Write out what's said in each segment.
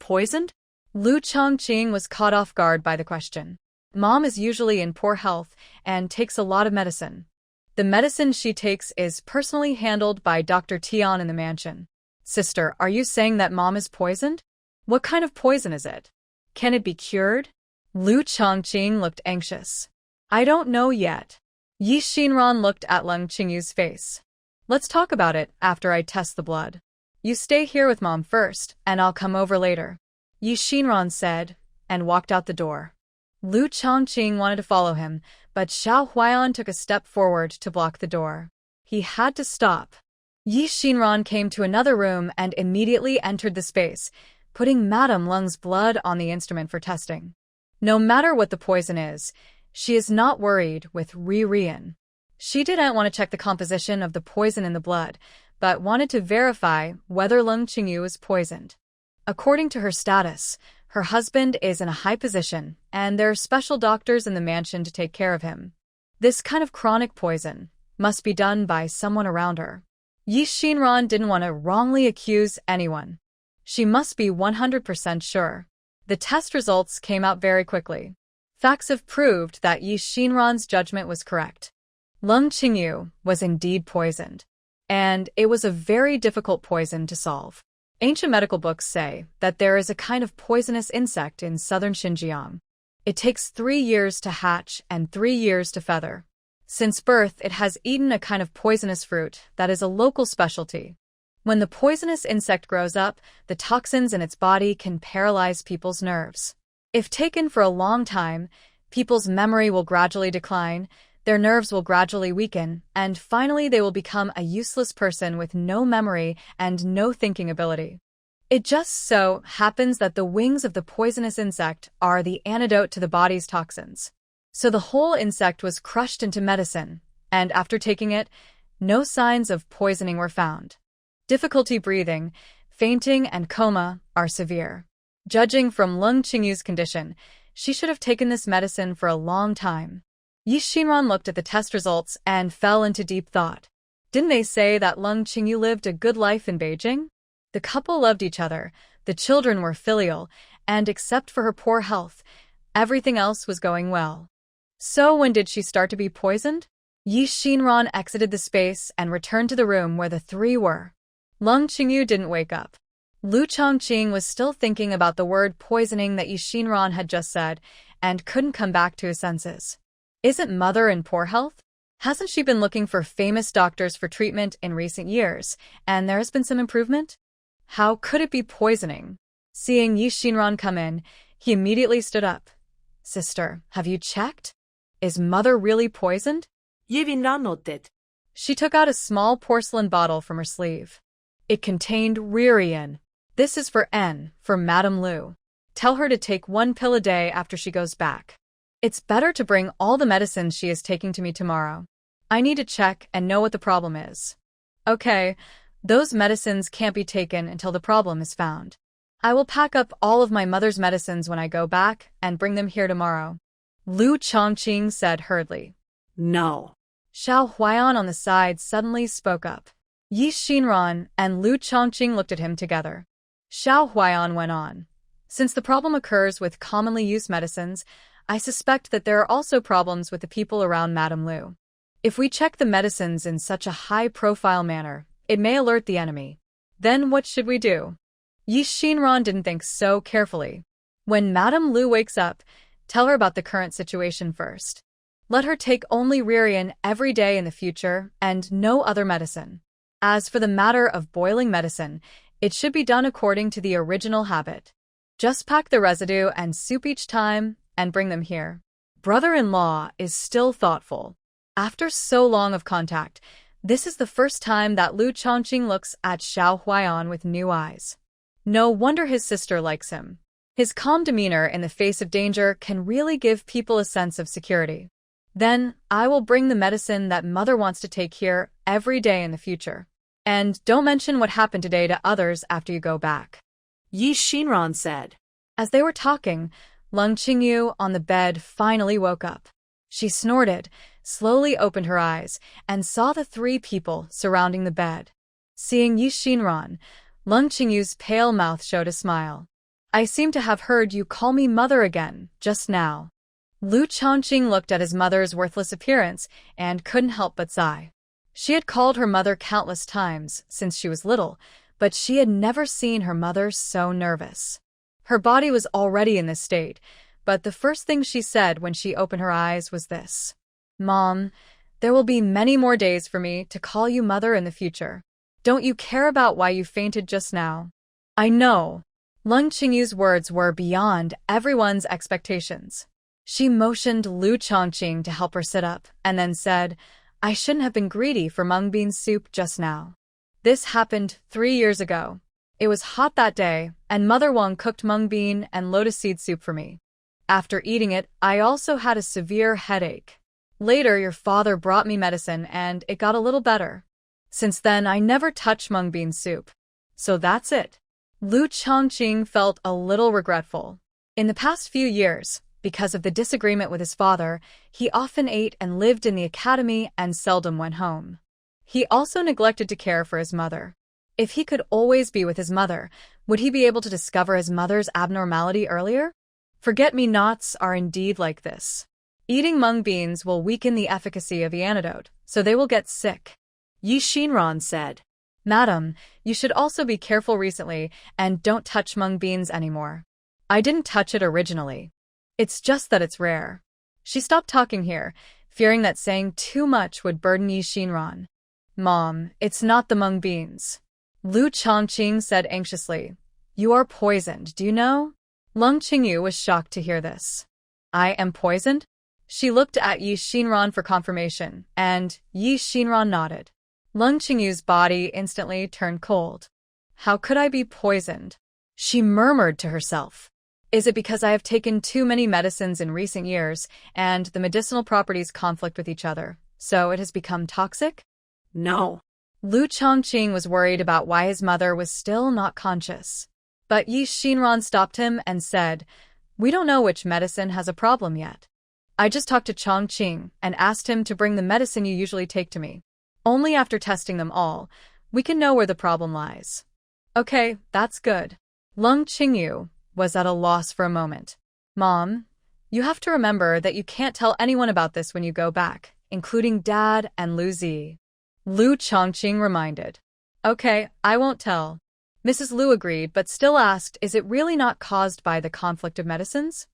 poisoned? Lu Chongqing was caught off guard by the question. Mom is usually in poor health and takes a lot of medicine. The medicine she takes is personally handled by Dr. Tian in the mansion. Sister, are you saying that Mom is poisoned? What kind of poison is it? Can it be cured? Lu Chongqing looked anxious. I don't know yet. Yi Xinran looked at Leng Qingyu's face. Let's talk about it after I test the blood. You stay here with Mom first, and I'll come over later. Yi Xinran said, and walked out the door. Lu Chongqing wanted to follow him, but Xiao Huaiyan took a step forward to block the door. He had to stop. Yi Xinran came to another room and immediately entered the space, putting Madame Leng's blood on the instrument for testing. No matter what the poison is, she is not worried with Rian. She didn't want to check the composition of the poison in the blood, but wanted to verify whether Leng Qingyu is poisoned. According to her status, her husband is in a high position, and there are special doctors in the mansion to take care of him. This kind of chronic poison must be done by someone around her. Yi Xinran didn't want to wrongly accuse anyone. She must be 100% sure. The test results came out very quickly. Facts have proved that Yi Xinran's judgment was correct. Leng Qingyu was indeed poisoned, and it was a very difficult poison to solve. Ancient medical books say that there is a kind of poisonous insect in southern Xinjiang. It takes 3 years to hatch and 3 years to feather. Since birth, it has eaten a kind of poisonous fruit that is a local specialty. When the poisonous insect grows up, the toxins in its body can paralyze people's nerves. If taken for a long time, people's memory will gradually decline, their nerves will gradually weaken, and finally they will become a useless person with no memory and no thinking ability. It just so happens that the wings of the poisonous insect are the antidote to the body's toxins. So the whole insect was crushed into medicine, and after taking it, no signs of poisoning were found. Difficulty breathing, fainting, and coma are severe. Judging from Leng Qingyu's condition, she should have taken this medicine for a long time. Yi Xinran looked at the test results and fell into deep thought. Didn't they say that Leng Qingyu lived a good life in Beijing? The couple loved each other, the children were filial, and except for her poor health, everything else was going well. So when did she start to be poisoned? Yi Xinran exited the space and returned to the room where the three were. Leng Qingyu didn't wake up. Lu Chongqing was still thinking about the word poisoning that Yi Xinran had just said and couldn't come back to his senses. Isn't Mother in poor health? Hasn't she been looking for famous doctors for treatment in recent years, and there has been some improvement? How could it be poisoning? Seeing Yi Xinran come in, he immediately stood up. Sister, have you checked? Is Mother really poisoned? Yi Xinran nodded. She took out a small porcelain bottle from her sleeve. It contained Rian. This is for Madame Lu. Tell her to take 1 pill a day after she goes back. It's better to bring all the medicines she is taking to me tomorrow. I need to check and know what the problem is. Okay, those medicines can't be taken until the problem is found. I will pack up all of my mother's medicines when I go back and bring them here tomorrow. Lu Chongqing said hurriedly. No. Xiao Huaiyan on the side suddenly spoke up. Yi Xinran and Lu Chongqing looked at him together. Xiao Huaiyan went on. Since the problem occurs with commonly used medicines, I suspect that there are also problems with the people around Madame Lu. If we check the medicines in such a high-profile manner, it may alert the enemy. Then what should we do? Yi Xinran didn't think so carefully. When Madame Lu wakes up, tell her about the current situation first. Let her take only Rian every day in the future and no other medicine. As for the matter of boiling medicine, it should be done according to the original habit. Just pack the residue and soup each time and bring them here. Brother-in-law is still thoughtful. After so long of contact, this is the first time that Lu Chongqing looks at Xiao Huaiyan with new eyes. No wonder his sister likes him. His calm demeanor in the face of danger can really give people a sense of security. Then, I will bring the medicine that Mother wants to take here every day in the future. And don't mention what happened today to others after you go back. Yi Xinran said. As they were talking, Leng Qingyu on the bed finally woke up. She snorted, slowly opened her eyes, and saw the 3 people surrounding the bed. Seeing Yi Xinran, Leng Qingyu's pale mouth showed a smile. I seem to have heard you call me mother again, just now. Lu Chongqing looked at his mother's worthless appearance and couldn't help but sigh. She had called her mother countless times since she was little, but she had never seen her mother so nervous. Her body was already in this state, but the first thing she said when she opened her eyes was this. Mom, there will be many more days for me to call you mother in the future. Don't you care about why you fainted just now? I know. Leng Qingyu's words were beyond everyone's expectations. She motioned Lu Chongqing to help her sit up, and then said, I shouldn't have been greedy for mung bean soup just now. This happened 3 years ago. It was hot that day, and Mother Wang cooked mung bean and lotus seed soup for me. After eating it, I also had a severe headache. Later, your father brought me medicine, and it got a little better. Since then, I never touch mung bean soup. So that's it. Lu Chongqing felt a little regretful. In the past few years, because of the disagreement with his father, he often ate and lived in the academy and seldom went home. He also neglected to care for his mother. If he could always be with his mother, would he be able to discover his mother's abnormality earlier? Forget-me-nots are indeed like this. Eating mung beans will weaken the efficacy of the antidote, so they will get sick. Yi Xinran said. Madam, you should also be careful recently and don't touch mung beans anymore. I didn't touch it originally. It's just that it's rare. She stopped talking here, fearing that saying too much would burden Yi Xinran. Mom, it's not the mung beans. Lu Chongqing said anxiously. You are poisoned, do you know? Leng Qingyu was shocked to hear this. I am poisoned? She looked at Yi Xinran for confirmation, and Yi Xinran nodded. Leng Qingyu's body instantly turned cold. How could I be poisoned? She murmured to herself. Is it because I have taken too many medicines in recent years, and the medicinal properties conflict with each other, so it has become toxic? No. Lu Chongqing was worried about why his mother was still not conscious. But Yi Xinran stopped him and said, We don't know which medicine has a problem yet. I just talked to Chongqing and asked him to bring the medicine you usually take to me. Only after testing them all, we can know where the problem lies. Okay, that's good. Leng Qingyu was at a loss for a moment. Mom, you have to remember that you can't tell anyone about this when you go back, including Dad and Lu Zi. Lu Chongqing reminded. Okay, I won't tell. Mrs. Lu agreed, but still asked, is it really not caused by the conflict of medicines?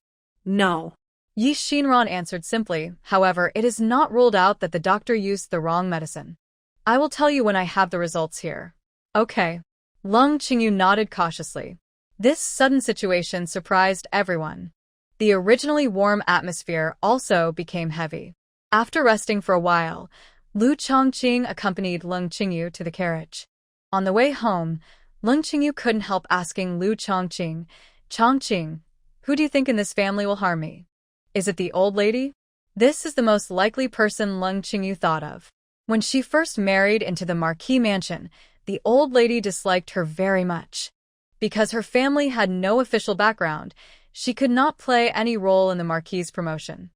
No. Yi Xinran answered simply. However, it is not ruled out that the doctor used the wrong medicine. I will tell you when I have the results here. Okay. Leng Qingyu nodded cautiously. This sudden situation surprised everyone. The originally warm atmosphere also became heavy. After resting for a while, Lu Chongqing accompanied Leng Qingyu to the carriage. On the way home, Leng Qingyu couldn't help asking Lu Chongqing, Chongqing, who do you think in this family will harm me? Is it the old lady? This is the most likely person Leng Qingyu thought of. When she first married into the Marquis mansion, the old lady disliked her very much. Because her family had no official background, she could not play any role in the Marquis' promotion.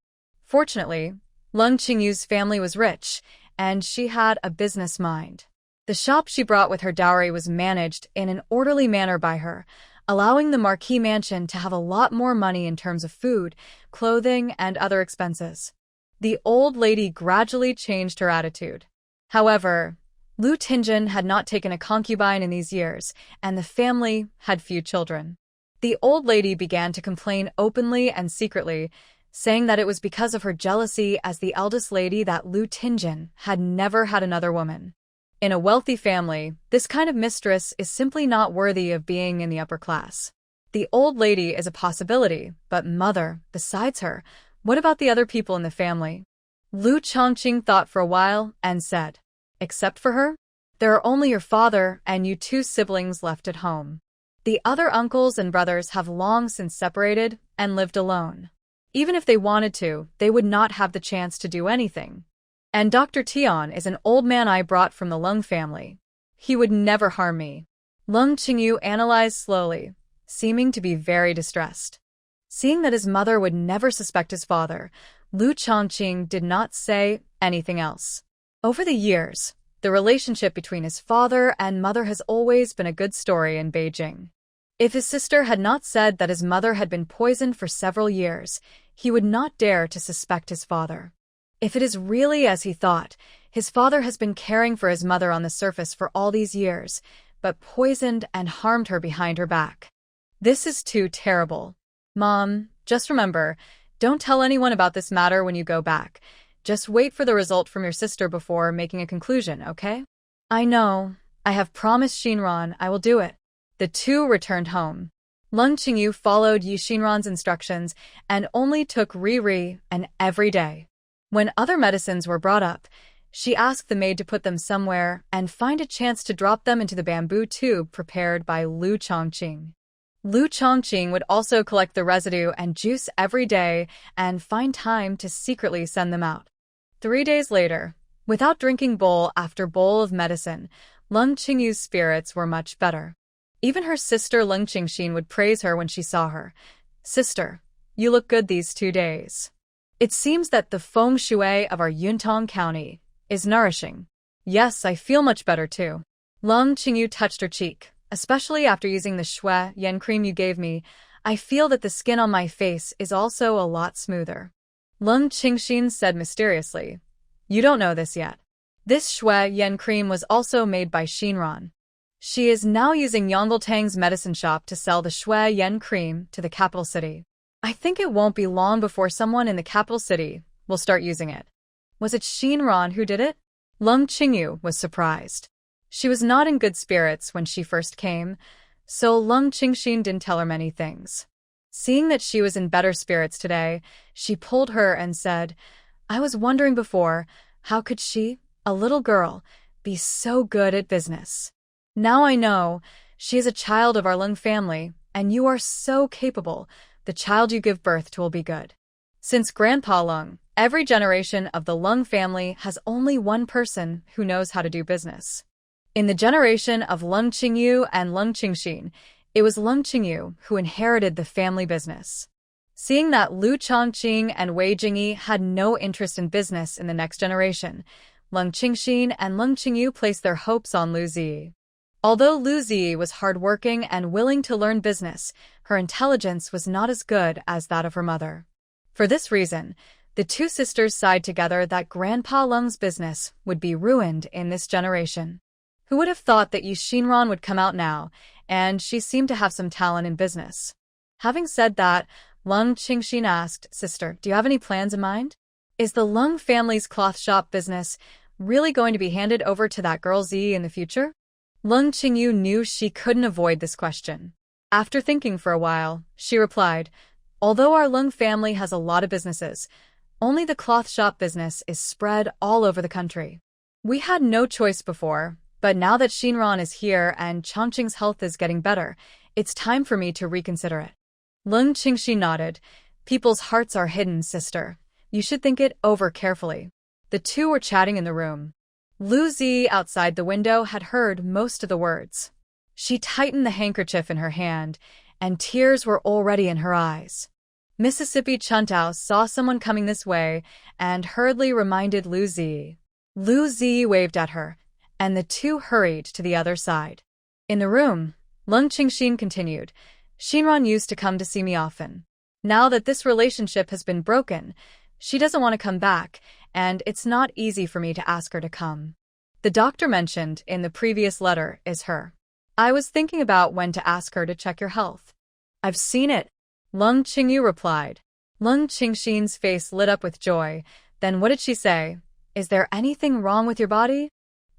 Fortunately, Leng Qingyu's family was rich, and she had a business mind. The shop she brought with her dowry was managed in an orderly manner by her, allowing the Marquis mansion to have a lot more money in terms of food, clothing, and other expenses. The old lady gradually changed her attitude. However, Lu Tinjin had not taken a concubine in these years, and the family had few children. The old lady began to complain openly and secretly, saying that it was because of her jealousy as the eldest lady that Lu Tinjin had never had another woman. In a wealthy family, this kind of mistress is simply not worthy of being in the upper class. The old lady is a possibility, but mother, besides her, what about the other people in the family? Lu Chongqing thought for a while and said, except for her? There are only your father and you 2 siblings left at home. The other uncles and brothers have long since separated and lived alone. Even if they wanted to, they would not have the chance to do anything. And Dr. Tian is an old man I brought from the Leng family. He would never harm me. Leng Qingyu analyzed slowly, seeming to be very distressed. Seeing that his mother would never suspect his father, Lu Chongqing did not say anything else. Over the years, the relationship between his father and mother has always been a good story in Beijing. If his sister had not said that his mother had been poisoned for several years, he would not dare to suspect his father. If it is really as he thought, his father has been caring for his mother on the surface for all these years, but poisoned and harmed her behind her back. This is too terrible. Mom, just remember, don't tell anyone about this matter when you go back. Just wait for the result from your sister before making a conclusion, okay? I know. I have promised Shinran I will do it. The two returned home. Leng Qingyu followed Shinran's instructions and only took Riri and every day. When other medicines were brought up, she asked the maid to put them somewhere and find a chance to drop them into the bamboo tube prepared by Lu Chongqing. Lu Chongqing would also collect the residue and juice every day and find time to secretly send them out. 3 days later, without drinking bowl after bowl of medicine, Leng Qingyu's spirits were much better. Even her sister Leng Qingxin would praise her when she saw her. Sister, you look good these 2 days. It seems that the feng shui of our Yuntong County is nourishing. Yes, I feel much better too. Leng Qingyu touched her cheek. Especially after using the shui yen cream you gave me, I feel that the skin on my face is also a lot smoother. Leng Qingxin said mysteriously. You don't know this yet. This shui yen cream was also made by Shinran. She is now using Yongeltang's medicine shop to sell the shui yen cream to the capital city. I think it won't be long before someone in the capital city will start using it. Was it Shinran who did it? Leng Qingyu was surprised. She was not in good spirits when she first came, so Leng Qingxin didn't tell her many things. Seeing that she was in better spirits today, she pulled her and said, I was wondering before, how could she, a little girl, be so good at business? Now I know, she is a child of our Leng family, and you are so capable, the child you give birth to will be good. Since Grandpa Leng, every generation of the Leng family has only one person who knows how to do business. In the generation of Leng Qingyu and Leng Qingxin, it was Leng Qingyu who inherited the family business. Seeing that Lu Chongqing and Wei Jingyi had no interest in business in the next generation, Leng Qingxin and Leng Qingyu placed their hopes on Lu Ziyi. Although Lu Ziyi was hardworking and willing to learn business, her intelligence was not as good as that of her mother. For this reason, the two sisters sighed together that Grandpa Leng's business would be ruined in this generation. Who would have thought that Shinran would come out now, and she seemed to have some talent in business. Having said that, Leng Qingxin asked, Sister, do you have any plans in mind? Is the Leng family's cloth shop business really going to be handed over to that girl Ziyi in the future? Leng Qingyu knew she couldn't avoid this question. After thinking for a while, she replied, Although our Leng family has a lot of businesses, only the cloth shop business is spread all over the country. We had no choice before, but now that Shinran is here and Chongqing's health is getting better, it's time for me to reconsider it. Leng Qingxin nodded. People's hearts are hidden, sister. You should think it over carefully. The two were chatting in the room. Lu Ziyi outside the window had heard most of the words. She tightened the handkerchief in her hand, and tears were already in her eyes. Mississippi Chuntao saw someone coming this way and hurriedly reminded Lu Ziyi. Lu Ziyi waved at her, and the two hurried to the other side. In the room, Leng Qingxin continued, Shinran used to come to see me often. Now that this relationship has been broken, she doesn't want to come back, and it's not easy for me to ask her to come. The doctor mentioned in the previous letter is her. I was thinking about when to ask her to check your health. I've seen it, Leng Qingyu replied. Leng Qingxin's face lit up with joy. Then what did she say? Is there anything wrong with your body?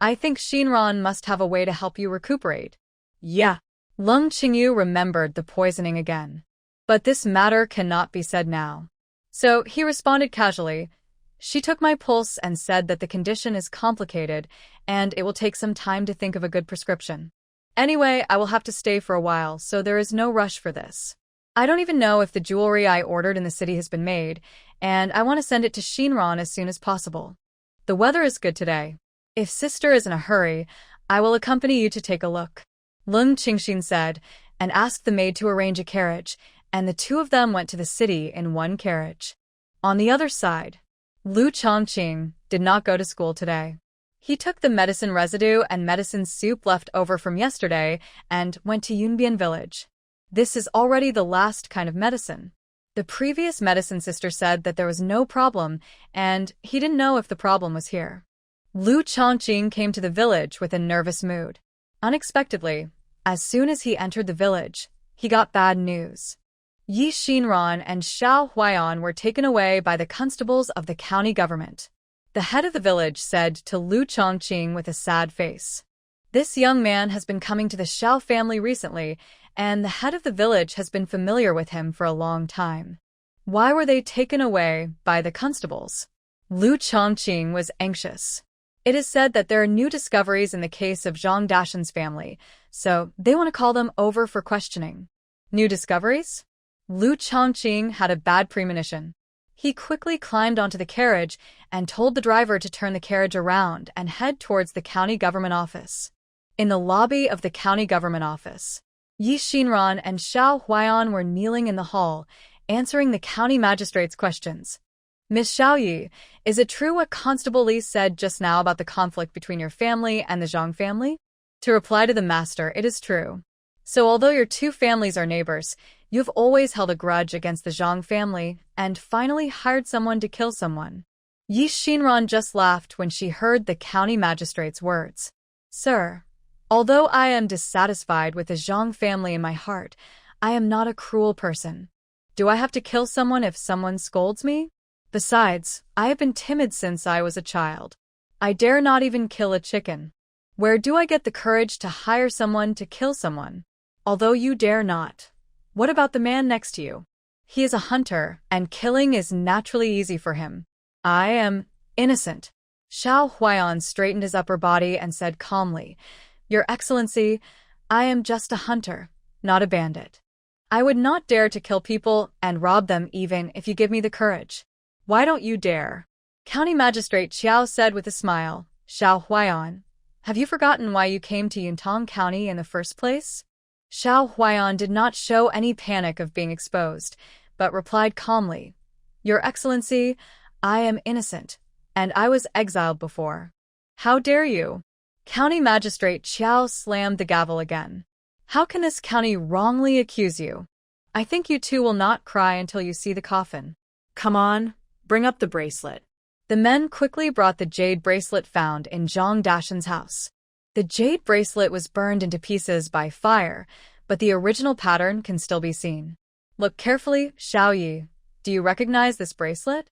I think Shinran must have a way to help you recuperate. Yeah. Leng Qingyu remembered the poisoning again. But this matter cannot be said now. So he responded casually. She took my pulse and said that the condition is complicated and it will take some time to think of a good prescription. Anyway, I will have to stay for a while, so there is no rush for this. I don't even know if the jewelry I ordered in the city has been made, and I want to send it to Shinran as soon as possible. The weather is good today. If sister is in a hurry, I will accompany you to take a look. Leng Qingxin said, and asked the maid to arrange a carriage, and the two of them went to the city in one carriage. On the other side, Lu Chongqing did not go to school today. He took the medicine residue and medicine soup left over from yesterday and went to Yunbian village. This is already the last kind of medicine. The previous medicine sister said that there was no problem, and he didn't know if the problem was here. Lu Chongqing came to the village with a nervous mood. Unexpectedly, as soon as he entered the village, he got bad news. Yi Xinran and Xiao Huaiyan were taken away by the constables of the county government. The head of the village said to Lu Chongqing with a sad face, "This young man has been coming to the Xiao family recently, and the head of the village has been familiar with him for a long time. Why were they taken away by the constables?" Lu Chongqing was anxious. It is said that there are new discoveries in the case of Zhang Dashan's family, so they want to call them over for questioning. New discoveries? Lu Chongqing had a bad premonition. He quickly climbed onto the carriage and told the driver to turn the carriage around and head towards the county government office. In the lobby of the county government office, Yi Xinran and Xiao Huaiyan were kneeling in the hall, answering the county magistrate's questions. "Miss Xiaoyi, is it true what Constable Li said just now about the conflict between your family and the Zhang family?" To reply to the master, "It is true. So although your two families are neighbors, you've always held a grudge against the Zhang family and finally hired someone to kill someone." Yi Xinran just laughed when she heard the county magistrate's words. "Sir, although I am dissatisfied with the Zhang family in my heart, I am not a cruel person. Do I have to kill someone if someone scolds me? Besides, I have been timid since I was a child. I dare not even kill a chicken. Where do I get the courage to hire someone to kill someone? Although you dare not. What about the man next to you? He is a hunter, and killing is naturally easy for him. I am innocent." Xiao Huaiyan straightened his upper body and said calmly, "Your Excellency, I am just a hunter, not a bandit. I would not dare to kill people and rob them even if you give me the courage. Why don't you dare?" County Magistrate Xiao said with a smile, "Xiao Huaiyan, have you forgotten why you came to Yuntang County in the first place?" Xiao Huaiyan did not show any panic of being exposed, but replied calmly, "Your Excellency, I am innocent, and I was exiled before." "How dare you?" County Magistrate Xiao slammed the gavel again. "How can this county wrongly accuse you? I think you two will not cry until you see the coffin." Come on, bring up the bracelet. The men quickly brought the jade bracelet found in Zhang Dashan's house. The jade bracelet was burned into pieces by fire, but the original pattern can still be seen. "Look carefully, Xiaoyi. Do you recognize this bracelet?"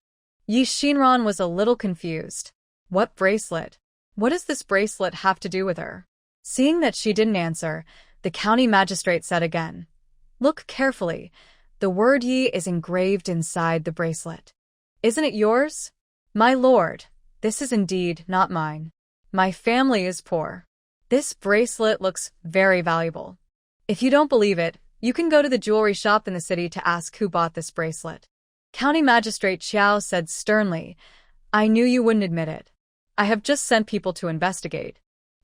Yi Xinran was a little confused. "What bracelet? What does this bracelet have to do with her?" Seeing that she didn't answer, the county magistrate said again, "Look carefully. The word Yi is engraved inside the bracelet. Isn't it yours?" "My lord, this is indeed not mine. My family is poor. This bracelet looks very valuable. If you don't believe it, you can go to the jewelry shop in the city to ask who bought this bracelet." County Magistrate Xiao said sternly, "I knew you wouldn't admit it. I have just sent people to investigate.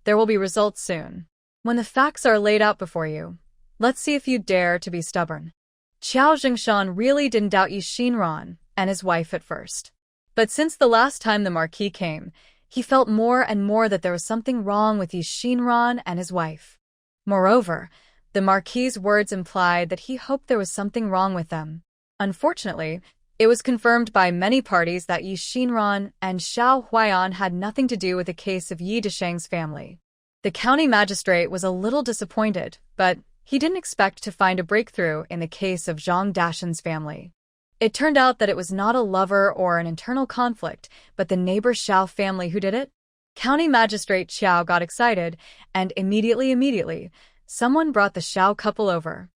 There will be results soon. When the facts are laid out before you, let's see if you dare to be stubborn." Qiao Jingshan really didn't doubt Yi Xinran and his wife at first. But since the last time the Marquis came, he felt more and more that there was something wrong with Yi Xinran and his wife. Moreover, the Marquis's words implied that he hoped there was something wrong with them. Unfortunately, it was confirmed by many parties that Yi Xinran and Xiao Huaiyan had nothing to do with the case of Yi Desheng's family. The county magistrate was a little disappointed, but he didn't expect to find a breakthrough in the case of Zhang Dashan's family. It turned out that it was not a lover or an internal conflict, but the neighbor Xiao family who did it. County Magistrate Xiao got excited, and immediately, someone brought the Xiao couple over.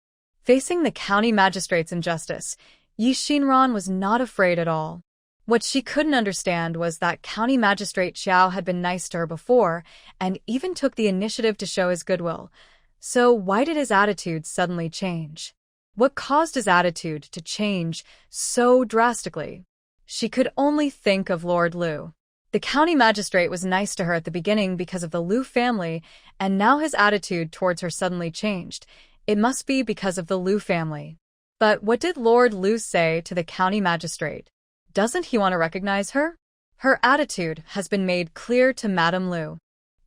Facing the county magistrate's injustice, Yi Xinran was not afraid at all. What she couldn't understand was that County Magistrate Xiao had been nice to her before, and even took the initiative to show his goodwill. So why did his attitude suddenly change? What caused his attitude to change so drastically? She could only think of Lord Liu. The county magistrate was nice to her at the beginning because of the Liu family, and now his attitude towards her suddenly changed. It must be because of the Liu family. But what did Lord Liu say to the county magistrate? Doesn't he want to recognize her? Her attitude has been made clear to Madame Liu.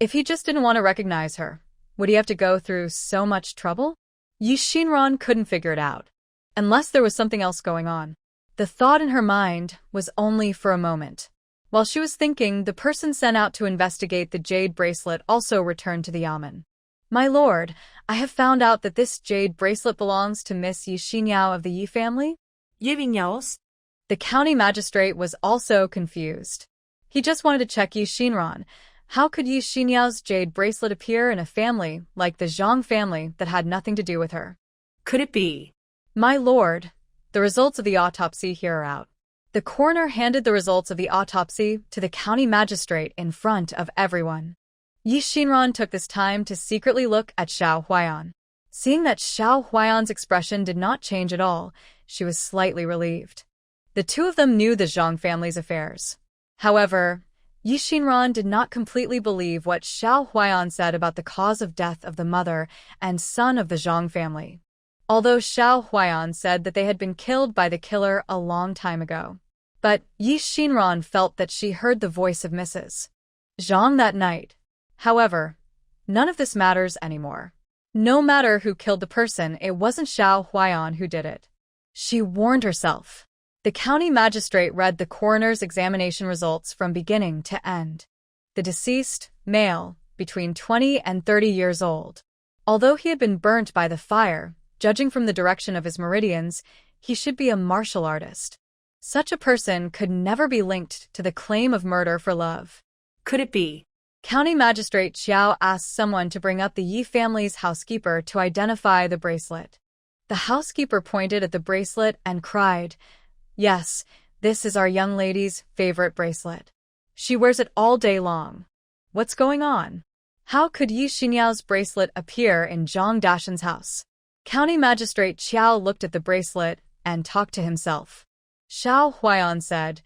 If he just didn't want to recognize her, would he have to go through so much trouble? Yi Xinran couldn't figure it out, unless there was something else going on. The thought in her mind was only for a moment. While she was thinking, the person sent out to investigate the jade bracelet also returned to the yamen. My lord, I have found out that this jade bracelet belongs to Miss Yi Xinyao of the Yi family. The county magistrate was also confused. He just wanted to check Yi Xinran. How could Yi Xinyao's jade bracelet appear in a family like the Zhang family that had nothing to do with her? Could it be? My lord, the results of the autopsy here are out. The coroner handed the results of the autopsy to the county magistrate in front of everyone. Yi Xinran took this time to secretly look at Xiao Huayan. Seeing that Xiao Huayan's expression did not change at all, she was slightly relieved. The two of them knew the Zhang family's affairs. However, Yi Xinran did not completely believe what Xiao Huayan said about the cause of death of the mother and son of the Zhang family. Although Xiao Huayan said that they had been killed by the killer a long time ago. But Yi Xinran felt that she heard the voice of Mrs. Zhang that night. However, none of this matters anymore. No matter who killed the person, it wasn't Xiao Huayan who did it. She warned herself. The county magistrate read the coroner's examination results from beginning to end. The deceased, male, between 20 and 30 years old. Although he had been burnt by the fire, judging from the direction of his meridians, he should be a martial artist. Such a person could never be linked to the claim of murder for love. Could it be? County Magistrate Xiao asked someone to bring up the Yi family's housekeeper to identify the bracelet. The housekeeper pointed at the bracelet and cried, "Yes, this is our young lady's favorite bracelet. She wears it all day long. What's going on? How could Yi Xinyao's bracelet appear in Zhang Dashan's house?" County Magistrate Xiao looked at the bracelet and talked to himself. Xiao Huayan said,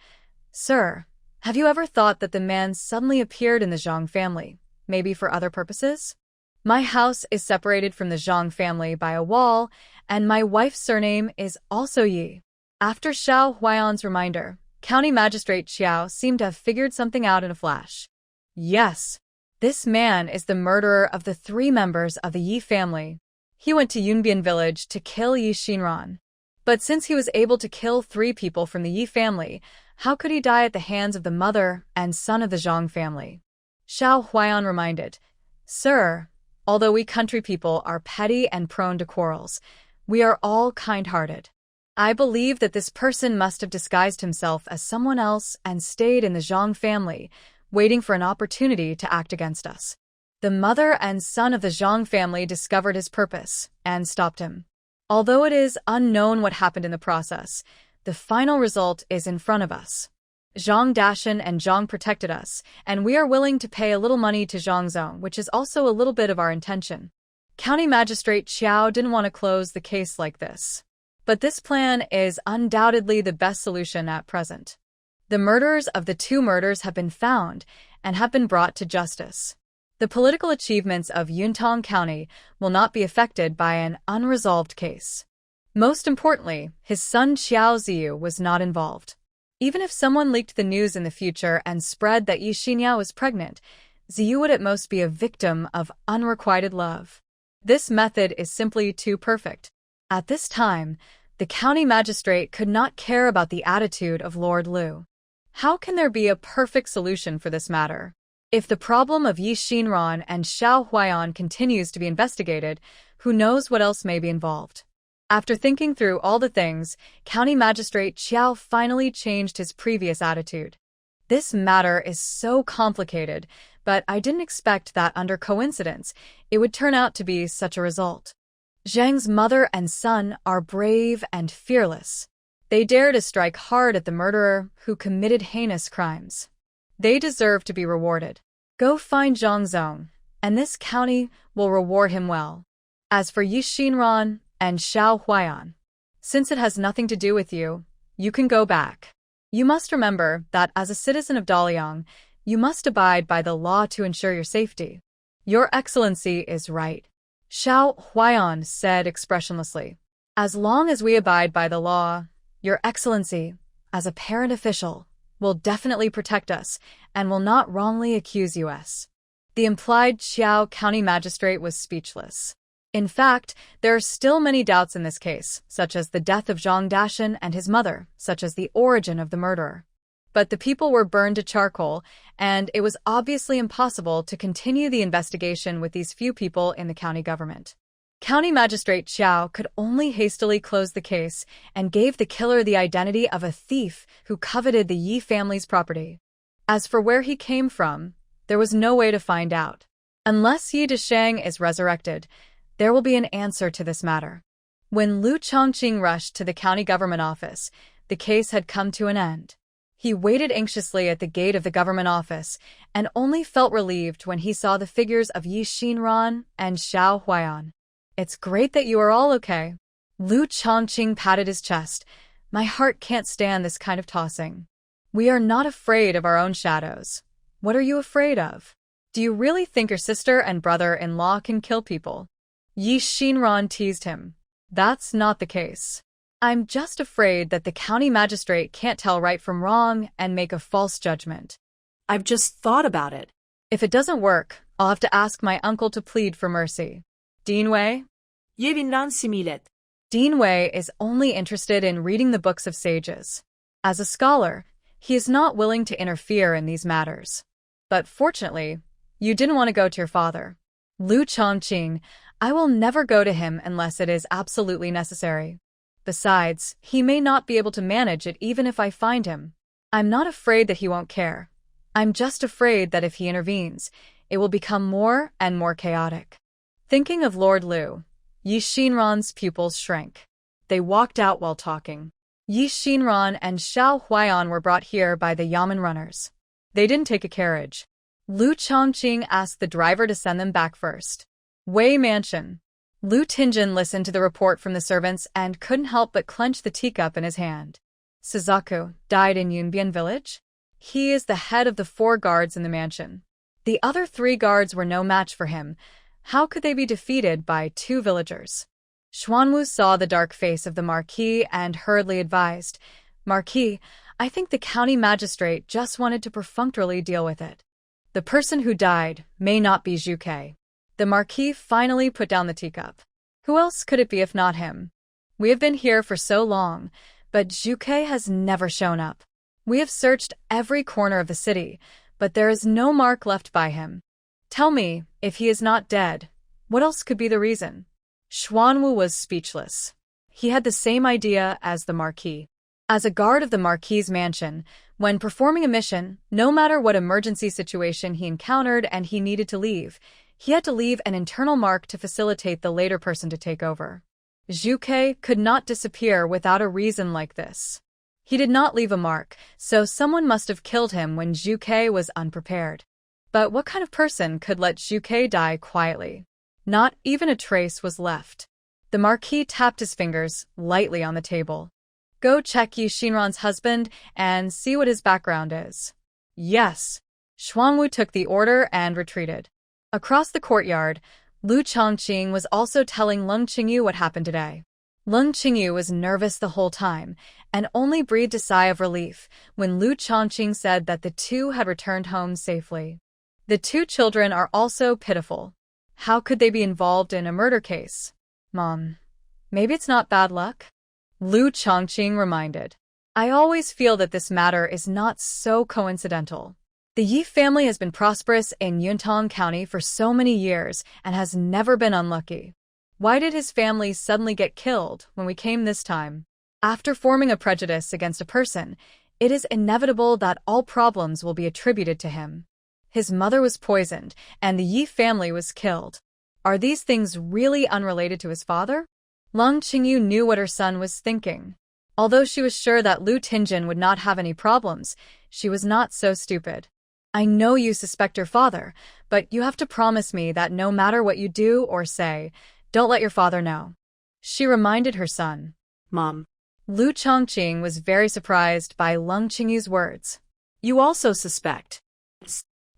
"Sir, have you ever thought that the man suddenly appeared in the Zhang family, maybe for other purposes? My house is separated from the Zhang family by a wall, and my wife's surname is also Yi." After Xiao Huayan's reminder, County Magistrate Xiao seemed to have figured something out in a flash. Yes, this man is the murderer of the 3 members of the Yi family. He went to Yunbian village to kill Yi Xinran. But since he was able to kill 3 people from the Yi family, how could he die at the hands of the mother and son of the Zhang family? Xiao Huayan reminded, "Sir, although we country people are petty and prone to quarrels, we are all kind-hearted. I believe that this person must have disguised himself as someone else and stayed in the Zhang family, waiting for an opportunity to act against us. The mother and son of the Zhang family discovered his purpose and stopped him. Although it is unknown what happened in the process, the final result is in front of us. Zhang Dashan and Zhang protected us, and we are willing to pay a little money to Zhang Zong, which is also a little bit of our intention." County Magistrate Xiao didn't want to close the case like this. But this plan is undoubtedly the best solution at present. The murderers of the 2 murders have been found and have been brought to justice. The political achievements of Yuntong County will not be affected by an unresolved case. Most importantly, his son Xiao Ziyu was not involved. Even if someone leaked the news in the future and spread that Yi Xinyao was pregnant, Ziyu would at most be a victim of unrequited love. This method is simply too perfect. At this time, the county magistrate could not care about the attitude of Lord Liu. How can there be a perfect solution for this matter? If the problem of Yi Xinran and Xiao Huayan continues to be investigated, who knows what else may be involved? After thinking through all the things, County Magistrate Xiao finally changed his previous attitude. This matter is so complicated, but I didn't expect that under coincidence, it would turn out to be such a result. Zhang's mother and son are brave and fearless. They dare to strike hard at the murderer who committed heinous crimes. They deserve to be rewarded. Go find Zhang Zong, and this county will reward him well. As for Yi Xinran and Xiao Huayan, since it has nothing to do with you, you can go back. You must remember that as a citizen of Daliang, you must abide by the law to ensure your safety. Your Excellency is right, Xiao Huayan said expressionlessly. As long as we abide by the law, Your Excellency, as a parent official, will definitely protect us and will not wrongly accuse us. The implied Xiao County Magistrate was speechless. In fact, there are still many doubts in this case, such as the death of Zhang Dashan and his mother, such as the origin of the murderer. But the people were burned to charcoal, and it was obviously impossible to continue the investigation with these few people in the county government. County Magistrate Xiao could only hastily close the case and gave the killer the identity of a thief who coveted the Yi family's property. As for where he came from, there was no way to find out. Unless Yi Deshang is resurrected, there will be an answer to this matter. When Lu Chongqing rushed to the county government office, the case had come to an end. He waited anxiously at the gate of the government office and only felt relieved when he saw the figures of Yi Xinran and Xiao Huaiyan. "It's great that you are all okay." Lu Chongqing patted his chest. "My heart can't stand this kind of tossing. We are not afraid of our own shadows. What are you afraid of? Do you really think your sister and brother-in-law can kill people?" Yi Xinran teased him. "That's not the case. I'm just afraid that the county magistrate can't tell right from wrong and make a false judgment." "I've just thought about it." "If it doesn't work, I'll have to ask my uncle to plead for mercy." Dean Wei? 예빈란 similet. Dean Wei is only interested in reading the books of sages. As a scholar, he is not willing to interfere in these matters. But fortunately, you didn't want to go to your father. Lu Chongqing, I will never go to him unless it is absolutely necessary. Besides, he may not be able to manage it even if I find him. I'm not afraid that he won't care. I'm just afraid that if he intervenes, it will become more and more chaotic. Thinking of Lord Lu, Yi Xinran's pupils shrank. They walked out while talking. Yi Xinran and Xiao Huaiyan were brought here by the Yamen runners. They didn't take a carriage. Lu Chongqing asked the driver to send them back first. Wei Mansion. Lu Tingjin listened to the report from the servants and couldn't help but clench the teacup in his hand. Suzaku died in Yunbian village? He is the head of the 4 guards in the mansion. The other 3 guards were no match for him. How could they be defeated by 2 villagers? Xuanwu saw the dark face of the Marquis and hurriedly advised, "Marquis, I think the county magistrate just wanted to perfunctorily deal with it. The person who died may not be Zhuke." The Marquis finally put down the teacup. "Who else could it be if not him? We have been here for so long, but Zhuke has never shown up. We have searched every corner of the city, but there is no mark left by him. Tell me, if he is not dead, what else could be the reason?" Xuanwu was speechless. He had the same idea as the Marquis. As a guard of the Marquis's mansion, when performing a mission, no matter what emergency situation he encountered and he needed to leave, he had to leave an internal mark to facilitate the later person to take over. Zhuke could not disappear without a reason like this. He did not leave a mark, so someone must have killed him when Zhuke was unprepared. But what kind of person could let Zhuke die quietly? Not even a trace was left. The Marquis tapped his fingers lightly on the table. "Go check Yi Xinran's husband and see what his background is." "Yes." Xuanwu took the order and retreated. Across the courtyard, Lu Chongqing was also telling Leng Qingyu what happened today. Leng Qingyu was nervous the whole time and only breathed a sigh of relief when Lu Chongqing said that the 2 had returned home safely. The 2 children are also pitiful. How could they be involved in a murder case? "Mom, maybe it's not bad luck?" Lu Chongqing reminded. "I always feel that this matter is not so coincidental. The Yi family has been prosperous in Yuntong County for so many years and has never been unlucky. Why did his family suddenly get killed when we came this time? After forming a prejudice against a person, it is inevitable that all problems will be attributed to him. His mother was poisoned, and the Yi family was killed. Are these things really unrelated to his father?" Leng Qingyu knew what her son was thinking. Although she was sure that Lu Tingjin would not have any problems, she was not so stupid. "I know you suspect your father, but you have to promise me that no matter what you do or say, don't let your father know," she reminded her son. "Mom." Lu Chongqing was very surprised by Leng Qingyu's words. "You also suspect?"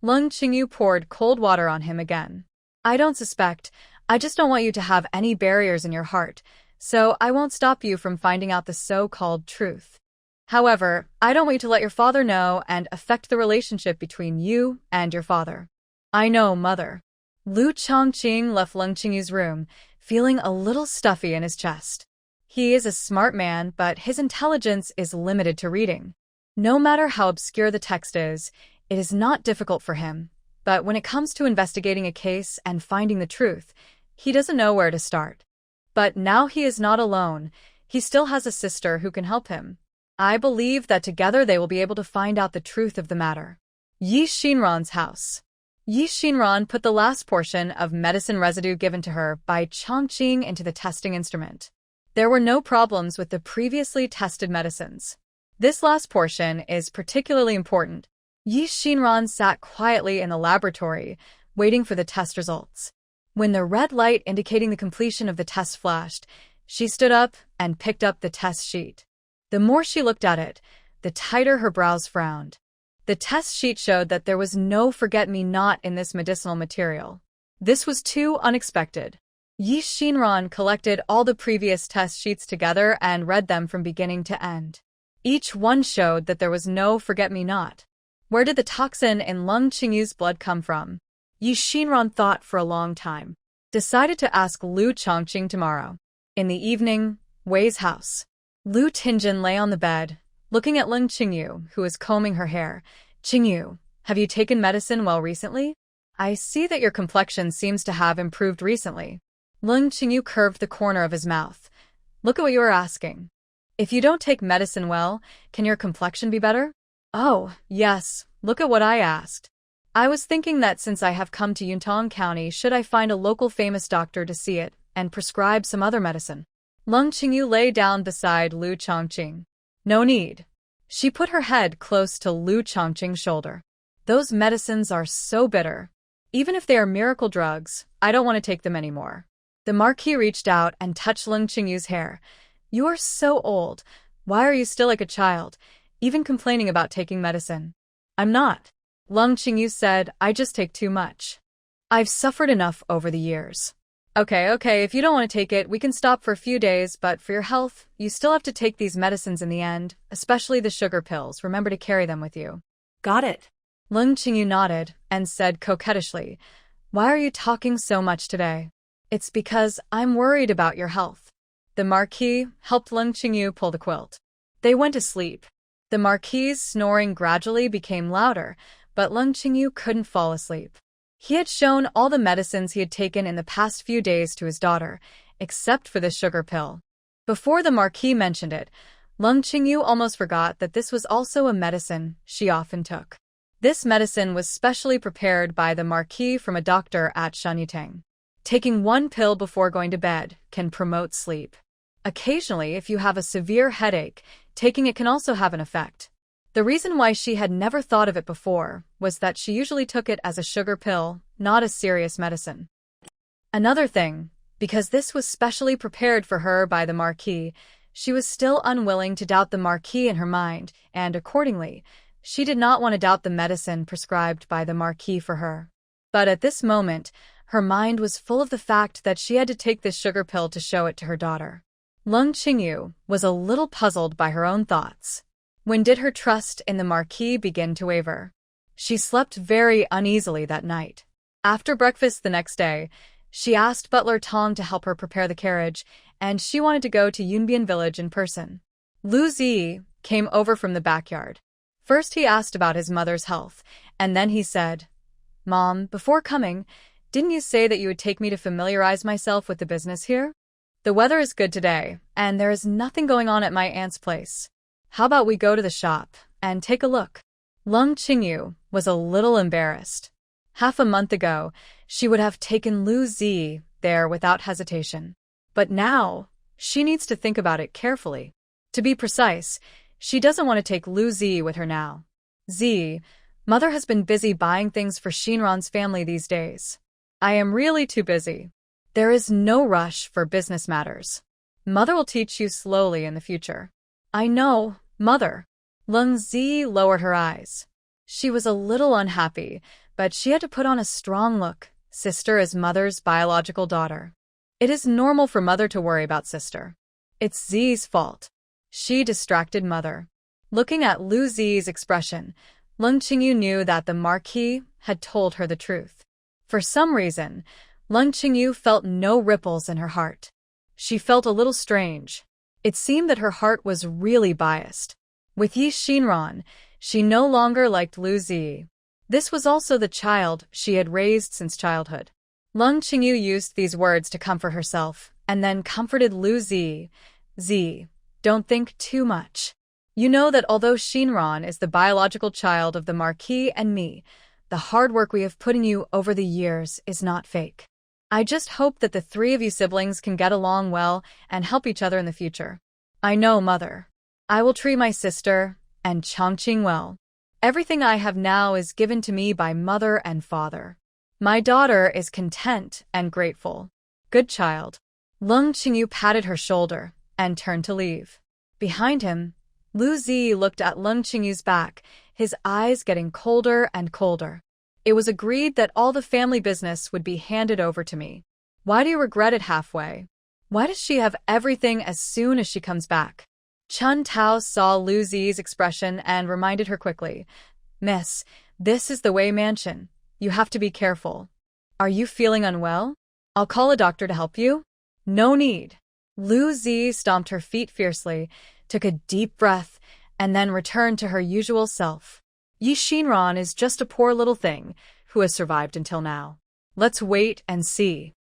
Leng Qingyu poured cold water on him again. "I don't suspect. I just don't want you to have any barriers in your heart, so I won't stop you from finding out the so-called truth. However, I don't want you to let your father know and affect the relationship between you and your father." "I know, mother." Lu Chongqing left Leng Qingyu's room, feeling a little stuffy in his chest. He is a smart man, but his intelligence is limited to reading. No matter how obscure the text is, it is not difficult for him. But when it comes to investigating a case and finding the truth, he doesn't know where to start. But now he is not alone. He still has a sister who can help him. I believe that together they will be able to find out the truth of the matter. Yi Xinran's house. Yi Xinran put the last portion of medicine residue given to her by Chongqing into the testing instrument. There were no problems with the previously tested medicines. This last portion is particularly important. Yi Xinran sat quietly in the laboratory, waiting for the test results. When the red light indicating the completion of the test flashed, she stood up and picked up the test sheet. The more she looked at it, the tighter her brows frowned. The test sheet showed that there was no forget-me-not in this medicinal material. This was too unexpected. Yi Xinran collected all the previous test sheets together and read them from beginning to end. Each one showed that there was no forget-me-not. Where did the toxin in Leng Qingyu's blood come from? Yi Xinran thought for a long time. Decided to ask Lu Chongqing tomorrow. In the evening, Wei's house. Lu Tingjin lay on the bed, looking at Leng Qingyu, who was combing her hair. Qingyu, have you taken medicine well recently? I see that your complexion seems to have improved recently. Leng Qingyu curved the corner of his mouth. Look at what you are asking. If you don't take medicine well, can your complexion be better? Oh, yes, look at what I asked. I was thinking that since I have come to Yuntong County, should I find a local famous doctor to see it and prescribe some other medicine? Leng Qingyu lay down beside Lu Chongqing. No need. She put her head close to Lu Chongqing's shoulder. Those medicines are so bitter. Even if they are miracle drugs, I don't want to take them anymore. The Marquis reached out and touched Leng Qingyu's hair. You are so old. Why are you still like a child, even complaining about taking medicine? I'm not. Leng Qingyu said, I just take too much. I've suffered enough over the years. Okay, if you don't want to take it, we can stop for a few days, but for your health, you still have to take these medicines in the end, especially the sugar pills. Remember to carry them with you. Got it. Leng Qingyu nodded and said coquettishly, Why are you talking so much today? It's because I'm worried about your health. The Marquis helped Leng Qingyu pull the quilt. They went to sleep. The Marquis's snoring gradually became louder, but Leng Qingyu couldn't fall asleep. He had shown all the medicines he had taken in the past few days to his daughter, except for the sugar pill. Before the Marquis mentioned it, Leng Qingyu almost forgot that this was also a medicine she often took. This medicine was specially prepared by the Marquis from a doctor at Shanyutang. Taking one pill before going to bed can promote sleep. Occasionally, if you have a severe headache, taking it can also have an effect. The reason why she had never thought of it before was that she usually took it as a sugar pill, not as serious medicine. Another thing, because this was specially prepared for her by the Marquis, she was still unwilling to doubt the Marquis in her mind, and accordingly, she did not want to doubt the medicine prescribed by the Marquis for her. But at this moment, her mind was full of the fact that she had to take this sugar pill to show it to her daughter. Leng Qingyu was a little puzzled by her own thoughts. When did her trust in the Marquis begin to waver? She slept very uneasily that night. After breakfast the next day, she asked Butler Tong to help her prepare the carriage, and she wanted to go to Yunbian village in person. Lu Zi came over from the backyard. First he asked about his mother's health, and then he said, Mom, before coming, didn't you say that you would take me to familiarize myself with the business here? The weather is good today, and there is nothing going on at my aunt's place. How about we go to the shop and take a look? Leng Qingyu was a little embarrassed. Half a month ago, she would have taken Lu Zi there without hesitation. But now, she needs to think about it carefully. To be precise, she doesn't want to take Lu Zi with her now. Zi, Mother has been busy buying things for Xinran's family these days. I am really too busy. There is no rush for business matters. Mother will teach you slowly in the future. I know, Mother. Leng Zi lowered her eyes. She was a little unhappy, but she had to put on a strong look. Sister is Mother's biological daughter. It is normal for Mother to worry about Sister. It's Zi's fault. She distracted Mother. Looking at Lu Zi's expression, Leng Qingyu knew that the Marquis had told her the truth. For some reason, Leng Qingyu felt no ripples in her heart. She felt a little strange. It seemed that her heart was really biased. With Yi Xinran, she no longer liked Lu Zi. This was also the child she had raised since childhood. Leng Qingyu used these words to comfort herself, and then comforted Lu Zi. Zi, don't think too much. You know that although Xinran is the biological child of the Marquis and me, the hard work we have put in you over the years is not fake. I just hope that the three of you siblings can get along well and help each other in the future. I know, Mother. I will treat my sister and Chongqing well. Everything I have now is given to me by Mother and Father. My daughter is content and grateful. Good child. Leng Qingyu patted her shoulder and turned to leave. Behind him, Lu Zi looked at Leng Qingyu's back, his eyes getting colder and colder. It was agreed that all the family business would be handed over to me. Why do you regret it halfway? Why does she have everything as soon as she comes back? Chun Tao saw Lu Zi's expression and reminded her quickly. Miss, this is the Wei Mansion. You have to be careful. Are you feeling unwell? I'll call a doctor to help you. No need. Lu Zi stomped her feet fiercely, took a deep breath, and then returned to her usual self. Yi Xinran is just a poor little thing who has survived until now. Let's wait and see.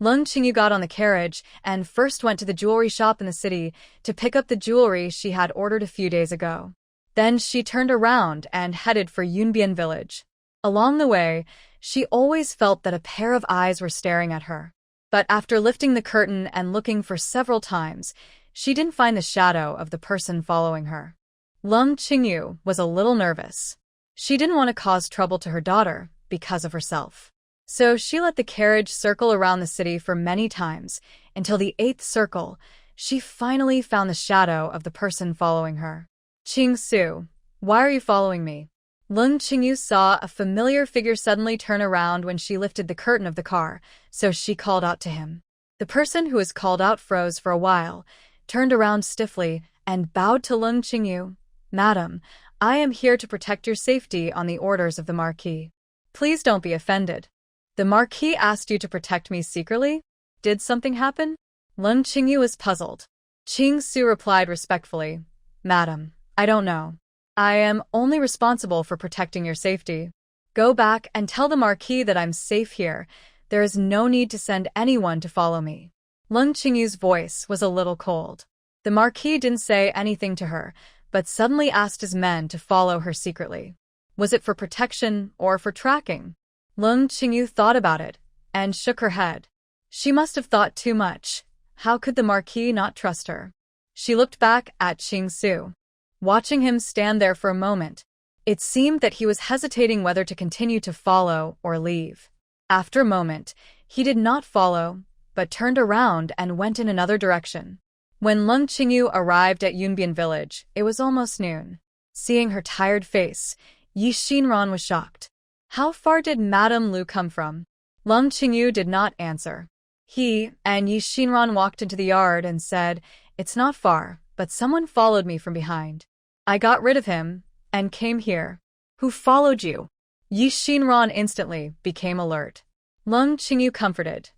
Leng Qingyu got on the carriage and first went to the jewelry shop in the city to pick up the jewelry she had ordered a few days ago. Then she turned around and headed for Yunbian village. Along the way, she always felt that a pair of eyes were staring at her. But after lifting the curtain and looking for several times, she didn't find the shadow of the person following her. Leng Qingyu was a little nervous. She didn't want to cause trouble to her daughter because of herself. So she let the carriage circle around the city for many times, until the 8th circle, she finally found the shadow of the person following her. Qing Su, why are you following me? Leng Qingyu saw a familiar figure suddenly turn around when she lifted the curtain of the car, so she called out to him. The person who was called out froze for a while, turned around stiffly, and bowed to Leng Qingyu. Madam, I am here to protect your safety on the orders of the Marquis. Please don't be offended. The Marquis asked you to protect me secretly? Did something happen? Leng Qingyu was puzzled. Qing Su replied respectfully, Madam, I don't know. I am only responsible for protecting your safety. Go back and tell the Marquis that I'm safe here. There is no need to send anyone to follow me. Leng Qingyu's voice was a little cold. The Marquis didn't say anything to her, but suddenly asked his men to follow her secretly. Was it for protection or for tracking? Leng Qingyu thought about it and shook her head. She must have thought too much. How could the Marquis not trust her? She looked back at Qing Su. Watching him stand there for a moment, it seemed that he was hesitating whether to continue to follow or leave. After a moment, he did not follow, but turned around and went in another direction. When Leng Qingyu arrived at Yunbian village, it was almost noon. Seeing her tired face, Yi Xinran was shocked. How far did Madame Lu come from? Leng Qingyu did not answer. He and Yi Xinran walked into the yard and said, It's not far, but someone followed me from behind. I got rid of him and came here. Who followed you? Yi Xinran instantly became alert. Leng Qingyu comforted.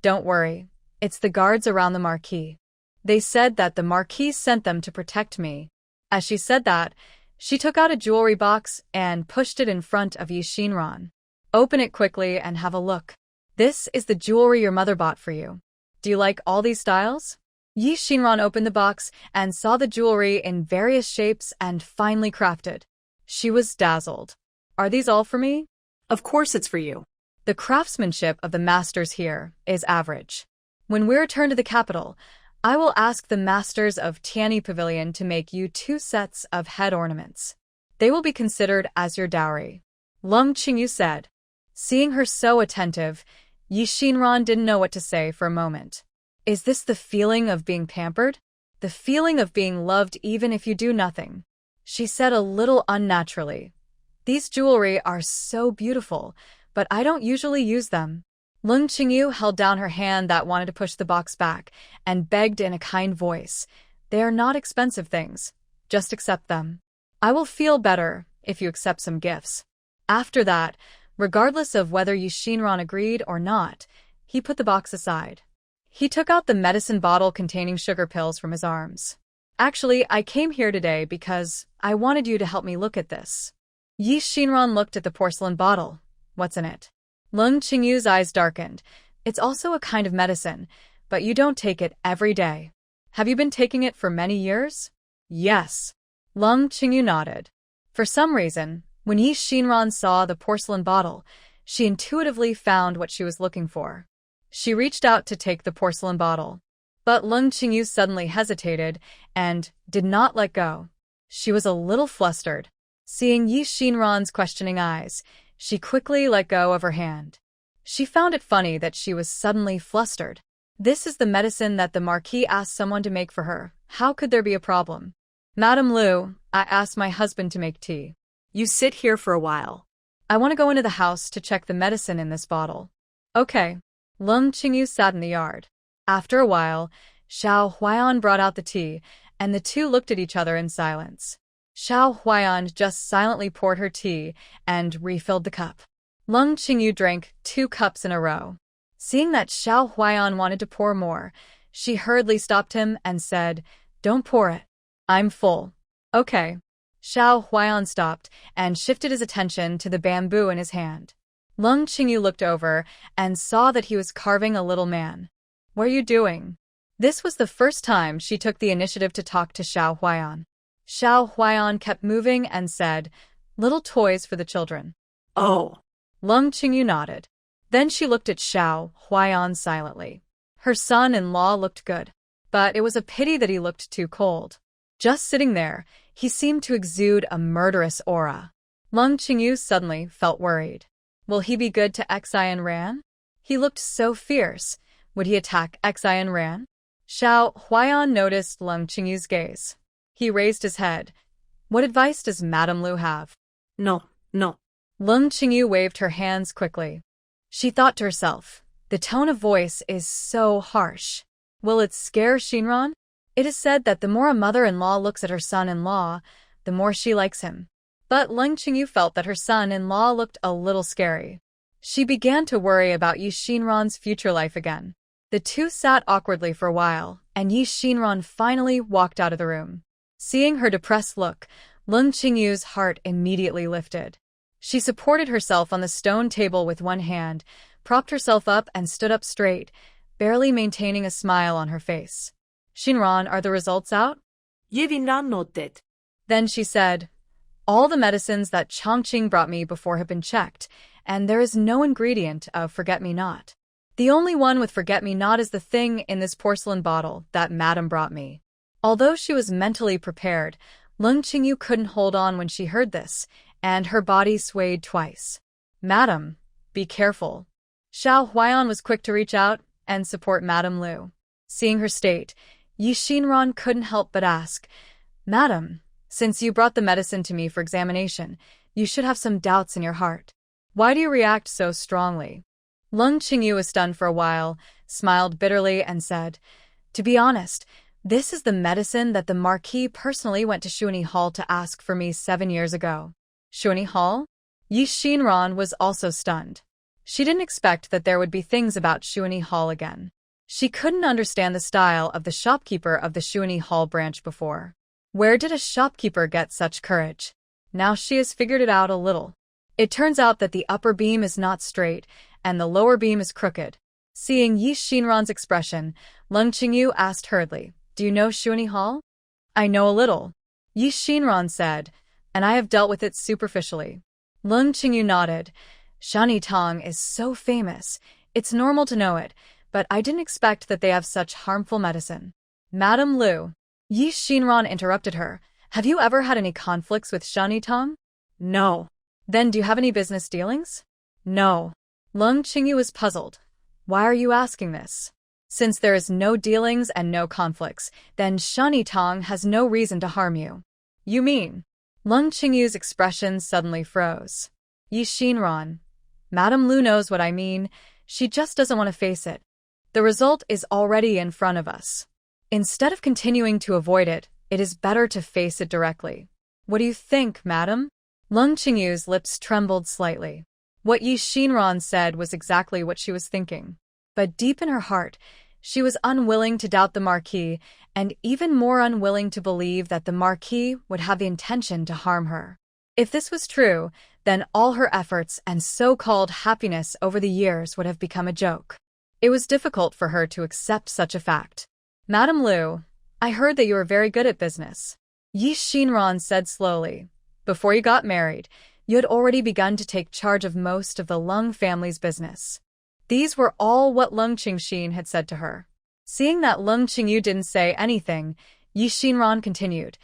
Don't worry, it's the guards around the Marquis. They said that the Marquis sent them to protect me. As she said that, she took out a jewelry box and pushed it in front of Yi Xinran. Open it quickly and have a look. This is the jewelry your mother bought for you. Do you like all these styles? Yi Xinran opened the box and saw the jewelry in various shapes and finely crafted. She was dazzled. Are these all for me? Of course it's for you. The craftsmanship of the masters here is average. When we return to the capital, I will ask the masters of Tianyi Pavilion to make you 2 sets of head ornaments. They will be considered as your dowry. Leng Qingyu said. Seeing her so attentive, Yi Xinran didn't know what to say for a moment. Is this the feeling of being pampered? The feeling of being loved even if you do nothing? She said a little unnaturally. These jewelry are so beautiful, but I don't usually use them. Leng Qingyu held down her hand that wanted to push the box back and begged in a kind voice. They are not expensive things. Just accept them. I will feel better if you accept some gifts. After that, regardless of whether Yi Xinran agreed or not, He put the box aside. He took out the medicine bottle containing sugar pills from his arms. Actually, I came here today because I wanted you to help me look at this. Yi Shinran looked at the porcelain bottle. What's in it? Leng Qingyu's eyes darkened. It's also a kind of medicine, but you don't take it every day. Have you been taking it for many years? Yes. Leng Qingyu nodded. For some reason, when Yi Shinran saw the porcelain bottle, she intuitively found what she was looking for. She reached out to take the porcelain bottle. But Leng Qingyu suddenly hesitated and did not let go. She was a little flustered. Seeing Yi Shinran's questioning eyes, she quickly let go of her hand. She found it funny that she was suddenly flustered. This is the medicine that the Marquis asked someone to make for her. How could there be a problem? Madame Lu, I asked my husband to make tea. You sit here for a while. I want to go into the house to check the medicine in this bottle. Okay. Leng Qingyu sat in the yard. After a while, Xiao Huaiyan brought out the tea, and the two looked at each other in silence. Xiao Huaiyan just silently poured her tea and refilled the cup. Leng Qingyu drank 2 cups in a row. Seeing that Xiao Huaiyan wanted to pour more, she hurriedly stopped him and said, "Don't pour it. I'm full." Okay. Xiao Huaiyan stopped and shifted his attention to the bamboo in his hand. Leng Qingyu looked over and saw that he was carving a little man. What are you doing? This was the first time she took the initiative to talk to Xiao Huaiyan. Xiao Huaiyan kept moving and said, "Little toys for the children." Oh. Leng Qingyu nodded. Then she looked at Xiao Huaiyan silently. Her son-in-law looked good, but it was a pity that he looked too cold. Just sitting there, he seemed to exude a murderous aura. Leng Qingyu suddenly felt worried. Will he be good to Xian Ran? He looked so fierce. Would he attack Xian Ran? Xiao Huaiyan noticed Leng Qingyu's gaze. He raised his head. What advice does Madame Lu have? No. Leng Qingyu waved her hands quickly. She thought to herself, the tone of voice is so harsh. Will it scare Shinran? It is said that the more a mother-in-law looks at her son-in-law, the more she likes him. But Leng Qingyu felt that her son-in-law looked a little scary. She began to worry about Yi Shinran's future life again. The two sat awkwardly for a while, and Yi Shinran finally walked out of the room. Seeing her depressed look, Leng Qingyu's heart immediately lifted. She supported herself on the stone table with one hand, propped herself up and stood up straight, barely maintaining a smile on her face. Shinran, are the results out? Ye Vinran noted. Then she said, all the medicines that Chongqing brought me before have been checked, and there is no ingredient of forget-me-not. The only one with forget-me-not is the thing in this porcelain bottle that Madame brought me. Although she was mentally prepared, Leng Qingyu couldn't hold on when she heard this, and her body swayed twice. Madame, be careful. Xiao Huaiyan was quick to reach out and support Madame Lu. Seeing her state, Yi Shinran couldn't help but ask, Madame, since you brought the medicine to me for examination, you should have some doubts in your heart. Why do you react so strongly? Leng Qingyu was stunned for a while, smiled bitterly, and said, to be honest, this is the medicine that the Marquis personally went to Shuani Hall to ask for me 7 years ago. Shuani Hall? Yi Shinran was also stunned. She didn't expect that there would be things about Shuani Hall again. She couldn't understand the style of the shopkeeper of the Shuani Hall branch before. Where did a shopkeeper get such courage? Now she has figured it out a little. It turns out that the upper beam is not straight, and the lower beam is crooked. Seeing Yi Shinran's expression, Leng Qingyu asked hurriedly, do you know Shuani Hall? I know a little, Yi Shinran said, and I have dealt with it superficially. Leng Qingyu nodded. Shuani Tong is so famous. It's normal to know it, but I didn't expect that they have such harmful medicine. Madame Lu, Yi Shinran interrupted her. Have you ever had any conflicts with Shuani Tong? No. Then do you have any business dealings? No. Leng Qingyu was puzzled. Why are you asking this? Since there is no dealings and no conflicts, then Shuani Tong has no reason to harm you. You mean? Leng Qingyu's expression suddenly froze. Yi Shinran, Madame Lu knows what I mean. She just doesn't want to face it. The result is already in front of us. Instead of continuing to avoid it, it is better to face it directly. What do you think, madam? Leng Qingyu's lips trembled slightly. What Yi Shinran said was exactly what she was thinking. But deep in her heart, she was unwilling to doubt the Marquis, and even more unwilling to believe that the Marquis would have the intention to harm her. If this was true, then all her efforts and so-called happiness over the years would have become a joke. It was difficult for her to accept such a fact. "Madame Liu, I heard that you were very good at business," Yi Xinran said slowly. "Before you got married, you had already begun to take charge of most of the Leng family's business." These were all what Leng Qingyu had said to her. Seeing that Leng Qingyu didn't say anything, Yi Xinran continued,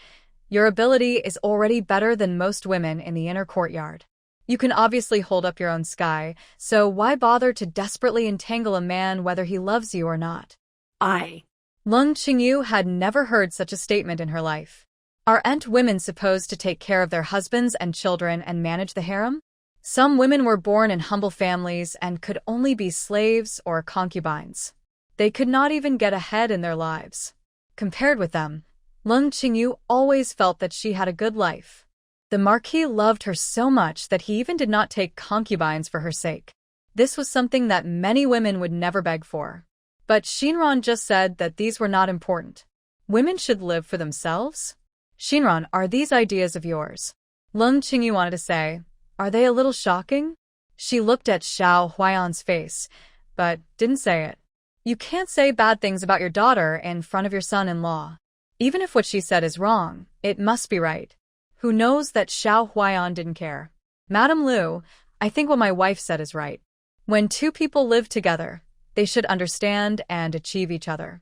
"Your ability is already better than most women in the inner courtyard. You can obviously hold up your own sky, so why bother to desperately entangle a man whether he loves you or not?" Leng Qingyu had never heard such a statement in her life. Aren't women supposed to take care of their husbands and children and manage the harem? Some women were born in humble families and could only be slaves or concubines. They could not even get ahead in their lives. Compared with them, Leng Qingyu always felt that she had a good life. The Marquis loved her so much that he even did not take concubines for her sake. This was something that many women would never beg for. But Xinran just said that these were not important. Women should live for themselves? "Xinran, are these ideas of yours?" Leng Qingyu wanted to say. "Are they a little shocking?" She looked at Xiao Huayan's face, but didn't say it. You can't say bad things about your daughter in front of your son-in-law. Even if what she said is wrong, it must be right. Who knows that Xiao Huayan didn't care? "Madame Liu, I think what my wife said is right. When two people live together, they should understand and achieve each other.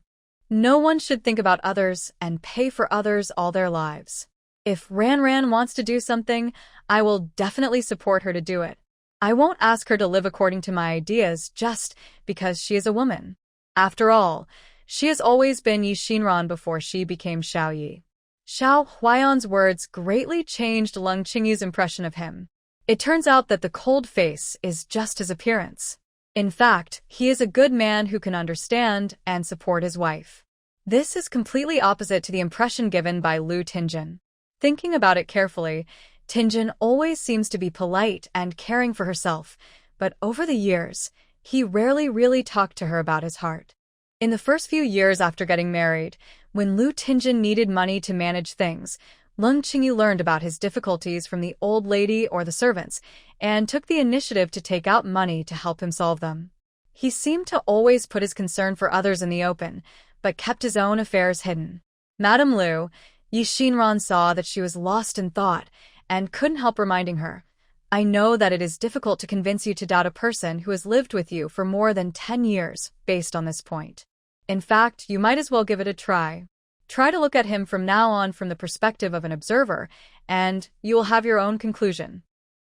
No one should think about others and pay for others all their lives. If Ran wants to do something, I will definitely support her to do it. I won't ask her to live according to my ideas just because she is a woman. After all, she has always been Yi Xinran before she became Xiao Yi." Xiao Huayan's words greatly changed Leng Qingyu's impression of him. It turns out that the cold face is just his appearance. In fact, he is a good man who can understand and support his wife. This is completely opposite to the impression given by Lu Tingjin. Thinking about it carefully, Tingjin always seems to be polite and caring for herself, but over the years, he rarely really talked to her about his heart. In the first few years after getting married, when Lu Tingjin needed money to manage things, Leng Qingyu learned about his difficulties from the old lady or the servants, and took the initiative to take out money to help him solve them. He seemed to always put his concern for others in the open, but kept his own affairs hidden. Madame Liu, Yi Xinran saw that she was lost in thought, and couldn't help reminding her, "I know that it is difficult to convince you to doubt a person who has lived with you for more than 10 years, based on this point. In fact, you might as well give it a try. Try to look at him from now on from the perspective of an observer, and you will have your own conclusion."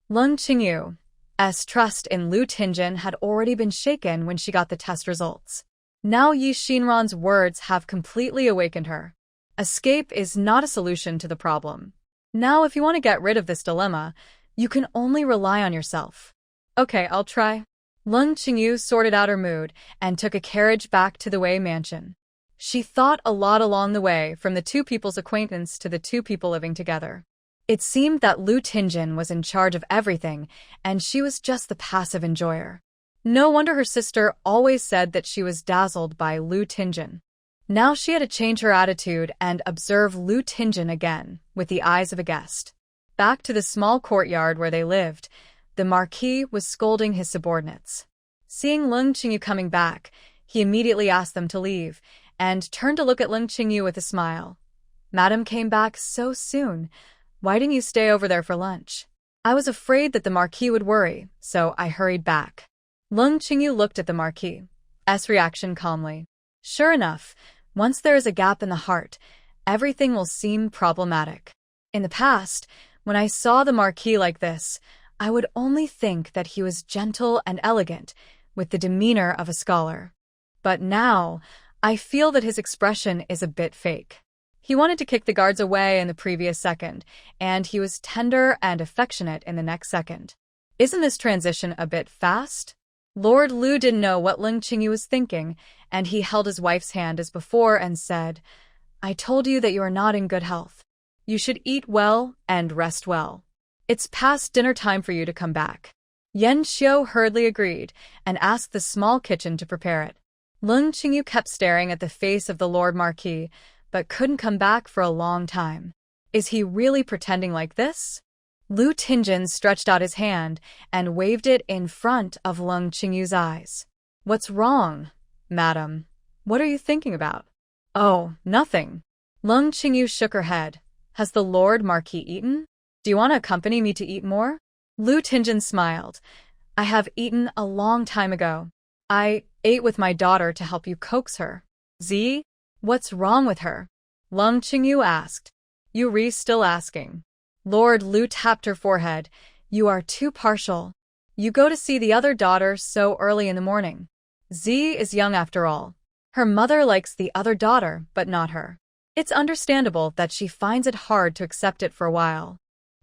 Leng Qingyu's trust in Lu Tingjin had already been shaken when she got the test results. Now Yi Xinran's words have completely awakened her. Escape is not a solution to the problem. Now, if you want to get rid of this dilemma, you can only rely on yourself. "Okay, I'll try." Leng Qingyu sorted out her mood and took a carriage back to the Wei mansion. She thought a lot along the way, from the two people's acquaintance to the two people living together. It seemed that Lu Tingjin was in charge of everything, and she was just the passive enjoyer. No wonder her sister always said that she was dazzled by Lu Tingjin. Now she had to change her attitude and observe Lu Tingjin again, with the eyes of a guest. Back to the small courtyard where they lived, the Marquis was scolding his subordinates. Seeing Leng Qingyu coming back, he immediately asked them to leave, and turned to look at Leng Qingyu with a smile. "Madam came back so soon. Why didn't you stay over there for lunch?" "I was afraid that the Marquis would worry, so I hurried back." Leng Qingyu looked at the Marquis' reaction calmly. Sure enough, once there is a gap in the heart, everything will seem problematic. In the past, when I saw the Marquis like this, I would only think that he was gentle and elegant, with the demeanor of a scholar. But now, I feel that his expression is a bit fake. He wanted to kick the guards away in the previous second, and he was tender and affectionate in the next second. Isn't this transition a bit fast? Lord Lu didn't know what Leng Qingyu was thinking, and he held his wife's hand as before and said, "I told you that you are not in good health. You should eat well and rest well. It's past dinner time for you to come back." Yan Xiu hurriedly agreed and asked the small kitchen to prepare it. Leng Qingyu kept staring at the face of the Lord Marquis, but couldn't come back for a long time. Is he really pretending like this? Lu Tinjin stretched out his hand and waved it in front of Leng Qingyu's eyes. What's wrong, madam? What are you thinking about? Oh, nothing. Leng Qingyu shook her head. Has the Lord Marquis eaten? Do you want to accompany me to eat more? Lu Tinjin smiled. I have eaten a long time ago. I ate with my daughter to help you coax her. Z? What's wrong with her? Leng Qingyu asked. You still asking? Lord Lu tapped her forehead. You are too partial. You go to see the other daughter so early in the morning. Z is young after all. Her mother likes the other daughter, but not her. It's understandable that she finds it hard to accept it for a while.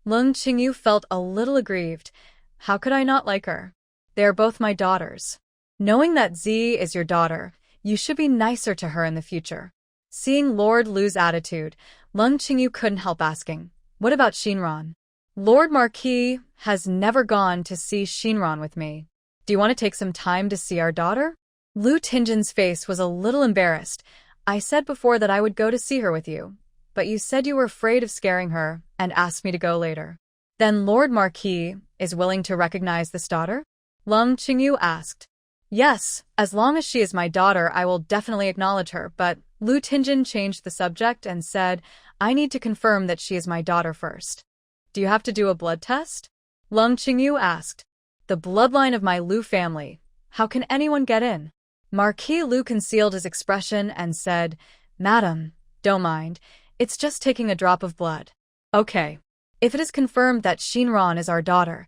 Leng Qingyu felt a little aggrieved. How could I not like her? They are both my daughters. Knowing that Z is your daughter, you should be nicer to her in the future. Seeing Lord Lu's attitude, Leng Qingyu couldn't help asking, what about Shinran? Lord Marquis has never gone to see Shinran with me. Do you want to take some time to see our daughter? Lu Tinjin's face was a little embarrassed. I said before that I would go to see her with you, but you said you were afraid of scaring her and asked me to go later. Then Lord Marquis is willing to recognize this daughter? Leng Qingyu asked. Yes, as long as she is my daughter, I will definitely acknowledge her, but Lu Tinjin changed the subject and said, I need to confirm that she is my daughter first. Do you have to do a blood test? Leng Qingyu asked. The bloodline of my Lu family. How can anyone get in? Marquis Lu concealed his expression and said, Madam, don't mind. It's just taking a drop of blood. Okay. If it is confirmed that Shinran is our daughter,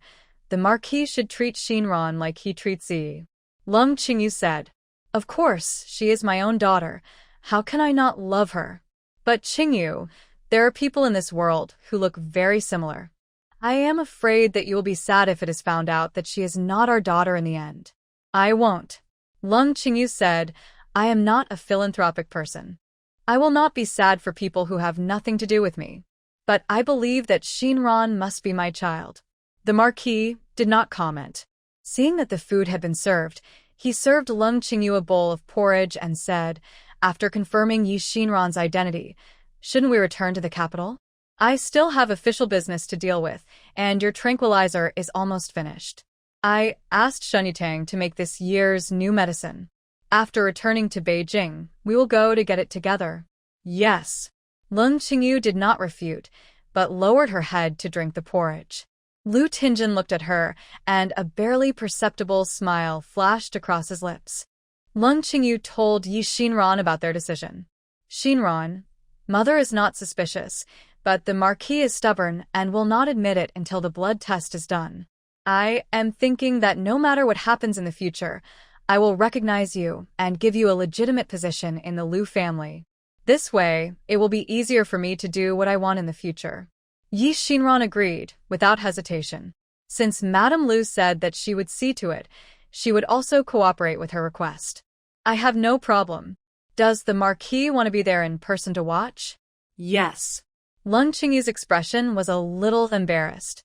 the Marquis should treat Shinran like he treats Z. Leng Qingyu said. Of course, she is my own daughter. How can I not love her? But Qingyu, there are people in this world who look very similar. I am afraid that you will be sad if it is found out that she is not our daughter in the end. I won't. Leng Qingyu said, I am not a philanthropic person. I will not be sad for people who have nothing to do with me. But I believe that Shinran must be my child. The Marquis did not comment. Seeing that the food had been served, he served Leng Qingyu a bowl of porridge and said, after confirming Yi Shinran's identity, shouldn't we return to the capital? I still have official business to deal with, and your tranquilizer is almost finished. I asked Shen Yitang to make this year's new medicine. After returning to Beijing, we will go to get it together. Yes. Leng Qingyu did not refute, but lowered her head to drink the porridge. Lu Tinjin looked at her, and a barely perceptible smile flashed across his lips. Leng Qingyu told Yi Shinran about their decision. Shinran, mother is not suspicious, but the Marquis is stubborn and will not admit it until the blood test is done. I am thinking that no matter what happens in the future, I will recognize you and give you a legitimate position in the Lu family. This way, it will be easier for me to do what I want in the future. Yi Shinran agreed, without hesitation. Since Madame Lu said that she would see to it, she would also cooperate with her request. I have no problem. Does the Marquis want to be there in person to watch? Yes. Leng Qingyu's expression was a little embarrassed.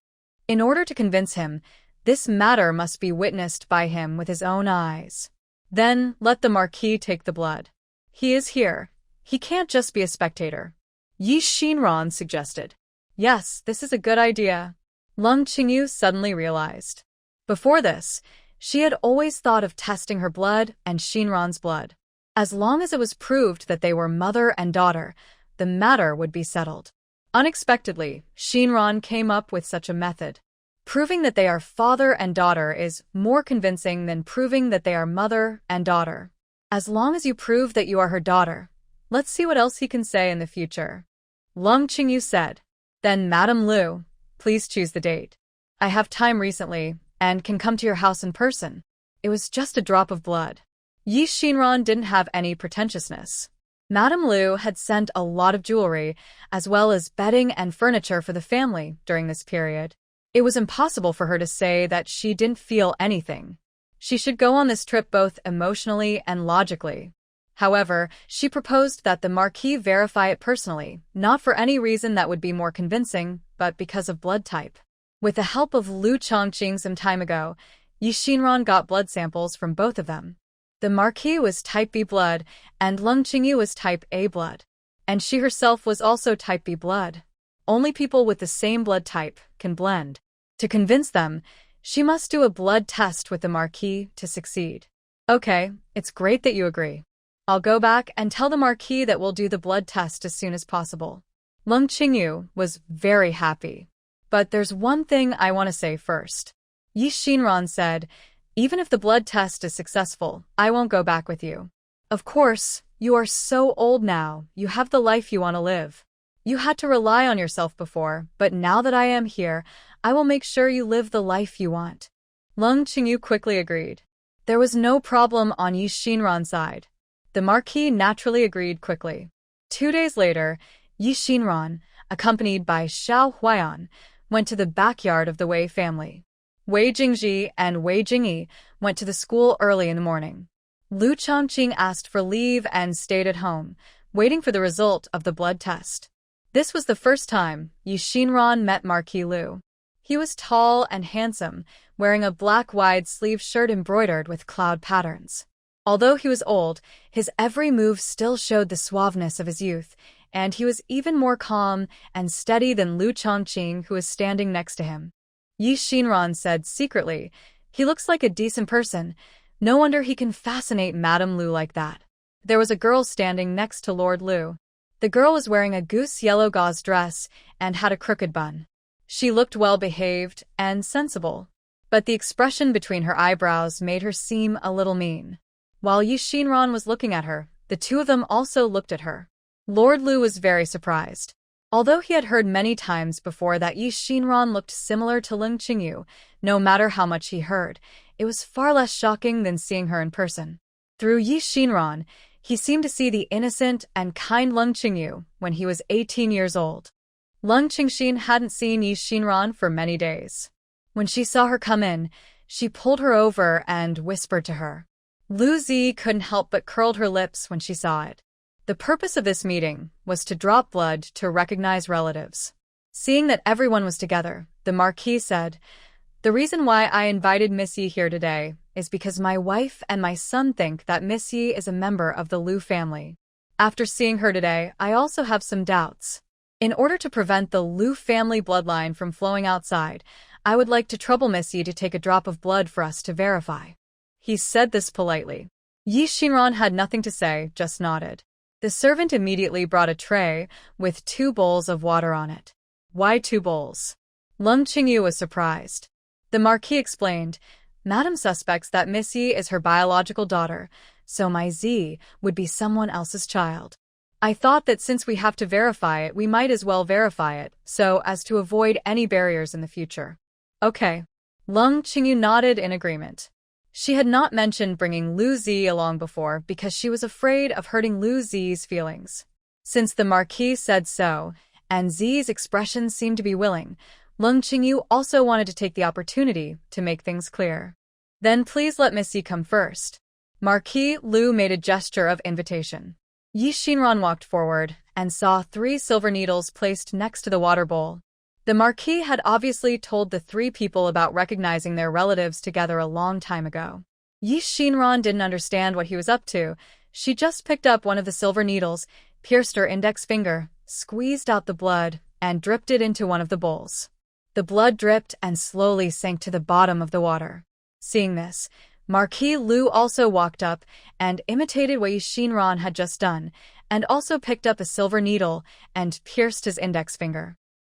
In order to convince him, this matter must be witnessed by him with his own eyes. Then let the Marquis take the blood. He is here. He can't just be a spectator. Yi Shinran suggested. Yes, this is a good idea. Leng Qingyu suddenly realized. Before this, she had always thought of testing her blood and Shinran's blood. As long as it was proved that they were mother and daughter, the matter would be settled. Unexpectedly, Shinran came up with such a method. Proving that they are father and daughter is more convincing than proving that they are mother and daughter. As long as you prove that you are her daughter, let's see what else he can say in the future. Leng Qingyu said. Then Madame Lu, please choose the date. I have time recently and can come to your house in person. It was just a drop of blood. Yi Shinran didn't have any pretentiousness. Madame Lu had sent a lot of jewelry, as well as bedding and furniture for the family during this period. It was impossible for her to say that she didn't feel anything. She should go on this trip both emotionally and logically. However, she proposed that the Marquis verify it personally, not for any reason that would be more convincing, but because of blood type. With the help of Lu Chongqing some time ago, Yi Xinran got blood samples from both of them. The Marquis was type B blood, and Leng Qingyu was type A blood. And she herself was also type B blood. Only people with the same blood type can blend. To convince them, she must do a blood test with the Marquis to succeed. Okay, it's great that you agree. I'll go back and tell the Marquis that we'll do the blood test as soon as possible. Leng Qingyu was very happy. But there's one thing I want to say first. Yi Xinran said, even if the blood test is successful, I won't go back with you. Of course, you are so old now, you have the life you want to live. You had to rely on yourself before, but now that I am here, I will make sure you live the life you want. Leng Qingyu quickly agreed. There was no problem on Yi Xinran's side. The Marquis naturally agreed quickly. 2 days later, Yi Xinran, accompanied by Xiao Huaiyan, went to the backyard of the Wei family. Wei Jingji and Wei Jingyi went to the school early in the morning. Lu Chongqing asked for leave and stayed at home, waiting for the result of the blood test. This was the first time Yi Xinran met Marquis Lu. He was tall and handsome, wearing a black wide-sleeved shirt embroidered with cloud patterns. Although he was old, his every move still showed the suaveness of his youth, and he was even more calm and steady than Lu Chongqing, who was standing next to him. Yi Xinran said secretly, he looks like a decent person. No wonder he can fascinate Madame Lu like that. There was a girl standing next to Lord Lu. The girl was wearing a goose yellow gauze dress and had a crooked bun. She looked well-behaved and sensible, but the expression between her eyebrows made her seem a little mean. While Yi Xinran was looking at her, the two of them also looked at her. Lord Lu was very surprised. Although he had heard many times before that Yi Xinran looked similar to Leng Qingyu, no matter how much he heard, it was far less shocking than seeing her in person. Through Yi Xinran, he seemed to see the innocent and kind Leng Qingyu when he was 18 years old. Leng Qingxin hadn't seen Yi Xinran for many days. When she saw her come in, she pulled her over and whispered to her. Lu Zi couldn't help but curled her lips when she saw it. The purpose of this meeting was to drop blood to recognize relatives. Seeing that everyone was together, the Marquis said, "The reason why I invited Miss Yi here today is because my wife and my son think that Miss Yi is a member of the Lu family. After seeing her today, I also have some doubts. In order to prevent the Lu family bloodline from flowing outside, I would like to trouble Miss Yi to take a drop of blood for us to verify." He said this politely. Yi Xinran had nothing to say, just nodded. The servant immediately brought a tray with 2 bowls of water on it. Why 2 bowls? Leng Qingyu was surprised. The Marquis explained, Madam suspects that Miss Yi is her biological daughter, so my Z would be someone else's child. I thought that since we have to verify it, we might as well verify it, so as to avoid any barriers in the future. Okay. Leng Qingyu nodded in agreement. She had not mentioned bringing Lu Zi along before because she was afraid of hurting Lu Zi's feelings. Since the Marquis said so, and Zi's expression seemed to be willing, Leng Qingyu also wanted to take the opportunity to make things clear. Then please let Miss Yi come first. Marquis Lu made a gesture of invitation. Yi Xinran walked forward and saw 3 silver needles placed next to the water bowl. The Marquis had obviously told the 3 people about recognizing their relatives together a long time ago. Yi Xinran didn't understand what he was up to. She just picked up one of the silver needles, pierced her index finger, squeezed out the blood, and dripped it into one of the bowls. The blood dripped and slowly sank to the bottom of the water. Seeing this, Marquis Lu also walked up and imitated what Yi Xinran had just done, and also picked up a silver needle and pierced his index finger.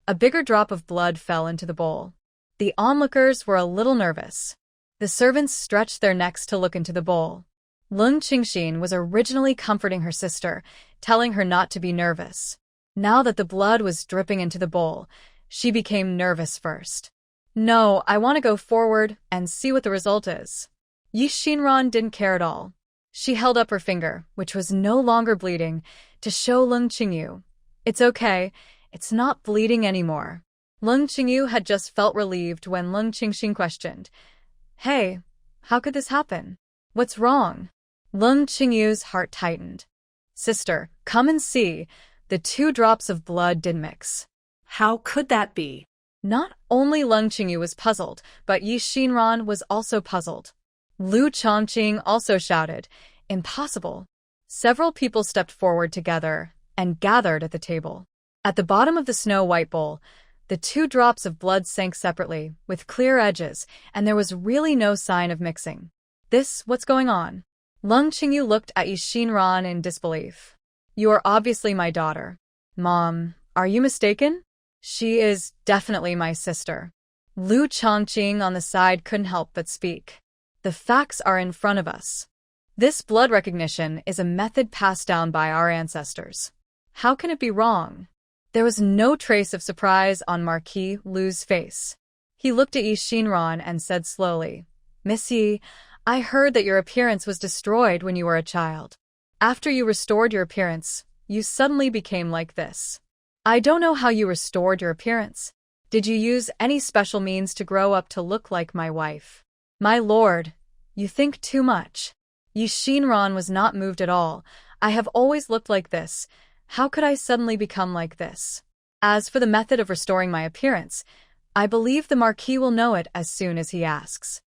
A bigger drop of blood fell into the bowl. The onlookers were a little nervous. The servants stretched their necks to look into the bowl. Leng Qingxin was originally comforting her sister, telling her not to be nervous. Now that the blood was dripping into the bowl, she became nervous first. No, I want to go forward and see what the result is. Yi Xinran didn't care at all. She held up her finger, which was no longer bleeding, to show Leng Qingyu. It's okay. It's not bleeding anymore. Leng Qingyu had just felt relieved when Leng Qingxin questioned, Hey, how could this happen? What's wrong? Leng Qingyu's heart tightened. Sister, come and see. The 2 drops of blood didn't mix. How could that be? Not only Leng Qingyu was puzzled, but Yi Xinran was also puzzled. Lu Chongqing also shouted, "Impossible." Several people stepped forward together and gathered at the table. At the bottom of the snow-white bowl, the 2 drops of blood sank separately, with clear edges, and there was really no sign of mixing. What's going on? Leng Qingyu looked at Yi Xinran in disbelief. "You are obviously my daughter." "Mom, are you mistaken?" "She is definitely my sister." Lu Chongqing on the side couldn't help but speak. "The facts are in front of us. This blood recognition is a method passed down by our ancestors. How can it be wrong?" There was no trace of surprise on Marquis Lu's face. He looked at Yi Xinran and said slowly, "Miss Yi, I heard that your appearance was destroyed when you were a child. After you restored your appearance, you suddenly became like this. I don't know how you restored your appearance. Did you use any special means to grow up to look like my wife?" "My lord, you think too much." Yi Xinran was not moved at all. "I have always looked like this. How could I suddenly become like this? As for the method of restoring my appearance, I believe the Marquis will know it as soon as he asks.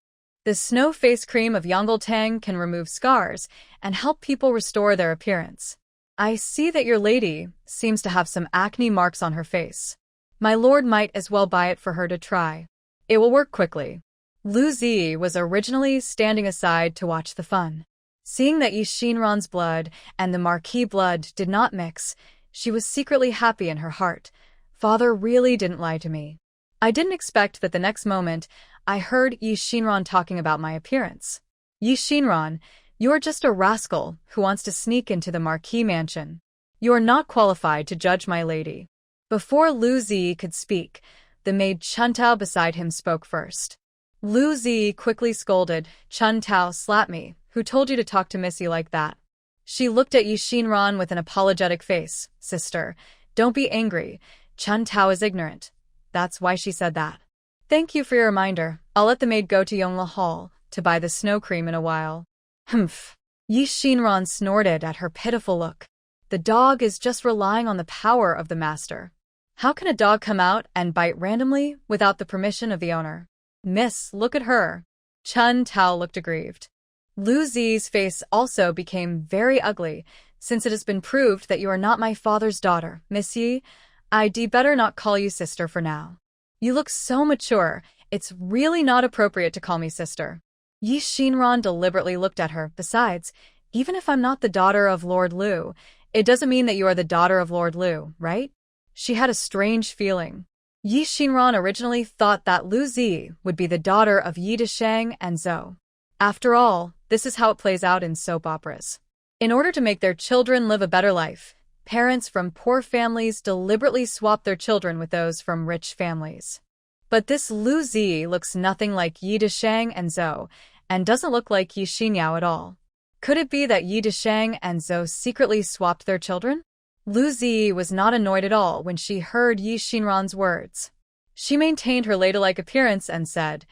The snow face cream of Yonggoltang can remove scars and help people restore their appearance. I see that your lady seems to have some acne marks on her face. My lord might as well buy it for her to try. It will work quickly." Lu Zi was originally standing aside to watch the fun. Seeing that Yi Xinran's blood and the Marquis blood did not mix, she was secretly happy in her heart. Father really didn't lie to me. I didn't expect that the next moment I heard Yi Xinran talking about my appearance. Yi Xinran, you are just a rascal who wants to sneak into the Marquis mansion. You are not qualified to judge my lady. Before Lu Zi could speak, the maid Chun Tao beside him spoke first. Lu Zi quickly scolded, "Chun Tao, slap me. Who told you to talk to Missy like that?" She looked at Yi Xinran with an apologetic face. "Sister, don't be angry. Chun Tao is ignorant. That's why she said that." "Thank you for your reminder. I'll let the maid go to Yongla Hall to buy the snow cream in a while." "Humph." Yi Xinran snorted at her pitiful look. The dog is just relying on the power of the master. How can a dog come out and bite randomly without the permission of the owner? "Miss, look at her." Chun Tao looked aggrieved. Lu Zi's face also became very ugly, "Since it has been proved that you are not my father's daughter, Miss Yi, I'd better not call you sister for now. You look so mature, it's really not appropriate to call me sister." Yi Xinran deliberately looked at her. "Besides, even if I'm not the daughter of Lord Lu, it doesn't mean that you are the daughter of Lord Lu, right?" She had a strange feeling. Yi Xinran originally thought that Lu Zi would be the daughter of Yi Deshang and Zhou. After all, this is how it plays out in soap operas. In order to make their children live a better life, parents from poor families deliberately swap their children with those from rich families. But this Lu Zi looks nothing like Yi Deshang and Zhou, and doesn't look like Yi Xinyao at all. Could it be that Yi Deshang and Zhou secretly swapped their children? Lu Zi was not annoyed at all when she heard Yi Xinran's words. She maintained her ladylike appearance and said,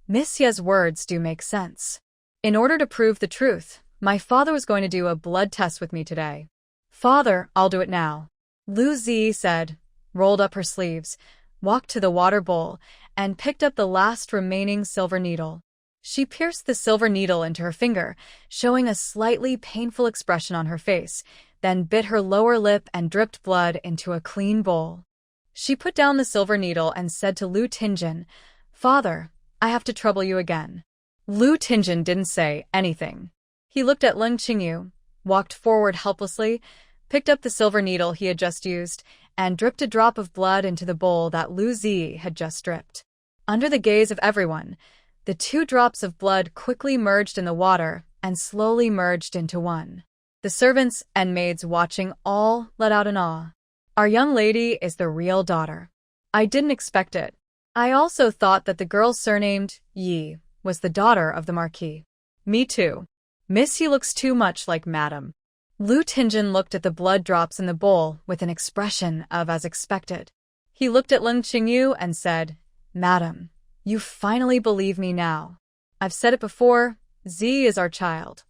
"Miss Ye's words do make sense. In order to prove the truth, my father was going to do a blood test with me today." "Father, I'll do it now." Lu Zi said, rolled up her sleeves, walked to the water bowl, and picked up the last remaining silver needle. She pierced the silver needle into her finger, showing a slightly painful expression on her face, then bit her lower lip and dripped blood into a clean bowl. She put down the silver needle and said to Lu Tingjin, "Father, I have to trouble you again." Lu Tingjin didn't say anything. He looked at Leng Qingyu, walked forward helplessly, picked up the silver needle he had just used, and dripped a drop of blood into the bowl that Lu Zi had just dripped. Under the gaze of everyone, the 2 drops of blood quickly merged in the water and slowly merged into one. The servants and maids watching all let out an awe. "Our young lady is the real daughter. I didn't expect it. I also thought that the girl surnamed Yi was the daughter of the Marquis." "Me too. Miss Yi looks too much like Madam." Lu Tingjin looked at the blood drops in the bowl with an expression of as expected. He looked at Leng Qingyu and said, "Madam, you finally believe me now. I've said it before, Z is our child.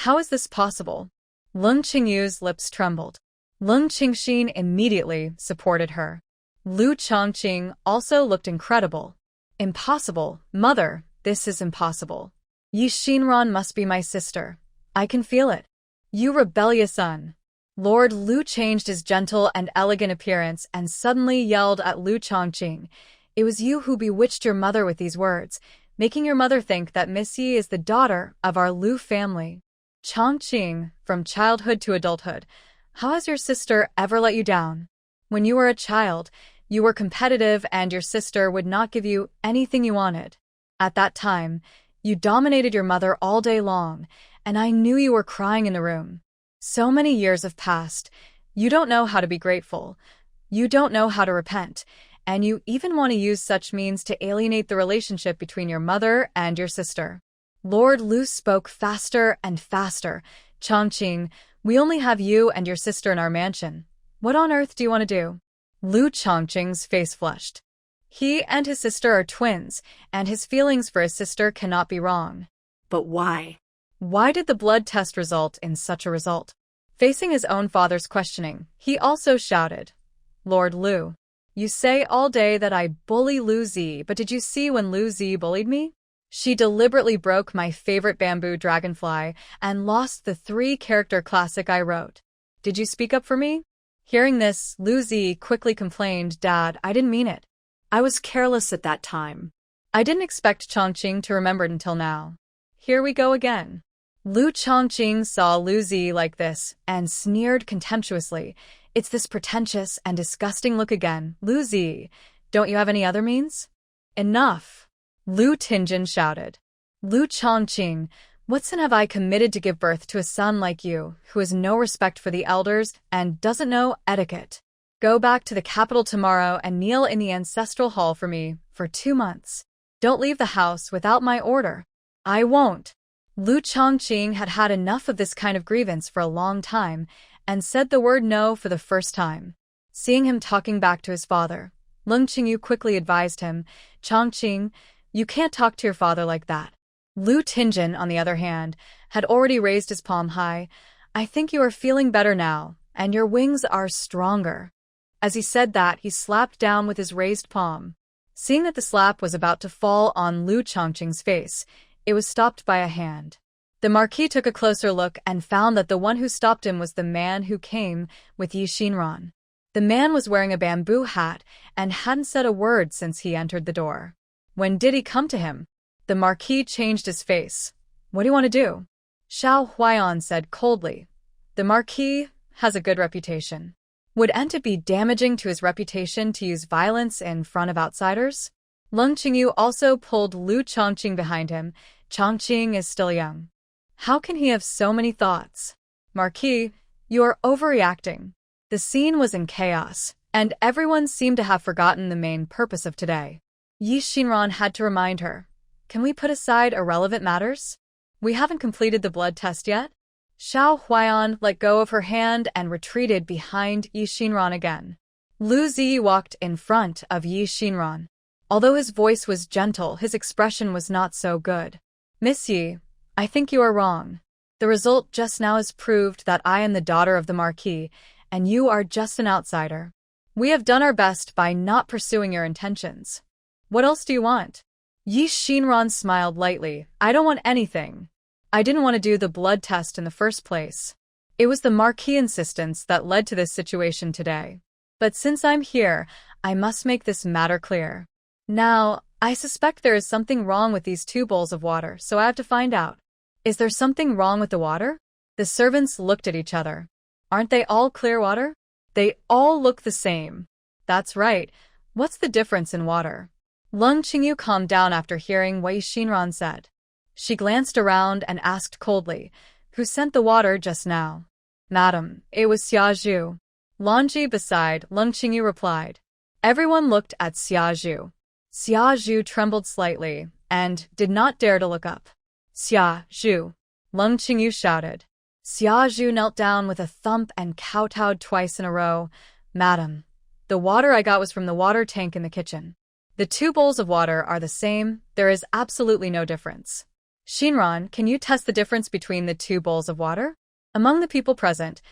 How is this possible?" Leng Qingyu's lips trembled. Leng Qingxin immediately supported her. Lu Chongqing also looked incredible. Impossible, mother, this is impossible. Yi Xinran must be my sister. I can feel it. You rebellious son. Lord Lu changed his gentle and elegant appearance and suddenly yelled at Lu Chongqing. It was you who bewitched your mother with these words, making your mother think that Miss Yi is the daughter of our Lu family. Chongqing, from childhood to adulthood, how has your sister ever let you down? When you were a child, you were competitive and your sister would not give you anything you wanted. At that time, you dominated your mother all day long, and I knew you were crying in the room. So many years have passed. You don't know how to be grateful. You don't know how to repent, and you even want to use such means to alienate the relationship between your mother and your sister. Lord Lu spoke faster and faster. Chongqing, we only have you and your sister in our mansion. What on earth do you want to do? Lu Chongqing's face flushed. He and his sister are twins, and his feelings for his sister cannot be wrong. But why? Why did the blood test result in such a result? Facing his own father's questioning, he also shouted, Lord Lu, you say all day that I bully Lu Zi, but did you see when Lu Zi bullied me? She deliberately broke my favorite bamboo dragonfly and lost the 3-character classic I wrote. Did you speak up for me? Hearing this, Lu Zi quickly complained, Dad, I didn't mean it. I was careless at that time. I didn't expect Chongqing to remember it until now. Here we go again. Lu Chongqing saw Lu Zi like this and sneered contemptuously. It's this pretentious and disgusting look again. Lu Zi, don't you have any other means? Enough. Lu Tinjin shouted. Lu Chongqing, what sin have I committed to give birth to a son like you, who has no respect for the elders and doesn't know etiquette? Go back to the capital tomorrow and kneel in the ancestral hall for me for 2 months. Don't leave the house without my order. I won't. Lu Chongqing had had enough of this kind of grievance for a long time and said the word no for the first time. Seeing him talking back to his father, Leng Qingyu quickly advised him, Chongqing, you can't talk to your father like that. Lu Tinjin, on the other hand, had already raised his palm high. I think you are feeling better now, and your wings are stronger. As he said that, he slapped down with his raised palm. Seeing that the slap was about to fall on Lu Chongqing's face, it was stopped by a hand. The Marquis took a closer look and found that the one who stopped him was the man who came with Yi Xinran. The man was wearing a bamboo hat and hadn't said a word since he entered the door. When did he come to him? The Marquis changed his face. What do you want to do? Xiao Huaiyan said coldly. The Marquis has a good reputation. Would it be damaging to his reputation to use violence in front of outsiders? Leng Qingyu also pulled Lu Chongqing behind him. Chongqing is still young. How can he have so many thoughts? Marquis, you are overreacting. The scene was in chaos, and everyone seemed to have forgotten the main purpose of today. Yi Xinran had to remind her. Can we put aside irrelevant matters? We haven't completed the blood test yet. Xiao Huaiyan let go of her hand and retreated behind Yi Xinran again. Lu Zi walked in front of Yi Xinran. Although his voice was gentle, his expression was not so good. Miss Yi, I think you are wrong. The result just now has proved that I am the daughter of the Marquis, and you are just an outsider. We have done our best by not pursuing your intentions. What else do you want? Yi Xinran smiled lightly. I don't want anything. I didn't want to do the blood test in the first place. It was the Marquis' insistence that led to this situation today. But since I'm here, I must make this matter clear. Now, I suspect there is something wrong with these 2 bowls of water, so I have to find out. Is there something wrong with the water? The servants looked at each other. Aren't they all clear water? They all look the same. That's right. What's the difference in water? Leng Qingyu calmed down after hearing what Yi Xinran said. She glanced around and asked coldly, Who sent the water just now? Madam, it was Xia Zhu. Longji beside Leng Qingyu replied. Everyone looked at Xia Zhu. Xia Zhu trembled slightly and did not dare to look up. Xia Zhu. Leng Qingyu shouted. Xia Zhu knelt down with a thump and kowtowed twice in a row. Madam, the water I got was from the water tank in the kitchen. The 2 bowls of water are the same. There is absolutely no difference. Xinran, can you test the difference between the 2 bowls of water? Among the people present,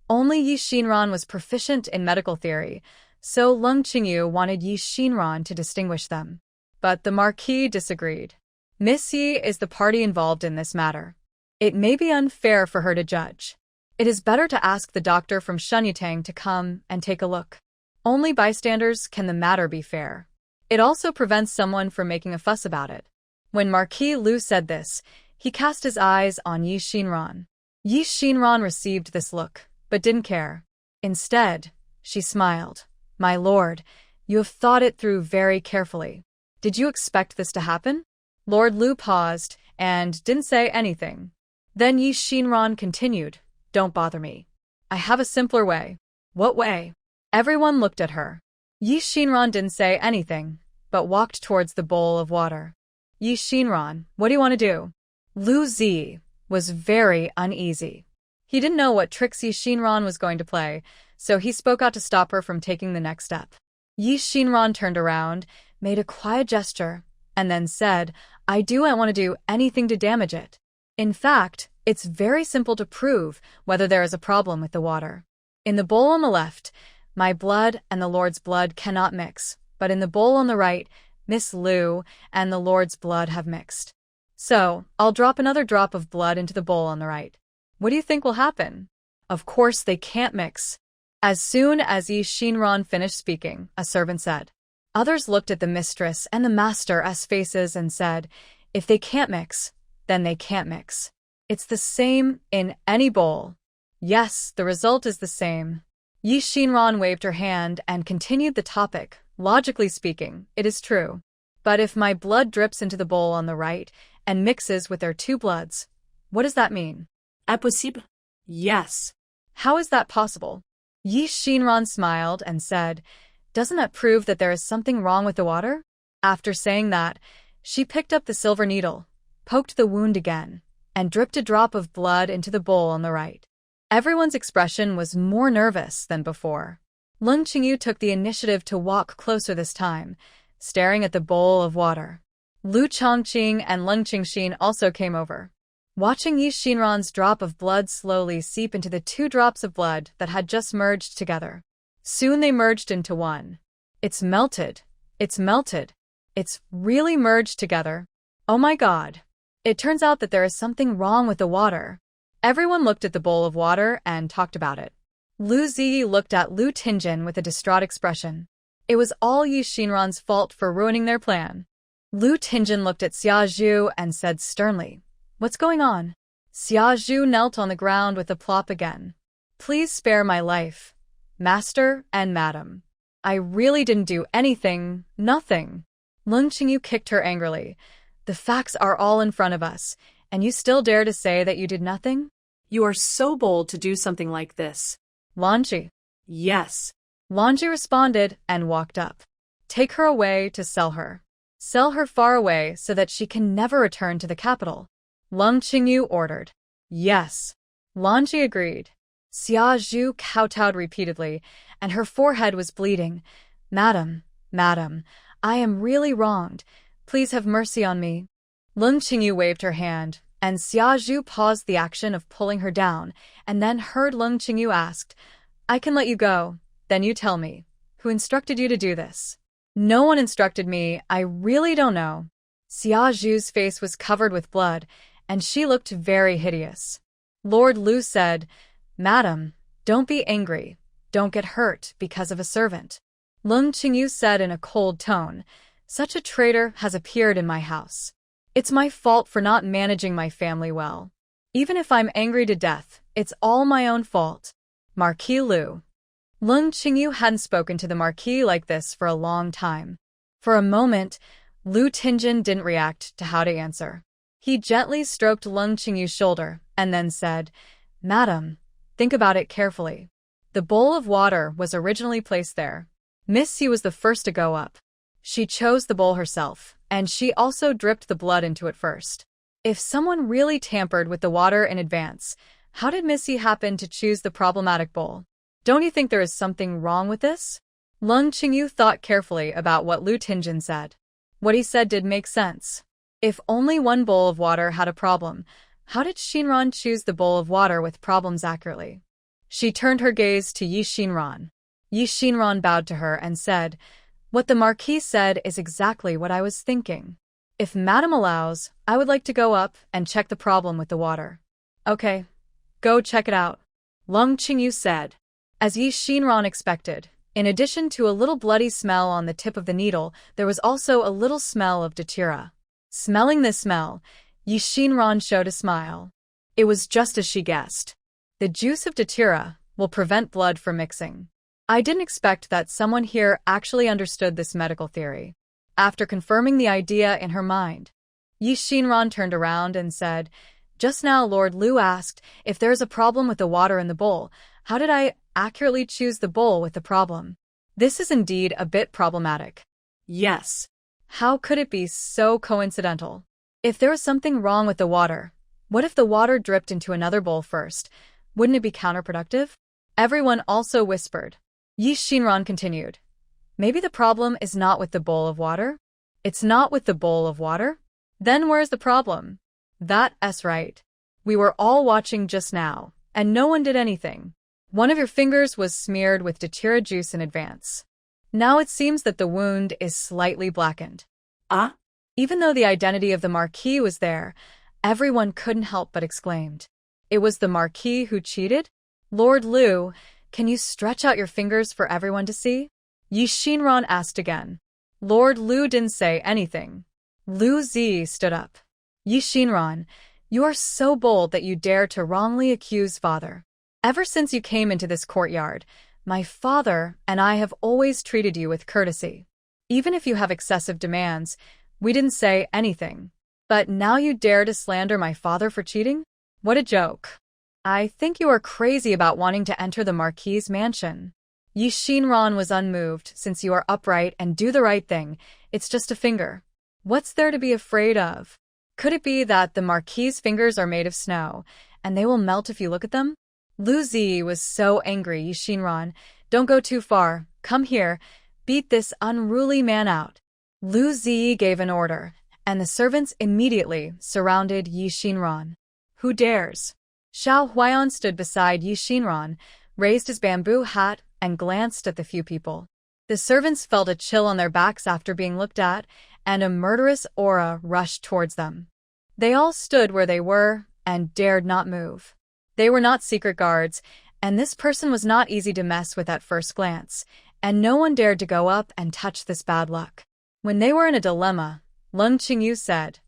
only Yi Xinran was proficient in medical theory, so Leng Qingyu wanted Yi Xinran to distinguish them. But the Marquis disagreed. Miss Yi is the party involved in this matter. It may be unfair for her to judge. It is better to ask the doctor from Shunyatang to come and take a look. Only bystanders can the matter be fair. It also prevents someone from making a fuss about it. When Marquis Lu said this, he cast his eyes on Yi Xinran. Yi Xinran received this look, but didn't care. Instead, she smiled. My lord, you have thought it through very carefully. Did you expect this to happen? Lord Lu paused and didn't say anything. Then Yi Xinran continued, Don't bother me. I have a simpler way. What way? Everyone looked at her. Yi Xinran didn't say anything, but walked towards the bowl of water. Yi Xinran, what do you want to do? Lu Zi was very uneasy. He didn't know what tricks Yi Xinran was going to play, so he spoke out to stop her from taking the next step. Yi Xinran turned around, made a quiet gesture, and then said, I want to do anything to damage it. In fact, it's very simple to prove whether there is a problem with the water. In the bowl on the left, my blood and the Lord's blood cannot mix, but in the bowl on the right, Miss Lu and the Lord's blood have mixed. So, I'll drop another drop of blood into the bowl on the right. What do you think will happen? Of course they can't mix. As soon as Yi Xinran finished speaking, a servant said. Others looked at the mistress and the master as faces and said, If they can't mix, then they can't mix. It's the same in any bowl. Yes, the result is the same. Yi Xinran waved her hand and continued the topic. Logically speaking, it is true. But if my blood drips into the bowl on the right and mixes with their two bloods, what does that mean? Impossible? Yes. How is that possible? Yi Xinran smiled and said, Doesn't that prove that there is something wrong with the water? After saying that, she picked up the silver needle, poked the wound again, and dripped a drop of blood into the bowl on the right. Everyone's expression was more nervous than before. Leng Qingyu took the initiative to walk closer this time, staring at the bowl of water. Lu Chongqing and Leng Qingxin also came over. Watching Yi Xinran's drop of blood slowly seep into the two drops of blood that had just merged together. Soon they merged into one. It's melted. It's melted. It's really merged together. Oh my god. It turns out that there is something wrong with the water. Everyone looked at the bowl of water and talked about it. Lu Ziyi looked at Lu Tingjin with a distraught expression. It was all Yi Xinran's fault for ruining their plan. Lu Tingjin looked at Xia Zhu and said sternly, What's going on? Xia Zhu knelt on the ground with a plop again. Please spare my life, master and madam. I really didn't do anything, nothing. Leng Qingyu kicked her angrily. The facts are all in front of us, and you still dare to say that you did nothing? You are so bold to do something like this. Lanji. Yes. Lanji responded and walked up. Take her away to sell her. Sell her far away so that she can never return to the capital. Leng Qingyu ordered. Yes. Lanji agreed. Xia Zhu kowtowed repeatedly, and her forehead was bleeding. Madam, I am really wronged. Please have mercy on me. Leng Qingyu waved her hand, and Xia Zhu paused the action of pulling her down, and then heard Leng Qingyu asked, I can let you go, then you tell me. Who instructed you to do this? No one instructed me, I really don't know. Xia Zhu's face was covered with blood, and she looked very hideous. Lord Lu said, Madam, don't be angry. Don't get hurt because of a servant. Leng Qingyu said in a cold tone, Such a traitor has appeared in my house. It's my fault for not managing my family well. Even if I'm angry to death, it's all my own fault. Marquis Lu. Leng Qingyu hadn't spoken to the Marquis like this for a long time. For a moment, Lu Tingjin didn't react to how to answer. He gently stroked Leng Qingyu's shoulder and then said, Madam, think about it carefully. The bowl of water was originally placed there. Miss Yi was the first to go up. She chose the bowl herself, and she also dripped the blood into it first. If someone really tampered with the water in advance, how did Miss Yi happen to choose the problematic bowl? Don't you think there is something wrong with this? Leng Qingyu thought carefully about what Lu Tingjin said. What he said did make sense. If only one bowl of water had a problem, how did Xinran choose the bowl of water with problems accurately? She turned her gaze to Yi Xinran. Yi Xinran bowed to her and said, "What the Marquis said is exactly what I was thinking. If Madam allows, I would like to go up and check the problem with the water." "Okay, go check it out," Leng Qingyu said. As Yi Xinran expected, in addition to a little bloody smell on the tip of the needle, there was also a little smell of datura. Smelling this smell, Yi Xinran showed a smile. It was just as she guessed. The juice of datura will prevent blood from mixing. I didn't expect that someone here actually understood this medical theory. After confirming the idea in her mind, Yi Xinran turned around and said, "Just now Lord Lu asked if there is a problem with the water in the bowl. How did I accurately choose the bowl with the problem? This is indeed a bit problematic." Yes. How could it be so coincidental? If there was something wrong with the water, what if the water dripped into another bowl first? Wouldn't it be counterproductive? Everyone also whispered. Yi Xinran continued, "Maybe the problem is not with the bowl of water? It's not with the bowl of water? Then where's the problem?" That's right. We were all watching just now, and no one did anything. One of your fingers was smeared with datura juice in advance. Now it seems that the wound is slightly blackened. Ah? Even though the identity of the Marquis was there, everyone couldn't help but exclaimed, "It was the Marquis who cheated? Lord Lu, can you stretch out your fingers for everyone to see?" Yi Xinran asked again. Lord Lu didn't say anything. Lu Zi stood up. "Yi Xinran, you are so bold that you dare to wrongly accuse father. Ever since you came into this courtyard, my father and I have always treated you with courtesy. Even if you have excessive demands, we didn't say anything. But now you dare to slander my father for cheating? What a joke. I think you are crazy about wanting to enter the Marquis's mansion." Yi Xinran was unmoved. "Since you are upright and do the right thing, it's just a finger. What's there to be afraid of? Could it be that the Marquis's fingers are made of snow, and they will melt if you look at them?" Lu Zi was so angry. "Yi Xinran, don't go too far. Come here. Beat this unruly man out." Lu Zi gave an order, and the servants immediately surrounded Yi Xinran. "Who dares?" Xiao Huaiyan stood beside Yi Xinran, raised his bamboo hat, and glanced at the few people. The servants felt a chill on their backs after being looked at, and a murderous aura rushed towards them. They all stood where they were and dared not move. They were not secret guards, and this person was not easy to mess with at first glance, and no one dared to go up and touch this bad luck. When they were in a dilemma, Leng Qingyu said,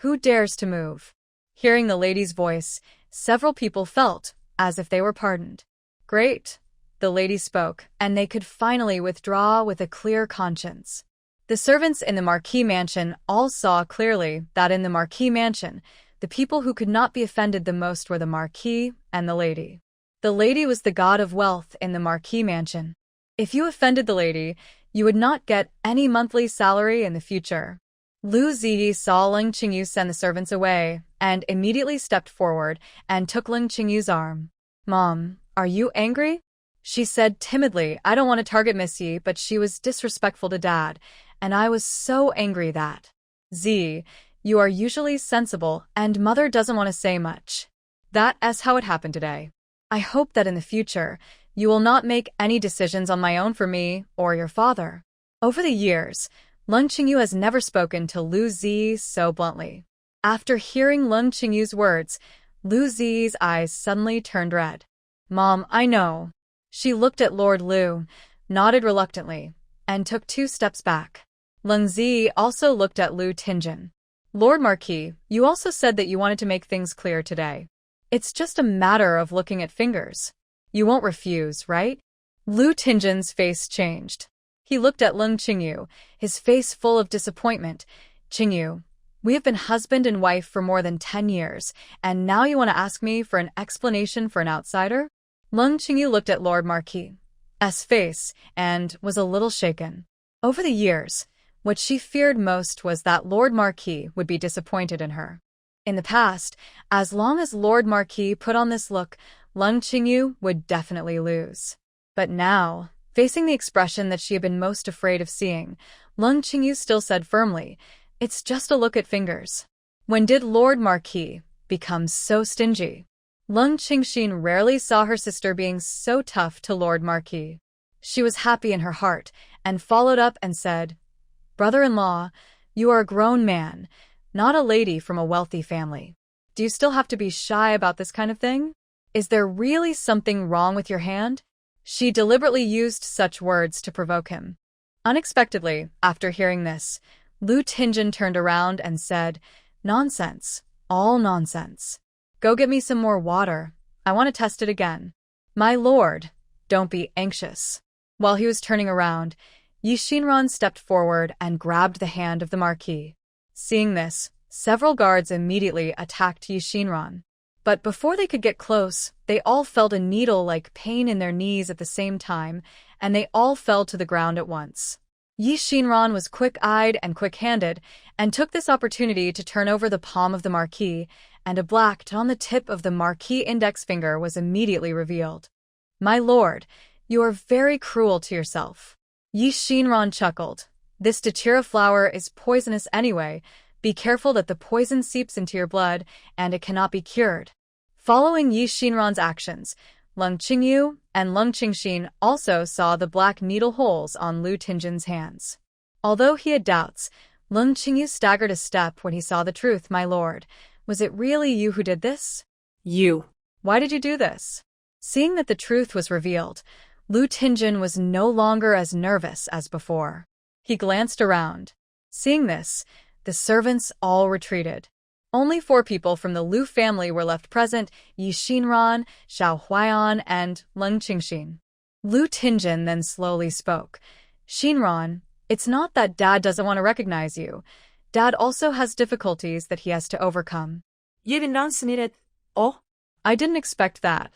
"Who dares to move?" Hearing the lady's voice, several people felt as if they were pardoned. "Great," the lady spoke, and they could finally withdraw with a clear conscience. The servants in the Marquis mansion all saw clearly that in the Marquis mansion, the people who could not be offended the most were the Marquis and the lady. The lady was the god of wealth in the Marquis mansion. If you offended the lady, you would not get any monthly salary in the future. Lu Zi saw Leng Qingyu send the servants away, and immediately stepped forward and took Leng Qingyu's arm. "Mom, are you angry?" She said timidly. "I don't want to target Miss Yi, but she was disrespectful to Dad, and I was so angry that..." "Z, you are usually sensible, and Mother doesn't want to say much. That's how it happened today. I hope that in the future, you will not make any decisions on my own for me or your father." Over the years, Leng Qingyu has never spoken to Lu Zi so bluntly. After hearing Leng Qingyu's words, Lu Zi's eyes suddenly turned red. "Mom, I know." She looked at Lord Lu, nodded reluctantly, and took 2 steps back. Leng Zi also looked at Lu Tingjin. "Lord Marquis, you also said that you wanted to make things clear today. It's just a matter of looking at fingers. You won't refuse, right?" Lu Tingjin's face changed. He looked at Leng Qingyu, his face full of disappointment. "Qingyu, we have been husband and wife for more than 10 years, and now you want to ask me for an explanation for an outsider?" Leng Qingyu looked at Lord Marquis' face and was a little shaken. Over the years, what she feared most was that Lord Marquis would be disappointed in her. In the past, as long as Lord Marquis put on this look, Leng Qingyu would definitely lose. But now, facing the expression that she had been most afraid of seeing, Leng Qingyu still said firmly, "It's just a look at fingers." When did Lord Marquis become so stingy? Leng Qingxin rarely saw her sister being so tough to Lord Marquis. She was happy in her heart and followed up and said, "Brother-in-law, you are a grown man, not a lady from a wealthy family. Do you still have to be shy about this kind of thing? Is there really something wrong with your hand?" She deliberately used such words to provoke him. Unexpectedly, after hearing this, Leng Qingyu turned around and said, "Nonsense. All nonsense. Go get me some more water. I want to test it again." "My lord, don't be anxious." While he was turning around, Yi Xinran stepped forward and grabbed the hand of the Marquis. Seeing this, several guards immediately attacked Yi Xinran. But before they could get close, they all felt a needle-like pain in their knees at the same time, and they all fell to the ground at once. Yi Xinran was quick-eyed and quick-handed, and took this opportunity to turn over the palm of the Marquis, and a black dot on the tip of the Marquis' index finger was immediately revealed. "My lord, you are very cruel to yourself." Yi Xinran chuckled. "This datura flower is poisonous anyway. Be careful that the poison seeps into your blood, and it cannot be cured." Following Yi Xinran's actions, Leng Qingyu and Leng Qingxin also saw the black needle holes on Leng Qingyu's hands. Although he had doubts, Leng Qingyu staggered a step when he saw the truth. "My lord, was it really you who did this?" You. "Why did you do this?" Seeing that the truth was revealed, Leng Qingyu was no longer as nervous as before. He glanced around. Seeing this, the servants all retreated. Only 4 people from the Lu family were left present: Yi Xinran, Xiao Huaian, and Leng Qingxin. Leng Qingyu then slowly spoke. "Xinran, it's not that Dad doesn't want to recognize you. Dad also has difficulties that he has to overcome." Oh? "I didn't expect that."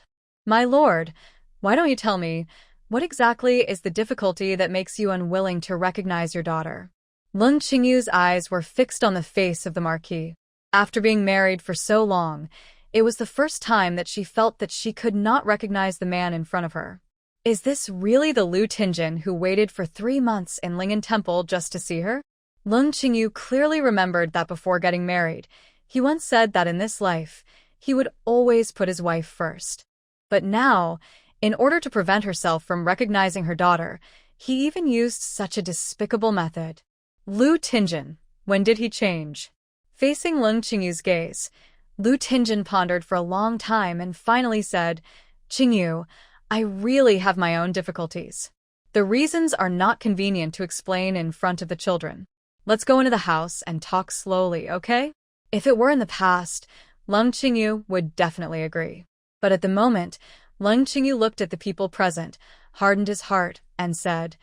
"My lord, why don't you tell me, what exactly is the difficulty that makes you unwilling to recognize your daughter?" Leng Qingyu's eyes were fixed on the face of the Marquis. After being married for so long, it was the first time that she felt that she could not recognize the man in front of her. Is this really the Leng Qingyu who waited for 3 months in Ling'an Temple just to see her? Leng Qingyu clearly remembered that before getting married, he once said that in this life, he would always put his wife first. But now, in order to prevent herself from recognizing her daughter, he even used such a despicable method. Leng Qingyu, when did he change? Facing Leng Qingyu's gaze, Leng Qingyu pondered for a long time and finally said, "Qingyu, I really have my own difficulties. The reasons are not convenient to explain in front of the children. Let's go into the house and talk slowly, okay?" If it were in the past, Leng Qingyu would definitely agree. But at the moment, Leng Qingyu looked at the people present, hardened his heart, and said,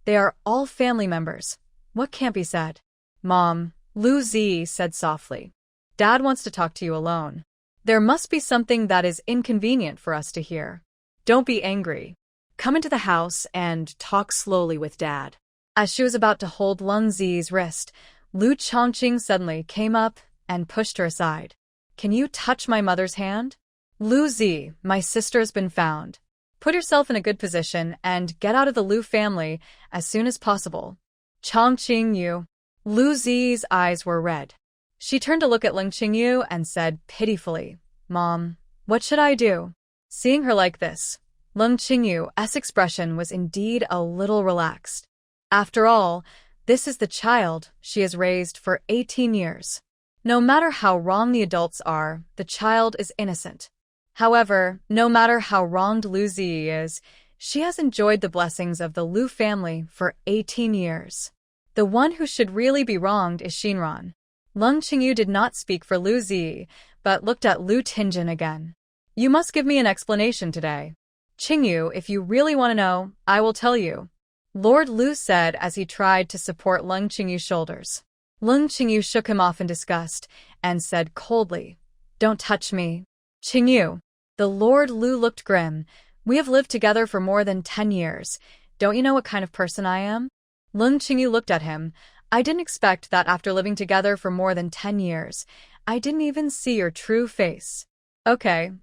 "They are all family members. What can't be said?" "Mom," Lu Zi said softly, "Dad wants to talk to you alone. There must be something that is inconvenient for us to hear. Don't be angry. Come into the house and talk slowly with Dad." As she was about to hold Leng Zi's wrist, Lu Chongqing suddenly came up and pushed her aside. "Can you touch my mother's hand?" "Lu Zi, my sister has been found. Put yourself in a good position and get out of the Lu family as soon as possible." "Chongqing Yu." Lu Zi's eyes were red. She turned to look at Leng Qingyu and said pitifully, "Mom, what should I do?" Seeing her like this, Leng Qingyu's expression was indeed a little relaxed. After all, this is the child she has raised for 18 years. No matter how wrong the adults are, the child is innocent. However, no matter how wronged Lu Zi is, she has enjoyed the blessings of the Lu family for 18 years. The one who should really be wronged is Xinran. Leng Qingyu did not speak for Lu Zi, but looked at Leng Qingyu again. "You must give me an explanation today. Qingyu, if you really want to know, I will tell you," Lord Lu said as he tried to support Leng Qingyu's shoulders. Leng Qingyu shook him off in disgust and said coldly, "Don't touch me." "Qingyu." The Lord Lu looked grim. "We have lived together for more than 10 years. Don't you know what kind of person I am?" Leng Qingyu looked at him. "I didn't expect that after living together for more than 10 years. I didn't even see your true face." "Okay.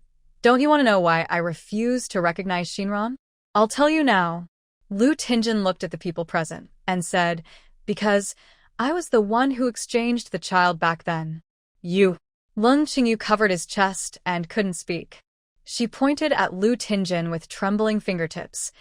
Don't you want to know why I refuse to recognize Xinran? I'll tell you now." Leng Qingyu looked at the people present and said, "Because I was the one who exchanged the child back then." "You." Leng Qingyu covered his chest and couldn't speak. She pointed at Leng Qingyu with trembling fingertips.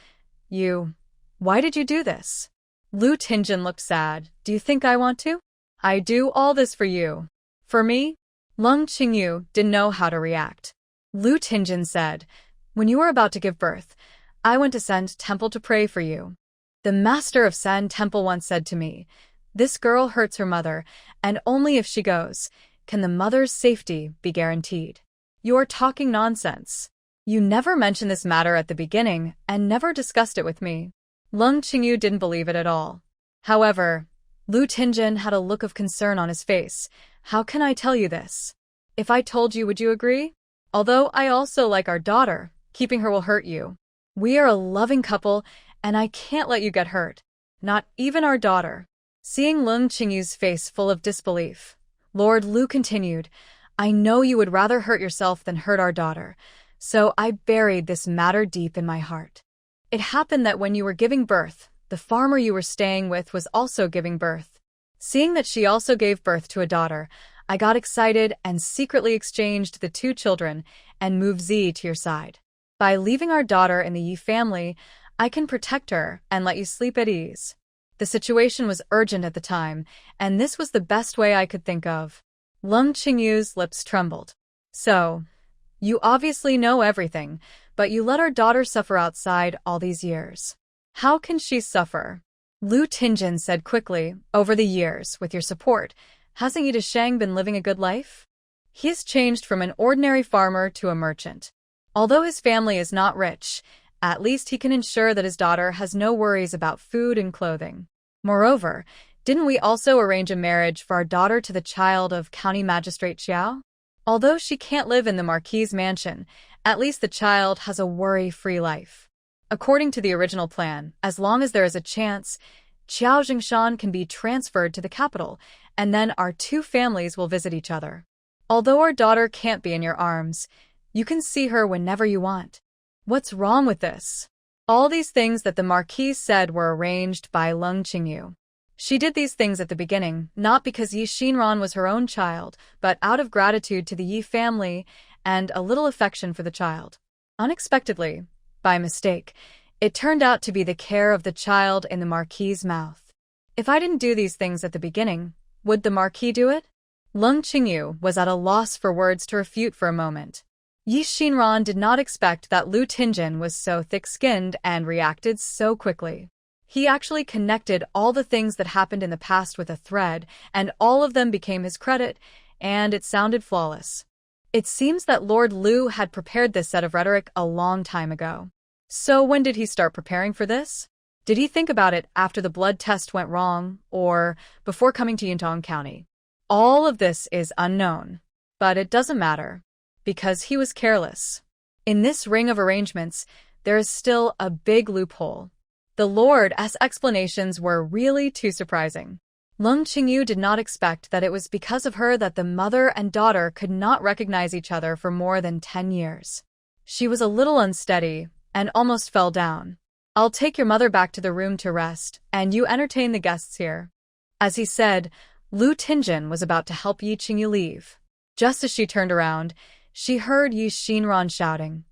"You Why did you do this? Lu Tingjin looked sad. Do you think I want to? I do all this for you. For me? Leng Qingyu didn't know how to react. Lu Tingjin said, when you were about to give birth, I went to Sen Temple to pray for you. The master of Sen Temple once said to me, this girl hurts her mother, and only if she goes can the mother's safety be guaranteed. You're talking nonsense. You never mentioned this matter at the beginning and never discussed it with me. Leng Qingyu didn't believe it at all. However, Lu Tingjin had a look of concern on his face. How can I tell you this? If I told you, would you agree? Although I also like our daughter, keeping her will hurt you. We are a loving couple, and I can't let you get hurt. Not even our daughter. Seeing Leng Qingyu's face full of disbelief, Lord Lu continued, I know you would rather hurt yourself than hurt our daughter, so I buried this matter deep in my heart. It happened that when you were giving birth, the farmer you were staying with was also giving birth. Seeing that she also gave birth to a daughter, I got excited and secretly exchanged the two children and moved Z to your side. By leaving our daughter in the Yi family, I can protect her and let you sleep at ease. The situation was urgent at the time, and this was the best way I could think of. Leng Qingyu's lips trembled. So, you obviously know everything, but you let our daughter suffer outside all these years. How can she suffer? Lu Tingjin said quickly, over the years, with your support, hasn't Yi Shang been living a good life? He has changed from an ordinary farmer to a merchant. Although his family is not rich, at least he can ensure that his daughter has no worries about food and clothing. Moreover, didn't we also arrange a marriage for our daughter to the child of County Magistrate Xiao? Although she can't live in the Marquis' mansion, at least the child has a worry-free life. According to the original plan, as long as there is a chance, Qiao Jingshan can be transferred to the capital, and then our two families will visit each other. Although our daughter can't be in your arms, you can see her whenever you want. What's wrong with this? All these things that the Marquis said were arranged by Leng Qingyu. She did these things at the beginning, not because Yi Xinran was her own child, but out of gratitude to the Yi family and a little affection for the child. Unexpectedly, by mistake, it turned out to be the care of the child in the Marquis' mouth. If I didn't do these things at the beginning, would the Marquis do it? Leng Qingyu was at a loss for words to refute for a moment. Yi Xinran did not expect that Lu Tingjin was so thick-skinned and reacted so quickly. He actually connected all the things that happened in the past with a thread, and all of them became his credit, and it sounded flawless. It seems that Lord Lu had prepared this set of rhetoric a long time ago. So when did he start preparing for this? Did he think about it after the blood test went wrong, or before coming to Yuntong County? All of this is unknown. But it doesn't matter, because he was careless. In this ring of arrangements, there is still a big loophole. The Lord's explanations were really too surprising. Leng Qingyu did not expect that it was because of her that the mother and daughter could not recognize each other for more than 10 years. She was a little unsteady and almost fell down. I'll take your mother back to the room to rest, and you entertain the guests here. As he said, Lu Tingjin was about to help Yi Qingyu leave. Just as she turned around, she heard Yi Xinran shouting,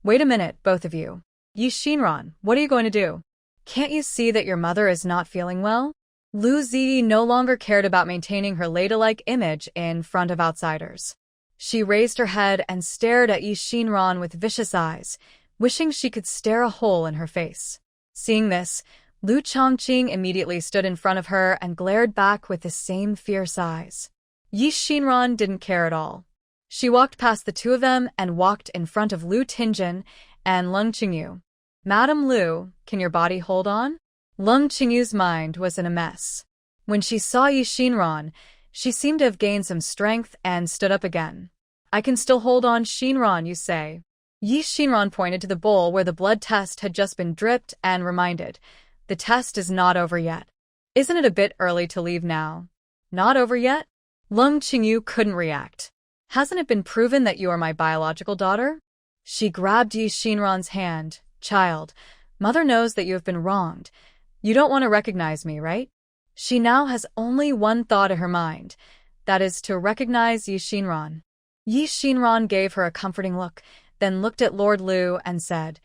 Wait a minute, both of you. Yi Xinran, what are you going to do? Can't you see that your mother is not feeling well? Lu Ziyi no longer cared about maintaining her ladylike image in front of outsiders. She raised her head and stared at Yi Xinran with vicious eyes, wishing she could stare a hole in her face. Seeing this, Lu Chongqing immediately stood in front of her and glared back with the same fierce eyes. Yi Xinran didn't care at all. She walked past the two of them and walked in front of Lu Tingjin and Leng Qingyu. Madam Lu, can your body hold on? Leng Qingyu's mind was in a mess. When she saw Yi Xinran, she seemed to have gained some strength and stood up again. I can still hold on, Xinran, you say? Yi Xinran pointed to the bowl where the blood test had just been dripped and reminded, the test is not over yet. Isn't it a bit early to leave now? Not over yet? Leng Qingyu couldn't react. Hasn't it been proven that you are my biological daughter? She grabbed Yi Xinran's hand. Child, mother knows that you have been wronged. You don't want to recognize me, right? She now has only one thought in her mind, that is to recognize Yi Xinran. Yi Xinran gave her a comforting look, then looked at Lord Lu and said,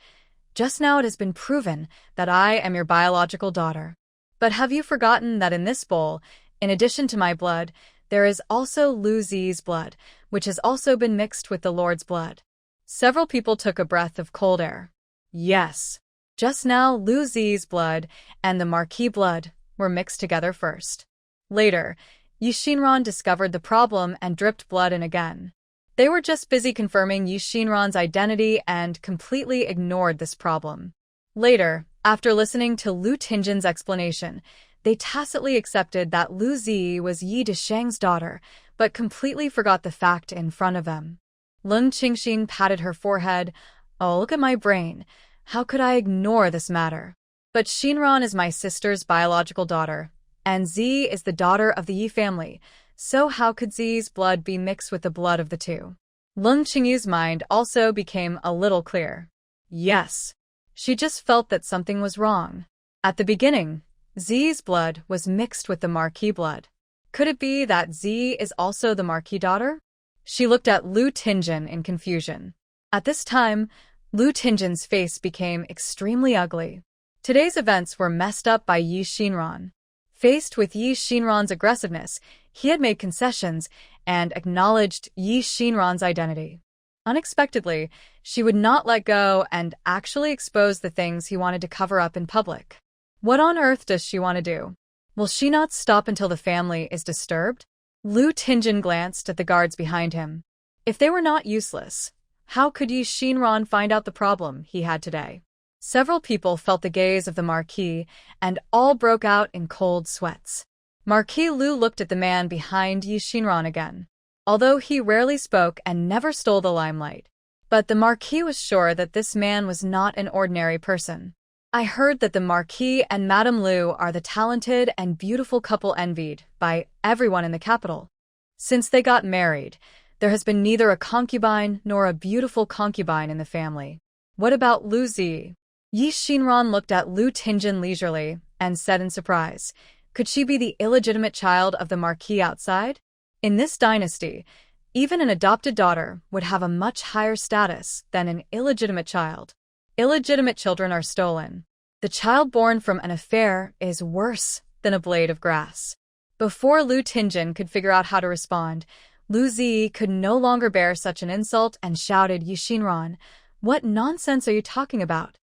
Just now it has been proven that I am your biological daughter. But have you forgotten that in this bowl, in addition to my blood, there is also Lu Zi's blood, which has also been mixed with the Lord's blood? Several people took a breath of cold air. Yes. Just now Lu Zi's blood and the Marquis blood were mixed together first. Later, Yi Xinran discovered the problem and dripped blood in again. They were just busy confirming Yi Xinran's identity and completely ignored this problem. Later, after listening to Lu Tingjin's explanation, they tacitly accepted that Lu Zi was Yi Desheng's daughter, but completely forgot the fact in front of them. Leng Qingyu patted her forehead. Oh, look at my brain. How could I ignore this matter? But Xinran is my sister's biological daughter, and Zi is the daughter of the Yi family, so how could Zi's blood be mixed with the blood of the two? Leng Qingyu's mind also became a little clear. Yes. She just felt that something was wrong. At the beginning, Zi's blood was mixed with the Marquis blood. Could it be that Zi is also the Marquis daughter? She looked at Lu Tingjin in confusion. At this time, Lu Tingjin's face became extremely ugly. Today's events were messed up by Yi Xinran. Faced with Yi Xinran's aggressiveness, he had made concessions and acknowledged Yi Xinran's identity. Unexpectedly, she would not let go and actually expose the things he wanted to cover up in public. What on earth does she want to do? Will she not stop until the family is disturbed? Lu Tingjin glanced at the guards behind him. If they were not useless, how could Yi Xinran find out the problem he had today? Several people felt the gaze of the Marquis, and all broke out in cold sweats. Marquis Lu looked at the man behind Yi Xinran again. Although he rarely spoke and never stole the limelight. But the Marquis was sure that this man was not an ordinary person. I heard that the Marquis and Madame Lu are the talented and beautiful couple envied by everyone in the capital. Since they got married, there has been neither a concubine nor a beautiful concubine in the family. What about Lu Zi? Yi Xinran looked at Lu Tingjin leisurely and said in surprise, could she be the illegitimate child of the Marquis outside? In this dynasty, even an adopted daughter would have a much higher status than an illegitimate child. Illegitimate children are stolen. The child born from an affair is worse than a blade of grass. Before Lu Tingjin could figure out how to respond, Lu Zi could no longer bear such an insult and shouted, Yi Xinran, what nonsense are you talking about?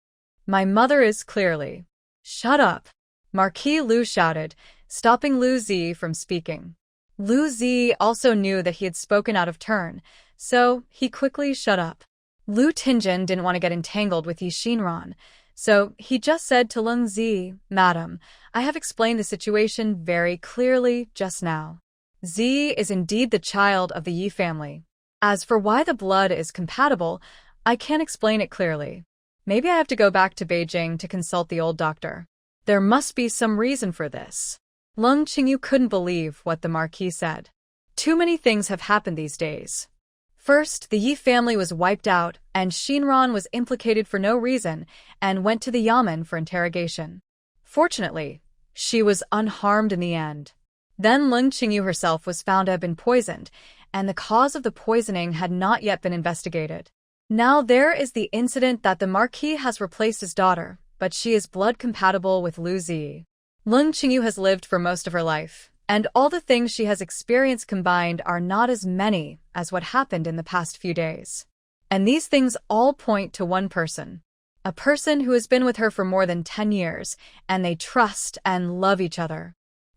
My mother is clearly. Shut up. Marquis Lu shouted, stopping Lu Zi from speaking. Lu Zi also knew that he had spoken out of turn, so he quickly shut up. Lu Tingjin didn't want to get entangled with Yi Xinran, so he just said to Leng Zi, Madam, I have explained the situation very clearly just now. Zi is indeed the child of the Yi family. As for why the blood is compatible, I can't explain it clearly. Maybe I have to go back to Beijing to consult the old doctor. There must be some reason for this. Leng Qingyu couldn't believe what the Marquis said. Too many things have happened these days. First, the Yi family was wiped out, and Xinran was implicated for no reason and went to the Yamen for interrogation. Fortunately, she was unharmed in the end. Then Leng Qingyu herself was found to have been poisoned, and the cause of the poisoning had not yet been investigated. Now there is the incident that the Marquis has replaced his daughter, but she is blood compatible with Lu Zi. Leng Qingyu has lived for most of her life, and all the things she has experienced combined are not as many as what happened in the past few days. And these things all point to one person. A person who has been with her for more than 10 years, and they trust and love each other.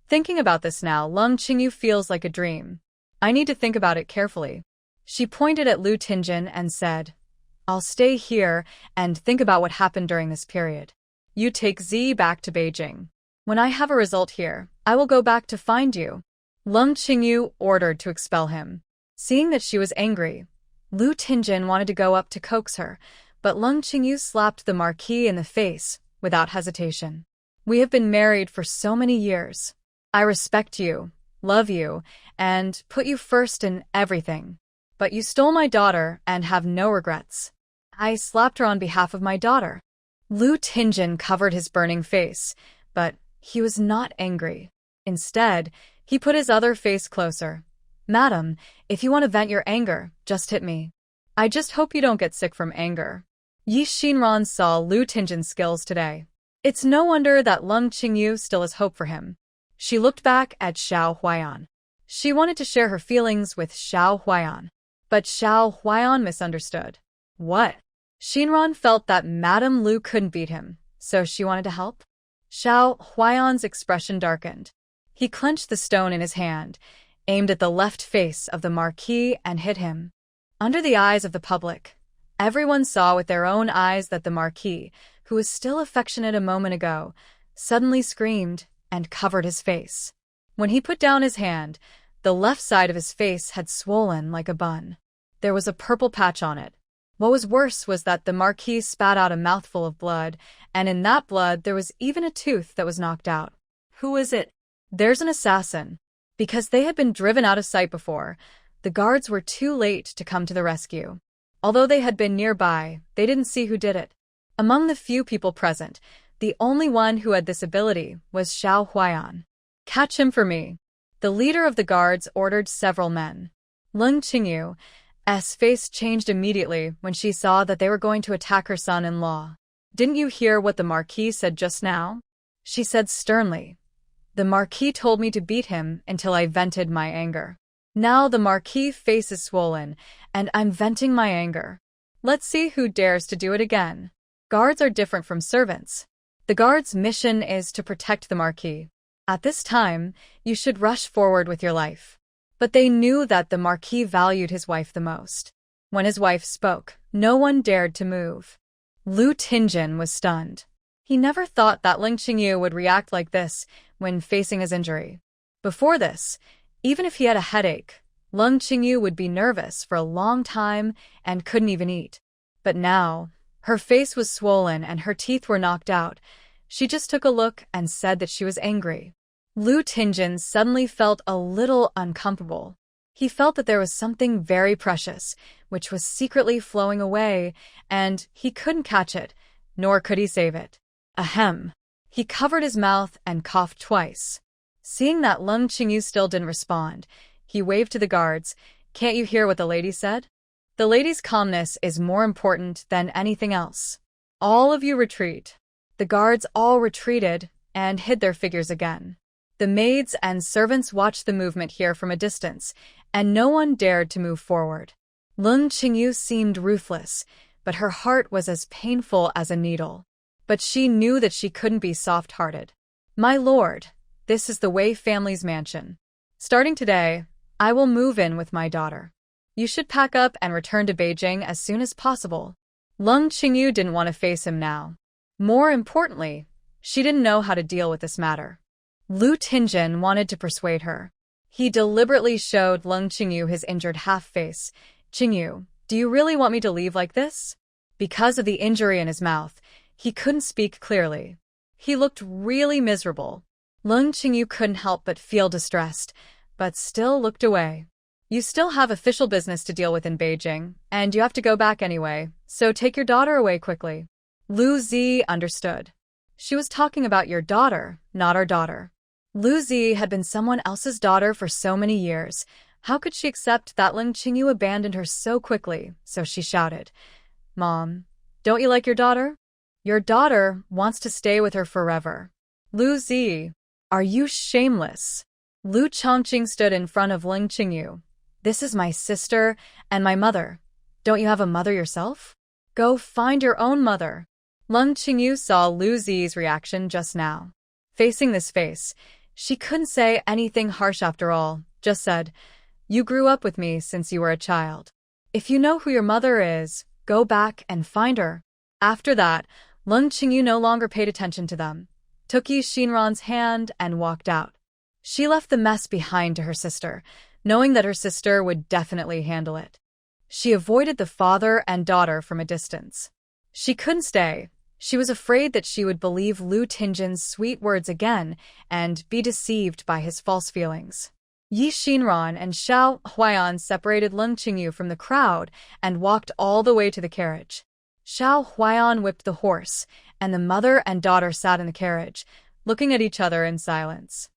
Thinking about this now, Leng Qingyu feels like a dream. I need to think about it carefully. She pointed at Lu Tingjin and said, I'll stay here and think about what happened during this period. You take Zi back to Beijing. When I have a result here, I will go back to find you. Leng Qingyu ordered to expel him. Seeing that she was angry, Lu Tingjin wanted to go up to coax her, but Leng Qingyu slapped the Marquis in the face without hesitation. We have been married for so many years. I respect you, love you, and put you first in everything. But you stole my daughter and have no regrets. I slapped her on behalf of my daughter. Lu Tingjin covered his burning face, but he was not angry. Instead, he put his other face closer. Madam, if you want to vent your anger, just hit me. I just hope you don't get sick from anger. Yi Xinran saw Lu Tingjin's skills today. It's no wonder that Leng Qingyu still has hope for him. She looked back at Xiao Huaiyan. She wanted to share her feelings with Xiao Huaiyan. But Xiao Huaiyan misunderstood. What? Xinran felt that Madame Lu couldn't beat him, so she wanted to help? Xiao Huaiyan's expression darkened. He clenched the stone in his hand, aimed at the left face of the Marquis and hit him. Under the eyes of the public, everyone saw with their own eyes that the Marquis, who was still affectionate a moment ago, suddenly screamed and covered his face. When he put down his hand, the left side of his face had swollen like a bun. There was a purple patch on it. What was worse was that the Marquis spat out a mouthful of blood, and in that blood there was even a tooth that was knocked out. Who is it? There's an assassin. Because they had been driven out of sight before, the guards were too late to come to the rescue. Although they had been nearby, they didn't see who did it. Among the few people present, the only one who had this ability was Xiao Huaiyan. Catch him for me. The leader of the guards ordered several men. Leng Qingyu's face changed immediately when she saw that they were going to attack her son-in-law. Didn't you hear what the Marquis said just now? She said sternly. The Marquis told me to beat him until I vented my anger. Now the Marquis' face is swollen, and I'm venting my anger. Let's see who dares to do it again. Guards are different from servants. The guard's mission is to protect the Marquis. At this time, you should rush forward with your life. But they knew that the Marquis valued his wife the most. When his wife spoke, no one dared to move. Lu Tingjin was stunned. He never thought that Leng Qingyu would react like this when facing his injury. Before this, even if he had a headache, Leng Qingyu would be nervous for a long time and couldn't even eat. But now, her face was swollen and her teeth were knocked out. She just took a look and said that she was angry. Lu Tingjin suddenly felt a little uncomfortable. He felt that there was something very precious, which was secretly flowing away, and he couldn't catch it, nor could he save it. Ahem. He covered his mouth and coughed twice. Seeing that Leng Qingyu still didn't respond, he waved to the guards. Can't you hear what the lady said? The lady's calmness is more important than anything else. All of you retreat. The guards all retreated and hid their figures again. The maids and servants watched the movement here from a distance, and no one dared to move forward. Leng Qingyu seemed ruthless, but her heart was as painful as a needle. But she knew that she couldn't be soft-hearted. My lord, this is the Wei family's mansion. Starting today, I will move in with my daughter. You should pack up and return to Beijing as soon as possible. Leng Qingyu didn't want to face him now. More importantly, she didn't know how to deal with this matter. Lu Tingjin wanted to persuade her. He deliberately showed Leng Qingyu his injured half-face. Qingyu, do you really want me to leave like this? Because of the injury in his mouth, he couldn't speak clearly. He looked really miserable. Leng Qingyu couldn't help but feel distressed, but still looked away. You still have official business to deal with in Beijing, and you have to go back anyway, so take your daughter away quickly. Lu Zi understood. She was talking about your daughter, not our daughter. Lu Zi had been someone else's daughter for so many years. How could she accept that Leng Qingyu abandoned her so quickly? So she shouted, Mom, don't you like your daughter? Your daughter wants to stay with her forever. Lu Zi, are you shameless? Lu Chongqing stood in front of Leng Qingyu. This is my sister and my mother. Don't you have a mother yourself? Go find your own mother. Leng Qingyu saw Lu Zi's reaction just now. Facing this face, she couldn't say anything harsh after all, just said, You grew up with me since you were a child. If you know who your mother is, go back and find her. After that, Leng Qingyu no longer paid attention to them, took Yi Xinran's hand and walked out. She left the mess behind to her sister, knowing that her sister would definitely handle it. She avoided the father and daughter from a distance. She couldn't stay. She was afraid that she would believe Lu Tingjin's sweet words again and be deceived by his false feelings. Yi Xinran and Xiao Huaiyan separated Leng Qingyu from the crowd and walked all the way to the carriage. Xiao Huaiyan whipped the horse, and the mother and daughter sat in the carriage, looking at each other in silence.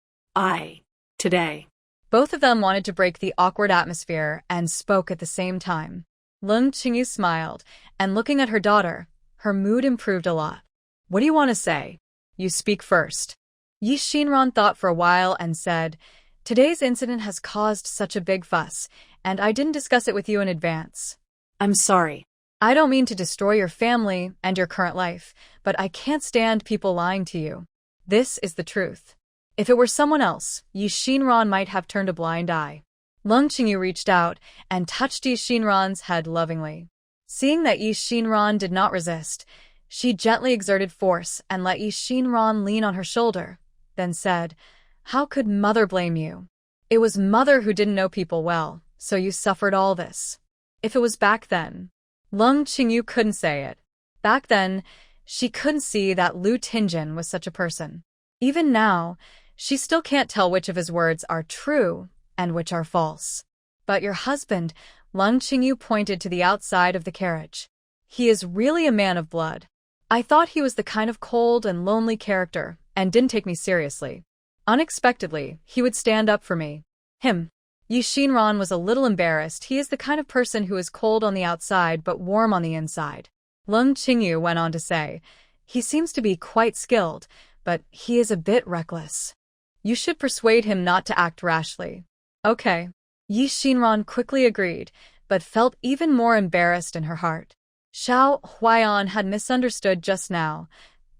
Today. Both of them wanted to break the awkward atmosphere and spoke at the same time. Leng Qingyu smiled, and looking at her daughter, her mood improved a lot. What do you want to say? You speak first. Yi Shinran thought for a while and said, today's incident has caused such a big fuss, and I didn't discuss it with you in advance. I'm sorry. I don't mean to destroy your family and your current life, but I can't stand people lying to you. This is the truth. If it were someone else, Yi Shinran might have turned a blind eye. Leng Qingyu reached out and touched Yi Shinran's head lovingly. Seeing that Yi Shinran did not resist, she gently exerted force and let Yi Shinran lean on her shoulder, then said, how could Mother blame you? It was Mother who didn't know people well, so you suffered all this. If it was back then, Leng Qingyu couldn't say it. Back then, she couldn't see that Lu Tingjin was such a person. Even now, she still can't tell which of his words are true and which are false. But your husband, Leng Qingyu pointed to the outside of the carriage. He is really a man of blood. I thought he was the kind of cold and lonely character and didn't take me seriously. Unexpectedly, he would stand up for me. Him. Yi Shinran was a little embarrassed. He is the kind of person who is cold on the outside but warm on the inside. Leng Qingyu went on to say, he seems to be quite skilled, but he is a bit reckless. You should persuade him not to act rashly. Okay. Yi Shinran quickly agreed, but felt even more embarrassed in her heart. Xiao Huaiyan had misunderstood just now,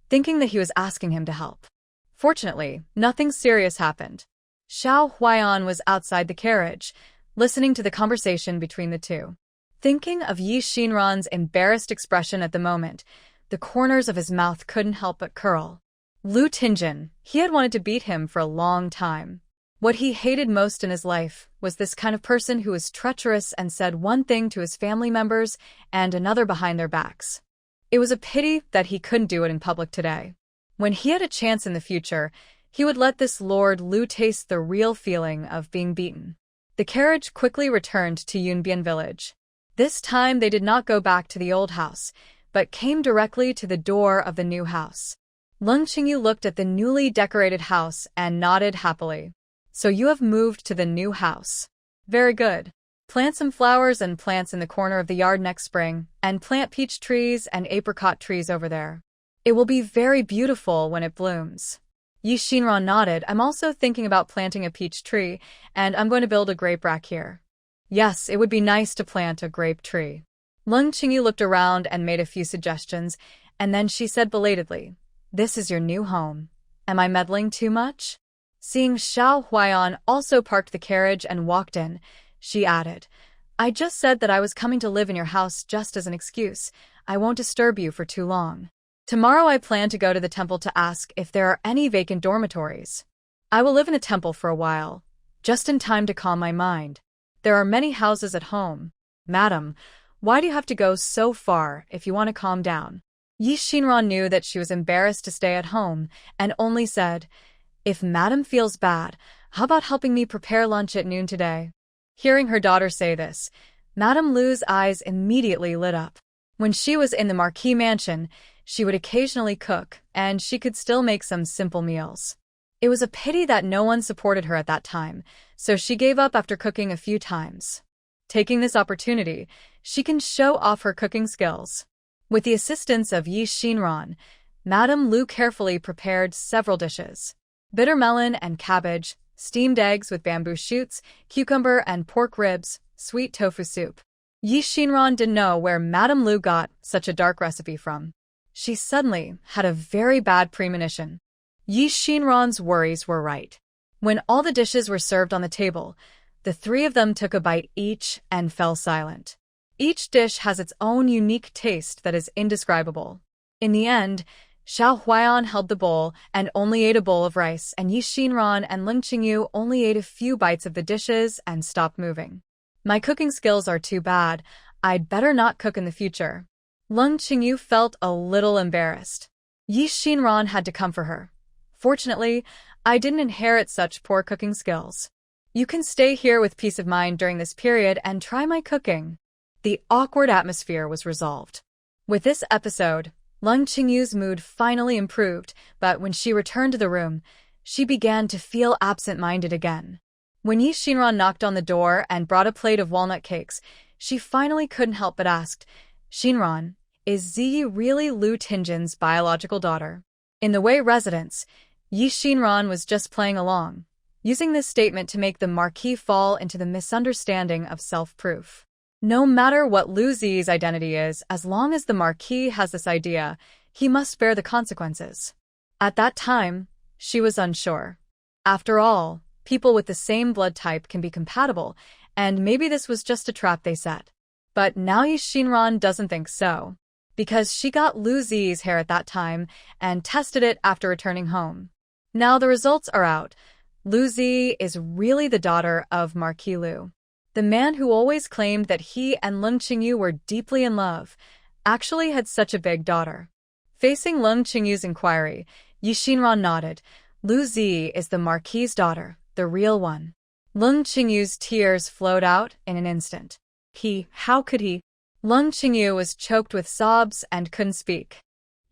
thinking that he was asking him to help. Fortunately, nothing serious happened. Xiao Huaiyan was outside the carriage, listening to the conversation between the two. Thinking of Yi Shinran's embarrassed expression at the moment, the corners of his mouth couldn't help but curl. Lu Tingjin, he had wanted to beat him for a long time. What he hated most in his life was this kind of person who was treacherous and said one thing to his family members and another behind their backs. It was a pity that he couldn't do it in public today. When he had a chance in the future, he would let this Lord Lu taste the real feeling of being beaten. The carriage quickly returned to Yunbian village. This time they did not go back to the old house, but came directly to the door of the new house. Leng Qingyu looked at the newly decorated house and nodded happily. So you have moved to the new house. Very good. Plant some flowers and plants in the corner of the yard next spring, and plant peach trees and apricot trees over there. It will be very beautiful when it blooms. Yi Shinran nodded. I'm also thinking about planting a peach tree, and I'm going to build a grape rack here. Yes, it would be nice to plant a grape tree. Leng Qingyu looked around and made a few suggestions, and then she said belatedly, this is your new home. Am I meddling too much? Seeing Xiao Huaiyan also parked the carriage and walked in, she added, I just said that I was coming to live in your house just as an excuse. I won't disturb you for too long. Tomorrow I plan to go to the temple to ask if there are any vacant dormitories. I will live in a temple for a while, just in time to calm my mind. There are many houses at home. Madam, why do you have to go so far if you want to calm down? Yi Shinran knew that she was embarrassed to stay at home and only said, if Madam feels bad, how about helping me prepare lunch at noon today? Hearing her daughter say this, Madame Lu's eyes immediately lit up. When she was in the Marquis mansion, she would occasionally cook, and she could still make some simple meals. It was a pity that no one supported her at that time, so she gave up after cooking a few times. Taking this opportunity, she can show off her cooking skills. With the assistance of Yi Shinran, Madame Lu carefully prepared several dishes. Bitter melon and cabbage, steamed eggs with bamboo shoots, cucumber and pork ribs, sweet tofu soup. Yi Shinran didn't know where Madame Lu got such a dark recipe from. She suddenly had a very bad premonition. Yi Shinran's worries were right. When all the dishes were served on the table, the three of them took a bite each and fell silent. Each dish has its own unique taste that is indescribable. In the end, Xiao Huaiyan held the bowl and only ate a bowl of rice, and Yi Shinran and Leng Qingyu only ate a few bites of the dishes and stopped moving. My cooking skills are too bad. I'd better not cook in the future. Leng Qingyu felt a little embarrassed. Yi Shinran had to come for her. Fortunately, I didn't inherit such poor cooking skills. You can stay here with peace of mind during this period and try my cooking. The awkward atmosphere was resolved. With this episode, Leng Qingyu's mood finally improved, but when she returned to the room, she began to feel absent-minded again. When Yi Shinran knocked on the door and brought a plate of walnut cakes, she finally couldn't help but ask, Shinran, Is Ziyi really Lu Tinjin's biological daughter? In the Wei residence, Yi Xinran was just playing along, using this statement to make the Marquis fall into the misunderstanding of self-proof. No matter what Lu Ziyi's identity is, as long as the Marquis has this idea, he must bear the consequences. At that time, she was unsure. After all, people with the same blood type can be compatible, and maybe this was just a trap they set. But now Yi Xinran doesn't think so, because she got Lu Ziyi's hair at that time and tested it after returning home. Now the results are out. Lu Ziyi is really the daughter of Marquis Lu. The man who always claimed that he and Leng Qingyu were deeply in love actually had such a big daughter. Facing Leng Qingyu's inquiry, Yi Xinran nodded. Lu Ziyi is the Marquis's daughter, the real one. Leng Qingyu's tears flowed out in an instant. How could he? Leng Qingyu was choked with sobs and couldn't speak.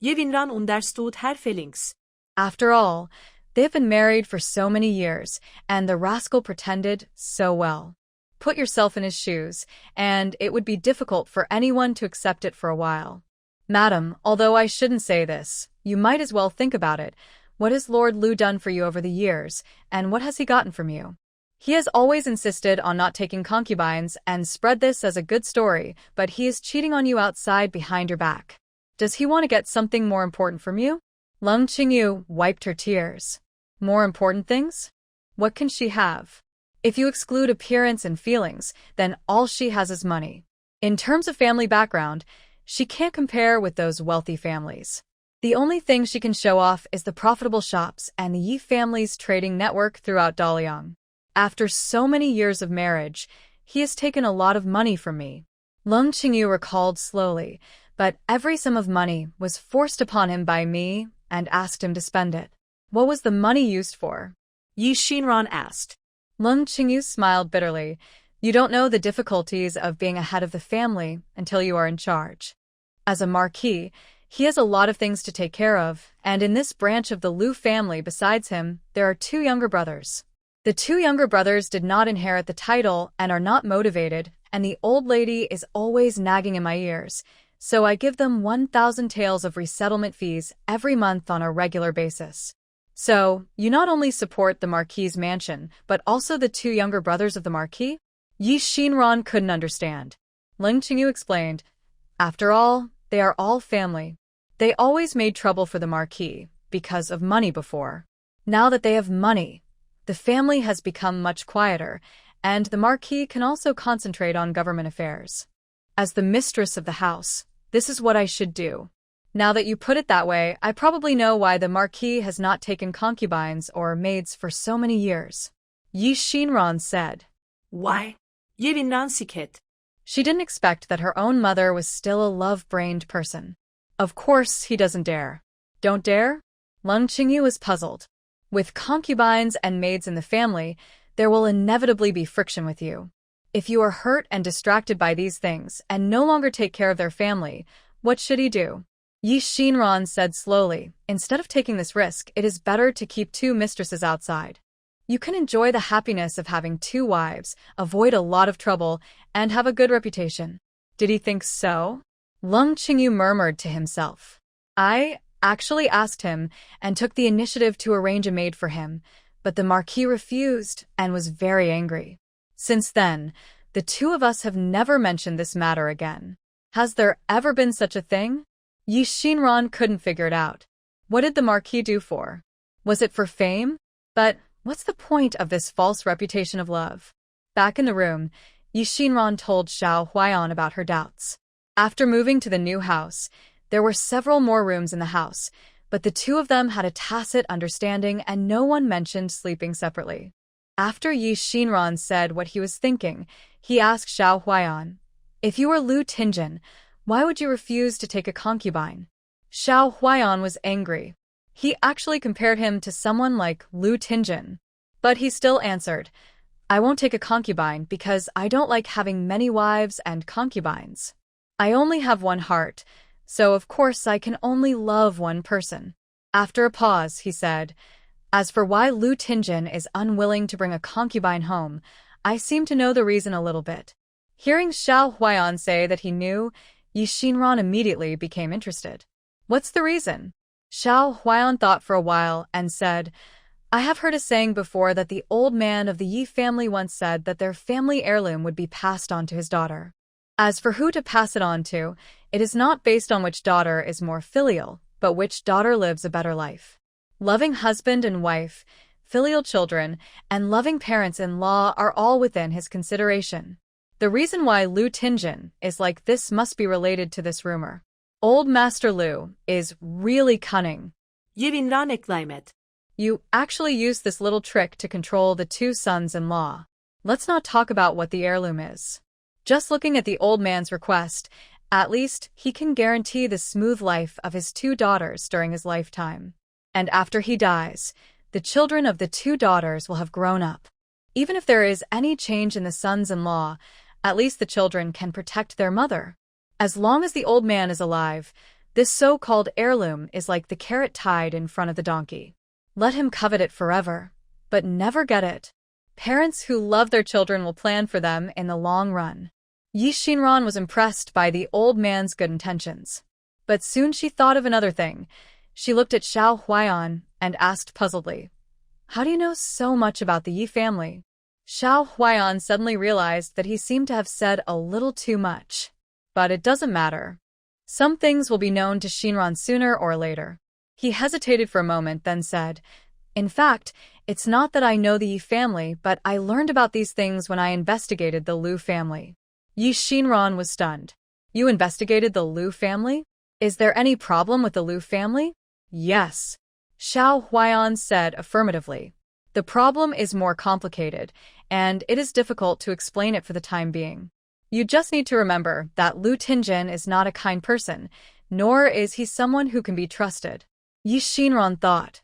Je Winran understood her feelings. After all, they've been married for so many years, and the rascal pretended so well. Put yourself in his shoes, and it would be difficult for anyone to accept it for a while. Madam, although I shouldn't say this, you might as well think about it. What has Lord Lu done for you over the years, and what has he gotten from you? He has always insisted on not taking concubines and spread this as a good story, but he is cheating on you outside behind your back. Does he want to get something more important from you? Leng Qingyu wiped her tears. More important things? What can she have? If you exclude appearance and feelings, then all she has is money. In terms of family background, she can't compare with those wealthy families. The only thing she can show off is the profitable shops and the Yi family's trading network throughout Daliang. After so many years of marriage, he has taken a lot of money from me. Leng Qingyu recalled slowly, but every sum of money was forced upon him by me and asked him to spend it. What was the money used for? Yi Xinran asked. Leng Qingyu smiled bitterly. You don't know the difficulties of being a head of the family until you are in charge. As a marquis, he has a lot of things to take care of, and in this branch of the Lu family besides him, there are 2 younger brothers. The 2 younger brothers did not inherit the title and are not motivated, and the old lady is always nagging in my ears, so I give them 1,000 taels of resettlement fees every month on a regular basis. So, you not only support the Marquis's mansion, but also the 2 younger brothers of the Marquis? Yi Xinran couldn't understand. Leng Qingyu explained. After all, they are all family. They always made trouble for the Marquis, because of money before. Now that they have money, the family has become much quieter, and the Marquis can also concentrate on government affairs. As the mistress of the house, this is what I should do. Now that you put it that way, I probably know why the Marquis has not taken concubines or maids for so many years. Yi Xinran said. Why? Je Winran sikhet. She didn't expect that her own mother was still a love-brained person. Of course he doesn't dare. Don't dare? Leng Qingyu was puzzled. With concubines and maids in the family, there will inevitably be friction with you. If you are hurt and distracted by these things and no longer take care of their family, what should he do? Yi Xinran said slowly, instead of taking this risk, it is better to keep 2 mistresses outside. You can enjoy the happiness of having 2 wives, avoid a lot of trouble, and have a good reputation. Did he think so? Leng Qingyu murmured to himself. I actually asked him and took the initiative to arrange a maid for him, but the Marquis refused and was very angry. Since then, the 2 of us have never mentioned this matter again. Has there ever been such a thing? Yi Xinran couldn't figure it out. What did the Marquis do for? Was it for fame? But what's the point of this false reputation of love? Back in the room, Yi Xinran told Xiao Huaiyan about her doubts. After moving to the new house, there were several more rooms in the house, but the 2 of them had a tacit understanding and no one mentioned sleeping separately. After Yi Xinran said what he was thinking, he asked Xiao Huaiyan, if you were Lu Tinjin, why would you refuse to take a concubine? Xiao Huaiyan was angry. He actually compared him to someone like Lu Tinjin. But he still answered, I won't take a concubine because I don't like having many wives and concubines. I only have one heart, so of course I can only love one person. After a pause, he said, as for why Lu Tinjin is unwilling to bring a concubine home, I seem to know the reason a little bit. Hearing Xiao Huaiyan say that he knew, Yi Xinran immediately became interested. What's the reason? Xiao Huaiyan thought for a while and said, I have heard a saying before that the old man of the Yi family once said that their family heirloom would be passed on to his daughter. As for who to pass it on to, it is not based on which daughter is more filial, but which daughter lives a better life. Loving husband and wife, filial children, and loving parents-in-law are all within his consideration. The reason why Lu Tingjin is like this must be related to this rumor. Old Master Lu is really cunning. 예빈란 eklemet. You actually used this little trick to control the two sons-in-law. Let's not talk about what the heirloom is. Just looking at the old man's request, at least he can guarantee the smooth life of his two daughters during his lifetime. And after he dies, the children of the two daughters will have grown up. Even if there is any change in the sons-in-law, at least the children can protect their mother. As long as the old man is alive, this so-called heirloom is like the carrot tied in front of the donkey. Let him covet it forever, but never get it. Parents who love their children will plan for them in the long run. Yi Xinran was impressed by the old man's good intentions. But soon she thought of another thing. She looked at Xiao Huaiyan and asked puzzledly, How do you know so much about the Yi family? Xiao Huaiyan suddenly realized that he seemed to have said a little too much. But it doesn't matter. Some things will be known to Xinran sooner or later. He hesitated for a moment, then said, In fact, it's not that I know the Yi family, but I learned about these things when I investigated the Lu family. Yi Xinran was stunned. You investigated the Lu family? Is there any problem with the Lu family? Yes. Xiao Huaiyan said affirmatively. The problem is more complicated, and it is difficult to explain it for the time being. You just need to remember that Lu Tingjin is not a kind person, nor is he someone who can be trusted. Yi Xinran thought.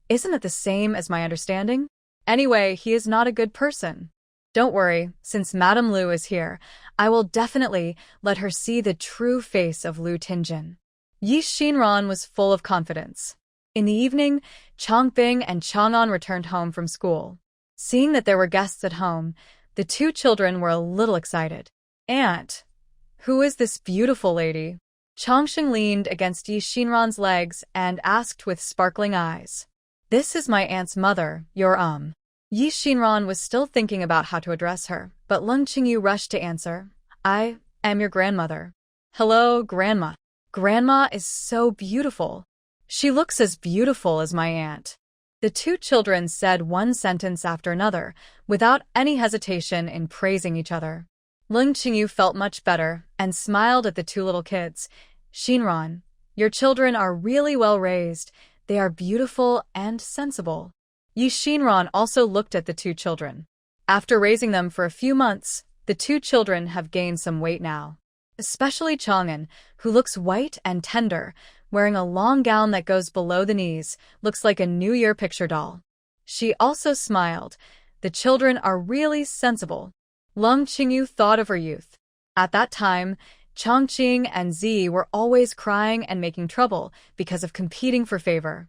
Isn't it the same as my understanding? Anyway, he is not a good person. Don't worry, since Madame Lu is here, I will definitely let her see the true face of Lu Tingjin. Yi Xinran was full of confidence. In the evening, Changbing and Chang'an returned home from school. Seeing that there were guests at home, the two children were a little excited. Aunt, who is this beautiful lady? Changxing leaned against Yi Xinran's legs and asked with sparkling eyes. This is my aunt's mother, your Yi Xinran was still thinking about how to address her, but Leng Qingyu rushed to answer. I am your grandmother. Hello, Grandma. Grandma is so beautiful. She looks as beautiful as my aunt. The two children said one sentence after another, without any hesitation in praising each other. Leng Qingyu felt much better and smiled at the two little kids. Xinran, your children are really well raised. They are beautiful and sensible. Yi Xinran also looked at the two children. After raising them for a few months, the two children have gained some weight now. Especially Chang'an, who looks white and tender, wearing a long gown that goes below the knees, looks like a New Year picture doll. She also smiled. The children are really sensible. Leng Qingyu thought of her youth. At that time, Chongqing and Zi were always crying and making trouble because of competing for favor.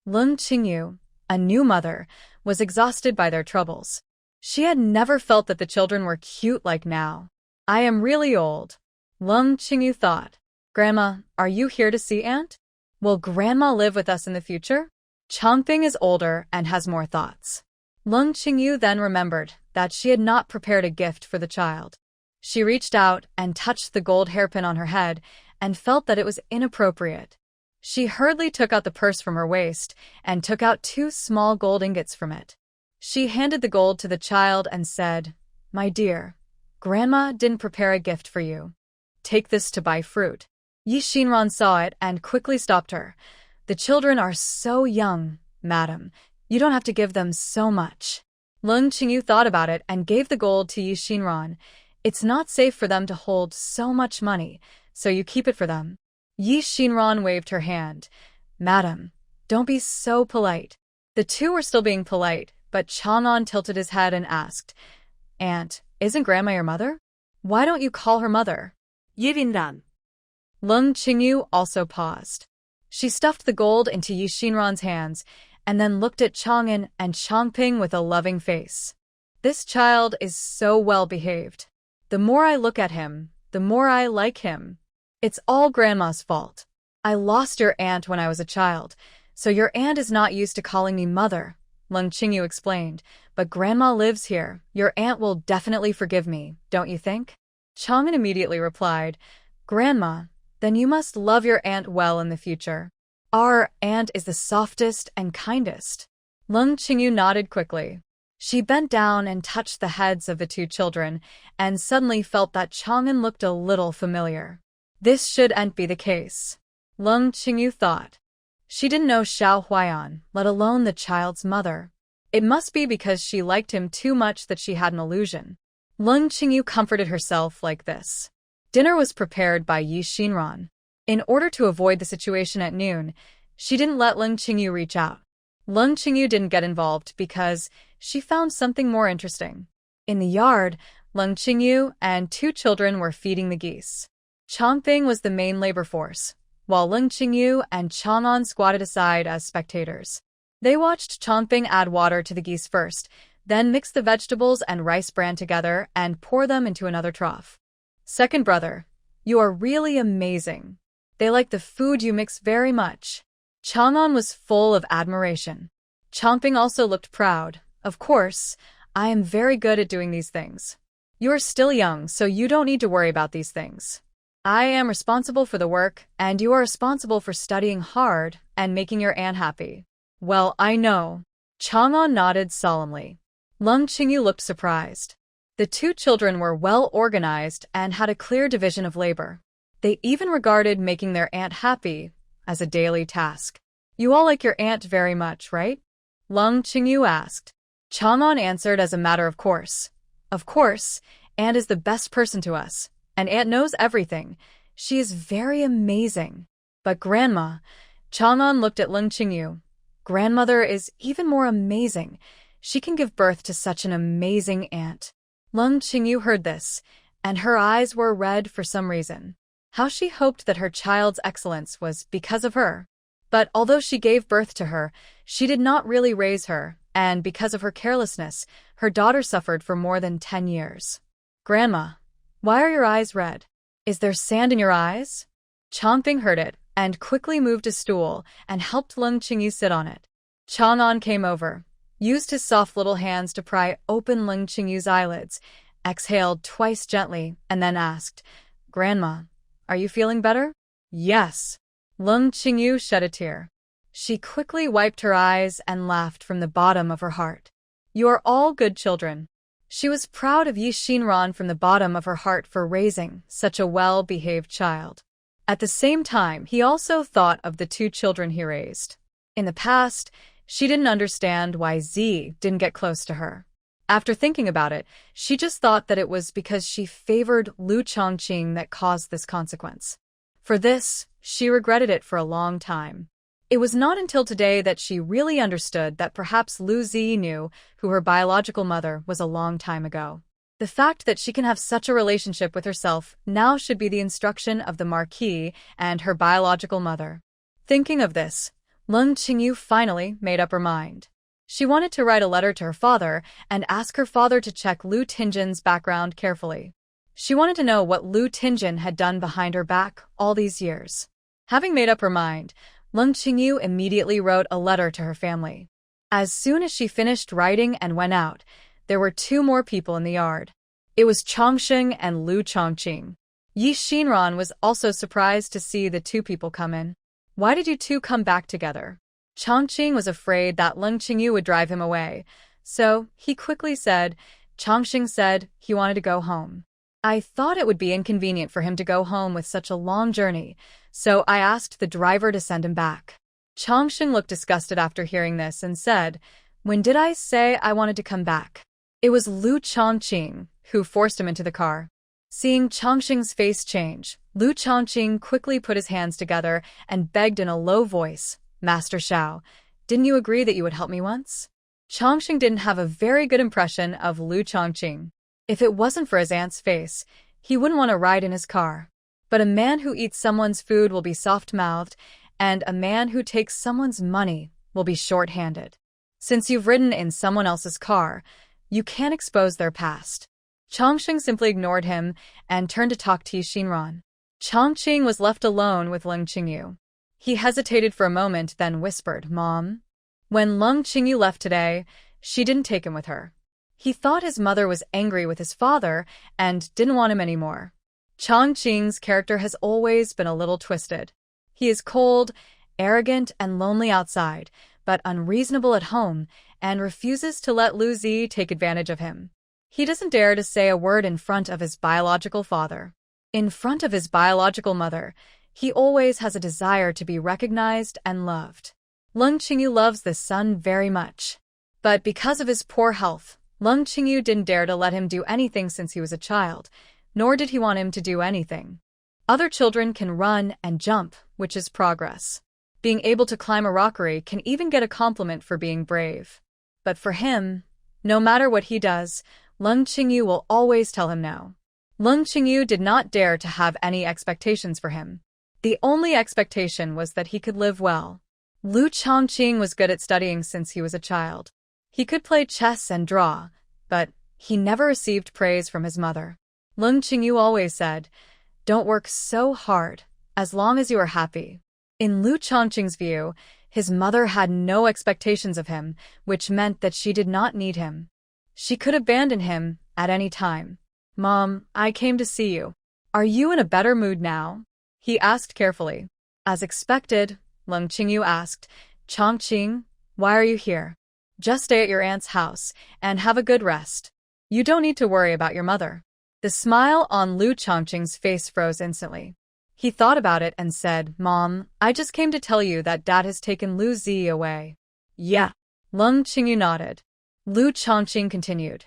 Leng Qingyu, a new mother, was exhausted by their troubles. She had never felt that the children were cute like now. I am really old. Leng Qingyu thought. Grandma, are you here to see Aunt? Will Grandma live with us in the future? Chongping is older and has more thoughts. Leng Qingyu then remembered that she had not prepared a gift for the child. She reached out and touched the gold hairpin on her head and felt that it was inappropriate. She hurriedly took out the purse from her waist and took out 2 small gold ingots from it. She handed the gold to the child and said, My dear, Grandma didn't prepare a gift for you. Take this to buy fruit. Yi Xinran saw it and quickly stopped her. The children are so young, madam. You don't have to give them so much. Leng Qingyu thought about it and gave the gold to Yi Xinran. It's not safe for them to hold so much money, so you keep it for them. Yi Xinran waved her hand. Madam, don't be so polite. The two were still being polite, but Chang'an tilted his head and asked, Aunt, isn't Grandma your mother? Why don't you call her mother? 예빈란. Leng Qingyu also paused. She stuffed the gold into Yi Xinran's hands and then looked at Chang'an and Chongping with a loving face. This child is so well behaved. The more I look at him, the more I like him. It's all Grandma's fault. I lost your aunt when I was a child, so your aunt is not used to calling me mother, Leng Qingyu explained. But Grandma lives here. Your aunt will definitely forgive me, don't you think? Chang'an immediately replied, Grandma, then you must love your aunt well in the future. Our aunt is the softest and kindest. Leng Qingyu nodded quickly. She bent down and touched the heads of the two children, and suddenly felt that Chang'an looked a little familiar. This shouldn't be the case, Leng Qingyu thought. She didn't know Xiao Huaiyan, let alone the child's mother. It must be because she liked him too much that she had an illusion. Leng Qingyu comforted herself like this. Dinner was prepared by Yi Xinran. In order to avoid the situation at noon, she didn't let Leng Qingyu reach out. Leng Qingyu didn't get involved because she found something more interesting. In the yard, Leng Qingyu and two children were feeding the geese. Changping was the main labor force, while Leng Qingyu and Chang'an squatted aside as spectators. They watched Changping add water to the geese first, then mix the vegetables and rice bran together and pour them into another trough. Second brother, you are really amazing. They like the food you mix very much. Chang'an was full of admiration. Changping also looked proud. Of course, I am very good at doing these things. You are still young, so you don't need to worry about these things. I am responsible for the work, and you are responsible for studying hard and making your aunt happy. Well, I know. Chang'an nodded solemnly. Leng Qingyu looked surprised. The two children were well organized and had a clear division of labor. They even regarded making their aunt happy as a daily task. You all like your aunt very much, right? Leng Qingyu asked. Chang'an answered as a matter of course. Of course, aunt is the best person to us, and aunt knows everything. She is very amazing. But Grandma, Chang'an looked at Leng Qingyu. Grandmother is even more amazing. She can give birth to such an amazing aunt. Leng Qingyu heard this, and her eyes were red for some reason. How she hoped that her child's excellence was because of her. But although she gave birth to her, she did not really raise her, and because of her carelessness, her daughter suffered for more than 10 years. Grandma, why are your eyes red? Is there sand in your eyes? Changping heard it, and quickly moved a stool and helped Leng Qingyu sit on it. Chang'an came over, used his soft little hands to pry open Leng Qingyu's eyelids, exhaled twice gently, and then asked, Grandma, are you feeling better? Yes. Leng Qingyu shed a tear. She quickly wiped her eyes and laughed from the bottom of her heart. You are all good children. She was proud of Yi Xinran from the bottom of her heart for raising such a well-behaved child. At the same time, he also thought of the two children he raised. In the past, she didn't understand why Z didn't get close to her. After thinking about it, she just thought that it was because she favored Lu Chongqing that caused this consequence. For this, she regretted it for a long time. It was not until today that she really understood that perhaps Lu Zi knew who her biological mother was a long time ago. The fact that she can have such a relationship with herself now should be the instruction of the Marquis and her biological mother. Thinking of this, Leng Qingyu finally made up her mind. She wanted to write a letter to her father and ask her father to check Lu Tinjin's background carefully. She wanted to know what Lu Tinjin had done behind her back all these years. Having made up her mind, Leng Qingyu immediately wrote a letter to her family. As soon as she finished writing and went out, there were two more people in the yard. It was Chongsheng and Lu Chongqing. Yi Xinran was also surprised to see the two people come in. Why did you two come back together? Chongqing was afraid that Leng Qingyu would drive him away, so he quickly said, Chongqing said he wanted to go home. I thought it would be inconvenient for him to go home with such a long journey, so I asked the driver to send him back. Chongqing looked disgusted after hearing this and said, When did I say I wanted to come back? It was Lu Chongqing who forced him into the car. Seeing Chongqing's face change, Lu Chongqing quickly put his hands together and begged in a low voice, Master Xiao, didn't you agree that you would help me once? Chongqing didn't have a very good impression of Lu Chongqing. If it wasn't for his aunt's face, he wouldn't want to ride in his car. But a man who eats someone's food will be soft-mouthed, and a man who takes someone's money will be short-handed. Since you've ridden in someone else's car, you can't expose their past. Chongqing simply ignored him and turned to talk to Yi Xinran. Chongqing was left alone with Leng Qingyu. He hesitated for a moment, then whispered, "Mom." When Leng Qingyu left today, she didn't take him with her. He thought his mother was angry with his father and didn't want him anymore. Chongqing's character has always been a little twisted. He is cold, arrogant, and lonely outside, but unreasonable at home, and refuses to let Lu Zi take advantage of him. He doesn't dare to say a word in front of his biological father. In front of his biological mother, he always has a desire to be recognized and loved. Leng Qingyu loves this son very much. But because of his poor health, Leng Qingyu didn't dare to let him do anything since he was a child, nor did he want him to do anything. Other children can run and jump, which is progress. Being able to climb a rockery can even get a compliment for being brave. But for him, no matter what he does, Leng Qingyu will always tell him no. Leng Qingyu did not dare to have any expectations for him. The only expectation was that he could live well. Lu Chongqing was good at studying since he was a child. He could play chess and draw, but he never received praise from his mother. Leng Qingyu always said, "Don't work so hard, as long as you are happy." In Lu Chongqing's view, his mother had no expectations of him, which meant that she did not need him. She could abandon him at any time. "Mom, I came to see you. Are you in a better mood now?" he asked carefully. As expected, Leng Qingyu asked, "Chongqing, why are you here? Just stay at your aunt's house and have a good rest. You don't need to worry about your mother." The smile on Lu Chongqing's face froze instantly. He thought about it and said, "Mom, I just came to tell you that Dad has taken Lu Zi away." "Yeah." Leng Qingyu nodded. Lu Chongqing continued,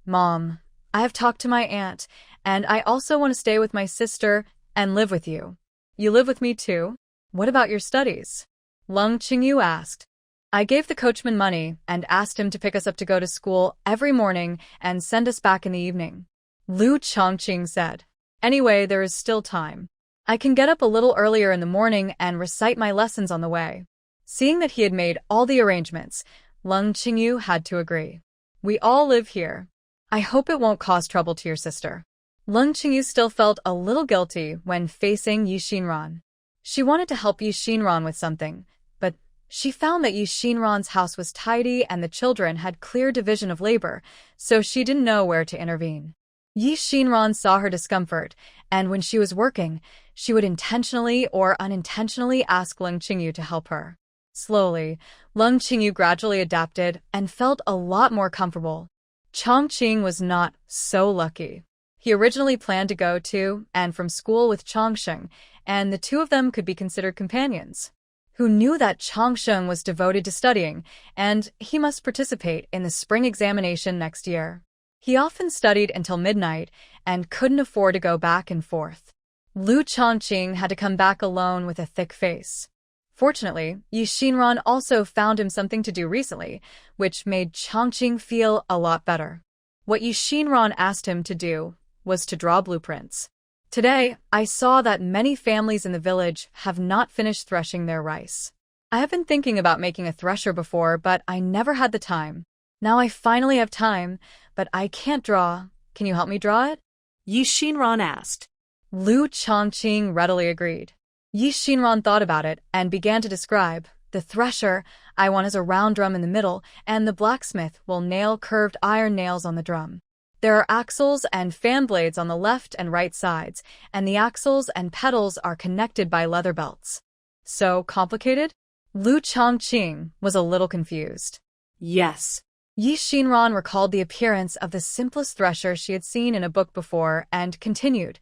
"Mom, I have talked to my aunt, and I also want to stay with my sister and live with you. You live with me too? What about your studies?" Leng Qingyu asked. "I gave the coachman money and asked him to pick us up to go to school every morning and send us back in the evening." Lu Chongqing said, "Anyway, there is still time. I can get up a little earlier in the morning and recite my lessons on the way." Seeing that he had made all the arrangements, Leng Qingyu had to agree. "We all live here. I hope it won't cause trouble to your sister." Leng Qingyu still felt a little guilty when facing Yi Xinran. She wanted to help Yi Xinran with something, but she found that Yi Xinran's house was tidy and the children had clear division of labor, so she didn't know where to intervene. Yi Xinran saw her discomfort, and when she was working, she would intentionally or unintentionally ask Leng Qingyu to help her. Slowly, Leng Qingyu gradually adapted and felt a lot more comfortable. Chongqing was not so lucky. He originally planned to go to and from school with Chongsheng, and the two of them could be considered companions. Who knew that Chongsheng was devoted to studying, and he must participate in the spring examination next year. He often studied until midnight and couldn't afford to go back and forth. Lu Chongqing had to come back alone with a thick face. Fortunately, Yi Xinran also found him something to do recently, which made Chongqing feel a lot better. What Yi Xinran asked him to do was to draw blueprints. "Today, I saw that many families in the village have not finished threshing their rice. I have been thinking about making a thresher before, but I never had the time. Now I finally have time, but I can't draw. Can you help me draw it?" Yi Xinran asked. Lu Chongqing readily agreed. Yi Xinran thought about it and began to describe, "The thresher I want is a round drum in the middle, and the blacksmith will nail curved iron nails on the drum. There are axles and fan blades on the left and right sides, and the axles and pedals are connected by leather belts." "So complicated?" Lu Chongqing was a little confused. "Yes." Yi Xinran recalled the appearance of the simplest thresher she had seen in a book before and continued,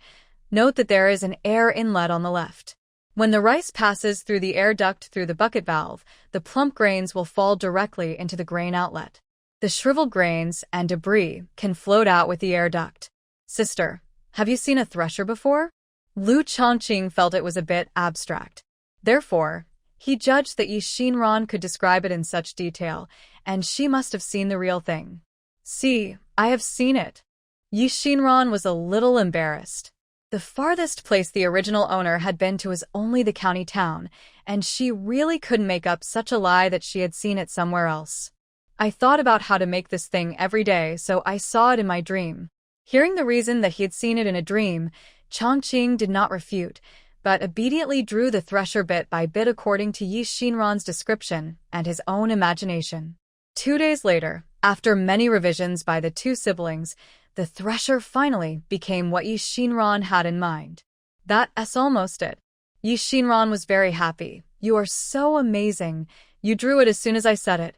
"Note that there is an air inlet on the left. When the rice passes through the air duct through the bucket valve, the plump grains will fall directly into the grain outlet. The shriveled grains and debris can float out with the air duct." "Sister, have you seen a thresher before?" Lu Chongqing felt it was a bit abstract. Therefore, he judged that Yi Xinran could describe it in such detail, and she must have seen the real thing. "See, I have seen it." Yi Xinran was a little embarrassed. The farthest place the original owner had been to was only the county town, and she really couldn't make up such a lie that she had seen it somewhere else. "I thought about how to make this thing every day, so I saw it in my dream." Hearing the reason that he had seen it in a dream, Chongqing did not refute, but obediently drew the thresher bit by bit according to Yi Xinran's description and his own imagination. 2 days later, after many revisions by the two siblings, the thresher finally became what Yi Xinran had in mind. That's almost it. Yi Xinran was very happy. You are so amazing. You drew it as soon as I said it.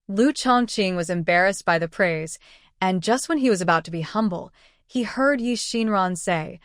Lu Chongqing was embarrassed by the praise, and just when he was about to be humble, he heard Yi Xinran say,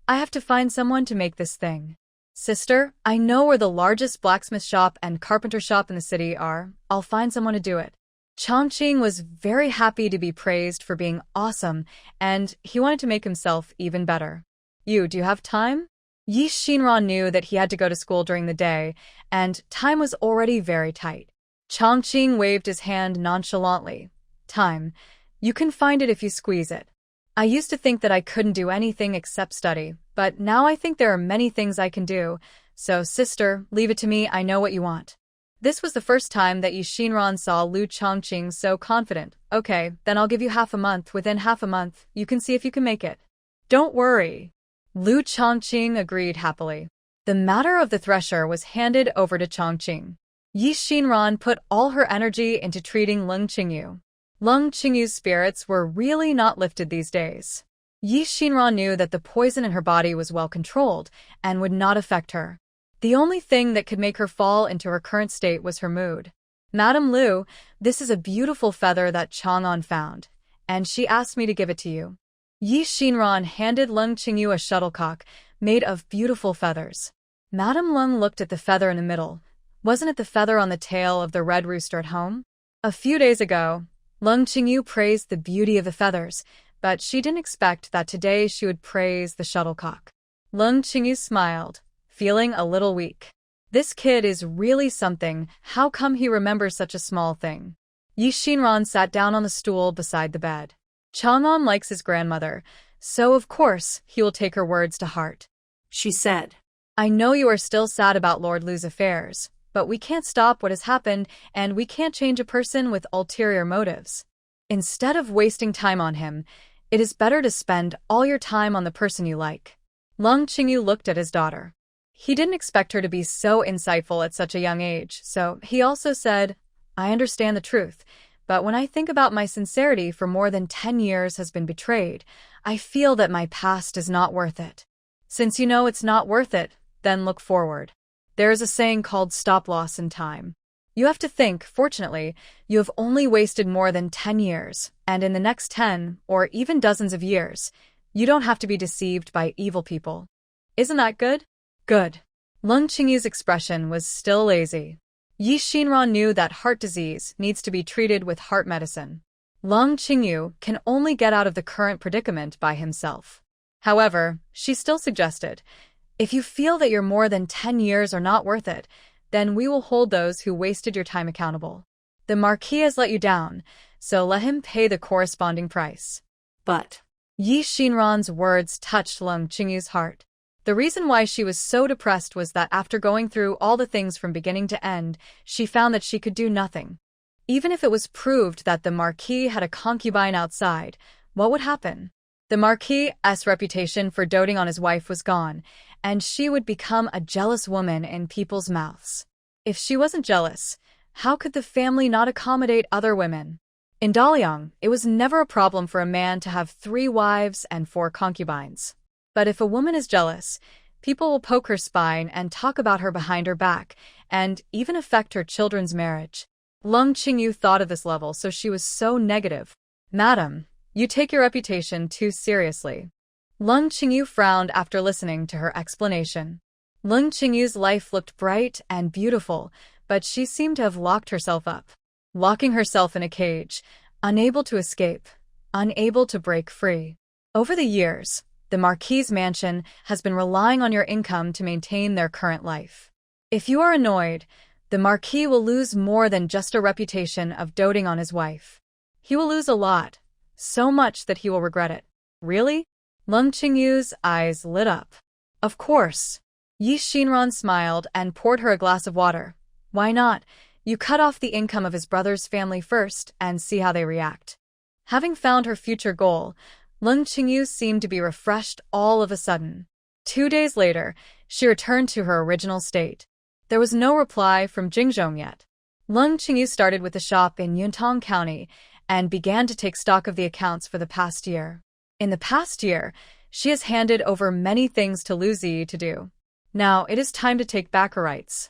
I have to find someone to make this thing. Sister, I know where the largest blacksmith shop and carpenter shop in the city are. I'll find someone to do it. Chongqing was very happy to be praised for being awesome, and he wanted to make himself even better. Do you have time? Yi Xinran knew that he had to go to school during the day, and time was already very tight. Chongqing waved his hand nonchalantly. Time. You can find it if you squeeze it. I used to think that I couldn't do anything except study, but now I think there are many things I can do. So, sister, leave it to me, I know what you want. This was the first time that Yi Xinran saw Lu Chongqing so confident. Okay, then I'll give you half a month. Within half a month, you can see if you can make it. Don't worry. Lu Chongqing agreed happily. The matter of the thresher was handed over to Chongqing. Yi Xinran put all her energy into treating Leng Qingyu. Leng Qingyu's spirits were really not lifted these days. Yi Xinran knew that the poison in her body was well controlled and would not affect her. The only thing that could make her fall into her current state was her mood. Madam Lu, this is a beautiful feather that Chang'an found, and she asked me to give it to you. Yi Xinran handed Leng Qingyu a shuttlecock made of beautiful feathers. Madam Leng looked at the feather in the middle. Wasn't it the feather on the tail of the red rooster at home? A few days ago, Leng Qingyu praised the beauty of the feathers, but she didn't expect that today she would praise the shuttlecock. Leng Qingyu smiled, feeling a little weak. This kid is really something. How come he remembers such a small thing? Yi Xinran sat down on the stool beside the bed. Chang'an likes his grandmother, so of course he will take her words to heart. She said, I know you are still sad about Lord Lu's affairs, but we can't stop what has happened, and we can't change a person with ulterior motives. Instead of wasting time on him, it is better to spend all your time on the person you like. Leng Qingyu looked at his daughter. He didn't expect her to be so insightful at such a young age, so he also said, I understand the truth, but when I think about my sincerity for more than 10 years has been betrayed, I feel that my past is not worth it. Since you know it's not worth it, then look forward. There is a saying called stop loss in time. You have to think, fortunately, you have only wasted more than 10 years, and in the next 10, or even dozens of years, you don't have to be deceived by evil people. Isn't that good? Good. Leng Qingyu's expression was still lazy. Yi Xinran knew that heart disease needs to be treated with heart medicine. Leng Qingyu can only get out of the current predicament by himself. However, she still suggested, if you feel that your more than 10 years are not worth it, then we will hold those who wasted your time accountable. The Marquis has let you down, so let him pay the corresponding price. But Yi Xinran's words touched Leng Qingyu's heart. The reason why she was so depressed was that after going through all the things from beginning to end, she found that she could do nothing. Even if it was proved that the Marquis had a concubine outside, what would happen? The Marquis's reputation for doting on his wife was gone, and she would become a jealous woman in people's mouths. If she wasn't jealous, how could the family not accommodate other women? In Daliang, it was never a problem for a man to have 3 wives and 4 concubines. But if a woman is jealous, people will poke her spine and talk about her behind her back, and even affect her children's marriage. Leng Qingyu thought of this level, so she was so negative. Madam, you take your reputation too seriously. Leng Qingyu frowned after listening to her explanation. Leng Qingyu's life looked bright and beautiful, but she seemed to have locked herself up. Locking herself in a cage, unable to escape, unable to break free. Over the years, the Marquis' mansion has been relying on your income to maintain their current life. If you are annoyed, the Marquis will lose more than just a reputation of doting on his wife. He will lose a lot, so much that he will regret it. Really? Leng Qingyu's eyes lit up. Of course. Yi Xinran smiled and poured her a glass of water. Why not? You cut off the income of his brother's family first and see how they react. Having found her future goal, Leng Qingyu seemed to be refreshed all of a sudden. 2 days later, she returned to her original state. There was no reply from Jingzhong yet. Leng Qingyu started with the shop in Yuntong County and began to take stock of the accounts for the past year. In the past year, she has handed over many things to Lu Zi to do. Now it is time to take back her rights.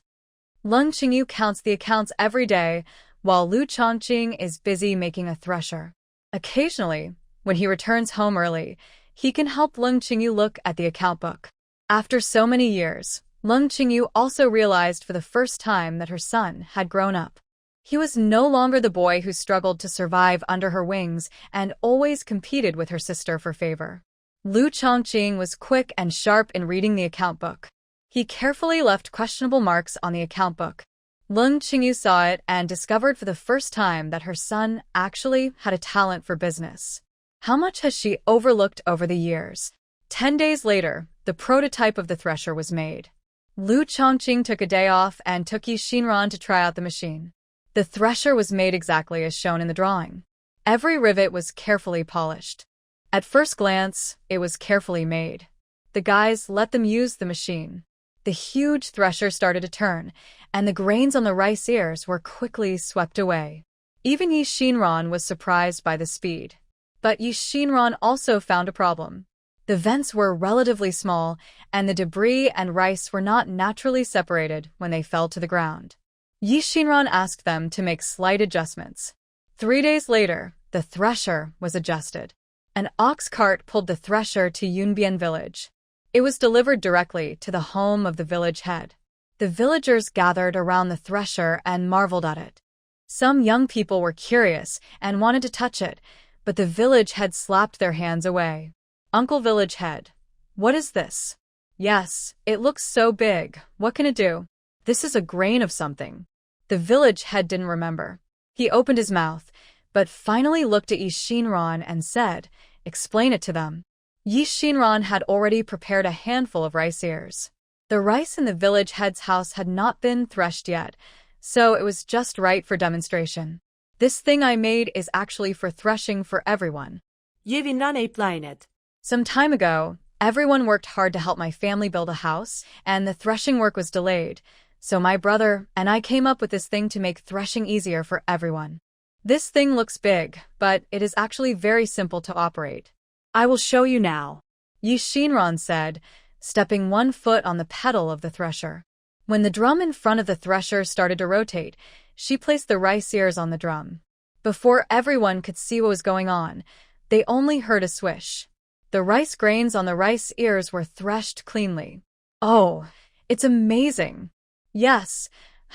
Leng Qingyu counts the accounts every day, while Lu Chongqing is busy making a thresher. Occasionally, when he returns home early, he can help Leng Qingyu look at the account book. After so many years, Leng Qingyu also realized for the first time that her son had grown up. He was no longer the boy who struggled to survive under her wings and always competed with her sister for favor. Lu Chongqing was quick and sharp in reading the account book. He carefully left questionable marks on the account book. Leng Qingyu saw it and discovered for the first time that her son actually had a talent for business. How much has she overlooked over the years? 10 days later, the prototype of the thresher was made. Lu Chongqing took a day off and took Yi Xinran to try out the machine. The thresher was made exactly as shown in the drawing. Every rivet was carefully polished. At first glance, it was carefully made. The guys let them use the machine. The huge thresher started to turn, and the grains on the rice ears were quickly swept away. Even Yi Xinran was surprised by the speed. But Yi Xinran also found a problem. The vents were relatively small, and the debris and rice were not naturally separated when they fell to the ground. Yi Xinran asked them to make slight adjustments. 3 days later, the thresher was adjusted. An ox cart pulled the thresher to Yunbian village. It was delivered directly to the home of the village head. The villagers gathered around the thresher and marveled at it. Some young people were curious and wanted to touch it, but the village head slapped their hands away. Uncle Village Head, what is this? Yes, it looks so big. What can it do? This is a grain of something. The village head didn't remember. He opened his mouth, but finally looked at Yi Xinran and said, "Explain it to them." Yi Xinran had already prepared a handful of rice ears. The rice in the village head's house had not been threshed yet, so it was just right for demonstration. This thing I made is actually for threshing for everyone. 예빈란 에이플라이넷. Some time ago, everyone worked hard to help my family build a house, and the threshing work was delayed, so my brother and I came up with this thing to make threshing easier for everyone. This thing looks big, but it is actually very simple to operate. I will show you now, Yi Xinran said, stepping 1 foot on the pedal of the thresher. When the drum in front of the thresher started to rotate, she placed the rice ears on the drum. Before everyone could see what was going on, they only heard a swish. The rice grains on the rice ears were threshed cleanly. Oh, it's amazing. Yes,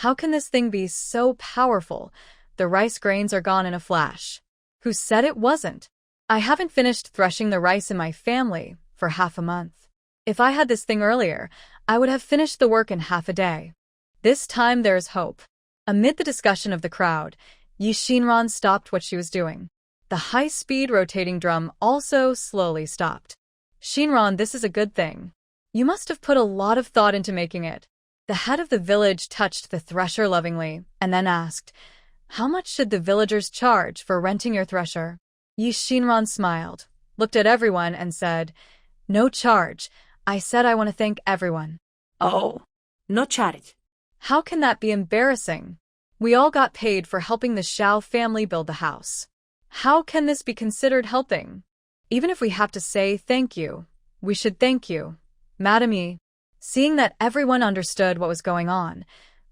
how can this thing be so powerful? The rice grains are gone in a flash. Who said it wasn't? I haven't finished threshing the rice in my family for half a month. If I had this thing earlier, I would have finished the work in half a day. This time there is hope. Amid the discussion of the crowd, Yi Xinran stopped what she was doing. The high-speed rotating drum also slowly stopped. Xinran, this is a good thing. You must have put a lot of thought into making it. The head of the village touched the thresher lovingly and then asked, "How much should the villagers charge for renting your thresher?" Yi Xinran smiled, looked at everyone and said, "No charge. I said I want to thank everyone." Oh, no charge. How can that be embarrassing? We all got paid for helping the Xiao family build the house. How can this be considered helping? Even if we have to say thank you, we should thank you, Madam Yi. Seeing that everyone understood what was going on,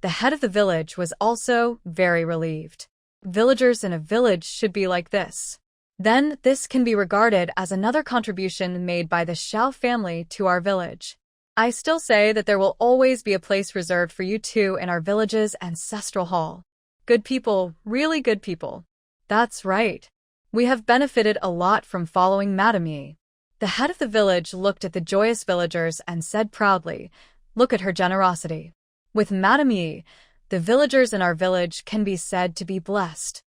the head of the village was also very relieved. Villagers in a village should be like this. Then this can be regarded as another contribution made by the Xiao family to our village. I still say that there will always be a place reserved for you two in our village's ancestral hall. Good people, really good people. That's right. We have benefited a lot from following Madam Yi. The head of the village looked at the joyous villagers and said proudly, "Look at her generosity." With Madam Yi, the villagers in our village can be said to be blessed.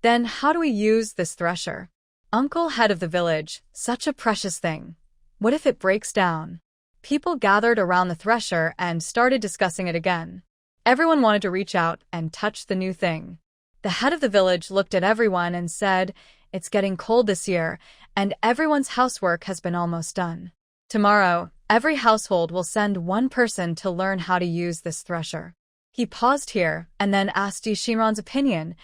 Then how do we use this thresher? Uncle head of the village, such a precious thing. What if it breaks down? People gathered around the thresher and started discussing it again. Everyone wanted to reach out and touch the new thing. The head of the village looked at everyone and said, "It's getting cold this year, and everyone's housework has been almost done. Tomorrow, Every household will send one person to learn how to use this thresher. He paused here and then asked Yi Shinran's opinion.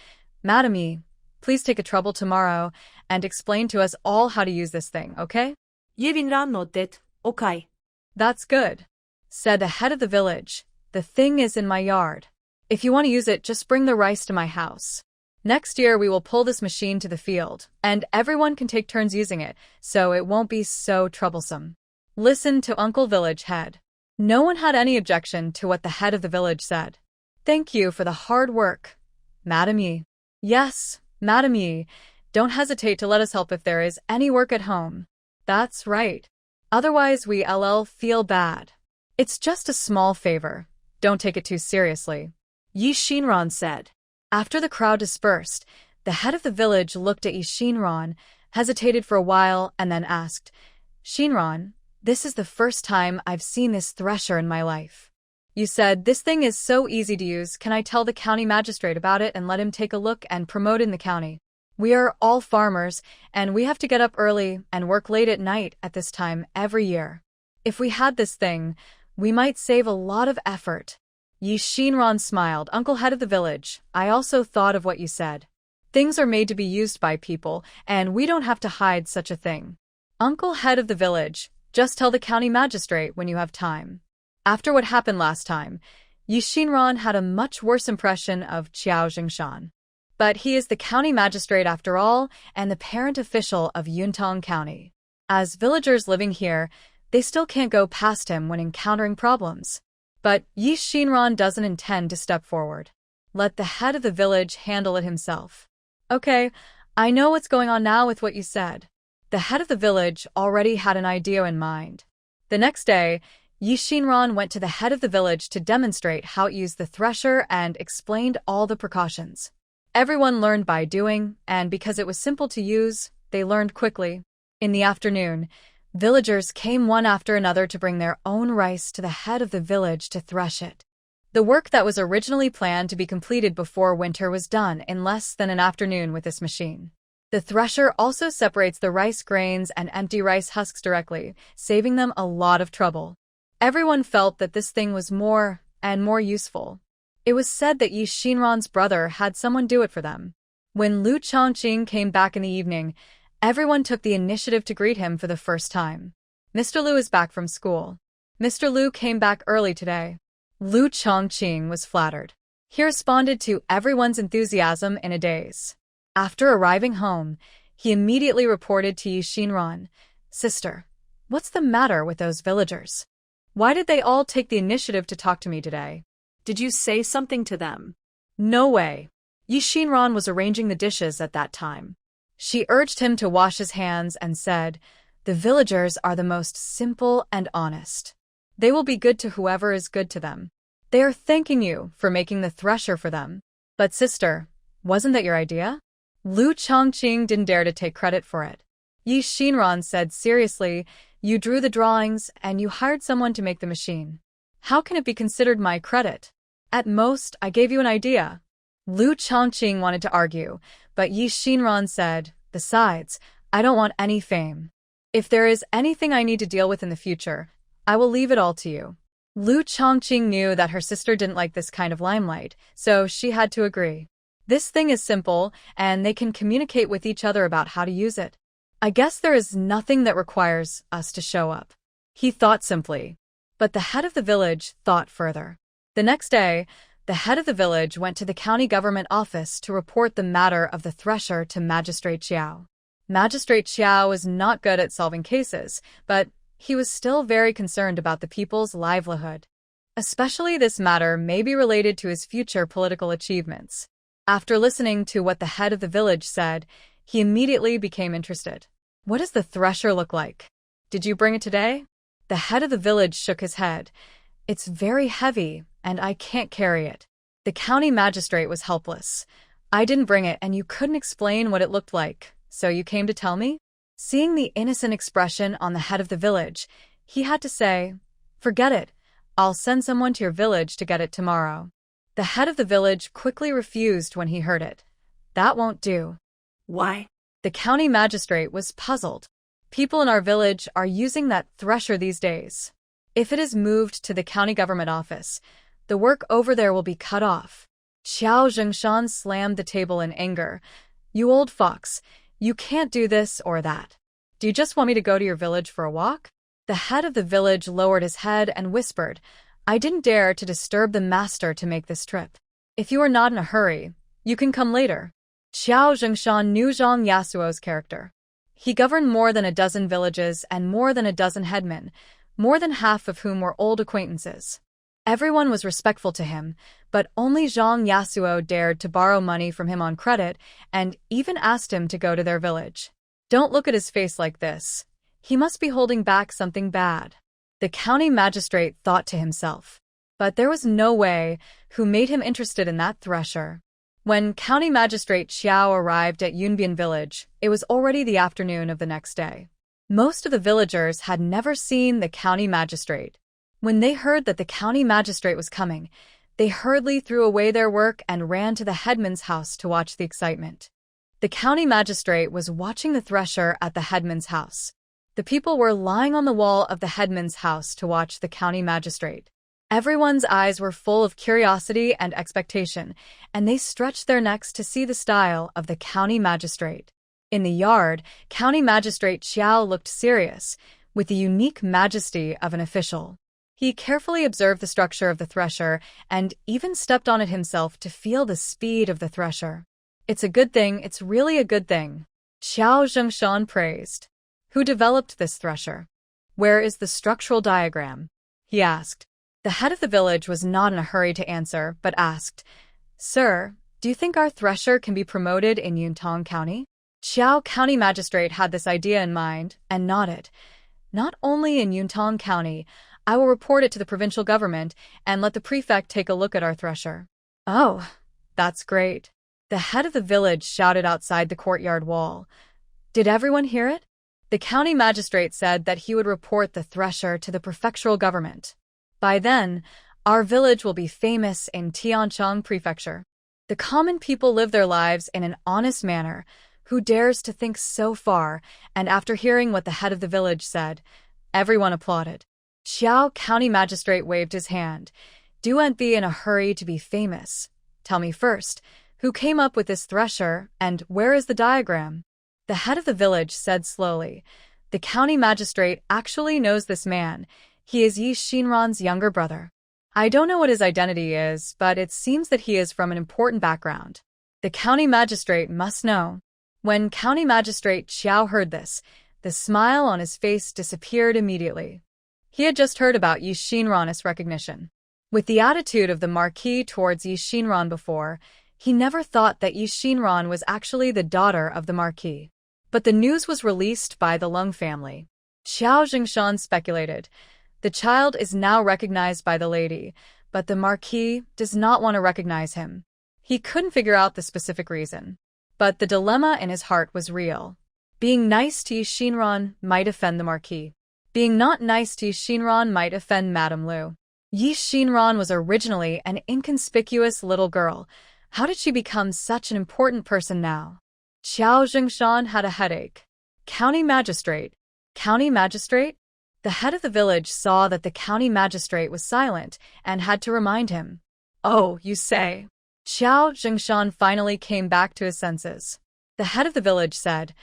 Madam, please take a trouble tomorrow and explain to us all how to use this thing, okay? Yi Shinran nodded. Okay. That's good, said the head of the village. The thing is in my yard. If you want to use it, just bring the rice to my house. Next year we will pull this machine to the field, and everyone can take turns using it, so it won't be so troublesome. Listen to Uncle Village Head. No one had any objection to what the head of the village said. Thank you for the hard work, Madam Yi. Yes, Madam Yi. Don't hesitate to let us help if there is any work at home. That's right. Otherwise we feel bad. It's just a small favor. Don't take it too seriously, Yi Shinran said. After the crowd dispersed, the head of the village looked at Yi Shinran, hesitated for a while, and then asked, Shinran, this is the first time I've seen this thresher in my life. You said this thing is so easy to use. Can I tell the county magistrate about it and let him take a look and promote in the county? We are all farmers, and we have to get up early and work late at night at this time every year. If we had this thing, we might save a lot of effort. Yi Shinran smiled. Uncle head of the village, I also thought of what you said. Things are made to be used by people, and we don't have to hide such a thing. Uncle head of the village, just tell the county magistrate when you have time. After what happened last time, Yi Shinran had a much worse impression of Qiao Jingshan. But he is the county magistrate after all, and the parent official of Yuntong County. As villagers living here, they still can't go past him when encountering problems. But Yi Shinran doesn't intend to step forward. Let the head of the village handle it himself. Okay, I know what's going on now with what you said. The head of the village already had an idea in mind. The next day, Yi Shinran went to the head of the village to demonstrate how it used the thresher and explained all the precautions. Everyone learned by doing, and because it was simple to use, they learned quickly. In the afternoon, villagers came one after another to bring their own rice to the head of the village to thresh it. The work that was originally planned to be completed before winter was done in less than an afternoon with this machine. The thresher also separates the rice grains and empty rice husks directly, saving them a lot of trouble. Everyone felt that this thing was more and more useful. It was said that Yi Shinran's brother had someone do it for them. When Lu Chongqing came back in the evening, everyone took the initiative to greet him for the first time. Mr. Lu is back from school. Mr. Lu came back early today. Lu Chongqing was flattered. He responded to everyone's enthusiasm in a daze. After arriving home, he immediately reported to Yi Shinran, Sister, what's the matter with those villagers? Why did they all take the initiative to talk to me today? Did you say something to them? No way. Yi Shinran was arranging the dishes at that time. She urged him to wash his hands and said, The villagers are the most simple and honest. They will be good to whoever is good to them. They are thanking you for making the thresher for them. But sister, wasn't that your idea? Lu Chongqing didn't dare to take credit for it. Yi Shinran said seriously, You drew the drawings and you hired someone to make the machine. How can it be considered my credit? At most, I gave you an idea. Lu Chongqing wanted to argue, but Yi Shinran said, Besides, I don't want any fame. If there is anything I need to deal with in the future, I will leave it all to you. Lu Chongqing knew that her sister didn't like this kind of limelight, so she had to agree. This thing is simple, and they can communicate with each other about how to use it. I guess there is nothing that requires us to show up. He thought simply. But the head of the village thought further. The next day, the head of the village went to the county government office to report the matter of the thresher to Magistrate Qiao. Magistrate Qiao was not good at solving cases, but he was still very concerned about the people's livelihood. Especially this matter may be related to his future political achievements. After listening to what the head of the village said, he immediately became interested. What does the thresher look like? Did you bring it today? The head of the village shook his head. It's very heavy, and I can't carry it. The county magistrate was helpless. I didn't bring it, and you couldn't explain what it looked like, so you came to tell me? Seeing the innocent expression on the head of the village, he had to say, Forget it. I'll send someone to your village to get it tomorrow. The head of the village quickly refused when he heard it. That won't do. Why? The county magistrate was puzzled. People in our village are using that thresher these days. If it is moved to the county government office, the work over there will be cut off. Xiao Zhengshan slammed the table in anger. You old fox, you can't do this or that. Do you just want me to go to your village for a walk? The head of the village lowered his head and whispered, I didn't dare to disturb the master to make this trip. If you are not in a hurry, you can come later. Xiao Zhengshan knew Zhang Yasuo's character. He governed more than a dozen villages and more than a dozen headmen, more than half of whom were old acquaintances. Everyone was respectful to him, but only Zhang Yasuo dared to borrow money from him on credit and even asked him to go to their village. Don't look at his face like this. He must be holding back something bad. The county magistrate thought to himself. But there was no way who made him interested in that thresher. When county magistrate Xiao arrived at Yunbian village, it was already the afternoon of the next day. Most of the villagers had never seen the county magistrate. When they heard that the county magistrate was coming, they hurriedly threw away their work and ran to the headman's house to watch the excitement. The county magistrate was watching the thresher at the headman's house. The people were lying on the wall of the headman's house to watch the county magistrate. Everyone's eyes were full of curiosity and expectation, and they stretched their necks to see the style of the county magistrate. In the yard, county magistrate Xiao looked serious, with the unique majesty of an official. He carefully observed the structure of the thresher and even stepped on it himself to feel the speed of the thresher. It's a good thing, it's really a good thing. Xiao Zhengshan praised. Who developed this thresher? Where is the structural diagram? He asked. The head of the village was not in a hurry to answer, but asked, Sir, do you think our thresher can be promoted in Yuntong County? Xiao County Magistrate had this idea in mind and nodded. Not only in Yuntong County, I will report it to the provincial government and let the prefect take a look at our thresher. Oh, that's great. The head of the village shouted outside the courtyard wall. Did everyone hear it? The county magistrate said that he would report the thresher to the prefectural government. By then, our village will be famous in Tiancheng Prefecture. The common people live their lives in an honest manner. Who dares to think so far? And after hearing what the head of the village said, everyone applauded. Xiao County Magistrate waved his hand. Don't be in a hurry to be famous. Tell me first, who came up with this thresher, and where is the diagram? The head of the village said slowly, The county magistrate actually knows this man. He is Yi Xinran's younger brother. I don't know what his identity is, but it seems that he is from an important background. The county magistrate must know. When county magistrate Xiao heard this, the smile on his face disappeared immediately. He had just heard about Yi Xinran's recognition. With the attitude of the Marquis towards Yi Xinran before, he never thought that Yi Xinran was actually the daughter of the Marquis. But the news was released by the Leng family. Xiao Zhengshan speculated. The child is now recognized by the lady, but the Marquis does not want to recognize him. He couldn't figure out the specific reason. But the dilemma in his heart was real. Being nice to Yi Xinran might offend the Marquis. Being not nice to Yi Xinran might offend Madame Lu. Yi Xinran was originally an inconspicuous little girl. How did she become such an important person now? Xiao Zhengshan had a headache. County magistrate. County magistrate? The head of the village saw that the county magistrate was silent and had to remind him. Oh, you say? Xiao Zhengshan finally came back to his senses. The head of the village said,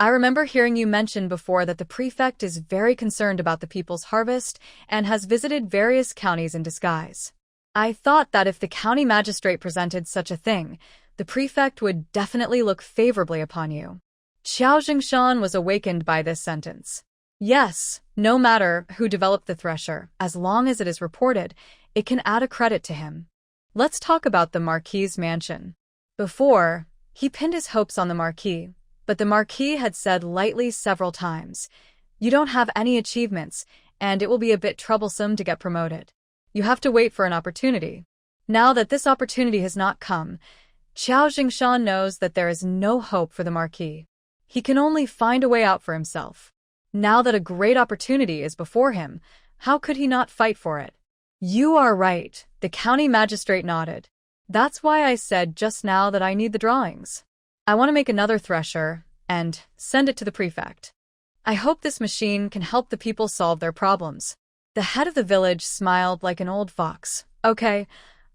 I remember hearing you mention before that the prefect is very concerned about the people's harvest and has visited various counties in disguise. I thought that if the county magistrate presented such a thing, the prefect would definitely look favorably upon you. Xiao Zhengshan was awakened by this sentence. Yes, no matter who developed the thresher, as long as it is reported, it can add a credit to him. Let's talk about the Marquis's mansion. Before, he pinned his hopes on the Marquis, but the Marquis had said lightly several times, You don't have any achievements, and it will be a bit troublesome to get promoted. You have to wait for an opportunity. Now that this opportunity has not come, Xiao Zhengshan knows that there is no hope for the Marquis. He can only find a way out for himself. Now that a great opportunity is before him, how could he not fight for it? You are right, the county magistrate nodded. That's why I said just now that I need the drawings. I want to make another thresher and send it to the prefect. I hope this machine can help the people solve their problems. The head of the village smiled like an old fox. Okay,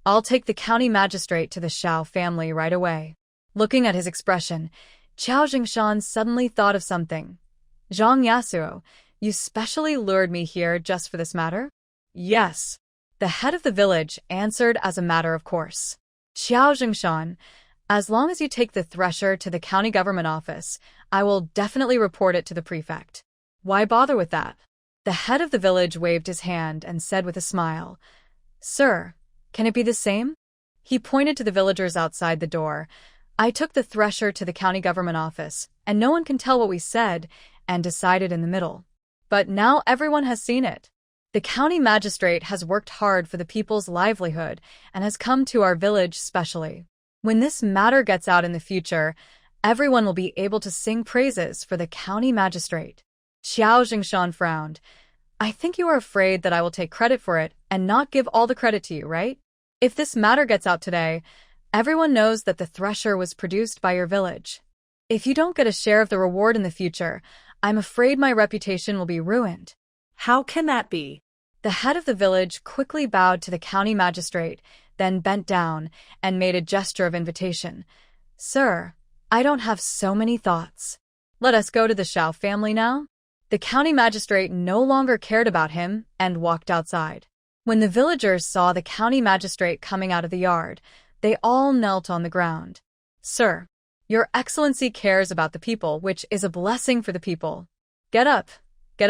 I'll take the county magistrate to the Xiao family right away. Looking at his expression, Qiao Jingshan suddenly thought of something. Zhang Yasuo, you specially lured me here just for this matter? Yes. The head of the village answered as a matter of course. Qiao Jingshan, as long as you take the thresher to the county government office, I will definitely report it to the prefect. Why bother with that? The head of the village waved his hand and said with a smile, Sir, can it be the same? He pointed to the villagers outside the door. I took the thresher to the county government office, and no one can tell what we said and decided in the middle. But now everyone has seen it. The county magistrate has worked hard for the people's livelihood and has come to our village specially. When this matter gets out in the future, everyone will be able to sing praises for the county magistrate. Qiao Jingshan frowned. I think you are afraid that I will take credit for it and not give all the credit to you, right? If this matter gets out today, everyone knows that the thresher was produced by your village. If you don't get a share of the reward in the future, I'm afraid my reputation will be ruined. How can that be? The head of the village quickly bowed to the county magistrate, then bent down and made a gesture of invitation. Sir, I don't have so many thoughts. Let us go to the Xiao family now. The county magistrate no longer cared about him and walked outside. When the villagers saw the county magistrate coming out of the yard, they all knelt on the ground. Sir, Your Excellency cares about the people, which is a blessing for the people. Get up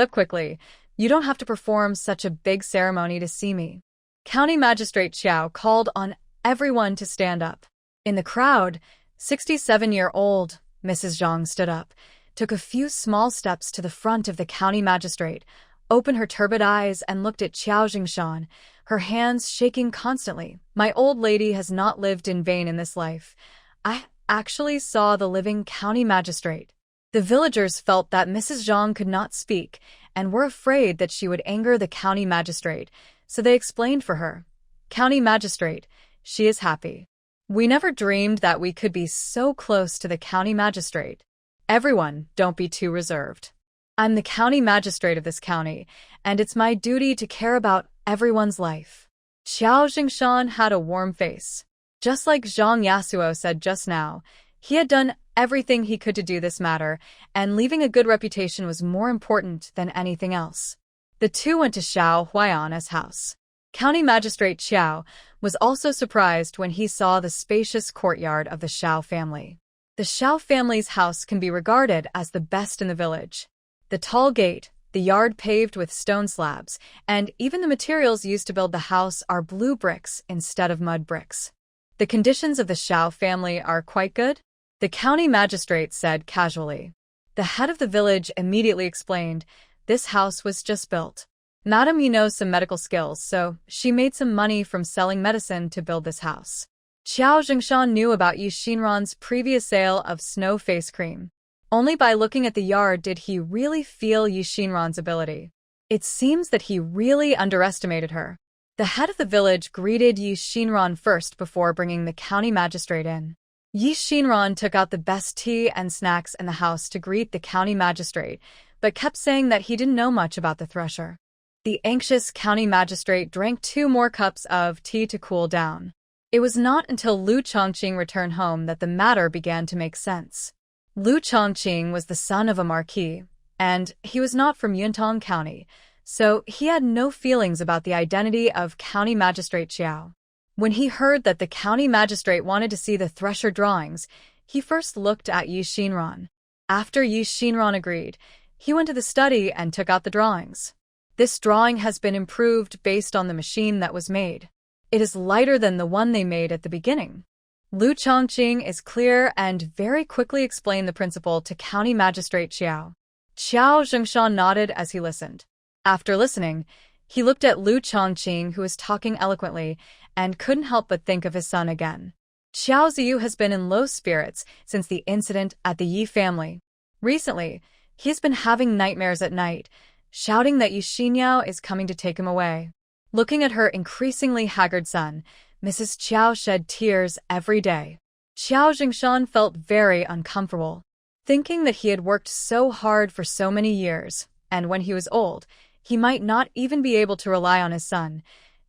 quickly. You don't have to perform such a big ceremony to see me. County Magistrate Xiao called on everyone to stand up. In the crowd, 67-year-old Mrs. Zhang stood up, took a few small steps to the front of the county magistrate, opened her turbid eyes and looked at Qiao Jingshan, her hands shaking constantly. My old lady has not lived in vain in this life. I actually saw the living county magistrate. The villagers felt that Mrs. Zhang could not speak and were afraid that she would anger the county magistrate, so they explained for her. County magistrate, she is happy. We never dreamed that we could be so close to the county magistrate. Everyone, don't be too reserved. I'm the county magistrate of this county, and it's my duty to care about everyone's life. Qiao Jingshan had a warm face. Just like Zhang Yasuo said just now, he had done everything he could to do this matter, and leaving a good reputation was more important than anything else. The two went to Xiao Huayan's house. County Magistrate Xiao was also surprised when he saw the spacious courtyard of the Xiao family. The Xiao family's house can be regarded as the best in the village. The tall gate, the yard paved with stone slabs, and even the materials used to build the house are blue bricks instead of mud bricks. The conditions of the Xiao family are quite good, the county magistrate said casually. The head of the village immediately explained, this house was just built. Madam, you know some medical skills, so she made some money from selling medicine to build this house. Qiao Jingshan knew about Yi Xinran's previous sale of snow face cream. Only by looking at the yard did he really feel Yi Xinran's ability. It seems that he really underestimated her. The head of the village greeted Yi Xinran first before bringing the county magistrate in. Yi Xinran took out the best tea and snacks in the house to greet the county magistrate, but kept saying that he didn't know much about the thresher. The anxious county magistrate drank 2 more cups of tea to cool down. It was not until Lu Chongqing returned home that the matter began to make sense. Lu Chongqing was the son of a marquis, and he was not from Yuntong County, so he had no feelings about the identity of County Magistrate Xiao. When he heard that the county magistrate wanted to see the thresher drawings, he first looked at Yi Xinran. After Yi Xinran agreed, he went to the study and took out the drawings. This drawing has been improved based on the machine that was made. It is lighter than the one they made at the beginning. Lu Chongqing is clear and very quickly explained the principle to County Magistrate Xiao. Qiao Jingshan nodded as he listened. After listening, he looked at Lu Chongqing, who was talking eloquently, and couldn't help but think of his son again. Xiao Ziyu has been in low spirits since the incident at the Yi family. Recently, he has been having nightmares at night, shouting that Yi Xinyao is coming to take him away. Looking at her increasingly haggard son, Mrs. Qiao shed tears every day. Qiao Jingshan felt very uncomfortable, thinking that he had worked so hard for so many years, and when he was old, he might not even be able to rely on his son.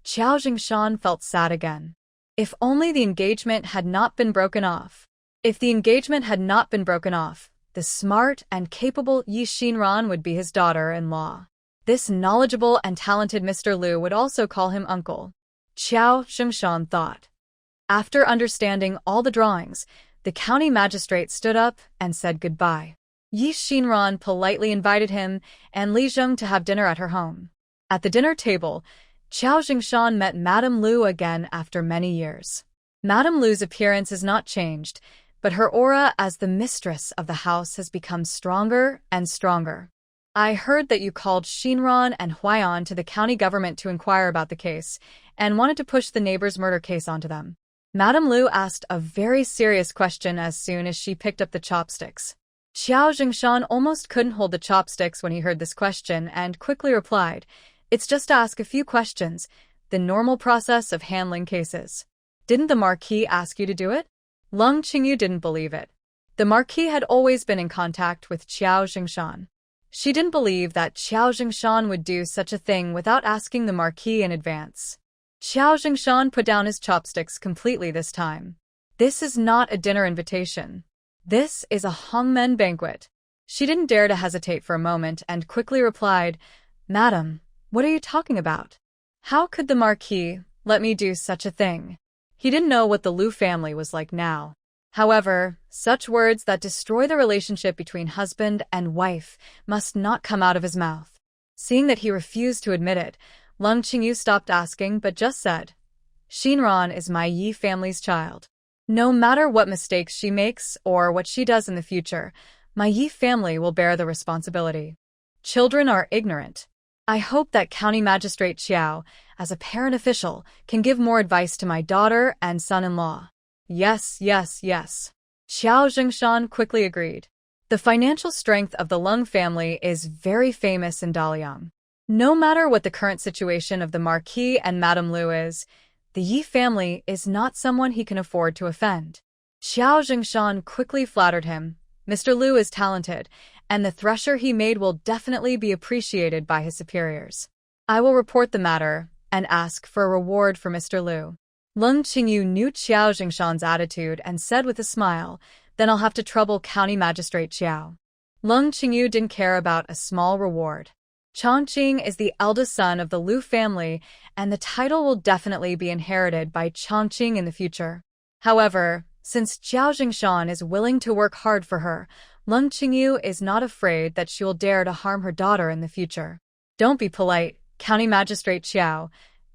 Qiao Jingshan felt sad again. If only the engagement had not been broken off. If the engagement had not been broken off, the smart and capable Yi Xinran would be his daughter-in-law. This knowledgeable and talented Mr. Liu would also call him uncle. Qiao Jingshan thought. After understanding all the drawings, the county magistrate stood up and said goodbye. Yi Xinran politely invited him and Li Zheng to have dinner at her home. At the dinner table, Qiao Jingshan met Madame Liu again after many years. Madame Liu's appearance has not changed, but her aura as the mistress of the house has become stronger and stronger. I heard that you called Xinran and Huayan to the county government to inquire about the case, and wanted to push the neighbor's murder case onto them. Madame Liu asked a very serious question as soon as she picked up the chopsticks. Qiao Jingshan almost couldn't hold the chopsticks when he heard this question and quickly replied, "It's just to ask a few questions, the normal process of handling cases." "Didn't the Marquis ask you to do it?" Leng Qingyu didn't believe it. The Marquis had always been in contact with Qiao Jingshan. She didn't believe that Qiao Jingshan would do such a thing without asking the Marquis in advance. Qiao Jingshan put down his chopsticks completely this time. "This is not a dinner invitation. This is a hongmen banquet." She didn't dare to hesitate for a moment and quickly replied, "Madam, what are you talking about? How could the Marquis let me do such a thing?" He didn't know what the Liu family was like now. However, such words that destroy the relationship between husband and wife must not come out of his mouth. Seeing that he refused to admit it, Leng Qingyu stopped asking but just said, "Xinran is my Yi family's child. No matter what mistakes she makes or what she does in the future, my Yi family will bear the responsibility. Children are ignorant. I hope that County Magistrate Qiao, as a parent official, can give more advice to my daughter and son-in-law." "Yes, yes, yes." Qiao Jingshan quickly agreed. The financial strength of the Leng family is very famous in Daliang. No matter what the current situation of the Marquis and Madame Liu is, the Yi family is not someone he can afford to offend. Qiao Jingshan quickly flattered him. Mr. Liu is talented, and the thresher he made will definitely be appreciated by his superiors. I will report the matter and ask for a reward for Mr. Liu. Leng Qingyu knew Qiao Jingshan's attitude and said with a smile, "Then I'll have to trouble County Magistrate Qiao." Leng Qingyu didn't care about a small reward. Chongqing is the eldest son of the Liu family, and the title will definitely be inherited by Chongqing in the future. However, since Qiao Jingshan is willing to work hard for her, Leng Qingyu is not afraid that she will dare to harm her daughter in the future. "Don't be polite, County Magistrate Qiao.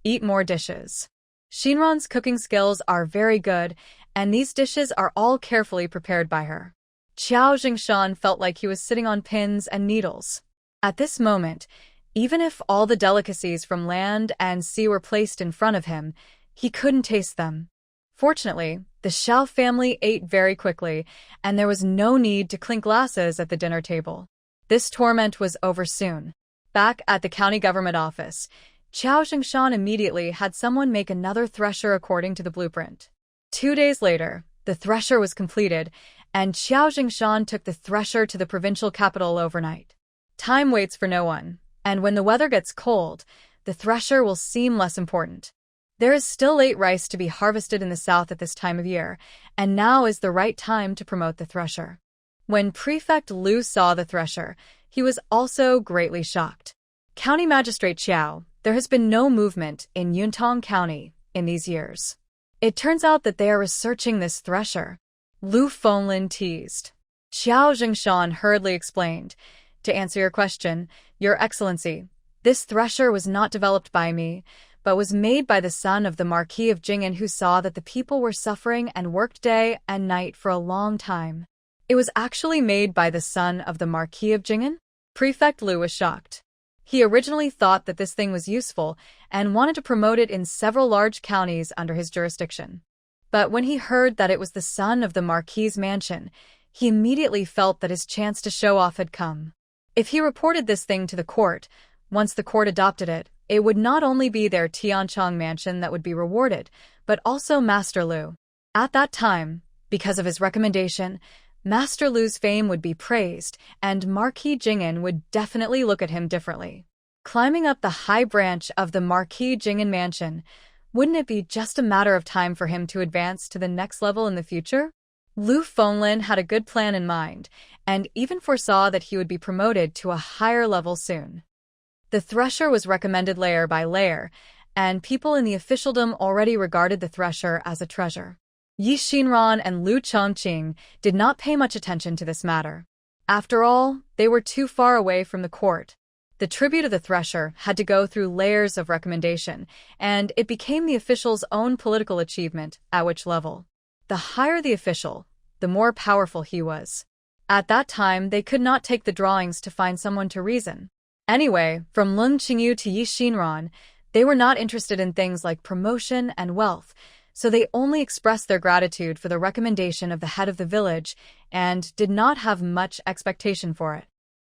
Eat more dishes." Xinran's cooking skills are very good, and these dishes are all carefully prepared by her. Qiao Jingshan felt like he was sitting on pins and needles. At this moment, even if all the delicacies from land and sea were placed in front of him, he couldn't taste them. Fortunately, the Xiao family ate very quickly, and there was no need to clink glasses at the dinner table. This torment was over soon. Back at the county government office, Qiao Jingshan immediately had someone make another thresher according to the blueprint. 2 days later, the thresher was completed, and Qiao Jingshan took the thresher to the provincial capital overnight. Time waits for no one, and when the weather gets cold, the thresher will seem less important. There is still late rice to be harvested in the south at this time of year, and now is the right time to promote the thresher. When Prefect Liu saw the thresher, he was also greatly shocked. "County Magistrate Qiao, there has been no movement in Yuntong County in these years. It turns out that they are researching this thresher." Lu Fenglin teased. Qiao Jingshan hurriedly explained, "To answer your question, Your Excellency, this thresher was not developed by me, but was made by the son of the Marquis of Jing'an, who saw that the people were suffering and worked day and night for a long time." "It was actually made by the son of the Marquis of Jing'an?" Prefect Liu was shocked. He originally thought that this thing was useful and wanted to promote it in several large counties under his jurisdiction. But when he heard that it was the son of the Marquis's mansion, he immediately felt that his chance to show off had come. If he reported this thing to the court, once the court adopted it, it would not only be their Tianchong mansion that would be rewarded, but also Master Liu. At that time, because of his recommendation, Master Liu's fame would be praised, and Marquis Jing'an would definitely look at him differently. Climbing up the high branch of the Marquis Jing'an mansion, wouldn't it be just a matter of time for him to advance to the next level in the future? Lu Fenglin had a good plan in mind, and even foresaw that he would be promoted to a higher level soon. The Thresher was recommended layer by layer, and people in the officialdom already regarded the Thresher as a treasure. Yi Xinran and Lu Chongqing did not pay much attention to this matter. After all, they were too far away from the court. The tribute of the Thresher had to go through layers of recommendation, and it became the official's own political achievement at which level. The higher the official, the more powerful he was. At that time, they could not take the drawings to find someone to reason. Anyway, from Leng Qingyu to Yi Xinran, they were not interested in things like promotion and wealth, so they only expressed their gratitude for the recommendation of the head of the village and did not have much expectation for it.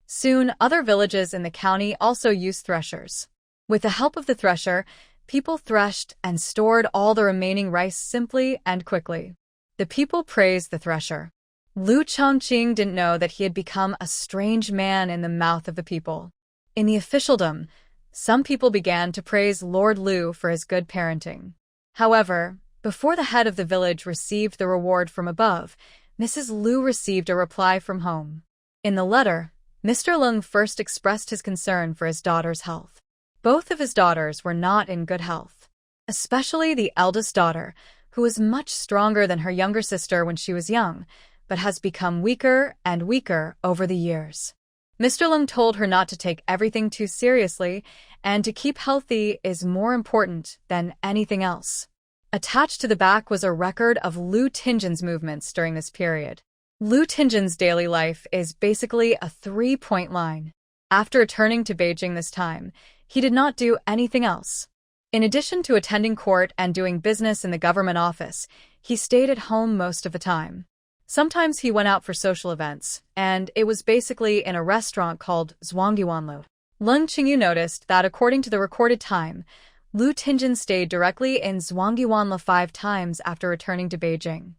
Soon, other villages in the county also used threshers. With the help of the thresher, people threshed and stored all the remaining rice simply and quickly. The people praised the thresher. Lu Chongqing didn't know that he had become a strange man in the mouth of the people. In the officialdom, some people began to praise Lord Lu for his good parenting. However, before the head of the village received the reward from above, Mrs. Lu received a reply from home. In the letter, Mr. Leng first expressed his concern for his daughter's health. Both of his daughters were not in good health, especially the eldest daughter, who was much stronger than her younger sister when she was young, but has become weaker and weaker over the years. Mr. Leng told her not to take everything too seriously, and to keep healthy is more important than anything else. Attached to the back was a record of Lu Tinjin's movements during this period. Lu Tinjin's daily life is basically a three-point line. After returning to Beijing this time, he did not do anything else. In addition to attending court and doing business in the government office, he stayed at home most of the time. Sometimes he went out for social events, and it was basically in a restaurant called Zhuangguanlu. Leng Qingyu noticed that according to the recorded time, Lu Tinjin stayed directly in Zhuangguanlu 5 times after returning to Beijing.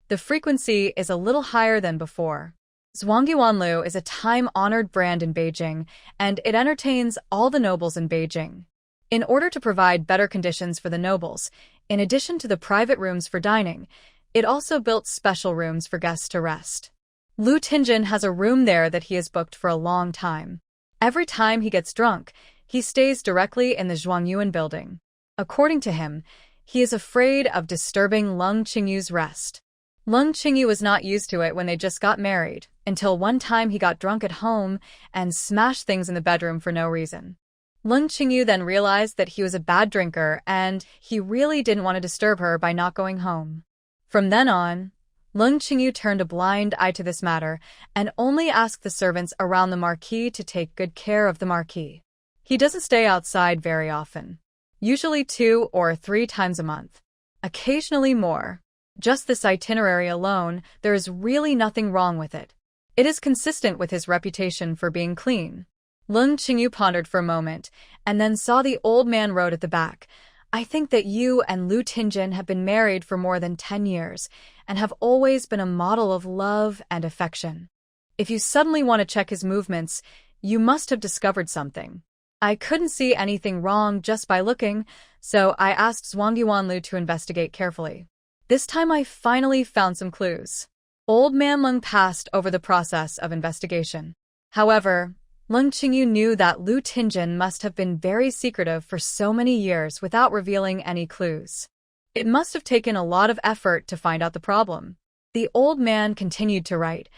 The frequency is a little higher than before. Zhuangguanlu is a time-honored brand in Beijing, and it entertains all the nobles in Beijing. In order to provide better conditions for the nobles, in addition to the private rooms for dining, it also built special rooms for guests to rest. Lu Tinjin has a room there that he has booked for a long time. Every time he gets drunk, he stays directly in the Zhuangyuan building. According to him, he is afraid of disturbing Leng Qingyu's rest. Leng Qingyu was not used to it when they just got married, until one time he got drunk at home and smashed things in the bedroom for no reason. Leng Qingyu then realized that he was a bad drinker and he really didn't want to disturb her by not going home. From then on, Leng Qingyu turned a blind eye to this matter and only asked the servants around the Marquis to take good care of the Marquis. He doesn't stay outside very often, usually 2 or 3 times a month, occasionally more. Just this itinerary alone, there is really nothing wrong with it. It is consistent with his reputation for being clean. Leng Qingyu pondered for a moment, and then saw the old man wrote at the back, "I think that you and Lu Tinjin have been married for more than 10 years, and have always been a model of love and affection. If you suddenly want to check his movements, you must have discovered something." I couldn't see anything wrong just by looking, so I asked Zhuangguanlu to investigate carefully. This time I finally found some clues. Old Man Leng passed over the process of investigation. However, Leng Qingyu knew that Lu Tinjin must have been very secretive for so many years without revealing any clues. It must have taken a lot of effort to find out the problem. The old man continued to write.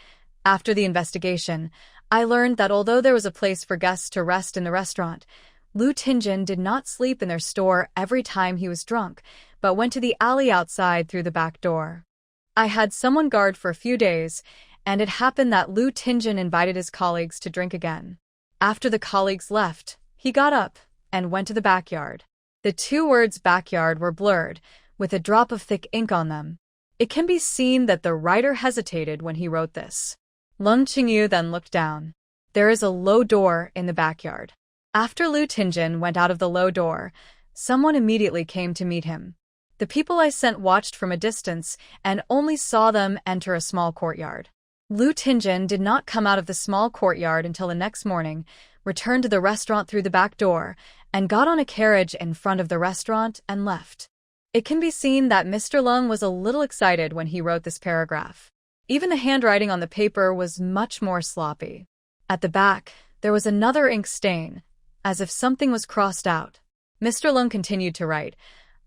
After the investigation, I learned that although there was a place for guests to rest in the restaurant, Lu Tinjin did not sleep in their store every time he was drunk, but went to the alley outside through the back door. I had someone guard for a few days, and it happened that Lu Tinjin invited his colleagues to drink again. After the colleagues left, he got up and went to the backyard. The 2 words backyard were blurred, with a drop of thick ink on them. It can be seen that the writer hesitated when he wrote this. Leng Qingyu then looked down. There is a low door in the backyard. After Lu Tinjin went out of the low door, someone immediately came to meet him. The people I sent watched from a distance and only saw them enter a small courtyard. Lu Tinjin did not come out of the small courtyard until the next morning, returned to the restaurant through the back door, and got on a carriage in front of the restaurant and left. It can be seen that Mr. Leng was a little excited when he wrote this paragraph. Even the handwriting on the paper was much more sloppy. At the back, there was another ink stain, as if something was crossed out. Mr. Leng continued to write,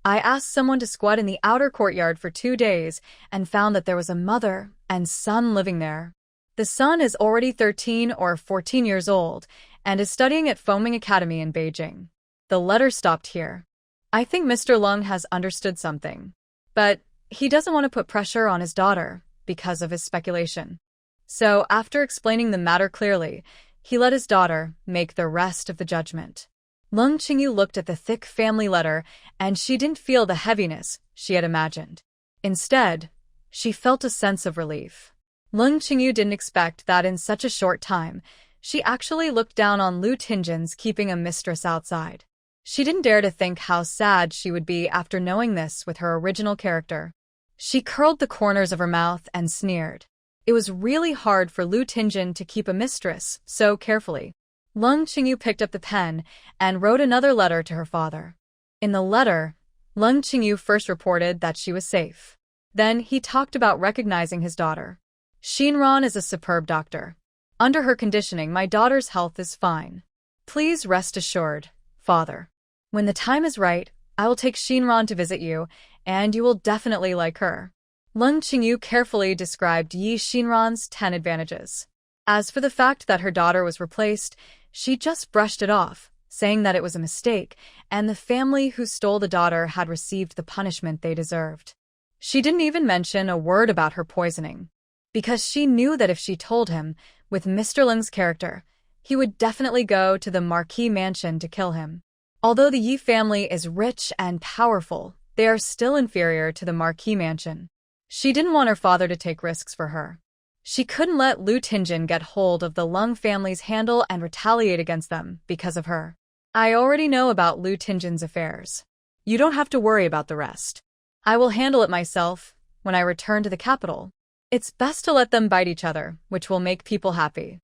I asked someone to squat in the outer courtyard for 2 days and found that there was a mother and son living there. The son is already 13 or 14 years old and is studying at Foaming Academy in Beijing. The letter stopped here. I think Mr. Leng has understood something, but he doesn't want to put pressure on his daughter because of his speculation. So, after explaining the matter clearly, he let his daughter make the rest of the judgment. Leng Qingyu looked at the thick family letter, and she didn't feel the heaviness she had imagined. Instead, she felt a sense of relief. Leng Qingyu didn't expect that in such a short time, she actually looked down on Lu Tinjin's keeping a mistress outside. She didn't dare to think how sad she would be after knowing this with her original character. She curled the corners of her mouth and sneered. It was really hard for Lu Tinjin to keep a mistress so carefully. Leng Qingyu picked up the pen and wrote another letter to her father. In the letter, Leng Qingyu first reported that she was safe. Then he talked about recognizing his daughter. Shinran is a superb doctor. Under her conditioning, my daughter's health is fine. Please rest assured, father. When the time is right, I will take Shinran to visit you, and you will definitely like her. Leng Qingyu carefully described Yi Shinran's 10 advantages. As for the fact that her daughter was replaced, she just brushed it off, saying that it was a mistake, and the family who stole the daughter had received the punishment they deserved. She didn't even mention a word about her poisoning, because she knew that if she told him, with Mr. Leng's character, he would definitely go to the Marquis mansion to kill him. Although the Yi family is rich and powerful, they are still inferior to the Marquis mansion. She didn't want her father to take risks for her. She couldn't let Lu Tinjin get hold of the Leng family's handle and retaliate against them because of her. I already know about Lu Tinjin's affairs. You don't have to worry about the rest. I will handle it myself when I return to the capital. It's best to let them bite each other, which will make people happy.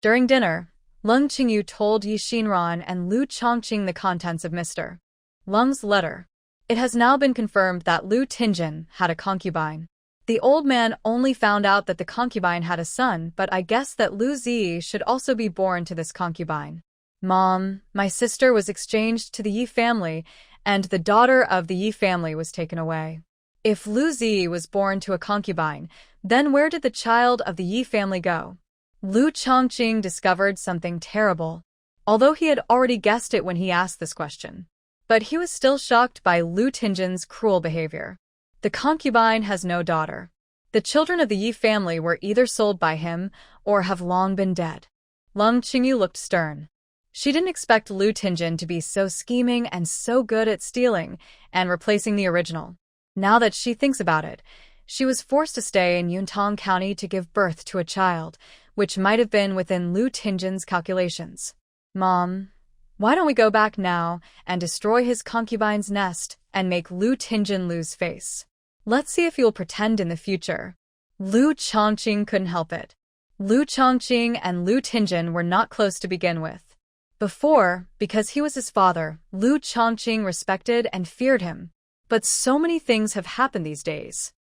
During dinner, Leng Qingyu told Yi Shinran and Lu Chongqing the contents of Mr. Leng's letter. It has now been confirmed that Lu Tinjin had a concubine. The old man only found out that the concubine had a son, but I guess that Lu Zi should also be born to this concubine. Mom, my sister was exchanged to the Yi family, and the daughter of the Yi family was taken away. If Lu Zi was born to a concubine, then where did the child of the Yi family go? Lu Chongqing discovered something terrible, although he had already guessed it when he asked this question. But he was still shocked by Lu Tinjin's cruel behavior. The concubine has no daughter. The children of the Yi family were either sold by him or have long been dead. Leng Qingyu looked stern. She didn't expect Lu Tinjin to be so scheming and so good at stealing and replacing the original. Now that she thinks about it, she was forced to stay in Yuntang County to give birth to a child, which might have been within Lu Tinjin's calculations. Mom, why don't we go back now and destroy his concubine's nest and make Lu Tinjin lose face? Let's see if he will pretend in the future. Lu Chongqing couldn't help it. Lu Chongqing and Lu Tinjin were not close to begin with. Before, because he was his father, Lu Chongqing respected and feared him. But so many things have happened these days.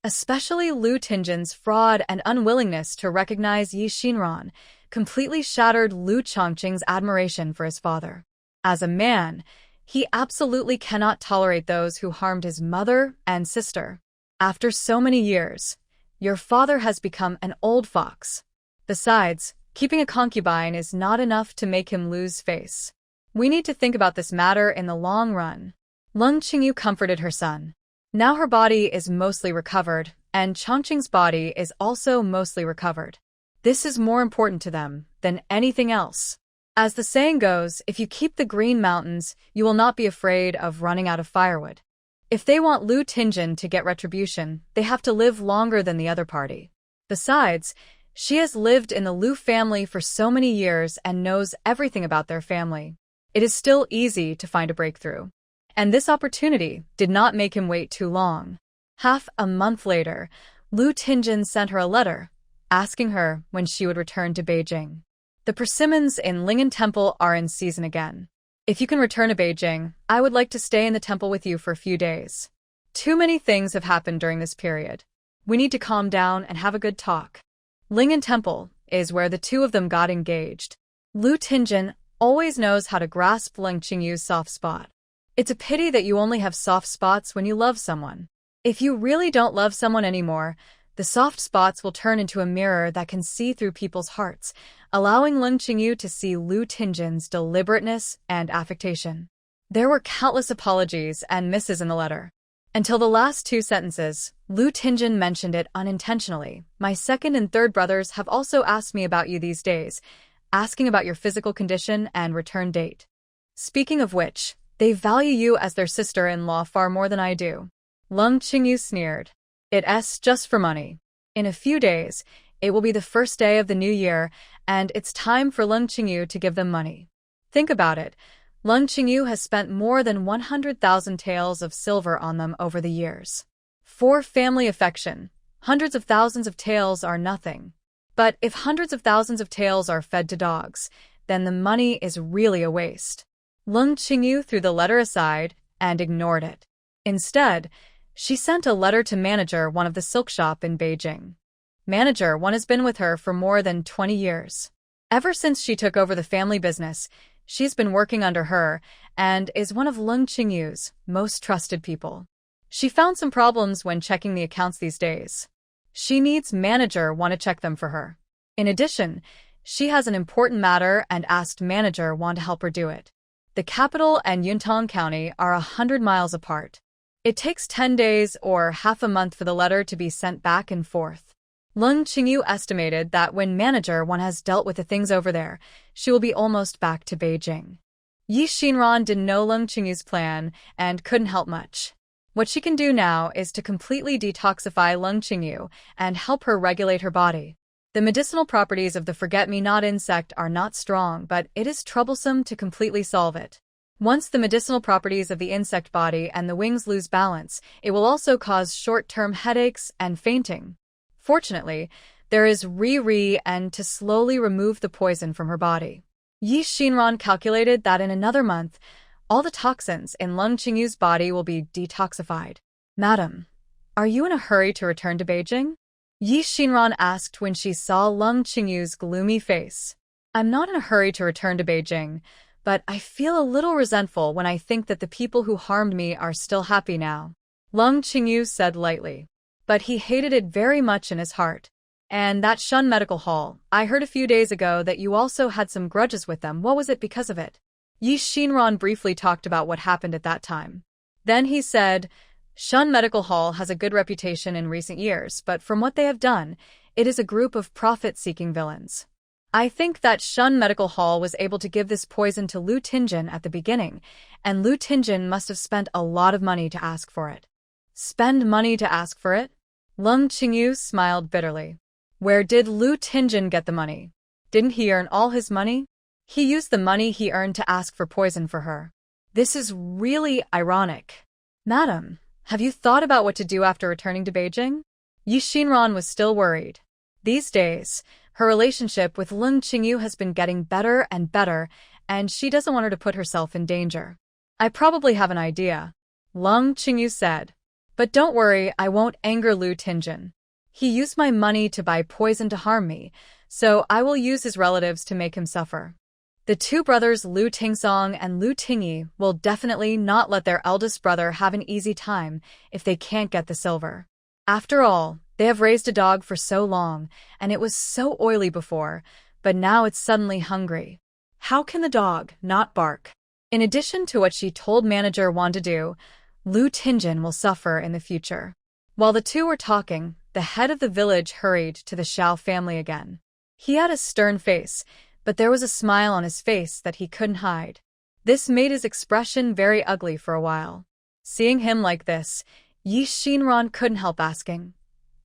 Especially Lu Tinjin's fraud and unwillingness to recognize Yi Shinran completely shattered Lu Chongqing's admiration for his father. As a man, he absolutely cannot tolerate those who harmed his mother and sister. After so many years, your father has become an old fox. Besides, keeping a concubine is not enough to make him lose face. We need to think about this matter in the long run. Leng Qingyu comforted her son. Now her body is mostly recovered, and Chongqing's body is also mostly recovered. This is more important to them than anything else. As the saying goes, if you keep the Green Mountains, you will not be afraid of running out of firewood. If they want Lu Tinjin to get retribution, they have to live longer than the other party. Besides, she has lived in the Lu family for so many years and knows everything about their family. It is still easy to find a breakthrough. And this opportunity did not make him wait too long. Half a month later, Lu Tinjin sent her a letter, asking her when she would return to Beijing. The persimmons in Lingen Temple are in season again. If you can return to Beijing, I would like to stay in the temple with you for a few days. Too many things have happened during this period. We need to calm down and have a good talk. Lingen Temple is where the two of them got engaged. Lu Tingjin always knows how to grasp Leng Qingyu's soft spot. It's a pity that you only have soft spots when you love someone. If you really don't love someone anymore, the soft spots will turn into a mirror that can see through people's hearts, allowing Leng Qingyu to see Lu Tingjin's deliberateness and affectation. There were countless apologies and misses in the letter. Until the last two sentences, Lu Tingjin mentioned it unintentionally. My second and third brothers have also asked me about you these days, asking about your physical condition and return date. Speaking of which, they value you as their sister-in-law far more than I do. Leng Qingyu sneered. It's just for money. In a few days, it will be the first day of the new year, and it's time for Leng Qingyu to give them money. Think about it. Leng Qingyu has spent more than 100,000 taels of silver on them over the years. For family affection, hundreds of thousands of taels are nothing. But if hundreds of thousands of taels are fed to dogs, then the money is really a waste. Leng Qingyu threw the letter aside and ignored it. Instead, she sent a letter to Manager 1 of the silk shop in Beijing. Manager 1 has been with her for more than 20 years. Ever since she took over the family business, she's been working under her and is one of Leng Qingyu's most trusted people. She found some problems when checking the accounts these days. She needs Manager 1 to check them for her. In addition, she has an important matter and asked Manager 1 to help her do it. The capital and Yuntang County are 100 miles apart. It takes 10 days or half a month for the letter to be sent back and forth. Leng Qingyu estimated that when Manager 1 has dealt with the things over there, she will be almost back to Beijing. Yi Xinran didn't know Leng Qingyu's plan and couldn't help much. What she can do now is to completely detoxify Leng Qingyu and help her regulate her body. The medicinal properties of the forget-me-not insect are not strong, but it is troublesome to completely solve it. Once the medicinal properties of the insect body and the wings lose balance, it will also cause short-term headaches and fainting. Fortunately, there is Ri and to slowly remove the poison from her body. Yi Xinran calculated that in another month, all the toxins in Leng Qingyu's body will be detoxified. Madam, are you in a hurry to return to Beijing? Yi Xinran asked when she saw Leng Qingyu's gloomy face. I'm not in a hurry to return to Beijing, but I feel a little resentful when I think that the people who harmed me are still happy now. Leng Qingyu said lightly. But he hated it very much in his heart. And that Shun Medical Hall, I heard a few days ago that you also had some grudges with them. What was it because of it? Yi Xinran briefly talked about what happened at that time. Then he said, Shun Medical Hall has a good reputation in recent years, but from what they have done, it is a group of profit-seeking villains. I think that Shun Medical Hall was able to give this poison to Lu Tingjin at the beginning, and Lu Tingjin must have spent a lot of money to ask for it. Spend money to ask for it? Leng Qingyu smiled bitterly. Where did Lu Tingjin get the money? Didn't he earn all his money? He used the money he earned to ask for poison for her. This is really ironic. Madam, have you thought about what to do after returning to Beijing? Yi Xinran was still worried. These days, her relationship with Leng Qingyu has been getting better and better, and she doesn't want her to put herself in danger. I probably have an idea, Leng Qingyu said. But don't worry, I won't anger Lu Tingjin. He used my money to buy poison to harm me, so I will use his relatives to make him suffer. The two brothers Lu Tingsong and Lu Tingyi will definitely not let their eldest brother have an easy time if they can't get the silver. After all, they have raised a dog for so long, and it was so oily before, but now it's suddenly hungry. How can the dog not bark? In addition to what she told Manager 1 to do, Lu Tingjin will suffer in the future. While the two were talking, the head of the village hurried to the Xiao family again. He had a stern face, but there was a smile on his face that he couldn't hide. This made his expression very ugly for a while. Seeing him like this, Yi Xinran couldn't help asking,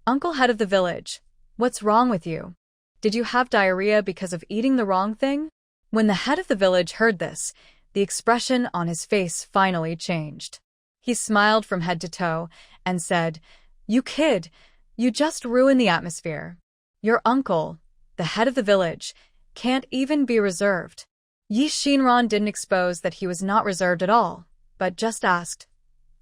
Uncle head of the village, what's wrong with you? Did you have diarrhea because of eating the wrong thing? When the head of the village heard this, the expression on his face finally changed. He smiled from head to toe and said, You kid, you just ruined the atmosphere. Your uncle, the head of the village, Can't even be reserved. Yi Shinran didn't expose that he was not reserved at all, but just asked,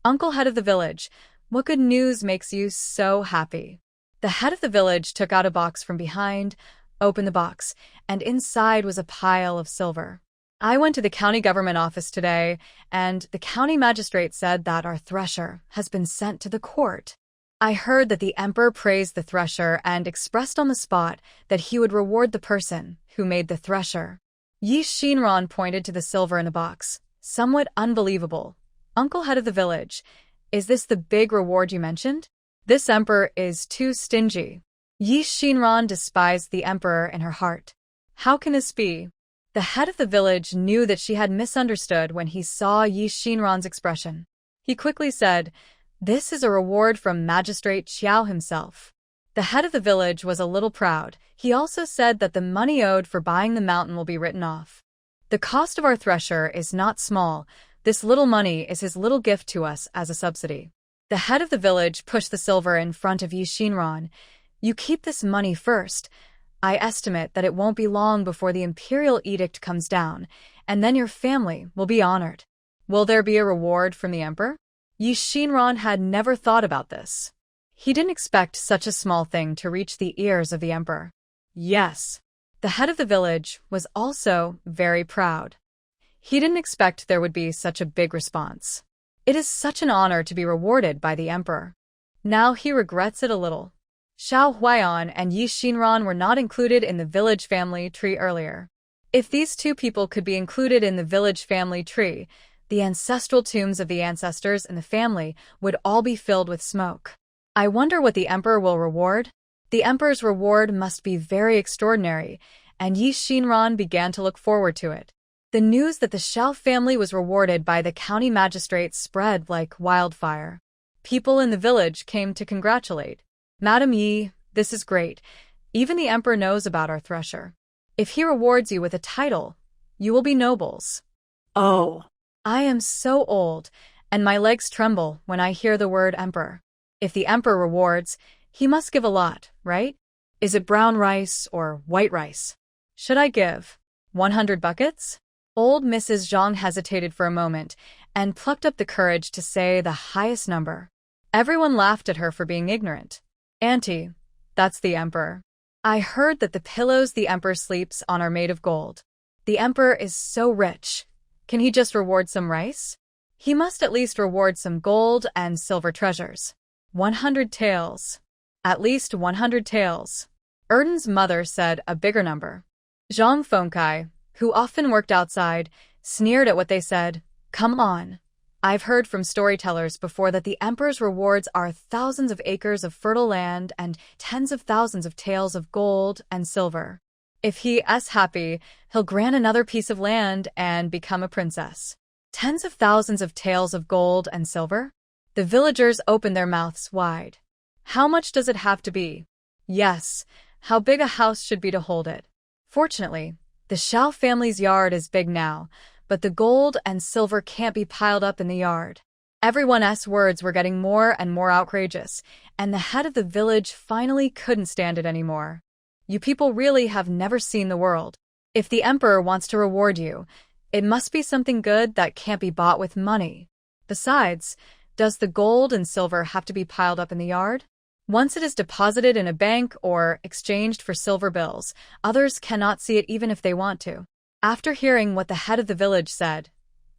"Uncle head of the village, what good news makes you so happy?" The head of the village took out a box from behind, opened the box, and inside was a pile of silver. "I went to the county government office today, and the county magistrate said that our thresher has been sent to the court. I heard that the emperor praised the thresher and expressed on the spot that he would reward the person who made the thresher." Yi Shinran pointed to the silver in the box. "Somewhat unbelievable. Uncle head of the village, is this the big reward you mentioned? This emperor is too stingy." Yi Shinran despised the emperor in her heart. How can this be? The head of the village knew that she had misunderstood when he saw Yi Shinran's expression. He quickly said, "This is a reward from Magistrate Xiao himself." The head of the village was a little proud. He also said that the money owed for buying the mountain will be written off. "The cost of our thresher is not small. This little money is his little gift to us as a subsidy." The head of the village pushed the silver in front of Yi Shinran. "You keep this money first. I estimate that it won't be long before the imperial edict comes down, and then your family will be honored." "Will there be a reward from the emperor?" Yi Shinran had never thought about this. He didn't expect such a small thing to reach the ears of the emperor. Yes. The head of the village was also very proud. He didn't expect there would be such a big response. It is such an honor to be rewarded by the emperor. Now he regrets it a little. Xiao Huaiyan and Yi Shinran were not included in the village family tree earlier. If these two people could be included in the village family tree, the ancestral tombs of the ancestors in the family would all be filled with smoke. I wonder what the emperor will reward? The emperor's reward must be very extraordinary, and Yi Shinran began to look forward to it. The news that the Xiao family was rewarded by the county magistrate spread like wildfire. People in the village came to congratulate. "Madam Yi, this is great. Even the emperor knows about our thresher. If he rewards you with a title, you will be nobles." Oh. I am so old, and my legs tremble when I hear the word emperor. If the emperor rewards, he must give a lot, right? Is it brown rice or white rice? Should I give 100 buckets? Old Mrs. Zhang hesitated for a moment and plucked up the courage to say the highest number. Everyone laughed at her for being ignorant. "Auntie, that's the emperor. I heard that the pillows the emperor sleeps on are made of gold. The emperor is so rich. Can he just reward some rice? He must at least reward some gold and silver treasures. 100 taels. At least 100 taels." Erden's mother said a bigger number. Zhang Fengkai, who often worked outside, sneered at what they said. "Come on. I've heard from storytellers before that the emperor's rewards are thousands of acres of fertile land and tens of thousands of taels of gold and silver. If he is happy, he'll grant another piece of land and become a princess. Tens of thousands of taels of gold and silver?" The villagers opened their mouths wide. How much does it have to be? Yes, how big a house should be to hold it? Fortunately, the Xiao family's yard is big now, but the gold and silver can't be piled up in the yard. Everyone's words were getting more and more outrageous, and the head of the village finally couldn't stand it anymore. "You people really have never seen the world. If the emperor wants to reward you, it must be something good that can't be bought with money. Besides, does the gold and silver have to be piled up in the yard? Once it is deposited in a bank or exchanged for silver bills, others cannot see it even if they want to." After hearing what the head of the village said,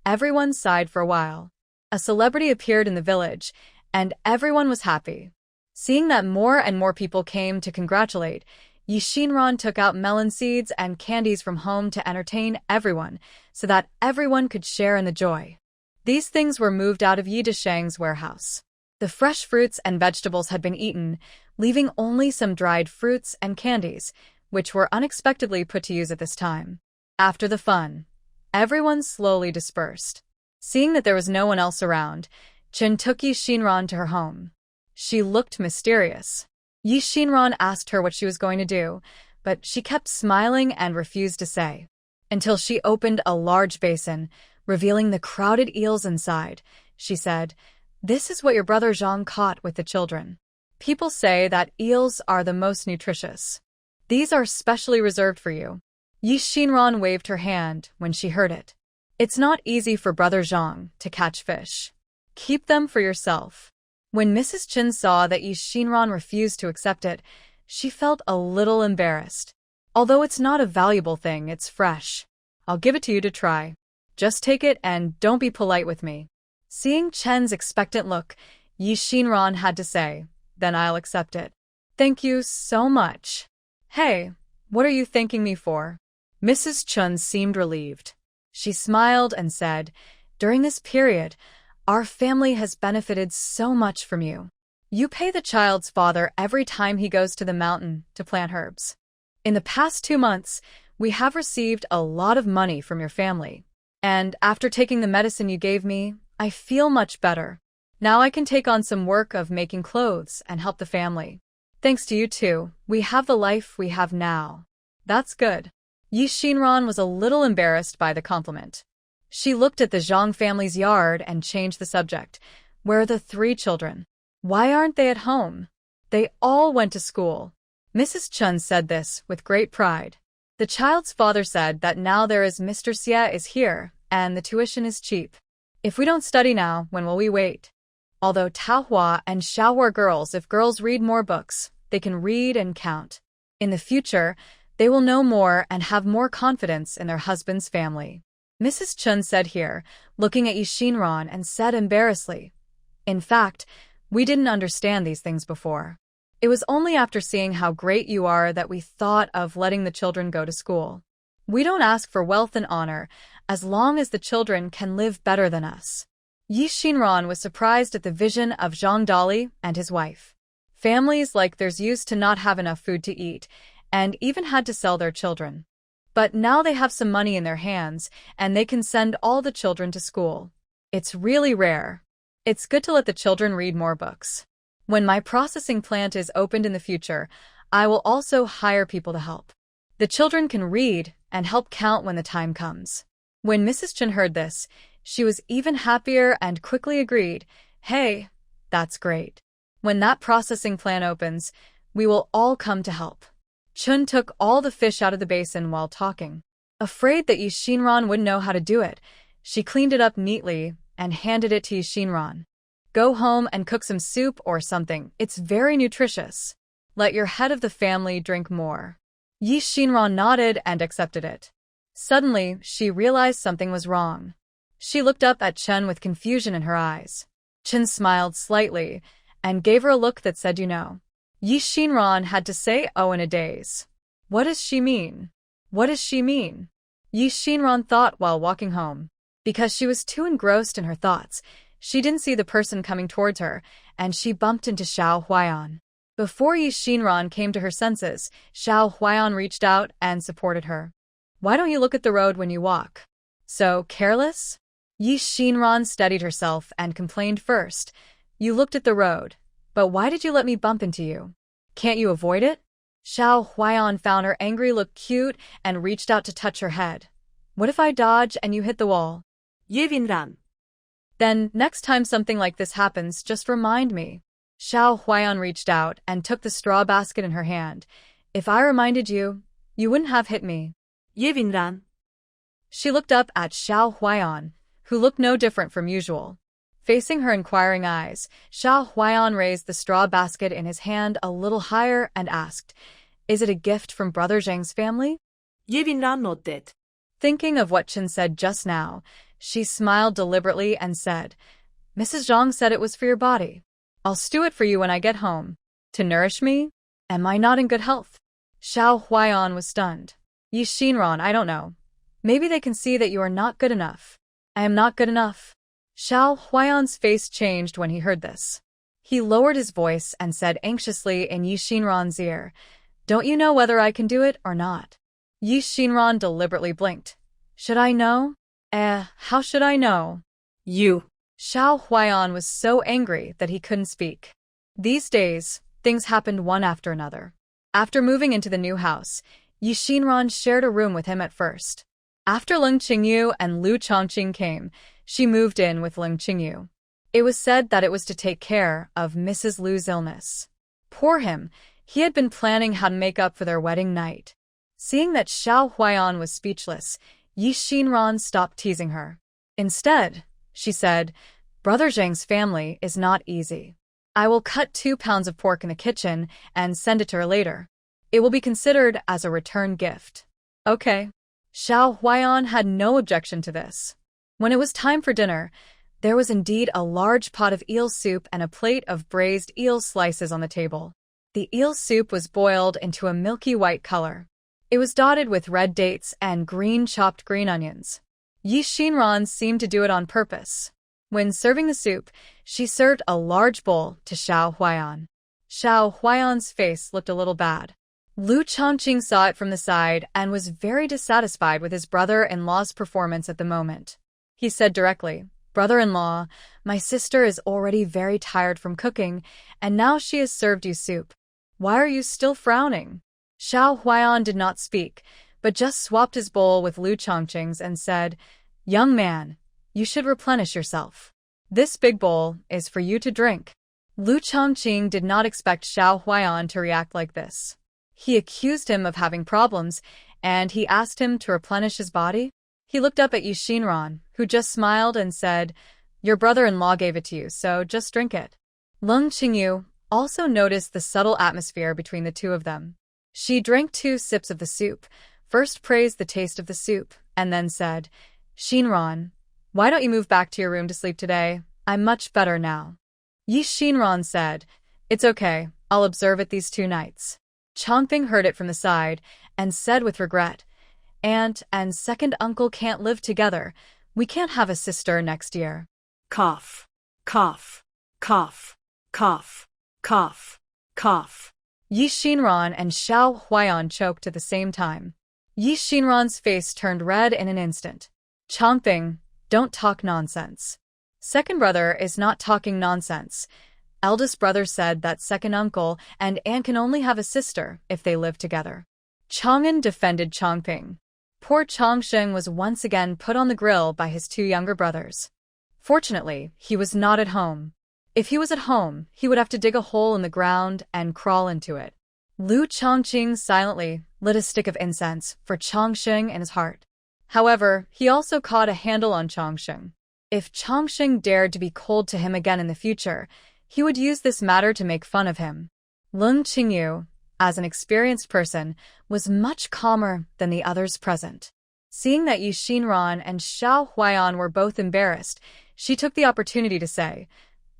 everyone sighed for a while. A celebrity appeared in the village, and everyone was happy. Seeing that more and more people came to congratulate, Yi Shinran took out melon seeds and candies from home to entertain everyone, so that everyone could share in the joy. These things were moved out of Yi Deshang's warehouse. The fresh fruits and vegetables had been eaten, leaving only some dried fruits and candies, which were unexpectedly put to use at this time. After the fun, everyone slowly dispersed. Seeing that there was no one else around, Chen took Yi Shinran to her home. She looked mysterious. Yi Shinran asked her what she was going to do, but she kept smiling and refused to say. Until she opened a large basin, revealing the crowded eels inside. She said, "This is what your brother Zhang caught with the children. People say that eels are the most nutritious. These are specially reserved for you. Yi Xinran waved her hand when she heard it. It's not easy for Brother Zhang to catch fish. Keep them for yourself. When Mrs. Chen saw that Yi Xinran refused to accept it, she felt a little embarrassed. Although it's not a valuable thing, it's fresh. I'll give it to you to try. Just take it and don't be polite with me. Seeing Chen's expectant look, Yi Xinran had to say, then I'll accept it. Thank you so much. Hey, what are you thanking me for? Mrs. Chen seemed relieved. She smiled and said, during this period, our family has benefited so much from you. You pay the child's father every time he goes to the mountain to plant herbs. In the past 2 months, we have received a lot of money from your family. And after taking the medicine you gave me, I feel much better. Now I can take on some work of making clothes and help the family. Thanks to you too, we have the life we have now. That's good. Yi Xinran was a little embarrassed by the compliment. She looked at the Zhang family's yard and changed the subject. Where are the 3 children? Why aren't they at home? They all went to school. Mrs. Chen said this with great pride. The child's father said that now there is Mr. Xie is here, and the tuition is cheap. If we don't study now, when will we wait? Although Taohua and Xiaohua are girls, if girls read more books, they can read and count. In the future, they will know more and have more confidence in their husband's family. Mrs. Chen said here, looking at Yi Xinran, and said embarrassedly, in fact, we didn't understand these things before. It was only after seeing how great you are that we thought of letting the children go to school. We don't ask for wealth and honor, as long as the children can live better than us. Yi Xinran was surprised at the vision of Zhang Dali and his wife. Families like theirs used to not have enough food to eat, and even had to sell their children. But now they have some money in their hands, and they can send all the children to school. It's really rare. It's good to let the children read more books. When my processing plant is opened in the future, I will also hire people to help. The children can read and help count when the time comes. When Mrs. Chen heard this, she was even happier and quickly agreed, hey, that's great. When that processing plant opens, we will all come to help. Chun took all the fish out of the basin while talking. Afraid that Yi Xinran wouldn't know how to do it, she cleaned it up neatly and handed it to Yi Xinran. Go home and cook some soup or something. It's very nutritious. Let your head of the family drink more. Yi Xinran nodded and accepted it. Suddenly, she realized something was wrong. She looked up at Chen with confusion in her eyes. Chen smiled slightly and gave her a look that said, you know. Yi Xinran had to say oh in a daze. What does she mean? What does she mean? Yi Xinran thought while walking home. Because she was too engrossed in her thoughts, she didn't see the person coming towards her, and she bumped into Xiao Huaiyan. Before Yi Xinran came to her senses, Xiao Huaiyan reached out and supported her. Why don't you look at the road when you walk? So careless? Yi Xinran steadied herself and complained first. You looked at the road. But why did you let me bump into you? Can't you avoid it? Xiao Huaiyan found her angry look cute and reached out to touch her head. What if I dodge and you hit the wall? Yevinran. Then, next time something like this happens, just remind me. Xiao Huaiyan reached out and took the straw basket in her hand. If I reminded you, you wouldn't have hit me. Yevinran. She looked up at Xiao Huaiyan, who looked no different from usual. Facing her inquiring eyes, Xiao Huaiyan raised the straw basket in his hand a little higher and asked, Is it a gift from Brother Zhang's family? Yevinran nodded. Thinking of what Chen said just now, she smiled deliberately and said, Mrs. Zhang said it was for your body. I'll stew it for you when I get home. To nourish me? Am I not in good health? Xiao Huaiyan was stunned. Yi Xinran, I don't know. Maybe they can see that you are not good enough. I am not good enough. Xiao Huaiyan's face changed when he heard this. He lowered his voice and said anxiously in Yi Xinran's ear, Don't you know whether I can do it or not? Yi Xinran deliberately blinked. Should I know? How should I know? You. Xiao Huaiyan was so angry that he couldn't speak. These days, things happened one after another. After moving into the new house, Yi Xinran shared a room with him at first. After Leng Qingyu and Lu Chongqing came, she moved in with Leng Qingyu. It was said that it was to take care of Mrs. Lu's illness. Poor him, he had been planning how to make up for their wedding night. Seeing that Xiao Huaiyan was speechless, Yi Xinran stopped teasing her. Instead, she said, Brother Zhang's family is not easy. I will cut 2 pounds of pork in the kitchen and send it to her later. It will be considered as a return gift. Okay. Xiao Huaiyan had no objection to this. When it was time for dinner, there was indeed a large pot of eel soup and a plate of braised eel slices on the table. The eel soup was boiled into a milky white color. It was dotted with red dates and chopped green onions. Yi Xinran seemed to do it on purpose. When serving the soup, she served a large bowl to Xiao Huaiyan. Xiao Huaiyan's face looked a little bad. Lu Chongqing saw it from the side and was very dissatisfied with his brother-in-law's performance at the moment. He said directly, Brother-in-law, my sister is already very tired from cooking, and now she has served you soup. Why are you still frowning? Xiao Huaiyan did not speak, but just swapped his bowl with Lu Chongqing's and said, Young man, you should replenish yourself. This big bowl is for you to drink. Lu Chongqing did not expect Xiao Huaiyan to react like this. He accused him of having problems, and he asked him to replenish his body. He looked up at Yi Xinran, who just smiled and said, Your brother-in-law gave it to you, so just drink it. Leng Qingyu also noticed the subtle atmosphere between the two of them. She drank 2 sips of the soup, first praised the taste of the soup, and then said, Xinran, why don't you move back to your room to sleep today? I'm much better now. Yi Xinran said, It's okay, I'll observe it these 2 nights. Chongping heard it from the side and said with regret, Aunt and second uncle can't live together. We can't have a sister next year. Cough, cough, cough, cough, cough, cough. Yi Xinran and Xiao Huaiyan choked at the same time. Yi Xinran's face turned red in an instant. Chongping, don't talk nonsense. Second brother is not talking nonsense. Eldest brother said that second uncle and aunt can only have a sister if they live together. Chang'an defended Chongping. Poor Chongsheng was once again put on the grill by his 2 younger brothers. Fortunately, he was not at home. If he was at home, he would have to dig a hole in the ground and crawl into it. Lu Chongqing silently lit a stick of incense for Chongsheng in his heart. However, he also caught a handle on Chongsheng. If Chongsheng dared to be cold to him again in the future, he would use this matter to make fun of him. Leng Qingyu, as an experienced person, was much calmer than the others present. Seeing that Yi Xinran and Xiao Huaiyan were both embarrassed, she took the opportunity to say,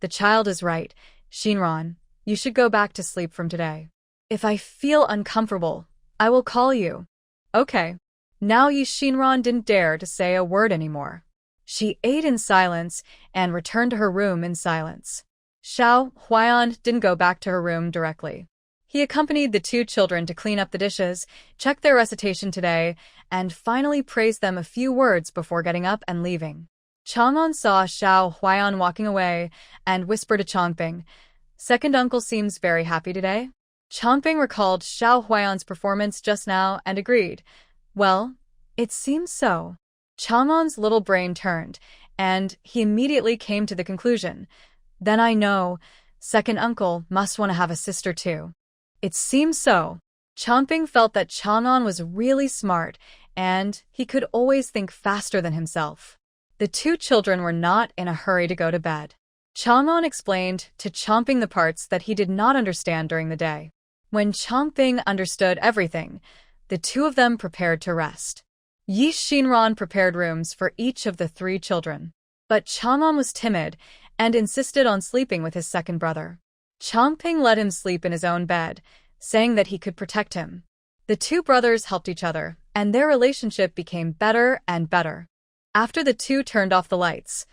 The child is right, Xinran, you should go back to sleep from today. If I feel uncomfortable, I will call you. Okay. Now Yi Xinran didn't dare to say a word anymore. She ate in silence and returned to her room in silence. Xiao Huaiyan didn't go back to her room directly. He accompanied the 2 children to clean up the dishes, check their recitation today, and finally praised them a few words before getting up and leaving. Chang'an saw Xiao Huaiyan walking away and whispered to Chongping, Second uncle seems very happy today. Chongping recalled Xiao Huaiyan's performance just now and agreed. Well, it seems so. Chang'an's little brain turned, and he immediately came to the conclusion. Then I know, second uncle must want to have a sister too. It seems so. Chongping felt that Chang'an was really smart, and he could always think faster than himself. The 2 children were not in a hurry to go to bed. Chang'an explained to Chongping the parts that he did not understand during the day. When Chongping understood everything, the 2 of them prepared to rest. Yi Xinran prepared rooms for each of the 3 children. But Chang'an was timid and insisted on sleeping with his second brother. Chongping let him sleep in his own bed, saying that he could protect him. The 2 brothers helped each other, and their relationship became better and better. After the 2 turned off the lights,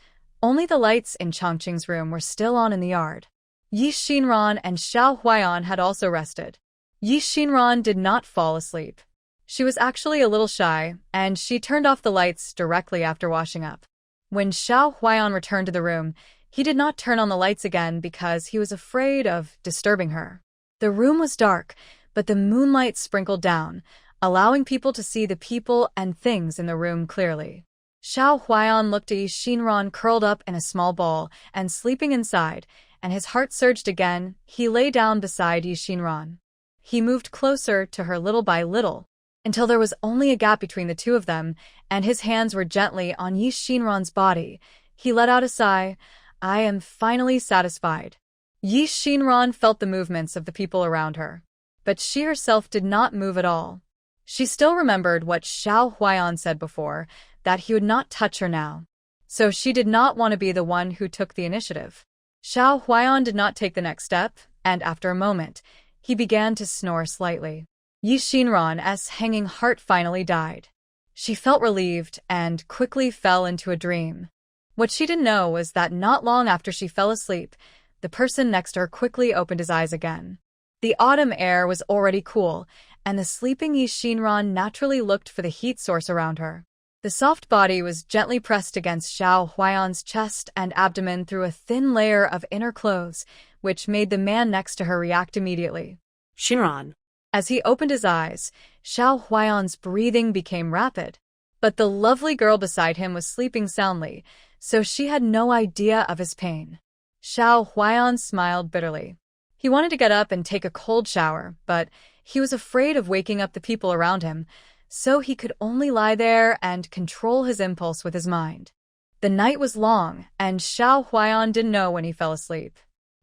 only the lights in Chongqing's room were still on in the yard. Yi Xinran and Xiao Huaiyan had also rested. Yi Xinran did not fall asleep. She was actually a little shy, and she turned off the lights directly after washing up. When Xiao Huaiyan returned to the room, he did not turn on the lights again because he was afraid of disturbing her. The room was dark, but the moonlight sprinkled down, allowing people to see the people and things in the room clearly. Xiao Huaiyan looked at Yi Xinran curled up in a small ball and sleeping inside, and his heart surged again. He lay down beside Yi Xinran. He moved closer to her little by little. until there was only a gap between the two of them, and his hands were gently on Yi Xinran's body. He let out a sigh. I am finally satisfied. Yi Xinran felt the movements of the people around her, but she herself did not move at all. She still remembered what Xiao Huaiyan said before, that he would not touch her now. So she did not want to be the one who took the initiative. Xiao Huaiyan did not take the next step, and after a moment, he began to snore slightly. Yi Xinran's hanging heart finally died. She felt relieved and quickly fell into a dream. What she didn't know was that not long after she fell asleep, the person next to her quickly opened his eyes again. The autumn air was already cool, and the sleeping Yi Xinran naturally looked for the heat source around her. The soft body was gently pressed against Xiao Huaiyan's chest and abdomen through a thin layer of inner clothes, which made the man next to her react immediately. Xinran. As he opened his eyes, Xiao Huaiyan's breathing became rapid. But the lovely girl beside him was sleeping soundly, so she had no idea of his pain. Xiao Huaiyan smiled bitterly. He wanted to get up and take a cold shower, but he was afraid of waking up the people around him, so he could only lie there and control his impulse with his mind. The night was long, and Xiao Huaiyan didn't know when he fell asleep.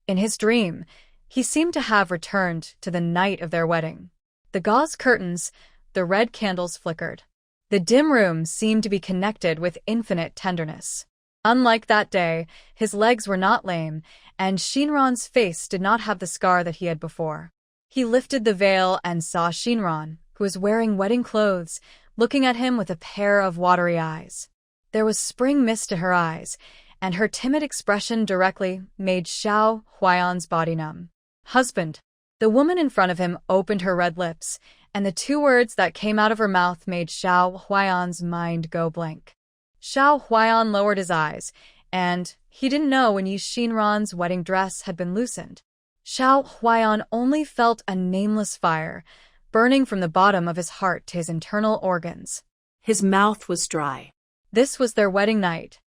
In his dream, he seemed to have returned to the night of their wedding. The gauze curtains, the red candles flickered. The dim room seemed to be connected with infinite tenderness. Unlike that day, his legs were not lame, and Xinran's face did not have the scar that he had before. He lifted the veil and saw Xinran, who was wearing wedding clothes, looking at him with a pair of watery eyes. There was spring mist in her eyes, and her timid expression directly made Xiao Huaiyan's body numb. Husband. The woman in front of him opened her red lips, and the two words that came out of her mouth made Xiao Huaiyan's mind go blank. Xiao Huaiyan lowered his eyes, and he didn't know when Yi Xinran's wedding dress had been loosened. Xiao Huaiyan only felt a nameless fire, burning from the bottom of his heart to his internal organs. His mouth was dry. This was their wedding night.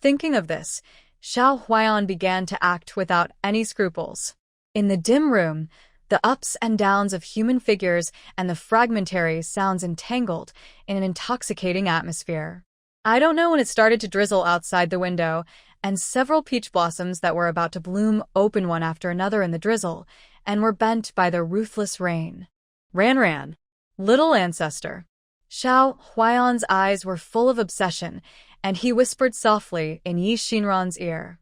Thinking of this, Xiao Huaiyan began to act without any scruples. In the dim room, the ups and downs of human figures and the fragmentary sounds entangled in an intoxicating atmosphere. I don't know when it started to drizzle outside the window, and several peach blossoms that were about to bloom opened one after another in the drizzle, and were bent by the ruthless rain. Ran. Little ancestor. Xiao Huaiyan's eyes were full of obsession, and he whispered softly in Yi Xinran's ear.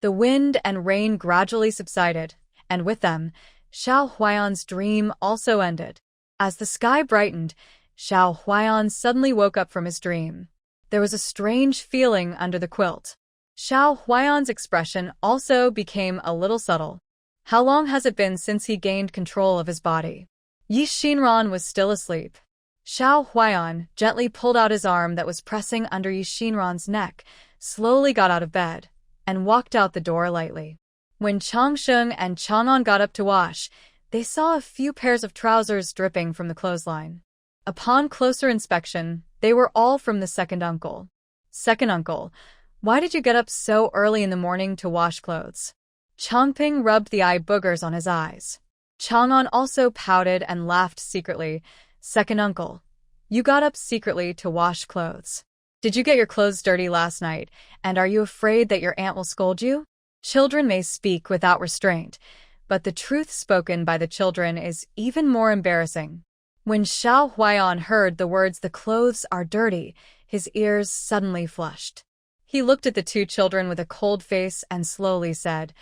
The wind and rain gradually subsided, and with them, Xiao Huaiyan's dream also ended. As the sky brightened, Xiao Huaiyan suddenly woke up from his dream. There was a strange feeling under the quilt. Xiao Huaiyan's expression also became a little subtle. How long has it been since he gained control of his body? Yi Xinran was still asleep. Xiao Huaiyan gently pulled out his arm that was pressing under Yi Xinran's neck, slowly got out of bed, and walked out the door lightly. When Changsheng and Chang'an got up to wash, they saw a few pairs of trousers dripping from the clothesline. Upon closer inspection, they were all from the second uncle. Second uncle, why did you get up so early in the morning to wash clothes? Changping rubbed the eye boogers on his eyes. Chang'an also pouted and laughed secretly. Second uncle, you got up secretly to wash clothes. Did you get your clothes dirty last night, and are you afraid that your aunt will scold you? Children may speak without restraint, but the truth spoken by the children is even more embarrassing. When Xiao Huaiyan heard the words "the clothes are dirty," his ears suddenly flushed. He looked at the two children with a cold face and slowly said,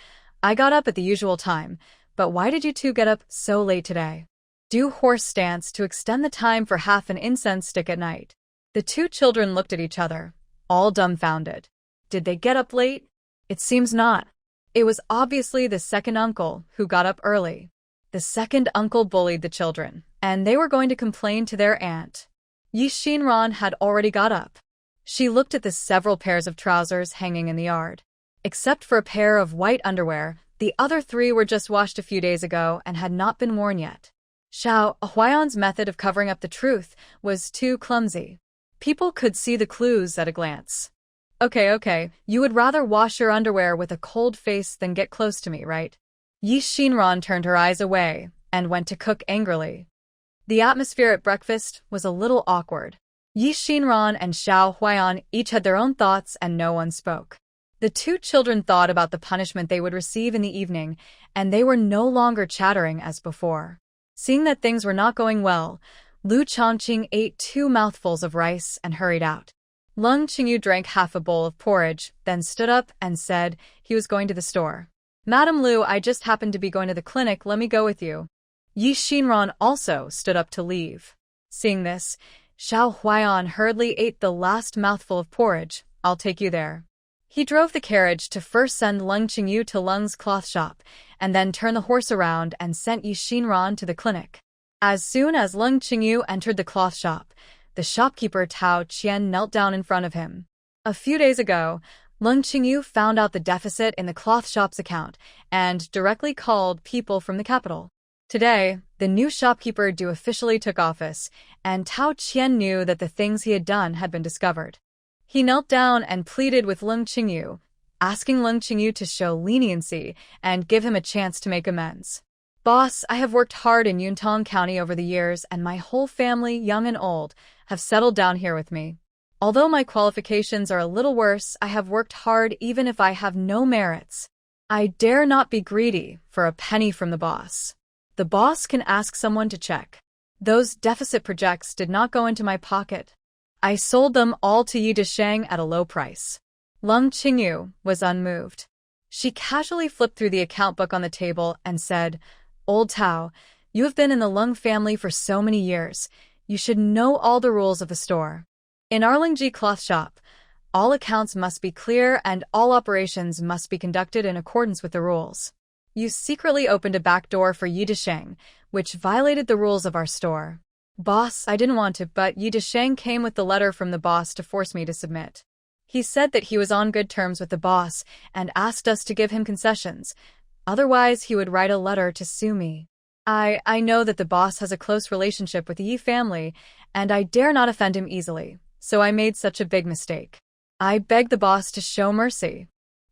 I got up at the usual time, but why did you two get up so late today? Do horse stance to extend the time for half an incense stick at night. The two children looked at each other, all dumbfounded. Did they get up late? It seems not. It was obviously the second uncle who got up early. The second uncle bullied the children, and they were going to complain to their aunt. Yi Xinran had already got up. She looked at the several pairs of trousers hanging in the yard. Except for a pair of white underwear, the other three were just washed a few days ago and had not been worn yet. Xiao Huaiyan's method of covering up the truth was too clumsy. People could see the clues at a glance. Okay, you would rather wash your underwear with a cold face than get close to me, right? Yi Xinran turned her eyes away and went to cook angrily. The atmosphere at breakfast was a little awkward. Yi Xinran and Xiao Huaiyan each had their own thoughts and no one spoke. The two children thought about the punishment they would receive in the evening, and they were no longer chattering as before. Seeing that things were not going well, Lu Chongqing ate 2 mouthfuls of rice and hurried out. Leng Qingyu drank half a bowl of porridge, then stood up and said he was going to the store. Madam Lu, I just happened to be going to the clinic, let me go with you. Yi Xinran also stood up to leave. Seeing this, Xiao Huaiyan hurriedly ate the last mouthful of porridge. I'll take you there. He drove the carriage to first send Leng Qingyu to Leng's cloth shop, and then turn the horse around and sent Yi Xinran to the clinic. As soon as Leng Qingyu entered the cloth shop, the shopkeeper Tao Qian knelt down in front of him. A few days ago, Leng Qingyu found out the deficit in the cloth shop's account and directly called people from the capital. Today, the new shopkeeper officially took office, and Tao Qian knew that the things he had done had been discovered. He knelt down and pleaded with Leng Qingyu, asking Leng Qingyu to show leniency and give him a chance to make amends. Boss, I have worked hard in Yuntong County over the years, and my whole family, young and old, have settled down here with me. Although my qualifications are a little worse, I have worked hard even if I have no merits. I dare not be greedy for a penny from the boss. The boss can ask someone to check. Those deficit projects did not go into my pocket. I sold them all to Yi Disheng at a low price. Leng Qingyu was unmoved. She casually flipped through the account book on the table and said, Old Tao, you have been in the Leng family for so many years. You should know all the rules of the store. In our Lingji cloth shop, all accounts must be clear and all operations must be conducted in accordance with the rules. You secretly opened a back door for Yi Disheng, which violated the rules of our store. Boss, I didn't want to, but Yi Disheng came with the letter from the boss to force me to submit. He said that he was on good terms with the boss and asked us to give him concessions. Otherwise, he would write a letter to sue me. I know that the boss has a close relationship with the Yi family, and I dare not offend him easily, so I made such a big mistake. I beg the boss to show mercy.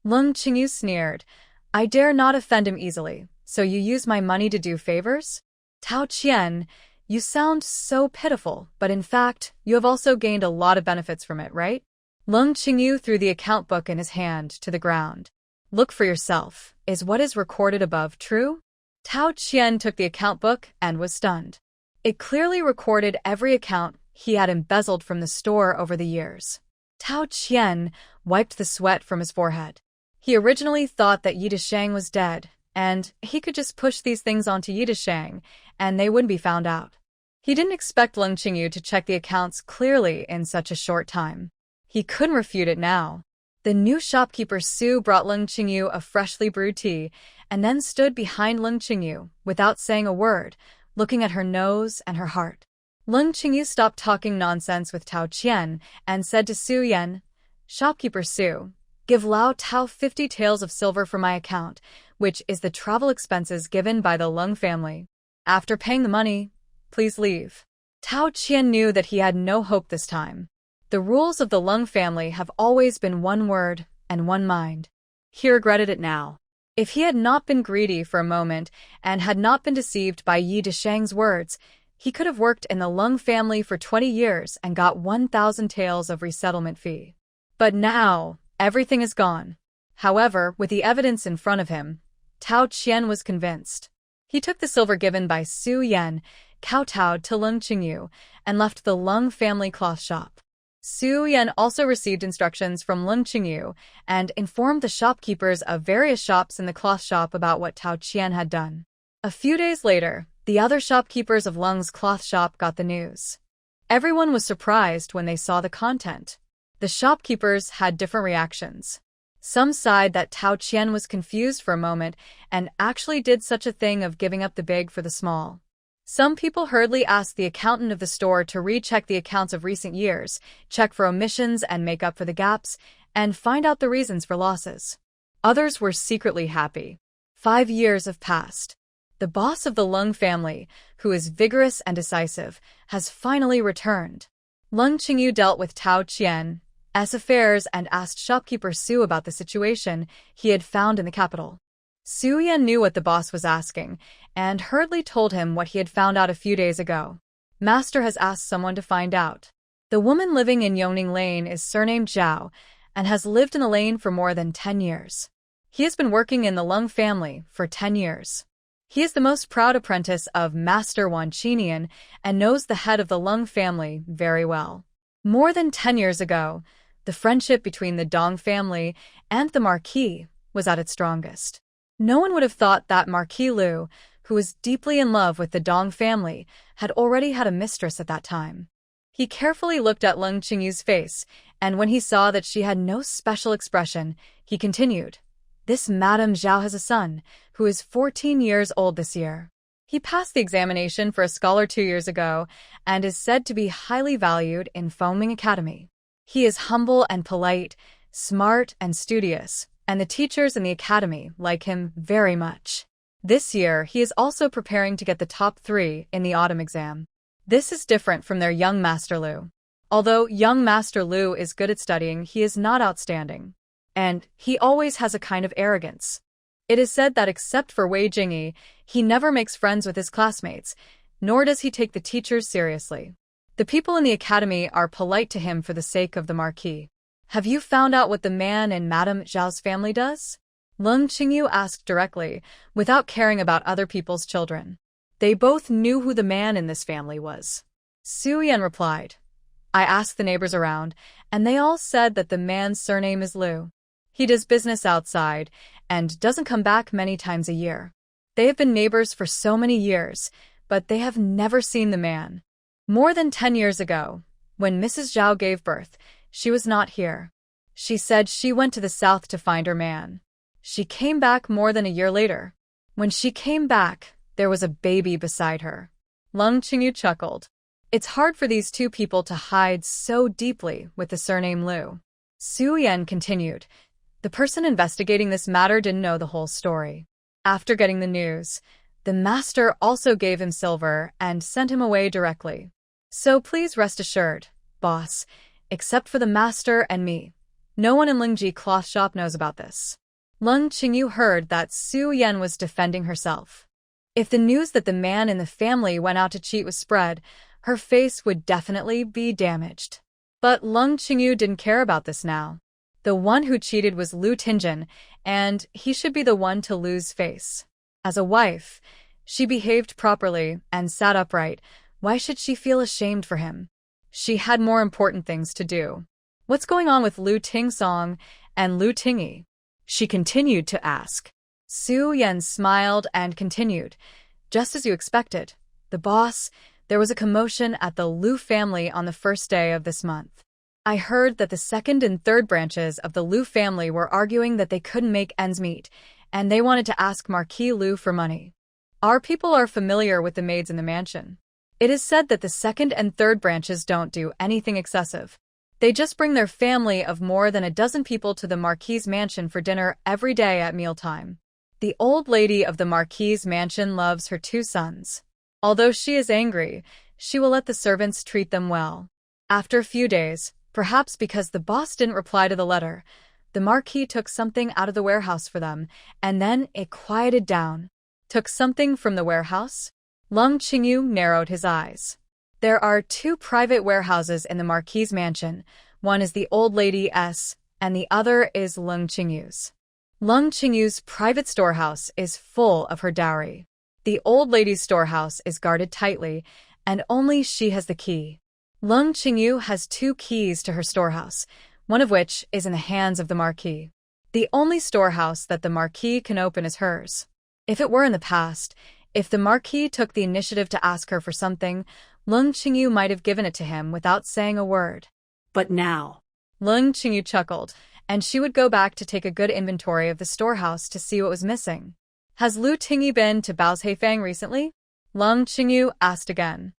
Leng Qingyu sneered. I dare not offend him easily, so you use my money to do favors? Tao Qian, you sound so pitiful, but in fact, you have also gained a lot of benefits from it, right? Leng Qingyu threw the account book in his hand to the ground. Look for yourself. Is what is recorded above true? Tao Qian took the account book and was stunned. It clearly recorded every account he had embezzled from the store over the years. Tao Qian wiped the sweat from his forehead. He originally thought that Yi Disheng was dead, and he could just push these things onto Yi Disheng, and they wouldn't be found out. He didn't expect Leng Qingyu to check the accounts clearly in such a short time. He couldn't refute it now. The new shopkeeper Su brought Leng Qingyu a freshly brewed tea, and then stood behind Leng Qingyu without saying a word, looking at her nose and her heart. Leng Qingyu stopped talking nonsense with Tao Qian and said to Su Yan, Shopkeeper Su, give Lao Tao 50 taels of silver for my account, which is the travel expenses given by the Leng family. After paying the money, please leave. Tao Qian knew that he had no hope this time. The rules of the Leng family have always been one word and one mind. He regretted it now. If he had not been greedy for a moment and had not been deceived by Yi Disheng's words, he could have worked in the Leng family for 20 years and got 1,000 taels of resettlement fee. But now, everything is gone. However, with the evidence in front of him, Tao Qian was convinced. He took the silver given by Su Yan, kowtowed to Leng Qingyu, and left the Leng family cloth shop. Su Yan also received instructions from Leng Qingyu and informed the shopkeepers of various shops in the cloth shop about what Tao Qian had done. A few days later, the other shopkeepers of Leng's cloth shop got the news. Everyone was surprised when they saw the content. The shopkeepers had different reactions. Some sighed that Tao Qian was confused for a moment and actually did such a thing of giving up the big for the small. Some people hurriedly asked the accountant of the store to recheck the accounts of recent years, check for omissions and make up for the gaps, and find out the reasons for losses. Others were secretly happy. 5 years have passed. The boss of the Leng family, who is vigorous and decisive, has finally returned. Leng Qingyu dealt with Tao Qian's affairs and asked shopkeeper Su about the situation he had found in the capital. Su Yan knew what the boss was asking, and hurriedly told him what he had found out a few days ago. Master has asked someone to find out. The woman living in Yongning Lane is surnamed Zhao and has lived in the lane for more than 10 years. He has been working in the Leng family for 10 years. He is the most proud apprentice of Master Wan Qinian and knows the head of the Leng family very well. More than 10 years ago, the friendship between the Dong family and the Marquis was at its strongest. No one would have thought that Marquis Lu, who was deeply in love with the Dong family, had already had a mistress at that time. He carefully looked at Leng Qingyu's face, and when he saw that she had no special expression, he continued, "This Madame Zhao has a son, who is 14 years old this year. He passed the examination for a scholar 2 years ago and is said to be highly valued in Fengming Academy. He is humble and polite, smart and studious, and the teachers in the academy like him very much. This year, he is also preparing to get the top 3 in the autumn exam. This is different from their young Master Lu. Although young Master Lu is good at studying, he is not outstanding. And he always has a kind of arrogance. It is said that except for Wei Jingyi, he never makes friends with his classmates, nor does he take the teachers seriously. The people in the academy are polite to him for the sake of the Marquis. Have you found out what the man in Madame Zhao's family does?" Leng Qingyu asked directly, without caring about other people's children. They both knew who the man in this family was. Su Yan replied, "I asked the neighbors around, and they all said that the man's surname is Lu. He does business outside and doesn't come back many times a year. They have been neighbors for so many years, but they have never seen the man. More than 10 years ago, when Mrs. Zhao gave birth, she was not here. She said she went to the south to find her man. She came back more than a year later. When she came back, there was a baby beside her." Leng Qingyu chuckled. It's hard for these two people to hide so deeply with the surname Lu. Su Yan continued, "The person investigating this matter didn't know the whole story. After getting the news, the master also gave him silver and sent him away directly. So please rest assured, boss, except for the master and me, no one in Lingji cloth shop knows about this." Leng Qingyu heard that Su Yan was defending herself. If the news that the man in the family went out to cheat was spread, her face would definitely be damaged. But Leng Qingyu didn't care about this now. The one who cheated was Lu Tingjin, and he should be the one to lose face. As a wife, she behaved properly and sat upright. Why should she feel ashamed for him? She had more important things to do. "What's going on with Lu Tingsong and Lu Tingyi?" she continued to ask. Su Yan smiled and continued, "Just as you expected, the boss, there was a commotion at the Lu family on the first day of this month. I heard that the second and third branches of the Lu family were arguing that they couldn't make ends meet, and they wanted to ask Marquis Lu for money. Our people are familiar with the maids in the mansion. It is said that the second and third branches don't do anything excessive. They just bring their family of more than a dozen people to the Marquis's mansion for dinner every day at mealtime. The old lady of the Marquis's mansion loves her 2 sons. Although she is angry, she will let the servants treat them well. After a few days, perhaps because the boss didn't reply to the letter, the Marquis took something out of the warehouse for them, and then it quieted down." "Took something from the warehouse?" Leng Qingyu narrowed his eyes. "There are 2 private warehouses in the Marquis's mansion. One is the old lady's, and the other is Leng Qingyu's. Leng Qingyu's private storehouse is full of her dowry. The old lady's storehouse is guarded tightly, and only she has the key. Leng Qingyu has 2 keys to her storehouse, one of which is in the hands of the Marquis. The only storehouse that the Marquis can open is hers. If it were in the past, if the Marquis took the initiative to ask her for something, Leng Qingyu might have given it to him without saying a word. But now, Leng Qingyu chuckled, and she would go back to take a good inventory of the storehouse to see what was missing. "Has Lu Tingyi been to Bao's Heifang recently?" Leng Qingyu asked again.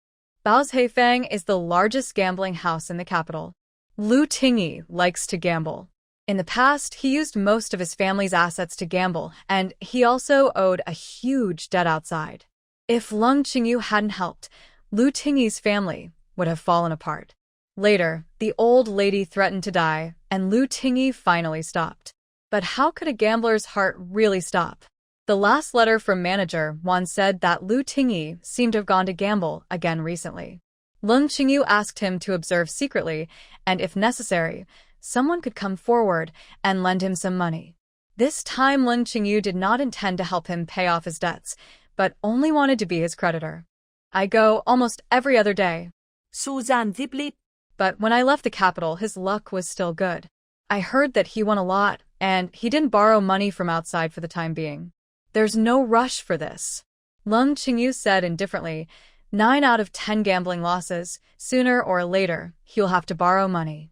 Bao's Heifang is the largest gambling house in the capital. Lu Tingyi likes to gamble. In the past, he used most of his family's assets to gamble, and he also owed a huge debt outside. If Leng Qingyu hadn't helped, Lu Tingyi's family would have fallen apart. Later, the old lady threatened to die, and Lu Tingyi finally stopped. But how could a gambler's heart really stop? The last letter from manager Wan said that Lu Tingyi seemed to have gone to gamble again recently. Leng Qingyu asked him to observe secretly, and if necessary, someone could come forward and lend him some money. This time Leng Qingyu did not intend to help him pay off his debts, but only wanted to be his creditor. I go almost every other day. Susan deeply. But when I left the capital, his luck was still good. I heard that he won a lot, and he didn't borrow money from outside for the time being. There's no rush for this. Leng Qingyu said indifferently, 9 out of 10 gambling losses, sooner or later, he'll have to borrow money.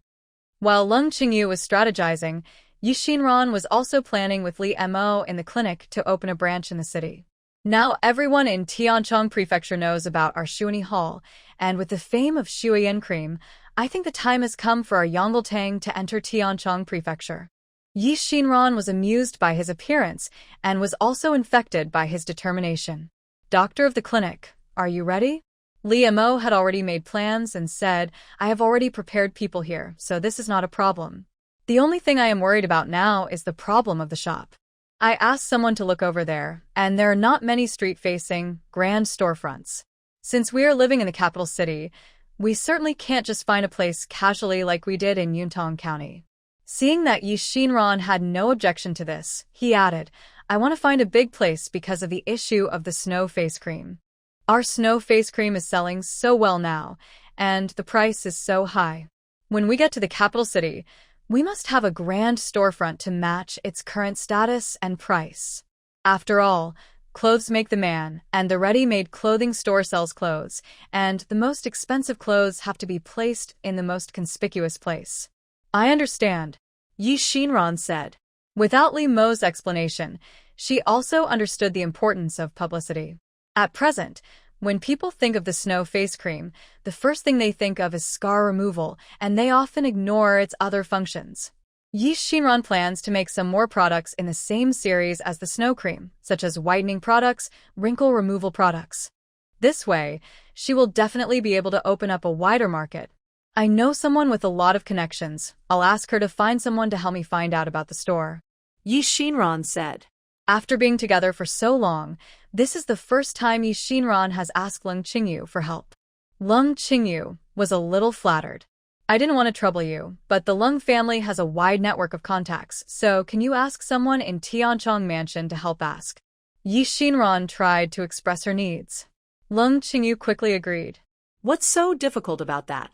While Leng Qingyu was strategizing, Yi Xinran was also planning with Li Mo in the clinic to open a branch in the city. Now everyone in Tianchong Prefecture knows about our Shuani Hall, and with the fame of Shuiyan cream, I think the time has come for our Yongltang to enter Tianchong Prefecture. Yi Xinran was amused by his appearance and was also infected by his determination. Doctor of the clinic, are you ready? Li Mo had already made plans and said, I have already prepared people here, so this is not a problem. The only thing I am worried about now is the problem of the shop. I asked someone to look over there, and there are not many street-facing, grand storefronts. Since we are living in the capital city, we certainly can't just find a place casually like we did in Yuntong County. Seeing that Yi Xinran had no objection to this, he added, I want to find a big place because of the issue of the snow face cream. Our snow face cream is selling so well now, and the price is so high. When we get to the capital city, we must have a grand storefront to match its current status and price. After all, clothes make the man, and the ready-made clothing store sells clothes, and the most expensive clothes have to be placed in the most conspicuous place. I understand, Yi Xinran said. Without Li Mo's explanation, she also understood the importance of publicity. At present, when people think of the snow face cream, the first thing they think of is scar removal, and they often ignore its other functions. Yi Xinran plans to make some more products in the same series as the snow cream, such as whitening products, wrinkle removal products. This way, she will definitely be able to open up a wider market. I know someone with a lot of connections. I'll ask her to find someone to help me find out about the store. Yi Xinran said. After being together for so long, this is the first time Yi Xinran has asked Leng Qingyu for help. Leng Qingyu was a little flattered. I didn't want to trouble you, but the Leng family has a wide network of contacts, so can you ask someone in Tianchong Mansion to help ask? Yi Xinran tried to express her needs. Leng Qingyu quickly agreed. What's so difficult about that?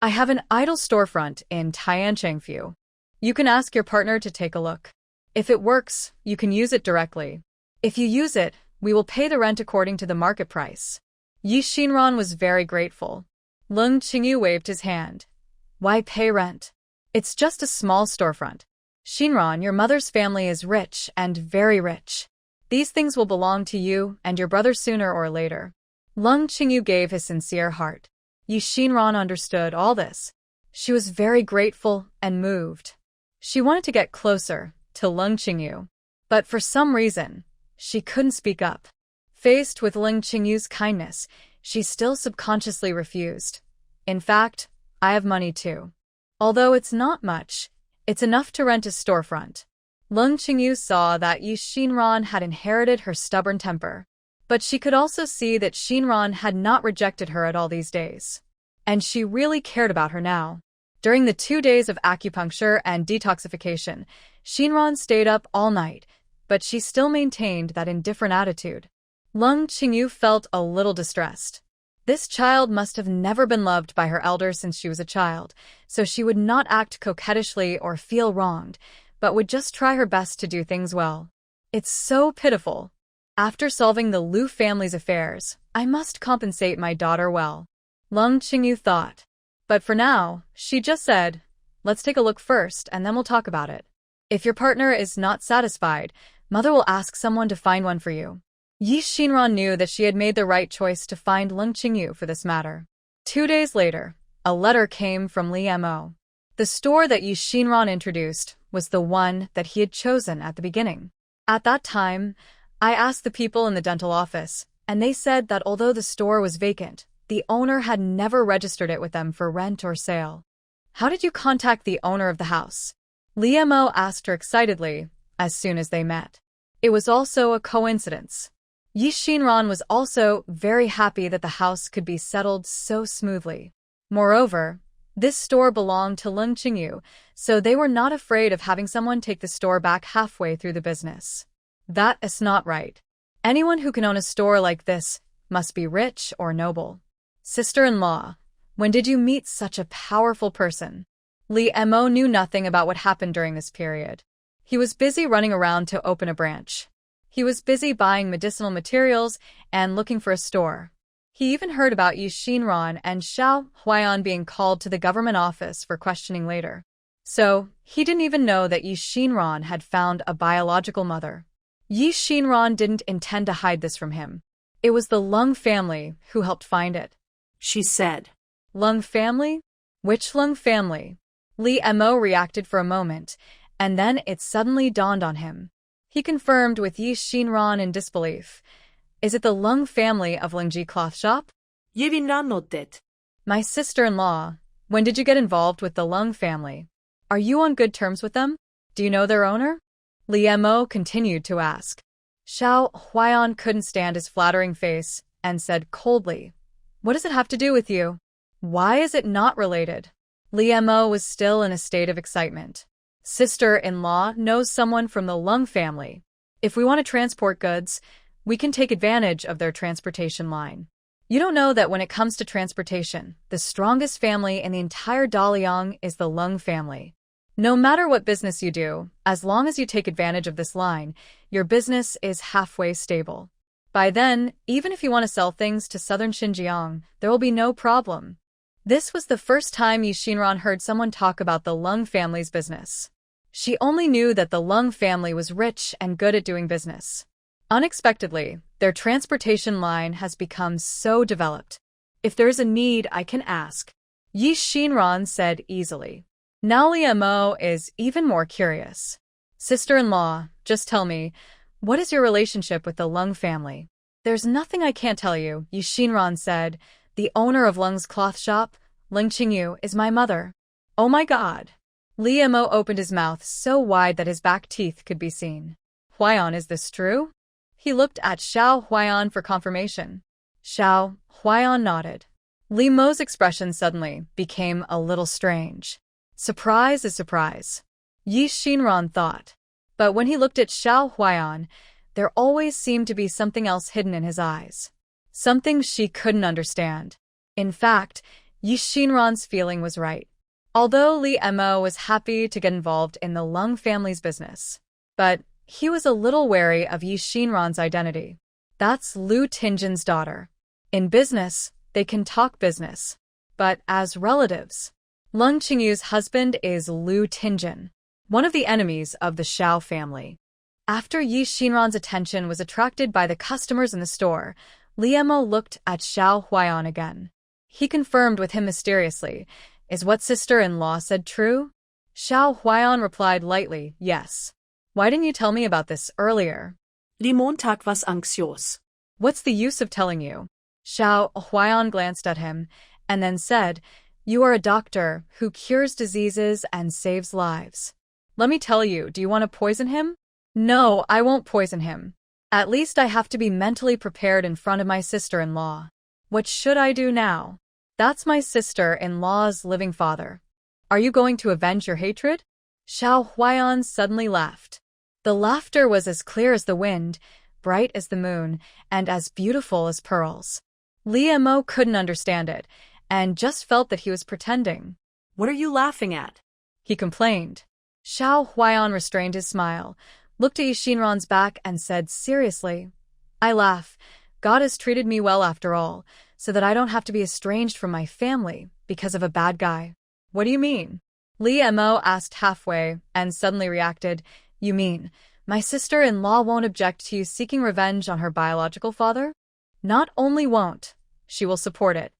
I have an idle storefront in Tianchengfu. You can ask your partner to take a look. If it works, you can use it directly. If you use it, we will pay the rent according to the market price. Yi Xinran was very grateful. Leng Qingyu waved his hand. Why pay rent? It's just a small storefront. Xinran, your mother's family is rich and very rich. These things will belong to you and your brother sooner or later. Leng Qingyu gave his sincere heart. Yi Xinran understood all this. She was very grateful and moved. She wanted to get closer to Leng Qingyu, but for some reason, she couldn't speak up. Faced with Leng Qingyu's kindness, she still subconsciously refused. In fact, I have money too. Although it's not much, it's enough to rent a storefront. Leng Qingyu saw that Yi Xinran had inherited her stubborn temper, but she could also see that Xinran had not rejected her at all these days. And she really cared about her now. During the 2 days of acupuncture and detoxification, Xinran stayed up all night, but she still maintained that indifferent attitude. Leng Qingyu felt a little distressed. This child must have never been loved by her elders since she was a child, so she would not act coquettishly or feel wronged, but would just try her best to do things well. It's so pitiful. After solving the Liu family's affairs, I must compensate my daughter well. Leng Qingyu thought. But for now, she just said, let's take a look first and then we'll talk about it. If your partner is not satisfied, mother will ask someone to find one for you. Yi Xinran knew that she had made the right choice to find Leng Qingyu for this matter. 2 days later, a letter came from Li Mo. The store that Yi Xinran introduced was the one that he had chosen at the beginning. At that time, I asked the people in the dental office, and they said that although the store was vacant, the owner had never registered it with them for rent or sale. How did you contact the owner of the house? Li Mo asked her excitedly, as soon as they met. It was also a coincidence. Yi Xinran was also very happy that the house could be settled so smoothly. Moreover, this store belonged to Leng Qingyu, so they were not afraid of having someone take the store back halfway through the business. That is not right. Anyone who can own a store like this must be rich or noble. Sister-in-law, when did you meet such a powerful person? Li Mo knew nothing about what happened during this period. He was busy running around to open a branch. He was busy buying medicinal materials and looking for a store. He even heard about Yi Xinran and Xiao Huaiyan being called to the government office for questioning later. So, he didn't even know that Yi Xinran had found a biological mother. Yi Xinran didn't intend to hide this from him. It was the Leng family who helped find it. She said. Leng family? Which Leng family? Li Mo reacted for a moment, and then it suddenly dawned on him. He confirmed with Yi Xinran in disbelief. Is it the Leng family of Lingji cloth shop? Yerinran nodded. My sister-in-law, when did you get involved with the Leng family? Are you on good terms with them? Do you know their owner? Li Mo continued to ask. Xiao Huaiyan couldn't stand his flattering face and said coldly, What does it have to do with you? Why is it not related? Li Mo was still in a state of excitement. Sister-in-law knows someone from the Leng family. If we want to transport goods, we can take advantage of their transportation line. You don't know that when it comes to transportation, the strongest family in the entire Daliang is the Leng family. No matter what business you do, as long as you take advantage of this line, your business is halfway stable. By then, even if you want to sell things to southern Xinjiang, there will be no problem. This was the first time Yi Xinran heard someone talk about the Leng family's business. She only knew that the Leng family was rich and good at doing business. Unexpectedly, their transportation line has become so developed. If there's a need, I can ask. Yi Xinran said easily. Now Li Mo is even more curious. Sister-in-law, just tell me, what is your relationship with the Leng family? There's nothing I can't tell you, Yi Xinran said. The owner of Leng's cloth shop, Leng Qingyu, is my mother. Oh my God. Li Mo opened his mouth so wide that his back teeth could be seen. Huaiyan, is this true? He looked at Xiao Huaiyan for confirmation. Xiao Huaiyan nodded. Li Mo's expression suddenly became a little strange. Surprise is surprise, Yi Xinran thought. But when he looked at Xiao Huaiyan, there always seemed to be something else hidden in his eyes. Something she couldn't understand. In fact, Yi Xinran's feeling was right. Although Li Mo was happy to get involved in the Leng family's business, but he was a little wary of Yi Xinran's identity. That's Lu Tinjin's daughter. In business, they can talk business. But as relatives, Leng Qingyu's husband is Lu Tinjin, one of the enemies of the Xiao family. After Yi Xinran's attention was attracted by the customers in the store, Li Mo looked at Xiao Huaiyan again. He confirmed with him mysteriously, Is what sister-in-law said true? Xiao Huaiyan replied lightly, Yes. Why didn't you tell me about this earlier? Li Montag was anxios. What's the use of telling you? Xiao Huaiyan glanced at him and then said, You are a doctor who cures diseases and saves lives. Let me tell you, do you want to poison him? No, I won't poison him. At least I have to be mentally prepared in front of my sister-in-law. What should I do now? That's my sister-in-law's living father. Are you going to avenge your hatred? Xiao Huaiyan suddenly laughed. The laughter was as clear as the wind, bright as the moon, and as beautiful as pearls. Li Mo couldn't understand it, and just felt that he was pretending. What are you laughing at? He complained. Xiao Huaiyan restrained his smile, looked at Yi Xinran's back and said seriously, I laugh. God has treated me well after all, so that I don't have to be estranged from my family because of a bad guy. What do you mean? Li Mo asked halfway and suddenly reacted, You mean, my sister-in-law won't object to you seeking revenge on her biological father? Not only won't, she will support it.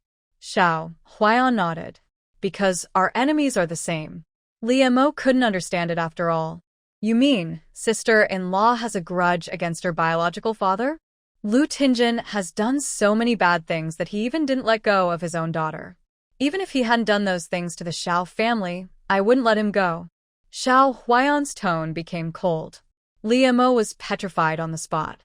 Xiao Huaiyan nodded. Because our enemies are the same. Li Mo couldn't understand it after all. You mean, sister-in-law has a grudge against her biological father? Lu Tinjin has done so many bad things that he even didn't let go of his own daughter. Even if he hadn't done those things to the Xiao family, I wouldn't let him go. Xiao Huaiyan's tone became cold. Li Mo was petrified on the spot.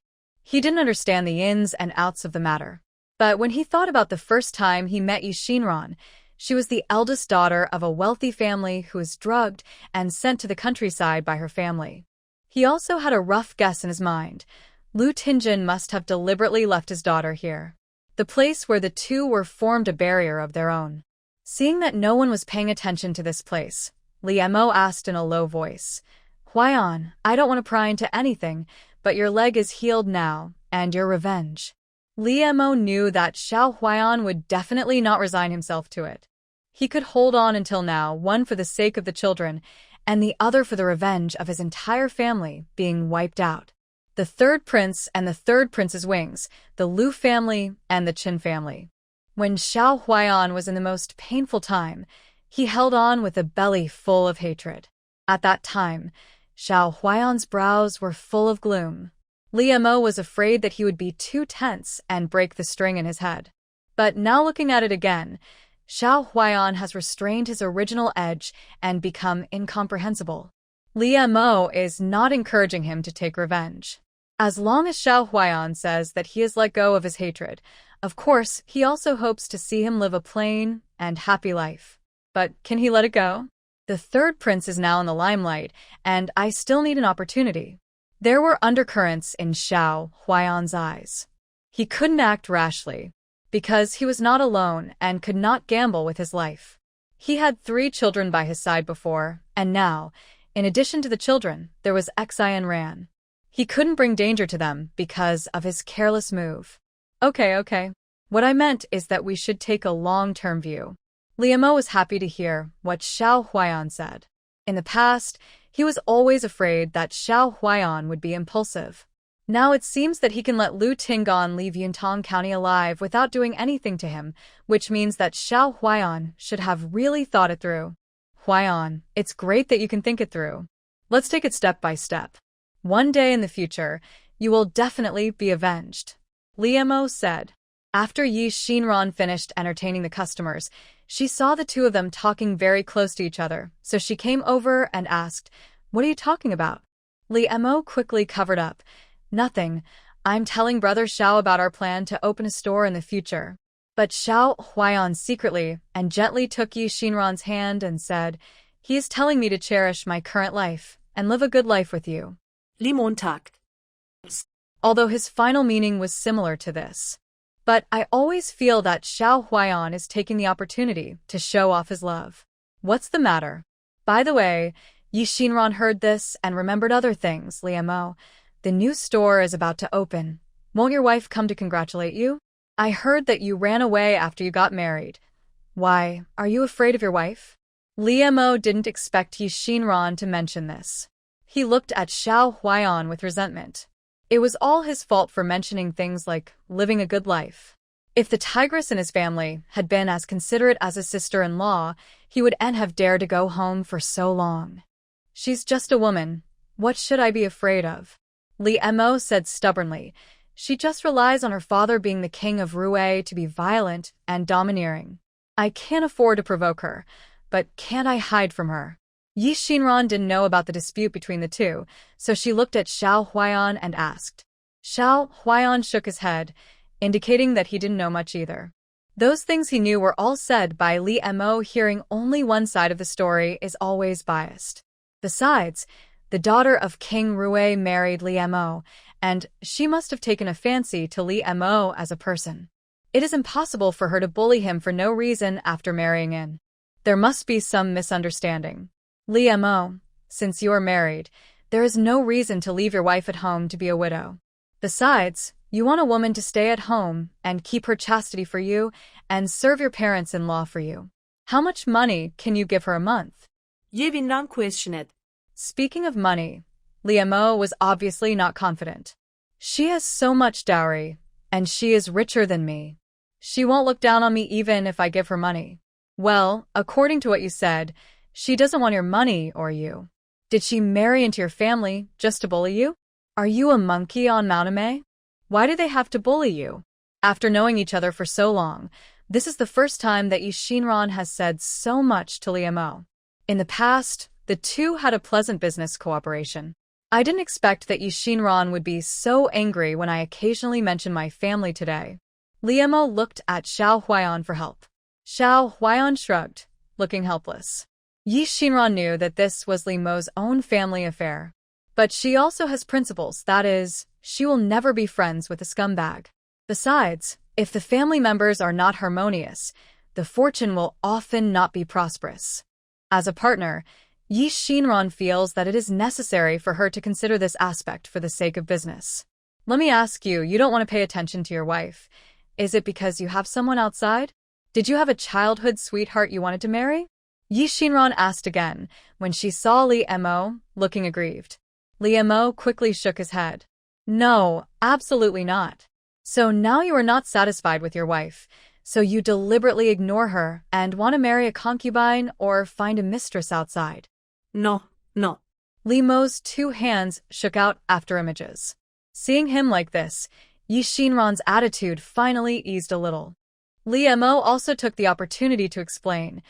He didn't understand the ins and outs of the matter. But when he thought about the first time he met Yi Xinran, she was the eldest daughter of a wealthy family who was drugged and sent to the countryside by her family. He also had a rough guess in his mind. Lu Tingjun must have deliberately left his daughter here. The place where the two were formed a barrier of their own. Seeing that no one was paying attention to this place, Li Mo asked in a low voice, "Huaiyan, I don't want to pry into anything, but your leg is healed now, and your revenge." Li Mo knew that Xiao Huaiyan would definitely not resign himself to it. He could hold on until now, one for the sake of the children, and the other for the revenge of his entire family being wiped out. The third prince and the third prince's wings, the Lu family and the Qin family. When Xiao Huaiyan was in the most painful time, he held on with a belly full of hatred. At that time, Xiao Huaiyan's brows were full of gloom. Li Mo was afraid that he would be too tense and break the string in his head. But now looking at it again, Xiao Huaiyan has restrained his original edge and become incomprehensible. Li Mo is not encouraging him to take revenge. As long as Xiao Huaiyan says that he has let go of his hatred, of course, he also hopes to see him live a plain and happy life. But can he let it go? The third prince is now in the limelight, and I still need an opportunity. There were undercurrents in Xiao Huaiyan's eyes. He couldn't act rashly, because he was not alone and could not gamble with his life. He had 3 children by his side before, and now, in addition to the children, there was Xian Ran. He couldn't bring danger to them because of his careless move. Okay. What I meant is that we should take a long-term view. Li Mo was happy to hear what Xiao Huaiyan said. In the past, he was always afraid that Xiao Huaiyan would be impulsive. Now it seems that he can let Lu Tingan leave Yuntang County alive without doing anything to him, which means that Xiao Huaiyan should have really thought it through. Huaiyan, it's great that you can think it through. Let's take it step by step. One day in the future, you will definitely be avenged, Li Mo said. After Yi Xinran finished entertaining the customers, she saw the two of them talking very close to each other, so she came over and asked, "What are you talking about?" Li Mo quickly covered up, "Nothing. I'm telling Brother Xiao about our plan to open a store in the future." But Xiao Huaiyan secretly and gently took Yi Xinran's hand and said, "He is telling me to cherish my current life and live a good life with you." Li Montag. Although his final meaning was similar to this. But I always feel that Xiao Huaiyan is taking the opportunity to show off his love. What's the matter? By the way, Yi Xinran heard this and remembered other things, Li Mo. The new store is about to open. Won't your wife come to congratulate you? I heard that you ran away after you got married. Why, are you afraid of your wife? Li Mo didn't expect Yi Xinran to mention this. He looked at Xiao Huaiyan with resentment. It was all his fault for mentioning things like living a good life. If the tigress and his family had been as considerate as a sister-in-law, he wouldn't have dared to go home for so long. She's just a woman. What should I be afraid of? Li Mo said stubbornly. She just relies on her father being the king of Rue to be violent and domineering. I can't afford to provoke her, but can't I hide from her? Yi Xinran didn't know about the dispute between the two, so she looked at Xiao Huaiyan and asked. Xiao Huaiyan shook his head, indicating that he didn't know much either. Those things he knew were all said by Li Mo. Hearing only one side of the story is always biased. Besides, the daughter of King Rue married Li Mo, and she must have taken a fancy to Li Mo as a person. It is impossible for her to bully him for no reason after marrying in. There must be some misunderstanding. Li Mo, since you are married, there is no reason to leave your wife at home to be a widow. Besides, you want a woman to stay at home and keep her chastity for you and serve your parents-in-law for you. How much money can you give her a month? Ye Vinran questioned. Speaking of money, Li Mo was obviously not confident. She has so much dowry, and she is richer than me. She won't look down on me even if I give her money. Well, according to what you said, she doesn't want your money or you. Did she marry into your family just to bully you? Are you a monkey on Mauname? Why do they have to bully you? After knowing each other for so long, this is the first time that Yi Xinran has said so much to Li Mo. In the past, the two had a pleasant business cooperation. I didn't expect that Shinran would be so angry when I occasionally mention my family today. Liemo looked at Xiao Huaiyan for help. Xiao Huaiyan shrugged, looking helpless. Shinran knew that this was Liemo's own family affair. But she also has principles, that is, she will never be friends with a scumbag. Besides, if the family members are not harmonious, the fortune will often not be prosperous. As a partner, Shinran feels that it is necessary for her to consider this aspect for the sake of business. Let me ask you, you don't want to pay attention to your wife. Is it because you have someone outside? Did you have a childhood sweetheart you wanted to marry? Shinran asked again, when she saw Liemo looking aggrieved. Liemo quickly shook his head. No, absolutely not. So now you are not satisfied with your wife, so you deliberately ignore her and want to marry a concubine or find a mistress outside. No, no. Liemo's two hands shook out after images. Seeing him like this, Shinran's attitude finally eased a little. Liemo also took the opportunity to explain,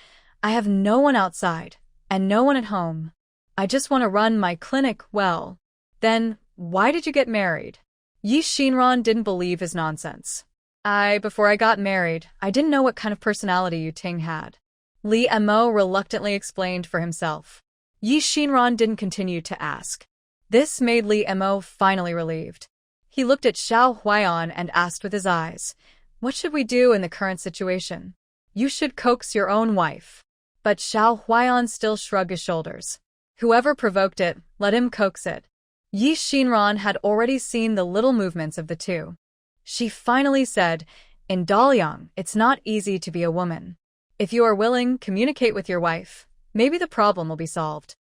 I have no one outside, and no one at home. I just want to run my clinic well. Then, why did you get married? Shinran didn't believe his nonsense. Before I got married, I didn't know what kind of personality Yu Ting had. Liemo reluctantly explained for himself. Shinran didn't continue to ask. This made Liemo finally relieved. He looked at Xiao Huaiyan and asked with his eyes, what should we do in the current situation? You should coax your own wife. But Xiao Huaiyan still shrugged his shoulders. Whoever provoked it, let him coax it. Shinran had already seen the little movements of the two. She finally said, in Daliang, it's not easy to be a woman. If you are willing, communicate with your wife. Maybe the problem will be solved.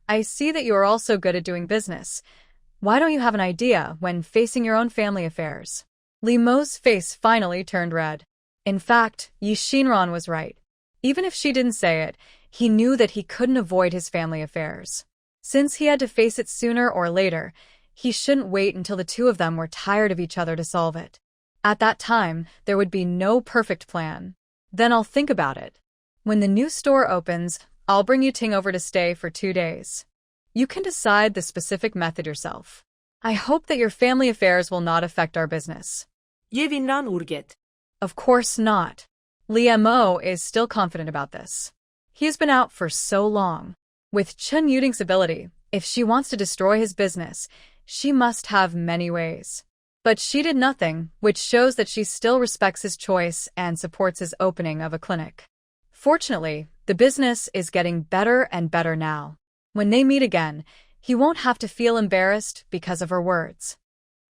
I see that you are also good at doing business. Why don't you have an idea when facing your own family affairs? Liemo's face finally turned red. In fact, Shinran was right. Even if she didn't say it, he knew that he couldn't avoid his family affairs. Since he had to face it sooner or later, he shouldn't wait until the two of them were tired of each other to solve it. At that time, there would be no perfect plan. Then I'll think about it. When the new store opens, I'll bring Yu Ting over to stay for 2 days. You can decide the specific method yourself. I hope that your family affairs will not affect our business. Yevinran urget. Of course not. Liemo is still confident about this. He has been out for so long. With Chen Yuting's ability, if she wants to destroy his business, she must have many ways. But she did nothing, which shows that she still respects his choice and supports his opening of a clinic. Fortunately, the business is getting better and better now. When they meet again, he won't have to feel embarrassed because of her words.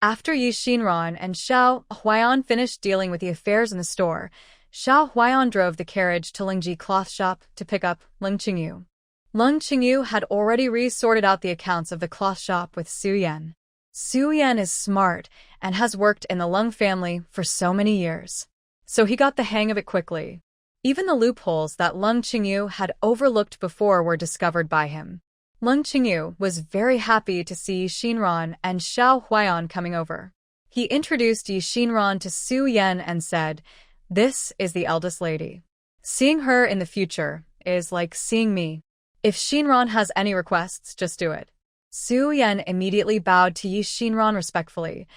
After Shinran and Xiao Huaiyan finished dealing with the affairs in the store, Xiao Huaiyan drove the carriage to Lingji cloth shop to pick up Leng Qingyu. Leng Qingyu had already resorted out the accounts of the cloth shop with Su Yan. Su Yan is smart and has worked in the Leng family for so many years. So he got the hang of it quickly. Even the loopholes that Leng Qingyu had overlooked before were discovered by him. Leng Qingyu was very happy to see Shinran and Xiao Huaiyan coming over. He introduced Shinran to Su Yan and said, "This is the eldest lady. Seeing her in the future is like seeing me. If Shinran has any requests, just do it." Su Yan immediately bowed to Shinran respectfully.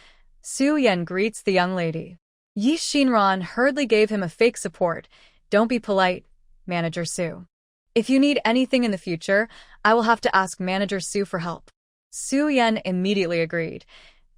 Su Yan greets the young lady. Shinran hurriedly gave him a fake support. "Don't be polite, Manager Su. If you need anything in the future, I will have to ask Manager Su for help." Su Yan immediately agreed.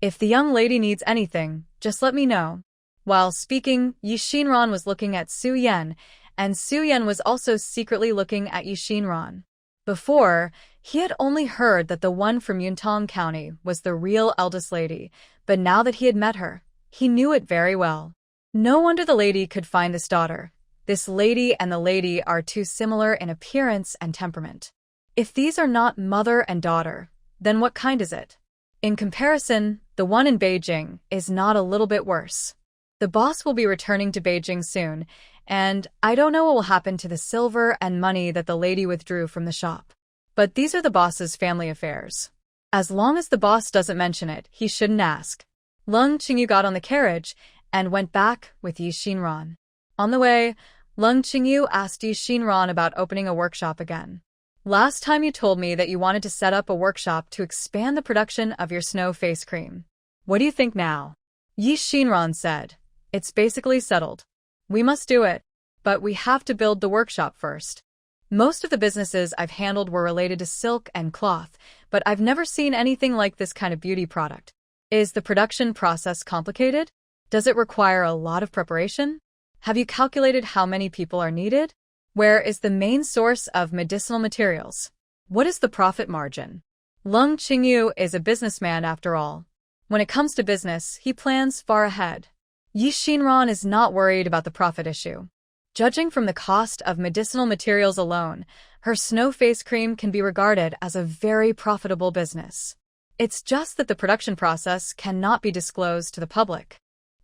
"If the young lady needs anything, just let me know." While speaking, Shinran was looking at Su Yan, and Su Yan was also secretly looking at Shinran. Before, he had only heard that the one from Yuntong County was the real eldest lady, but now that he had met her, he knew it very well. No wonder the lady could find this daughter. This lady and the lady are too similar in appearance and temperament. If these are not mother and daughter, then what kind is it? In comparison, the one in Beijing is not a little bit worse. The boss will be returning to Beijing soon, and I don't know what will happen to the silver and money that the lady withdrew from the shop. But these are the boss's family affairs. As long as the boss doesn't mention it, he shouldn't ask. Leng Qingyu got on the carriage and went back with Shinran. On the way, Leng Qingyu asked Shinran about opening a workshop again. Last time you told me that you wanted to set up a workshop to expand the production of your snow face cream. What do you think now? Yi Shinran said. It's basically settled. We must do it, but we have to build the workshop first. Most of the businesses I've handled were related to silk and cloth, but I've never seen anything like this kind of beauty product. Is the production process complicated? Does it require a lot of preparation? Have you calculated how many people are needed? Where is the main source of medicinal materials? What is the profit margin? Leng Qingyu is a businessman after all. When it comes to business, he plans far ahead. Yi Shinran is not worried about the profit issue. Judging from the cost of medicinal materials alone, her snow face cream can be regarded as a very profitable business. It's just that the production process cannot be disclosed to the public.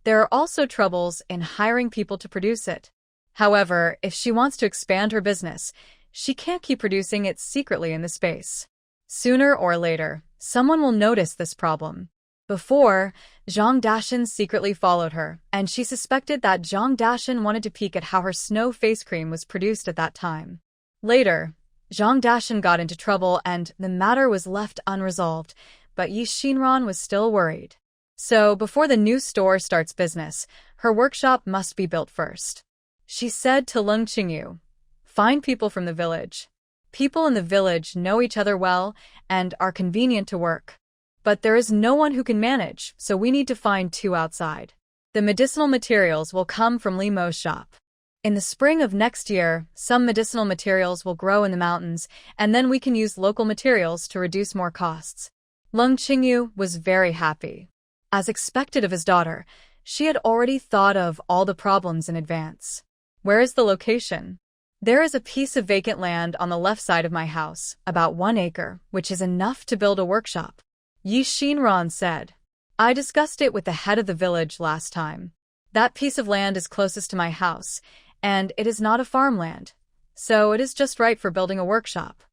There are also troubles in hiring people to produce it. However, if she wants to expand her business, she can't keep producing it secretly in the space. Sooner or later, someone will notice this problem. Before, Zhang Dashan secretly followed her, and she suspected that Zhang Dashan wanted to peek at how her snow face cream was produced at that time. Later, Zhang Dashan got into trouble and the matter was left unresolved, but Yi Shinran was still worried. So, before the new store starts business, her workshop must be built first. She said to Leng Qingyu, "Find people from the village. People in the village know each other well and are convenient to work. But there is no one who can manage, so we need to find two outside. The medicinal materials will come from Li Mo's shop. In the spring of next year, some medicinal materials will grow in the mountains, and then we can use local materials to reduce more costs." Leng Qingyu was very happy. As expected of his daughter, she had already thought of all the problems in advance. Where is the location? There is a piece of vacant land on the left side of my house, about 1 acre, which is enough to build a workshop. Yi Shinran said. I discussed it with the head of the village last time. That piece of land is closest to my house, and it is not a farmland, so it is just right for building a workshop.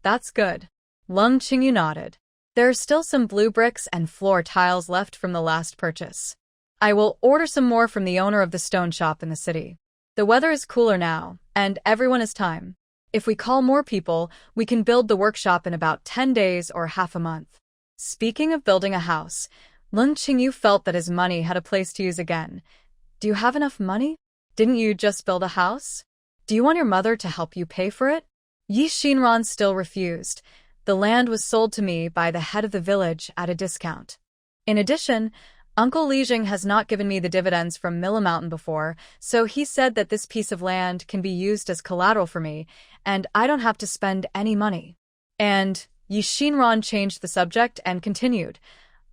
That's good. Leng Qingyu nodded. There are still some blue bricks and floor tiles left from the last purchase. I will order some more from the owner of the stone shop in the city. The weather is cooler now, and everyone has time. If we call more people, we can build the workshop in about 10 days or half a month. Speaking of building a house, Leng Qingyu felt that his money had a place to use again. Do you have enough money? Didn't you just build a house? Do you want your mother to help you pay for it? Yi Shinran still refused. The land was sold to me by the head of the village at a discount. In addition, Uncle Lijing has not given me the dividends from Milla Mountain before, so he said that this piece of land can be used as collateral for me, and I don't have to spend any money. And Yi Shinran changed the subject and continued,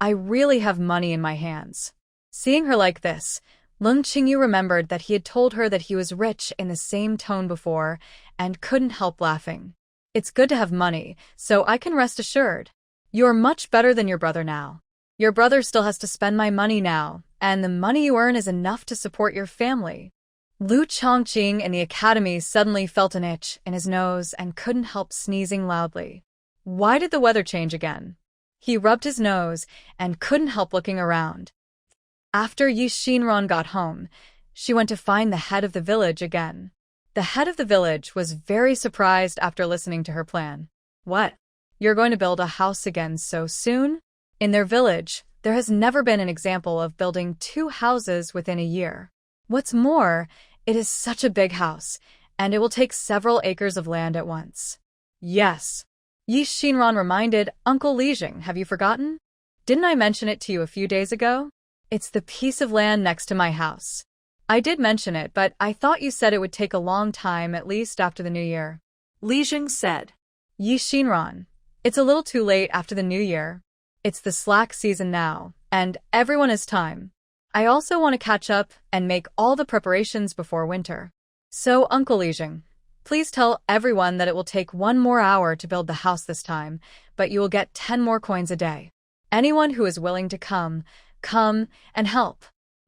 I really have money in my hands. Seeing her like this, Leng Qingyu remembered that he had told her that he was rich in the same tone before, and couldn't help laughing. It's good to have money, so I can rest assured. You're much better than your brother now. Your brother still has to spend my money now, and the money you earn is enough to support your family. Lu Chongqing in the academy suddenly felt an itch in his nose and couldn't help sneezing loudly. Why did the weather change again? He rubbed his nose and couldn't help looking around. After Yi Shinran got home, she went to find the head of the village again. The head of the village was very surprised after listening to her plan. What? You're going to build a house again so soon? In their village, there has never been an example of building 2 houses within a year. What's more, it is such a big house, and it will take several acres of land at once. Yes. Yi Shinran reminded Uncle Lijing, have you forgotten? Didn't I mention it to you a few days ago? It's the piece of land next to my house. I did mention it, but I thought you said it would take a long time, at least after the new year. Lijing said. Yi Shinran, it's a little too late after the new year. It's the slack season now, and everyone has time. I also want to catch up and make all the preparations before winter. So, Uncle Lijing, please tell everyone that it will take 1 more hour to build the house this time, but you will get 10 more coins a day. Anyone who is willing to come and help.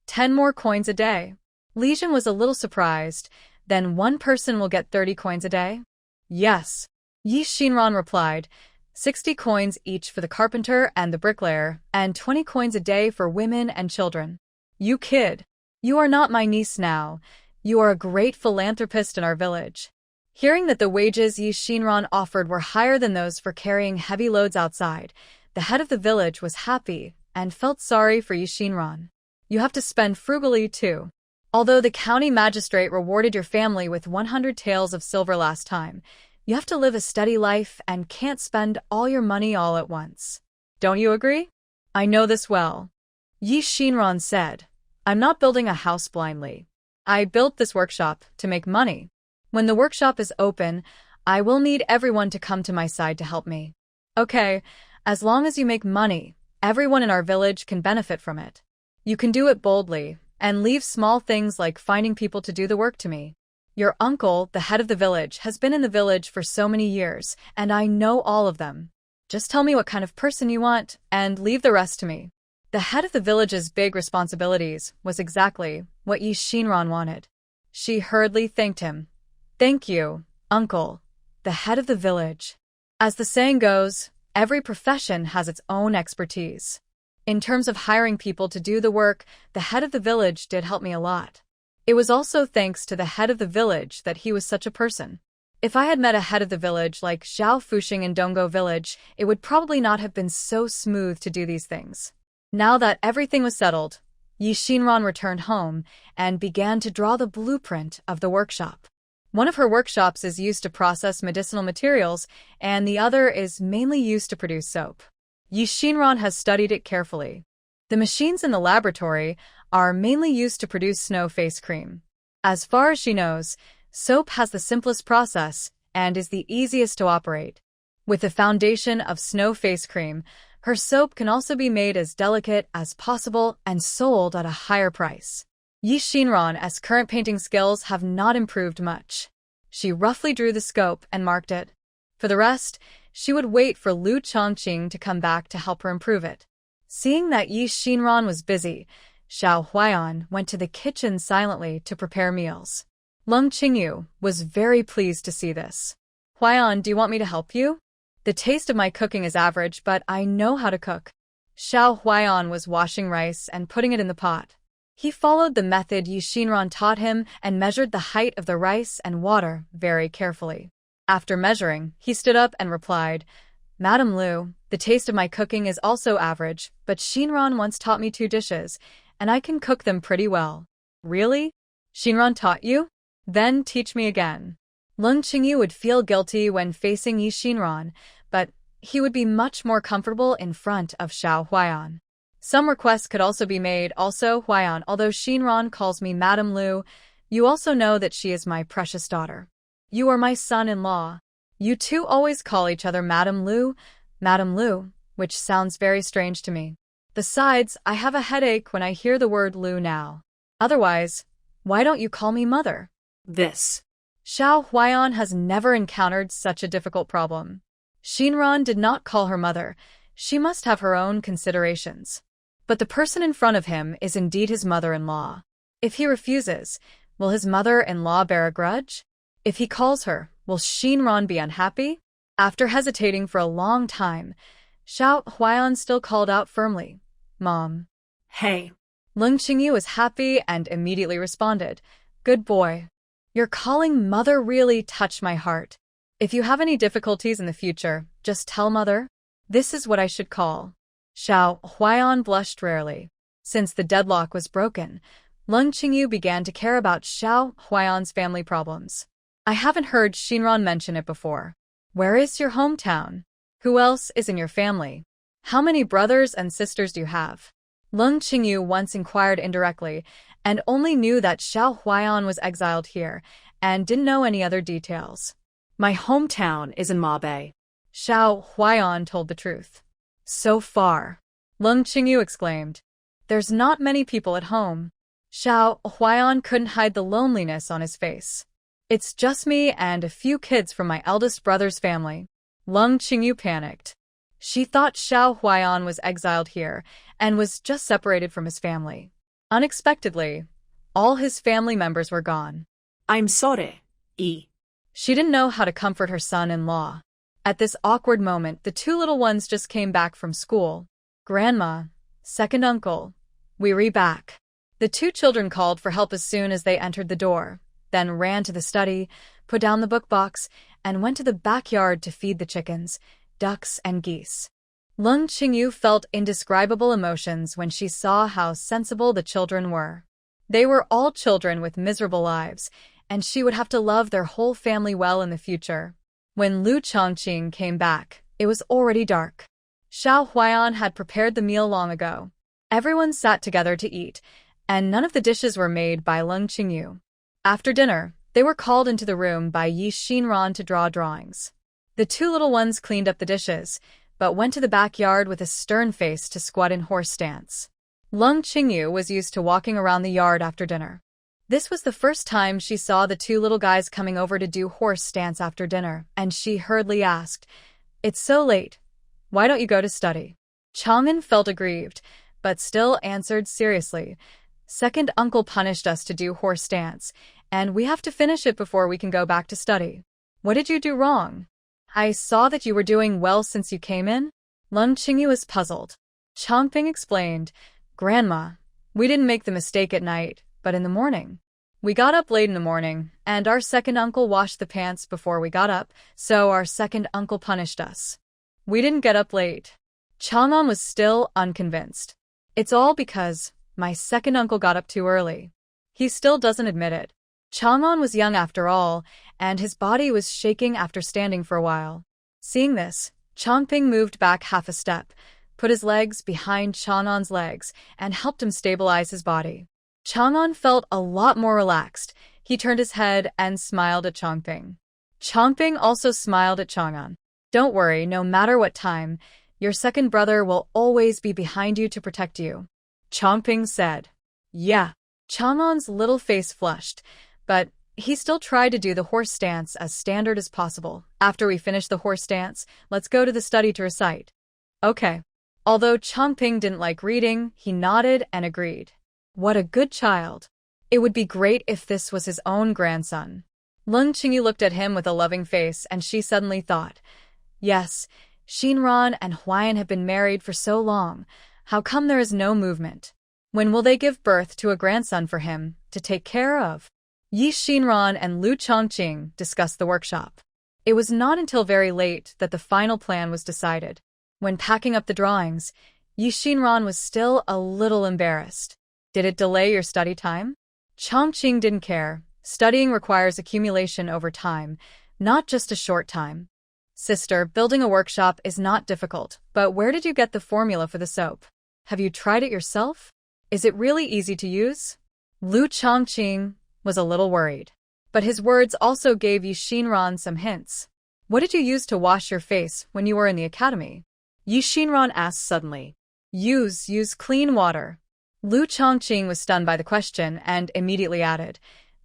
10 more coins a day. Lijing was a little surprised. Then 1 person will get 30 coins a day? Yes. Yi Shinran replied, 60 coins each for the carpenter and the bricklayer, and 20 coins a day for women and children. You kid. You are not my niece now. You are a great philanthropist in our village. Hearing that the wages Yi Shinran offered were higher than those for carrying heavy loads outside, the head of the village was happy and felt sorry for Yi Shinran. You have to spend frugally too. Although the county magistrate rewarded your family with 100 taels of silver last time, you have to live a steady life and can't spend all your money all at once. Don't you agree? I know this well. Yi Shinran said, I'm not building a house blindly. I built this workshop to make money. When the workshop is open, I will need everyone to come to my side to help me. Okay, as long as you make money, everyone in our village can benefit from it. You can do it boldly and leave small things like finding people to do the work to me. Your uncle, the head of the village, has been in the village for so many years, and I know all of them. Just tell me what kind of person you want, and leave the rest to me. The head of the village's big responsibilities was exactly what Yi Shinran wanted. She hurriedly thanked him. Thank you, uncle, the head of the village. As the saying goes, every profession has its own expertise. In terms of hiring people to do the work, the head of the village did help me a lot. It was also thanks to the head of the village that he was such a person. If I had met a head of the village like Zhao Fuxing in Donggo village, it would probably not have been so smooth to do these things. Now that everything was settled, Yi Shinran returned home and began to draw the blueprint of the workshop. One of her workshops is used to process medicinal materials, and the other is mainly used to produce soap. Yi Shinran has studied it carefully. The machines in the laboratory are mainly used to produce snow face cream. As far as she knows, soap has the simplest process and is the easiest to operate. With the foundation of snow face cream, her soap can also be made as delicate as possible and sold at a higher price. Yi Shinran's current painting skills have not improved much. She roughly drew the scope and marked it. For the rest, she would wait for Lu Chongqing to come back to help her improve it. Seeing that Yi Shinran was busy, Xiao Huaiyan went to the kitchen silently to prepare meals. Leng Qingyu was very pleased to see this. Huaiyan, do you want me to help you? The taste of my cooking is average, but I know how to cook. Xiao Huaiyan was washing rice and putting it in the pot. He followed the method Yi Shinran taught him and measured the height of the rice and water very carefully. After measuring, he stood up and replied, Madam Lu, the taste of my cooking is also average, but Shinran once taught me 2 dishes, and I can cook them pretty well. Really? Shinran taught you? Then teach me again. Leng Qingyu would feel guilty when facing Yi Shinran, but he would be much more comfortable in front of Xiao Huaiyan. Some requests could also be made. Also, Huaiyan, although Shinran calls me Madam Lu, you also know that she is my precious daughter. You are my son-in-law. You two always call each other Madam Lu, which sounds very strange to me. Besides, I have a headache when I hear the word Lu now. Otherwise, why don't you call me Mother? This. Xiao Huaiyan has never encountered such a difficult problem. Shinran did not call her mother. She must have her own considerations. But the person in front of him is indeed his mother-in-law. If he refuses, will his mother-in-law bear a grudge? If he calls her, will Shinran be unhappy? After hesitating for a long time, Xiao Huaiyan still called out firmly, Mom. Hey. Leng Qingyu was happy and immediately responded, Good boy. Your calling Mother really touched my heart. If you have any difficulties in the future, just tell Mother. This is what I should call. Xiao Huaiyan blushed rarely. Since the deadlock was broken, Leng Qingyu began to care about Xiao Huaiyan's family problems. I haven't heard Shinran mention it before. Where is your hometown? Who else is in your family? How many brothers and sisters do you have? Leng Qingyu once inquired indirectly, and only knew that Xiao Huaiyan was exiled here, and didn't know any other details. My hometown is in Mabe. Xiao Huaiyan told the truth. So far. Leng Qingyu exclaimed. There's not many people at home. Xiao Huaiyan couldn't hide the loneliness on his face. It's just me and a few kids from my eldest brother's family. Leng Qingyu panicked. She thought Xiao Huaiyan was exiled here and was just separated from his family. Unexpectedly, all his family members were gone. I'm sorry, E. She didn't know how to comfort her son-in-law. At this awkward moment, the 2 little ones just came back from school. Grandma, second uncle, we're back. The 2 children called for help as soon as they entered the door. then ran to the study, put down the book box, and went to the backyard to feed the chickens, ducks, and geese. Leng Qingyu felt indescribable emotions when she saw how sensible the children were. They were all children with miserable lives, and she would have to love their whole family well in the future. When Lu Chongqing came back, it was already dark. Xiao Huaiyan had prepared the meal long ago. Everyone sat together to eat, and none of the dishes were made by Leng Qingyu. After dinner, they were called into the room by Yi Xinran to draw drawings. The two little ones cleaned up the dishes, but went to the backyard with a stern face to squat in horse stance. Leng Qingyu was used to walking around the yard after dinner. This was the first time she saw the two little guys coming over to do horse stance after dinner, and she hurriedly asked, "It's so late. Why don't you go to study?" Chang'an felt aggrieved, but still answered seriously, "Second uncle punished us to do horse stance, and we have to finish it before we can go back to study." "What did you do wrong?" "I saw that you were doing well since you came in." Leng Qingyu was puzzled. Changping explained, "Grandma, we didn't make the mistake at night, but in the morning. We got up late in the morning, and our second uncle washed the pants before we got up, so our second uncle punished us. We didn't get up late." Chang'an was still unconvinced. "It's all because my second uncle got up too early." He still doesn't admit it. Chang'an was young after all, and his body was shaking after standing for a while. Seeing this, Changping moved back half a step, put his legs behind Chang'an's legs, and helped him stabilize his body. Chang'an felt a lot more relaxed. He turned his head and smiled at Changping. Changping also smiled at Chang'an. "Don't worry, no matter what time, your second brother will always be behind you to protect you," Changping said. "Yeah." Chang'an's little face flushed, but he still tried to do the horse stance as standard as possible. "After we finish the horse stance, let's go to the study to recite." "Okay." Although Changping didn't like reading, he nodded and agreed. What a good child. It would be great if this was his own grandson. Leng Qingyu looked at him with a loving face, and she suddenly thought, "Yes, Xinran and Huaiyan have been married for so long. How come there is no movement? When will they give birth to a grandson for him to take care of?" Yi Xinran and Lu Chongqing discussed the workshop. It was not until very late that the final plan was decided. When packing up the drawings, Yi Xinran was still a little embarrassed. "Did it delay your study time?" Chongqing didn't care. Studying requires accumulation over time, not just a short time. "Sister, building a workshop is not difficult, but where did you get the formula for the soap? Have you tried it yourself? Is it really easy to use?" Lu Chongqing was a little worried, but his words also gave Yi Xinran some hints. "What did you use to wash your face when you were in the academy?" Yi Xinran asked suddenly. Use clean water." Lu Chongqing was stunned by the question and immediately added,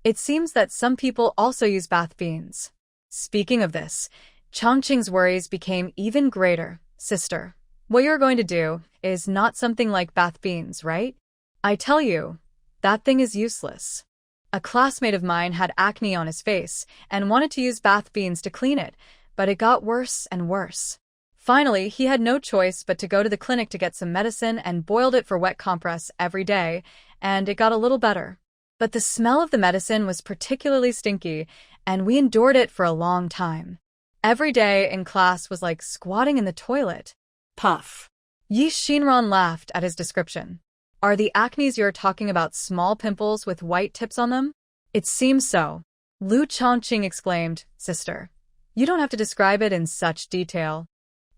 "It seems that some people also use bath beans." Speaking of this, Chongqing's worries became even greater. "Sister, what you're going to do is not something like bath beans, right? I tell you, that thing is useless." A classmate of mine had acne on his face and wanted to use bath beans to clean it, but it got worse and worse. Finally, he had no choice but to go to the clinic to get some medicine and boiled it for wet compress every day, and it got a little better. But the smell of the medicine was particularly stinky, and we endured it for a long time. Every day in class was like squatting in the toilet. Puff. Yi Xinran laughed at his description. "Are the acnes you're talking about small pimples with white tips on them?" "It seems so." Lu Chongqing exclaimed, "Sister, you don't have to describe it in such detail."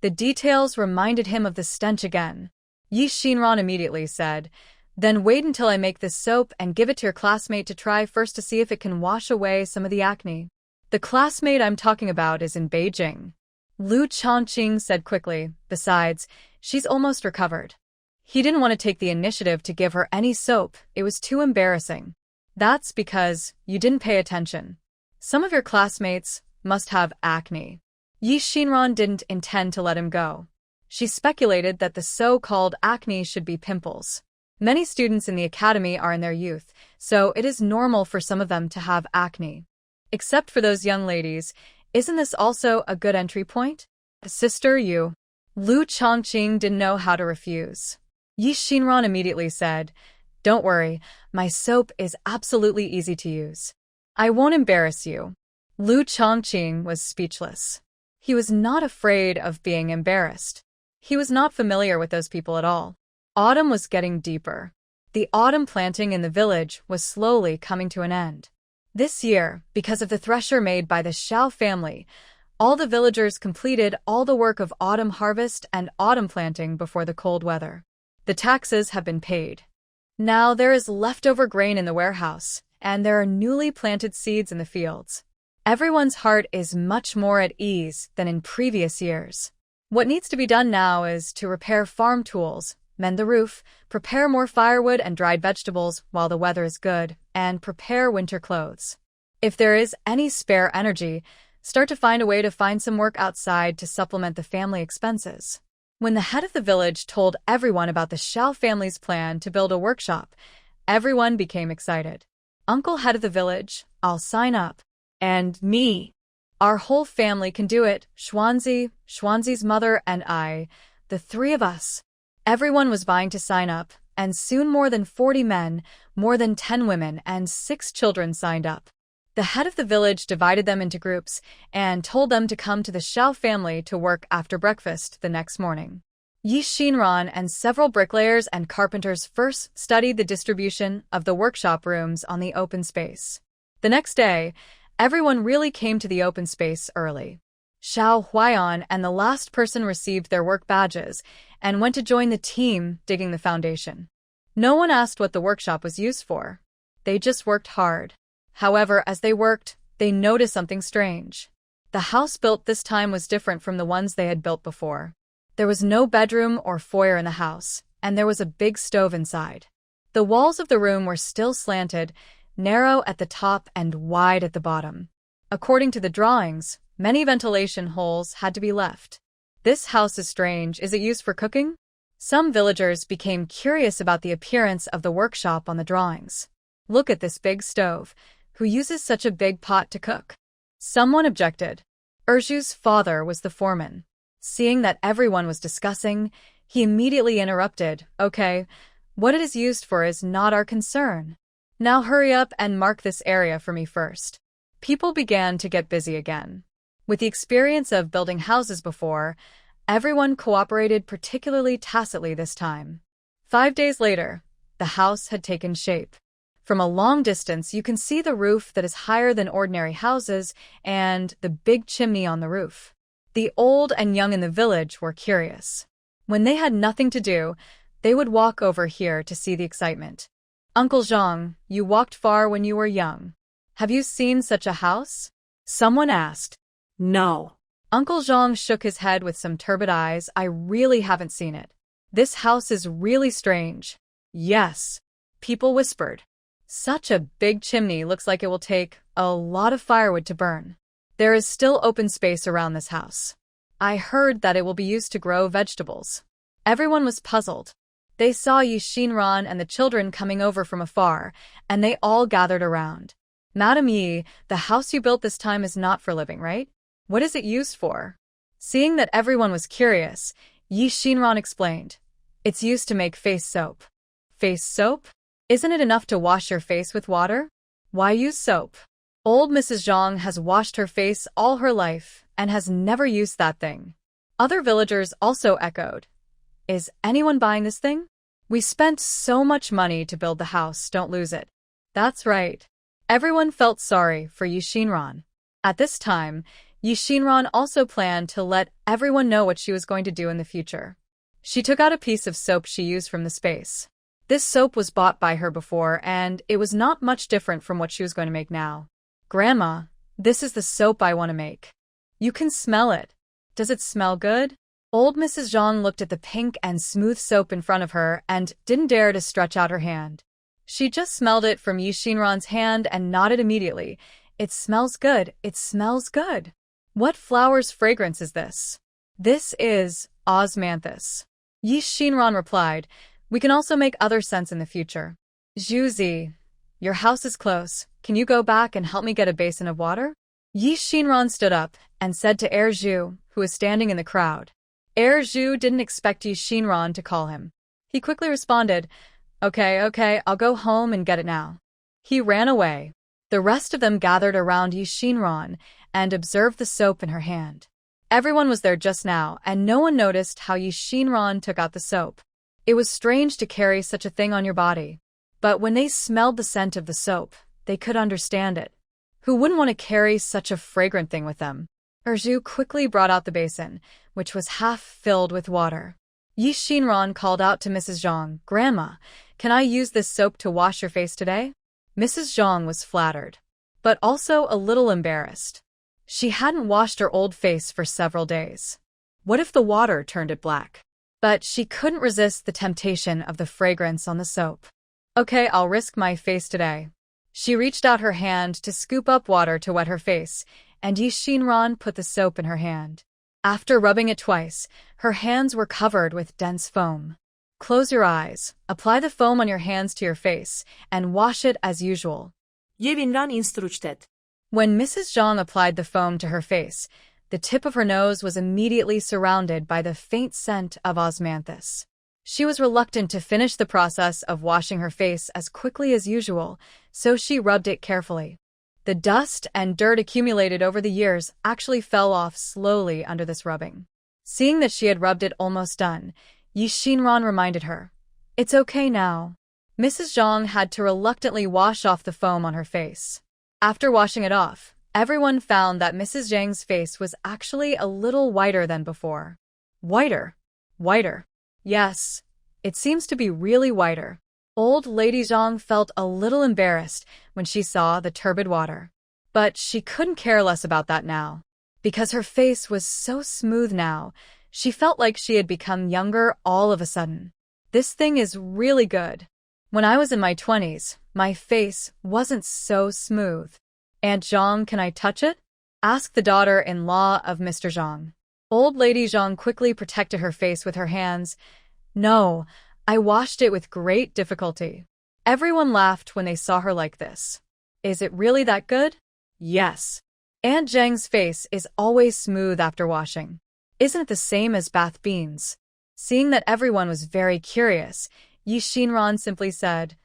The details reminded him of the stench again. Yi Xinran immediately said, "Then wait until I make this soap and give it to your classmate to try first to see if it can wash away some of the acne." "The classmate I'm talking about is in Beijing," Lu Chongqing said quickly. "Besides, she's almost recovered." He didn't want to take the initiative to give her any soap. It was too embarrassing. "That's because you didn't pay attention. Some of your classmates must have acne." Yi Xinran didn't intend to let him go. She speculated that the so-called acne should be pimples. Many students in the academy are in their youth, so it is normal for some of them to have acne. Except for those young ladies, isn't this also a good entry point? "Sister, you." Lu Chongqing didn't know how to refuse. Yi Xinran immediately said, "Don't worry, my soap is absolutely easy to use. I won't embarrass you. Lu Chongqing was speechless. He was not afraid of being embarrassed. He was not familiar with those people at all. Autumn was getting deeper. The autumn planting in the village was slowly coming to an end. This year, because of the thresher made by the Xiao family, all the villagers completed all the work of autumn harvest and autumn planting before the cold weather. The taxes have been paid. Now there is leftover grain in the warehouse, and there are newly planted seeds in the fields. Everyone's heart is much more at ease than in previous years. What needs to be done now is to repair farm tools, mend the roof, prepare more firewood and dried vegetables while the weather is good, and prepare winter clothes. If there is any spare energy, start to find a way to find some work outside to supplement the family expenses. When the head of the village told everyone about the Xiao family's plan to build a workshop, everyone became excited. Uncle head of the village, I'll sign up. And me. Our whole family can do it, Xuanzi's mother and I, the three of us. Everyone was vying to sign up, and soon more than 40 men, more than 10 women, and 6 children signed up. The head of the village divided them into groups and told them to come to the Xiao family to work after breakfast the next morning. Yi Xinran and several bricklayers and carpenters first studied the distribution of the workshop rooms on the open space. The next day, everyone really came to the open space early. Xiao Huaiyan and the last person received their work badges and went to join the team digging the foundation. No one asked what the workshop was used for. They just worked hard. However, as they worked, they noticed something strange. The house built this time was different from the ones they had built before. There was no bedroom or foyer in the house, and there was a big stove inside. The walls of the room were still slanted, narrow at the top and wide at the bottom. According to the drawings, many ventilation holes had to be left. This house is strange. Is it used for cooking? Some villagers became curious about the appearance of the workshop on the drawings. Look at this big stove. Who uses such a big pot to cook? Someone objected. Erju's father was the foreman. Seeing that everyone was discussing, he immediately interrupted. Okay, what it is used for is not our concern. Now hurry up and mark this area for me first. People began to get busy again. With the experience of building houses before, everyone cooperated particularly tacitly this time. 5 days later, the house had taken shape. From a long distance, you can see the roof that is higher than ordinary houses and the big chimney on the roof. The old and young in the village were curious. When they had nothing to do, they would walk over here to see the excitement. Uncle Zhang, you walked far when you were young. Have you seen such a house? Someone asked. No. Uncle Zhang shook his head with some turbid eyes. I really haven't seen it. This house is really strange. Yes. People whispered. Such a big chimney looks like it will take a lot of firewood to burn. There is still open space around this house. I heard that it will be used to grow vegetables. Everyone was puzzled. They saw Yi Xinran and the children coming over from afar, and they all gathered around. Madam Yi, the house you built this time is not for living, right? What is it used for? Seeing that everyone was curious, Yi Xinran explained. It's used to make face soap. Face soap? Isn't it enough to wash your face with water? Why use soap? Old Mrs. Zhang has washed her face all her life and has never used that thing. Other villagers also echoed. Is anyone buying this thing? We spent so much money to build the house, don't lose it. That's right. Everyone felt sorry for Yi Xinran. At this time, Yi Xinran also planned to let everyone know what she was going to do in the future. She took out a piece of soap she used from the space. This soap was bought by her before, and it was not much different from what she was going to make now. Grandma, this is the soap I want to make. You can smell it. Does it smell good? Old Mrs. Zhang looked at the pink and smooth soap in front of her and didn't dare to stretch out her hand. She just smelled it from Yi Xinran's hand and nodded immediately. It smells good. It smells good. What flower's fragrance is this? This is osmanthus. Yi Xinran replied. We can also make other scents in the future. Zhu Zi, your house is close. Can you go back and help me get a basin of water? Yi Xinran stood up and said to Zhu, who was standing in the crowd. Zhu didn't expect Yi Xinran to call him. He quickly responded, Okay, I'll go home and get it now. He ran away. The rest of them gathered around Yishinran and observed the soap in her hand. Everyone was there just now, and no one noticed how Yishinran took out the soap. It was strange to carry such a thing on your body. But when they smelled the scent of the soap, they could understand it. Who wouldn't want to carry such a fragrant thing with them? Erju quickly brought out the basin, which was half filled with water. Yishinran called out to Mrs. Zhang, "Grandma, can I use this soap to wash your face today?" Mrs. Zhang was flattered, but also a little embarrassed. She hadn't washed her old face for several days. What if the water turned it black? But she couldn't resist the temptation of the fragrance on the soap. "Okay, I'll risk my face today." She reached out her hand to scoop up water to wet her face, and Yishinran put the soap in her hand. After rubbing it twice, her hands were covered with dense foam. Close your eyes, apply the foam on your hands to your face, and wash it as usual. 예빈란 instructed. When Mrs. Zhang applied the foam to her face, the tip of her nose was immediately surrounded by the faint scent of osmanthus. She was reluctant to finish the process of washing her face as quickly as usual, so she rubbed it carefully. The dust and dirt accumulated over the years actually fell off slowly under this rubbing. Seeing that she had rubbed it almost done, Yishinran reminded her, "It's okay now." Mrs. Zhang had to reluctantly wash off the foam on her face. After washing it off, everyone found that Mrs. Zhang's face was actually a little whiter than before. Whiter. Whiter. Yes, it seems to be really whiter. Old Lady Zhang felt a little embarrassed when she saw the turbid water. But she couldn't care less about that now. Because her face was so smooth now, she felt like she had become younger all of a sudden. This thing is really good. When I was in my 20s, my face wasn't so smooth. "Aunt Zhang, can I touch it?" asked the daughter-in-law of Mr. Zhang. Old Lady Zhang quickly protected her face with her hands. "No, I washed it with great difficulty." Everyone laughed when they saw her like this. "Is it really that good?" "Yes. Aunt Zhang's face is always smooth after washing. Isn't it the same as bath beans?" Seeing that everyone was very curious, Yishinran simply said,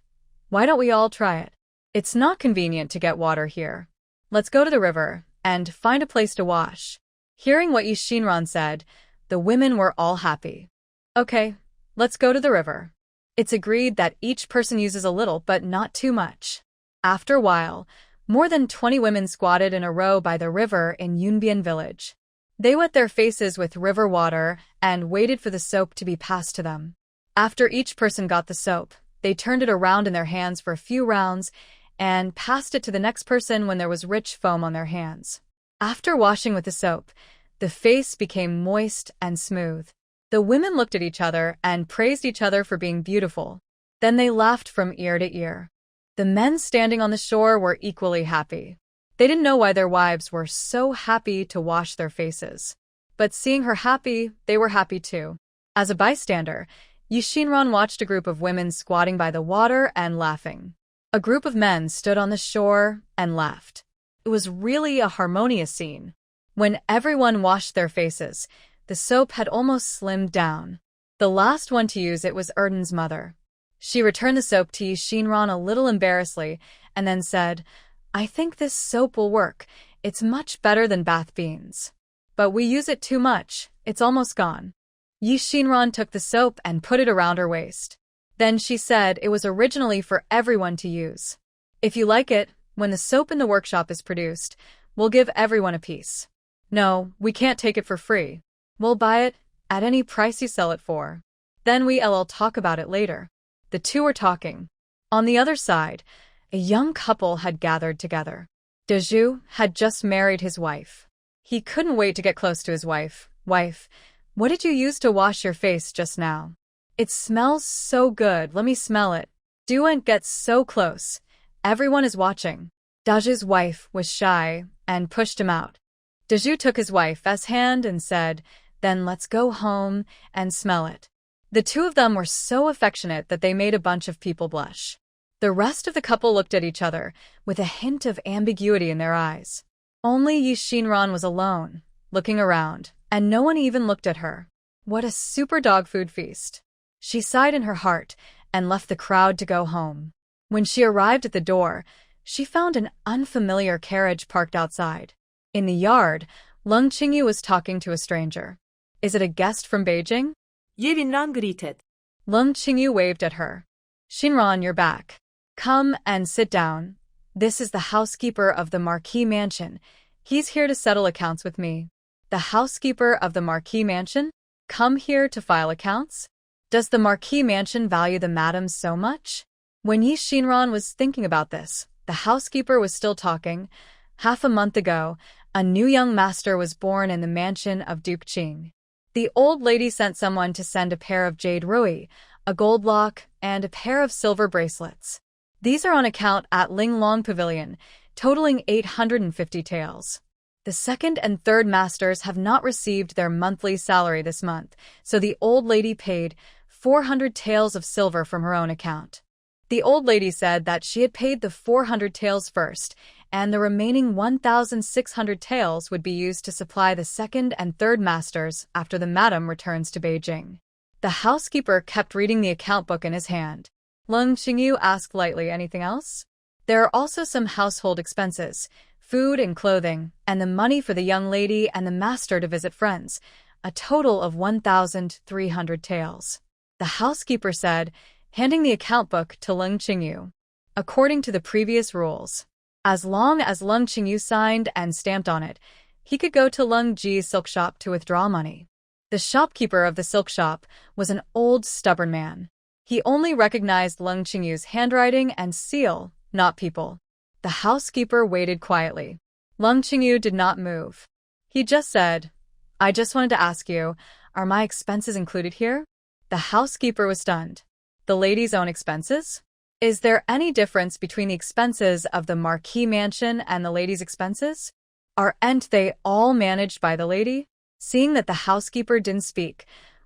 "Why don't we all try it? It's not convenient to get water here. Let's go to the river and find a place to wash." Hearing what Yishinran said, the women were all happy. "Okay, let's go to the river." It's agreed that each person uses a little, but not too much. After a while, more than 20 women squatted in a row by the river in Yunbian village. They wet their faces with river water and waited for the soap to be passed to them. After each person got the soap, they turned it around in their hands for a few rounds and passed it to the next person when there was rich foam on their hands. After washing with the soap, the face became moist and smooth. The women looked at each other and praised each other for being beautiful. Then they laughed from ear to ear. The men standing on the shore were equally happy. They didn't know why their wives were so happy to wash their faces. But seeing her happy, they were happy too. As a bystander, Yishinran watched a group of women squatting by the water and laughing. A group of men stood on the shore and laughed. It was really a harmonious scene. When everyone washed their faces, the soap had almost slimmed down. The last one to use it was Erden's mother. She returned the soap to Yishinran a little embarrassedly and then said, "I think this soap will work. It's much better than bath beans. But we use it too much. It's almost gone." Yishinran took the soap and put it around her waist. Then she said it was originally for everyone to use. "If you like it, when the soap in the workshop is produced, we'll give everyone a piece. No, we can't take it for free. We'll buy it at any price you sell it for. Then we'll talk about it later." The two were talking. On the other side, a young couple had gathered together. Dezhu had just married his wife. He couldn't wait to get close to his wife. "Wife, what did you use to wash your face just now? It smells so good, let me smell it." Duant gets so close. Everyone is watching. Dezhu's wife was shy and pushed him out. Dezhu took his wife's hand and said, "Then let's go home and smell it." The two of them were so affectionate that they made a bunch of people blush. The rest of the couple looked at each other with a hint of ambiguity in their eyes. Only Yishinran was alone, looking around, and no one even looked at her. What a super dog food feast. She sighed in her heart and left the crowd to go home. When she arrived at the door, she found an unfamiliar carriage parked outside. In the yard, Leng Qingyu was talking to a stranger. Is it a guest from Beijing? Yevinran greeted. Leng Qingyu waved at her. Shinran, you're back. Come and sit down. This is the housekeeper of the Marquis mansion. He's here to settle accounts with me. The housekeeper of the Marquis mansion? Come here to file accounts? Does the Marquis mansion value the madams so much? When Yi Shinran was thinking about this, the housekeeper was still talking. Half a month ago, a new young master was born in the mansion of Duke Qing. The old lady sent someone to send a pair of jade rui, a gold lock, and a pair of silver bracelets. These are on account at Linglong Pavilion, totaling 850 taels. The second and third masters have not received their monthly salary this month, so the old lady paid 400 taels of silver from her own account. The old lady said that she had paid the 400 taels first, and the remaining 1,600 taels would be used to supply the second and third masters after the madam returns to Beijing. The housekeeper kept reading the account book in his hand. Leng Qingyu asked lightly, anything else? There are also some household expenses, food and clothing, and the money for the young lady and the master to visit friends, a total of 1,300 taels. The housekeeper said, handing the account book to Leng Qingyu. According to the previous rules, as long as Leng Qingyu signed and stamped on it, he could go to Leng Ji's silk shop to withdraw money. The shopkeeper of the silk shop was an old, stubborn man. He only recognized Leng Qingyu's handwriting and seal, not people. The housekeeper waited quietly. Leng Qingyu did not move. He just said, I just wanted to ask you, are my expenses included here? The housekeeper was stunned. The lady's own expenses? Is there any difference between the expenses of the Marquis mansion and the lady's expenses? Aren't they all managed by the lady? Seeing that the housekeeper didn't speak,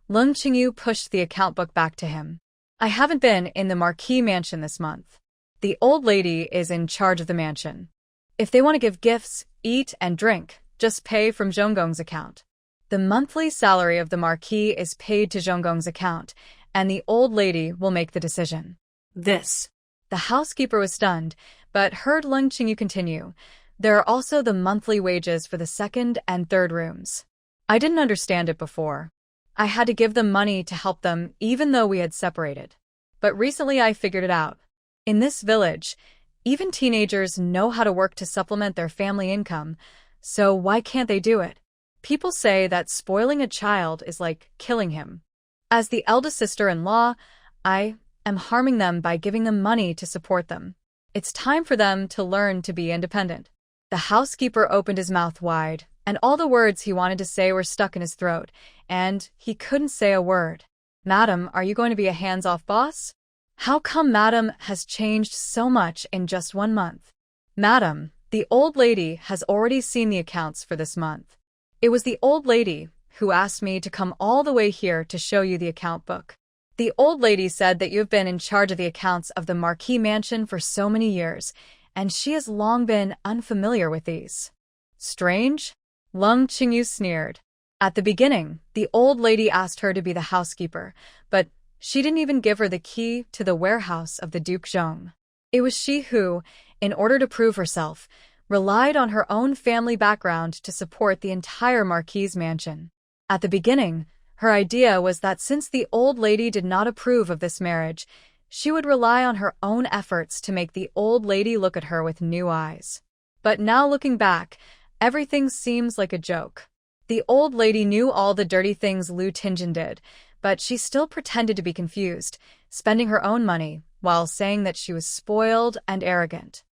Leng Qingyu pushed the account book back to him. I haven't been in the Marquis mansion this month. The old lady is in charge of the mansion. If they want to give gifts, eat, and drink, just pay from Zhonggong's account. The monthly salary of the Marquis is paid to Zhonggong's account, and the old lady will make the decision. This. The housekeeper was stunned, but heard Leng Qingyu continue. There are also the monthly wages for the second and third rooms. I didn't understand it before. I had to give them money to help them even though we had separated. But recently I figured it out. In this village, even teenagers know how to work to supplement their family income, so why can't they do it? People say that spoiling a child is like killing him. As the eldest sister-in-law, I am harming them by giving them money to support them. It's time for them to learn to be independent. The housekeeper opened his mouth wide, and all the words he wanted to say were stuck in his throat, and he couldn't say a word. Madam, are you going to be a hands-off boss? How come Madam has changed so much in just 1 month? Madam, the old lady has already seen the accounts for this month. It was the old lady who asked me to come all the way here to show you the account book. The old lady said that you have been in charge of the accounts of the Marquis mansion for so many years, and she has long been unfamiliar with these. Strange? Leng Qingyu sneered. At the beginning, the old lady asked her to be the housekeeper, but she didn't even give her the key to the warehouse of the Duke Zhong. It was she who, in order to prove herself, relied on her own family background to support the entire Marquis mansion. At the beginning, her idea was that since the old lady did not approve of this marriage, she would rely on her own efforts to make the old lady look at her with new eyes. But now looking back, everything seems like a joke. The old lady knew all the dirty things Lu Tingjin did, but she still pretended to be confused, spending her own money, while saying that she was spoiled and arrogant.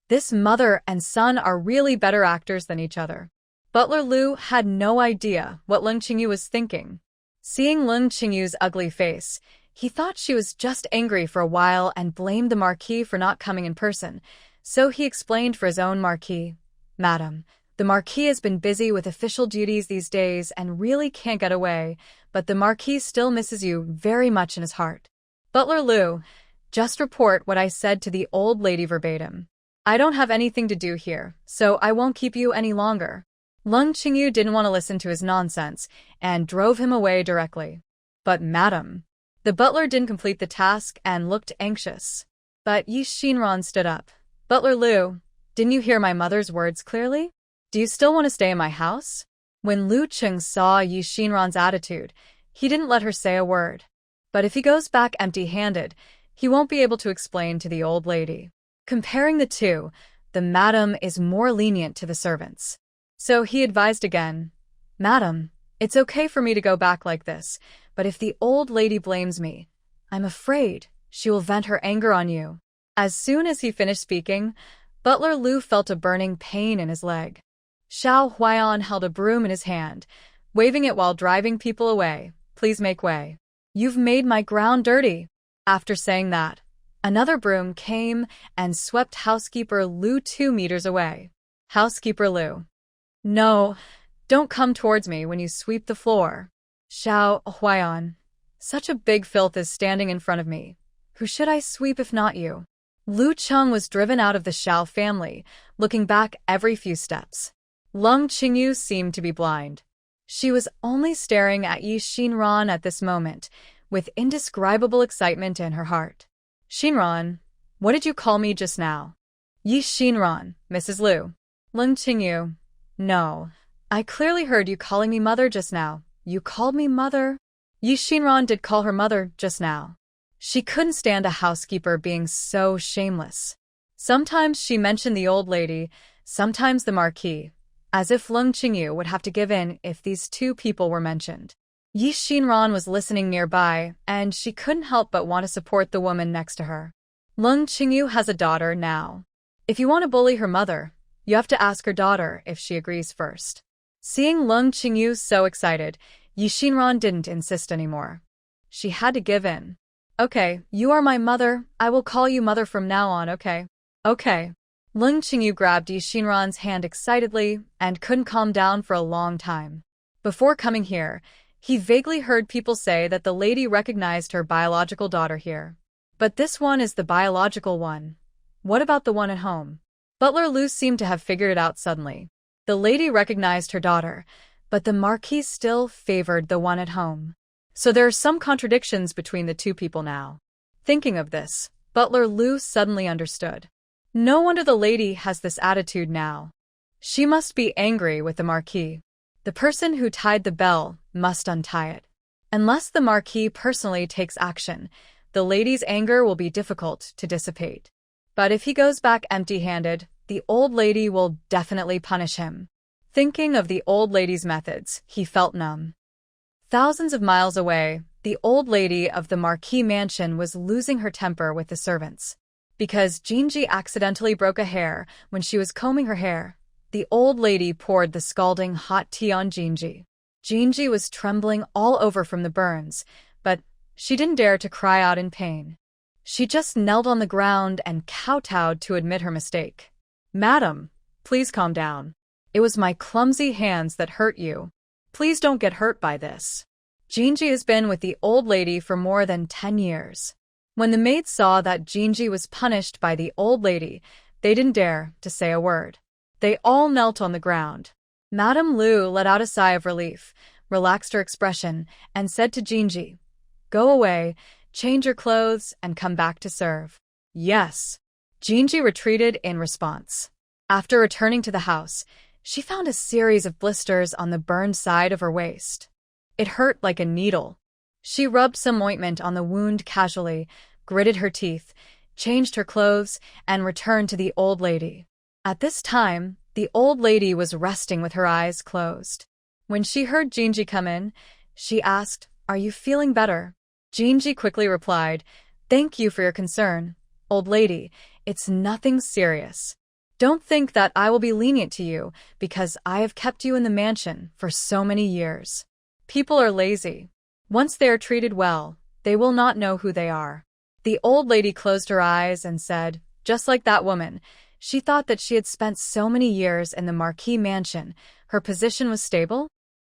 This mother and son are really better actors than each other. Butler Lu had no idea what Leng Qingyu was thinking. Seeing Leng Qingyu's ugly face, he thought she was just angry for a while and blamed the Marquis for not coming in person, so he explained for his own Marquis, Madam, the Marquis has been busy with official duties these days and really can't get away, but the Marquis still misses you very much in his heart. Butler Lu, just report what I said to the old lady verbatim. I don't have anything to do here, so I won't keep you any longer. Leng Qingyu didn't want to listen to his nonsense and drove him away directly. But madam, the butler didn't complete the task and looked anxious. But Yi Shinran stood up. Butler Lu, didn't you hear my mother's words clearly? Do you still want to stay in my house? When Lu Cheng saw Yi Xinran's attitude, he didn't let her say a word. But if he goes back empty-handed, he won't be able to explain to the old lady. Comparing the two, the madam is more lenient to the servants. So he advised again, Madam, it's okay for me to go back like this, but if the old lady blames me, I'm afraid she will vent her anger on you. As soon as he finished speaking, Butler Lu felt a burning pain in his leg. Xiao Huaiyan held a broom in his hand, waving it while driving people away. Please make way. You've made my ground dirty. After saying that, another broom came and swept Housekeeper Lu 2 meters away. Housekeeper Lu. No, don't come towards me when you sweep the floor. Xiao Huaiyan. Such a big filth is standing in front of me. Who should I sweep if not you? Lu Cheng was driven out of the Xiao family, looking back every few steps. Leng Qingyu seemed to be blind. She was only staring at Yi Xinran at this moment, with indescribable excitement in her heart. Xinran, what did you call me just now? Yi Xinran, Mrs. Lu. Leng Qingyu. No, I clearly heard you calling me mother just now. You called me mother? Yi Xinran did call her mother just now. She couldn't stand a housekeeper being so shameless. Sometimes she mentioned the old lady, sometimes the Marquis, as if Leng Qingyu would have to give in if these two people were mentioned. Yi Xinran was listening nearby, and she couldn't help but want to support the woman next to her. Leng Qingyu has a daughter now. If you want to bully her mother, you have to ask her daughter if she agrees first. Seeing Leng Qingyu so excited, Yi Xinran didn't insist anymore. She had to give in. Okay, you are my mother. I will call you mother from now on, okay? Okay. Leng Qingyu grabbed Yi Xinran's hand excitedly and couldn't calm down for a long time. Before coming here, he vaguely heard people say that the lady recognized her biological daughter here. But this one is the biological one. What about the one at home? Butler Lu seemed to have figured it out suddenly. The lady recognized her daughter, but the Marquis still favored the one at home. So there are some contradictions between the two people now. Thinking of this, Butler Lu suddenly understood. No wonder the lady has this attitude now. She must be angry with the Marquis. The person who tied the bell must untie it. Unless the Marquis personally takes action, the lady's anger will be difficult to dissipate. But if he goes back empty-handed, the old lady will definitely punish him. Thinking of the old lady's methods, he felt numb. Thousands of miles away, the old lady of the Marquis mansion was losing her temper with the servants. Because Jinji accidentally broke a hair when she was combing her hair, the old lady poured the scalding hot tea on Jinji. Jinji was trembling all over from the burns, but she didn't dare to cry out in pain. She just knelt on the ground and kowtowed to admit her mistake. Madam, please calm down. It was my clumsy hands that hurt you. Please don't get hurt by this. Jinji has been with the old lady for more than 10 years. When the maids saw that Jinji was punished by the old lady, they didn't dare to say a word. They all knelt on the ground. Madame Lu let out a sigh of relief, relaxed her expression, and said to Jinji, Go away, change your clothes, and come back to serve. Yes. Jinji retreated in response. After returning to the house, she found a series of blisters on the burned side of her waist. It hurt like a needle. She rubbed some ointment on the wound casually, gritted her teeth, changed her clothes, and returned to the old lady. At this time, the old lady was resting with her eyes closed. When she heard Jinji come in, she asked, Are you feeling better? Jinji quickly replied, Thank you for your concern, old lady. It's nothing serious. Don't think that I will be lenient to you because I have kept you in the mansion for so many years. People are lazy. Once they are treated well, they will not know who they are. The old lady closed her eyes and said, just like that woman, she thought that she had spent so many years in the Marquis mansion, her position was stable?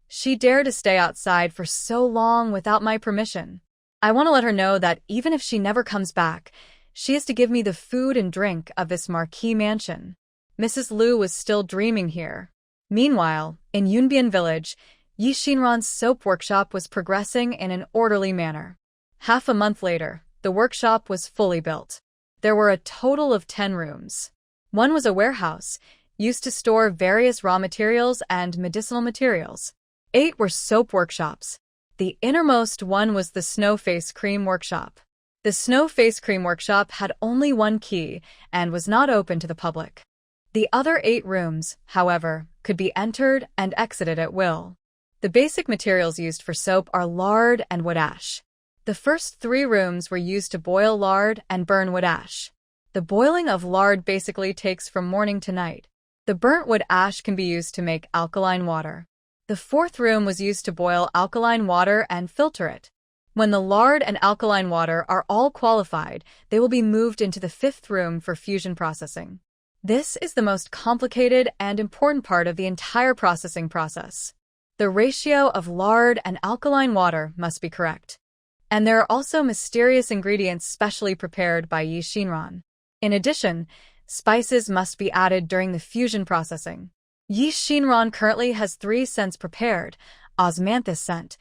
She dared to stay outside for so long without my permission. I want to let her know that even if she never comes back, she is to give me the food and drink of this Marquis mansion. Mrs. Lu was still dreaming here. Meanwhile, in Yunbian village, Yi Xinran's soap workshop was progressing in an orderly manner. Half a month later, the workshop was fully built. There were a total of 10 rooms. One was a warehouse, used to store various raw materials and medicinal materials. 8 were soap workshops. The innermost one was the Snow Face Cream Workshop. The Snow Face Cream Workshop had only one key and was not open to the public. The other 8 rooms, however, could be entered and exited at will. The basic materials used for soap are lard and wood ash. The first 3 rooms were used to boil lard and burn wood ash. The boiling of lard basically takes from morning to night. The burnt wood ash can be used to make alkaline water. The 4th room was used to boil alkaline water and filter it. When the lard and alkaline water are all qualified, they will be moved into the 5th room for fusion processing. This is the most complicated and important part of the entire processing process. The ratio of lard and alkaline water must be correct. And there are also mysterious ingredients specially prepared by Yi Xinran. In addition, spices must be added during the fusion processing. Yi Xinran currently has 3 scents prepared: osmanthus scent,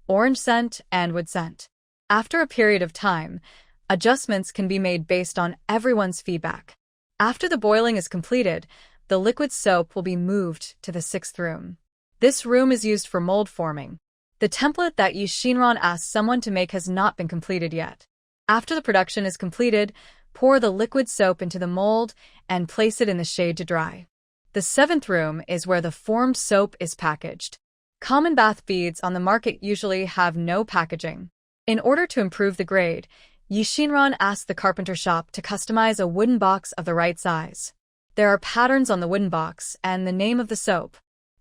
orange scent, and wood scent. After a period of time, adjustments can be made based on everyone's feedback. After the boiling is completed, the liquid soap will be moved to the 6th room. This room is used for mold forming. The template that Yi Xinran asked someone to make has not been completed yet. After the production is completed, pour the liquid soap into the mold and place it in the shade to dry. The 7th room is where the formed soap is packaged. Common bath beads on the market usually have no packaging. In order to improve the grade, Yi Xinran asked the carpenter shop to customize a wooden box of the right size. There are patterns on the wooden box and the name of the soap.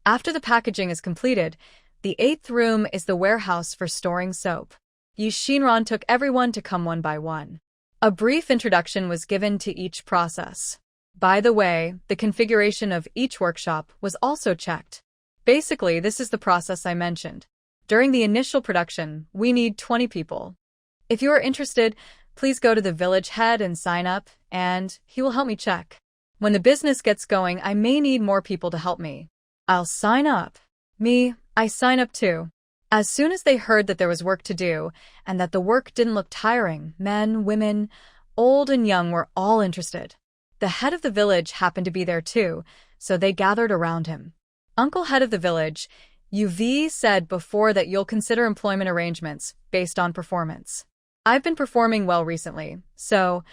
After the packaging is completed, the 8th room is the warehouse for storing soap. Yi Xinran took everyone to come one by one. A brief introduction was given to each process. By the way, the configuration of each workshop was also checked. Basically, this is the process I mentioned. During the initial production, we need 20 people. If you are interested, please go to the village head and sign up, and he will help me check. When the business gets going, I may need more people to help me. I'll sign up. I sign up too. As soon as they heard that there was work to do, and that the work didn't look tiring, men, women, old and young were all interested. The head of the village happened to be there too, so they gathered around him. Uncle head of the village, You've said before that you'll consider employment arrangements based on performance. I've been performing well recently, so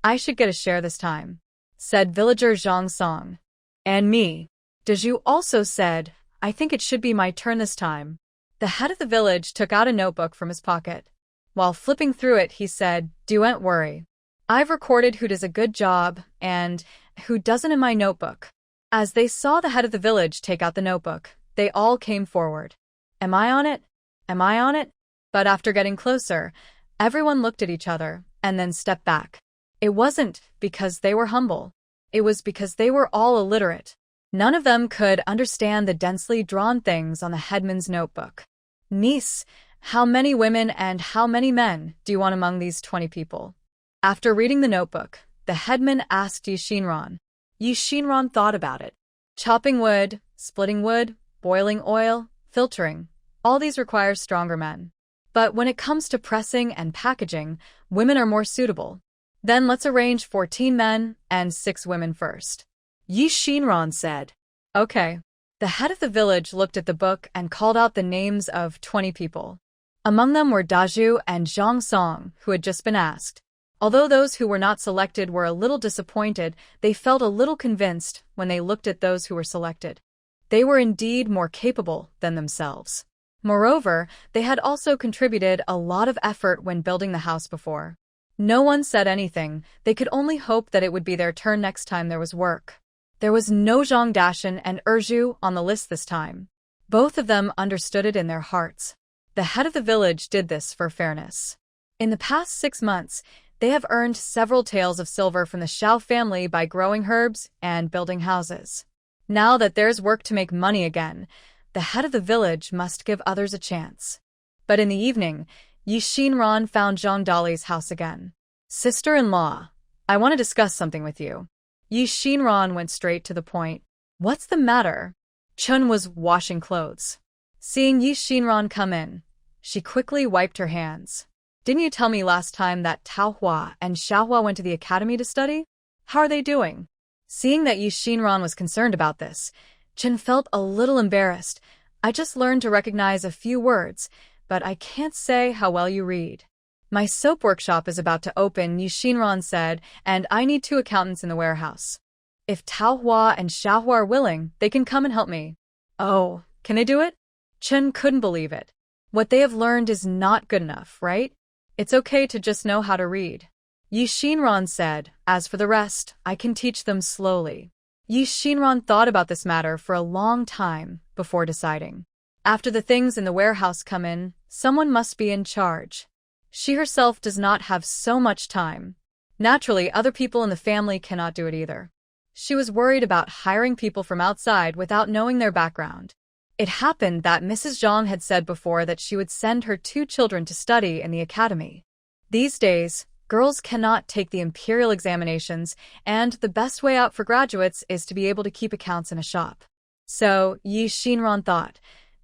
I should get a share this time, said villager Zhang Song. And me. Daju also said, I think it should be my turn this time. The head of the village took out a notebook from his pocket. While flipping through it, he said, Don't worry. I've recorded who does a good job and who doesn't in my notebook. As they saw the head of the village take out the notebook, they all came forward. Am I on it? Am I on it? But after getting closer, everyone looked at each other and then stepped back. It wasn't because they were humble. It was because they were all illiterate. None of them could understand the densely drawn things on the headman's notebook. Niece, how many women and how many men do you want among these 20 people? After reading the notebook, the headman asked Yi Xinran. Yi Xinran thought about it. Chopping wood, splitting wood, boiling oil, filtering, all these require stronger men. But when it comes to pressing and packaging, women are more suitable. Then let's arrange 14 men and 6 women first. Yi Xinran said. Okay. The head of the village looked at the book and called out the names of 20 people. Among them were Daju and Zhang Song, who had just been asked. Although those who were not selected were a little disappointed, they felt a little convinced when they looked at those who were selected. They were indeed more capable than themselves. Moreover, they had also contributed a lot of effort when building the house before. No one said anything. They could only hope that it would be their turn next time there was work. There was no Zhang Dashan and Erju on the list this time. Both of them understood it in their hearts. The head of the village did this for fairness. In the past 6 months, they have earned several taels of silver from the Xiao family by growing herbs and building houses. Now that there's work to make money again, the head of the village must give others a chance. But in the evening, Yi Xinran found Zhang Dali's house again. Sister-in-law, I want to discuss something with you. Yi Xinran went straight to the point. What's the matter? Chun was washing clothes. Seeing Yi Xinran come in, she quickly wiped her hands. Didn't you tell me last time that Taohua and Xiaohua went to the academy to study? How are they doing? Seeing that Yi Shinran was concerned about this, Chen felt a little embarrassed. I just learned to recognize a few words, but I can't say how well you read. My soap workshop is about to open, Yi Shinran said, and I need 2 accountants in the warehouse. If Tao Hua and Xiao Hua are willing, they can come and help me. Oh, can they do it? Chen couldn't believe it. What they have learned is not good enough, right? It's okay to just know how to read. Yi Shinran said, as for the rest, I can teach them slowly. Yi Shinran thought about this matter for a long time before deciding. After the things in the warehouse come in, someone must be in charge. She herself does not have so much time. Naturally, other people in the family cannot do it either. She was worried about hiring people from outside without knowing their background. It happened that Mrs. Zhang had said before that she would send her 2 children to study in the academy. These days, girls cannot take the imperial examinations, and the best way out for graduates is to be able to keep accounts in a shop. So, Yi Shinran thought,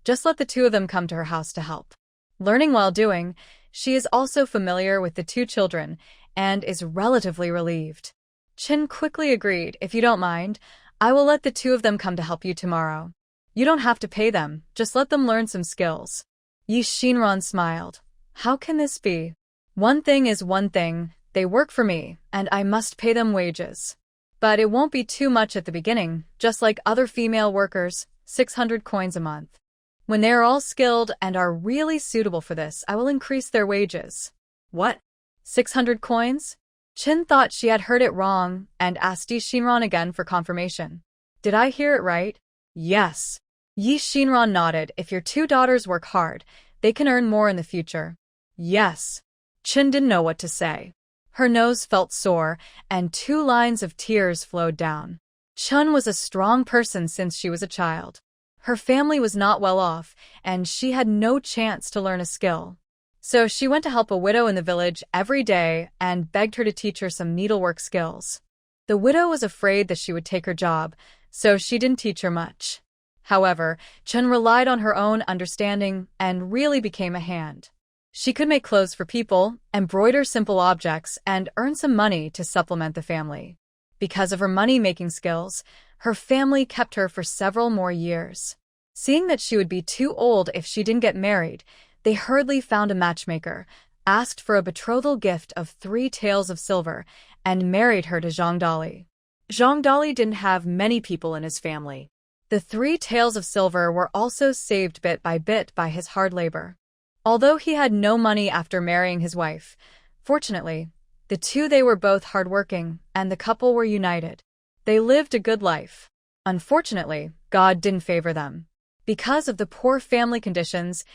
just let the 2 of them come to her house to help. Learning while doing, she is also familiar with the 2 children and is relatively relieved. Chen quickly agreed, if you don't mind, I will let the 2 of them come to help you tomorrow. You don't have to pay them, just let them learn some skills. Yi Shinran smiled. How can this be? One thing is one thing, they work for me, and I must pay them wages. But it won't be too much at the beginning, just like other female workers, 600 coins a month. When they are all skilled and are really suitable for this, I will increase their wages. What? 600 coins? Chen thought she had heard it wrong and asked Yi Shinran again for confirmation. Did I hear it right? Yes. Yi Shinran nodded. If your 2 daughters work hard, they can earn more in the future. Yes. Chen didn't know what to say. Her nose felt sore, and 2 lines of tears flowed down. Chen was a strong person since she was a child. Her family was not well off, and she had no chance to learn a skill. So she went to help a widow in the village every day and begged her to teach her some needlework skills. The widow was afraid that she would take her job, so she didn't teach her much. However, Chen relied on her own understanding and really became a hand. She could make clothes for people, embroider simple objects, and earn some money to supplement the family. Because of her money-making skills, her family kept her for several more years. Seeing that she would be too old if she didn't get married, they hurriedly found a matchmaker, asked for a betrothal gift of 3 taels of silver, and married her to Zhang Dali. Zhang Dali didn't have many people in his family. The 3 taels of silver were also saved bit by his hard labor. Although he had no money after marrying his wife, fortunately, they were both hardworking, and the couple were united. They lived a good life. Unfortunately, God didn't favor them. Because of the poor family conditions,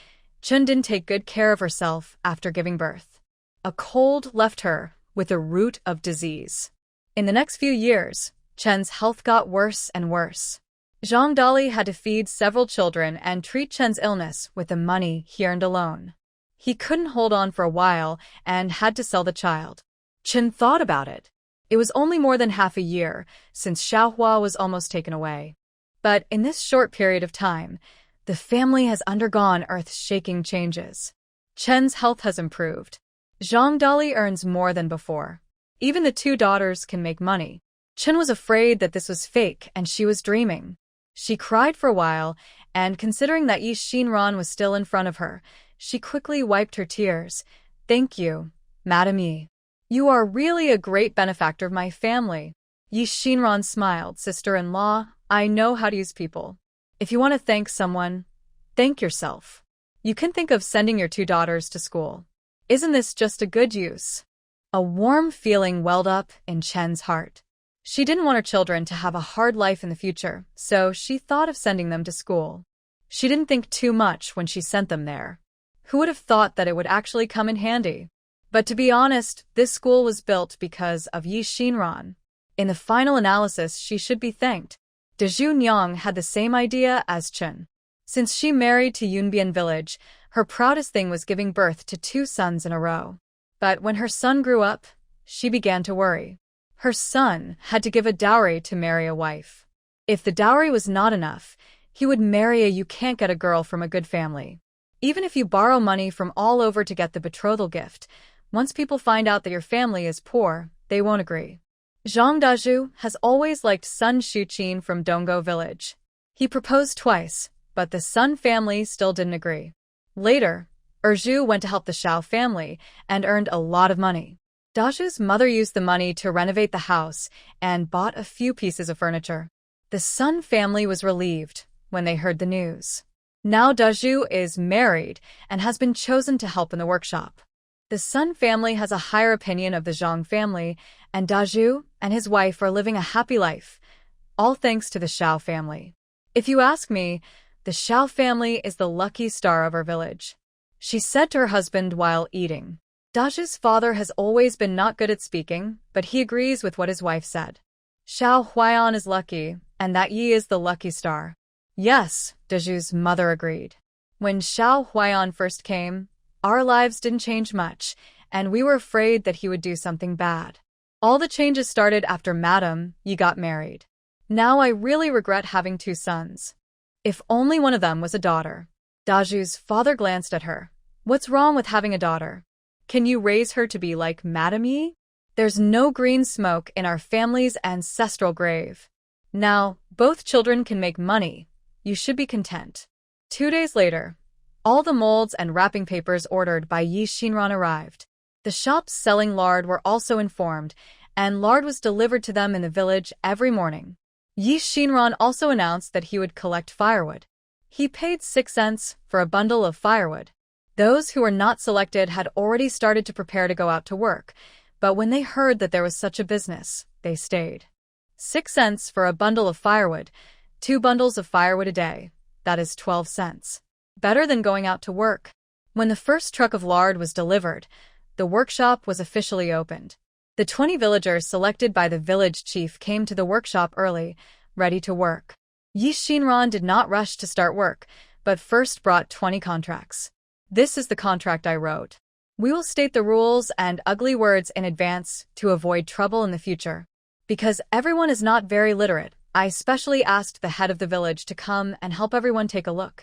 Chen didn't take good care of herself after giving birth. A cold left her with a root of disease. In the next few years, Chen's health got worse and worse. Zhang Dali had to feed several children and treat Chen's illness with the money he earned alone. He couldn't hold on for a while and had to sell the child. Chen thought about it. It was only more than half a year since Xiaohua was almost taken away. But in this short period of time, the family has undergone earth-shaking changes. Chen's health has improved. Zhang Dali earns more than before. Even the 2 daughters can make money. Chen was afraid that this was fake and she was dreaming. She cried for a while, and considering that Yi Shinran was still in front of her, she quickly wiped her tears. Thank you, Madam Yi. You are really a great benefactor of my family. Yi Shinran smiled. Sister-in-law, I know how to use people. If you want to thank someone, thank yourself. You can think of sending your 2 daughters to school. Isn't this just a good use? A warm feeling welled up in Chen's heart. She didn't want her children to have a hard life in the future, so she thought of sending them to school. She didn't think too much when she sent them there. Who would have thought that it would actually come in handy? But to be honest, this school was built because of Yi Shinran. In the final analysis, she should be thanked. Dezhu Nyang had the same idea as Chen. Since she married to Yunbian village, her proudest thing was giving birth to 2 sons in a row. But when her son grew up, she began to worry. Her son had to give a dowry to marry a wife. If the dowry was not enough, he would marry a you can't get a girl from a good family. Even if you borrow money from all over to get the betrothal gift, once people find out that your family is poor, they won't agree. Zhang Dazhu has always liked Sun Shuqin from Donggo village. He proposed twice, but the Sun family still didn't agree. Later, Zhu went to help the Xiao family and earned a lot of money. Dazhu's mother used the money to renovate the house and bought a few pieces of furniture. The Sun family was relieved when they heard the news. Now Dazhu is married and has been chosen to help in the workshop. The Sun family has a higher opinion of the Zhang family, and Dazhu and his wife are living a happy life, all thanks to the Xiao family. If you ask me, the Xiao family is the lucky star of our village, she said to her husband while eating. Dazhu's father has always been not good at speaking, but he agrees with what his wife said. Xiao Huaiyan is lucky, and that Yi is the lucky star. Yes, Dazhu's mother agreed. When Xiao Huaiyan first came, our lives didn't change much, and we were afraid that he would do something bad. All the changes started after Madame Yi got married. Now I really regret having 2 sons. If only one of them was a daughter. Dazhu's father glanced at her. What's wrong with having a daughter? Can you raise her to be like Madame Yi? There's no green smoke in our family's ancestral grave. Now, both children can make money. You should be content. 2 days later, all the molds and wrapping papers ordered by Yi Xinran arrived. The shops selling lard were also informed, and lard was delivered to them in the village every morning. Yi Xinran also announced that he would collect firewood. He paid 6 cents for a bundle of firewood. Those who were not selected had already started to prepare to go out to work, but when they heard that there was such a business, they stayed. 6 cents for a bundle of firewood, 2 bundles of firewood a day, that is 12 cents. Better than going out to work. When the first truck of lard was delivered, the workshop was officially opened. The 20 villagers selected by the village chief came to the workshop early, ready to work. Yi Xinran did not rush to start work, but first brought 20 contracts. This is the contract I wrote. We will state the rules and ugly words in advance to avoid trouble in the future. Because everyone is not very literate, I specially asked the head of the village to come and help everyone take a look.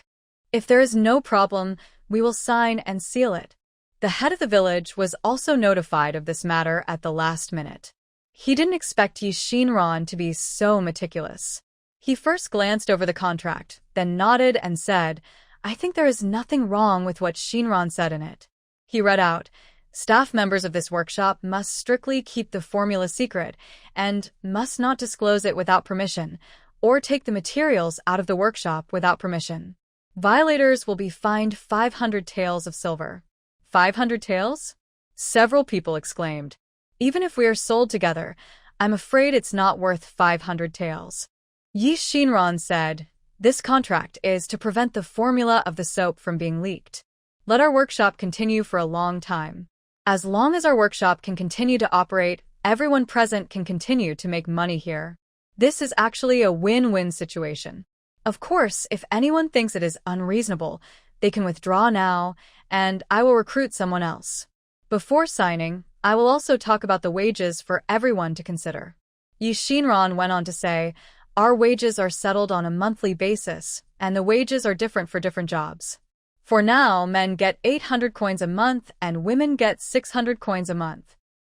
If there is no problem, we will sign and seal it. The head of the village was also notified of this matter at the last minute. He didn't expect Yi Xinran to be so meticulous. He first glanced over the contract, then nodded and said, I think there is nothing wrong with what Xinran said in it. He read out, staff members of this workshop must strictly keep the formula secret and must not disclose it without permission or take the materials out of the workshop without permission. Violators will be fined 500 taels of silver. 500 taels? Several people exclaimed. Even if we are sold together, I'm afraid it's not worth 500 taels. Yi Xinran said, this contract is to prevent the formula of the soap from being leaked. Let our workshop continue for a long time. As long as our workshop can continue to operate, everyone present can continue to make money here. This is actually a win-win situation. Of course, if anyone thinks it is unreasonable, they can withdraw now, and I will recruit someone else. Before signing, I will also talk about the wages for everyone to consider. Yi Xinran went on to say, our wages are settled on a monthly basis, and the wages are different for different jobs. For now, men get 800 coins a month and women get 600 coins a month.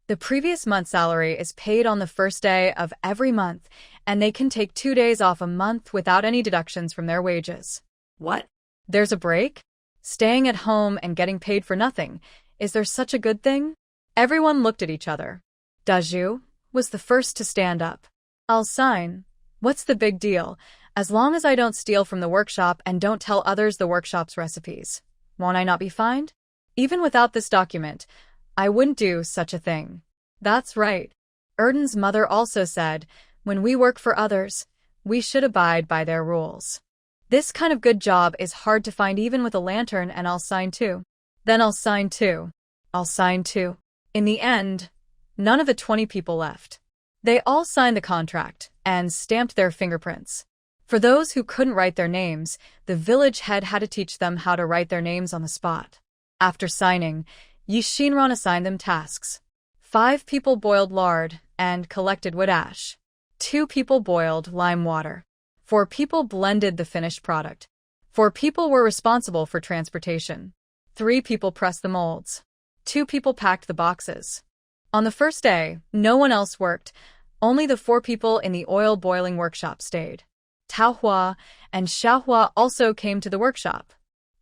The previous month's salary is paid on the first day of every month, and they can take 2 days off a month without any deductions from their wages. What? There's a break? Staying at home and getting paid for nothing. Is there such a good thing? Everyone looked at each other. Dazhu was the first to stand up. I'll sign. What's the big deal? As long as I don't steal from the workshop and don't tell others the workshop's recipes. Won't I not be fined? Even without this document, I wouldn't do such a thing. That's right. Erden's mother also said, when we work for others, we should abide by their rules. This kind of good job is hard to find even with a lantern, and I'll sign too. Then I'll sign too. I'll sign too. In the end, none of the 20 people left. They all signed the contract and stamped their fingerprints. For those who couldn't write their names, the village head had to teach them how to write their names on the spot. After signing, Yi Xinran assigned them tasks. 5 people boiled lard and collected wood ash. 2 people boiled lime water. 4 people blended the finished product. 4 people were responsible for transportation. 3 people pressed the molds. 2 people packed the boxes. On the first day, no one else worked, Only the 4 people in the oil-boiling workshop stayed. Taohua and Xiaohua also came to the workshop.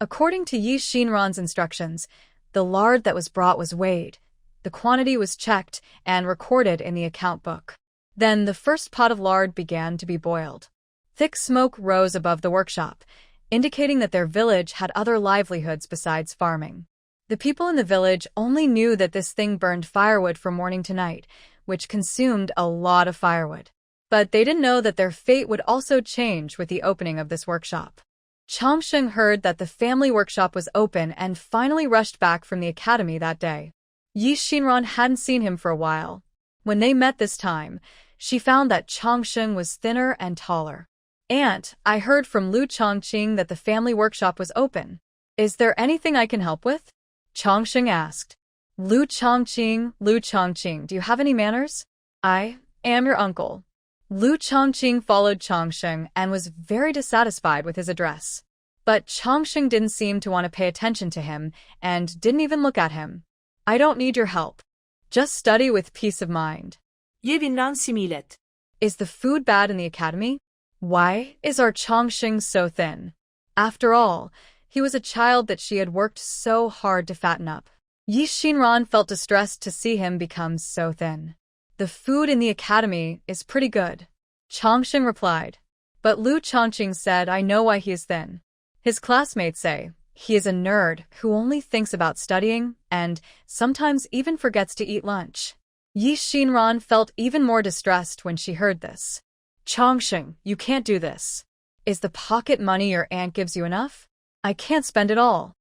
According to Yi Xinran's instructions, the lard that was brought was weighed. The quantity was checked and recorded in the account book. Then the first pot of lard began to be boiled. Thick smoke rose above the workshop, indicating that their village had other livelihoods besides farming. The people in the village only knew that this thing burned firewood from morning to night, which consumed a lot of firewood. But they didn't know that their fate would also change with the opening of this workshop. Changsheng heard that the family workshop was open and finally rushed back from the academy that day. Yi Xinran hadn't seen him for a while. When they met this time, she found that Changsheng was thinner and taller. "Aunt, I heard from Lu Chongqing that the family workshop was open. Is there anything I can help with?" Changsheng asked. Lu Chongqing, do you have any manners? I am your uncle." Lu Chongqing followed Changsheng and was very dissatisfied with his address. But Changsheng didn't seem to want to pay attention to him and didn't even look at him. "I don't need your help. Just study with peace of mind." 예빈랑 시밀렛. "Is the food bad in the academy? Why is our Changsheng so thin?" After all, he was a child that she had worked so hard to fatten up. Yi Xinran felt distressed to see him become so thin. "The food in the academy is pretty good," Changsheng replied. But Lu Chongqing said, "I know why he is thin. His classmates say he is a nerd who only thinks about studying and sometimes even forgets to eat lunch." Yi Xinran felt even more distressed when she heard this. "Changsheng, you can't do this. Is the pocket money your aunt gives you enough? I can't spend it all.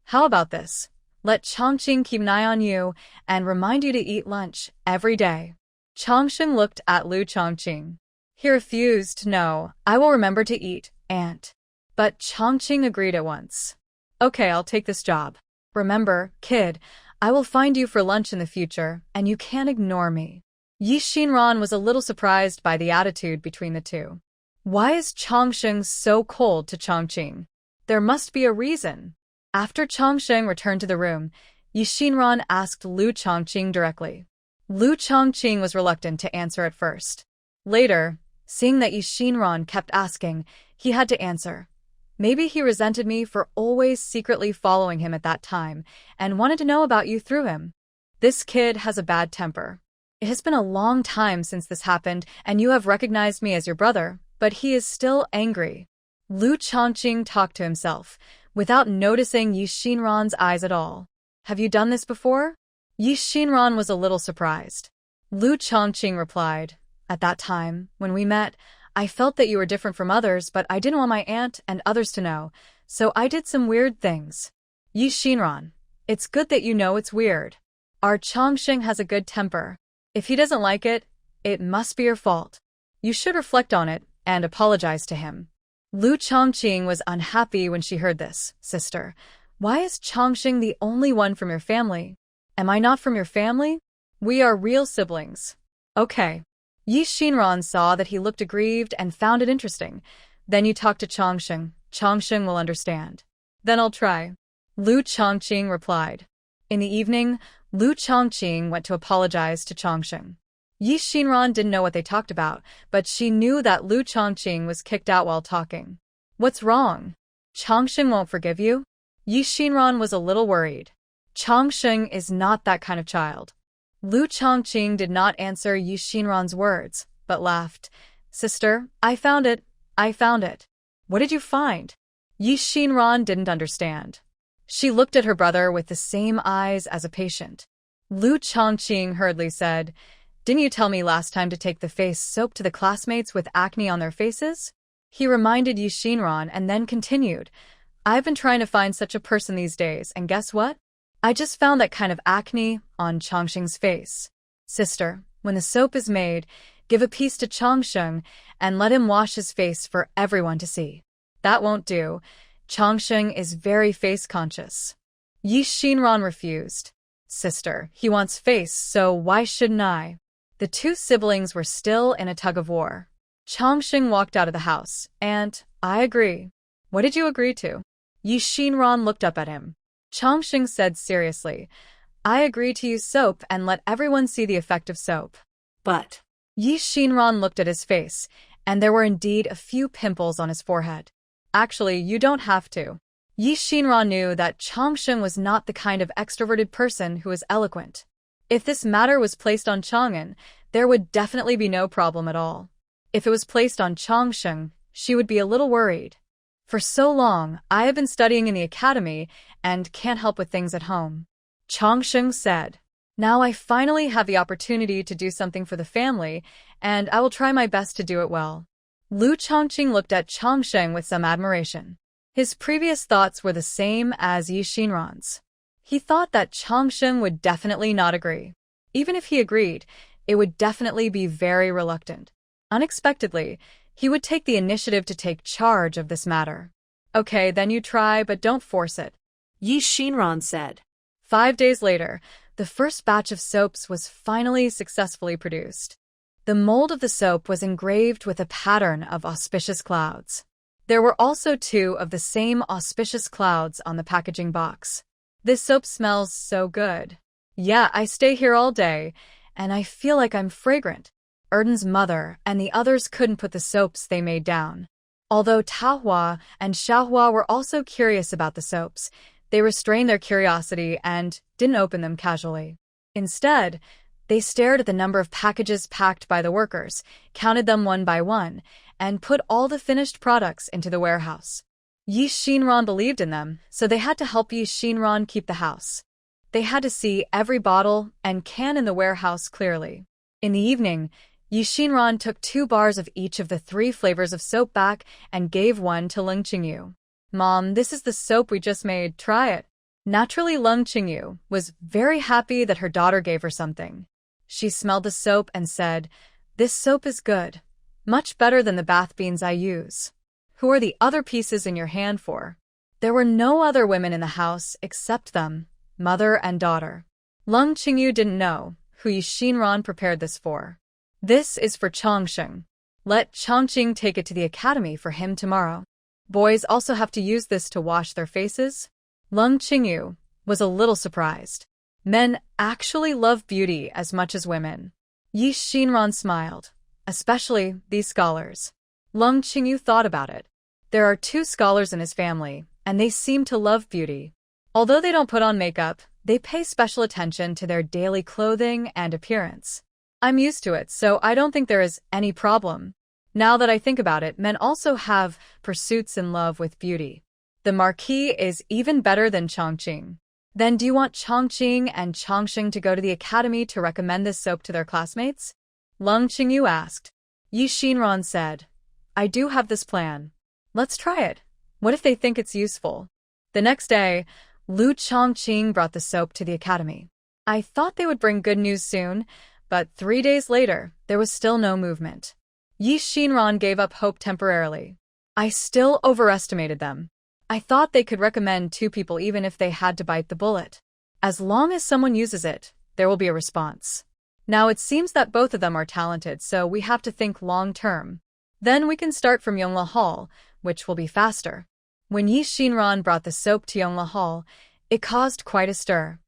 How about this? Let Chongqing keep an eye on you and remind you to eat lunch every day." Changsheng looked at Lu Chongqing. He refused. "No, I will remember to eat, aunt." But Chongqing agreed at once. "Okay, I'll take this job. Remember, kid, I will find you for lunch in the future, and you can't ignore me." Yi Xinran was a little surprised by the attitude between the two. Why is Changsheng so cold to Chongqing? There must be a reason. After Changsheng returned to the room, Yi Xinran asked Lu Chongqing directly. Lu Chongqing was reluctant to answer at first. Later, seeing that Yi Xinran kept asking, he had to answer. Maybe he resented me for always secretly following him at that time and wanted to know about you through him. This kid has a bad temper. It has been a long time since this happened and you have recognized me as your brother, but he is still angry. Lu Chongqing talked to himself, without noticing Yi Xinran's eyes at all. Have you done this before? Yi Xinran was a little surprised. Lu Chongqing replied, "At that time, when we met, I felt that you were different from others, but I didn't want my aunt and others to know, so I did some weird things." Yi Xinran, it's good that you know it's weird. Our Chongsheng has a good temper. If he doesn't like it, it must be your fault. You should reflect on it and apologize to him. Lu Chongqing was unhappy when she heard this. "Sister, why is Chongsheng the only one from your family? Am I not from your family? We are real siblings." "Okay." Yi Xinran saw that he looked aggrieved and found it interesting. "Then you talk to Chongsheng. Chongsheng will understand." "Then I'll try," Lu Chongqing replied. In the evening, Lu Chongqing went to apologize to Chongsheng. Yi Xinran didn't know what they talked about, but she knew that Lu Chongqing was kicked out while talking. "What's wrong? Chongsheng won't forgive you?" Yi Xinran was a little worried. Chongsheng is not that kind of child. Lu Chongqing did not answer Yi Xinran's words, but laughed. "Sister, I found it. I found it." "What did you find?" Yi Xinran didn't understand. She looked at her brother with the same eyes as a patient. Lu Chongqing hurriedly said, "Didn't you tell me last time to take the face soap to the classmates with acne on their faces?" He reminded Yi Xinran and then continued, "I've been trying to find such a person these days, and guess what? I just found that kind of acne on Chongsheng's face. Sister, when the soap is made, give a piece to Chongsheng and let him wash his face for everyone to see." "That won't do. Chongsheng is very face-conscious." Yi Xinran refused. "Sister, he wants face, so why shouldn't I?" The two siblings were still in a tug-of-war. Chongsheng walked out of the house, and, "I agree." "What did you agree to?" Yi Xinran looked up at him. Chongsheng said seriously, "I agree to use soap and let everyone see the effect of soap." But Yi Shinran looked at his face, and there were indeed a few pimples on his forehead. Actually, you don't have to. Yi Shinran knew that Changsheng was not the kind of extroverted person who was eloquent. If this matter was placed on Chang'an, there would definitely be no problem at all. If it was placed on Changsheng, she would be a little worried. For so long, I have been studying in the academy and can't help with things at home. Changsheng said. Now I finally have the opportunity to do something for the family, and I will try my best to do it well. Lu Chongqing looked at Changsheng with some admiration. His previous thoughts were the same as Yi Shinran's. He thought that Changsheng would definitely not agree. Even if he agreed, it would definitely be very reluctant. Unexpectedly, he would take the initiative to take charge of this matter. Okay, then you try, but don't force it, Yi Shinran said. 5 days later, the first batch of soaps was finally successfully produced. The mold of the soap was engraved with a pattern of auspicious clouds. There were also 2 of the same auspicious clouds on the packaging box. This soap smells so good. Yeah, I stay here all day, and I feel like I'm fragrant. Erden's mother and the others couldn't put the soaps they made down. Although Taohua and Xiaohua were also curious about the soaps, they restrained their curiosity and didn't open them casually. Instead, they stared at the number of packages packed by the workers, counted them one by one, and put all the finished products into the warehouse. Yi Shinran believed in them, so they had to help Yi Shinran keep the house. They had to see every bottle and can in the warehouse clearly. In the evening, Yi Shinran took 2 bars of each of the 3 flavors of soap back and gave one to Leng Qingyu. Mom, this is the soap we just made, try it. Naturally, Leng Qingyu was very happy that her daughter gave her something. She smelled the soap and said, "This soap is good. Much better than the bath beans I use. Who are the other pieces in your hand for?" There were no other women in the house except them, mother and daughter. Leng Qingyu didn't know who Yi Shinran prepared this for. This is for Changsheng. Let Changqing take it to the academy for him tomorrow. Boys also have to use this to wash their faces. Leng Qingyu was a little surprised. Men actually love beauty as much as women. Yi Shinran smiled, especially these scholars. Leng Qingyu thought about it. There are 2 scholars in his family, and they seem to love beauty. Although they don't put on makeup, they pay special attention to their daily clothing and appearance. I'm used to it, so I don't think there is any problem. Now that I think about it, men also have pursuits in love with beauty. The Marquis is even better than Changqing. Then do you want Changqing and Changsheng to go to the academy to recommend this soap to their classmates? Leng Qingyu asked. Yi Shinran said, I do have this plan. Let's try it. What if they think it's useful? The next day, Lu Changqing brought the soap to the academy. I thought they would bring good news soon, but 3 days later, there was still no movement. Yi Shinran gave up hope temporarily. I still overestimated them. I thought they could recommend 2 people even if they had to bite the bullet. As long as someone uses it, there will be a response. Now it seems that both of them are talented, so we have to think long-term. Then we can start from Yongle Hall, which will be faster. When Yi Shinran brought the soap to Yongle Hall, it caused quite a stir.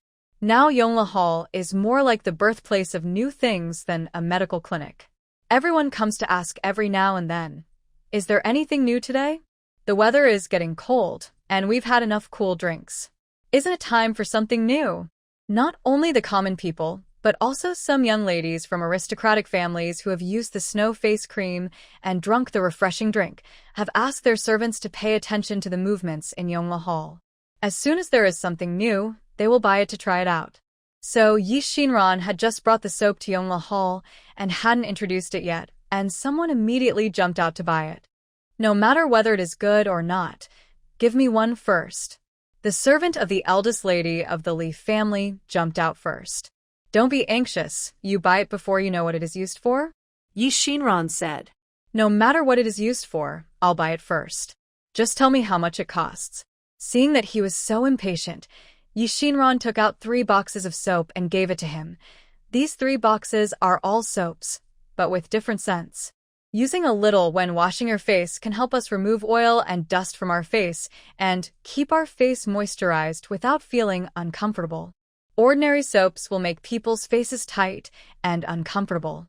Now Yongle Hall is more like the birthplace of new things than a medical clinic. Everyone comes to ask every now and then, is there anything new today? The weather is getting cold, and we've had enough cool drinks. Isn't it time for something new? Not only the common people, but also some young ladies from aristocratic families who have used the snow face cream and drunk the refreshing drink have asked their servants to pay attention to the movements in Yongle Hall. As soon as there is something new, they will buy it to try it out. So Yi Shinran had just brought the soap to Yongle Hall and hadn't introduced it yet, and someone immediately jumped out to buy it. No matter whether it is good or not, give me one first. The servant of the eldest lady of the Li family jumped out first. Don't be anxious, you buy it before you know what it is used for? Yi Shinran said. No matter what it is used for, I'll buy it first. Just tell me how much it costs. Seeing that he was so impatient, Yi Shinran took out 3 boxes of soap and gave it to him. These 3 boxes are all soaps, but with different scents. Using a little when washing your face can help us remove oil and dust from our face and keep our face moisturized without feeling uncomfortable. Ordinary soaps will make people's faces tight and uncomfortable.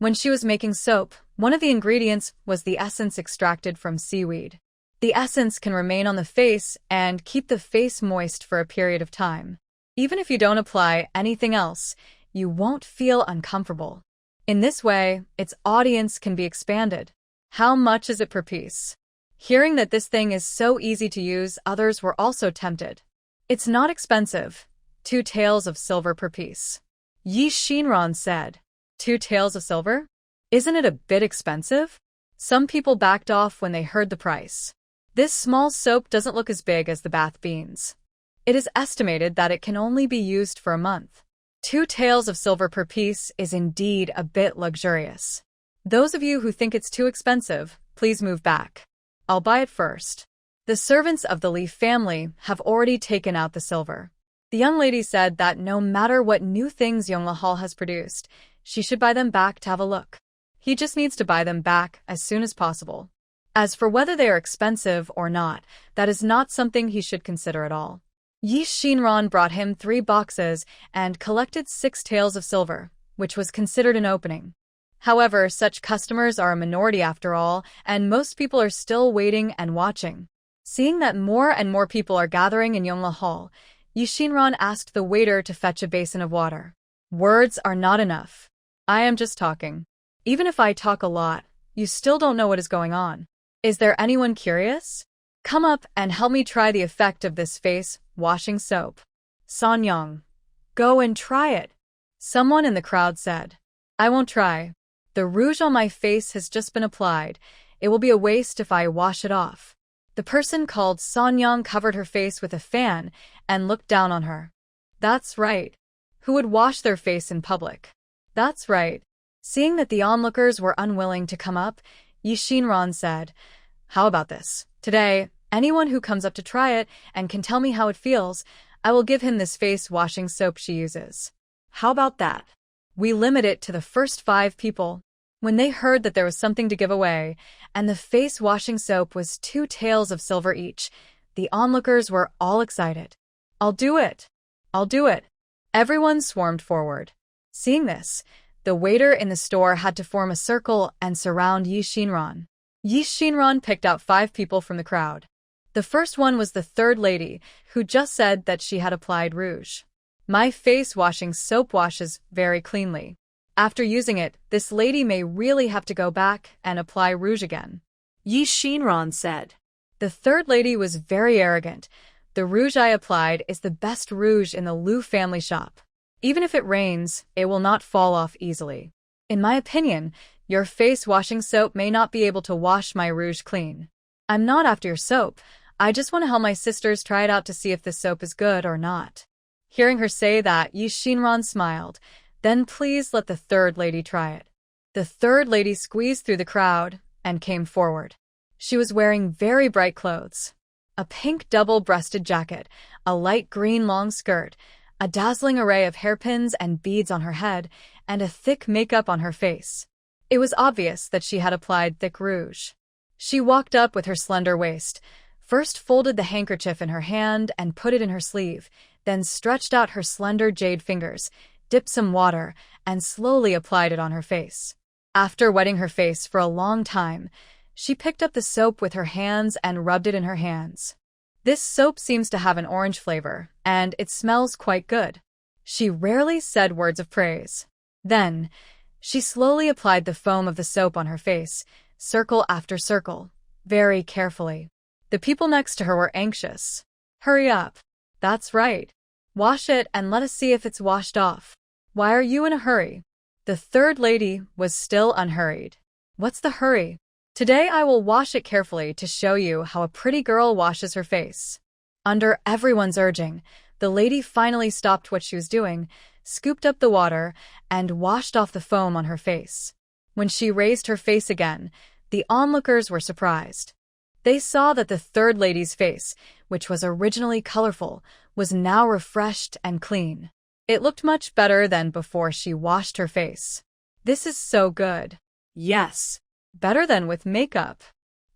When she was making soap, one of the ingredients was the essence extracted from seaweed. The essence can remain on the face and keep the face moist for a period of time. Even if you don't apply anything else, you won't feel uncomfortable. In this way, its audience can be expanded. How much is it per piece? Hearing that this thing is so easy to use, others were also tempted. It's not expensive. 2 taels of silver per piece. Yi Shinran said. 2 taels of silver? Isn't it a bit expensive? Some people backed off when they heard the price. This small soap doesn't look as big as the bath beans. It is estimated that it can only be used for a month. 2 taels of silver per piece is indeed a bit luxurious. Those of you who think it's too expensive, please move back. I'll buy it first. The servants of the Li family have already taken out the silver. The young lady said that no matter what new things Yongle Hall has produced, she should buy them back to have a look. He just needs to buy them back as soon as possible. As for whether they are expensive or not, that is not something he should consider at all. Yi Shinran brought him 3 boxes and collected 6 taels of silver, which was considered an opening. However, such customers are a minority after all, and most people are still waiting and watching. Seeing that more and more people are gathering in Yongle Hall, Yi Shinran asked the waiter to fetch a basin of water. Words are not enough. I am just talking. Even if I talk a lot, you still don't know what is going on. Is there anyone curious? Come up and help me try the effect of this face washing soap. Sanyang, go and try it. Someone in the crowd said. I won't try. The rouge on my face has just been applied. It will be a waste if I wash it off. The person called Sanyang covered her face with a fan and looked down on her. That's right. Who would wash their face in public? That's right. Seeing that the onlookers were unwilling to come up, Yi Shinran said, How about this? Today, anyone who comes up to try it and can tell me how it feels, I will give him this face-washing soap she uses. How about that? We limit it to the first 5 people. When they heard that there was something to give away, and the face-washing soap was 2 taels of silver each, the onlookers were all excited. I'll do it! I'll do it! Everyone swarmed forward. Seeing this, the waiter in the store had to form a circle and surround Yi Shinran. Yi Shinran picked out 5 people from the crowd. The first one was the third lady, who just said that she had applied rouge. My face-washing soap washes very cleanly. After using it, this lady may really have to go back and apply rouge again. Yi Shinran said. The third lady was very arrogant. The rouge I applied is the best rouge in the Lu family shop. Even if it rains, it will not fall off easily. In my opinion, your face-washing soap may not be able to wash my rouge clean. I'm not after your soap. I just want to help my sisters try it out to see if this soap is good or not. Hearing her say that, Yi Shinran smiled. Then please let the third lady try it. The third lady squeezed through the crowd and came forward. She was wearing very bright clothes. A pink double-breasted jacket, a light green long skirt, a dazzling array of hairpins and beads on her head, and a thick makeup on her face. It was obvious that she had applied thick rouge. She walked up with her slender waist, first folded the handkerchief in her hand and put it in her sleeve, then stretched out her slender jade fingers, dipped some water, and slowly applied it on her face. After wetting her face for a long time, she picked up the soap with her hands and rubbed it in her hands. This soap seems to have an orange flavor, and it smells quite good. She rarely said words of praise. Then, she slowly applied the foam of the soap on her face, circle after circle, very carefully. The people next to her were anxious. Hurry up. That's right. Wash it and let us see if it's washed off. Why are you in a hurry? The third lady was still unhurried. What's the hurry? Today I will wash it carefully to show you how a pretty girl washes her face. Under everyone's urging, the lady finally stopped what she was doing, scooped up the water, and washed off the foam on her face. When she raised her face again, the onlookers were surprised. They saw that the third lady's face, which was originally colorful, was now refreshed and clean. It looked much better than before she washed her face. This is so good. Yes. Better than with makeup.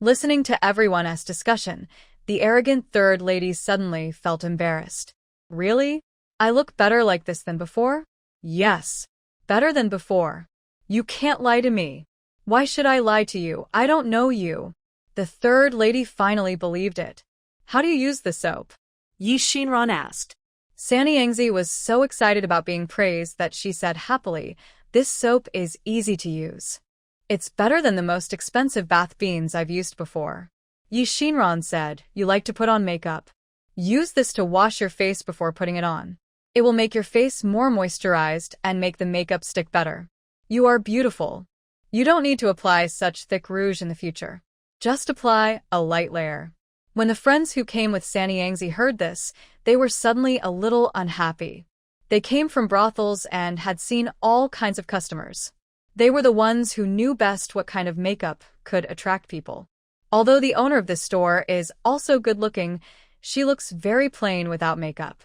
Listening to everyone's discussion, the arrogant third lady suddenly felt embarrassed. Really? I look better like this than before? Yes. Better than before. You can't lie to me. Why should I lie to you? I don't know you. The third lady finally believed it. How do you use the soap? Yi Shinran asked. Sanny Yangzi was so excited about being praised that she said happily, this soap is easy to use. It's better than the most expensive bath beans I've used before. Yi Shinran said, you like to put on makeup. Use this to wash your face before putting it on. It will make your face more moisturized and make the makeup stick better. You are beautiful. You don't need to apply such thick rouge in the future. Just apply a light layer. When the friends who came with Sanny Yangzi heard this, they were suddenly a little unhappy. They came from brothels and had seen all kinds of customers. They were the ones who knew best what kind of makeup could attract people. Although the owner of this store is also good-looking, she looks very plain without makeup.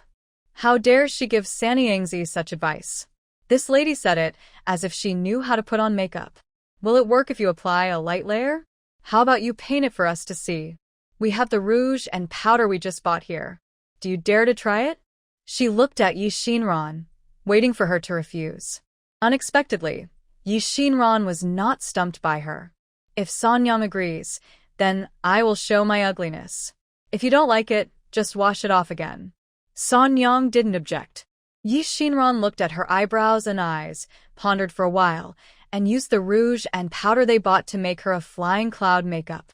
How dare she give Sanny Yangzi such advice? This lady said it as if she knew how to put on makeup. Will it work if you apply a light layer? How about you paint it for us to see? We have the rouge and powder we just bought here. Do you dare to try it? She looked at Yi Shinran, waiting for her to refuse. Unexpectedly, Yi Shinran was not stumped by her. If Sanyang agrees, then I will show my ugliness. If you don't like it, just wash it off again. Sanyang didn't object. Yi Shinran looked at her eyebrows and eyes, pondered for a while, and used the rouge and powder they bought to make her a flying cloud makeup.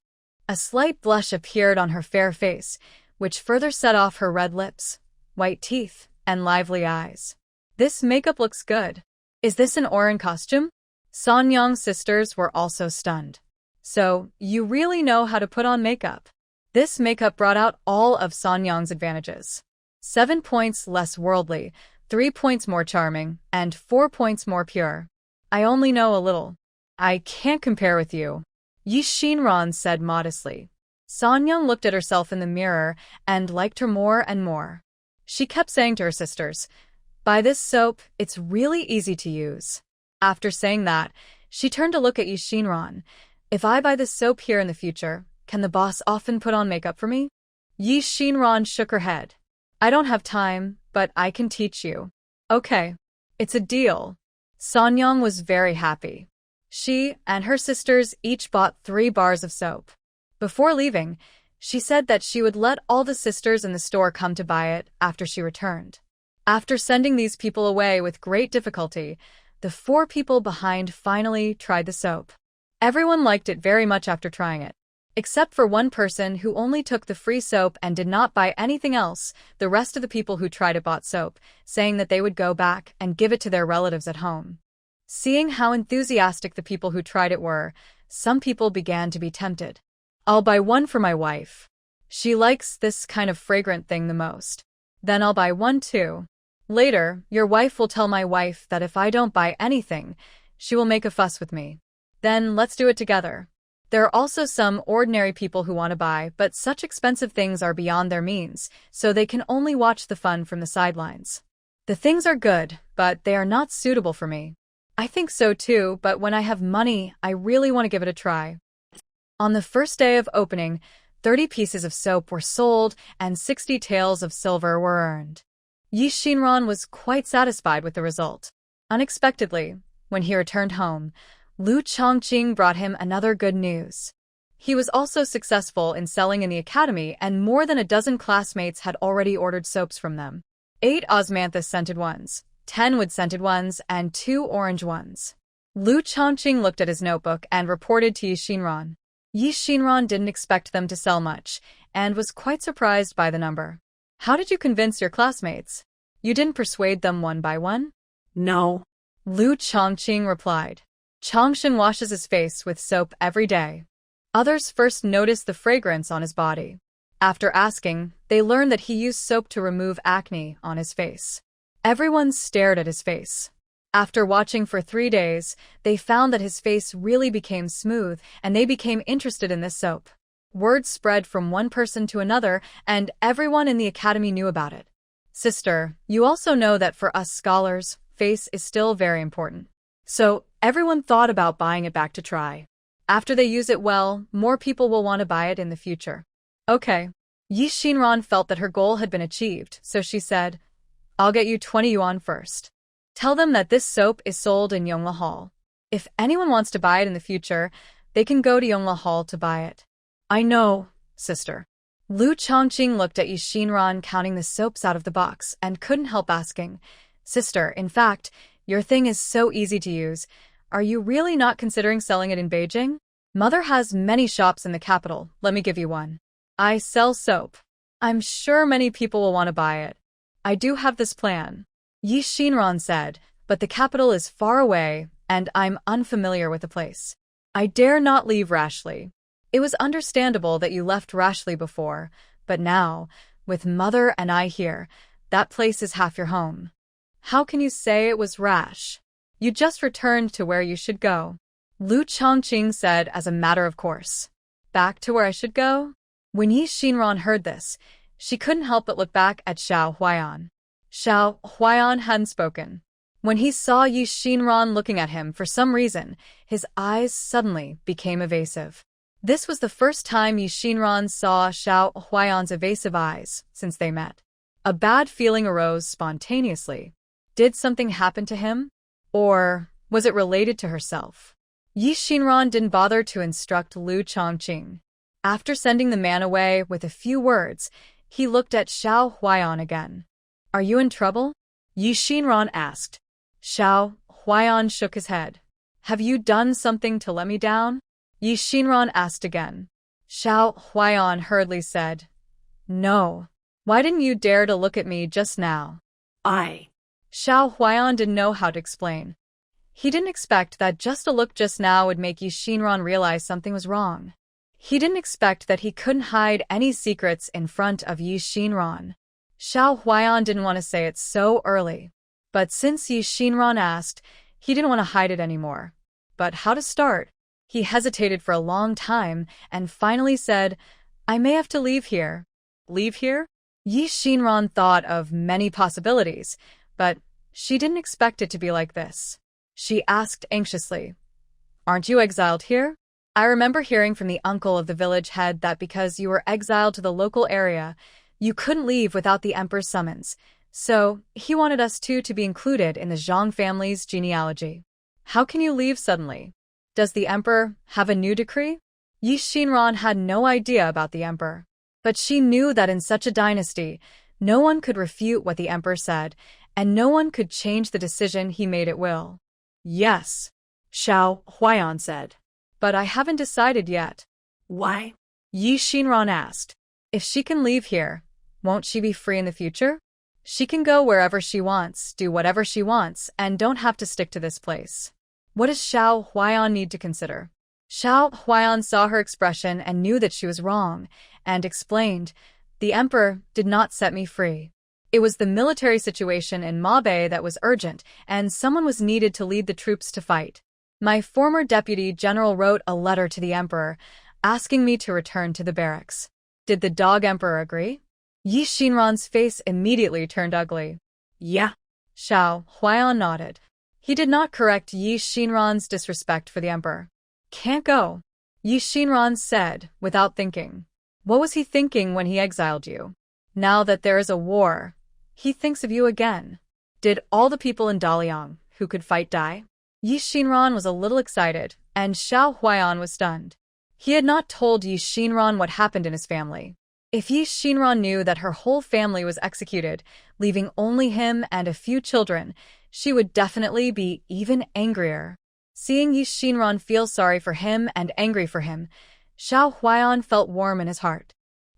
A slight blush appeared on her fair face, which further set off her red lips, white teeth, and lively eyes. This makeup looks good. Is this an Oran costume? Sanyang's sisters were also stunned. So, you really know how to put on makeup. This makeup brought out all of Sanyang's advantages. 7 points less worldly, 3 points more charming, and 4 points more pure. I only know a little. I can't compare with you. Yi Shinran said modestly. Sanyang looked at herself in the mirror and liked her more and more. She kept saying to her sisters, buy this soap, it's really easy to use. After saying that, she turned to look at Yi Shinran. If I buy this soap here in the future, can the boss often put on makeup for me? Yi Shinran shook her head. I don't have time, but I can teach you. Okay. It's a deal. Sanyang was very happy. She and her sisters each bought 3 bars of soap. Before leaving, she said that she would let all the sisters in the store come to buy it after she returned. After sending these people away with great difficulty, the 4 people behind finally tried the soap. Everyone liked it very much after trying it. Except for one person who only took the free soap and did not buy anything else, the rest of the people who tried it bought soap, saying that they would go back and give it to their relatives at home. Seeing how enthusiastic the people who tried it were, some people began to be tempted. I'll buy one for my wife. She likes this kind of fragrant thing the most. Then I'll buy one too. Later, your wife will tell my wife that if I don't buy anything, she will make a fuss with me. Then let's do it together. There are also some ordinary people who want to buy, but such expensive things are beyond their means, so they can only watch the fun from the sidelines. The things are good, but they are not suitable for me. I think so too, but when I have money, I really want to give it a try. On the first day of opening, 30 pieces of soap were sold and 60 taels of silver were earned. Yi Shinran was quite satisfied with the result. Unexpectedly, when he returned home, Lu Chongqing brought him another good news. He was also successful in selling in the academy, and more than a dozen classmates had already ordered soaps from them. 8 osmanthus-scented ones, 10 wood-scented ones, and 2 orange ones. Lu Chongqing looked at his notebook and reported to Yi Shinran. Yi Shinran didn't expect them to sell much, and was quite surprised by the number. How did you convince your classmates? You didn't persuade them one by one? No. Lu Chongqing replied. Chongshen washes his face with soap every day. Others first noticed the fragrance on his body. After asking, they learned that he used soap to remove acne on his face. Everyone stared at his face. After watching for 3 days, they found that his face really became smooth, and they became interested in this soap. Word spread from one person to another, and everyone in the academy knew about it. Sister, you also know that for us scholars, face is still very important. So, everyone thought about buying it back to try. After they use it well, more people will want to buy it in the future. Okay. Yi Shinran felt that her goal had been achieved, so she said, I'll get you 20 yuan first. Tell them that this soap is sold in Yonghua Hall. If anyone wants to buy it in the future, they can go to Yonghua Hall to buy it. I know, Sister. Lu Chongqing looked at Yixinran counting the soaps out of the box and couldn't help asking, Sister, in fact, your thing is so easy to use. Are you really not considering selling it in Beijing? Mother has many shops in the capital. Let me give you one. I sell soap. I'm sure many people will want to buy it. I do have this plan. Yixinran said, but the capital is far away, and I'm unfamiliar with the place. I dare not leave rashly. It was understandable that you left rashly before, but now, with Mother and I here, that place is half your home. How can you say it was rash? You just returned to where you should go. Lu Chongqing said as a matter of course. Back to where I should go? When Yixinran heard this, she couldn't help but look back at Xiao Huaiyan. Xiao Huaiyan hadn't spoken. When he saw Yixinran looking at him for some reason, his eyes suddenly became evasive. This was the first time Yixinran saw Xiao Huaiyan's evasive eyes since they met. A bad feeling arose spontaneously. Did something happen to him? Or was it related to herself? Yixinran didn't bother to instruct Lu Chongqing. After sending the man away with a few words, he looked at Xiao Huaiyan again. Are you in trouble? Yixinran asked. Xiao Huaiyan shook his head. Have you done something to let me down? Yixinran asked again. Xiao Huaiyan hurriedly said, No. Why didn't you dare to look at me just now? Xiao Huaiyan didn't know how to explain. He didn't expect that just a look just now would make Yixinran realize something was wrong. He didn't expect that he couldn't hide any secrets in front of Yixinran. Xiao Huaiyan didn't want to say it so early. But since Yixinran asked, he didn't want to hide it anymore. But how to start? He hesitated for a long time and finally said, I may have to leave here. Leave here? Yixinran thought of many possibilities, but she didn't expect it to be like this. She asked anxiously, Aren't you exiled here? I remember hearing from the uncle of the village head that because you were exiled to the local area, you couldn't leave without the emperor's summons, so he wanted us two to be included in the Zhang family's genealogy. How can you leave suddenly? Does the emperor have a new decree? Yixinran had no idea about the emperor, but she knew that in such a dynasty, no one could refute what the emperor said, and no one could change the decision he made at will. Yes, Xiao Huaiyan said. But I haven't decided yet. Why? Yixinran asked. If she can leave here, won't she be free in the future? She can go wherever she wants, do whatever she wants, and don't have to stick to this place. What does Xiao Huaiyan need to consider? Xiao Huaiyan saw her expression and knew that she was wrong, and explained, The emperor did not set me free. It was the military situation in Mabe that was urgent, and someone was needed to lead the troops to fight. My former deputy general wrote a letter to the emperor, asking me to return to the barracks. Did the dog emperor agree? Yixinran's face immediately turned ugly. Yeah. Xiao Huaiyan nodded. He did not correct Yixinran's disrespect for the emperor. Can't go, Yixinran said, without thinking. What was he thinking when he exiled you? Now that there is a war, he thinks of you again. Did all the people in Daliang who could fight die? Yixinran was a little excited, and Xiao Huaiyan was stunned. He had not told Yixinran what happened in his family. If Yixinran knew that her whole family was executed, leaving only him and a few children, she would definitely be even angrier. Seeing Yixinran feel sorry for him and angry for him, Xiao Huaiyan felt warm in his heart.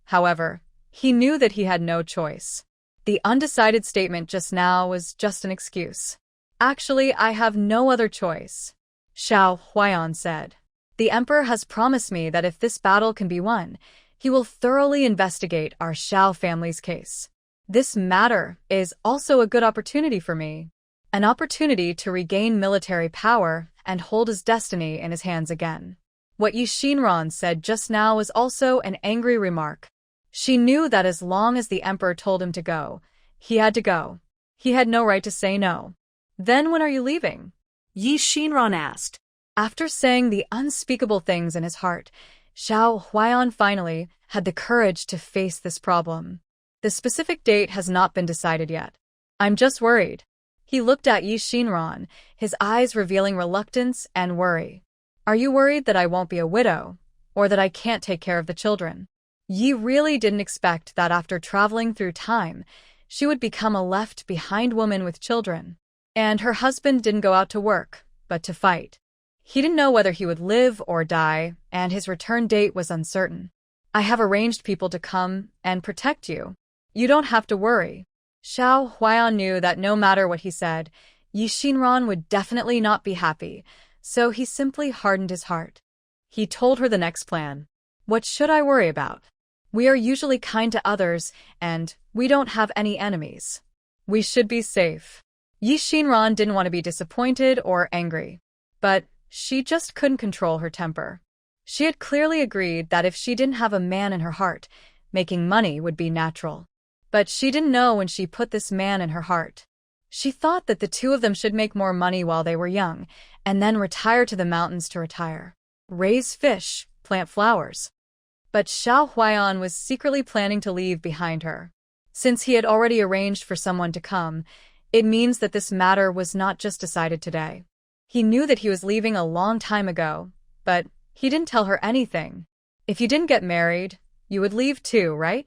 However, he knew that he had no choice. The undecided statement just now was just an excuse. Actually, I have no other choice, Xiao Huaiyan said. The emperor has promised me that if this battle can be won, he will thoroughly investigate our Xiao family's case. This matter is also a good opportunity for me. An opportunity to regain military power and hold his destiny in his hands again. What Yixinran said just now was also an angry remark. She knew that as long as the emperor told him to go, he had to go. He had no right to say no. Then when are you leaving? Yixinran asked. After saying the unspeakable things in his heart, Xiao Huaiyan finally had the courage to face this problem. The specific date has not been decided yet. I'm just worried. He looked at Yi Xinran, his eyes revealing reluctance and worry. Are you worried that I won't be a widow, or that I can't take care of the children? Yi really didn't expect that after traveling through time, she would become a left-behind woman with children. And her husband didn't go out to work, but to fight. He didn't know whether he would live or die, and his return date was uncertain. I have arranged people to come and protect you. You don't have to worry. Xiao Huaiyan knew that no matter what he said, Yi Xinran would definitely not be happy, so he simply hardened his heart. He told her the next plan. What should I worry about? We are usually kind to others, and we don't have any enemies. We should be safe. Yi Xinran didn't want to be disappointed or angry, but she just couldn't control her temper. She had clearly agreed that if she didn't have a man in her heart, making money would be natural. But she didn't know when she put this man in her heart. She thought that the two of them should make more money while they were young, and then retire to the mountains to retire. Raise fish, plant flowers. But Xiao Huaiyan was secretly planning to leave behind her. Since he had already arranged for someone to come, it means that this matter was not just decided today. He knew that he was leaving a long time ago, but he didn't tell her anything. If you didn't get married, you would leave too, right?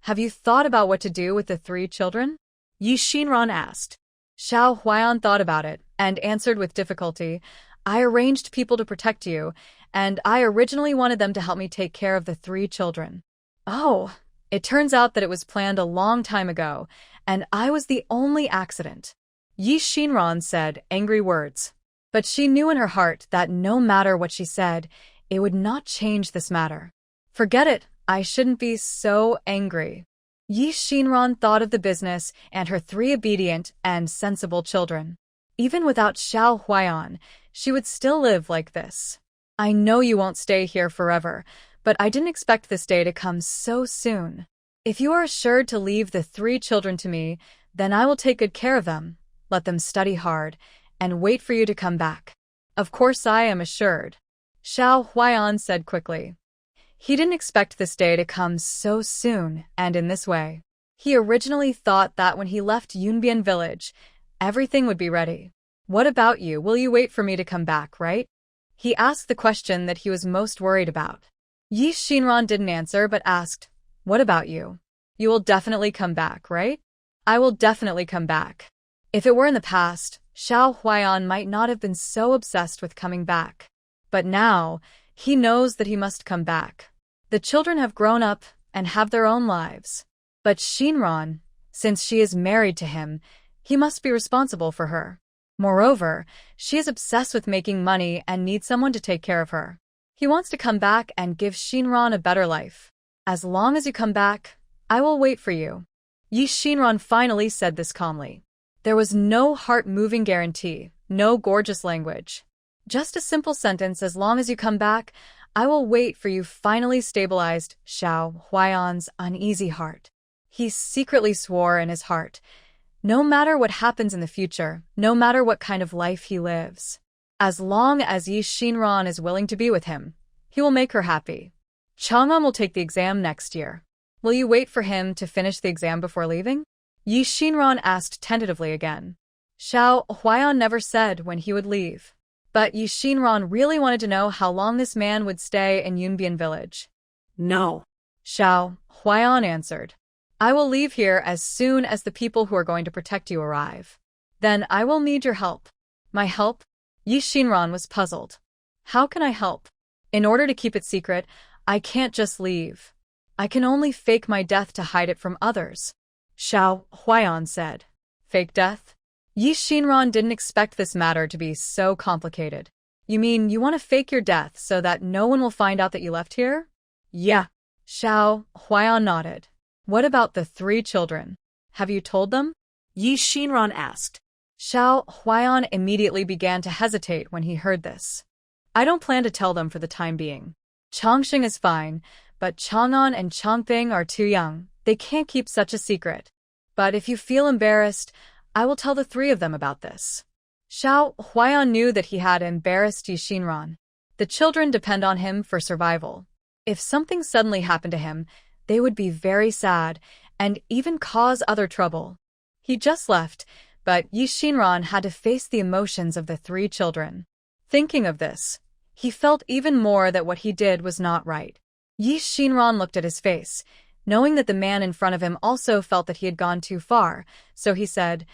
Have you thought about what to do with the 3 children? Yi Xinran asked. Xiao Huaiyan thought about it and answered with difficulty, I arranged people to protect you, and I originally wanted them to help me take care of the 3 children. Oh, it turns out that it was planned a long time ago, and I was the only accident. Yi Xinran said angry words. But she knew in her heart that no matter what she said, it would not change this matter. Forget it, I shouldn't be so angry. Yi Xinran thought of the business and her 3 obedient and sensible children. Even without Xiao Huaiyan, she would still live like this. I know you won't stay here forever, but I didn't expect this day to come so soon. If you are assured to leave the 3 children to me, then I will take good care of them, let them study hard, and wait for you to come back. Of course I am assured. Xiao Huaiyan said quickly. He didn't expect this day to come so soon and in this way. He originally thought that when he left Yunbian village, everything would be ready. What about you? Will you wait for me to come back, right? He asked the question that he was most worried about. Yi Xinran didn't answer but asked, What about you? You will definitely come back, right? I will definitely come back. If it were in the past, Xiao Huaiyan might not have been so obsessed with coming back. But now, he knows that he must come back. The children have grown up and have their own lives. But Xinran, since she is married to him, he must be responsible for her. Moreover, she is obsessed with making money and needs someone to take care of her. He wants to come back and give Xinran a better life. As long as you come back, I will wait for you. Yi Xinran finally said this calmly. There was no heart-moving guarantee, no gorgeous language. Just a simple sentence, as long as you come back, I will wait for you, finally stabilized Xiao Huaiyan's uneasy heart. He secretly swore in his heart, no matter what happens in the future, no matter what kind of life he lives, as long as Yi Xinran is willing to be with him, he will make her happy. Chang'an will take the exam next year. Will you wait for him to finish the exam before leaving? Yi Xinran asked tentatively again. Xiao Huaiyan never said when he would leave. But Yi Xinran really wanted to know how long this man would stay in Yunbian village. No. Xiao Huaiyan answered. I will leave here as soon as the people who are going to protect you arrive. Then I will need your help. My help? Yi Xinran was puzzled. How can I help? In order to keep it secret, I can't just leave. I can only fake my death to hide it from others. Xiao Huaiyan said. Fake death? Yi Xinran didn't expect this matter to be so complicated. You mean you want to fake your death so that no one will find out that you left here? Yeah. Xiao Huaiyan nodded. What about the 3 children? Have you told them? Yi Xinran asked. Xiao Huaiyan immediately began to hesitate when he heard this. I don't plan to tell them for the time being. Changxing is fine, but Chang'an and Changping are too young. They can't keep such a secret. But if you feel embarrassed, I will tell the 3 of them about this. Xiao Huaiyan knew that he had embarrassed Yi Xinran. The children depend on him for survival. If something suddenly happened to him, they would be very sad and even cause other trouble. He just left, But Yi Xinran had to face the emotions of the three children. Thinking of this, he felt even more that what he did was not right. Yi Xinran looked at his face, knowing that the man in front of him also felt that he had gone too far, so he said,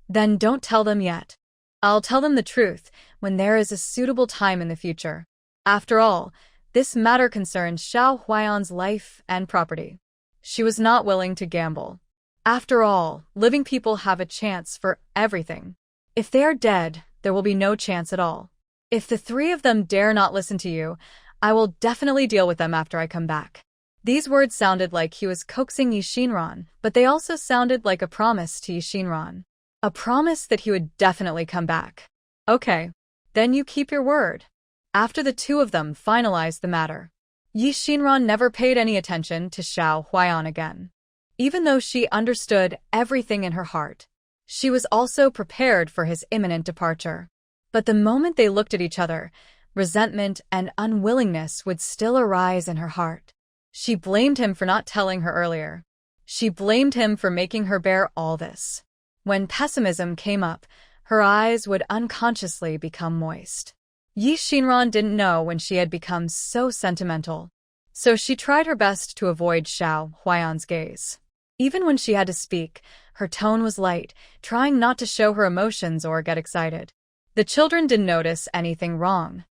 "Then don't tell them yet. I'll tell them the truth when there is a suitable time in the future. After all, this matter concerns Xiao Huayan's life and property." She was not willing to gamble. After all, living people have a chance for everything. If they are dead, there will be no chance at all. If the three of them dare not listen to you, I will definitely deal with them after I come back. These words sounded like he was coaxing Yi Xinran, but they also sounded like a promise to Yi Xinran. A promise that he would definitely come back. Okay, then you keep your word. After the two of them finalized the matter, Yi Xinran never paid any attention to Xiao Huayan again. Even though she understood everything in her heart, she was also prepared for his imminent departure. But the moment they looked at each other, resentment and unwillingness would still arise in her heart. She blamed him for not telling her earlier. She blamed him for making her bear all this. When pessimism came up, her eyes would unconsciously become moist. Yi Xinran didn't know when she had become so sentimental, so she tried her best to avoid Xiao Huayan's gaze. Even when she had to speak, her tone was light, trying not to show her emotions or get excited. The children didn't notice anything wrong.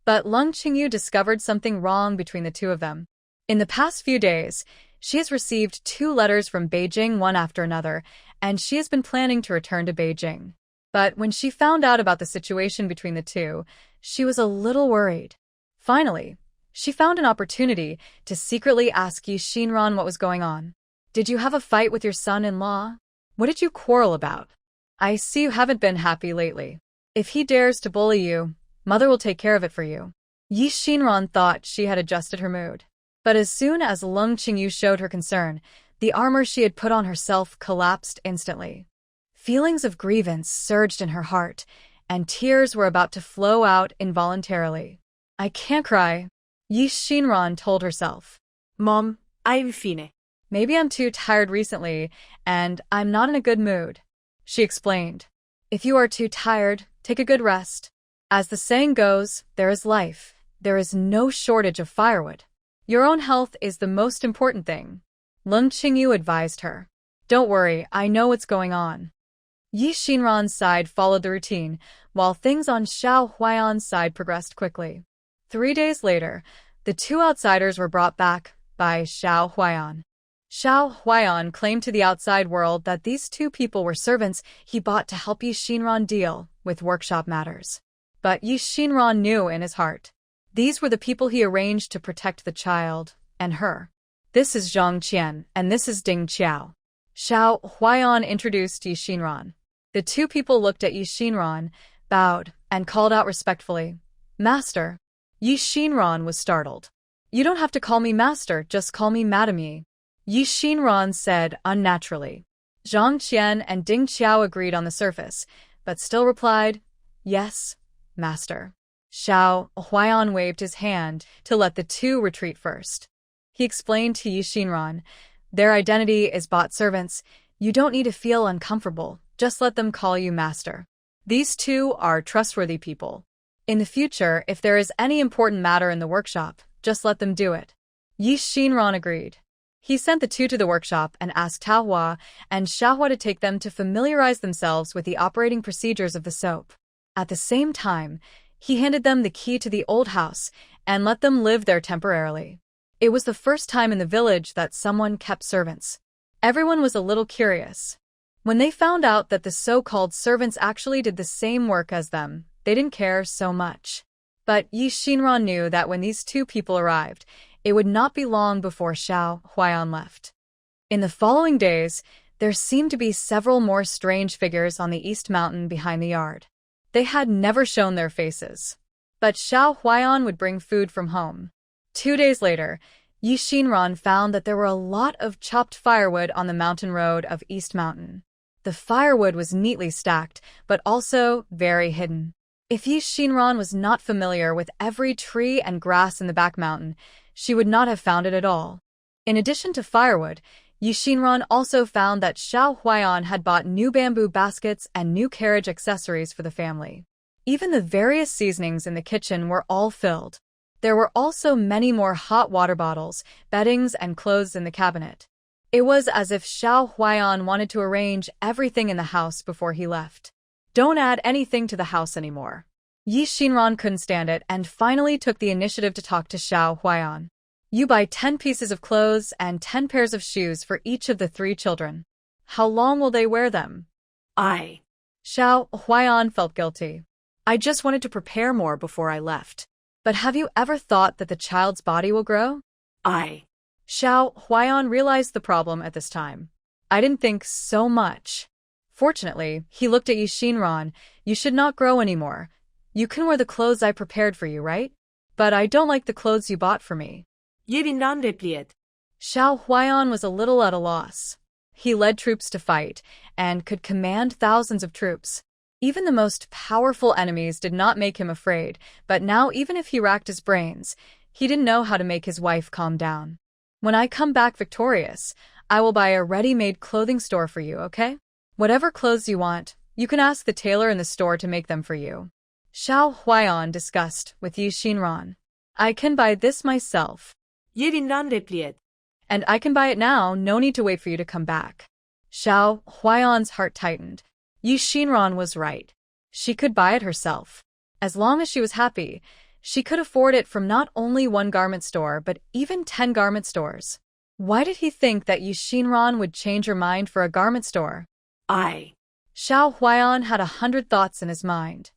But Leng Qingyu discovered something wrong between the two of them. In the past few days, she has received 2 letters from Beijing one after another, and she has been planning to return to Beijing. But when she found out about the situation between the two, she was a little worried. Finally, she found an opportunity to secretly ask Yi Xinran what was going on. "Did you have a fight with your son-in-law? What did you quarrel about? I see you haven't been happy lately. If he dares to bully you, Mother will take care of it for you." Yi Xinran thought she had adjusted her mood. But as soon as Leng Qingyu showed her concern, the armor she had put on herself collapsed instantly. Feelings of grievance surged in her heart, and tears were about to flow out involuntarily. "I can't cry," Yi Xinran told herself. Mom, I'm fine. "Maybe I'm too tired recently, and I'm not in a good mood," she explained. "If you are too tired, take a good rest. As the saying goes, there is life. There is no shortage of firewood. Your own health is the most important thing," Leng Qingyu advised her. "Don't worry, I know what's going on." Yi Xinran's side followed the routine, while things on Xiao Huayan's side progressed quickly. 3 days later, the 2 outsiders were brought back by Xiao Huayan. Xiao Huayan claimed to the outside world that these 2 people were servants he bought to help Yi Xinran deal with workshop matters. But Yi Xinran knew in his heart, these were the people he arranged to protect the child and her. "This is Zhang Qian, and this is Ding Qiao." Xiao Huayan introduced Yi Xinran. The 2 people looked at Yi Xinran, bowed, and called out respectfully, "Master." Yi Xinran was startled. "You don't have to call me master, just call me Madam Yi," Yi Xinran said unnaturally. Zhang Qian and Ding Qiao agreed on the surface, but still replied, "Yes, master." Xiao Huayan waved his hand to let the 2 retreat first. He explained to Yi Xinran, "Their identity is bought servants. You don't need to feel uncomfortable. Just let them call you master. These 2 are trustworthy people. In the future, if there is any important matter in the workshop, just let them do it." Yi Xinran agreed. He sent the 2 to the workshop and asked Taohua and Xiaohua to take them to familiarize themselves with the operating procedures of the soap. At the same time, he handed them the key to the old house and let them live there temporarily. It was the first time in the village that someone kept servants. Everyone was a little curious. When they found out that the so-called servants actually did the same work as them, they didn't care so much. But Yi Xinran knew that when these 2 people arrived, it would not be long before Xiao Huayan left. In the following days, there seemed to be several more strange figures on the East Mountain behind the yard. They had never shown their faces. But Xiao Huayan would bring food from home. 2 days later, Yi Xinran found that there were a lot of chopped firewood on the mountain road of East Mountain. The firewood was neatly stacked, but also very hidden. If Yi Xinran was not familiar with every tree and grass in the back mountain, she would not have found it at all. In addition to firewood, Yi Xinran also found that Xiao Huaiyan had bought new bamboo baskets and new carriage accessories for the family. Even the various seasonings in the kitchen were all filled. There were also many more hot water bottles, beddings, and clothes in the cabinet. It was as if Xiao Huaiyan wanted to arrange everything in the house before he left. Don't add anything to the house anymore. Yi Xinran couldn't stand it and finally took the initiative to talk to Xiao Huaiyan. You buy 10 pieces of clothes and 10 pairs of shoes for each of the 3 children. How long will they wear them? Xiao Huaiyan felt guilty. I just wanted to prepare more before I left. But have you ever thought that the child's body will grow? Xiao Huaiyan realized the problem at this time. I didn't think so much. Fortunately, he looked at Yi Xinran. You should not grow anymore. You can wear the clothes I prepared for you, right? But I don't like the clothes you bought for me. Xiao Huaiyan was a little at a loss. He led troops to fight, and could command thousands of troops. Even the most powerful enemies did not make him afraid, but now even if he racked his brains, he didn't know how to make his wife calm down. When I come back victorious, I will buy a ready-made clothing store for you, okay? Whatever clothes you want, you can ask the tailor in the store to make them for you. Xiao Huaiyan discussed with Yi Xinran. I can buy this myself. And I can buy it now, no need to wait for you to come back. Xiao Huaiyan's heart tightened. Yi Xinran was right. She could buy it herself. As long as she was happy, she could afford it from not only one garment store but even 10 garment stores. Why did he think that Yi Xinran would change her mind for a garment store? Xiao Huaiyan had 100 thoughts in his mind.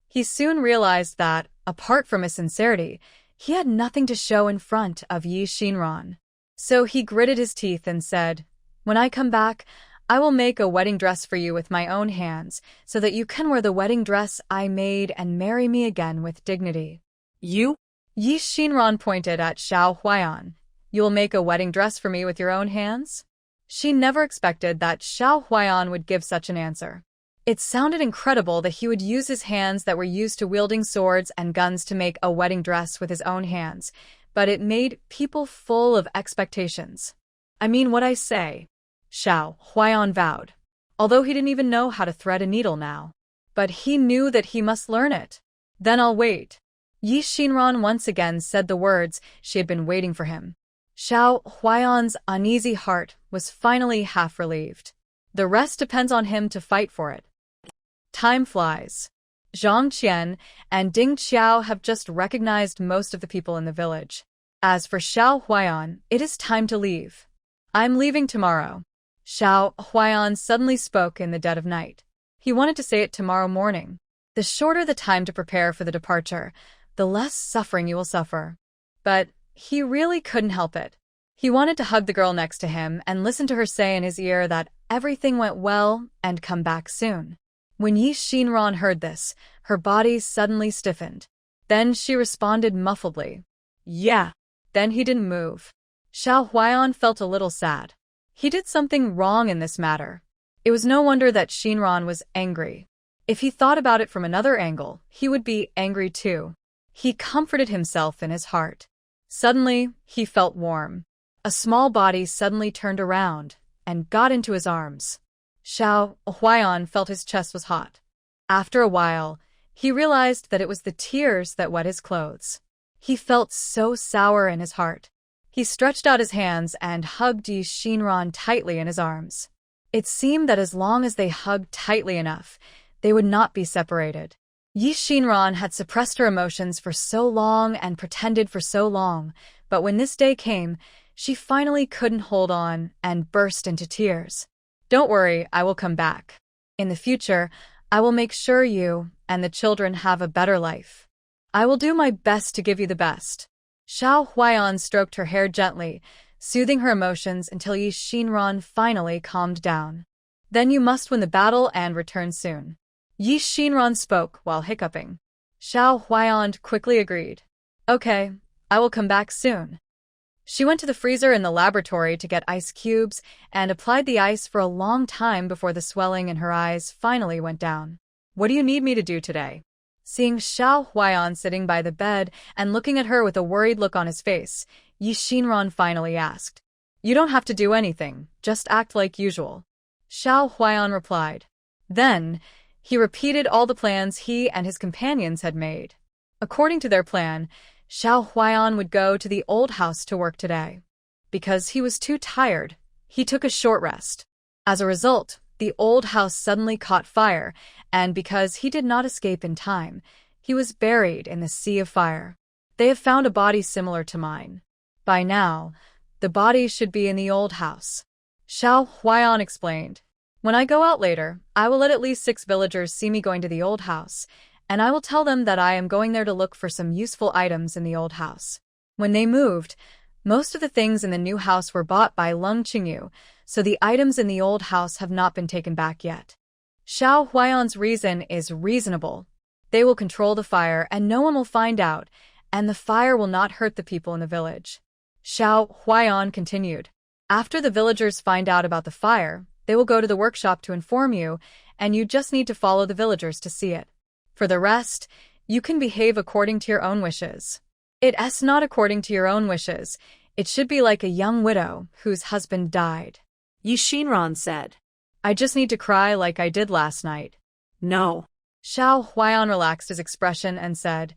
He soon realized that, apart from his sincerity, he had nothing to show in front of Yi Xinran. So he gritted his teeth and said, When I come back, I will make a wedding dress for you with my own hands, so that you can wear the wedding dress I made and marry me again with dignity. You? Yi Xinran pointed at Xiao Huaiyan. You will make a wedding dress for me with your own hands? She never expected that Xiao Huaiyan would give such an answer. It sounded incredible that he would use his hands that were used to wielding swords and guns to make a wedding dress with his own hands, but it made people full of expectations. I mean what I say. Xiao Huaiyan vowed, although he didn't even know how to thread a needle now. But he knew that he must learn it. Then I'll wait. Yi Xinran once again said the words she had been waiting for him. Xiao Huaiyan's uneasy heart was finally half relieved. The rest depends on him to fight for it. Time flies. Zhang Qian and Ding Qiao have just recognized most of the people in the village. As for Xiao Huaiyan, it is time to leave. I'm leaving tomorrow. Xiao Huaiyan suddenly spoke in the dead of night. He wanted to say it tomorrow morning. The shorter the time to prepare for the departure, the less suffering you will suffer. But he really couldn't help it. He wanted to hug the girl next to him and listen to her say in his ear that everything went well and come back soon. When Yi Xinran heard this, her body suddenly stiffened. Then she responded muffledly. Yeah. Then he didn't move. Xiao Huaiyan felt a little sad. He did something wrong in this matter. It was no wonder that Xinran was angry. If he thought about it from another angle, he would be angry too. He comforted himself in his heart. Suddenly, he felt warm. A small body suddenly turned around and got into his arms. Xiao Huaiyan felt his chest was hot. After a while, he realized that it was the tears that wet his clothes. He felt so sour in his heart. He stretched out his hands and hugged Yi Xinran tightly in his arms. It seemed that as long as they hugged tightly enough, they would not be separated. Yi Xinran had suppressed her emotions for so long and pretended for so long, but when this day came, she finally couldn't hold on and burst into tears. Don't worry, I will come back. In the future, I will make sure you and the children have a better life. I will do my best to give you the best. Xiao Huaiyan stroked her hair gently, soothing her emotions until Yi Xinran finally calmed down. Then you must win the battle and return soon. Yi Xinran spoke while hiccuping. Xiao Huaiyan quickly agreed. Okay, I will come back soon. She went to the freezer in the laboratory to get ice cubes and applied the ice for a long time before the swelling in her eyes finally went down. What do you need me to do today? Seeing Xiao Huaiyan sitting by the bed and looking at her with a worried look on his face, Yi Xinran finally asked. You don't have to do anything, just act like usual. Xiao Huaiyan replied. Then, he repeated all the plans he and his companions had made. According to their plan, Xiao Huaiyan would go to the old house to work today. Because he was too tired, he took a short rest. As a result, the old house suddenly caught fire, and because he did not escape in time, he was buried in the sea of fire. They have found a body similar to mine. By now, the body should be in the old house. Xiao Huaiyan explained. When I go out later, I will let at least 6 villagers see me going to the old house, and I will tell them that I am going there to look for some useful items in the old house. When they moved, most of the things in the new house were bought by Leng Qingyu, so the items in the old house have not been taken back yet. Xiao Huaiyan's reason is reasonable. They will control the fire and no one will find out, and the fire will not hurt the people in the village. Xiao Huaiyan continued. After the villagers find out about the fire, they will go to the workshop to inform you, and you just need to follow the villagers to see it. For the rest, you can behave according to your own wishes. It's not according to your own wishes. It should be like a young widow whose husband died. Yi Xinran said. I just need to cry like I did last night. No. Xiao Huaiyan relaxed his expression and said,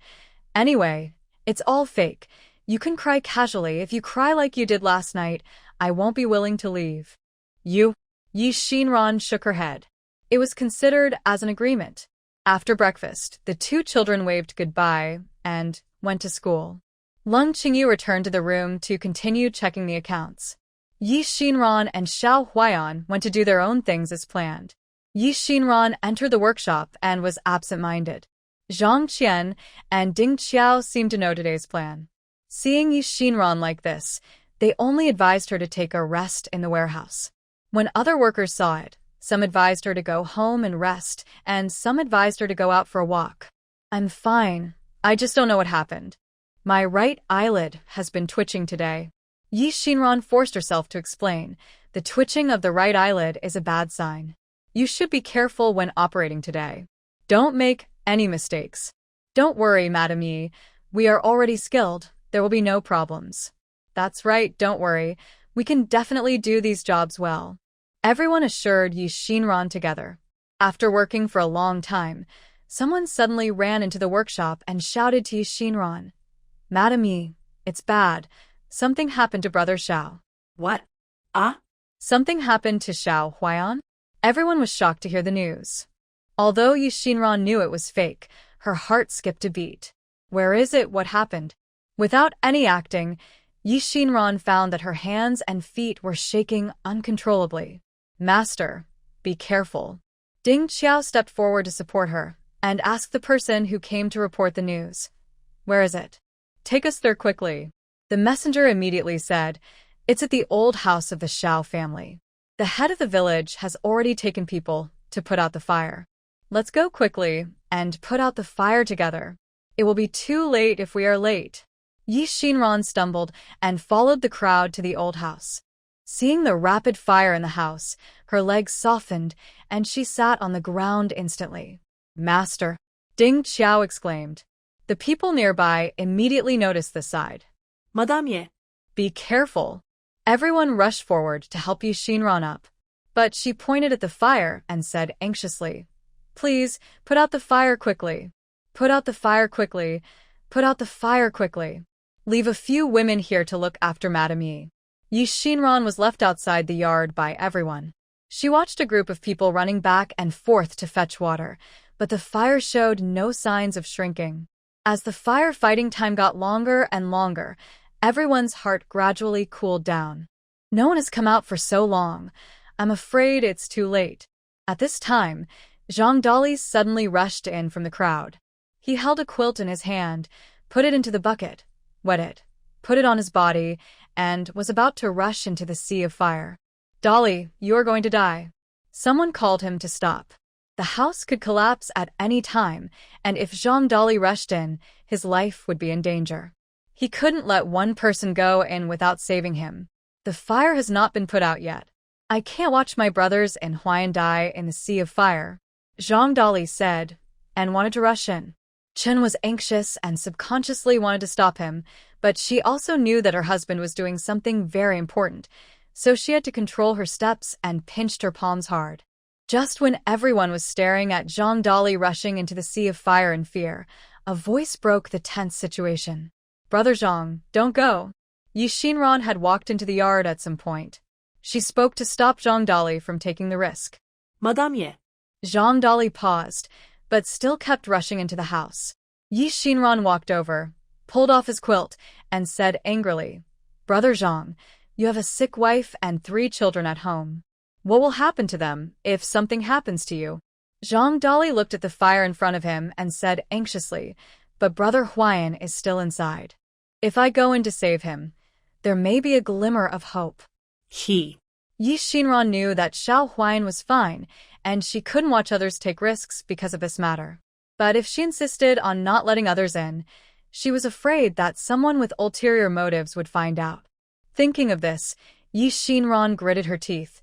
Anyway, it's all fake. You can cry casually. If you cry like you did last night, I won't be willing to leave. You? Yi Xinran shook her head. It was considered as an agreement. After breakfast, the 2 children waved goodbye and went to school. Leng Qingyu returned to the room to continue checking the accounts. Yi Xinran and Xiao Huaiyan went to do their own things as planned. Yi Xinran entered the workshop and was absent-minded. Zhang Qian and Ding Qiao seemed to know today's plan. Seeing Yi Xinran like this, they only advised her to take a rest in the warehouse. When other workers saw it, some advised her to go home and rest, and some advised her to go out for a walk. I'm fine. I just don't know what happened. My right eyelid has been twitching today. Yi Xinran forced herself to explain. The twitching of the right eyelid is a bad sign. You should be careful when operating today. Don't make any mistakes. Don't worry, Madam Yi. We are already skilled. There will be no problems. That's right, don't worry. We can definitely do these jobs well. Everyone assured Yi Xinran together. After working for a long time, someone suddenly ran into the workshop and shouted to Yi Xinran, Madam Yi, it's bad. Something happened to Brother Xiao. What? Something happened to Xiao Huaiyan? Everyone was shocked to hear the news. Although Yi Xinran knew it was fake, her heart skipped a beat. Where is it? What happened? Without any acting, Yi Xinran found that her hands and feet were shaking uncontrollably. Master, be careful. Ding Qiao stepped forward to support her and asked the person who came to report the news. Where is it? Take us there quickly. The messenger immediately said, It's at the old house of the Xiao family. The head of the village has already taken people to put out the fire. Let's go quickly and put out the fire together. It will be too late if we are late. Yi Xinran stumbled and followed the crowd to the old house. Seeing the rapid fire in the house, her legs softened and she sat on the ground instantly. Master, Ding Qiao exclaimed. The people nearby immediately noticed this side. Madame Ye. Be careful. Everyone rushed forward to help Yi Xinran up. But she pointed at the fire and said anxiously, Please, put out the fire quickly. Put out the fire quickly. Put out the fire quickly. Leave a few women here to look after Madame Yi. Yi Xinran was left outside the yard by everyone. She watched a group of people running back and forth to fetch water, but the fire showed no signs of shrinking. As the firefighting time got longer and longer, everyone's heart gradually cooled down. No one has come out for so long. I'm afraid it's too late. At this time, Zhang Dali suddenly rushed in from the crowd. He held a quilt in his hand, put it into the bucket, wet it, put it on his body, and was about to rush into the sea of fire. Dali, you're going to die. Someone called him to stop. The house could collapse at any time, and if Zhang Dali rushed in, his life would be in danger. He couldn't let one person go in without saving him. The fire has not been put out yet. I can't watch my brothers and Huaiyan die in the sea of fire, Zhang Dali said, and wanted to rush in. Chen was anxious and subconsciously wanted to stop him, but she also knew that her husband was doing something very important, so she had to control her steps and pinched her palms hard. Just when everyone was staring at Zhang Dali rushing into the sea of fire and fear, a voice broke the tense situation. "Brother Zhang, don't go." Yi Xinran had walked into the yard at some point. She spoke to stop Zhang Dali from taking the risk. Madame Ye. Zhang Dali paused, but still kept rushing into the house. Yi Xinran walked over, pulled off his quilt, and said angrily, "Brother Zhang, you have a sick wife and 3 children at home. What will happen to them if something happens to you?" Zhang Dali looked at the fire in front of him and said anxiously, "But Brother Huayan is still inside. If I go in to save him, there may be a glimmer of hope." Yi Xinran knew that Xiao Huayan was fine, and she couldn't watch others take risks because of this matter. But if she insisted on not letting others in, she was afraid that someone with ulterior motives would find out. Thinking of this, Yi Xinran gritted her teeth.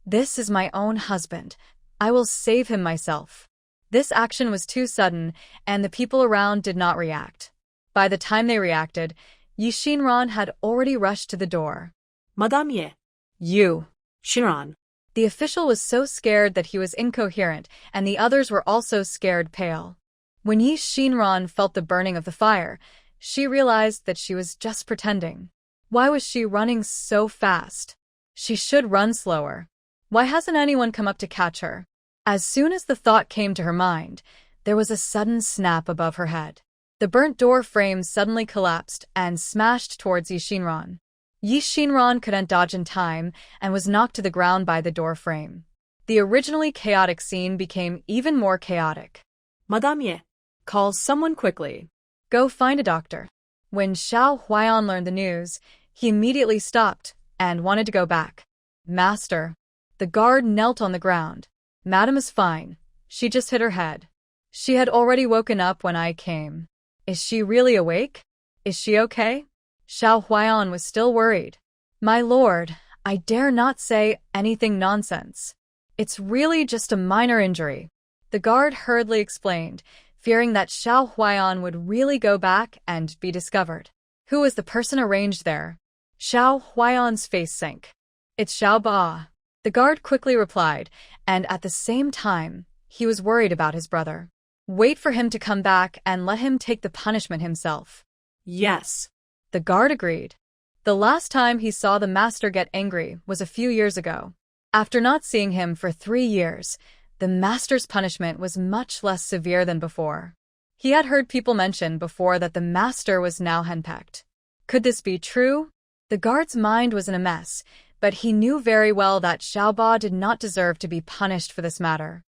"This is my own husband. I will save him myself." This action was too sudden, and the people around did not react. By the time they reacted, Yi Xinran had already rushed to the door. Madame Ye. "You." Xinran. The official was so scared that he was incoherent, and the others were also scared pale. When Yi Xinran felt the burning of the fire, she realized that she was just pretending. Why was she running so fast? She should run slower. Why hasn't anyone come up to catch her? As soon as the thought came to her mind, there was a sudden snap above her head. The burnt door frame suddenly collapsed and smashed towards Yi Xinran. Yi Xinran couldn't dodge in time and was knocked to the ground by the door frame. The originally chaotic scene became even more chaotic. Madame Ye. "Call someone quickly. Go find a doctor." When Xiao Huayan learned the news, he immediately stopped and wanted to go back. "Master." The guard knelt on the ground. "Madam is fine. She just hit her head. She had already woken up when I came." "Is she really awake? Is she okay?" Xiao Huayan was still worried. "My lord, I dare not say anything nonsense. It's really just a minor injury." The guard hurriedly explained, fearing that Xiao Huayan would really go back and be discovered. Who was the person arranged there? Xiao Huayan's face sank. "It's Xiao Ba." The guard quickly replied, and at the same time, he was worried about his brother. Wait for him to come back and let him take the punishment himself. Yes. The guard agreed. The last time he saw the master get angry was a few years ago. After not seeing him for 3 years, the master's punishment was much less severe than before. He had heard people mention before that the master was now henpecked. Could this be true? The guard's mind was in a mess, but he knew very well that Xiaoba did not deserve to be punished for this matter.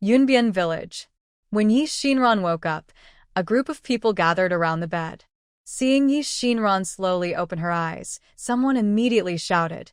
Yunbian Village. When Yi Xinran woke up, a group of people gathered around the bed. Seeing Yi Xinran slowly open her eyes, someone immediately shouted,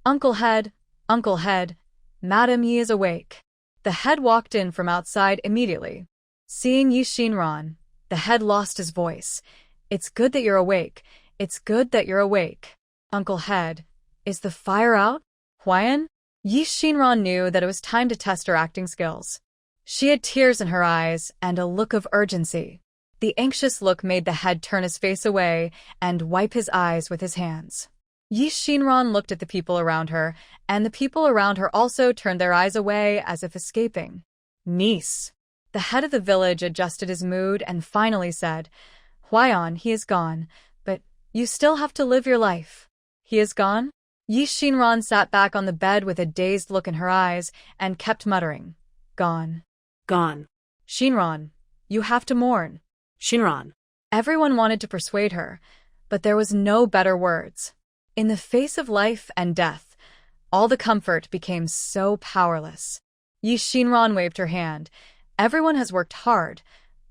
Uncle Head, Madam Yi is awake." The head walked in from outside immediately. Seeing Yi Xinran, the head lost his voice. "It's good that you're awake. It's good that you're awake. Uncle Head, is the fire out? Huayan?" Yi Xinran knew that it was time to test her acting skills. She had tears in her eyes and a look of urgency. The anxious look made the head turn his face away and wipe his eyes with his hands. Yi Xinran looked at the people around her, and the people around her also turned their eyes away as if escaping. "Niece." The head of the village adjusted his mood and finally said, "Huayan, he is gone, but you still have to live your life." "He is gone?" Yi Xinran sat back on the bed with a dazed look in her eyes and kept muttering, "Gone. Gone. Xinran, you have to mourn." Xinran. Everyone wanted to persuade her, but there was no better words. In the face of life and death, all the comfort became so powerless. Yi Xinran waved her hand. "Everyone has worked hard.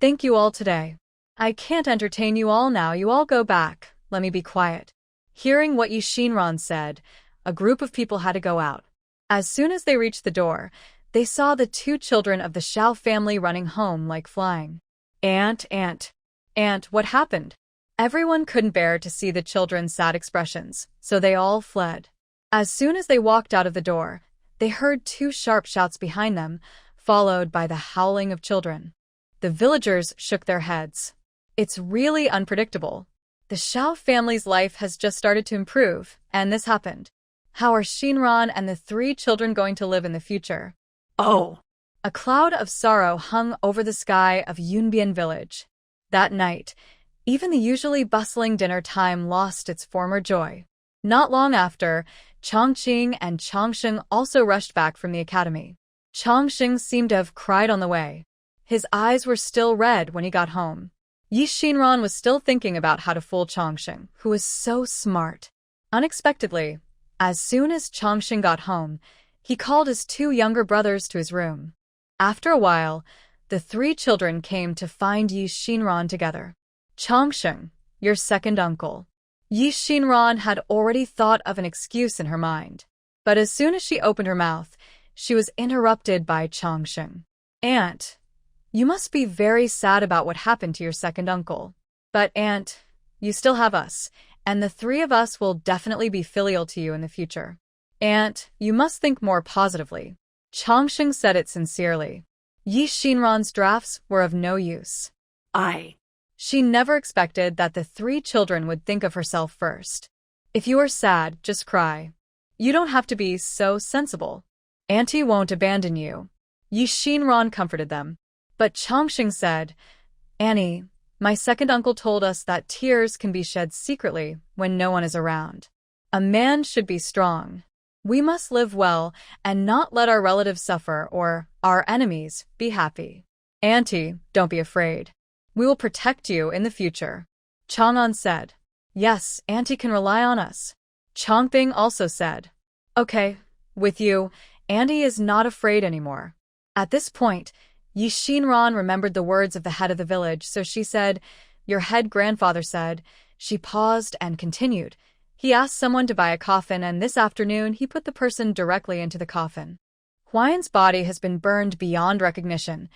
Thank you all today. I can't entertain you all now. You all go back. Let me be quiet." Hearing what Yi Xinran said, a group of people had to go out. As soon as they reached the door, they saw the 2 children of the Xiao family running home like flying. Aunt, what happened?" Everyone couldn't bear to see the children's sad expressions, so they all fled. As soon as they walked out of the door, they heard 2 sharp shouts behind them, followed by the howling of children. The villagers shook their heads. It's really unpredictable. The Xiao family's life has just started to improve, and this happened. How are Shinran and the 3 children going to live in the future? Oh. A cloud of sorrow hung over the sky of Yunbian village. That night, even the usually bustling dinner time lost its former joy. Not long after, Chongqing and Chongsheng also rushed back from the academy. Chongsheng seemed to have cried on the way. His eyes were still red when he got home. Yi Shinran was still thinking about how to fool Chongsheng, who was so smart. Unexpectedly, as soon as Chongsheng got home, he called his 2 younger brothers to his room. After a while, the 3 children came to find Yi Shinran together. Chongsheng, your second uncle. Yi Shinran had already thought of an excuse in her mind. But as soon as she opened her mouth, she was interrupted by Chongsheng. Aunt, you must be very sad about what happened to your second uncle. But Aunt, you still have us, and the 3 of us will definitely be filial to you in the future. Aunt, you must think more positively. Chongsheng said it sincerely. Yi Shinran's drafts were of no use. She never expected that the 3 children would think of herself first. If you are sad, just cry. You don't have to be so sensible. Auntie won't abandon you. Yi Shinran comforted them. But Chongsheng said, Annie, my second uncle told us that tears can be shed secretly when no one is around. A man should be strong. We must live well and not let our relatives suffer or our enemies be happy. Auntie, don't be afraid. We will protect you in the future. Chang'an said. Yes, Auntie can rely on us. Chongping also said. Okay, with you, Auntie is not afraid anymore. At this point, Yi Shinran remembered the words of the head of the village, so she said, Your head grandfather said. She paused and continued. He asked someone to buy a coffin, and this afternoon he put the person directly into the coffin. Huayan's body has been burned beyond recognition,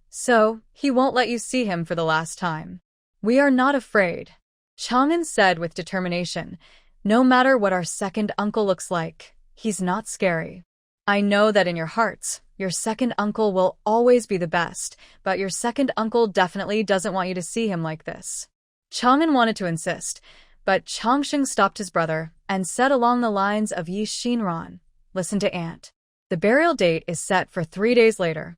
so he won't let you see him for the last time. We are not afraid. Chang'an said with determination, No matter what our second uncle looks like, he's not scary. I know that in your hearts, your second uncle will always be the best, but your second uncle definitely doesn't want you to see him like this. Chang'an wanted to insist, but Chongsheng stopped his brother and said along the lines of Yi Shinran, Listen to Aunt. The burial date is set for 3 days later.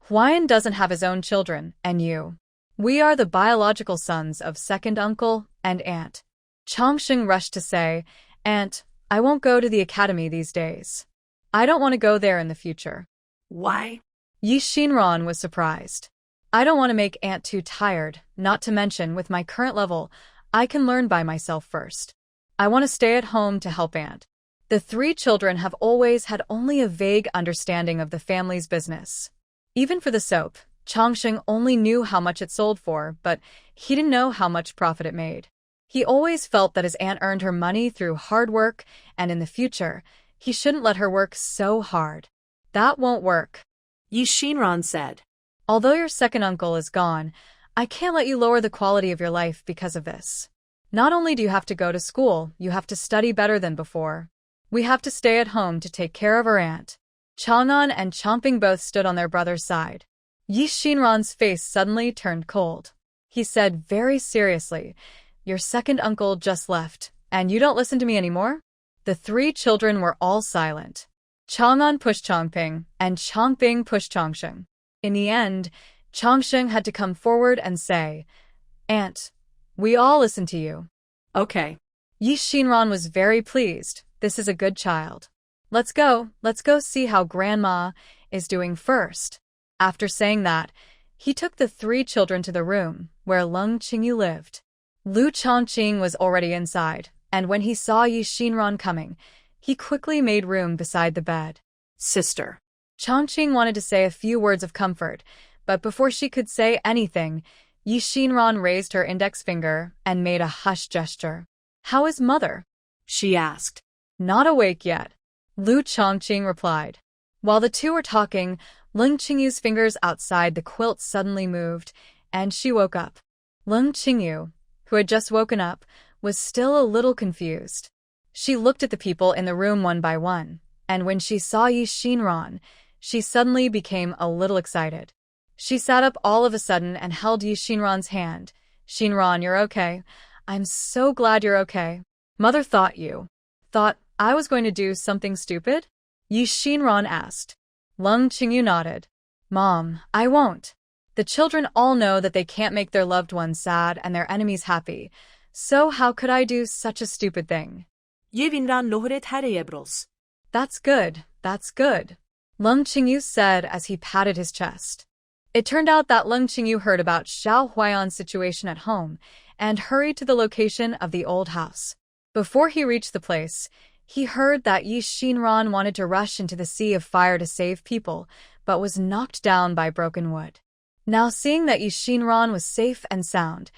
Huayan doesn't have his own children, and you. We are the biological sons of second uncle and aunt. Chongsheng rushed to say, Aunt, I won't go to the academy these days. I don't want to go there in the future. Why? Yi Shinran was surprised. I don't want to make Aunt too tired, not to mention with my current level, I can learn by myself first. I want to stay at home to help Aunt. The 3 children have always had only a vague understanding of the family's business. Even for the soap, Chongsheng only knew how much it sold for, but he didn't know how much profit it made. He always felt that his aunt earned her money through hard work, and in the future, he shouldn't let her work so hard. That won't work. Yi Shinran said. Although your second uncle is gone, I can't let you lower the quality of your life because of this. Not only do you have to go to school, you have to study better than before. We have to stay at home to take care of our aunt. Chang'an and Chomping both stood on their brother's side. Yi Shinran's face suddenly turned cold. He said very seriously, Your second uncle just left, and you don't listen to me anymore? The 3 children were all silent. Chang'an pushed Chongping, and Chongping pushed Chongsheng. In the end, Chongsheng had to come forward and say, Aunt, we all listen to you. Okay. Yi Shinran was very pleased. This is a good child. Let's go see how Grandma is doing first. After saying that, he took the 3 children to the room where Leng Qingyu lived. Lu Chongqing was already inside, and when he saw Yi Shinran coming, he quickly made room beside the bed. Sister. Chongqing wanted to say a few words of comfort, but before she could say anything, Yi Shinran raised her index finger and made a hush gesture. How is mother? She asked. Not awake yet. Lu Chongqing replied. While the 2 were talking, Leng Qingyu's fingers outside the quilt suddenly moved, and she woke up. Leng Qingyu, who had just woken up, was still a little confused. She looked at the people in the room one by one, and when she saw Yi Shinran, she suddenly became a little excited. She sat up all of a sudden and held Yi Shinran's hand. Shinran, you're okay. I'm so glad you're okay. Mother thought I was going to do something stupid? Yi Xinran asked. Leng Qingyu nodded. Mom, I won't. The children all know that they can't make their loved ones sad and their enemies happy, so how could I do such a stupid thing? Yevinran lohoret hareebros. That's good, that's good, Leng Qingyu said as he patted his chest. It turned out that Leng Qingyu heard about Xiao Huayan's situation at home and hurried to the location of the old house. Before he reached the place, he heard that Yi Xinran wanted to rush into the sea of fire to save people, but was knocked down by broken wood. Now seeing that Yi Xinran was safe and sound,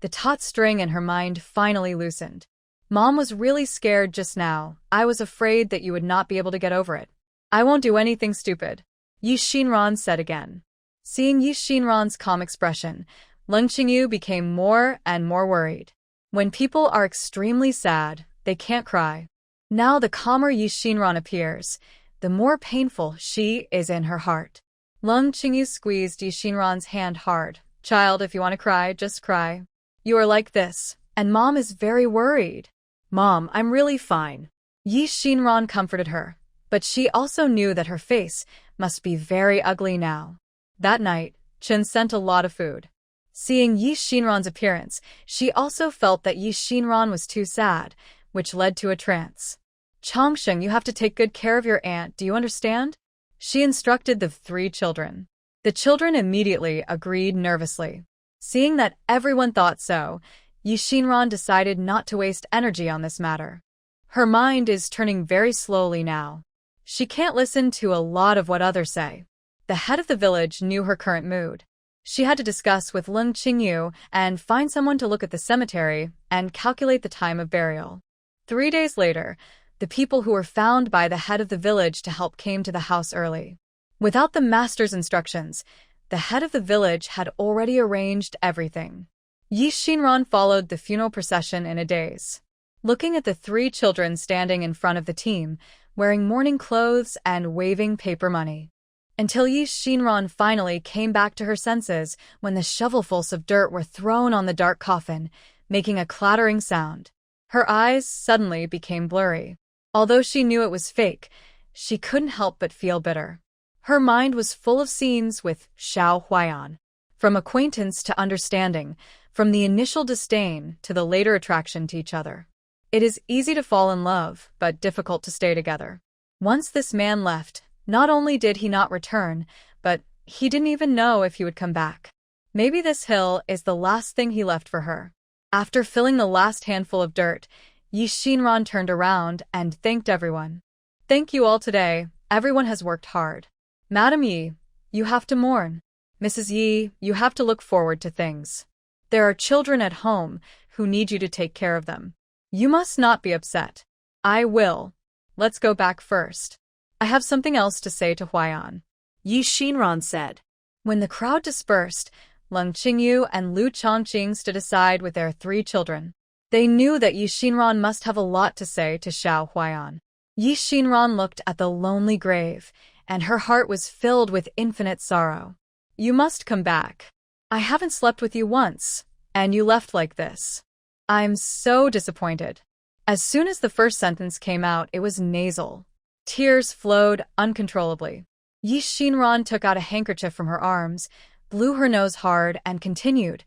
the taut string in her mind finally loosened. Mom was really scared just now. I was afraid that you would not be able to get over it. I won't do anything stupid, Yi Xinran said again. Seeing Yi Xinran's calm expression, Leng Qingyu became more and more worried. When people are extremely sad, they can't cry. Now the calmer Yi Xinran appears, the more painful she is in her heart. Leng Qingyu squeezed Yi Xinran's hand hard. Child, if you want to cry, just cry. You are like this, and Mom is very worried. Mom, I'm really fine. Yi Xinran comforted her, but she also knew that her face must be very ugly now. That night, Chen sent a lot of food. Seeing Yi Xinran's appearance, she also felt that Yi Xinran was too sad, which led to a trance. Chongsheng, you have to take good care of your aunt, do you understand? She instructed the 3 children. The children immediately agreed nervously. Seeing that everyone thought so, Yi Xinran decided not to waste energy on this matter. Her mind is turning very slowly now. She can't listen to a lot of what others say. The head of the village knew her current mood. She had to discuss with Leng Qingyu and find someone to look at the cemetery and calculate the time of burial. 3 days later, the people who were found by the head of the village to help came to the house early. Without the master's instructions, the head of the village had already arranged everything. Yi Xinran followed the funeral procession in a daze. Looking at the 3 children standing in front of the team, wearing mourning clothes and waving paper money. Until Yi Xinran finally came back to her senses when the shovelfuls of dirt were thrown on the dark coffin, making a clattering sound. Her eyes suddenly became blurry. Although she knew it was fake, she couldn't help but feel bitter. Her mind was full of scenes with Xiao Huayan. From acquaintance to understanding, from the initial disdain to the later attraction to each other. It is easy to fall in love, but difficult to stay together. Once this man left, not only did he not return, but he didn't even know if he would come back. Maybe this hill is the last thing he left for her. After filling the last handful of dirt, Yi Xinran turned around and thanked everyone. Thank you all today, everyone has worked hard. Madam Yi, you have to mourn. Mrs. Yi, you have to look forward to things. There are children at home who need you to take care of them. You must not be upset. I will. Let's go back first. I have something else to say to Huayan, Yi Xinran said. When the crowd dispersed, Leng Qingyu and Lu Chongqing stood aside with their 3 children. They knew that Yi Xinran must have a lot to say to Xiao Huayan. Yi Xinran looked at the lonely grave, and her heart was filled with infinite sorrow. You must come back. I haven't slept with you once, and you left like this. I'm so disappointed. As soon as the first sentence came out, it was nasal. Tears flowed uncontrollably. Yi Xinran took out a handkerchief from her arms, blew her nose hard, and continued,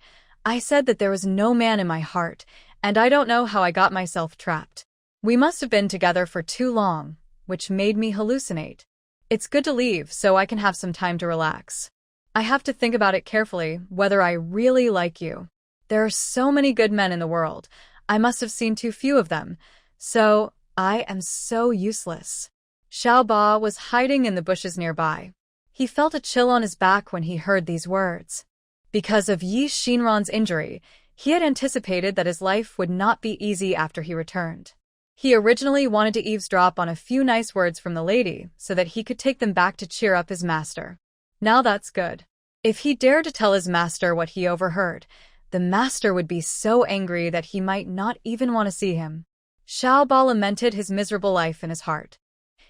I said that there was no man in my heart, and I don't know how I got myself trapped. We must have been together for too long, which made me hallucinate. It's good to leave so I can have some time to relax. I have to think about it carefully, whether I really like you. There are so many good men in the world. I must have seen too few of them. So, I am so useless. Xiao Ba was hiding in the bushes nearby. He felt a chill on his back when he heard these words. Because of Yi Xinran's injury, he had anticipated that his life would not be easy after he returned. He originally wanted to eavesdrop on a few nice words from the lady so that he could take them back to cheer up his master. Now that's good. If he dared to tell his master what he overheard, the master would be so angry that he might not even want to see him. Xiao Ba lamented his miserable life in his heart.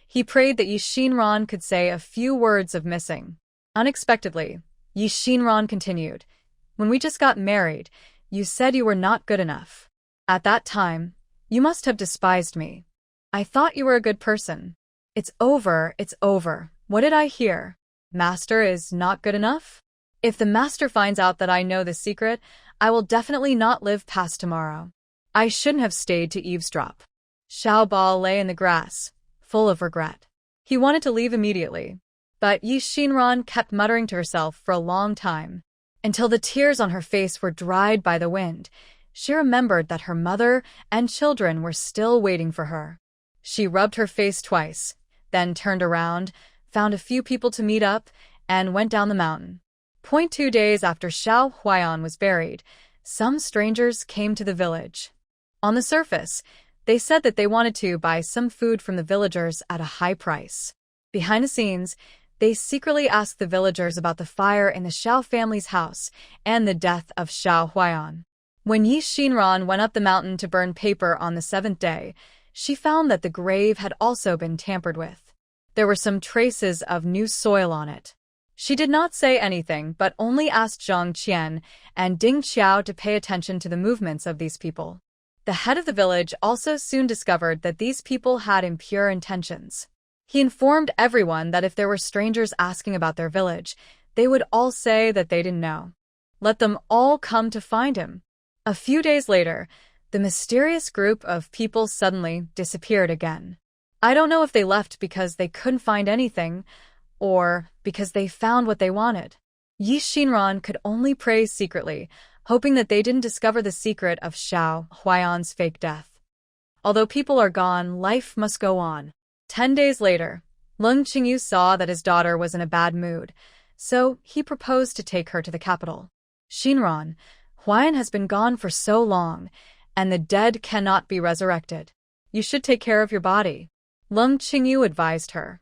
He prayed that Yi Xinran could say a few words of missing. Unexpectedly, Yi Xinran continued, When we just got married, you said you were not good enough. At that time, you must have despised me. I thought you were a good person. It's over, it's over. What did I hear? Master is not good enough? If the master finds out that I know the secret, I will definitely not live past tomorrow. I shouldn't have stayed to eavesdrop. Xiao Ba lay in the grass, full of regret. He wanted to leave immediately, but Yi Xinran kept muttering to herself for a long time, until the tears on her face were dried by the wind. She remembered that her mother and children were still waiting for her. She rubbed her face twice, then turned around, found a few people to meet up, and went down the mountain. 2 days after Xiao Huaiyan was buried, some strangers came to the village. On the surface, they said that they wanted to buy some food from the villagers at a high price. Behind the scenes, they secretly asked the villagers about the fire in the Xiao family's house and the death of Xiao Huaiyan. When Yi Xinran went up the mountain to burn paper on the 7th day, she found that the grave had also been tampered with. There were some traces of new soil on it. She did not say anything, but only asked Zhang Qian and Ding Qiao to pay attention to the movements of these people. The head of the village also soon discovered that these people had impure intentions. He informed everyone that if there were strangers asking about their village, they would all say that they didn't know. Let them all come to find him. A few days later, the mysterious group of people suddenly disappeared again. I don't know if they left because they couldn't find anything, or because they found what they wanted. Yi Xinran could only pray secretly, hoping that they didn't discover the secret of Xiao Huaiyan's fake death. Although people are gone, life must go on. 10 days later, Leng Qingyu saw that his daughter was in a bad mood, so he proposed to take her to the capital. Xinran, Huaiyan has been gone for so long, and the dead cannot be resurrected. You should take care of your body, Leng Qingyu advised her.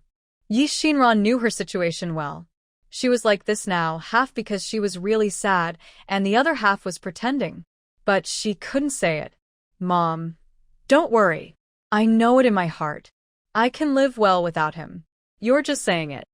Yi Xinran knew her situation well. She was like this now, half because she was really sad, and the other half was pretending. But she couldn't say it. Mom, don't worry. I know it in my heart. I can live well without him. You're just saying it.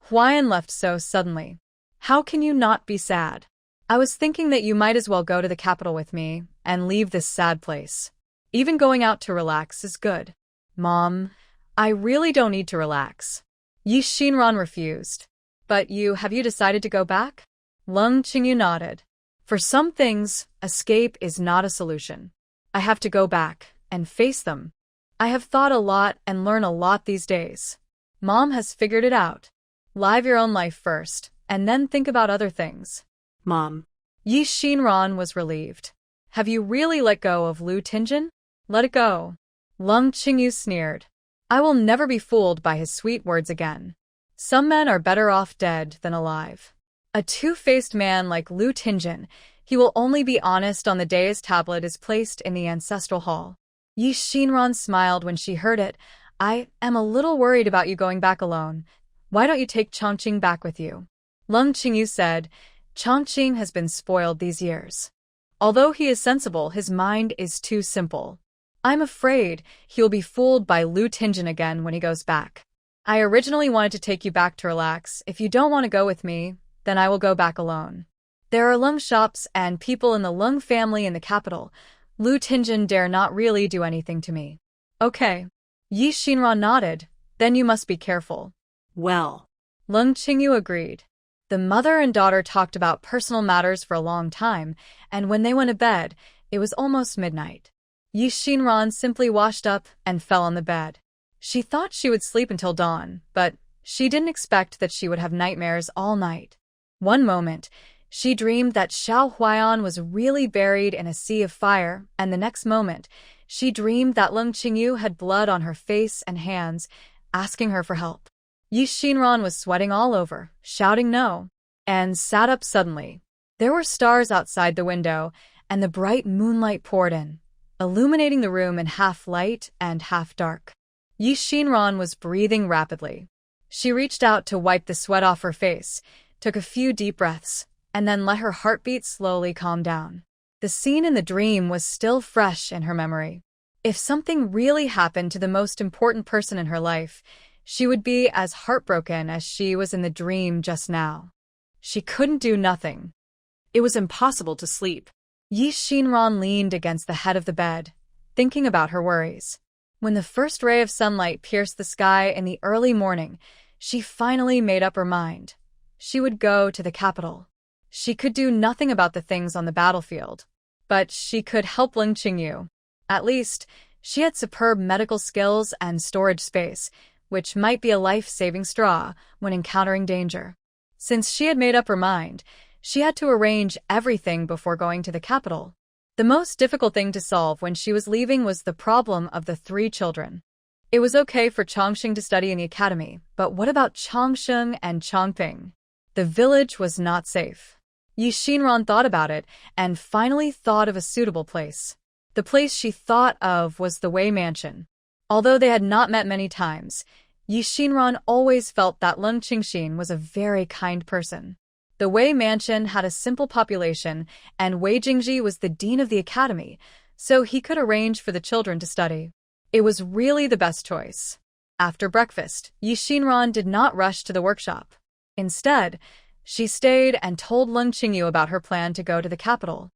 Huaiyan left so suddenly. How can you not be sad? I was thinking that you might as well go to the capital with me and leave this sad place. Even going out to relax is good. Mom, I really don't need to relax. Yi Xinran refused. But have you decided to go back? Leng Qingyu nodded. For some things, escape is not a solution. I have to go back and face them. I have thought a lot and learn a lot these days. Mom has figured it out. Live your own life first, and then think about other things. Mom. Yi Xinran was relieved. Have you really let go of Lu Tingjin? Let it go. Leng Qingyu sneered. I will never be fooled by his sweet words again. Some men are better off dead than alive. A two-faced man like Lu Tingjin, he will only be honest on the day his tablet is placed in the ancestral hall. Yi Xinran smiled when she heard it. I am a little worried about you going back alone. Why don't you take Chongqing back with you? Leng Qingyu said, Chongqing has been spoiled these years. Although he is sensible, his mind is too simple. I'm afraid he'll be fooled by Lu Tingjin again when he goes back. I originally wanted to take you back to relax. If you don't want to go with me, then I will go back alone. There are Leng shops and people in the Leng family in the capital. Lu Tingjin dare not really do anything to me. Okay. Yi Xinran nodded. Then you must be careful. Well. Leng Qingyu agreed. The mother and daughter talked about personal matters for a long time, and when they went to bed, it was almost midnight. Yi Xinran simply washed up and fell on the bed. She thought she would sleep until dawn, but she didn't expect that she would have nightmares all night. One moment, she dreamed that Xiao Huaiyan was really buried in a sea of fire, and the next moment, she dreamed that Leng Qingyu had blood on her face and hands, asking her for help. Yi Xinran was sweating all over, shouting no, and sat up suddenly. There were stars outside the window, and the bright moonlight poured in, illuminating the room in half light and half dark. Yi Xinran was breathing rapidly. She reached out to wipe the sweat off her face, took a few deep breaths, and then let her heartbeat slowly calm down. The scene in the dream was still fresh in her memory. If something really happened to the most important person in her life, she would be as heartbroken as she was in the dream just now. She couldn't do nothing. It was impossible to sleep. Yi Xinran leaned against the head of the bed, thinking about her worries. When the first ray of sunlight pierced the sky in the early morning, she finally made up her mind. She would go to the capital. She could do nothing about the things on the battlefield, but she could help Leng Qingyu. At least, she had superb medical skills and storage space, which might be a life-saving straw when encountering danger. Since she had made up her mind, she had to arrange everything before going to the capital. The most difficult thing to solve when she was leaving was the problem of the 3 children. It was okay for Chongqing to study in the academy, but what about Chongsheng and Chongping? The village was not safe. Yi Xinran thought about it and finally thought of a suitable place. The place she thought of was the Wei Mansion. Although they had not met many times, Yi Xinran always felt that Leng Qingxin was a very kind person. The Wei Mansion had a simple population, and Wei Jingji was the dean of the academy, so he could arrange for the children to study. It was really the best choice. After breakfast, Yi Xinran did not rush to the workshop. Instead, she stayed and told Leng Qingyu about her plan to go to the capital.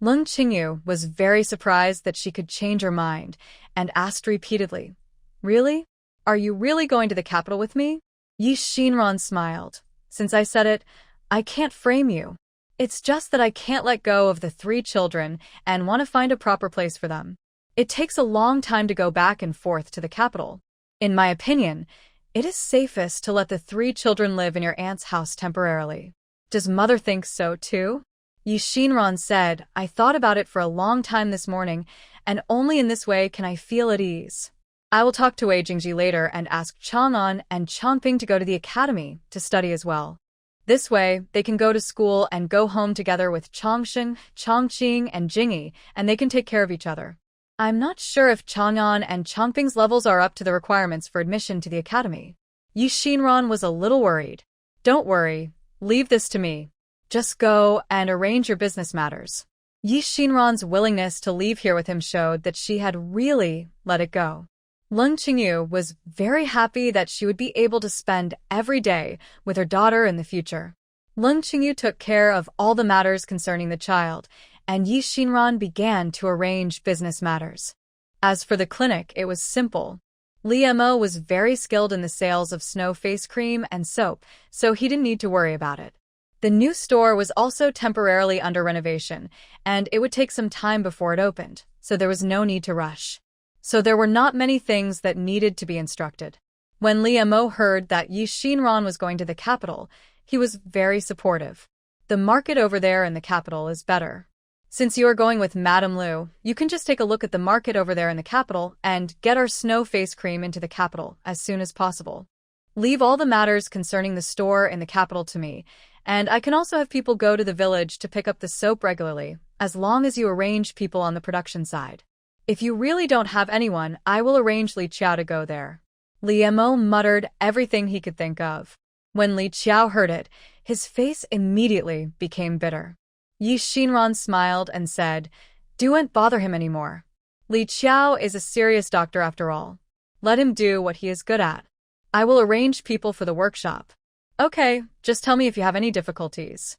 Leng Qingyu was very surprised that she could change her mind and asked repeatedly, "Really? Are you really going to the capital with me?" Yi Xinran smiled. "Since I said it, I can't frame you. It's just that I can't let go of the 3 children and want to find a proper place for them. It takes a long time to go back and forth to the capital. In my opinion, it is safest to let the 3 children live in your aunt's house temporarily. Does mother think so too?" Yi Xinran said, "I thought about it for a long time this morning, and only in this way can I feel at ease. I will talk to Wei Jingji later and ask Chang'an and Changping to go to the academy to study as well. This way, they can go to school and go home together with Chongsheng, Chongqing, and Jingyi, and they can take care of each other. I'm not sure if Chang'an and Changping's levels are up to the requirements for admission to the academy." Yi Xinran was a little worried. "Don't worry, leave this to me. Just go and arrange your business matters." Yi Xinran's willingness to leave here with him showed that she had really let it go. Leng Qingyu was very happy that she would be able to spend every day with her daughter in the future. Leng Qingyu took care of all the matters concerning the child, and Yi Xinran began to arrange business matters. As for the clinic, it was simple. Li Mo was very skilled in the sales of snow face cream and soap, so he didn't need to worry about it. The new store was also temporarily under renovation, and it would take some time before it opened, so there was no need to rush. So there were not many things that needed to be instructed. When Li Mo heard that Yi Xinran was going to the capital, he was very supportive. "The market over there in the capital is better. Since you are going with Madame Liu, you can just take a look at the market over there in the capital and get our snow face cream into the capital as soon as possible. Leave all the matters concerning the store in the capital to me, and I can also have people go to the village to pick up the soap regularly, as long as you arrange people on the production side. If you really don't have anyone, I will arrange Li Qiao to go there." Li Mo muttered everything he could think of. When Li Qiao heard it, his face immediately became bitter. Yi Xinran smiled and said, "Don't bother him anymore. Li Qiao is a serious doctor after all. Let him do what he is good at. I will arrange people for the workshop. Okay, just tell me if you have any difficulties."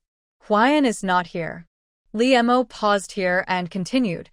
Huayan is not here. Li Mo paused here and continued,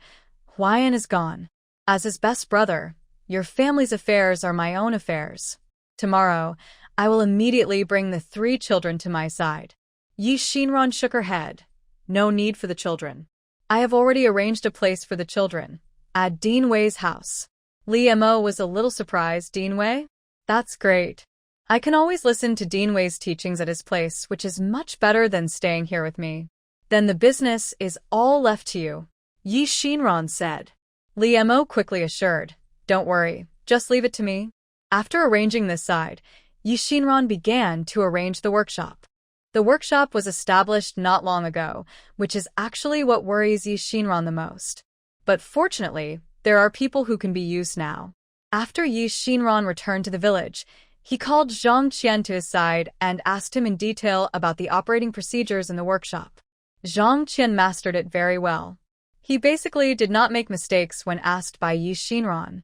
"Huayan is gone. As his best brother, your family's affairs are my own affairs. Tomorrow, I will immediately bring the 3 children to my side." Yi Xinran shook her head. "No need for the children. I have already arranged a place for the children, at Dean Wei's house." Li Mo was a little surprised. "Dean Wei? That's great. I can always listen to Dean Wei's teachings at his place, which is much better than staying here with me. Then the business is all left to you," Yi Xinran said. Li Mo quickly assured, "Don't worry, just leave it to me." After arranging this side, Yi Xinran began to arrange the workshop. The workshop was established not long ago, which is actually what worries Yi Xinran the most. But fortunately, there are people who can be used now. After Yi Xinran returned to the village, he called Zhang Qian to his side and asked him in detail about the operating procedures in the workshop. Zhang Qian mastered it very well. He basically did not make mistakes when asked by Yi Xinran.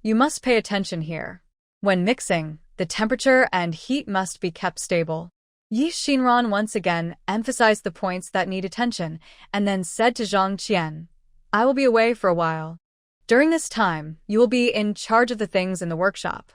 You must pay attention here. When mixing, the temperature and heat must be kept stable." Yi Xinran once again emphasized the points that need attention, and then said to Zhang Qian, "I will be away for a while. During this time, you will be in charge of the things in the workshop.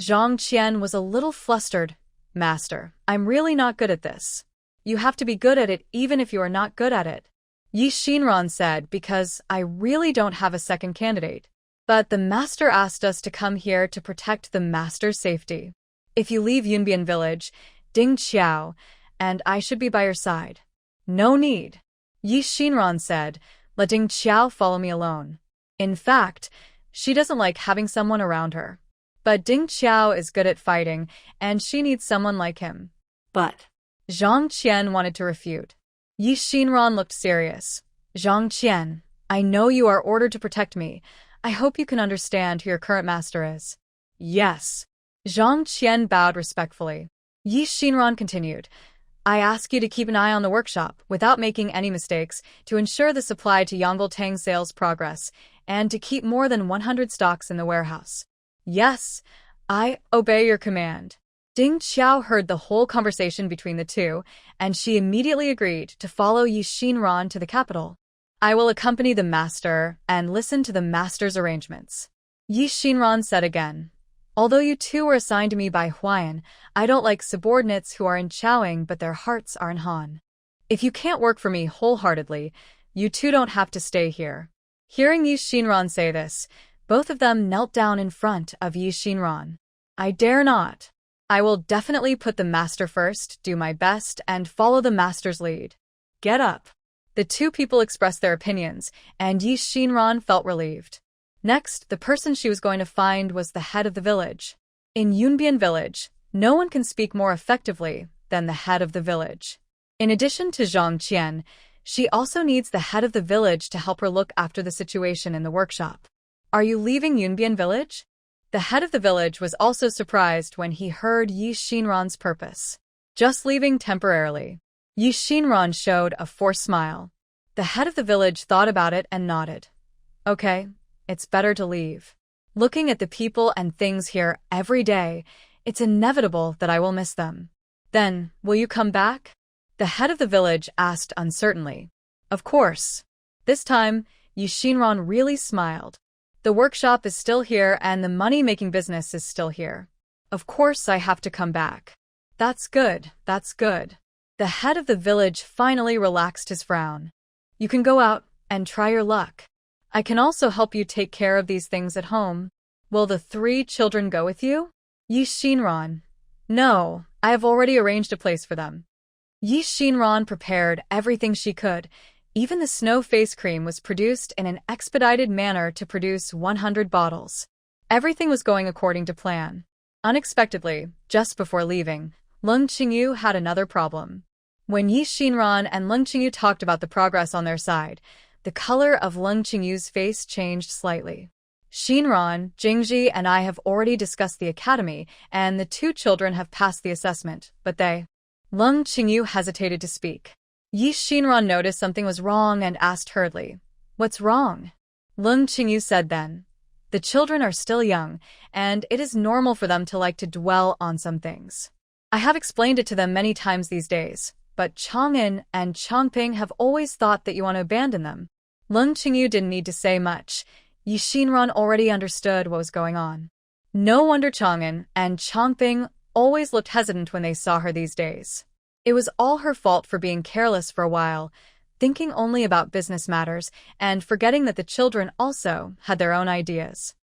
Zhang Qian was a little flustered. Master, I'm really not good at this. You have to be good at it even if you are not good at it. Yi Xinran said, because I really don't have a second candidate. But the master asked us to come here to protect the master's safety. If you leave Yunbian village, Ding Qiao, and I should be by your side. No need. Yi Xinran said, let Ding Qiao follow me alone. In fact, she doesn't like having someone around her. But Ding Qiao is good at fighting, and she needs someone like him. But Zhang Qian wanted to refute. Yi Xinran looked serious. Zhang Qian, I know you are ordered to protect me. I hope you can understand who your current master is. Yes. Zhang Qian bowed respectfully. Yi Xinran continued. I ask you to keep an eye on the workshop, without making any mistakes, to ensure the supply to Yongle Tang sales progress, and to keep more than 100 stocks in the warehouse. Yes, I obey your command. Ding Qiao heard the whole conversation between the two, and she immediately agreed to follow Yi Xinran to the capital. I will accompany the master and listen to the master's arrangements. Yi Xinran said again. Although you two were assigned to me by Huayan, I don't like subordinates who are in Chaoing but their hearts are in Han. If you can't work for me wholeheartedly, you two don't have to stay here. Hearing Yi Xinran say this, both of them knelt down in front of Yi Xinran. I dare not. I will definitely put the master first, do my best, and follow the master's lead. Get up. The two people expressed their opinions, and Yi Xinran felt relieved. Next, the person she was going to find was the head of the village. In Yunbian village, no one can speak more effectively than the head of the village. In addition to Zhang Qian, she also needs the head of the village to help her look after the situation in the workshop. Are you leaving Yunbian village? The head of the village was also surprised when he heard Yi Xinran's purpose. Just leaving temporarily. Yi Xinran showed a forced smile. The head of the village thought about it and nodded. Okay, it's better to leave. Looking at the people and things here every day, it's inevitable that I will miss them. Then, will you come back? The head of the village asked uncertainly. Of course. This time, Yi Xinran really smiled. The workshop is still here and the money-making business is still here. Of course I have to come back. That's good, that's good. The head of the village finally relaxed his frown. You can go out and try your luck. I can also help you take care of these things at home. Will the 3 children go with you? Yi Xinran. No, I have already arranged a place for them. Yi Xinran prepared everything she could. Even the snow face cream was produced in an expedited manner to produce 100 bottles. Everything was going according to plan. Unexpectedly, just before leaving, Leng Qingyu had another problem. When Yi Xinran and Leng Qingyu talked about the progress on their side, the color of Leng Qingyu's face changed slightly. Xinran, Jingji, and I have already discussed the academy, and the 2 children have passed the assessment, but they... Leng Qingyu hesitated to speak. Yi Xinran noticed something was wrong and asked hurriedly, What's wrong? Leng Qingyu said then, The children are still young, and it is normal for them to like to dwell on some things. I have explained it to them many times these days, but Chang'an and Changping have always thought that you want to abandon them. Leng Qingyu didn't need to say much. Yi Xinran already understood what was going on. No wonder Chang'an and Changping always looked hesitant when they saw her these days. It was all her fault for being careless for a while, thinking only about business matters and forgetting that the children also had their own ideas.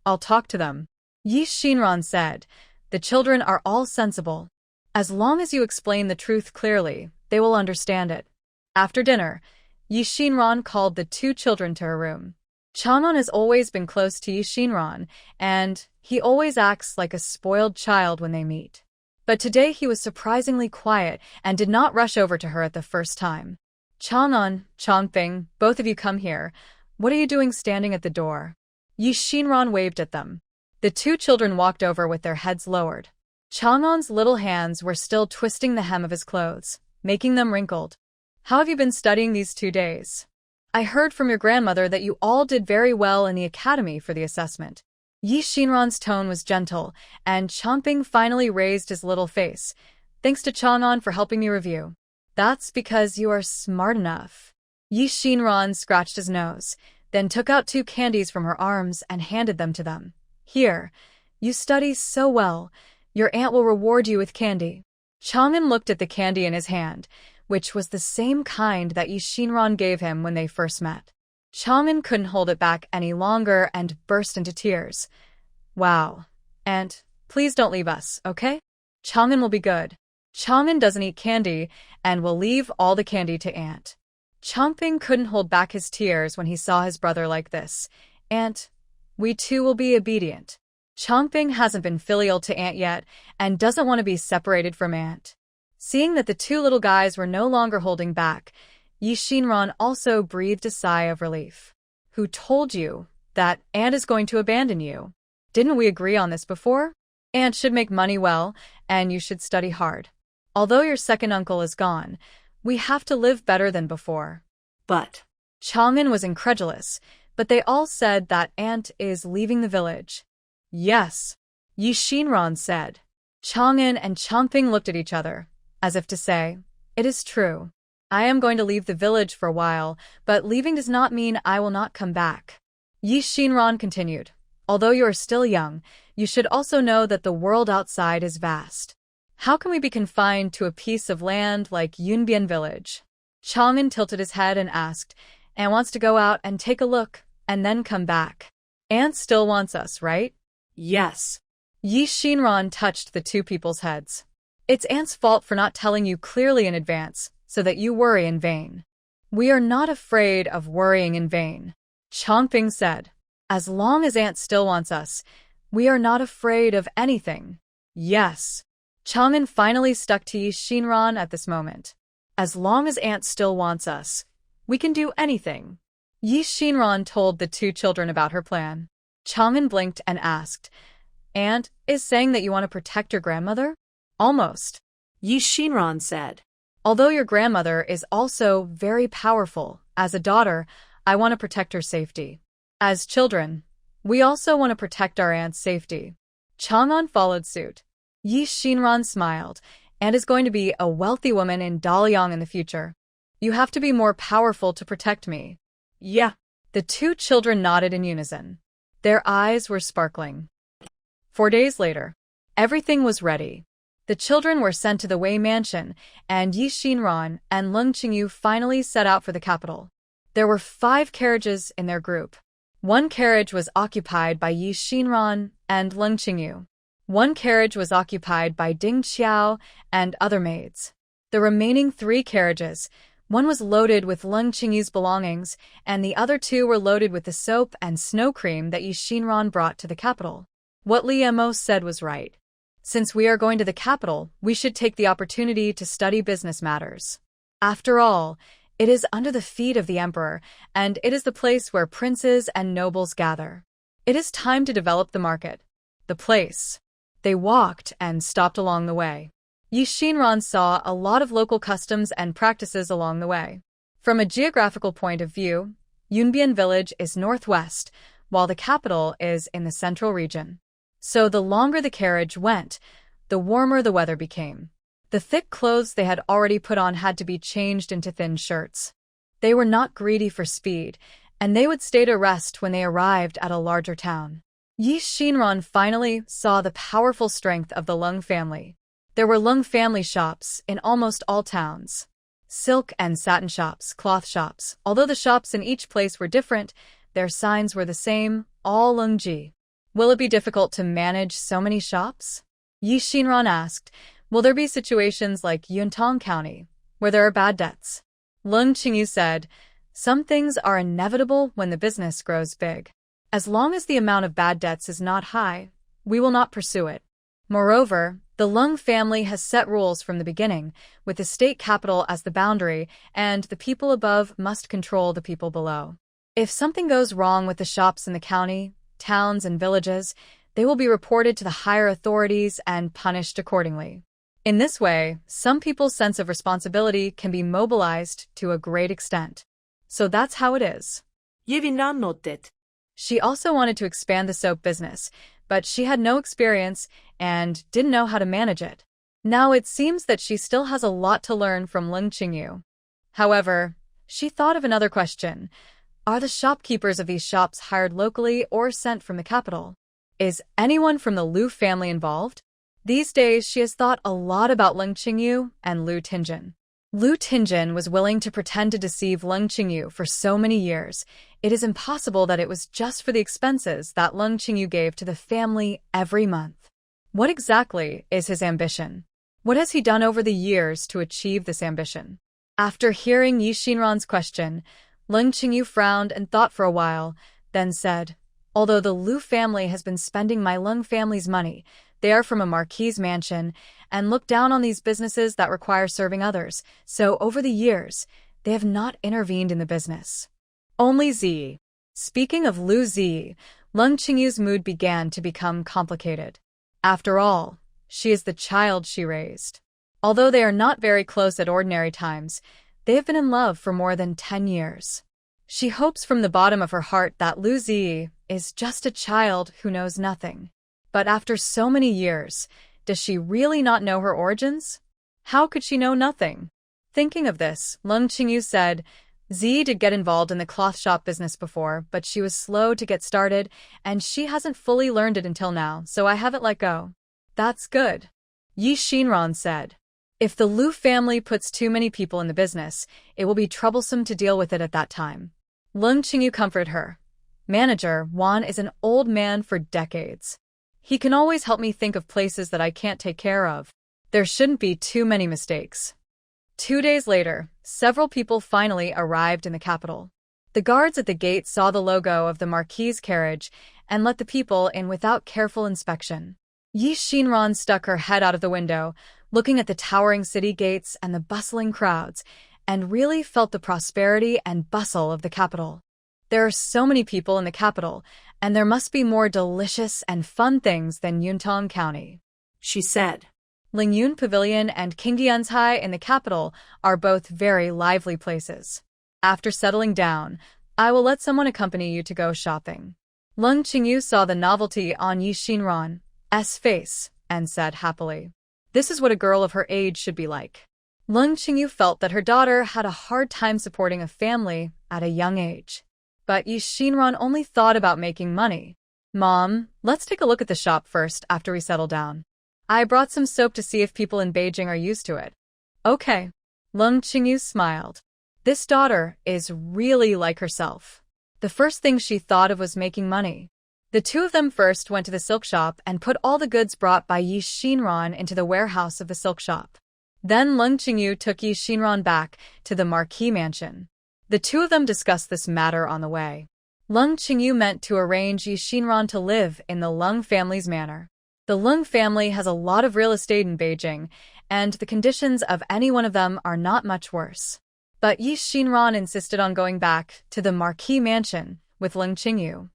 I'll talk to them. Yi Xinran said, The children are all sensible. As long as you explain the truth clearly, they will understand it. After dinner, Yi Xinran called the 2 children to her room. Chang'an has always been close to Yi Xinran, and he always acts like a spoiled child when they meet. But today he was surprisingly quiet and did not rush over to her at the first time. Chang'an, Changping, both of you come here. What are you doing standing at the door? Yi Xinran waved at them. The 2 children walked over with their heads lowered. Chang'an's little hands were still twisting the hem of his clothes, making them wrinkled. How have you been studying these 2 days? I heard from your grandmother that you all did very well in the academy for the assessment. Yi Xinran's tone was gentle, and Changping finally raised his little face. Thanks to Chang'an for helping me review. That's because you are smart enough. Yi Xinran scratched his nose. then took out 2 candies from her arms and handed them to them. Here, you study so well. Your aunt will reward you with candy. Chang'an looked at the candy in his hand, which was the same kind that Yi Xinran gave him when they first met. Chang'an couldn't hold it back any longer and burst into tears. Wow. Aunt, please don't leave us, okay? Chang'an will be good. Chang'an doesn't eat candy and will leave all the candy to Aunt. Changping couldn't hold back his tears when he saw his brother like this. Aunt, we too will be obedient. Changping hasn't been filial to Aunt yet and doesn't want to be separated from Aunt. Seeing that the 2 little guys were no longer holding back, Yi Xinran also breathed a sigh of relief. Who told you that Aunt is going to abandon you? Didn't we agree on this before? Aunt should make money well, and you should study hard. Although your second uncle is gone, we have to live better than before. But Chang'an was incredulous, but they all said that Aunt is leaving the village. Yes, Yi Xinran said. Chang'an and Changping looked at each other, as if to say, it is true. I am going to leave the village for a while, but leaving does not mean I will not come back. Yi Xinran continued, although you are still young, you should also know that the world outside is vast. How can we be confined to a piece of land like Yunbian village? Chang'an tilted his head and asked, Aunt wants to go out and take a look, and then come back. Aunt still wants us, right? yes. Yi Xinran touched the 2 people's heads. It's Aunt's fault for not telling you clearly in advance, so that you worry in vain. We are not afraid of worrying in vain, Changping said. As long as Aunt still wants us, we are not afraid of anything. Yes. Chang'an finally stuck to Yi Xinran at this moment. As long as Aunt still wants us, we can do anything. Yi Xinran told the 2 children about her plan. Chang'an blinked and asked, Aunt is saying that you want to protect your grandmother? Almost. Yi Xinran said. Although your grandmother is also very powerful, as a daughter, I want to protect her safety. As children, we also want to protect our aunt's safety. Chang'an followed suit. Yi Xinran smiled, and is going to be a wealthy woman in Daliang in the future. You have to be more powerful to protect me. Yeah. The 2 children nodded in unison. Their eyes were sparkling. 4 days later, everything was ready. The children were sent to the Wei mansion, and Yi Xinran and Leng Qingyu finally set out for the capital. There were 5 carriages in their group. 1 carriage was occupied by Yi Xinran and Leng Qingyu. 1 carriage was occupied by Ding Qiao and other maids. The remaining 3 carriages, one was loaded with Leng Qingyu's belongings, and the other 2 were loaded with the soap and snow cream that Yi Xinran brought to the capital. What Li Mo said was right. Since we are going to the capital, we should take the opportunity to study business matters. After all, it is under the feet of the emperor, and it is the place where princes and nobles gather. It is time to develop the market. The place. They walked and stopped along the way. Yi Xinran saw a lot of local customs and practices along the way. From a geographical point of view, Yunbian village is northwest, while the capital is in the central region. So the longer the carriage went, the warmer the weather became. The thick clothes they had already put on had to be changed into thin shirts. They were not greedy for speed, and they would stay to rest when they arrived at a larger town. Yi Xinran finally saw the powerful strength of the Leng family. There were Leng family shops in almost all towns. Silk and satin shops, cloth shops. Although the shops in each place were different, their signs were the same, all Lengji. Will it be difficult to manage so many shops? Yi Xinran asked. Will there be situations like Yuntong County, where there are bad debts? Leng Qingyu said, some things are inevitable when the business grows big. As long as the amount of bad debts is not high, we will not pursue it. Moreover, the Leng family has set rules from the beginning, with the state capital as the boundary, and the people above must control the people below. If something goes wrong with the shops in the county, towns, and villages, they will be reported to the higher authorities and punished accordingly. In this way, some people's sense of responsibility can be mobilized to a great extent. So that's how it is. Yevinran nodded. She also wanted to expand the soap business, but she had no experience and didn't know how to manage it. Now it seems that she still has a lot to learn from Leng Qingyu. However, she thought of another question. Are the shopkeepers of these shops hired locally or sent from the capital? Is anyone from the Liu family involved? These days, she has thought a lot about Leng Qingyu and Liu Tingjin. Liu Tingjin was willing to pretend to deceive Leng Qingyu for so many years. It is impossible that it was just for the expenses that Leng Qingyu gave to the family every month. What exactly is his ambition? What has he done over the years to achieve this ambition? After hearing Yi Xinran's question, Leng Qingyu frowned and thought for a while, then said, "Although the Liu family has been spending my Leng family's money, they are from a marquis mansion and look down on these businesses that require serving others, so over the years, they have not intervened in the business." Only Zi. Speaking of Liu Zi, Leng Qingyu's mood began to become complicated. After all, she is the child she raised. Although they are not very close at ordinary times, they have been in love for more than 10 years. She hopes from the bottom of her heart that Liu Zi is just a child who knows nothing. But after so many years, does she really not know her origins? How could she know nothing? Thinking of this, Leng Qingyu said, "Zi did get involved in the cloth shop business before, but she was slow to get started, and she hasn't fully learned it until now, so I haven't let go." "That's good," Yi Xinran said. "If the Liu family puts too many people in the business, it will be troublesome to deal with it at that time." Leng Qingyu comforted her. "Manager Wan is an old man for decades. He can always help me think of places that I can't take care of. There shouldn't be too many mistakes." 2 days later, several people finally arrived in the capital. The guards at the gate saw the logo of the Marquis' carriage and let the people in without careful inspection. Yi Xinran stuck her head out of the window, looking at the towering city gates and the bustling crowds, and really felt the prosperity and bustle of the capital. There are so many people in the capital, and there must be more delicious and fun things than Yuntong County, she said. Lingyun Pavilion and Qingdianzhai in the capital are both very lively places. After settling down, I will let someone accompany you to go shopping. Leng Qingyu saw the novelty on Yi Xinran's face and said happily, "This is what a girl of her age should be like." Leng Qingyu felt that her daughter had a hard time supporting a family at a young age. But Yi Xinran only thought about making money. "Mom, let's take a look at the shop first after we settle down. I brought some soap to see if people in Beijing are used to it." "Okay." Leng Qingyu smiled. This daughter is really like herself. The first thing she thought of was making money. The two of them first went to the silk shop and put all the goods brought by Yi Xinran into the warehouse of the silk shop. Then Leng Qingyu took Yi Xinran back to the Marquis mansion. The two of them discussed this matter on the way. Leng Qingyu meant to arrange Yi Xinran to live in the Leng family's manor. The Leng family has a lot of real estate in Beijing, and the conditions of any one of them are not much worse. But Yi Xinran insisted on going back to the Marquis mansion with Leng Qingyu.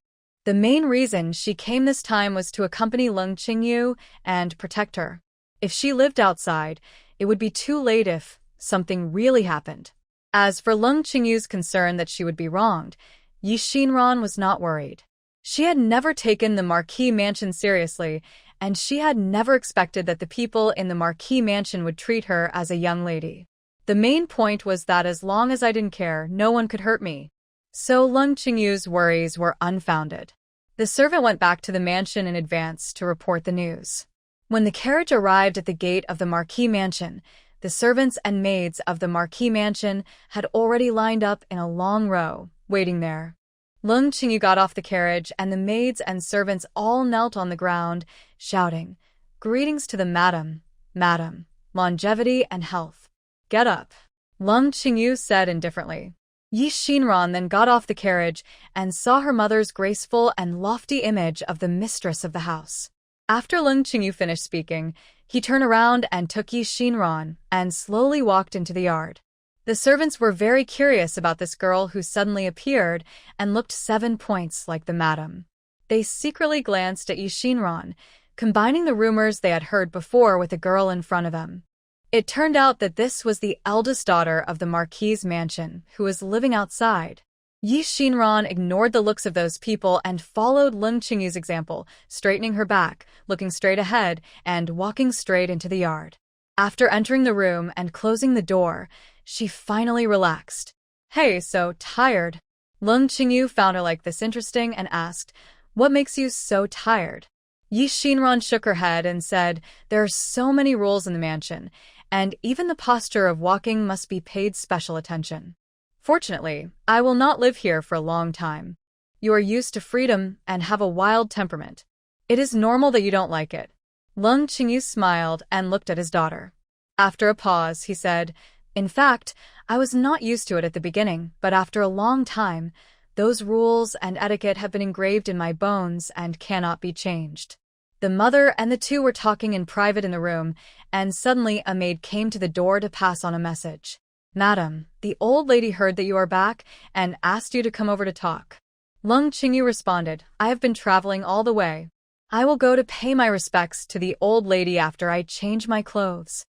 The main reason she came this time was to accompany Leng Qingyu and protect her. If she lived outside, it would be too late if something really happened. As for Leng Qingyu's concern that she would be wronged, Yi Xinran was not worried. She had never taken the Marquis mansion seriously, and she had never expected that the people in the Marquis mansion would treat her as a young lady. The main point was that as long as I didn't care, no one could hurt me. So Leng Qingyu's worries were unfounded. The servant went back to the mansion in advance to report the news. When the carriage arrived at the gate of the Marquis mansion, the servants and maids of the Marquis mansion had already lined up in a long row, waiting there. Leng Qingyu got off the carriage, and the maids and servants all knelt on the ground, shouting, "Greetings to the madam, madam, longevity and health." "Get up," Leng Qingyu said indifferently. Yi Xinran then got off the carriage and saw her mother's graceful and lofty image of the mistress of the house. After Leng Qingyu finished speaking, he turned around and took Yi Xinran and slowly walked into the yard. The servants were very curious about this girl who suddenly appeared and looked 7 points like the madam. They secretly glanced at Yi Xinran, combining the rumors they had heard before with the girl in front of them. It turned out that this was the eldest daughter of the Marquis' mansion, who was living outside. Yi Xinran ignored the looks of those people and followed Leng Qingyu's example, straightening her back, looking straight ahead, and walking straight into the yard. After entering the room and closing the door, she finally relaxed. "Hey, so tired?" Leng Qingyu found her like this interesting and asked, "What makes you so tired?" Yi Xinran shook her head and said, "There are so many rules in the mansion, and even the posture of walking must be paid special attention. Fortunately, I will not live here for a long time. You are used to freedom and have a wild temperament. It is normal that you don't like it." Leng Qingyu smiled and looked at his daughter. After a pause, he said, "In fact, I was not used to it at the beginning, but after a long time, those rules and etiquette have been engraved in my bones and cannot be changed." The mother and the two were talking in private in the room, and suddenly a maid came to the door to pass on a message. "Madam, the old lady heard that you are back and asked you to come over to talk." Leng Qingyu responded, "I have been traveling all the way. I will go to pay my respects to the old lady after I change my clothes."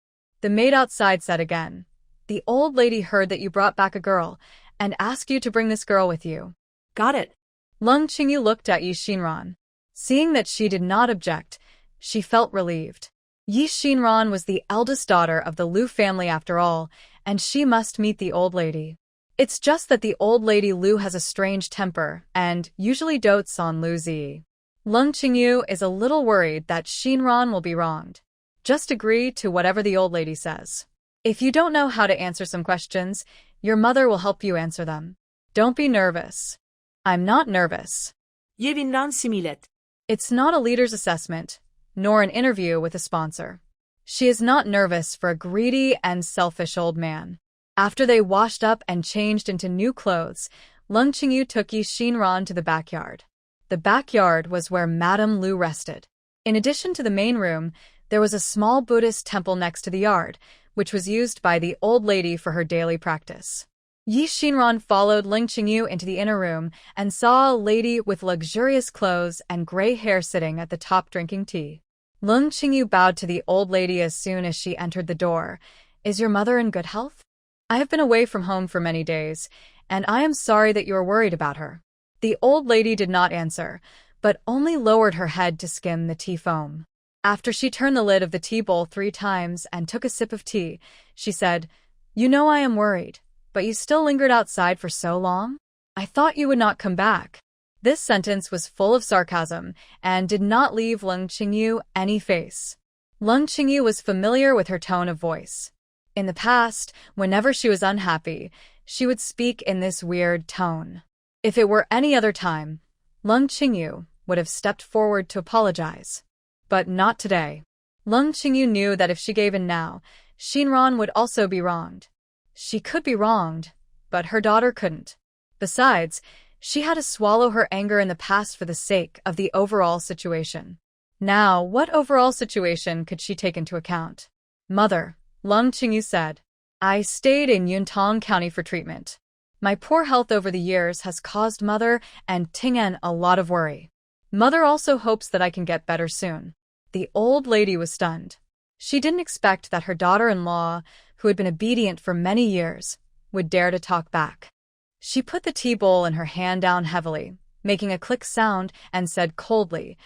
The maid outside said again, "The old lady heard that you brought back a girl and asked you to bring this girl with you." Got it. Leng Qingyu looked at Yi Xinran. Seeing that she did not object, she felt relieved. Yi Xinran was the eldest daughter of the Lu family after all, and she must meet the old lady. It's just that the old lady Lu has a strange temper and usually dotes on Lu Zi. Leng Qingyu is a little worried that Xinran will be wronged. Just agree to whatever the old lady says. If you don't know how to answer some questions, your mother will help you answer them. Don't be nervous. I'm not nervous. 예빈란 similet. It's not a leader's assessment, nor an interview with a sponsor. She is not nervous for a greedy and selfish old man. After they washed up and changed into new clothes, Leng Qingyu took Yi Xinran to the backyard. The backyard was where Madame Lu rested. In addition to the main room, there was a small Buddhist temple next to the yard, which was used by the old lady for her daily practice. Yi Xinran followed Leng Qingyu into the inner room and saw a lady with luxurious clothes and gray hair sitting at the top drinking tea. Leng Qingyu bowed to the old lady as soon as she entered the door. "Is your mother in good health? I have been away from home for many days, and I am sorry that you are worried about her." The old lady did not answer, but only lowered her head to skim the tea foam. After she turned the lid of the tea bowl 3 times and took a sip of tea, she said, "You know I am worried, but you still lingered outside for so long? I thought you would not come back." This sentence was full of sarcasm and did not leave Leng Qingyu any face. Leng Qingyu was familiar with her tone of voice. In the past, whenever she was unhappy, she would speak in this weird tone. If it were any other time, Leng Qingyu would have stepped forward to apologize. But not today. Leng Qingyu knew that if she gave in now, Xinran would also be wronged. She could be wronged, but her daughter couldn't. Besides, she had to swallow her anger in the past for the sake of the overall situation. Now, what overall situation could she take into account? "Mother," Leng Qingyu said, "I stayed in Yuntong County for treatment. My poor health over the years has caused Mother and Ting'an a lot of worry. Mother also hopes that I can get better soon." The old lady was stunned. She didn't expect that her daughter-in-law, who had been obedient for many years, would dare to talk back. She put the tea bowl in her hand down heavily, making a click sound, and said coldly,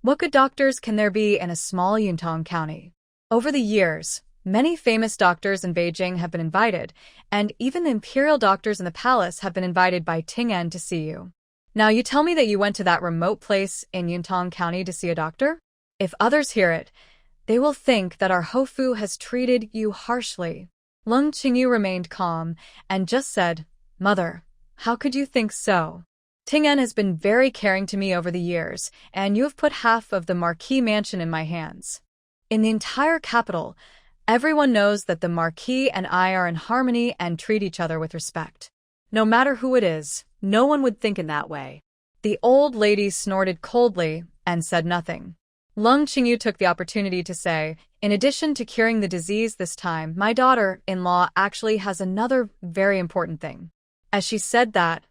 "What good doctors can there be in a small Yuntong County? Over the years, many famous doctors in Beijing have been invited, and even the imperial doctors in the palace have been invited by Ting'an to see you. Now you tell me that you went to that remote place in Yuntong County to see a doctor? If others hear it, they will think that our Hofu has treated you harshly." Leng Qingyu remained calm and just said, "Mother, how could you think so? Ting'an has been very caring to me over the years, and you have put half of the Marquis mansion in my hands. In the entire capital, everyone knows that the Marquis and I are in harmony and treat each other with respect. No matter who it is, no one would think in that way." The old lady snorted coldly and said nothing. Leng Qingyu took the opportunity to say, "In addition to curing the disease this time, my daughter-in-law actually has another very important thing." As she said that,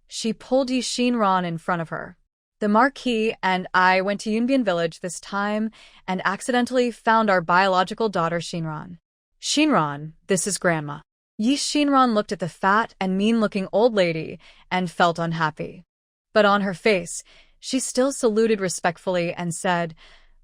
she pulled Yi Xinran in front of her. "The Marquis and I went to Yunbian village this time and accidentally found our biological daughter Xinran." "Xinran, this is Grandma." Yi Xinran looked at the fat and mean-looking old lady and felt unhappy. But on her face, she still saluted respectfully and said,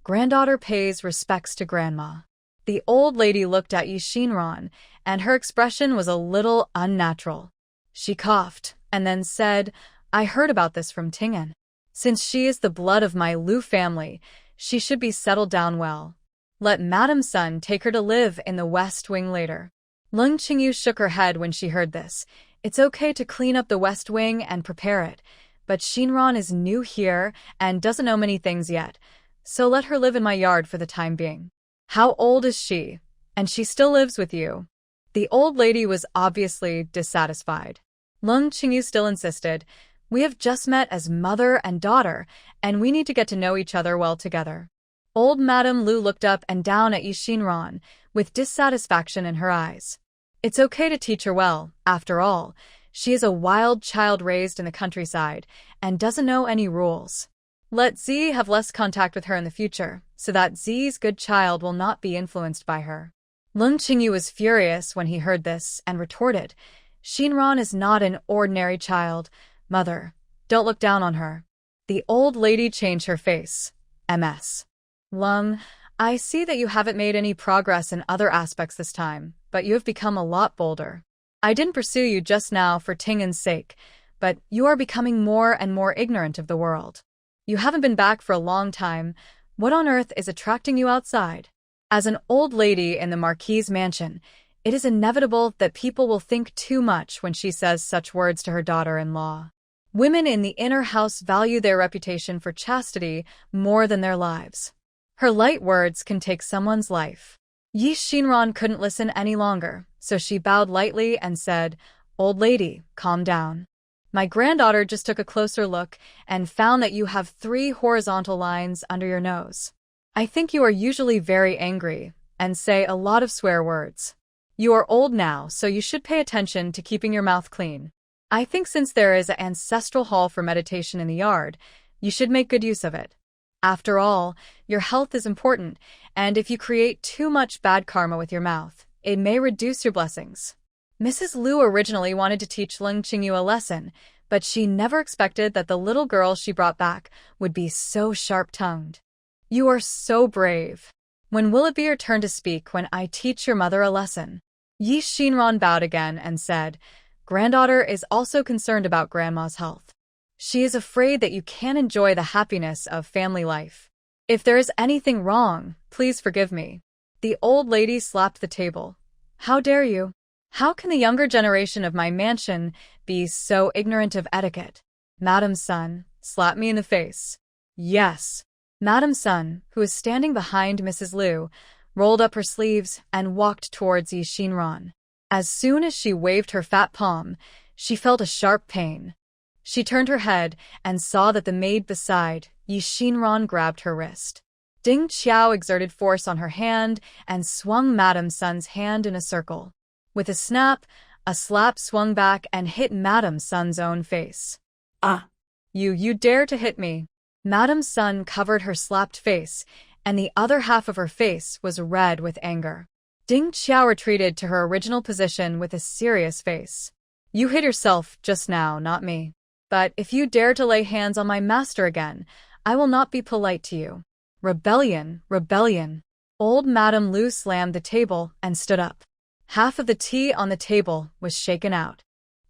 "Granddaughter pays respects to Grandma." The old lady looked at Yi Xinran, and her expression was a little unnatural. She coughed and then said, I heard about this from Tingen. Since she is the blood of my Lu family, she should be settled down well. Let Madam Sun take her to live in the West Wing later. Leng Qingyu shook her head when she heard this. It's okay to clean up the West Wing and prepare it, but Shinran is new here and doesn't know many things yet, so let her live in my yard for the time being. How old is she? And she still lives with you. The old lady was obviously dissatisfied. Leng Qingyu still insisted, we have just met as mother and daughter, and we need to get to know each other well together. Old Madame Lu looked up and down at Yi Shinran, with dissatisfaction in her eyes. It's okay to teach her well, after all. She is a wild child raised in the countryside, and doesn't know any rules. Let Z have less contact with her in the future, so that Z's good child will not be influenced by her. Leng Qingyu was furious when he heard this, and retorted, Shinran is not an ordinary child. Mother, don't look down on her. The old lady changed her face. MS. Leng, I see that you haven't made any progress in other aspects this time, but you have become a lot bolder. I didn't pursue you just now for Tingen's sake, but you are becoming more and more ignorant of the world. You haven't been back for a long time. What on earth is attracting you outside? As an old lady in the Marquis' mansion, it is inevitable that people will think too much when she says such words to her daughter-in-law. Women in the inner house value their reputation for chastity more than their lives. Her light words can take someone's life. Yi Shinran couldn't listen any longer, so she bowed lightly and said, Old lady, calm down. My granddaughter just took a closer look and found that you have 3 horizontal lines under your nose. I think you are usually very angry and say a lot of swear words. You are old now, so you should pay attention to keeping your mouth clean. I think since there is an ancestral hall for meditation in the yard, you should make good use of it. After all, your health is important, and if you create too much bad karma with your mouth, it may reduce your blessings. Mrs. Lu originally wanted to teach Leng Qingyu a lesson, but she never expected that the little girl she brought back would be so sharp-tongued. You are so brave. When will it be your turn to speak when I teach your mother a lesson? Yi Shinran bowed again and said, Granddaughter is also concerned about Grandma's health. She is afraid that you can't enjoy the happiness of family life. If there is anything wrong, please forgive me. The old lady slapped the table. How dare you? How can the younger generation of my mansion be so ignorant of etiquette? Madam Sun, slap me in the face. Yes. Madam Sun, who was standing behind Mrs. Lu, rolled up her sleeves and walked towards Yi Shinran. As soon as she waved her fat palm, she felt a sharp pain. She turned her head and saw that the maid beside Yi Shinran grabbed her wrist. Ding Qiao exerted force on her hand and swung Madam Sun's hand in a circle. With a snap, a slap swung back and hit Madam Sun's own face. Ah! You dare to hit me. Madam Sun covered her slapped face, and the other half of her face was red with anger. Ding Qiao retreated to her original position with a serious face. You hit yourself just now, not me. But if you dare to lay hands on my master again, I will not be polite to you. Rebellion, rebellion. Old Madame Lu slammed the table and stood up. Half of the tea on the table was shaken out.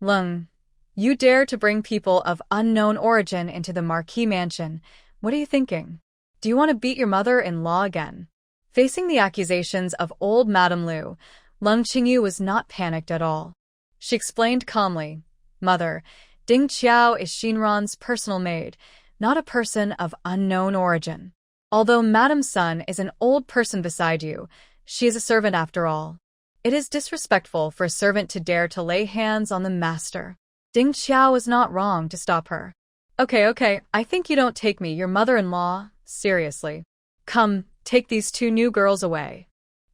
Leng, you dare to bring people of unknown origin into the Marquis mansion. What are you thinking? Do you want to beat your mother-in-law again? Facing the accusations of old Madame Lu, Leng Qingyu was not panicked at all. She explained calmly, Mother, Ding Qiao is Shinran's personal maid, not a person of unknown origin. Although Madam Sun is an old person beside you, she is a servant after all. It is disrespectful for a servant to dare to lay hands on the master. Ding Qiao was not wrong to stop her. Okay, I think you don't take me, your mother-in-law, seriously. Come, take these 2 new girls away.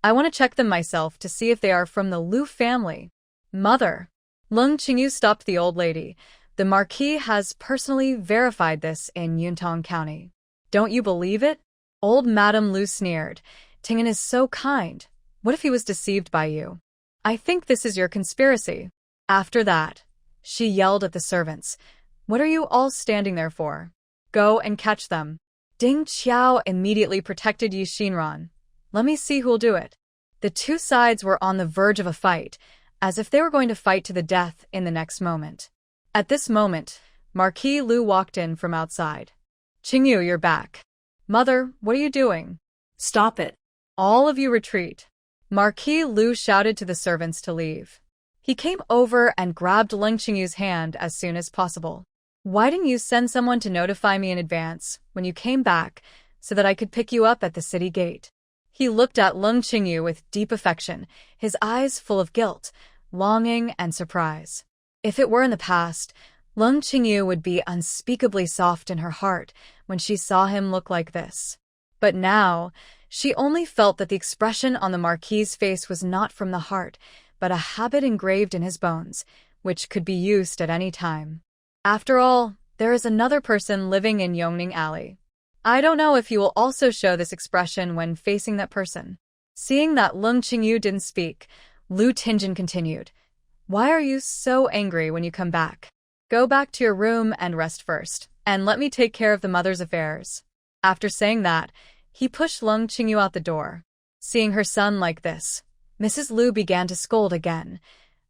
I want to check them myself to see if they are from the Lu family. Mother. Leng Qingyu stopped the old lady. The Marquis has personally verified this in Yuntong County. Don't you believe it? Old Madame Lu sneered. Tingen is so kind. What if he was deceived by you? I think this is your conspiracy. After that, she yelled at the servants. What are you all standing there for? Go and catch them. Ding Qiao immediately protected Yi Shinran. Let me see who'll do it. The 2 sides were on the verge of a fight, as if they were going to fight to the death in the next moment. At this moment, Marquis Lu walked in from outside. Qingyu, you're back. Mother, what are you doing? Stop it. All of you retreat. Marquis Lu shouted to the servants to leave. He came over and grabbed Leng Qingyu's hand as soon as possible. Why didn't you send someone to notify me in advance when you came back so that I could pick you up at the city gate? He looked at Leng Qingyu with deep affection, his eyes full of guilt, longing, and surprise. If it were in the past, Leng Qingyu would be unspeakably soft in her heart when she saw him look like this. But now, she only felt that the expression on the Marquis's face was not from the heart, but a habit engraved in his bones, which could be used at any time. After all, there is another person living in Yongning Alley. I don't know if you will also show this expression when facing that person. Seeing that Leng Qingyu didn't speak, Lu Tingjin continued. Why are you so angry when you come back? Go back to your room and rest first, and let me take care of the mother's affairs. After saying that, he pushed Leng Qingyu out the door. Seeing her son like this, Mrs. Lu began to scold again.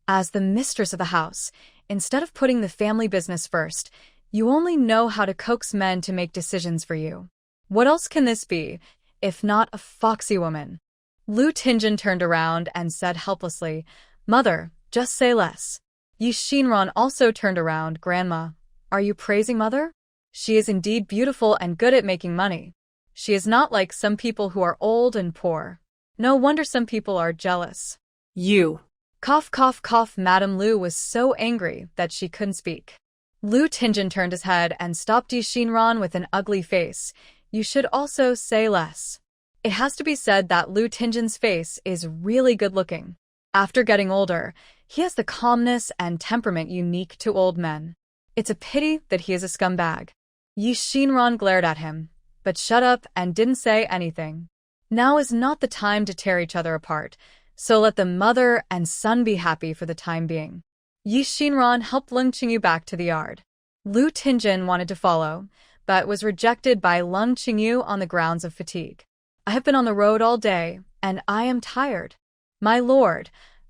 As the mistress of the house, instead of putting the family business first, you only know how to coax men to make decisions for you. What else can this be, if not a foxy woman? Lu Tingjin turned around and said helplessly, Mother, just say less. Yi Xinran also turned around. Grandma, are you praising Mother? She is indeed beautiful and good at making money. She is not like some people who are old and poor. No wonder some people are jealous. You. Cough, cough, cough. Madame Lu was so angry that she couldn't speak. Lu Tingjin turned his head and stopped Yi Xinran with an ugly face. You should also say less. It has to be said that Lu Tingjin's face is really good-looking. After getting older, he has the calmness and temperament unique to old men. It's a pity that he is a scumbag. Yi Xinran glared at him, but shut up and didn't say anything. Now is not the time to tear each other apart, so let the mother and son be happy for the time being. Yi Xinran helped Leng Qingyu back to the yard. Lu Tingjin wanted to follow, but was rejected by Leng Qingyu on the grounds of fatigue. I have been on the road all day, and I am tired. My lord,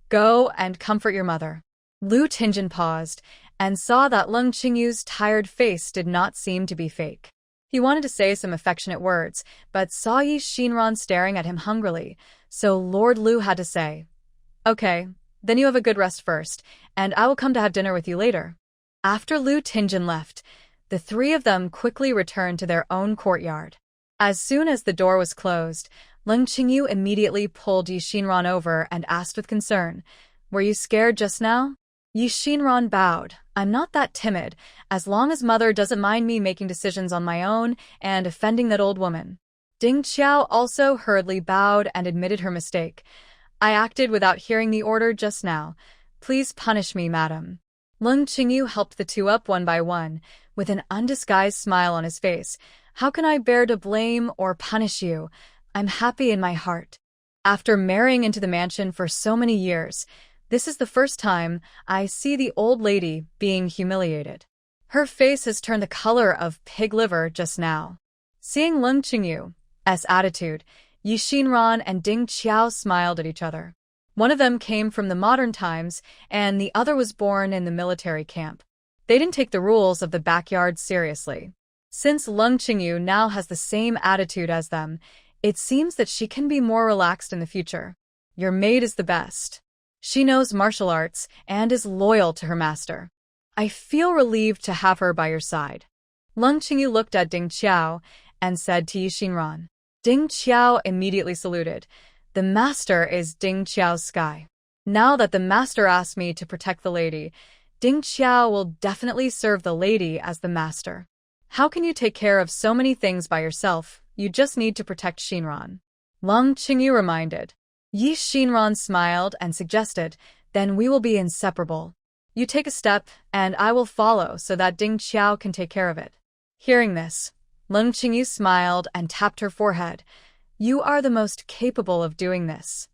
go and comfort your mother. Lu Tingjin paused and saw that Leng Qingyu's tired face did not seem to be fake. He wanted to say some affectionate words, but saw Yi Xinran staring at him hungrily, so Lord Lu had to say, Okay, then you have a good rest first, and I will come to have dinner with you later. After Lu Tingjin left, the three of them quickly returned to their own courtyard. As soon as the door was closed, Leng Qingyu immediately pulled Yi Xinran over and asked with concern, Were you scared just now? Yi Xinran bowed. I'm not that timid, as long as Mother doesn't mind me making decisions on my own and offending that old woman. Ding Qiao also hurriedly bowed and admitted her mistake. I acted without hearing the order just now. Please punish me, madam. Leng Qingyu helped the two up one by one, with an undisguised smile on his face. How can I bear to blame or punish you? I'm happy in my heart. After marrying into the mansion for so many years, this is the first time I see the old lady being humiliated. Her face has turned the color of pig liver just now. Seeing Leng Qingyu's attitude, Yi Xinran and Ding Qiao smiled at each other. One of them came from the modern times, and the other was born in the military camp. They didn't take the rules of the backyard seriously. Since Leng Qingyu now has the same attitude as them, it seems that she can be more relaxed in the future. Your maid is the best. She knows martial arts and is loyal to her master. I feel relieved to have her by your side. Leng Qingyu looked at Ding Qiao and said to Yi Xinran. Ding Qiao immediately saluted. The master is Ding Qiao's sky. Now that the master asked me to protect the lady, Ding Qiao will definitely serve the lady as the master. How can you take care of so many things by yourself? You just need to protect Xinran. Leng Qingyu reminded. Yi Xinran smiled and suggested, Then we will be inseparable. You take a step, and I will follow so that Ding Qiao can take care of it. Hearing this, Leng Qingyu smiled and tapped her forehead. You are the most capable of doing this.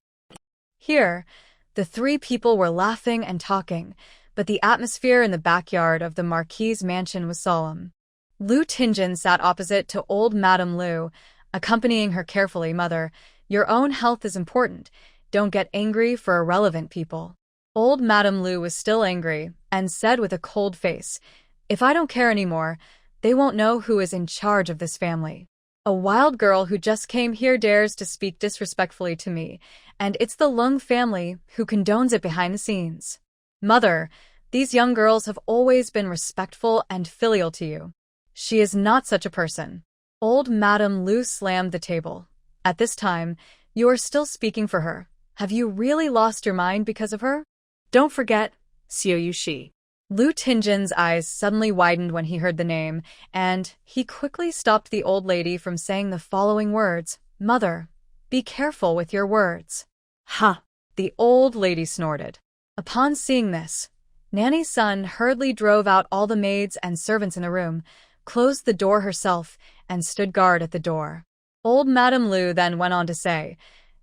Here, the three people were laughing and talking, but the atmosphere in the backyard of the Marquis's mansion was solemn. Lu Tingjin sat opposite to old Madame Lu, accompanying her carefully. Mother, your own health is important. Don't get angry for irrelevant people. Old Madame Lu was still angry and said with a cold face, "If I don't care anymore, they won't know who is in charge of this family. A wild girl who just came here dares to speak disrespectfully to me, and it's the Leng family who condones it behind the scenes. Mother, these young girls have always been respectful and filial to you. She is not such a person." Old Madame Lu slammed the table. "At this time, you are still speaking for her. Have you really lost your mind because of her?" Don't forget, Xiao Yushi. Lu Tingjin's eyes suddenly widened when he heard the name, and he quickly stopped the old lady from saying the following words. "Mother, be careful with your words." Ha! The old lady snorted. Upon seeing this, Nanny Sun hurriedly drove out all the maids and servants in the room, closed the door herself, and stood guard at the door. Old Madame Lu then went on to say,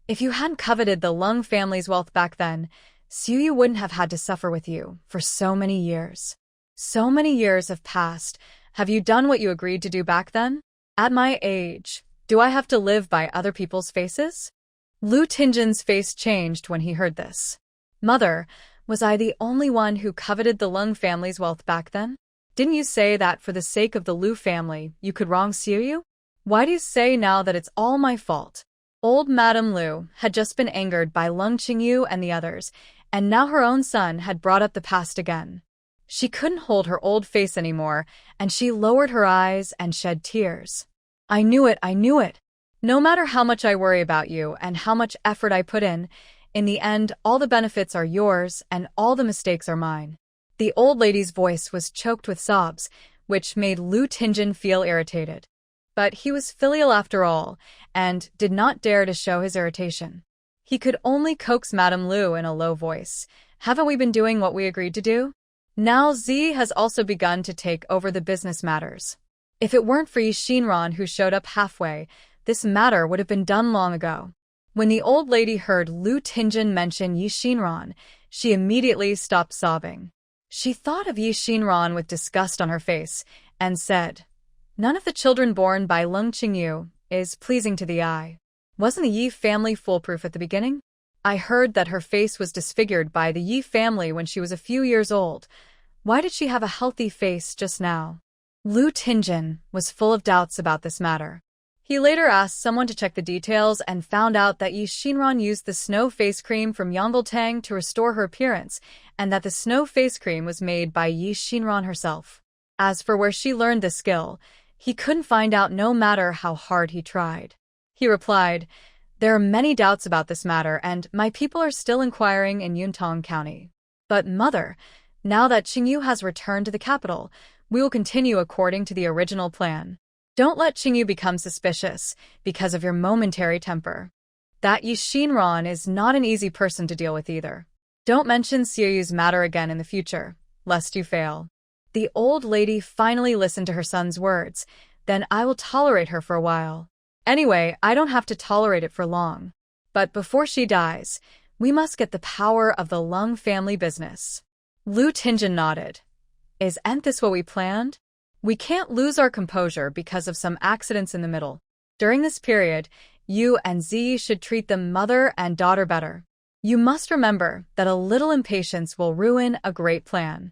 "If you hadn't coveted the Leng family's wealth back then, Xiu wouldn't have had to suffer with you for so many years. So many years have passed. Have you done what you agreed to do back then? At my age, do I have to live by other people's faces?" Lu Tingjin's face changed when he heard this. "Mother, was I the only one who coveted the Leng family's wealth back then? Didn't you say that for the sake of the Lu family, you could wrong Xiu? Why do you say now that it's all my fault?" Old Madame Lu had just been angered by Leng Qingyu and the others, and now her own son had brought up the past again. She couldn't hold her old face anymore, and she lowered her eyes and shed tears. I knew it. No matter how much I worry about you and how much effort I put in the end, all the benefits are yours and all the mistakes are mine." The old lady's voice was choked with sobs, which made Lu Tingjin feel irritated. But he was filial after all, and did not dare to show his irritation. He could only coax Madame Lu in a low voice. "Haven't we been doing what we agreed to do? Now Z has also begun to take over the business matters. If it weren't for Yi Xinran who showed up halfway, this matter would have been done long ago." When the old lady heard Lu Tingjin mention Yi Xinran, she immediately stopped sobbing. She thought of Yi Xinran with disgust on her face, and said, "None of the children born by Leng Qingyu is pleasing to the eye. Wasn't the Yi family foolproof at the beginning? I heard that her face was disfigured by the Yi family when she was a few years old. Why did she have a healthy face just now?" Lu Tingjin was full of doubts about this matter. He later asked someone to check the details and found out that Yi Xinran used the snow face cream from Tang to restore her appearance, and that the snow face cream was made by Yi Xinran herself. As for where she learned the skill, he couldn't find out no matter how hard he tried. He replied, "There are many doubts about this matter, and my people are still inquiring in Yuntong County. But mother, now that Qingyu has returned to the capital, we will continue according to the original plan. Don't let Qingyu become suspicious because of your momentary temper. That Yi Xinran is not an easy person to deal with either. Don't mention Xiuyu's matter again in the future, lest you fail." The old lady finally listened to her son's words. "Then I will tolerate her for a while. Anyway, I don't have to tolerate it for long. But before she dies, we must get the power of the Leng family business." Lu Tingjin nodded. "Isn't this what we planned? We can't lose our composure because of some accidents in the middle. During this period, you and Z should treat them mother and daughter better. You must remember that a little impatience will ruin a great plan."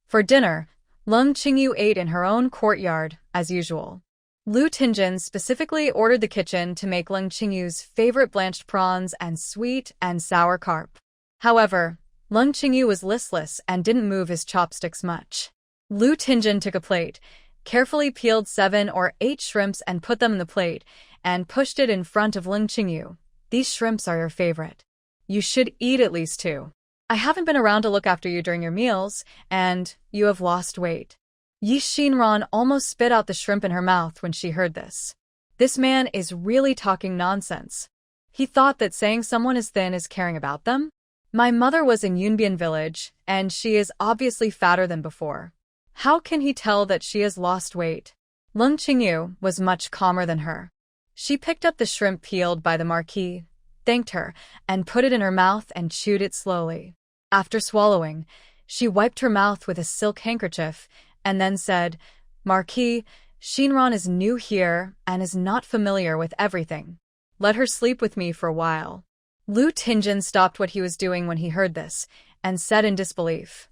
For dinner, Leng Qingyu ate in her own courtyard, as usual. Lu Tingjin specifically ordered the kitchen to make Leng Qingyu's favorite blanched prawns and sweet and sour carp. However, Leng Qingyu was listless and didn't move his chopsticks much. Lu Tingjin took a plate, carefully peeled 7 or 8 shrimps and put them in the plate, and pushed it in front of Leng Qingyu. "These shrimps are your favorite. You should eat at least 2. I haven't been around to look after you during your meals, and you have lost weight." Yi Xinran almost spit out the shrimp in her mouth when she heard this. This man is really talking nonsense. He thought that saying someone is thin is caring about them? My mother was in Yunbian village, and she is obviously fatter than before. How can he tell that she has lost weight? Leng Qingyu was much calmer than her. She picked up the shrimp peeled by the Marquis, thanked her, and put it in her mouth and chewed it slowly. After swallowing, she wiped her mouth with a silk handkerchief, and then said, "Marquis, Xinran is new here and is not familiar with everything. Let her sleep with me for a while." Lu Tingjin stopped what he was doing when he heard this, and said in disbelief,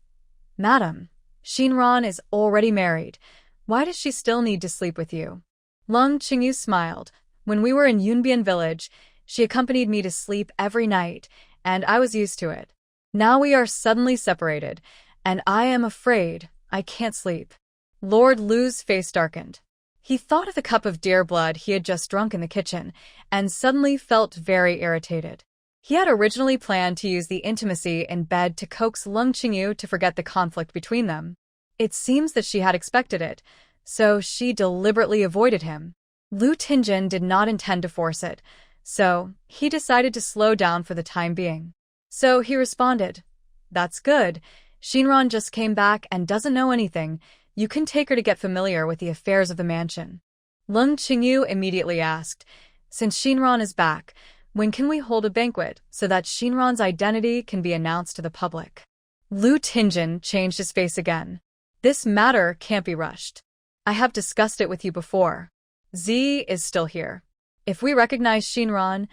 "Madam, Shinran is already married. Why does she still need to sleep with you?" Leng Qingyu smiled. "When we were in Yunbian village, she accompanied me to sleep every night, and I was used to it. Now we are suddenly separated, and I am afraid I can't sleep." Lord Lu's face darkened. He thought of the cup of deer blood he had just drunk in the kitchen, and suddenly felt very irritated. He had originally planned to use the intimacy in bed to coax Leng Qingyu to forget the conflict between them. It seems that she had expected it, so she deliberately avoided him. Lu Tingjin did not intend to force it, so he decided to slow down for the time being. So he responded, "That's good. Shinran just came back and doesn't know anything. You can take her to get familiar with the affairs of the mansion." Leng Qingyu immediately asked, "Since Shinran is back, when can we hold a banquet so that Shinran's identity can be announced to the public?" Lu Tingjin changed his face again. "This matter can't be rushed. I have discussed it with you before. Z is still here. If we recognize Shinran,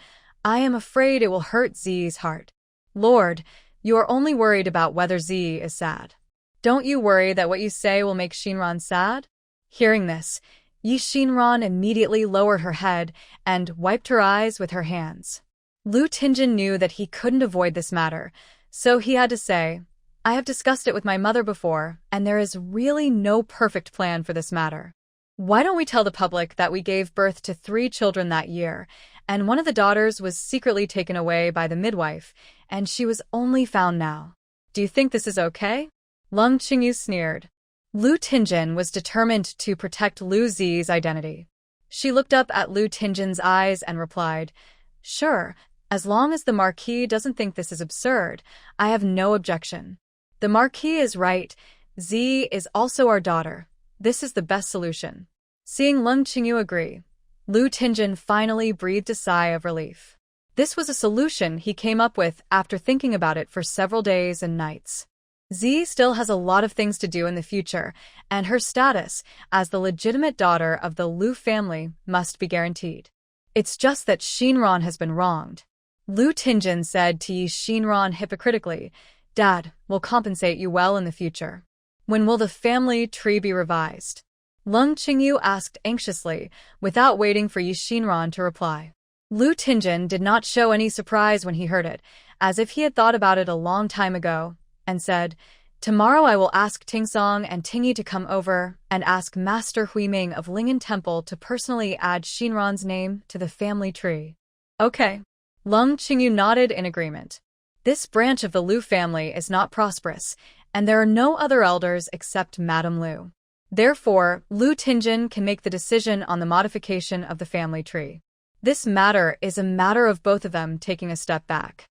I am afraid it will hurt Z's heart. Lord, you are only worried about whether Z is sad. Don't you worry that what you say will make Shinran sad?" Hearing this, Yi Shinran immediately lowered her head and wiped her eyes with her hands. Lu Tingjin knew that he couldn't avoid this matter, so he had to say, "I have discussed it with my mother before, and there is really no perfect plan for this matter. Why don't we tell the public that we gave birth to 3 children that year, and one of the daughters was secretly taken away by the midwife, and she was only found now? Do you think this is okay?" Leng Qingyu sneered. Lu Tingjin was determined to protect Lu Zi's identity. She looked up at Lu Tingjin's eyes and replied, "Sure, as long as the Marquis doesn't think this is absurd, I have no objection. The Marquis is right. Z is also our daughter. This is the best solution." Seeing Leng Qingyu agree, Lu Tingjin finally breathed a sigh of relief. This was a solution he came up with after thinking about it for several days and nights. Z still has a lot of things to do in the future, and her status as the legitimate daughter of the Lu family must be guaranteed. It's just that Shinran has been wronged. Lu Tingjin said to Yi Shinran hypocritically, "Dad will compensate you well in the future. When will the family tree be revised?" Leng Qingyu asked anxiously, without waiting for Yi Shinran to reply. Lu Tingjin did not show any surprise when he heard it, as if he had thought about it a long time ago, and said, "Tomorrow I will ask Tingsong and Tingyi to come over and ask Master Huiming of Lingen Temple to personally add Shinran's name to the family tree." "Okay." Leng Qingyu nodded in agreement. This branch of the Lu family is not prosperous, and there are no other elders except Madame Lu. Therefore, Lu Tingjin can make the decision on the modification of the family tree. This matter is a matter of both of them taking a step back.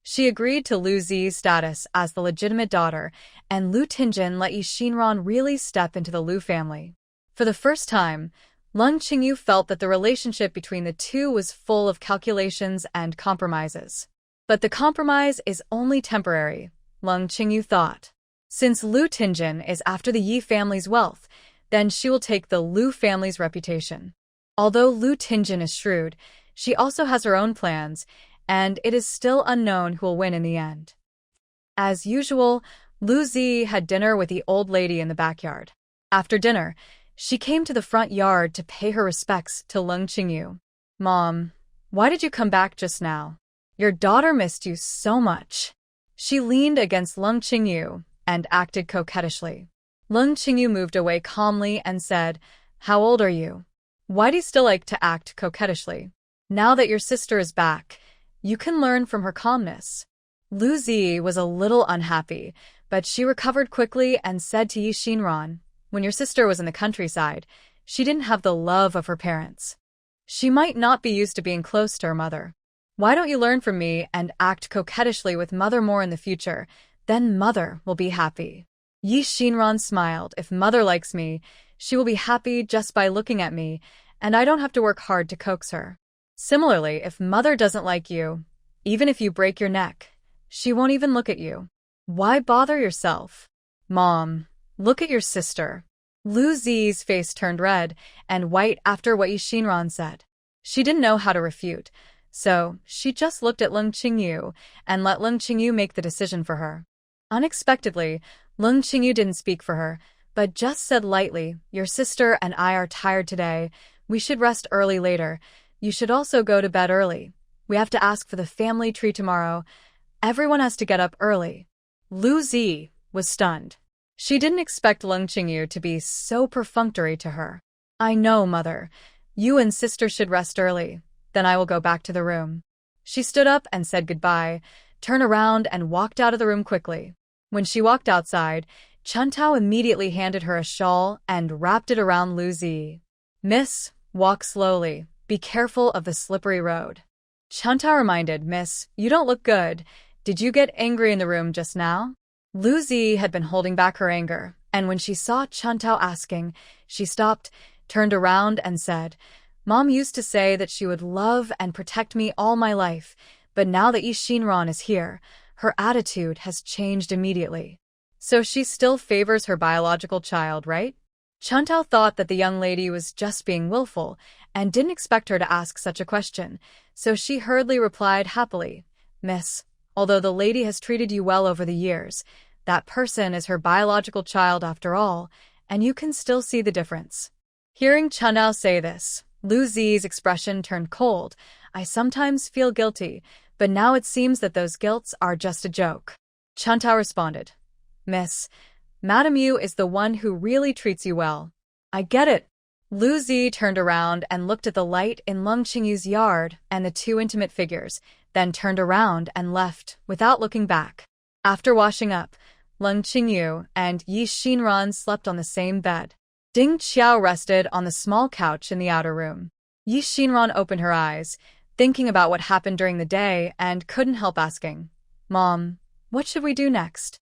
She agreed to Lu Zi's status as the legitimate daughter, and Lu Tingjin let Yi Shinran really step into the Lu family. For the first time, Leng Qingyu felt that the relationship between the two was full of calculations and compromises. But the compromise is only temporary, Leng Qingyu thought. Since Lu Tingjin is after the Yi family's wealth, then she will take the Lu family's reputation. Although Lu Tingjin is shrewd, she also has her own plans, and it is still unknown who will win in the end. As usual, Lu Zi had dinner with the old lady in the backyard. After dinner, she came to the front yard to pay her respects to Leng Qingyu. "Mom, why did you come back just now? Your daughter missed you so much." She leaned against Leng Qingyu and acted coquettishly. Leng Qingyu moved away calmly and said, "How old are you? Why do you still like to act coquettishly? Now that your sister is back, you can learn from her calmness." Lu Zi was a little unhappy, but she recovered quickly and said to Yi Shinran, "When your sister was in the countryside, she didn't have the love of her parents. She might not be used to being close to her mother. Why don't you learn from me and act coquettishly with mother more in the future? Then mother will be happy." Yi Shinran smiled. "If mother likes me, she will be happy just by looking at me, and I don't have to work hard to coax her. Similarly, if mother doesn't like you, even if you break your neck, she won't even look at you. Why bother yourself? Mom, look at your sister." Lu Zi's face turned red and white after what Yi Shinran said. She didn't know how to refute, so she just looked at Leng Qingyu and let Leng Qingyu make the decision for her. Unexpectedly, Leng Qingyu didn't speak for her, but just said lightly, "Your sister and I are tired today. We should rest early later. You should also go to bed early. We have to ask for the family tree tomorrow. Everyone has to get up early." Lu Zi was stunned. She didn't expect Leng Qingyu to be so perfunctory to her. "I know, mother. You and sister should rest early. Then I will go back to the room." She stood up and said goodbye, turned around and walked out of the room quickly. When she walked outside, Chuntao immediately handed her a shawl and wrapped it around Lu Zi. "Miss, walk slowly. Be careful of the slippery road." Chuntao reminded, "Miss, you don't look good. Did you get angry in the room just now?" Lu Zi had been holding back her anger, and when she saw Chuntao asking, she stopped, turned around and said, "Mom used to say that she would love and protect me all my life, but now that Yi Xinran is here, her attitude has changed immediately. So she still favors her biological child, right?" Chuntao thought that the young lady was just being willful and didn't expect her to ask such a question, so she hurriedly replied happily, "Miss, although the lady has treated you well over the years, that person is her biological child after all, and you can still see the difference." Hearing Chuntao say this, Lu Zi's expression turned cold. "I sometimes feel guilty, but now it seems that those guilts are just a joke." Chuntao responded, "Miss, Madame Yu is the one who really treats you well." "I get it." Lu Zi turned around and looked at the light in Leng Qingyu's yard and the two intimate figures, then turned around and left without looking back. After washing up, Leng Qingyu and Yi Xinran slept on the same bed. Ding Qiao rested on the small couch in the outer room. Yi Xinran opened her eyes, thinking about what happened during the day, and couldn't help asking, "Mom, what should we do next?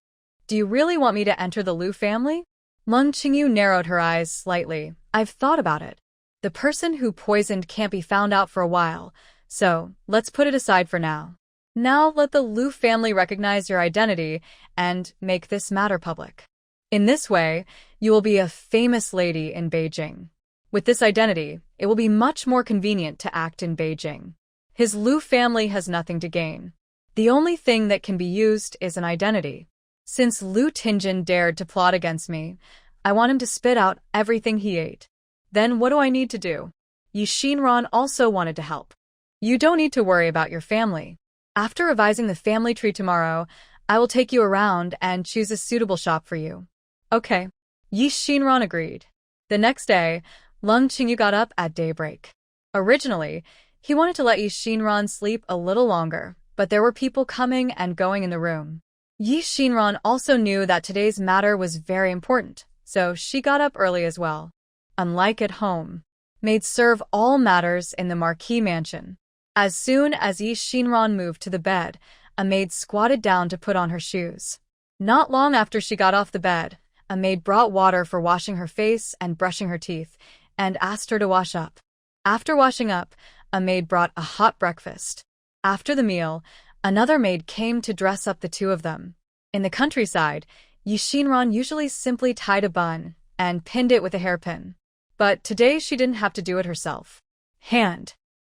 Do you really want me to enter the Lu family?" Leng Qingyu narrowed her eyes slightly. "I've thought about it. The person who poisoned can't be found out for a while, so let's put it aside for now. Now let the Lu family recognize your identity and make this matter public. In this way, you will be a famous lady in Beijing. With this identity, it will be much more convenient to act in Beijing. His Lu family has nothing to gain. The only thing that can be used is an identity. Since Lu Tingjin dared to plot against me, I want him to spit out everything he ate. Then what do I need to do?" Yi Xinran also wanted to help. "You don't need to worry about your family. After revising the family tree tomorrow, I will take you around and choose a suitable shop for you." "Okay." Yi Xinran agreed. The next day, Leng Qingyu got up at daybreak. Originally, he wanted to let Yi Xinran sleep a little longer, but there were people coming and going in the room. Yi Xinran also knew that today's matter was very important, so she got up early as well. Unlike at home, maids serve all matters in the Marquis mansion. As soon as Yi Xinran moved to the bed, a maid squatted down to put on her shoes. Not long after she got off the bed, a maid brought water for washing her face and brushing her teeth, and asked her to wash up. After washing up, a maid brought a hot breakfast. After the meal, another maid came to dress up the two of them. In the countryside, Yi Xinran usually simply tied a bun and pinned it with a hairpin. But today she didn't have to do it herself.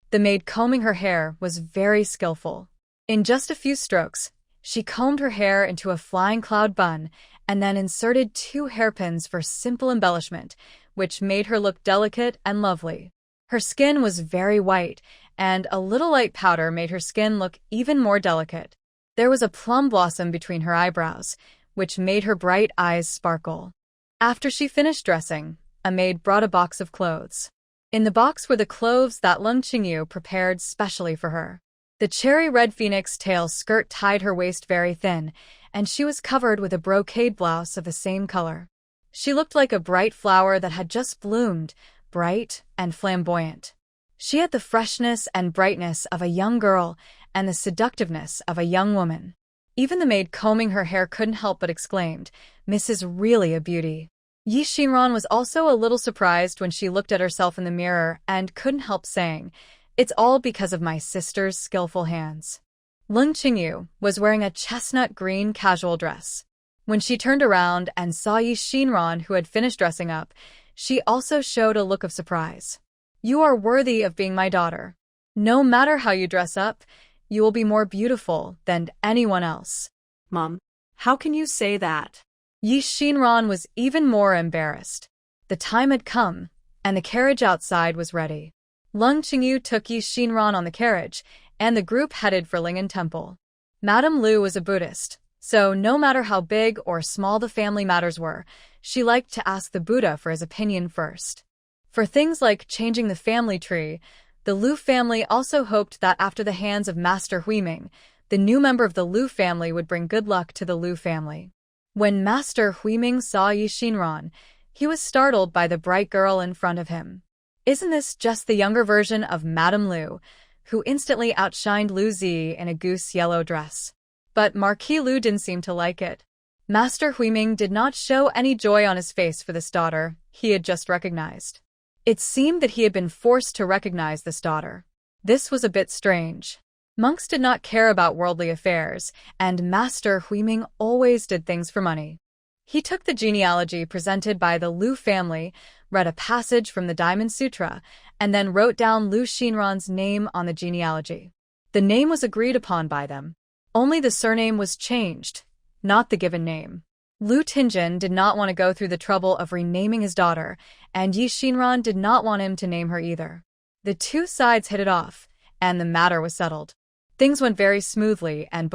The maid combing her hair was very skillful. In just a few strokes, she combed her hair into a flying cloud bun and then inserted 2 hairpins for simple embellishment, which made her look delicate and lovely. Her skin was very white, and a little light powder made her skin look even more delicate. There was a plum blossom between her eyebrows, which made her bright eyes sparkle. After she finished dressing, a maid brought a box of clothes. In the box were the clothes that Leng Qingyu prepared specially for her. The cherry-red phoenix tail skirt tied her waist very thin, and she was covered with a brocade blouse of the same color. She looked like a bright flower that had just bloomed, bright and flamboyant. She had the freshness and brightness of a young girl and the seductiveness of a young woman. Even the maid combing her hair couldn't help but exclaimed, "Miss is really a beauty." Yi Xinran was also a little surprised when she looked at herself in the mirror and couldn't help saying, "It's all because of my sister's skillful hands." Leng Qingyu was wearing a chestnut green casual dress. When she turned around and saw Yi Xinran, who had finished dressing up, she also showed a look of surprise. "You are worthy of being my daughter. No matter how you dress up, you will be more beautiful than anyone else." Mom, How can you say that? Yi Xinran was even more embarrassed. The time had come, and the carriage outside was ready. Leng Qingyu took Yi Xinran on the carriage, and the group headed for Lingen Temple. Madame Lu was a Buddhist, so no matter how big or small the family matters were, she liked to ask the Buddha for his opinion first. For things like changing the family tree, the Lu family also hoped that after the hands of Master Huiming, the new member of the Lu family would bring good luck to the Lu family. When Master Huiming saw Yi Xinran, he was startled by the bright girl in front of him. Isn't this just the younger version of Madame Lu, who instantly outshined Lu Zi in a goose yellow dress? But Marquis Lu didn't seem to like it. Master Huiming did not show any joy on his face for this daughter he had just recognized. It seemed that he had been forced to recognize this daughter. This was a bit strange. Monks did not care about worldly affairs, and Master Huiming always did things for money. He took the genealogy presented by the Lu family, read a passage from the Diamond Sutra, and then wrote down Lu Xinran's name on the genealogy. The name was agreed upon by them. Only the surname was changed, not the given name. Lu Tingjin did not want to go through the trouble of renaming his daughter, and Yi Xinran did not want him to name her either. The two sides hit it off, and the matter was settled. Things went very smoothly, and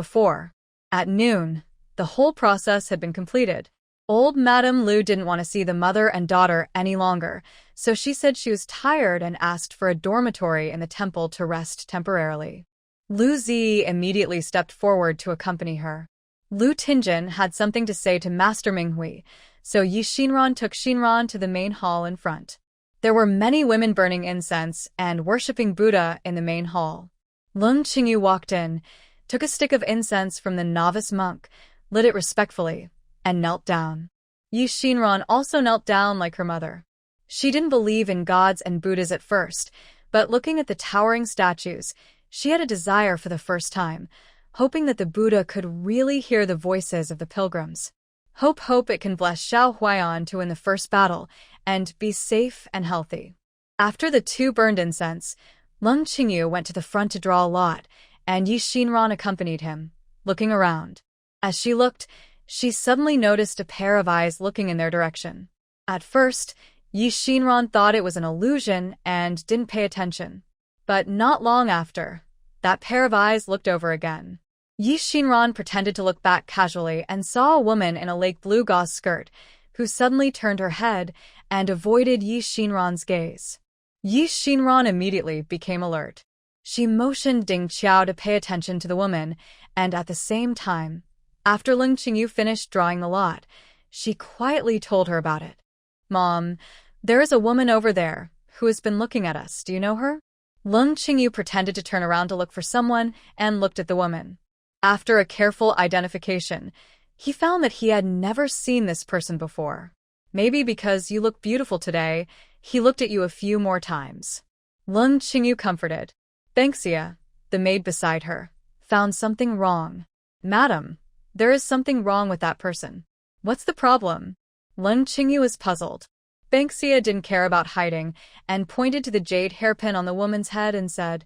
at noon, the whole process had been completed. Old Madame Lu didn't want to see the mother and daughter any longer, so she said she was tired and asked for a dormitory in the temple to rest temporarily. Lu Zi immediately stepped forward to accompany her. Lu Tingjin had something to say to Master Minghui, so Yi Xinran took Xinran to the main hall in front. There were many women burning incense and worshipping Buddha in the main hall. Leng Qingyu walked in, took a stick of incense from the novice monk, lit it respectfully, and knelt down. Yi Xinran also knelt down like her mother. She didn't believe in gods and Buddhas at first, but looking at the towering statues, she had a desire for the first time, hoping that the Buddha could really hear the voices of the pilgrims. Hope it can bless Xiao Huaiyan to win the first battle and be safe and healthy. After the two burned incense, Leng Qingyu went to the front to draw a lot, and Yi Xinran accompanied him, looking around. As she looked, she suddenly noticed a pair of eyes looking in their direction. At first, Yi Xinran thought it was an illusion and didn't pay attention. But not long after, that pair of eyes looked over again. Yi Xinran pretended to look back casually and saw a woman in a lake blue gauze skirt, who suddenly turned her head and avoided Yi Xinran's gaze. Yi Xinran immediately became alert. She motioned Ding Qiao to pay attention to the woman, and at the same time, after Leng Qingyu finished drawing the lot, she quietly told her about it. "Mom, there is a woman over there who has been looking at us. Do you know her?" Leng Qingyu pretended to turn around to look for someone and looked at the woman. After a careful identification, he found that he had never seen this person before. "Maybe because you look beautiful today, he looked at you a few more times." Leng Qingyu comforted. Banksia, the maid beside her, found something wrong. "Madam, there is something wrong with that person. What's the problem?" Leng Qingyu was puzzled. Banksia didn't care about hiding and pointed to the jade hairpin on the woman's head and said,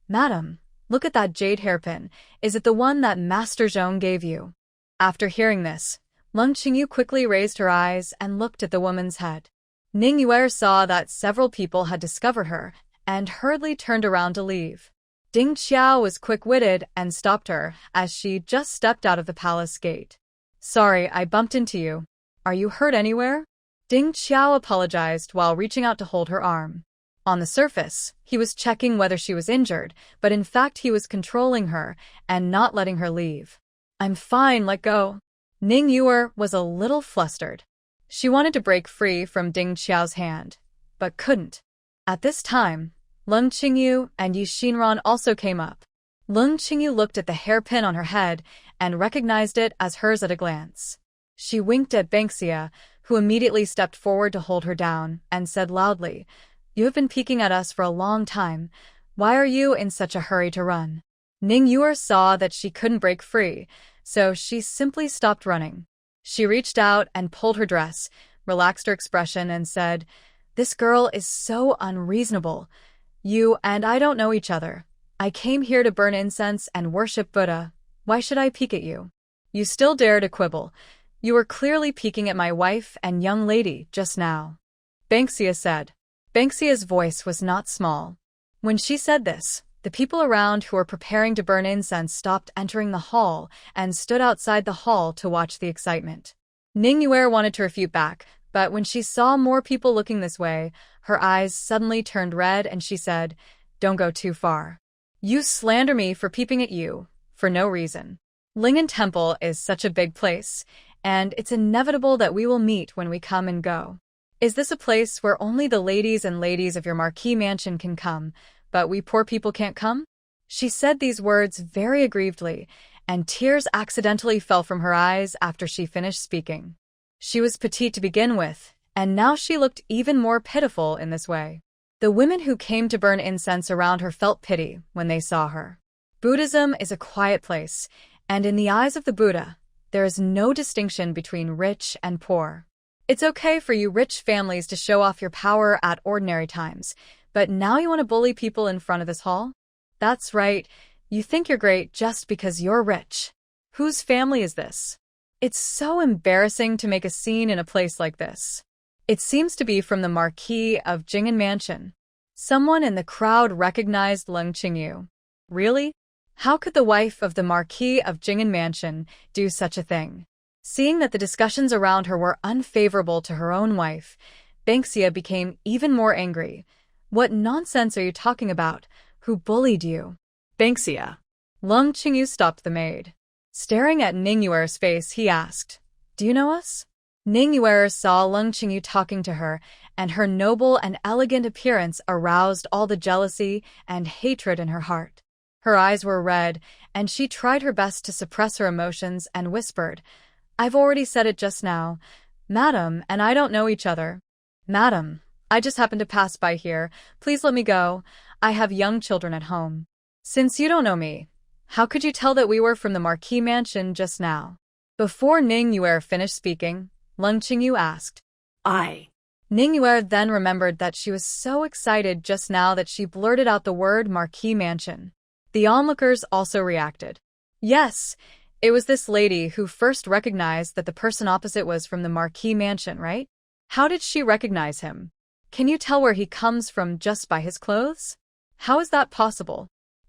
"Madam, look at that jade hairpin. Is it the one that Master Zhong gave you?" After hearing this, Leng Qingyu quickly raised her eyes and looked at the woman's head. Ning Yuer saw that several people had discovered her and hurriedly turned around to leave. Ding Qiao was quick-witted and stopped her as she just stepped out of the palace gate. "Sorry, I bumped into you. Are you hurt anywhere?" Ding Qiao apologized while reaching out to hold her arm. On the surface, he was checking whether she was injured, but in fact he was controlling her and not letting her leave. "I'm fine, let go." Ning Yuer was a little flustered. She wanted to break free from Ding Qiao's hand, but couldn't. At this time, Leng Qingyu and Yi Xinran also came up. Leng Qingyu looked at the hairpin on her head and recognized it as hers at a glance. She winked at Banksia, who immediately stepped forward to hold her down, and said loudly, "You have been peeking at us for a long time. Why are you in such a hurry to run?" Ning Yuer saw that she couldn't break free, so she simply stopped running. She reached out and pulled her dress, relaxed her expression, and said, "This girl is so unreasonable. You and I don't know each other. I came here to burn incense and worship Buddha. Why should I peek at you?" You still dare to quibble. You were clearly peeking at my wife and young lady just now. Banksia said. Banksia's voice was not small. When she said this, the people around who were preparing to burn incense stopped entering the hall and stood outside the hall to watch the excitement. Ningyu wanted to refute back, but when she saw more people looking this way, her eyes suddenly turned red and she said, "Don't go too far. You slander me for peeping at you, for no reason. Lingen Temple is such a big place, and it's inevitable that we will meet when we come and go. Is this a place where only the ladies and ladies of your Marquis mansion can come, but we poor people can't come?" She said these words very aggrievedly, and tears accidentally fell from her eyes after she finished speaking. She was petite to begin with, and now she looked even more pitiful in this way. The women who came to burn incense around her felt pity when they saw her. Buddhism is a quiet place, and in the eyes of the Buddha, there is no distinction between rich and poor. It's okay for you rich families to show off your power at ordinary times, but now you want to bully people in front of this hall? That's right, you think you're great just because you're rich. Whose family is this? It's so embarrassing to make a scene in a place like this. It seems to be from the Marquis of Jing'an Mansion. Someone in the crowd recognized Leng Qingyu. Really? How could the wife of the Marquis of Jing'an Mansion do such a thing? Seeing that the discussions around her were unfavorable to her own wife, Banksia became even more angry. What nonsense are you talking about? Who bullied you? Banksia. Leng Qingyu stopped the maid. Staring at Ningyuer's face, he asked, "Do you know us?" Ningyuer saw Leng Qingyu talking to her, and her noble and elegant appearance aroused all the jealousy and hatred in her heart. Her eyes were red, and she tried her best to suppress her emotions and whispered, "I've already said it just now. Madam and I don't know each other. Madam, I just happened to pass by here. Please let me go. I have young children at home." "Since you don't know me, how could you tell that we were from the Marquis mansion just now?" Before Ningyuer finished speaking, Leng Qingyu asked. Ningyuer then remembered that she was so excited just now that she blurted out the word Marquis mansion. The onlookers also reacted. Yes, it was this lady who first recognized that the person opposite was from the Marquis mansion, right? How did she recognize him? Can you tell where he comes from just by his clothes? How is that possible?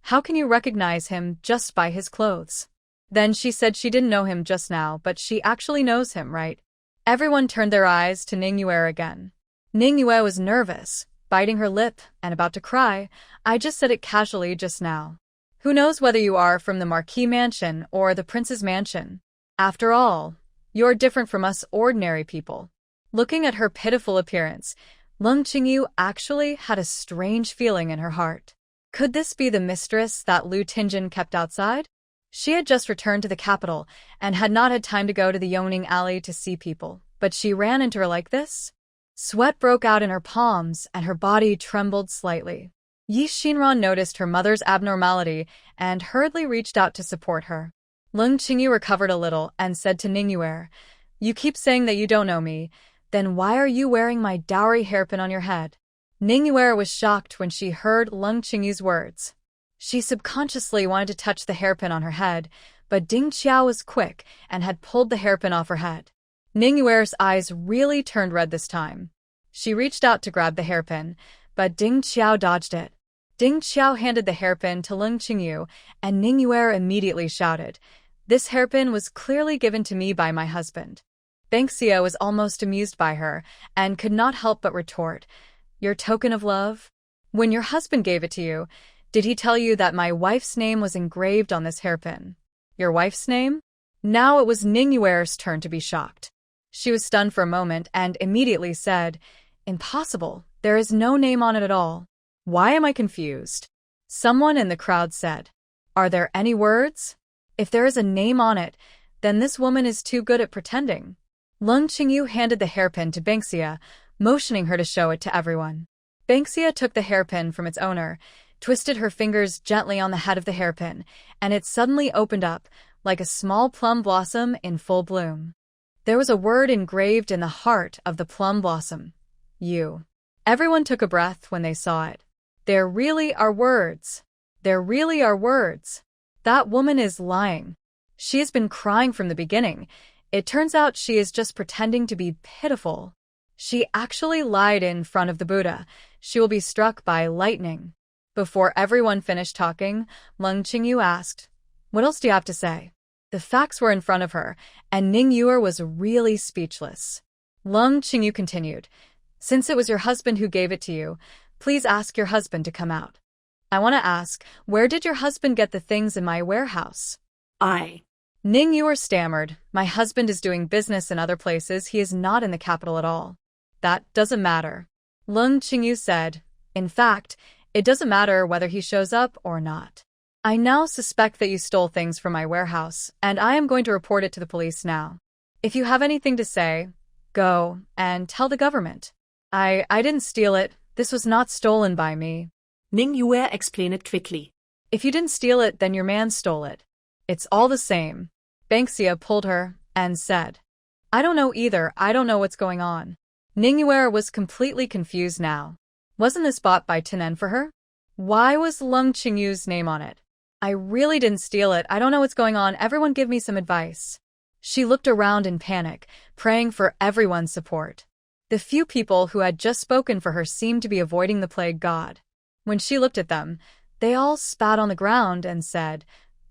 How can you recognize him just by his clothes? Then she said she didn't know him just now, but she actually knows him, right? Everyone turned their eyes to Ningyue again. Ningyue was nervous, biting her lip, and about to cry. "I just said it casually just now. Who knows whether you are from the Marquis mansion or the Prince's mansion? After all, you're different from us ordinary people." Looking at her pitiful appearance, Leng Qingyu actually had a strange feeling in her heart. Could this be the mistress that Lu Tingjin kept outside? She had just returned to the capital and had not had time to go to the Yongning Alley to see people, but she ran into her like this? Sweat broke out in her palms and her body trembled slightly. Yi Shinran noticed her mother's abnormality and hurriedly reached out to support her. Leng Qingyu recovered a little and said to Ningyue, "You keep saying that you don't know me, then why are you wearing my dowry hairpin on your head?" Ningyue was shocked when she heard Leng Qingyu's words. She subconsciously wanted to touch the hairpin on her head, but Ding Qiao was quick and had pulled the hairpin off her head. Ningyue's eyes really turned red this time. She reached out to grab the hairpin, but Ding Qiao dodged it. Ding Qiao handed the hairpin to Leng Qingyu, and Ningyue immediately shouted, "This hairpin was clearly given to me by my husband." Banksia was almost amused by her, and could not help but retort, "Your token of love? When your husband gave it to you, did he tell you that my wife's name was engraved on this hairpin?" "Your wife's name?" Now it was Ningyue's turn to be shocked. She was stunned for a moment and immediately said, "Impossible, there is no name on it at all. Why am I confused?" Someone in the crowd said, "Are there any words? If there is a name on it, then this woman is too good at pretending." Leng Qingyu handed the hairpin to Banksia, motioning her to show it to everyone. Banksia took the hairpin from its owner, twisted her fingers gently on the head of the hairpin, and it suddenly opened up, like a small plum blossom in full bloom. There was a word engraved in the heart of the plum blossom. You. Everyone took a breath when they saw it. There really are words. There really are words. That woman is lying. She has been crying from the beginning. It turns out she is just pretending to be pitiful. She actually lied in front of the Buddha. She will be struck by lightning. Before everyone finished talking, Leng Qingyu asked, "What else do you have to say?" The facts were in front of her, and Ningyu was really speechless. Leng Qingyu continued, "Since it was your husband who gave it to you, please ask your husband to come out. I want to ask, where did your husband get the things in my warehouse?" Ningyu stammered, "My husband is doing business in other places. He is not in the capital at all." "That doesn't matter," Leng Qingyu said. "In fact, it doesn't matter whether he shows up or not. I now suspect that you stole things from my warehouse, and I am going to report it to the police now. If you have anything to say, go and tell the government. I didn't steal it. This was not stolen by me." Ningyu explained it quickly. "If you didn't steal it, then your man stole it. It's all the same." Banksia pulled her and said, "I don't know either. I don't know what's going on." Ningyu was completely confused now. Wasn't this bought by Tenen for her? Why was Leng Qingyu's name on it? "I really didn't steal it. I don't know what's going on. Everyone give me some advice." She looked around in panic, praying for everyone's support. The few people who had just spoken for her seemed to be avoiding the plague god. When she looked at them, they all spat on the ground and said,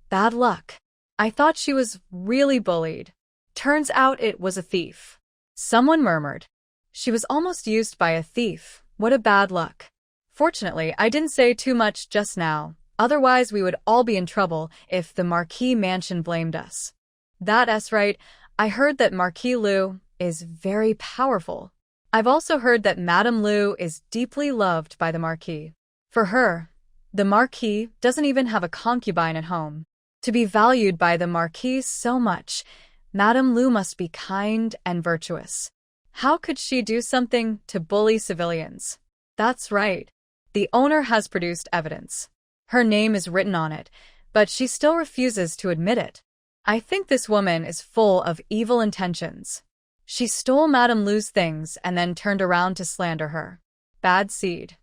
"Bad luck. I thought she was really bullied. Turns out it was a thief." Someone murmured, "She was almost used by a thief. What a bad luck." Fortunately, I didn't say too much just now. Otherwise, we would all be in trouble if the Marquis mansion blamed us. That's right. I heard that Marquis Liu is very powerful. I've also heard that Madame Liu is deeply loved by the Marquis. For her, the Marquis doesn't even have a concubine at home. To be valued by the Marquis so much, Madame Liu must be kind and virtuous. How could she do something to bully civilians? That's right. The owner has produced evidence. Her name is written on it, but she still refuses to admit it. I think this woman is full of evil intentions. She stole Madame Liu's things and then turned around to slander her. Bad seed.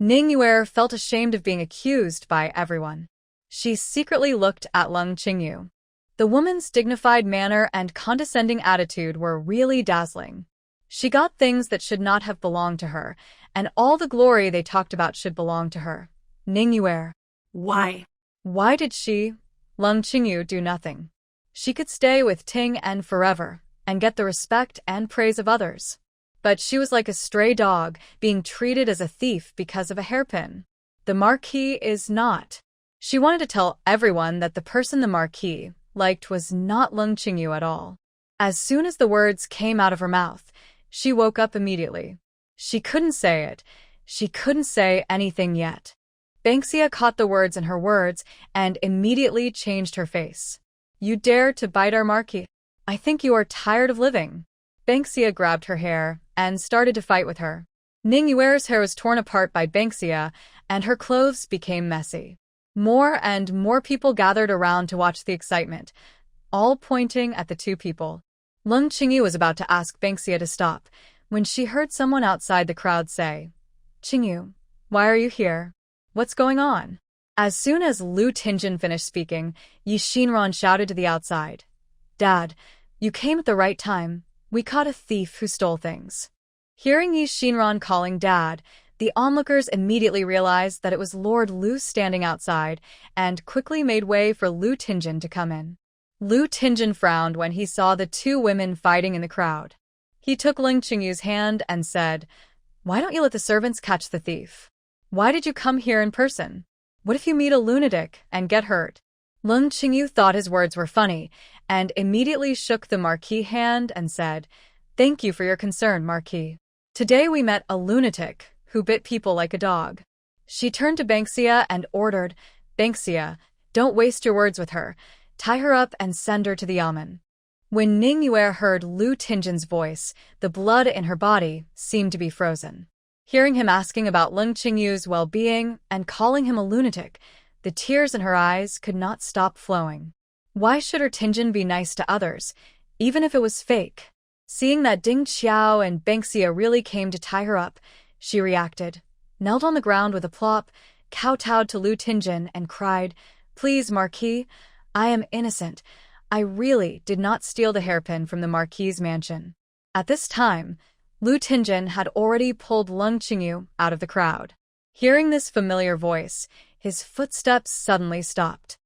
Ningyu felt ashamed of being accused by everyone. She secretly looked at Leng Qingyu. The woman's dignified manner and condescending attitude were really dazzling. She got things that should not have belonged to her, and all the glory they talked about should belong to her. Ningyu. Why? Why did she, Leng Qingyu, do nothing? She could stay with Ting and forever, and get the respect and praise of others. But she was like a stray dog, being treated as a thief because of a hairpin. The Marquis is not. She wanted to tell everyone that the person the Marquis liked was not Leng Qingyu at all. As soon as the words came out of her mouth, she woke up immediately. She couldn't say it. She couldn't say anything yet. Banksia caught the words in her words and immediately changed her face. "You dare to bite our Marquis? I think you are tired of living." Banksia grabbed her hair and started to fight with her. Ningyu's hair was torn apart by Banksia, and her clothes became messy. More and more people gathered around to watch the excitement, all pointing at the two people. Leng Qingyu was about to ask Banksia to stop when she heard someone outside the crowd say, "Qingyu, why are you here? What's going on?" As soon as Lu Tingjin finished speaking, Yi Shinran shouted to the outside, "Dad, you came at the right time. We caught a thief who stole things." Hearing Yi Shinran calling Dad, the onlookers immediately realized that it was Lord Lu standing outside and quickly made way for Lu Tingjin to come in. Lu Tingjin frowned when he saw the two women fighting in the crowd. He took Leng Qingyu's hand and said, "Why don't you let the servants catch the thief? Why did you come here in person? What if you meet a lunatic and get hurt?" Leng Qingyu thought his words were funny and immediately shook the Marquis' hand and said, "Thank you for your concern, Marquis. Today we met a lunatic who bit people like a dog." She turned to Banksia and ordered, "Banksia, don't waste your words with her. Tie her up and send her to the yamen." When Ningyu heard Lu Tingjin's voice, the blood in her body seemed to be frozen. Hearing him asking about Leng Qingyu's well-being and calling him a lunatic, the tears in her eyes could not stop flowing. Why should her Tingjin be nice to others, even if it was fake? Seeing that Ding Qiao and Banksia really came to tie her up, she reacted, knelt on the ground with a plop, kowtowed to Lu Tingjin and cried, "Please, Marquis, I am innocent. I really did not steal the hairpin from the Marquis' mansion. At this time, Lu Tingjun had already pulled Leng Qingyu out of the crowd. Hearing this familiar voice, his footsteps suddenly stopped.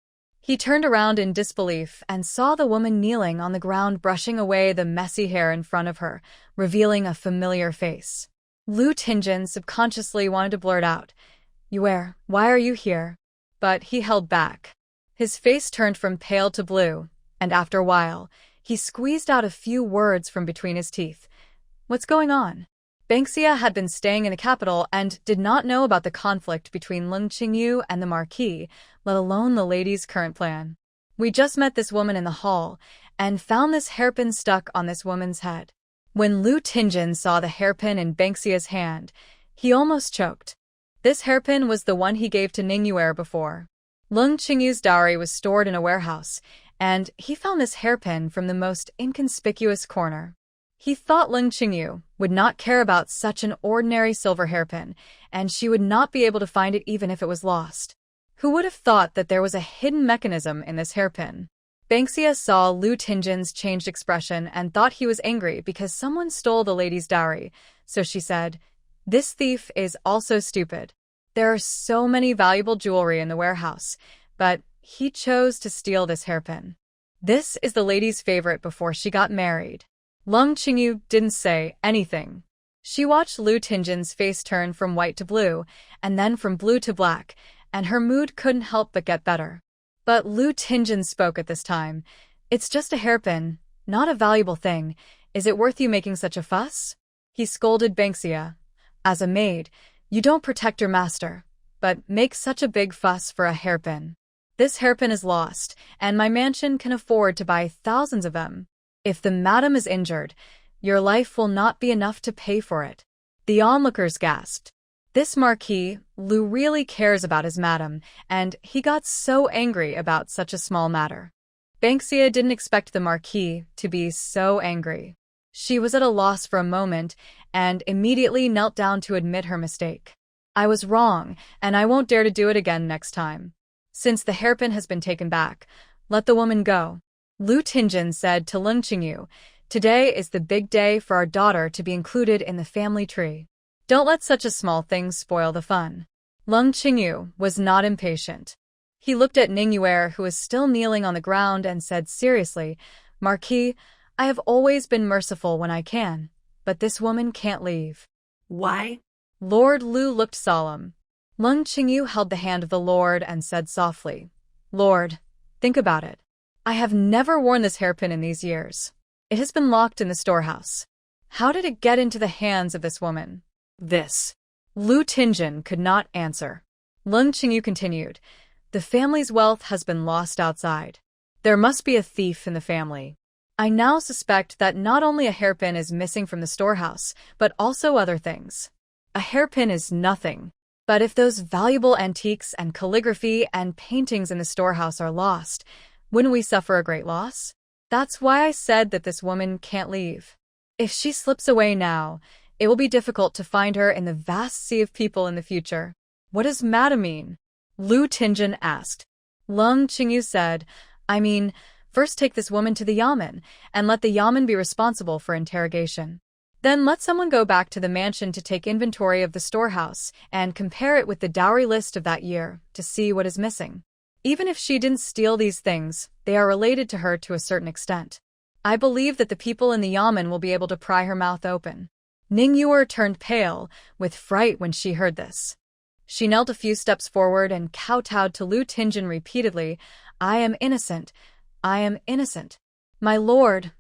He turned around in disbelief and saw the woman kneeling on the ground brushing away the messy hair in front of her, revealing a familiar face. Lu Tingjun subconsciously wanted to blurt out, "Yue, why are you here?" But he held back. His face turned from pale to blue, and after a while, he squeezed out a few words from between his teeth. "What's going on?" Banksia had been staying in the capital and did not know about the conflict between Leng Qingyu and the Marquis, let alone the lady's current plan. "We just met this woman in the hall and found this hairpin stuck on this woman's head." When Lu Tingjun saw the hairpin in Banksia's hand, he almost choked. This hairpin was the one he gave to Ningyue before. Leng Qingyu's dowry was stored in a warehouse, and he found this hairpin from the most inconspicuous corner. He thought Leng Qingyu would not care about such an ordinary silver hairpin, and she would not be able to find it even if it was lost. Who would have thought that there was a hidden mechanism in this hairpin? Banksia saw Lu Tingjun's changed expression and thought he was angry because someone stole the lady's dowry, so she said, "This thief is also stupid. There are so many valuable jewelry in the warehouse, but he chose to steal this hairpin. This is the lady's favorite before she got married." Leng Qingyu didn't say anything. She watched Lu Tingjun's face turn from white to blue, and then from blue to black, and her mood couldn't help but get better. But Lu Tingjun spoke at this time. "It's just a hairpin, not a valuable thing. Is it worth you making such a fuss?" He scolded Banksia. "As a maid, you don't protect your master, but make such a big fuss for a hairpin. This hairpin is lost, and my mansion can afford to buy thousands of them. If the madam is injured, your life will not be enough to pay for it." The onlookers gasped. This Marquis, Lu really cares about his madam, and he got so angry about such a small matter. Banksia didn't expect the Marquis to be so angry. She was at a loss for a moment, and immediately knelt down to admit her mistake. "I was wrong, and I won't dare to do it again next time. Since the hairpin has been taken back, let the woman go." Lu Tingjun said to Leng Qingyu, "Today is the big day for our daughter to be included in the family tree. Don't let such a small thing spoil the fun." Leng Qingyu was not impatient. He looked at Ningyue, who was still kneeling on the ground, and said seriously, "Marquis, I have always been merciful when I can, but this woman can't leave." Why? Lord Lu looked solemn. Leng Qingyu held the hand of the Lord and said softly, "Lord, think about it. I have never worn this hairpin in these years. It has been locked in the storehouse. How did it get into the hands of this woman?" This. Lu Tingjun could not answer. Leng Qingyu continued, "The family's wealth has been lost outside. There must be a thief in the family. I now suspect that not only a hairpin is missing from the storehouse, but also other things. A hairpin is nothing. But if those valuable antiques and calligraphy and paintings in the storehouse are lost, wouldn't we suffer a great loss? That's why I said that this woman can't leave. If she slips away now, it will be difficult to find her in the vast sea of people in the future." "What does madam mean?" Lu Tingjun asked. Leng Qingyu said, "I mean, first take this woman to the yamen, and let the yamen be responsible for interrogation. Then let someone go back to the mansion to take inventory of the storehouse and compare it with the dowry list of that year to see what is missing. Even if she didn't steal these things, they are related to her to a certain extent. I believe that the people in the yamen will be able to pry her mouth open." Ningyue turned pale with fright when she heard this. She knelt a few steps forward and kowtowed to Lu Tingjun repeatedly, "I am innocent. I am innocent. My lord,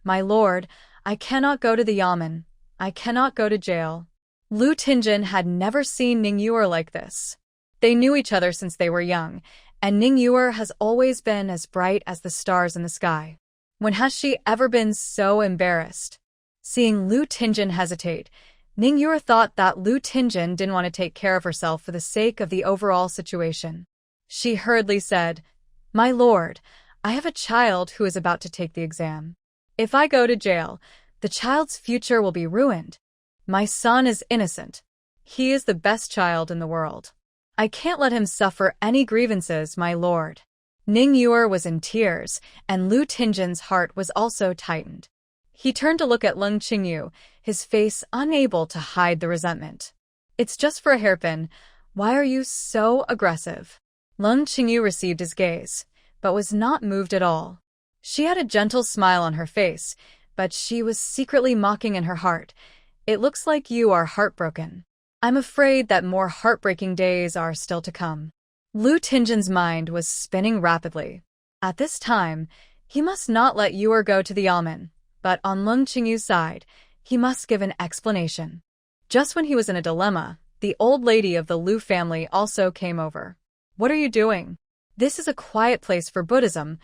I cannot go to the yamen. I cannot go to jail." Lu Tingjun had never seen Ningyue like this. They knew each other since they were young, and Ningyue has always been as bright as the stars in the sky. When has she ever been so embarrassed? Seeing Lu Tingjun hesitate, Ningyue thought that Lu Tingjun didn't want to take care of herself for the sake of the overall situation. She hurriedly said, "My lord, I have a child who is about to take the exam. If I go to jail, the child's future will be ruined. My son is innocent. He is the best child in the world. I can't let him suffer any grievances, my lord." Ning Yuer was in tears, and Lu Tinjin's heart was also tightened. He turned to look at Leng Qingyu, his face unable to hide the resentment. It's just for a hairpin. Why are you so aggressive? Leng Qingyu received his gaze, but was not moved at all. She had a gentle smile on her face, but she was secretly mocking in her heart. It looks like you are heartbroken. I'm afraid that more heartbreaking days are still to come. Lu Tinjin's mind was spinning rapidly. At this time, he must not let Yuer go to the yamen, but on Leng Qingyu's side, he must give an explanation. Just when he was in a dilemma, the old lady of the Lu family also came over. What are you doing? This is a quiet place for Buddhism.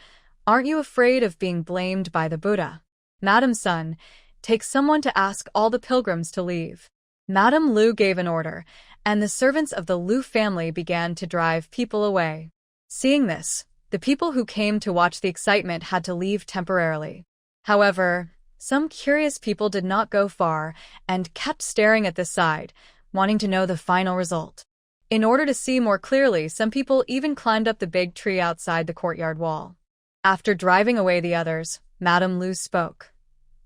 Aren't you afraid of being blamed by the Buddha? Madam Sun, take someone to ask all the pilgrims to leave. Madame Lu gave an order, and the servants of the Lu family began to drive people away. Seeing this, the people who came to watch the excitement had to leave temporarily. However, some curious people did not go far and kept staring at this side, wanting to know the final result. In order to see more clearly, some people even climbed up the big tree outside the courtyard wall. After driving away the others, Madame Lu spoke.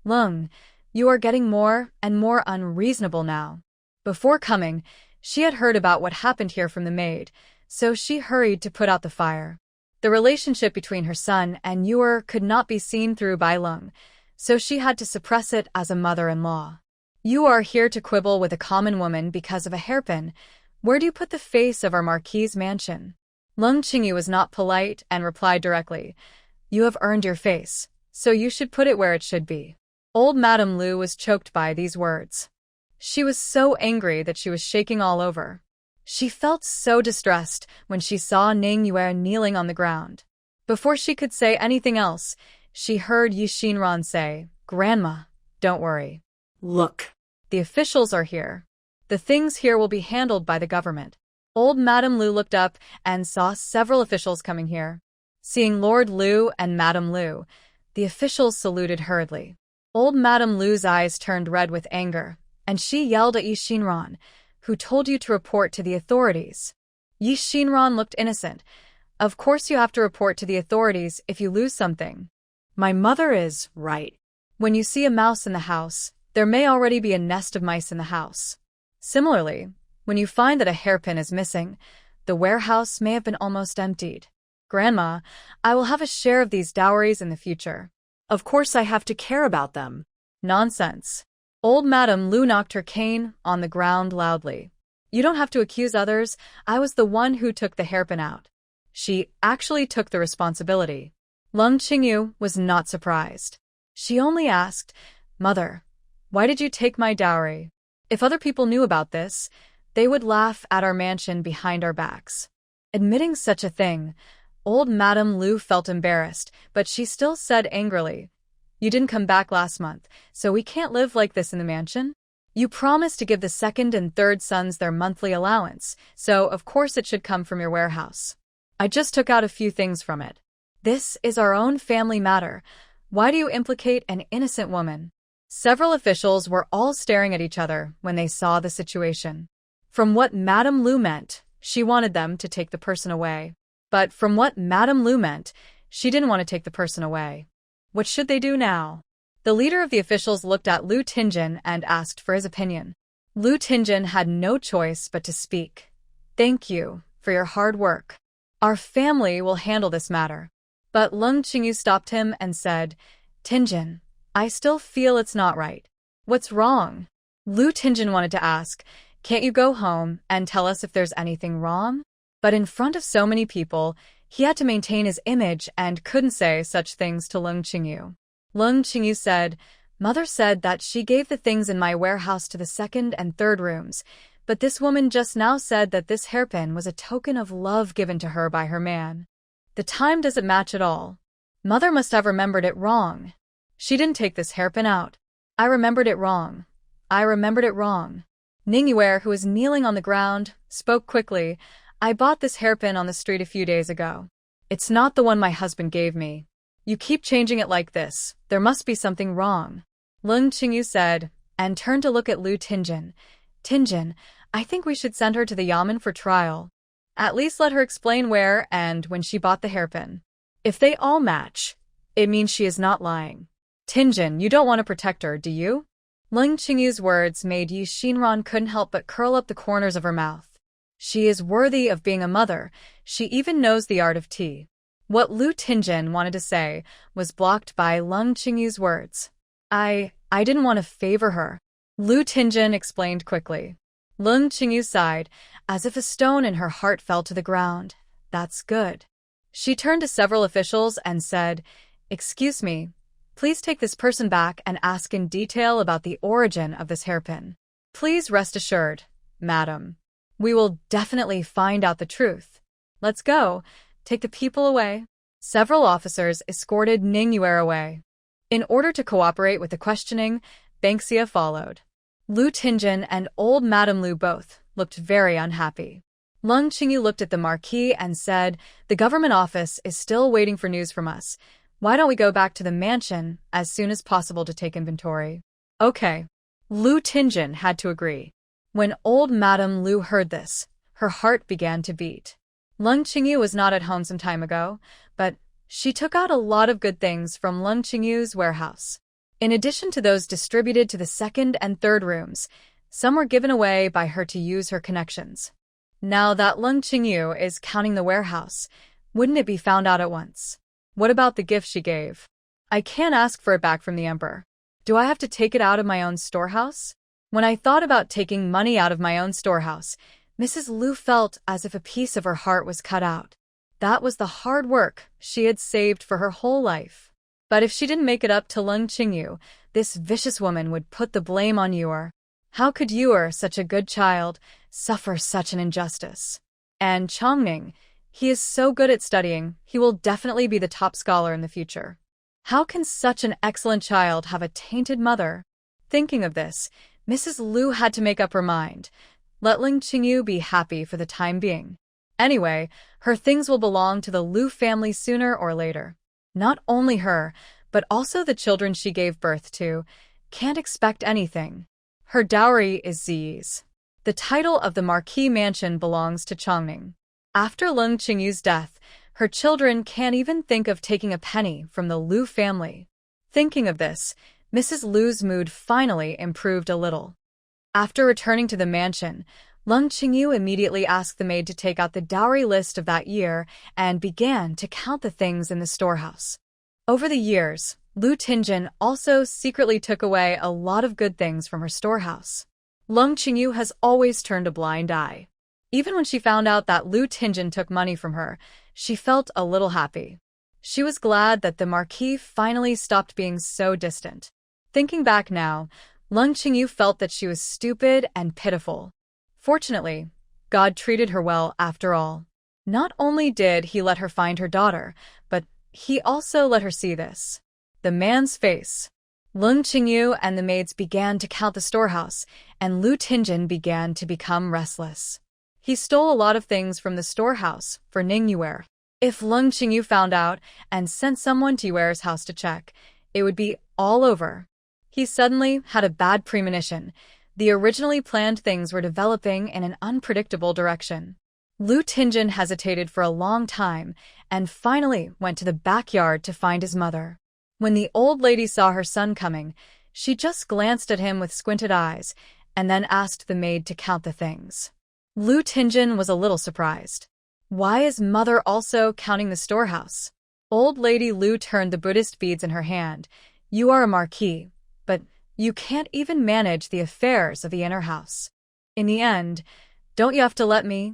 Leng, you are getting more and more unreasonable now. Before coming, she had heard about what happened here from the maid, so she hurried to put out the fire. The relationship between her son and Yuer could not be seen through by Leng, so she had to suppress it as a mother-in-law. You are here to quibble with a common woman because of a hairpin. Where do you put the face of our Marquis' mansion? Leng Qingyu was not polite and replied directly. You have earned your face, so you should put it where it should be. Old Madame Lu was choked by these words. She was so angry that she was shaking all over. She felt so distressed when she saw Ning Yuer kneeling on the ground. Before she could say anything else, she heard Yi Xinran say, Grandma, don't worry. Look. The officials are here. The things here will be handled by the government. Old Madame Lu looked up and saw several officials coming here. Seeing Lord Lu and Madame Lu, the officials saluted hurriedly. Old Madame Lu's eyes turned red with anger, and she yelled at Yi Xinran, who told you to report to the authorities. Yi Xinran looked innocent. Of course you have to report to the authorities if you lose something. My mother is right. When you see a mouse in the house, there may already be a nest of mice in the house. Similarly, when you find that a hairpin is missing, the warehouse may have been almost emptied. Grandma, I will have a share of these dowries in the future. Of course I have to care about them. Nonsense. Old Madame Lu knocked her cane on the ground loudly. You don't have to accuse others. I was the one who took the hairpin out. She actually took the responsibility. Leng Qingyu was not surprised. She only asked, Mother, why did you take my dowry? If other people knew about this, they would laugh at our mansion behind our backs. Admitting such a thing, old Madame Lu felt embarrassed, but she still said angrily, You didn't come back last month, so we can't live like this in the mansion. You promised to give the second and third sons their monthly allowance, so of course it should come from your warehouse. I just took out a few things from it. This is our own family matter. Why do you implicate an innocent woman? Several officials were all staring at each other when they saw the situation. From what Madame Lu meant, she wanted them to take the person away. But from what Madame Lu meant, she didn't want to take the person away. What should they do now? The leader of the officials looked at Lu Tinjin and asked for his opinion. Lu Tinjin had no choice but to speak. Thank you for your hard work. Our family will handle this matter. But Leng Qingyu stopped him and said, Tinjin, I still feel it's not right. What's wrong? Lu Tinjin wanted to ask, Can't you go home and tell us if there's anything wrong? But in front of so many people, he had to maintain his image and couldn't say such things to Leng Qingyu. Leng Qingyu said, Mother said that she gave the things in my warehouse to the second and third rooms, but this woman just now said that this hairpin was a token of love given to her by her man. The time doesn't match at all. Mother must have remembered it wrong. She didn't take this hairpin out. I remembered it wrong. I remembered it wrong. Ning Yuer, who was kneeling on the ground, spoke quickly. I bought this hairpin on the street a few days ago. It's not the one my husband gave me. You keep changing it like this. There must be something wrong. Leng Qingyu said, and turned to look at Lu Tinjin. Tinjin, I think we should send her to the yamen for trial. At least let her explain where and when she bought the hairpin. If they all match, it means she is not lying. Tinjin, you don't want to protect her, do you? Leng Qingyu's words made Yi Xinran couldn't help but curl up the corners of her mouth. She is worthy of being a mother. She even knows the art of tea. What Lu Tinjin wanted to say was blocked by Leng Qingyu's words. I didn't want to favor her. Lu Tinjin explained quickly. Leng Qingyu sighed, as if a stone in her heart fell to the ground. That's good. She turned to several officials and said, "Excuse me, please take this person back and ask in detail about the origin of this hairpin. Please rest assured, madam. We will definitely find out the truth. Let's go. Take the people away." Several officers escorted Ningyue away. In order to cooperate with the questioning, Banksia followed. Lu Tinjin and old Madame Lu both looked very unhappy. Leng Qingyu looked at the Marquis and said, "The government office is still waiting for news from us. Why don't we go back to the mansion as soon as possible to take inventory?" Okay. Lu Tinjin had to agree. When old Madame Lu heard this, her heart began to beat. Leng Qingyu was not at home some time ago, but she took out a lot of good things from Leng Qingyu's warehouse. In addition to those distributed to the second and third rooms, some were given away by her to use her connections. Now that Leng Qingyu is counting the warehouse, wouldn't it be found out at once? What about the gift she gave? I can't ask for it back from the emperor. Do I have to take it out of my own storehouse? When I thought about taking money out of my own storehouse, Mrs. Lu felt as if a piece of her heart was cut out. That was the hard work she had saved for her whole life. But if she didn't make it up to Leng Qingyu, this vicious woman would put the blame on Yuer. How could Yuer, such a good child, suffer such an injustice? And Chongning, he is so good at studying, he will definitely be the top scholar in the future. How can such an excellent child have a tainted mother? Thinking of this, Mrs. Lu had to make up her mind. Let Leng Qingyu be happy for the time being. Anyway, her things will belong to the Lu family sooner or later. Not only her, but also the children she gave birth to, can't expect anything. Her dowry is Ziyi's. The title of the Marquis mansion belongs to Chongning. After Leng Qingyu's death, her children can't even think of taking a penny from the Lu family. Thinking of this, Mrs. Lu's mood finally improved a little. After returning to the mansion, Leng Qingyu immediately asked the maid to take out the dowry list of that year and began to count the things in the storehouse. Over the years, Lu Tinjin also secretly took away a lot of good things from her storehouse. Leng Qingyu has always turned a blind eye. Even when she found out that Lu Tinjin took money from her, she felt a little happy. She was glad that the Marquis finally stopped being so distant. Thinking back now, Leng Qingyu felt that she was stupid and pitiful. Fortunately, God treated her well after all. Not only did he let her find her daughter, but he also let her see this. The man's face. Leng Qingyu and the maids began to count the storehouse, and Lu Tinjin began to become restless. He stole a lot of things from the storehouse for Ningyue. If Leng Qingyu found out and sent someone to Yuer's house to check, it would be all over. He suddenly had a bad premonition. The originally planned things were developing in an unpredictable direction. Lu Tinjin hesitated for a long time and finally went to the backyard to find his mother. When the old lady saw her son coming, she just glanced at him with squinted eyes and then asked the maid to count the things. Lu Tinjin was a little surprised. Why is mother also counting the storehouse? Old lady Lu turned the Buddhist beads in her hand. You are a marquis, but you can't even manage the affairs of the inner house. In the end, don't you have to let me,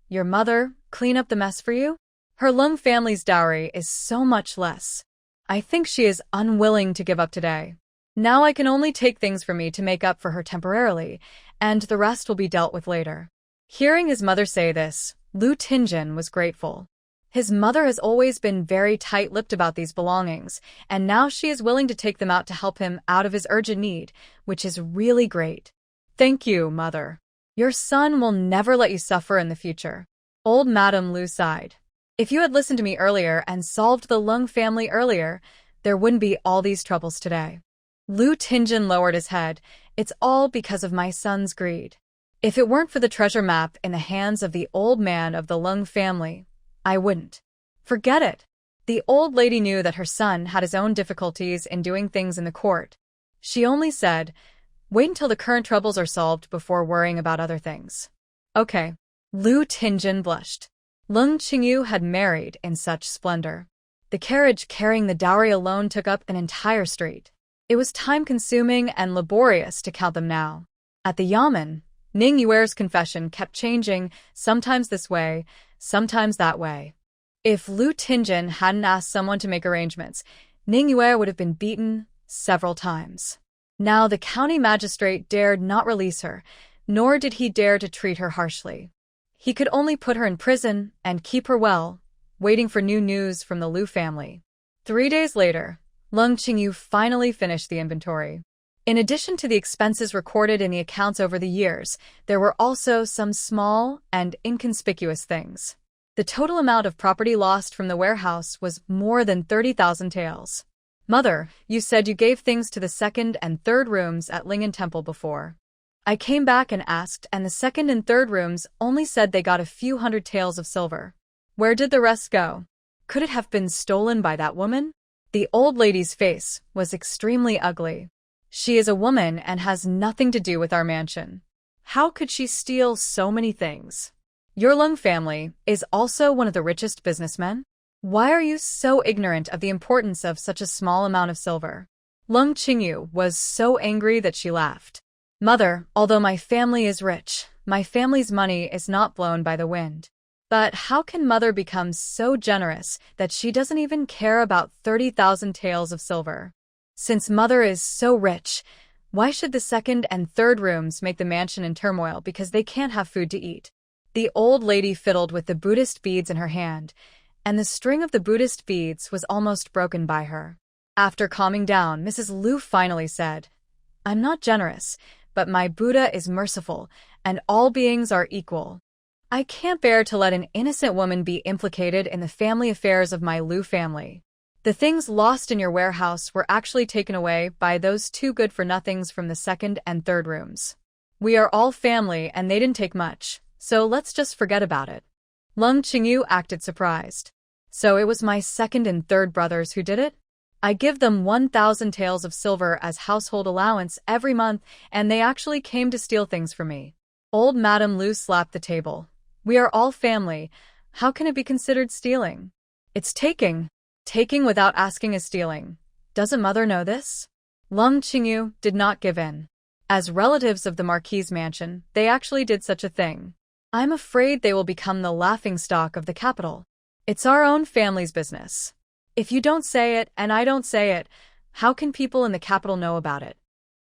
your mother, clean up the mess for you? Her Leng family's dowry is so much less. I think she is unwilling to give up today. Now I can only take things from me to make up for her temporarily, and the rest will be dealt with later. Hearing his mother say this, Lu Tinjin was grateful. His mother has always been very tight-lipped about these belongings, and now she is willing to take them out to help him out of his urgent need, which is really great. Thank you, mother. Your son will never let you suffer in the future. Old Madame Lu sighed. If you had listened to me earlier and solved the Leng family earlier, there wouldn't be all these troubles today. Lu Tinjin lowered his head. It's all because of my son's greed. If it weren't for the treasure map in the hands of the old man of the Leng family, I wouldn't. Forget it. The old lady knew that her son had his own difficulties in doing things in the court. She only said, "Wait until the current troubles are solved before worrying about other things." Okay. Leng Qingyu blushed. Leng Qingyu had married in such splendor. The carriage carrying the dowry alone took up an entire street. It was time-consuming and laborious to count them now. At the yamen, Ning Yuer's confession kept changing, sometimes this way, sometimes that way. If Leng Qingyu hadn't asked someone to make arrangements, Ning Yuer would have been beaten several times. Now the county magistrate dared not release her, nor did he dare to treat her harshly. He could only put her in prison and keep her well, waiting for new news from the Liu family. 3 days later, Leng Qingyu finally finished the inventory. In addition to the expenses recorded in the accounts over the years, there were also some small and inconspicuous things. The total amount of property lost from the warehouse was more than 30,000 taels. Mother, you said you gave things to the second and third rooms at Lingen Temple before. I came back and asked, and the second and third rooms only said they got a few hundred taels of silver. Where did the rest go? Could it have been stolen by that woman? The old lady's face was extremely ugly. She is a woman and has nothing to do with our mansion. How could she steal so many things? Your Leng family is also one of the richest businessmen? Why are you so ignorant of the importance of such a small amount of silver? Leng Qingyu was so angry that she laughed. Mother, although my family is rich, my family's money is not blown by the wind. But how can Mother become so generous that she doesn't even care about 30,000 taels of silver? Since Mother is so rich, why should the second and third rooms make the mansion in turmoil because they can't have food to eat? The old lady fiddled with the Buddhist beads in her hand, and the string of the Buddhist beads was almost broken by her. After calming down, Mrs. Liu finally said, "I'm not generous, but my Buddha is merciful, and all beings are equal. I can't bear to let an innocent woman be implicated in the family affairs of my Liu family. The things lost in your warehouse were actually taken away by those two good-for-nothings from the second and third rooms. We are all family and they didn't take much, so let's just forget about it." Leng Qingyu acted surprised. So it was my second and third brothers who did it? I give them 1,000 taels of silver as household allowance every month, and they actually came to steal things from me. Old Madame Liu slapped the table. We are all family. How can it be considered stealing? It's taking. Taking without asking is stealing. Doesn't Mother know this? Leng Qingyu did not give in. As relatives of the Marquis' mansion, they actually did such a thing. I'm afraid they will become the laughingstock of the capital. It's our own family's business. If you don't say it and I don't say it, how can people in the capital know about it?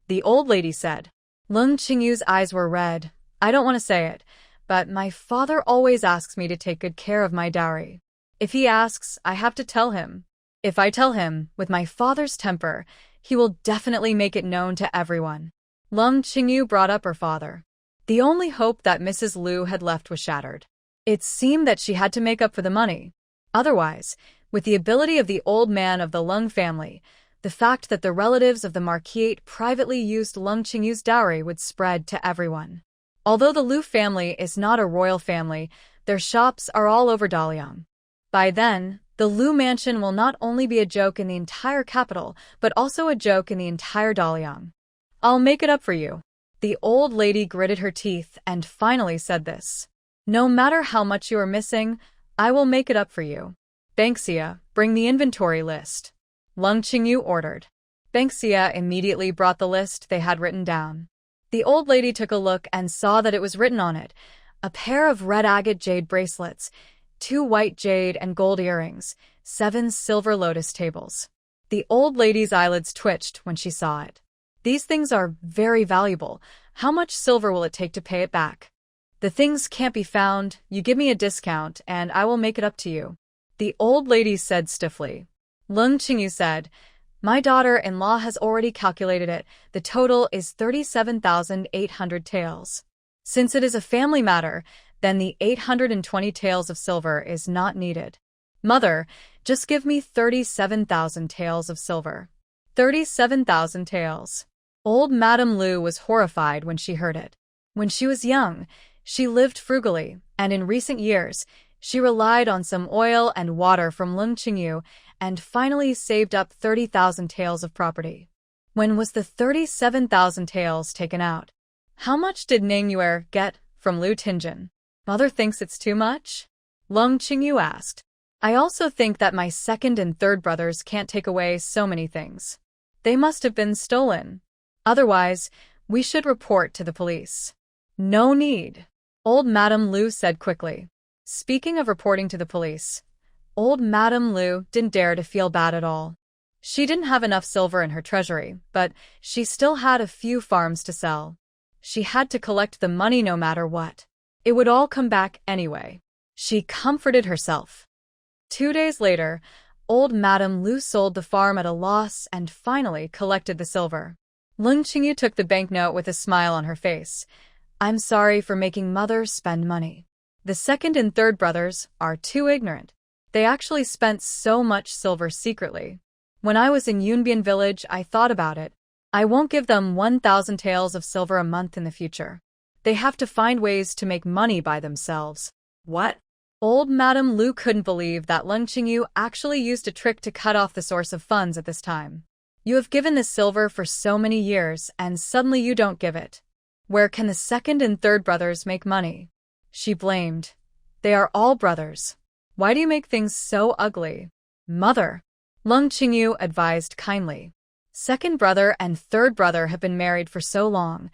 The old lady said. Leng Qingyu's eyes were red. I don't want to say it, but my father always asks me to take good care of my dowry. If he asks, I have to tell him. If I tell him, with my father's temper, he will definitely make it known to everyone. Leng Qingyu brought up her father. The only hope that Mrs. Liu had left was shattered. It seemed that she had to make up for the money. Otherwise, with the ability of the old man of the Leng family, the fact that the relatives of the Marquis privately used Leng Qingyu's dowry would spread to everyone. Although the Liu family is not a royal family, their shops are all over Daliang. By then, the Liu mansion will not only be a joke in the entire capital, but also a joke in the entire Daliang. I'll make it up for you. The old lady gritted her teeth and finally said this. No matter how much you are missing, I will make it up for you. Banksia, bring the inventory list. Leng Qingyu ordered. Banksia immediately brought the list they had written down. The old lady took a look and saw that it was written on it. A pair of red agate jade bracelets, 2 white jade and gold earrings, 7 silver lotus tables. The old lady's eyelids twitched when she saw it. These things are very valuable. How much silver will it take to pay it back? The things can't be found. You give me a discount and I will make it up to you. The old lady said stiffly. Leng Qingyu said, My daughter-in-law has already calculated it. The total is 37,800 taels. Since it is a family matter, then the 820 taels of silver is not needed. Mother, just give me 37,000 taels of silver. 37,000 taels. Old Madame Liu was horrified when she heard it. When she was young, she lived frugally, and in recent years, She relied on some oil and water from Leng Qingyu and finally saved up 30,000 taels of property. When was the 37,000 taels taken out? How much did Ningyu get from Lu Tinjin? Mother thinks it's too much? Leng Qingyu asked. I also think that my second and third brothers can't take away so many things. They must have been stolen. Otherwise, we should report to the police. No need, old Madame Lu said quickly. Speaking of reporting to the police, old Madame Lu didn't dare to feel bad at all. She didn't have enough silver in her treasury, but she still had a few farms to sell. She had to collect the money no matter what. It would all come back anyway. She comforted herself. 2 days later, old Madame Lu sold the farm at a loss and finally collected the silver. Leng Qingyu took the banknote with a smile on her face. I'm sorry for making mother spend money. The second and third brothers are too ignorant. They actually spent so much silver secretly. When I was in Yunbian village, I thought about it. I won't give them 1,000 taels of silver a month in the future. They have to find ways to make money by themselves. What? Old Madame Lu couldn't believe that Leng Qingyu actually used a trick to cut off the source of funds at this time. You have given this silver for so many years, and suddenly you don't give it. Where can the second and third brothers make money? She blamed. They are all brothers. Why do you make things so ugly? Mother, Leng Qingyu advised kindly. Second brother and third brother have been married for so long.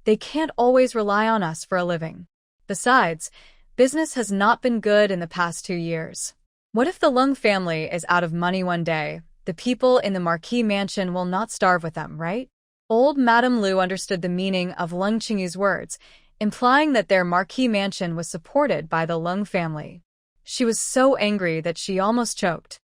They can't always rely on us for a living. Besides, business has not been good in the past 2 years. What if the Leng family is out of money one day? The people in the Marquis mansion will not starve with them, right? Old Madame Lu understood the meaning of Leng Qingyu's words, implying that their Marquis mansion was supported by the Leng family. She was so angry that she almost choked.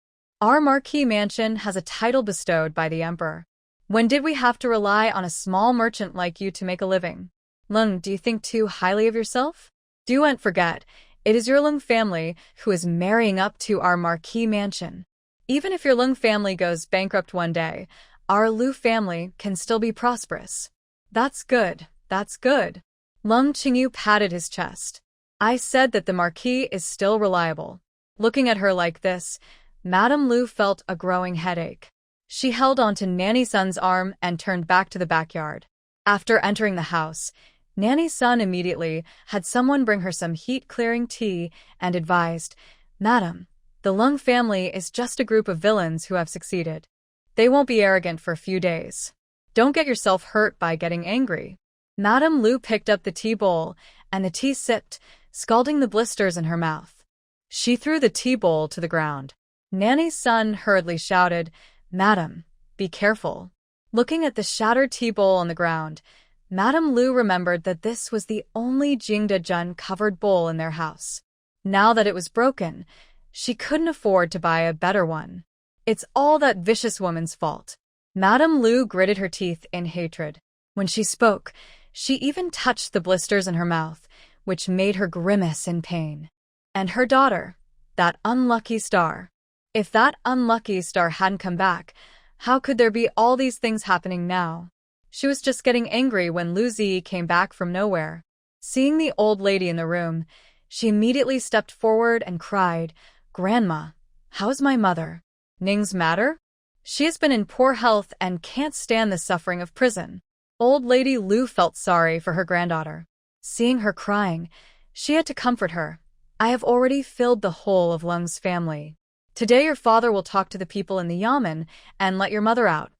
Our Marquis mansion has a title bestowed by the emperor. When did we have to rely on a small merchant like you to make a living? Leng, do you think too highly of yourself? Do forget, it is your Leng family who is marrying up to our Marquis mansion. Even if your Leng family goes bankrupt one day, our Lu family can still be prosperous. That's good, that's good. Leng Qingyu patted his chest. I said that the Marquis is still reliable. Looking at her like this, Madame Lu felt a growing headache. She held onto Nanny Sun's arm and turned back to the backyard. After entering the house, Nanny Sun immediately had someone bring her some heat-clearing tea and advised, Madam, the Leng family is just a group of villains who have succeeded. They won't be arrogant for a few days. Don't get yourself hurt by getting angry. Madame Lu picked up the tea bowl, and the tea sipped, scalding the blisters in her mouth. She threw the tea bowl to the ground. Nanny's son hurriedly shouted, Madam, be careful. Looking at the shattered tea bowl on the ground, Madame Lu remembered that this was the only Jingdezhen covered bowl in their house. Now that it was broken, she couldn't afford to buy a better one. It's all that vicious woman's fault. Madame Lu gritted her teeth in hatred. When she spoke, she even touched the blisters in her mouth, which made her grimace in pain. And her daughter, that unlucky star. If that unlucky star hadn't come back, how could there be all these things happening now? She was just getting angry when Lu Zi came back from nowhere. Seeing the old lady in the room, she immediately stepped forward and cried, Grandma, how's my mother? Ning's matter? She has been in poor health and can't stand the suffering of prison. Old Lady Lu felt sorry for her granddaughter. Seeing her crying, she had to comfort her. I have already filled the whole of Leng's family. Today your father will talk to the people in the yamen and let your mother out.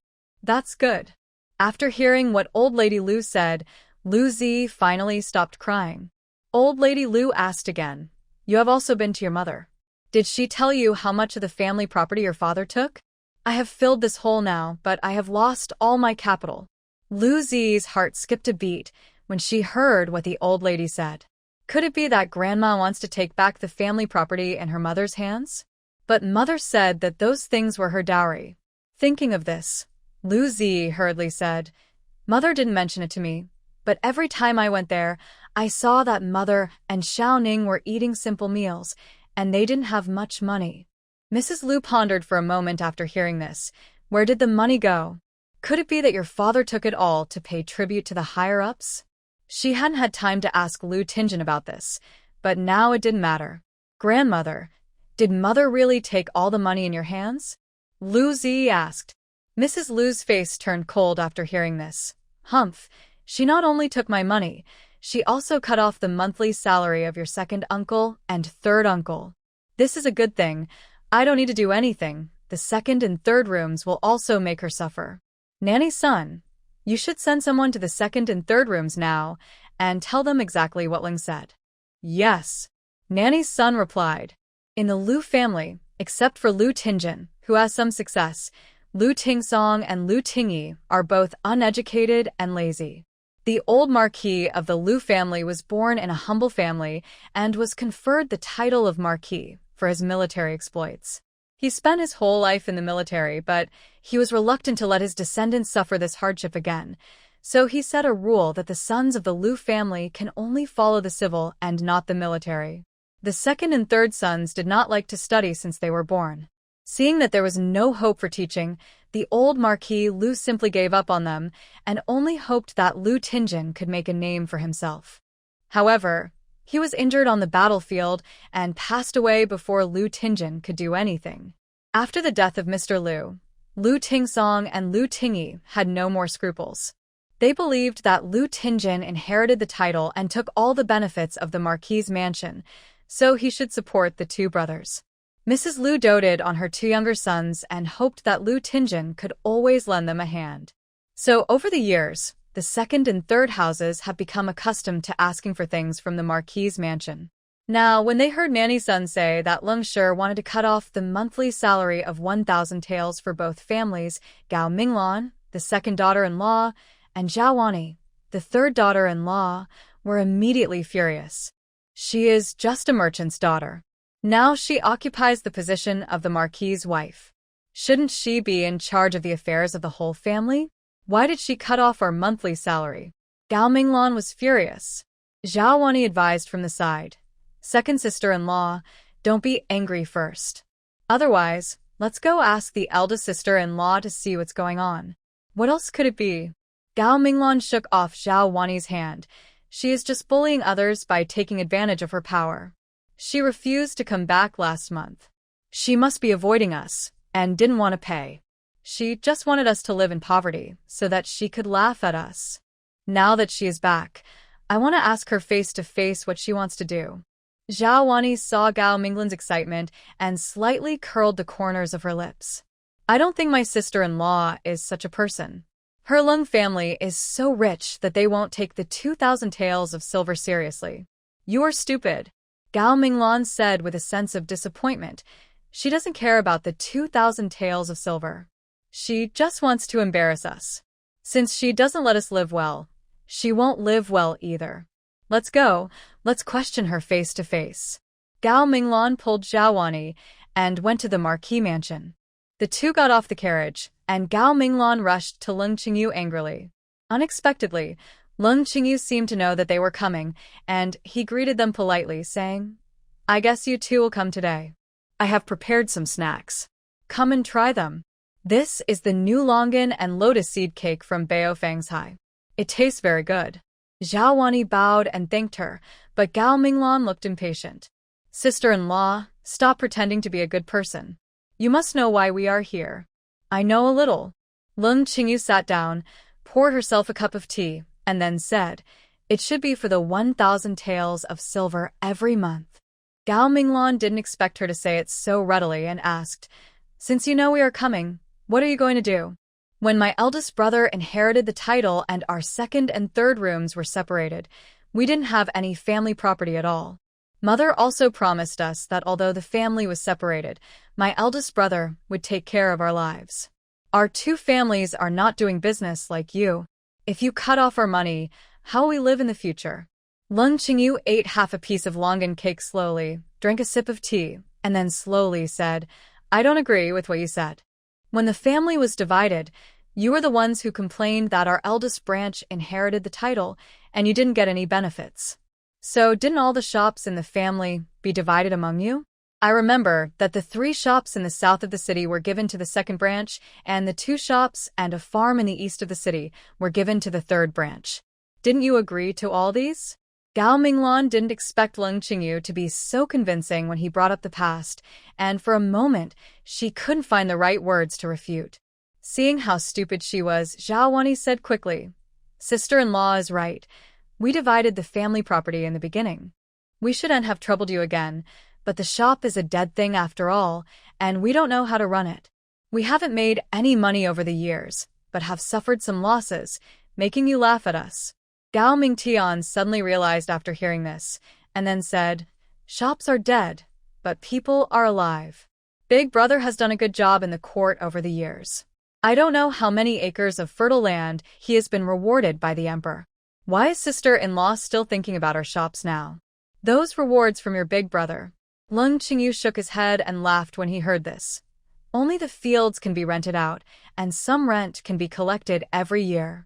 That's good. After hearing what Old Lady Lu said, Lu Zi finally stopped crying. Old Lady Lu asked again, You have also been to your mother. Did she tell you how much of the family property your father took? I have filled this hole now, but I have lost all my capital. Lu Zi's heart skipped a beat when she heard what the old lady said. Could it be that Grandma wants to take back the family property in her mother's hands? But Mother said that those things were her dowry. Thinking of this, Lu Zi hurriedly said, Mother didn't mention it to me, but every time I went there, I saw that Mother and Xiao Ning were eating simple meals, and they didn't have much money. Mrs. Lu pondered for a moment after hearing this. Where did the money go? Could it be that your father took it all to pay tribute to the higher-ups? She hadn't had time to ask Lu Tinjin about this, but now it didn't matter. Grandmother, did Mother really take all the money in your hands? Lu Zi asked. Mrs. Lu's face turned cold after hearing this. Humph, she not only took my money, she also cut off the monthly salary of your second uncle and third uncle. This is a good thing. I don't need to do anything. The second and third rooms will also make her suffer. Nanny's son, you should send someone to the second and third rooms now and tell them exactly what Leng said. Yes, Nanny's son replied. In the Lu family, except for Lu Tingjun, who has some success, Lu Tingsong and Lu Tingyi are both uneducated and lazy. The old Marquis of the Lu family was born in a humble family and was conferred the title of Marquis for his military exploits. He spent his whole life in the military, but he was reluctant to let his descendants suffer this hardship again, so he set a rule that the sons of the Lu family can only follow the civil and not the military. The second and third sons did not like to study since they were born. Seeing that there was no hope for teaching, the old Marquis Lu simply gave up on them and only hoped that Lu Tingjun could make a name for himself. However, he was injured on the battlefield and passed away before Lu Tingjun could do anything. After the death of Mr. Lu, Lu Tingsong and Lu Tingyi had no more scruples. They believed that Lu Tingjun inherited the title and took all the benefits of the Marquis' mansion, so he should support the two brothers. Mrs. Lu doted on her two younger sons and hoped that Lu Tingjun could always lend them a hand. So over the years, the second and third houses have become accustomed to asking for things from the Marquis' mansion. Now, when they heard Nanny's son say that Leng Shi wanted to cut off the monthly salary of 1,000 taels for both families, Gao Minglan, the second daughter-in-law, and Zhao Wani, the third daughter-in-law, were immediately furious. She is just a merchant's daughter. Now she occupies the position of the Marquis' wife. Shouldn't she be in charge of the affairs of the whole family? Why did she cut off our monthly salary? Gao Minglan was furious. Zhao Wani advised from the side. Second sister-in-law, don't be angry first. Otherwise, let's go ask the eldest sister-in-law to see what's going on. What else could it be? Gao Minglan shook off Zhao Wani's hand. She is just bullying others by taking advantage of her power. She refused to come back last month. She must be avoiding us and didn't want to pay. She just wanted us to live in poverty so that she could laugh at us. Now that she is back, I want to ask her face to face what she wants to do. Zhao Wani saw Gao Minglan's excitement and slightly curled the corners of her lips. I don't think my sister-in-law is such a person. Her Leng family is so rich that they won't take the 2,000 taels of silver seriously. You are stupid, Gao Minglan said with a sense of disappointment. She doesn't care about the 2,000 taels of silver. She just wants to embarrass us. Since she doesn't let us live well, she won't live well either. Let's go, let's question her face to face. Gao Minglan pulled Zhao Wani and went to the Marquis mansion. The two got off the carriage, and Gao Minglan rushed to Leng Qingyu angrily. Unexpectedly, Leng Qingyu seemed to know that they were coming, and he greeted them politely, saying, I guess you two will come today. I have prepared some snacks. Come and try them. This is the new longan and lotus seed cake from Baofeng's. It tastes very good. Zhao Wani bowed and thanked her, but Gao Minglan looked impatient. Sister-in-law, stop pretending to be a good person. You must know why we are here. I know a little. Leng Qingyu sat down, poured herself a cup of tea, and then said, It should be for the 1,000 taels of silver every month. Gao Minglan didn't expect her to say it so readily and asked, Since you know we are coming, what are you going to do? When my eldest brother inherited the title and our second and third rooms were separated, we didn't have any family property at all. Mother also promised us that although the family was separated, my eldest brother would take care of our lives. Our two families are not doing business like you. If you cut off our money, how will we live in the future? Leng Qingyu ate half a piece of longan cake slowly, drank a sip of tea, and then slowly said, I don't agree with what you said. When the family was divided, you were the ones who complained that our eldest branch inherited the title, and you didn't get any benefits. So didn't all the shops in the family be divided among you? I remember that the 3 shops in the south of the city were given to the second branch, and the 2 shops and a farm in the east of the city were given to the third branch. Didn't you agree to all these? Gao Minglan didn't expect Leng Qingyu to be so convincing when he brought up the past, and for a moment, she couldn't find the right words to refute. Seeing how stupid she was, Zhao Wani said quickly, "Sister-in-law is right. We divided the family property in the beginning. We shouldn't have troubled you again, but the shop is a dead thing after all, and we don't know how to run it. We haven't made any money over the years, but have suffered some losses, making you laugh at us." Gao Mingtian suddenly realized after hearing this, and then said, "Shops are dead, but people are alive. Big Brother has done a good job in the court over the years. I don't know how many acres of fertile land he has been rewarded by the emperor. Why is sister-in-law still thinking about our shops now? Those rewards from your big brother." Leng Qingyu shook his head and laughed when he heard this. "Only the fields can be rented out, and some rent can be collected every year.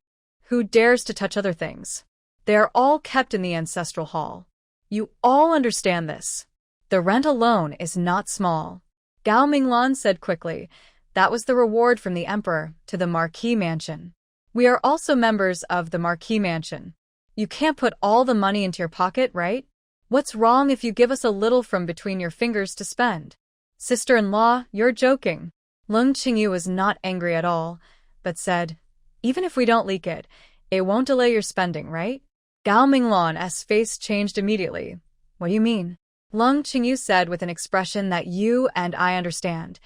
Who dares to touch other things? They are all kept in the ancestral hall. You all understand this. The rent alone is not small." Gao Minglan said quickly, "That was the reward from the emperor to the Marquis mansion. We are also members of the Marquis mansion. You can't put all the money into your pocket, right? What's wrong if you give us a little from between your fingers to spend?" "Sister-in-law, you're joking." Leng Qingyu was not angry at all, but said, "Even if we don't leak it, it won't delay your spending, right?" Gao Minglan's face changed immediately. "What do you mean?" Leng Qingyu said with an expression that you and I understand.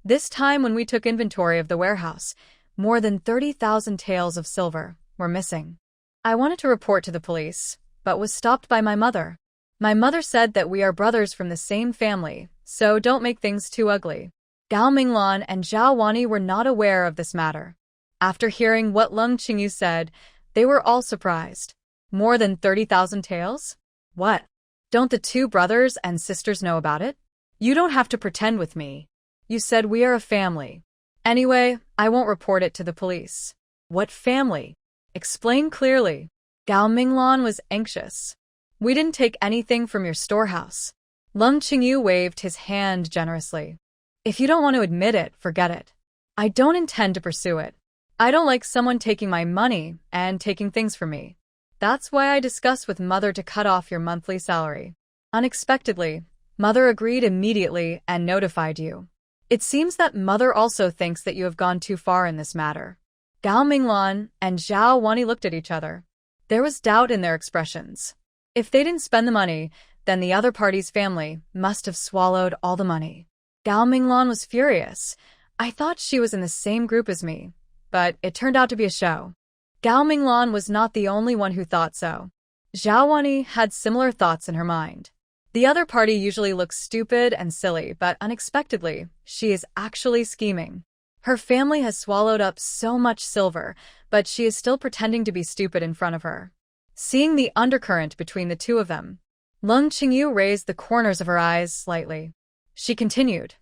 "This time when we took inventory of the warehouse, more than 30,000 taels of silver were missing. I wanted to report to the police, but was stopped by my mother. My mother said that we are brothers from the same family, so don't make things too ugly." Gao Minglan and Zhao Wani were not aware of this matter. After hearing what Leng Qingyu said, they were all surprised. "More than 30,000 taels? What? Don't the two brothers and sisters know about it? You don't have to pretend with me. You said we are a family. Anyway, I won't report it to the police." "What family? Explain clearly." Gao Minglan was anxious. "We didn't take anything from your storehouse." Leng Qingyu waved his hand generously. "If you don't want to admit it, forget it. I don't intend to pursue it. I don't like someone taking my money and taking things from me. That's why I discussed with Mother to cut off your monthly salary." Unexpectedly, Mother agreed immediately and notified you. "It seems that Mother also thinks that you have gone too far in this matter." Gao Minglan and Zhao Wani looked at each other. There was doubt in their expressions. If they didn't spend the money, then the other party's family must have swallowed all the money. Gao Minglan was furious. "I thought she was in the same group as me, but it turned out to be a show." Gao Minglan was not the only one who thought so. Zhao Wani had similar thoughts in her mind. The other party usually looks stupid and silly, but unexpectedly, she is actually scheming. Her family has swallowed up so much silver, but she is still pretending to be stupid in front of her. Seeing the undercurrent between the two of them, Leng Qingyu raised the corners of her eyes slightly. She continued,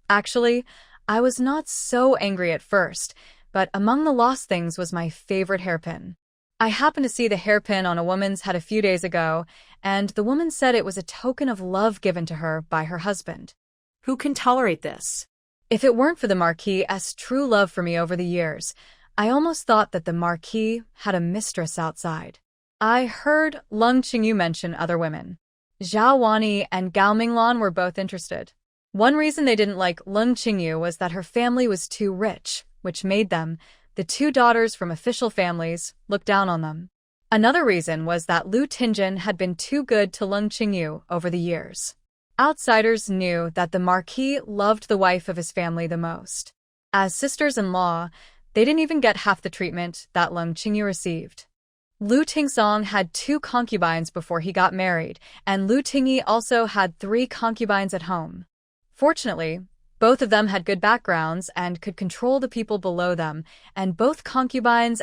"Actually, I was not so angry at first, but among the lost things was my favorite hairpin. I happened to see the hairpin on a woman's head a few days ago, and the woman said it was a token of love given to her by her husband. Who can tolerate this? If it weren't for the Marquis's true love for me over the years, I almost thought that the Marquis had a mistress outside." I heard Leng Qingyu mention other women. Zhao Wani and Gao Minglan were both interested. One reason they didn't like Leng Qingyu was that her family was too rich, which made them, the two daughters from official families, look down on them. Another reason was that Lu Tingjin had been too good to Leng Qingyu over the years. Outsiders knew that the Marquis loved the wife of his family the most. As sisters-in-law, they didn't even get half the treatment that Leng Qingyu received. Lu Tingsong had 2 concubines before he got married, and Lu Tingyi also had 3 concubines at home. Fortunately, both of them had good backgrounds and could control the people below them, and both concubines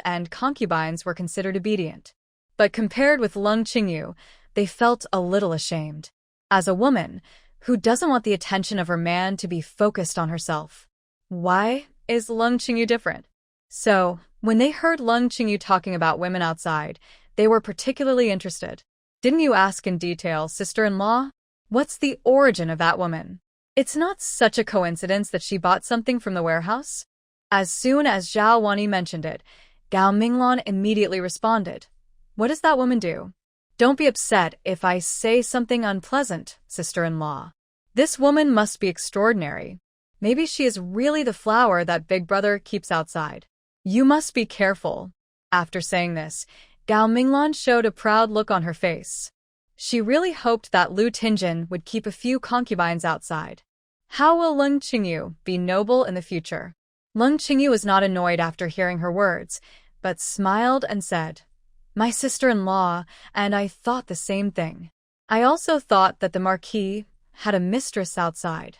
were considered obedient. But compared with Leng Qingyu, they felt a little ashamed. As a woman, who doesn't want the attention of her man to be focused on herself? Why is Leng Qingyu different? So, when they heard Leng Qingyu talking about women outside, they were particularly interested. "Didn't you ask in detail, sister-in-law? What's the origin of that woman? It's not such a coincidence that she bought something from the warehouse?" As soon as Zhao Wani mentioned it, Gao Minglan immediately responded. "What does that woman do?" Don't be upset if I say something unpleasant, sister-in-law. This woman must be extraordinary. Maybe she is really the flower that Big Brother keeps outside. You must be careful. After saying this, Gao Minglan showed a proud look on her face. She really hoped that Lu Tingjin would keep a few concubines outside. How will Leng Qingyu be noble in the future? Leng Qingyu was not annoyed after hearing her words, but smiled and said, "My sister-in-law, and I thought the same thing. I also thought that the Marquis had a mistress outside.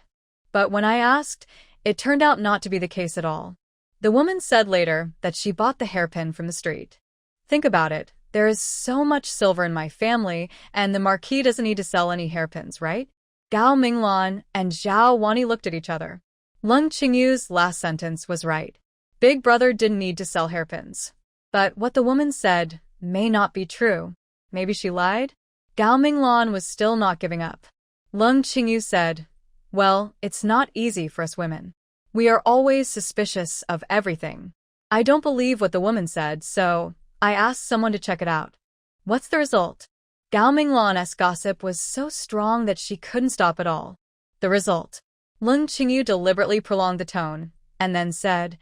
But when I asked, it turned out not to be the case at all." The woman said later that she bought the hairpin from the street. Think about it. There is so much silver in my family, and the Marquis doesn't need to sell any hairpins, right? Gao Minglan and Zhao Wani looked at each other. Leng Qingyu's last sentence was right. Big Brother didn't need to sell hairpins. But what the woman said may not be true. Maybe she lied? Gao Minglan was still not giving up. Leng Qingyu said, "Well, it's not easy for us women. We are always suspicious of everything. I don't believe what the woman said, so I asked someone to check it out. What's the result?" Gao Minglan's gossip was so strong that she couldn't stop at all. The result. Leng Qingyu deliberately prolonged the tone, and then said,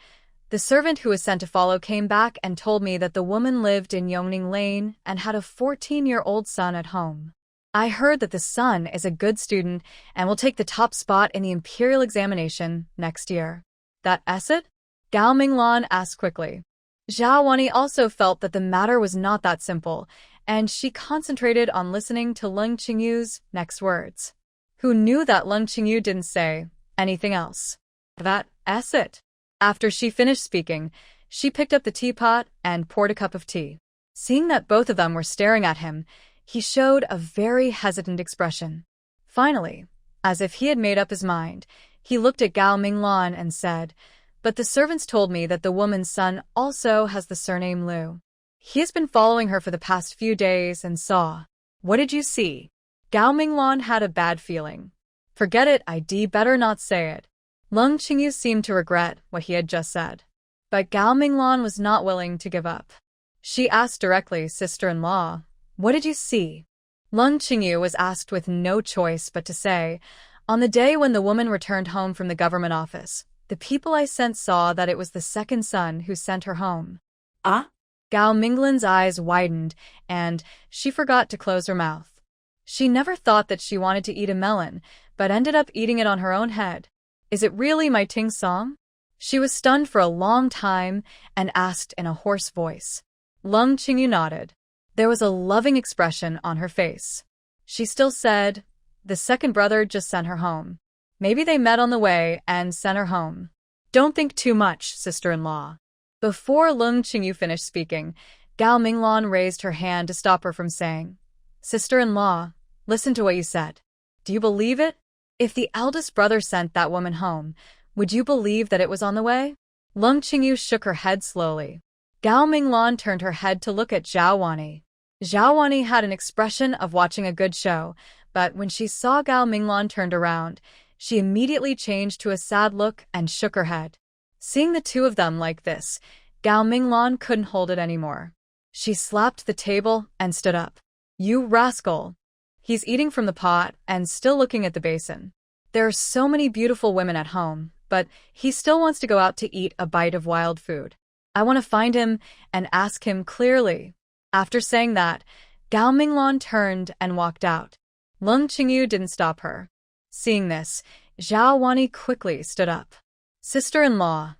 "The servant who was sent to follow came back and told me that the woman lived in Yongning Lane and had a 14-year-old son at home. I heard that the son is a good student and will take the top spot in the imperial examination next year. That it?" Gao Minglan asked quickly. Zhao Wani also felt that the matter was not that simple, and she concentrated on listening to Leng Qingyu's next words. Who knew that Leng Qingyu didn't say anything else? That it? After she finished speaking, she picked up the teapot and poured a cup of tea. Seeing that both of them were staring at him, he showed a very hesitant expression. Finally, as if he had made up his mind, he looked at Gao Minglan and said, "But the servants told me that the woman's son also has the surname Liu. He has been following her for the past few days and saw." "What did you see?" Gao Minglan had a bad feeling. "Forget it, I'd better not say it." Leng Qingyu seemed to regret what he had just said. But Gao Minglan was not willing to give up. She asked directly, "Sister-in-law, what did you see?" Leng Qingyu was asked with no choice but to say, "On the day when the woman returned home from the government office, the people I sent saw that it was the second son who sent her home." Ah? Gao Minglan's eyes widened, and she forgot to close her mouth. She never thought that she wanted to eat a melon, but ended up eating it on her own head. "Is it really my Ting song?" She was stunned for a long time and asked in a hoarse voice. Leng Qingyu nodded. There was a loving expression on her face. She still said, "The second brother just sent her home. Maybe they met on the way and sent her home. Don't think too much, sister-in-law." Before Leng Qingyu finished speaking, Gao Minglan raised her hand to stop her from saying, "Sister-in-law, listen to what you said. Do you believe it? If the eldest brother sent that woman home, would you believe that it was on the way?" Leng Qingyu shook her head slowly. Gao Minglan turned her head to look at Zhao Wani. Zhao Wani had an expression of watching a good show, but when she saw Gao Minglan turned around, she immediately changed to a sad look and shook her head. Seeing the two of them like this, Gao Minglan couldn't hold it anymore. She slapped the table and stood up. "You rascal!" He's eating from the pot and still looking at the basin. There are so many beautiful women at home, but he still wants to go out to eat a bite of wild food. I want to find him and ask him clearly. After saying that, Gao Minglan turned and walked out. Leng Qingyu didn't stop her. Seeing this, Zhao Wani quickly stood up. Sister-in-law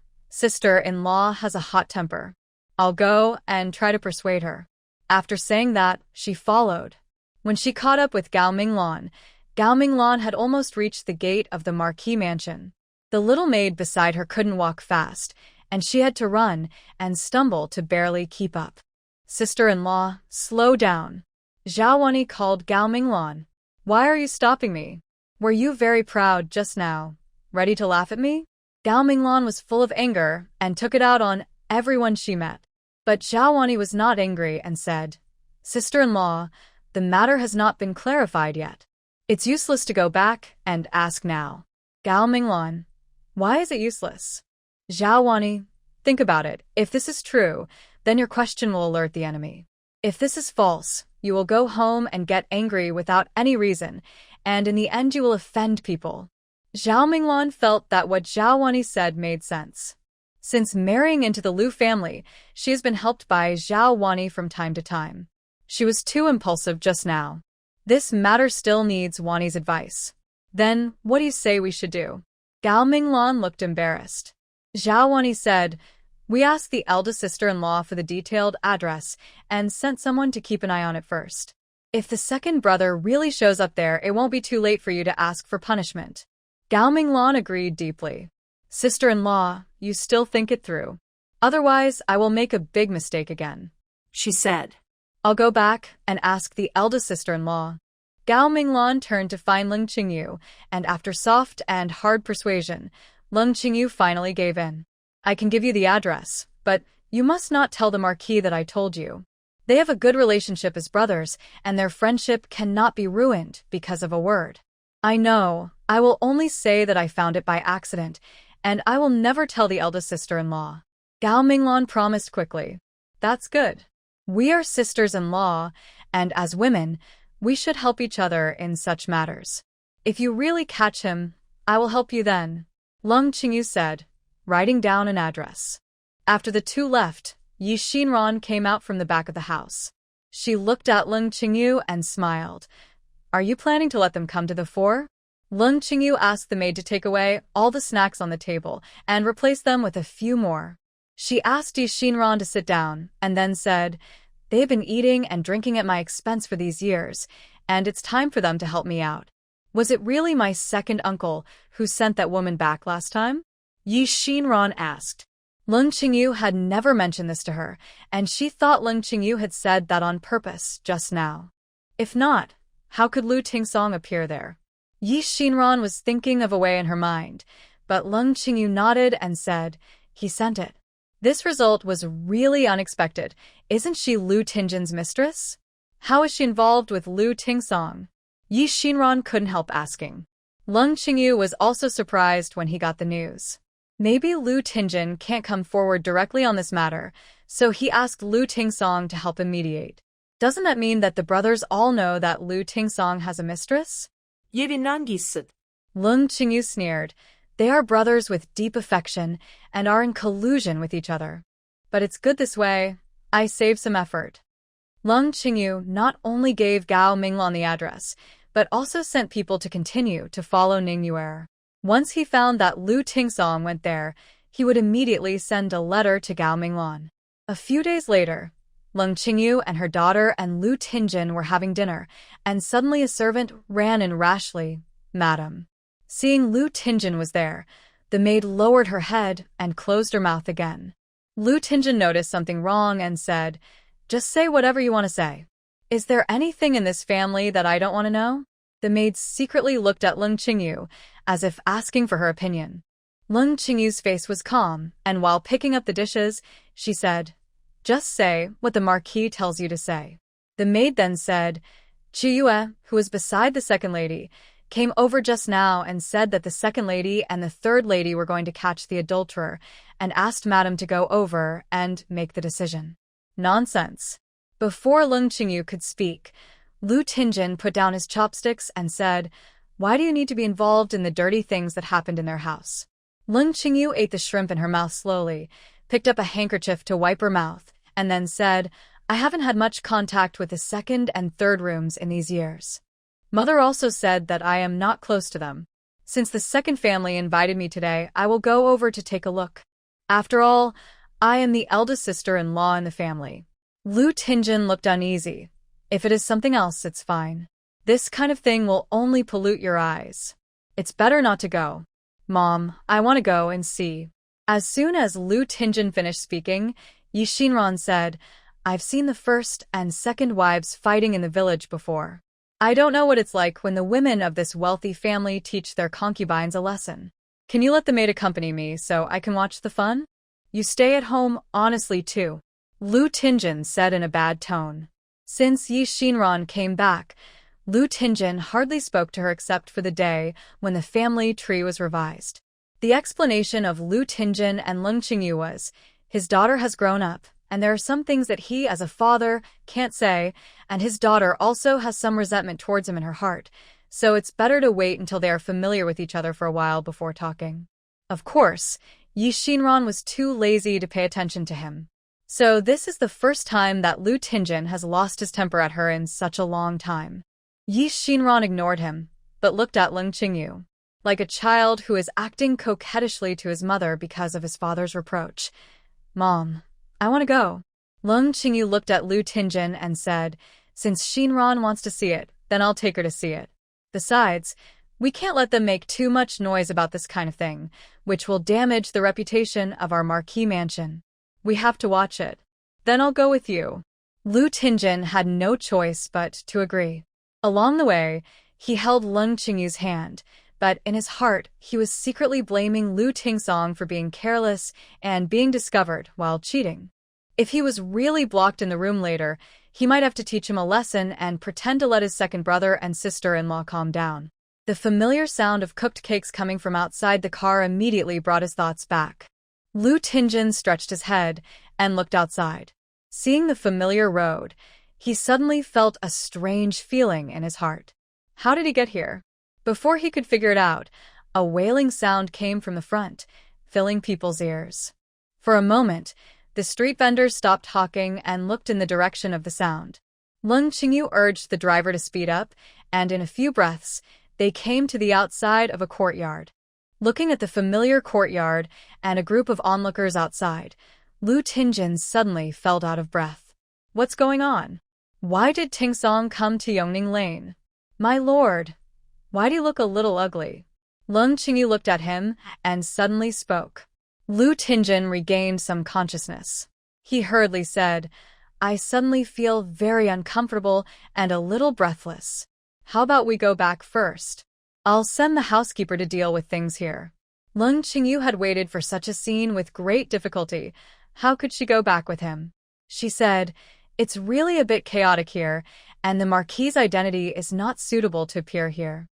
has a hot temper. I'll go and try to persuade her." After saying that, she followed. When she caught up with Gao Minglan had almost reached the gate of the Marquis mansion. The little maid beside her couldn't walk fast, and she had to run and stumble to barely keep up. "Sister-in-law, slow down." Zhao Wani called Gao Minglan. "Why are you stopping me? Were you very proud just now, ready to laugh at me?" Gao Minglan was full of anger and took it out on everyone she met. But Zhao Wani was not angry and said, "Sister-in-law, the matter has not been clarified yet. It's useless to go back and ask now." Gao Minglan, "Why is it useless?" Zhao Wani, "Think about it. If this is true, then your question will alert the enemy. If this is false, You will go home and get angry without any reason, and in the end you will offend people. Zhao Minglan felt that what Zhao Wani said made sense. Since marrying into the Lu family, she has been helped by Zhao Wani from time to time. She was too impulsive just now. This matter still needs Wani's advice. Then, what do you say we should do? Gao Minglan looked embarrassed. Zhao Wani said, we asked the eldest sister-in-law for the detailed address and sent someone to keep an eye on it first. If the second brother really shows up there, it won't be too late for you to ask for punishment. Gao Minglan agreed deeply. Sister-in-law, you still think it through. Otherwise, I will make a big mistake again, she said. I'll go back and ask the eldest sister-in-law. Gao Minglan turned to find Leng Qingyu, and after soft and hard persuasion, Leng Qingyu finally gave in. I can give you the address, but you must not tell the Marquis that I told you. They have a good relationship as brothers, and their friendship cannot be ruined because of a word. I know, I will only say that I found it by accident, and I will never tell the eldest sister-in-law. Gao Minglan promised quickly. That's good. We are sisters-in-law, and as women, we should help each other in such matters. If you really catch him, I will help you then, Leng Qingyu said, writing down an address. After the two left, Yi Xinran came out from the back of the house. She looked at Leng Qingyu and smiled. Are you planning to let them come to the fore? Leng Qingyu asked the maid to take away all the snacks on the table and replace them with a few more. She asked Yi Xinran to sit down and then said, they have been eating and drinking at my expense for these years, and it's time for them to help me out. Was it really my second uncle who sent that woman back last time? Yi Xinran asked. Leng Qingyu had never mentioned this to her, and she thought Leng Qingyu had said that on purpose just now. If not, how could Lu Tingsong appear there? Yi Xinran was thinking of a way in her mind, but Leng Qingyu nodded and said, he sent it. This result was really unexpected. Isn't she Lu Tingjin's mistress? How is she involved with Lu Tingsong? Yi Xinran couldn't help asking. Leng Qingyu was also surprised when he got the news. Maybe Lu Tingjin can't come forward directly on this matter, so he asked Lu Tingsong to help him mediate. Doesn't that mean that the brothers all know that Lu Tingsong has a mistress? 예민한 기습. Leng Qingyu sneered. They are brothers with deep affection and are in collusion with each other. But it's good this way. I saved some effort. Leng Qingyu not only gave Gao Minglan the address, but also sent people to continue to follow Ningyuer. Once he found that Lu Tingsong went there, he would immediately send a letter to Gao Minglan. A few days later, Leng Qingyu and her daughter and Lu Tingjin were having dinner, and suddenly a servant ran in rashly, Madam. Seeing Lu Tingjin was there, the maid lowered her head and closed her mouth again. Lu Tingjin noticed something wrong and said, just say whatever you want to say. Is there anything in this family that I don't want to know? The maid secretly looked at Leng Qingyu, as if asking for her opinion. Leng Qingyu's face was calm, and while picking up the dishes, she said, just say what the Marquis tells you to say. The maid then said, Qiyue, who was beside the second lady, came over just now and said that the second lady and the third lady were going to catch the adulterer, and asked Madam to go over and make the decision. Nonsense. Before Leng Qingyu could speak, Lu Tingjin put down his chopsticks and said, why do you need to be involved in the dirty things that happened in their house? Leng Qingyu ate the shrimp in her mouth slowly, picked up a handkerchief to wipe her mouth, and then said, I haven't had much contact with the second and third rooms in these years. Mother also said that I am not close to them. Since the second family invited me today, I will go over to take a look. After all, I am the eldest sister-in-law in the family. Lu Tingjin looked uneasy. If it is something else, it's fine. This kind of thing will only pollute your eyes. It's better not to go. Mom, I want to go and see. As soon as Lu Tingjin finished speaking, Yi Xinran said, I've seen the first and second wives fighting in the village before. I don't know what it's like when the women of this wealthy family teach their concubines a lesson. Can you let the maid accompany me so I can watch the fun? You stay at home honestly too, Lu Tingjin said in a bad tone. Since Yi Xinran came back, Lu Tingjin hardly spoke to her except for the day when the family tree was revised. The explanation of Lu Tingjin and Leng Qingyu was, his daughter has grown up, and there are some things that he, as a father, can't say, and his daughter also has some resentment towards him in her heart, so it's better to wait until they are familiar with each other for a while before talking. Of course, Yi Xinran was too lazy to pay attention to him. So this is the first time that Lu Tingjin has lost his temper at her in such a long time. Yi Xinran ignored him, but looked at Leng Qingyu, like a child who is acting coquettishly to his mother because of his father's reproach. "Mom, I want to go." Leng Qingyu looked at Lu Tingjin and said, "Since Xinran wants to see it, then I'll take her to see it. Besides, we can't let them make too much noise about this kind of thing, which will damage the reputation of our Marquis mansion. We have to watch it. Then I'll go with you." Lu Tingjin had no choice but to agree. Along the way, he held Leng Qingyu's hand, but in his heart, he was secretly blaming Lu Tingsong for being careless and being discovered while cheating. If he was really blocked in the room later, he might have to teach him a lesson and pretend to let his second brother and sister-in-law calm down. The familiar sound of cooked cakes coming from outside the car immediately brought his thoughts back. Lu Tingjin stretched his head and looked outside. Seeing the familiar road, he suddenly felt a strange feeling in his heart. How did he get here? Before he could figure it out, a wailing sound came from the front, filling people's ears. For a moment, the street vendors stopped talking and looked in the direction of the sound. Leng Qingyu urged the driver to speed up, and in a few breaths, they came to the outside of a courtyard. Looking at the familiar courtyard and a group of onlookers outside, Lu Tingjin suddenly felt out of breath. What's going on? Why did Tingsong come to Yongning Lane? My lord, why do you look a little ugly? Leng Qingyu looked at him and suddenly spoke. Lu Tingjin regained some consciousness. He hurriedly said, "I suddenly feel very uncomfortable and a little breathless. How about we go back first? I'll send the housekeeper to deal with things here." Leng Qingyu had waited for such a scene with great difficulty. How could she go back with him? She said, "It's really a bit chaotic here, and the Marquis's identity is not suitable to appear here.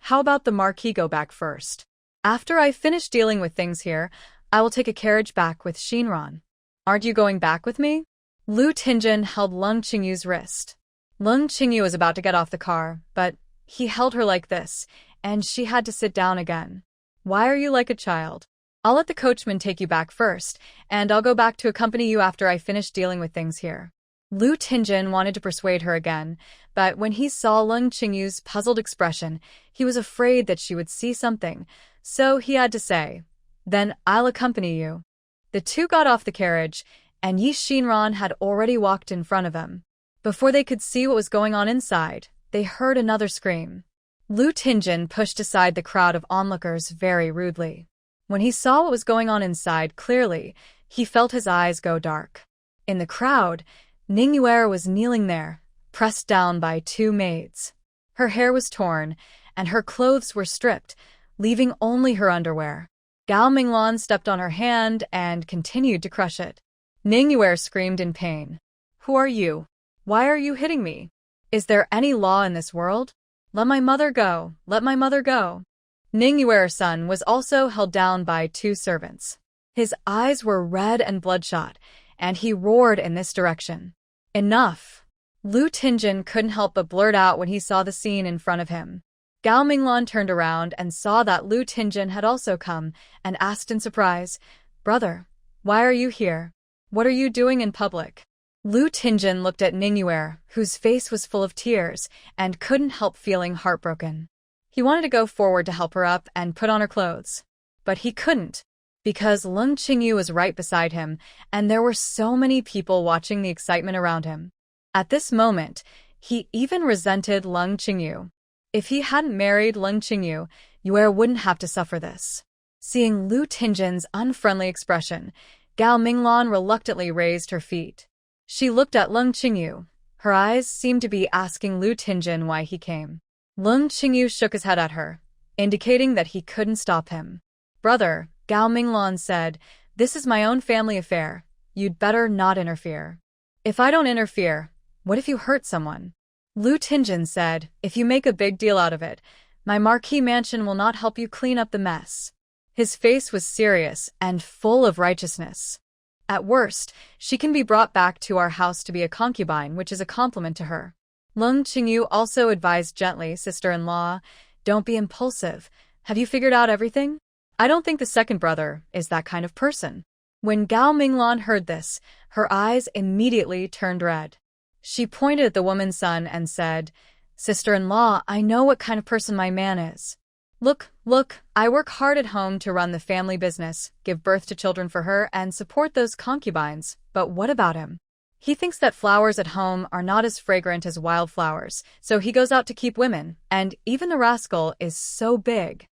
How about the Marquis go back first? After I finish dealing with things here, I will take a carriage back with Xinran. Aren't you going back with me?" Lu Tingjin held Leng Qingyu's wrist. Leng Qingyu was about to get off the car, but he held her like this, and she had to sit down again. "Why are you like a child? I'll let the coachman take you back first, and I'll go back to accompany you after I finish dealing with things here." Lu Tingjin wanted to persuade her again, but when he saw Leng Qingyu's puzzled expression, he was afraid that she would see something, so he had to say, "Then I'll accompany you." The two got off the carriage, and Yi Xinran had already walked in front of them. Before they could see what was going on inside, they heard another scream. Lu Tingjin pushed aside the crowd of onlookers very rudely. When he saw what was going on inside clearly, he felt his eyes go dark. In the crowd, Ningyu was kneeling there, pressed down by two maids. Her hair was torn, and her clothes were stripped, leaving only her underwear. Gao Minglan stepped on her hand and continued to crush it. Ningyu screamed in pain. "Who are you? Why are you hitting me? Is there any law in this world? Let my mother go, let my mother go." Ningyu's son was also held down by two servants. His eyes were red and bloodshot, and he roared in this direction. "Enough!" Lu Tingjin couldn't help but blurt out when he saw the scene in front of him. Gao Minglan turned around and saw that Lu Tingjin had also come, and asked in surprise, "Brother, why are you here? What are you doing in public?" Lu Tingjin looked at Ningyu, whose face was full of tears, and couldn't help feeling heartbroken. He wanted to go forward to help her up and put on her clothes. But he couldn't, because Leng Qingyu was right beside him, and there were so many people watching the excitement around him. At this moment, he even resented Leng Qingyu. If he hadn't married Leng Qingyu, Yue wouldn't have to suffer this. Seeing Lu Tingjin's unfriendly expression, Gao Minglan reluctantly raised her feet. She looked at Leng Qingyu. Her eyes seemed to be asking Lu Tingjin why he came. Leng Qingyu shook his head at her, indicating that he couldn't stop him. "Brother," Gao Minglan said, "this is my own family affair. You'd better not interfere." "If I don't interfere, what if you hurt someone?" Lu Tingjin said, "If you make a big deal out of it, my Marquis mansion will not help you clean up the mess." His face was serious and full of righteousness. At worst, she can be brought back to our house to be a concubine, which is a compliment to her. Leng Qingyu also advised gently, sister-in-law, don't be impulsive. Have you figured out everything? I don't think the second brother is that kind of person. When Gao Minglan heard this, her eyes immediately turned red. She pointed at the woman's son and said, Sister-in-law, I know what kind of person my man is. Look, I work hard at home to run the family business, give birth to children for her, and support those concubines, but what about him? He thinks that flowers at home are not as fragrant as wildflowers, so he goes out to keep women, and even the rascal is so big.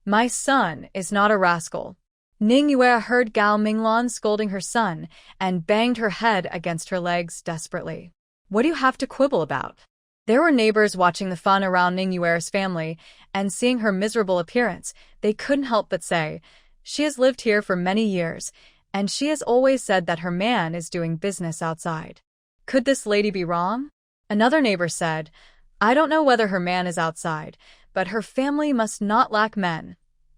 My son is not a rascal. Ning Yue heard Gao Minglan scolding her son and banged her head against her legs desperately. What do you have to quibble about? There were neighbors watching the fun around Ning Yue's family, and seeing her miserable appearance, they couldn't help but say, she has lived here for many years, and she has always said that her man is doing business outside. Could this lady be wrong? Another neighbor said, I don't know whether her man is outside, but her family must not lack men.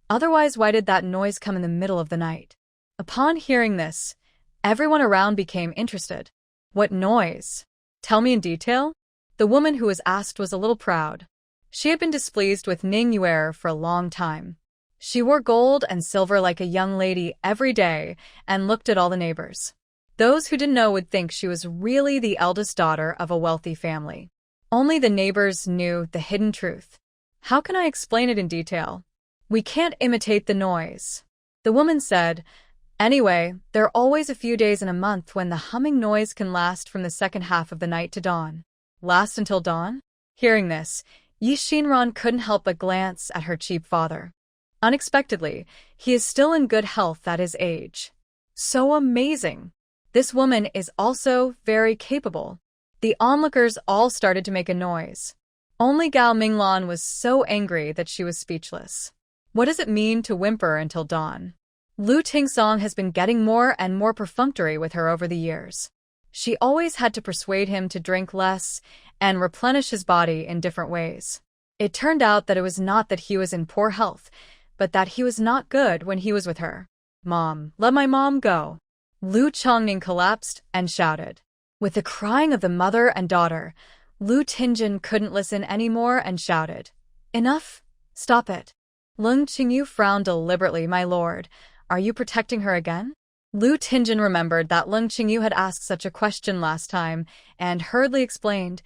Otherwise, why did that noise come in the middle of the night? Upon hearing this, everyone around became interested. What noise? Tell me in detail? The woman who was asked was a little proud. She had been displeased with Ning Yue for a long time. She wore gold and silver like a young lady every day and looked at all the neighbors. Those who didn't know would think she was really the eldest daughter of a wealthy family. Only the neighbors knew the hidden truth. How can I explain it in detail? We can't imitate the noise. The woman said, Anyway, there are always a few days in a month when the humming noise can last from the second half of the night to dawn. Last until dawn? Hearing this, Yi Xinran couldn't help but glance at her cheap father. Unexpectedly, he is still in good health at his age. So amazing! This woman is also very capable. The onlookers all started to make a noise. Only Gao Minglan was so angry that she was speechless. What does it mean to whimper until dawn? Lu Tingsong has been getting more and more perfunctory with her over the years. She always had to persuade him to drink less and replenish his body in different ways. It turned out that it was not that he was in poor health, but that he was not good when he was with her. Mom, let my mom go. Lu Chongning collapsed and shouted. With the crying of the mother and daughter, Lu Tingjin couldn't listen anymore and shouted, Enough! Stop it! Leng Qingyu frowned deliberately. My lord, are you protecting her again? Lu Tingjin remembered that Leng Qingyu had asked such a question last time and hurriedly explained,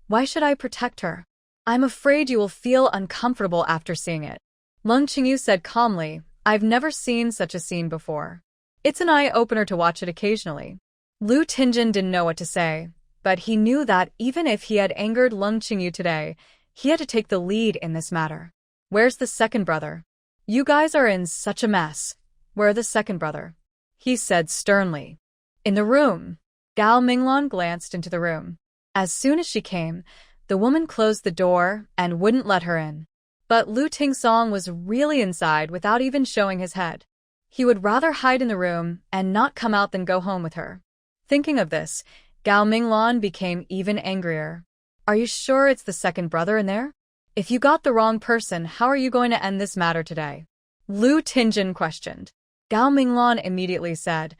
Why should I protect her? I'm afraid you will feel uncomfortable after seeing it. Leng Qingyu said calmly, I've never seen such a scene before. It's an eye-opener to watch it occasionally. Lu Tingjin didn't know what to say, but he knew that even if he had angered Leng Qingyu today, he had to take the lead in this matter. Where's the second brother? You guys are in such a mess. Where the second brother? He said sternly. In the room. Gao Minglan glanced into the room. As soon as she came, the woman closed the door and wouldn't let her in. But Lu Tingsong was really inside without even showing his head. He would rather hide in the room and not come out than go home with her. Thinking of this, Gao Minglan became even angrier. Are you sure it's the second brother in there? If you got the wrong person, how are you going to end this matter today? Lu Tingjin questioned. Gao Minglan immediately said,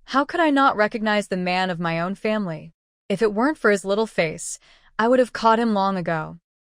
How could I not recognize the man of my own family? If it weren't for his little face, I would have caught him long ago.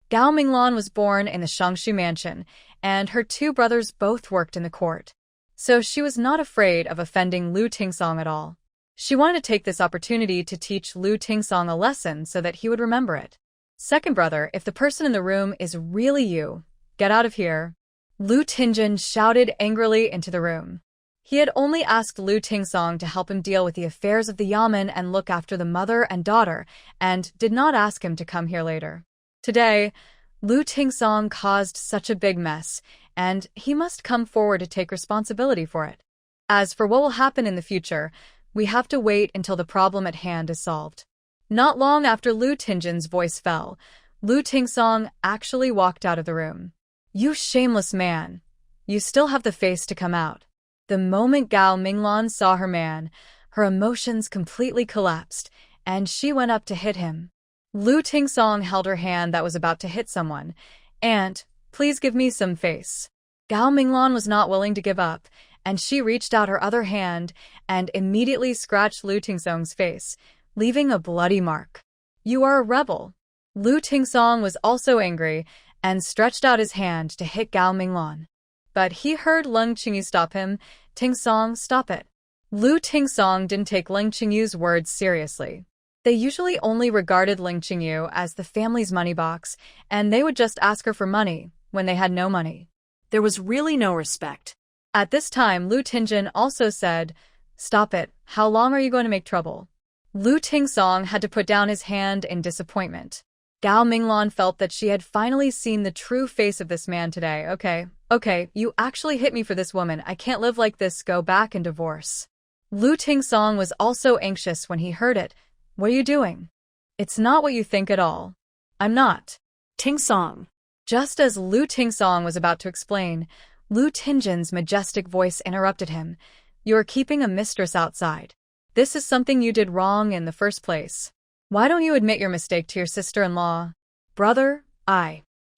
Gao Minglan was born in the Shangshu mansion, and her two brothers both worked in the court. So she was not afraid of offending Lu Tingsong at all. She wanted to take this opportunity to teach Lu Tingsong a lesson so that he would remember it. Second brother, if the person in the room is really you, get out of here. Lu Tingjin shouted angrily into the room. He had only asked Lu Tingsong to help him deal with the affairs of the yamen and look after the mother and daughter, and did not ask him to come here later. Today, Lu Tingsong caused such a big mess, and he must come forward to take responsibility for it. As for what will happen in the future, we have to wait until the problem at hand is solved. Not long after Lu Tingjin's voice fell, Lu Tingsong actually walked out of the room. You shameless man! You still have the face to come out. The moment Gao Minglan saw her man, her emotions completely collapsed, and she went up to hit him. Lu Tingsong held her hand that was about to hit someone. Aunt, please give me some face. Gao Minglan was not willing to give up, and she reached out her other hand and immediately scratched Lu Tingsong's face, leaving a bloody mark. You are a rebel. Lu Tingsong was also angry and stretched out his hand to hit Gao Minglan. But he heard Leng Qingyu stop him. Tingsong, stop it. Lu Tingsong didn't take Leng Qingyu's words seriously. They usually only regarded Leng Qingyu as the family's money box, and they would just ask her for money when they had no money. There was really no respect. At this time, Lu Tingjin also said, stop it, how long are you going to make trouble? Lu Tingsong had to put down his hand in disappointment. Gao Minglan felt that she had finally seen the true face of this man today. Okay, you actually hit me for this woman. I can't live like this, go back and divorce. Lu Tingsong was also anxious when he heard it. What are you doing? It's not what you think at all. I'm not. Tingsong. Just as Lu Tingsong was about to explain, Lu Tingjin's majestic voice interrupted him. You are keeping a mistress outside. This is something you did wrong in the first place. Why don't you admit your mistake to your sister-in-law? Brother,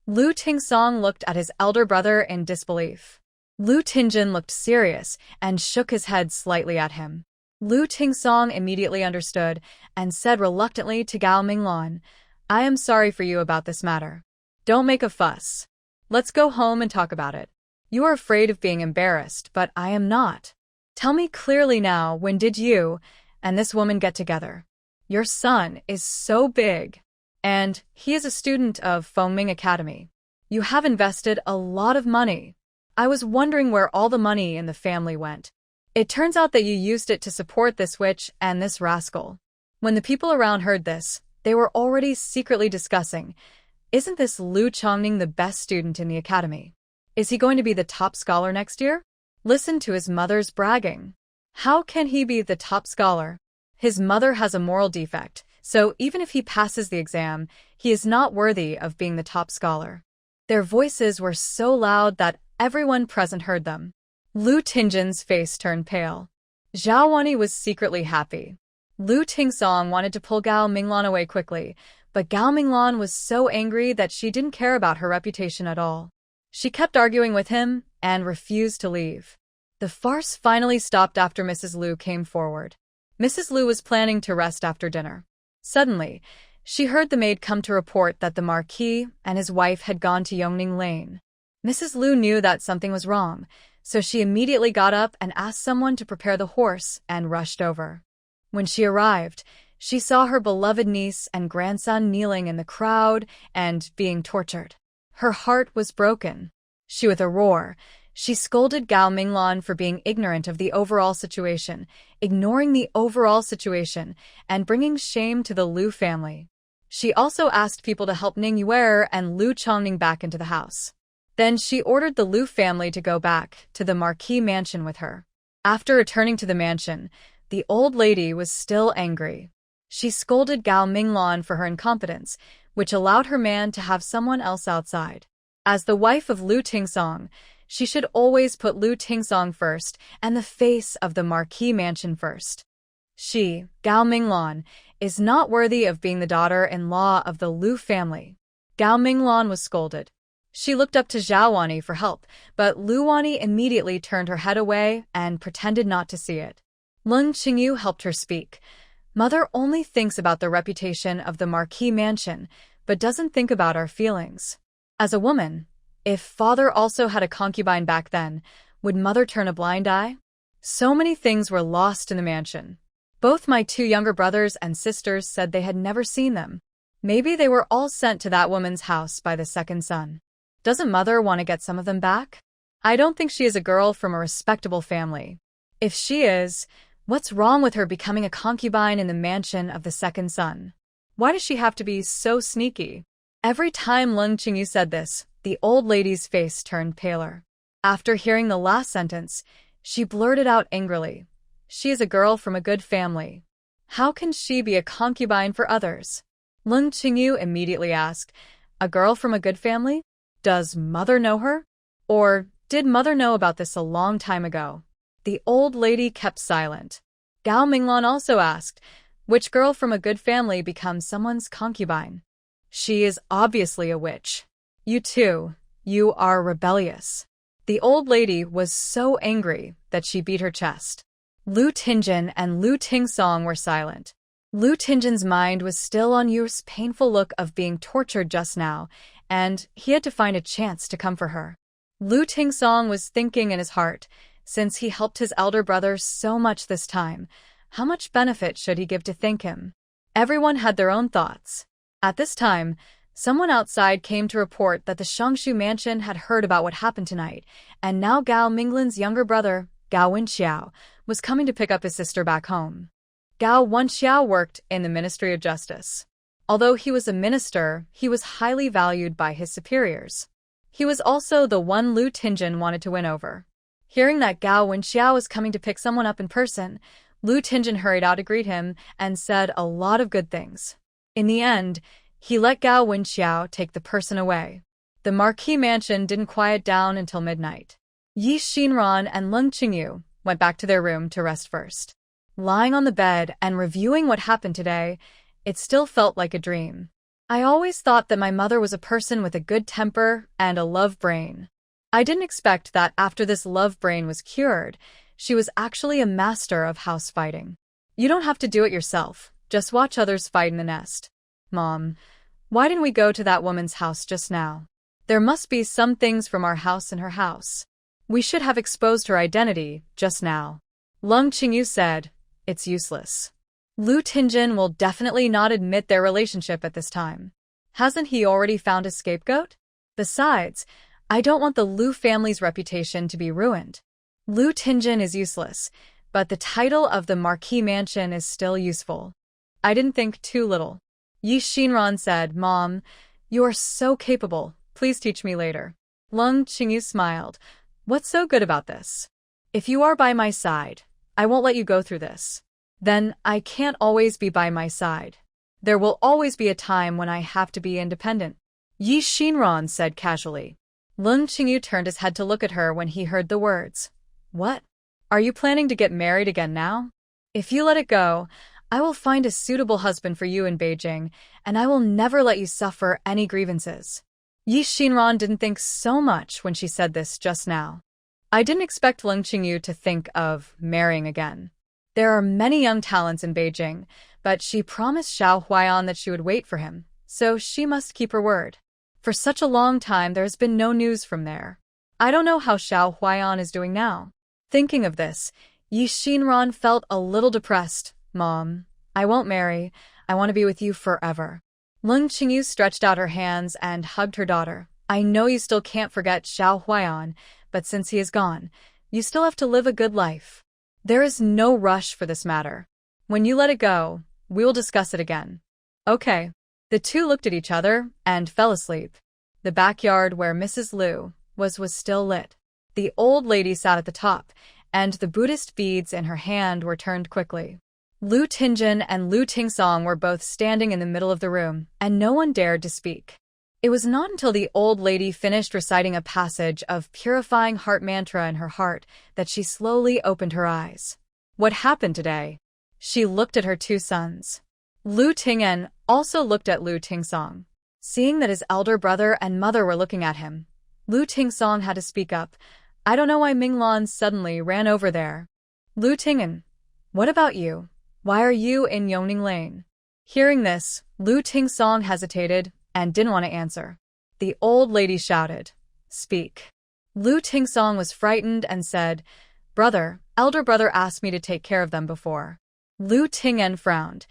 Lu Tingsong looked at his elder brother in disbelief. Lu Tingjin looked serious and shook his head slightly at him. Lu Tingsong immediately understood and said reluctantly to Gao Minglan, I am sorry for you about this matter. Don't make a fuss. Let's go home and talk about it. You are afraid of being embarrassed, but I am not. Tell me clearly now, when did you and this woman get together? Your son is so big, and he is a student of Fengming Academy. You have invested a lot of money. I was wondering where all the money in the family went. It turns out that you used it to support this witch and this rascal. When the people around heard this, they were already secretly discussing, isn't this Lu Chongning the best student in the academy? Is he going to be the top scholar next year? Listen to his mother's bragging. How can he be the top scholar? His mother has a moral defect, so even if he passes the exam, he is not worthy of being the top scholar. Their voices were so loud that everyone present heard them. Lu Tingjin's face turned pale. Zhao Wani was secretly happy. Lu Tingsong wanted to pull Gao Minglan away quickly, but Gao Minglan was so angry that she didn't care about her reputation at all. She kept arguing with him and refused to leave. The farce finally stopped after Mrs. Lu came forward. Mrs. Lu was planning to rest after dinner. Suddenly, she heard the maid come to report that the Marquis and his wife had gone to Yongning Lane. Mrs. Lu knew that something was wrong, so she immediately got up and asked someone to prepare the horse and rushed over. When she arrived, she saw her beloved niece and grandson kneeling in the crowd and being tortured. Her heart was broken. With a roar, she scolded Gao Minglan for being ignorant of the overall situation, ignoring the overall situation, and bringing shame to the Lu family. She also asked people to help Ning Yuer and Lu Chongning back into the house. Then she ordered the Lu family to go back to the Marquis mansion with her. After returning to the mansion, the old lady was still angry. She scolded Gao Minglan for her incompetence, which allowed her man to have someone else outside. As the wife of Lu Tingsong, she should always put Lu Tingsong first and the face of the Marquis mansion first. She, Gao Minglan, is not worthy of being the daughter-in-law of the Lu family. Gao Minglan was scolded. She looked up to Zhao Wani for help, but Lu Wani immediately turned her head away and pretended not to see it. Leng Qingyu helped her speak. Mother only thinks about the reputation of the Marquis mansion, but doesn't think about our feelings. As a woman, if father also had a concubine back then, would mother turn a blind eye? So many things were lost in the mansion. Both my two younger brothers and sisters said they had never seen them. Maybe they were all sent to that woman's house by the second son. Doesn't mother want to get some of them back? I don't think she is a girl from a respectable family. If she is, what's wrong with her becoming a concubine in the mansion of the second son? Why does she have to be so sneaky? Every time Leng Qingyu said this, the old lady's face turned paler. After hearing the last sentence, she blurted out angrily, "She is a girl from a good family. How can she be a concubine for others?" Leng Qingyu immediately asked, "A girl from a good family? Does mother know her? Or did mother know about this a long time ago?" The old lady kept silent. Gao Minglan also asked, "Which girl from a good family becomes someone's concubine?" "She is obviously a witch. You too, you are rebellious." The old lady was so angry that she beat her chest. Lu Tingjun and Lu Tingsong were silent. Lu Tingjun's mind was still on Yu's painful look of being tortured just now, and he had to find a chance to come for her. Lu Tingsong was thinking in his heart, since he helped his elder brother so much this time, how much benefit should he give to thank him? Everyone had their own thoughts. At this time, someone outside came to report that the Shangshu mansion had heard about what happened tonight, and now Gao Minglan's younger brother, Gao Wenxiao, was coming to pick up his sister back home. Gao Wenxiao worked in the Ministry of Justice. Although he was a minister, he was highly valued by his superiors. He was also the one Lu Tingjun wanted to win over. Hearing that Gao Wenxiao was coming to pick someone up in person, Lu Tingjun hurried out to greet him and said a lot of good things. In the end, he let Gao Wenxiao take the person away. The Marquis mansion didn't quiet down until midnight. Yi Xinran and Leng Qingyu went back to their room to rest first. Lying on the bed and reviewing what happened today, it still felt like a dream. I always thought that my mother was a person with a good temper and a love brain. I didn't expect that after this love brain was cured, she was actually a master of house fighting. You don't have to do it yourself, just watch others fight in the nest. Mom, why didn't we go to that woman's house just now? There must be some things from our house in her house. We should have exposed her identity just now. Leng Qingyu said, it's useless. Lu Tingjun will definitely not admit their relationship at this time. Hasn't he already found a scapegoat? Besides, I don't want the Lu family's reputation to be ruined. Lu Tingjun is useless, but the title of the Marquis mansion is still useful. I didn't think too little. Yi Xinran said, Mom, you are so capable. Please teach me later. Leng Qingyu smiled. What's so good about this? If you are by my side, I won't let you go through this. Then I can't always be by my side. There will always be a time when I have to be independent. Yi Xinran said casually. Leng Qingyu turned his head to look at her when he heard the words. What? Are you planning to get married again now? If you let it go, I will find a suitable husband for you in Beijing, and I will never let you suffer any grievances. Yi Xinran didn't think so much when she said this just now. I didn't expect Leng Qingyu to think of marrying again. There are many young talents in Beijing, but she promised Xiao Huaiyan that she would wait for him, so she must keep her word. For such a long time there has been no news from there. I don't know how Xiao Huaiyan is doing now. Thinking of this, Yi Xinran felt a little depressed. Mom, I won't marry. I want to be with you forever. Leng Qingyu stretched out her hands and hugged her daughter. I know you still can't forget Xiao Huaiyan, but since he is gone, you still have to live a good life. There is no rush for this matter. When you let it go, we will discuss it again. Okay. The two looked at each other and fell asleep. The backyard where Mrs. Liu was still lit. The old lady sat at the top, and the Buddhist beads in her hand were turned quickly. Lu Tingjun and Lu Tingsong were both standing in the middle of the room, and no one dared to speak. It was not until the old lady finished reciting a passage of purifying heart mantra in her heart that she slowly opened her eyes. What happened today? She looked at her two sons. Lu Ting'an also looked at Lu Tingsong. Seeing that his elder brother and mother were looking at him, Lu Tingsong had to speak up. I don't know why Minglan suddenly ran over there. Lu Ting'an, what about you? Why are you in Yongning Lane? Hearing this, Lu Tingsong hesitated and didn't want to answer. The old lady shouted, Speak. Lu Tingsong was frightened and said, Brother, elder brother asked me to take care of them before. Lu Ting'an frowned.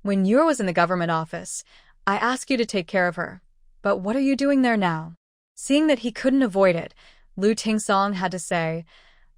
When Yu was in the government office, I asked you to take care of her. But what are you doing there now? Seeing that he couldn't avoid it, Lu Tingsong had to say,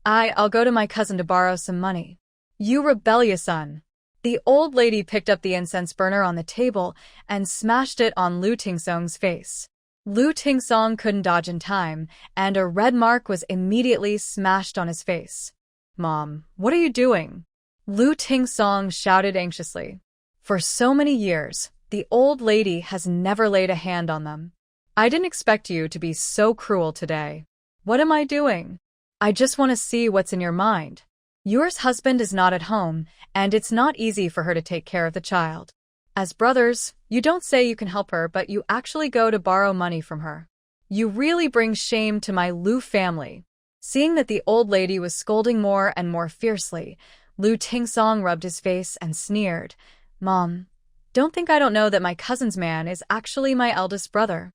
I'll go to my cousin to borrow some money. You rebellious son. The old lady picked up the incense burner on the table and smashed it on Lu Tingsong's face. Lu Tingsong couldn't dodge in time, and a red mark was immediately smashed on his face. Mom, what are you doing? Lu Tingsong shouted anxiously. For so many years, the old lady has never laid a hand on them. I didn't expect you to be so cruel today. What am I doing? I just want to see what's in your mind. Yours husband is not at home, and it's not easy for her to take care of the child. As brothers, you don't say you can help her, but you actually go to borrow money from her. You really bring shame to my Lu family. Seeing that the old lady was scolding more and more fiercely, Lu Tingsong rubbed his face and sneered. Mom, don't think I don't know that my cousin's man is actually my eldest brother.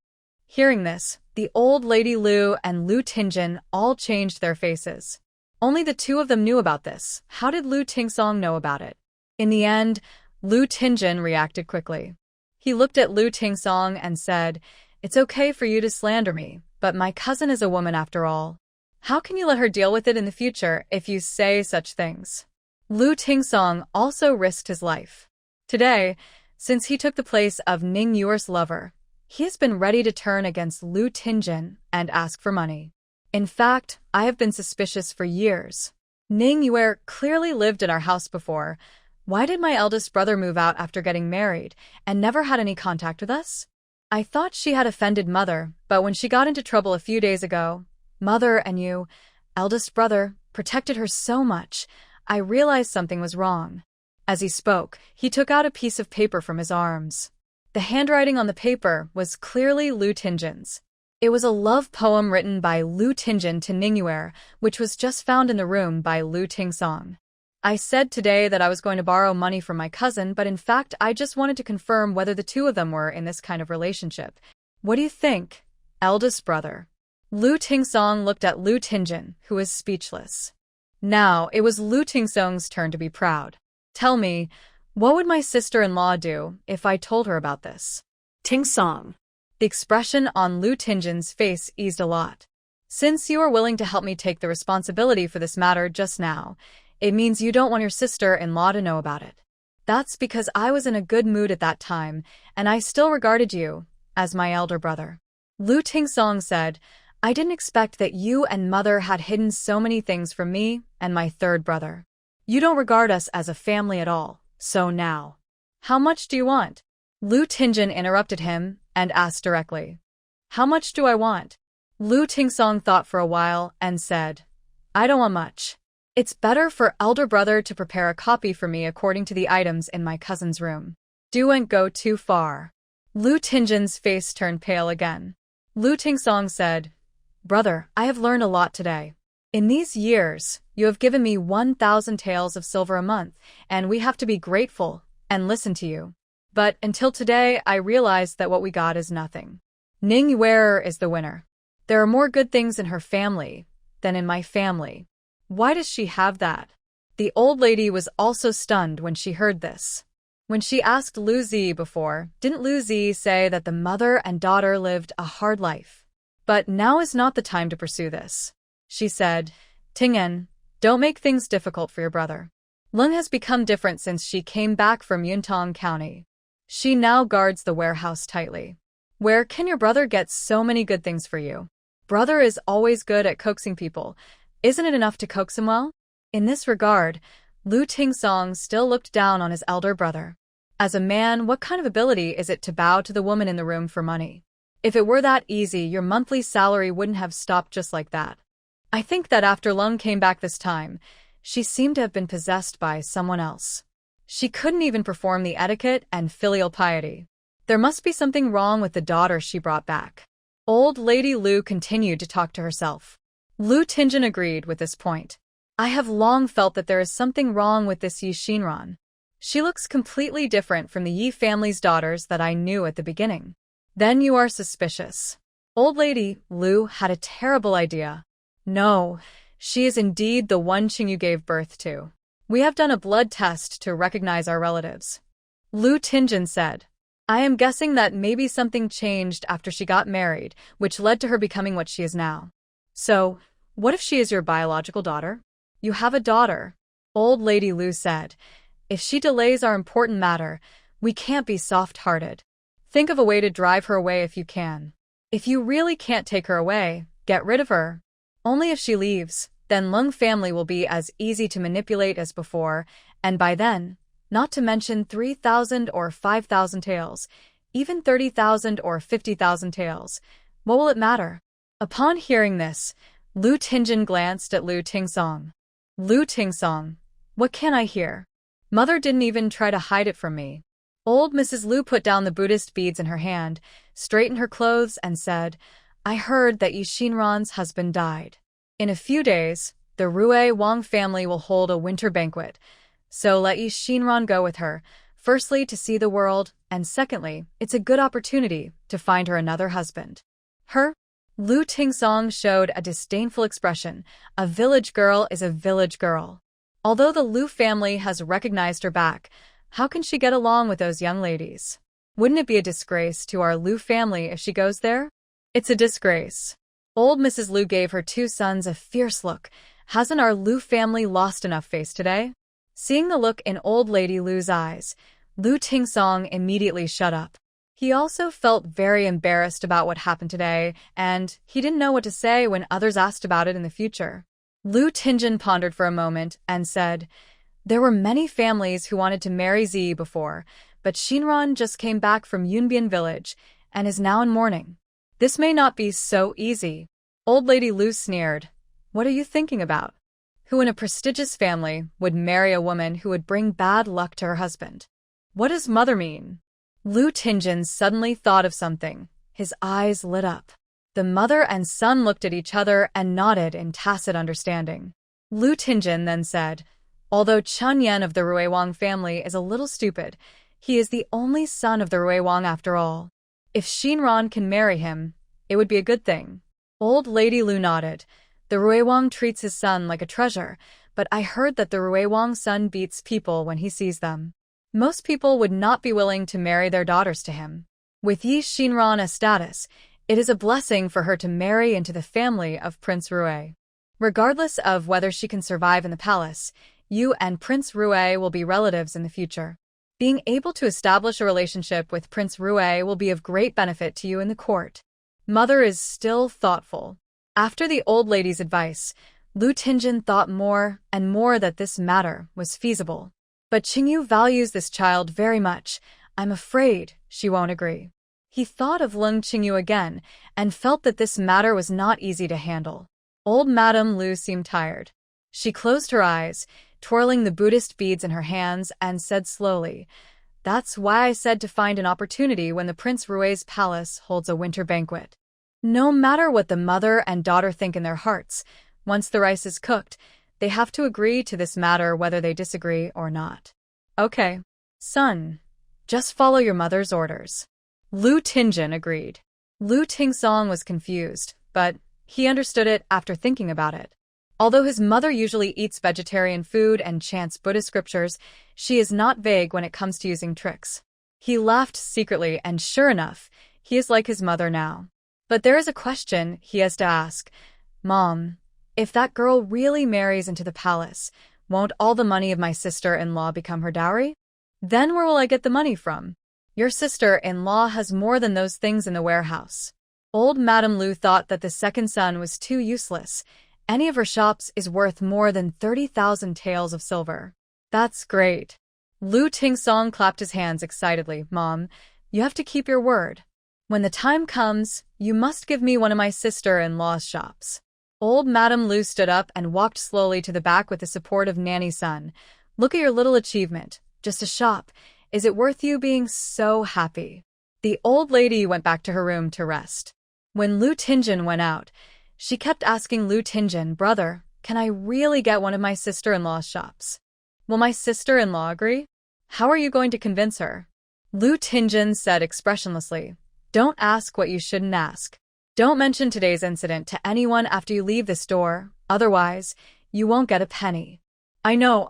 Hearing this, the old lady Lu and Lu Tingjin all changed their faces. Only the two of them knew about this. How did Lu Tingsong know about it? In the end, Lu Tingjin reacted quickly. He looked at Lu Tingsong and said, "It's okay for you to slander me, but my cousin is a woman after all. How can you let her deal with it in the future if you say such things?" Lu Tingsong also risked his life. Today, since he took the place of Ning Yuer's lover, he has been ready to turn against Lu Tingjin and ask for money. In fact, I have been suspicious for years. Ning Yuer clearly lived in our house before. Why did my eldest brother move out after getting married and never had any contact with us? I thought she had offended Mother, but when she got into trouble a few days ago, Mother and you, eldest brother, protected her so much, I realized something was wrong. As he spoke, he took out a piece of paper from his arms. The handwriting on the paper was clearly Lu Tingjin's. It was a love poem written by Lu Tingjin to Ning Yuer, which was just found in the room by Lu Tingsong. I said today that I was going to borrow money from my cousin, but in fact I just wanted to confirm whether the two of them were in this kind of relationship. What do you think, eldest brother? Lu Tingsong looked at Lu Tingjin, who was speechless. Now it was Lu Tingsong's turn to be proud. Tell me, what would my sister-in-law do if I told her about this? Tingsong. The expression on Lu Tingjin's face eased a lot. Since you are willing to help me take the responsibility for this matter just now, it means you don't want your sister-in-law to know about it. That's because I was in a good mood at that time, and I still regarded you as my elder brother. Lu Tingsong said, I didn't expect that you and Mother had hidden so many things from me and my third brother. You don't regard us as a family at all, so now. How much do you want? Lu Tingjin interrupted him and asked directly. How much do I want? Lu Tingsong thought for a while and said, I don't want much. It's better for elder brother to prepare a copy for me according to the items in my cousin's room. Don't go too far. Lu Tingjin's face turned pale again. Lu Tingsong said, Brother, I have learned a lot today. In these years, you have given me 1,000 taels of silver a month, and we have to be grateful and listen to you. But until today, I realized that what we got is nothing. Ning Yuer is the winner. There are more good things in her family than in my family. Why does she have that? The old lady was also stunned when she heard this. When she asked Lu Zi before, didn't Lu Zi say that the mother and daughter lived a hard life? But now is not the time to pursue this. She said, Tingen, don't make things difficult for your brother. Leng has become different since she came back from Yuntong County. She now guards the warehouse tightly. Where can your brother get so many good things for you? Brother is always good at coaxing people. Isn't it enough to coax him well? In this regard, Lu Tingsong still looked down on his elder brother. As a man, what kind of ability is it to bow to the woman in the room for money? If it were that easy, your monthly salary wouldn't have stopped just like that. I think that after Leng came back this time, she seemed to have been possessed by someone else. She couldn't even perform the etiquette and filial piety. There must be something wrong with the daughter she brought back. Old Lady Lu continued to talk to herself. Lu Tingjin agreed with this point. I have long felt that there is something wrong with this Yi Xinran. She looks completely different from the Yi family's daughters that I knew at the beginning. Then you are suspicious. Old Lady Lu had a terrible idea. No, she is indeed the one Qingyu gave birth to. We have done a blood test to recognize our relatives. Lu Tingjin said, I am guessing that maybe something changed after she got married, which led to her becoming what she is now. So, what if she is your biological daughter? You have a daughter, Old Lady Lu said. If she delays our important matter, we can't be soft-hearted. Think of a way to drive her away if you can. If you really can't take her away, get rid of her. Only if she leaves, then Leng family will be as easy to manipulate as before, and by then, not to mention 3,000 or 5,000 taels, even 30,000 or 50,000 taels. What will it matter? Upon hearing this, Lu Tingjin glanced at Lu Tingsong. Lu Tingsong, what can I hear? Mother didn't even try to hide it from me. Old Mrs. Lu put down the Buddhist beads in her hand, straightened her clothes, and said, I heard that Yi Xinran's husband died. In a few days, the Rue Wang family will hold a winter banquet, so let Yi Xinran go with her, firstly to see the world, and secondly, it's a good opportunity to find her another husband. Her? Lu Tingsong showed a disdainful expression. A village girl is a village girl. Although the Lu family has recognized her back, how can she get along with those young ladies? Wouldn't it be a disgrace to our Lu family if she goes there? It's a disgrace. Old Mrs. Lu gave her two sons a fierce look. Hasn't our Lu family lost enough face today? Seeing the look in old lady Lu's eyes, Lu Tingsong immediately shut up. He also felt very embarrassed about what happened today, and he didn't know what to say when others asked about it in the future. Lu Tingjin pondered for a moment and said, "There were many families who wanted to marry Zi before, but Xinran just came back from Yunbian village and is now in mourning. This may not be so easy." Old lady Lu sneered. "What are you thinking about? Who in a prestigious family would marry a woman who would bring bad luck to her husband? What does mother mean?" Lu Tingjin suddenly thought of something. His eyes lit up. The mother and son looked at each other and nodded in tacit understanding. Lu Tingjin then said, "Although Chun Yan of the Rue Wang family is a little stupid, he is the only son of the Rue Wang after all. If Xinran can marry him, it would be a good thing." Old lady Lu nodded. "The Rue Wang treats his son like a treasure, but I heard that the Rue Wang son beats people when he sees them. Most people would not be willing to marry their daughters to him. With Yi Xinran a status, it is a blessing for her to marry into the family of Prince Rue. Regardless of whether she can survive in the palace, you and Prince Rue will be relatives in the future. Being able to establish a relationship with Prince Rue will be of great benefit to you in the court." Mother is still thoughtful. After the old lady's advice, Lu Tingjin thought more and more that this matter was feasible. But Qingyu values this child very much. I'm afraid she won't agree. He thought of Leng Qingyu again and felt that this matter was not easy to handle. Old Madame Lu seemed tired. She closed her eyes, twirling the Buddhist beads in her hands, and said slowly, "That's why I said to find an opportunity when the Prince Rue's palace holds a winter banquet. No matter what the mother and daughter think in their hearts, once the rice is cooked, they have to agree to this matter whether they disagree or not." "Okay, son, just follow your mother's orders." Lu Tingjin agreed. Lu Tingsong was confused, but he understood it after thinking about it. Although his mother usually eats vegetarian food and chants Buddhist scriptures, she is not vague when it comes to using tricks. He laughed secretly, and sure enough, he is like his mother now. But there is a question he has to ask. "Mom, if that girl really marries into the palace, won't all the money of my sister-in-law become her dowry? Then where will I get the money from? Your sister-in-law has more than those things in the warehouse." Old Madame Lu thought that the second son was too useless. Any of her shops is worth more than 30,000 taels of silver. "That's great." Lu Tingsong clapped his hands excitedly. "Mom, you have to keep your word. When the time comes, you must give me one of my sister-in-law's shops." Old Madame Lu stood up and walked slowly to the back with the support of Nanny Sun. "Look at your little achievement. Just a shop. Is it worth you being so happy?" The old lady went back to her room to rest. When Lu Tingjin went out, she kept asking Lu Tingjin, "Brother, can I really get one of my sister-in-law's shops? Will my sister-in-law agree? How are you going to convince her?" Lu Tingjin said expressionlessly, "Don't ask what you shouldn't ask. Don't mention today's incident to anyone after you leave this door, otherwise, you won't get a penny." I know.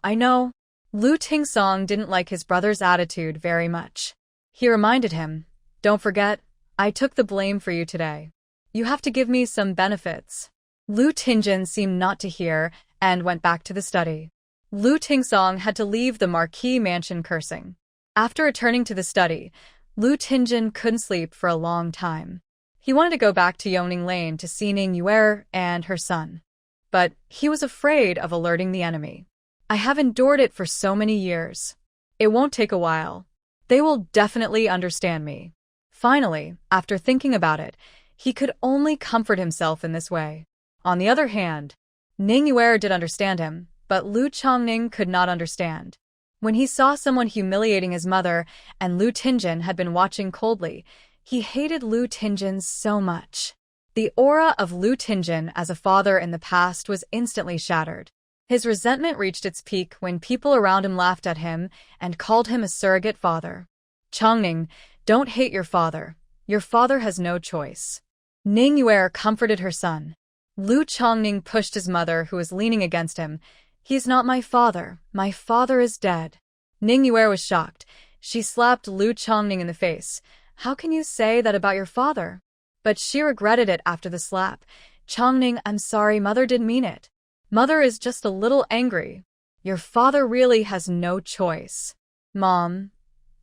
Lu Tingsong didn't like his brother's attitude very much. He reminded him, "Don't forget, I took the blame for you today. You have to give me some benefits." Lu Tingjin seemed not to hear and went back to the study. Lu Tingsong had to leave the Marquis mansion cursing. After returning to the study, Lu Tingjin couldn't sleep for a long time. He wanted to go back to Yongning Lane to see Ning Yuer and her son. But he was afraid of alerting the enemy. "I have endured it for so many years. It won't take a while. They will definitely understand me." Finally, after thinking about it, he could only comfort himself in this way. On the other hand, Ning Yuer did understand him, but Lu Chongning could not understand. When he saw someone humiliating his mother and Lu Tingjin had been watching coldly, he hated Lu Tingjin so much. The aura of Leng Qingyu as a father in the past was instantly shattered. His resentment reached its peak when people around him laughed at him and called him a surrogate father. Chongning, don't hate your father. Your father has no choice. Ning Yuer comforted her son. Lu Chongning pushed his mother, who was leaning against him. He's not my father. My father is dead. Ning Yuer was shocked. She slapped Lu Chongning in the face. How can you say that about your father? But she regretted it after the slap. Chongning, I'm sorry, mother didn't mean it. Mother is just a little angry. Your father really has no choice. Mom,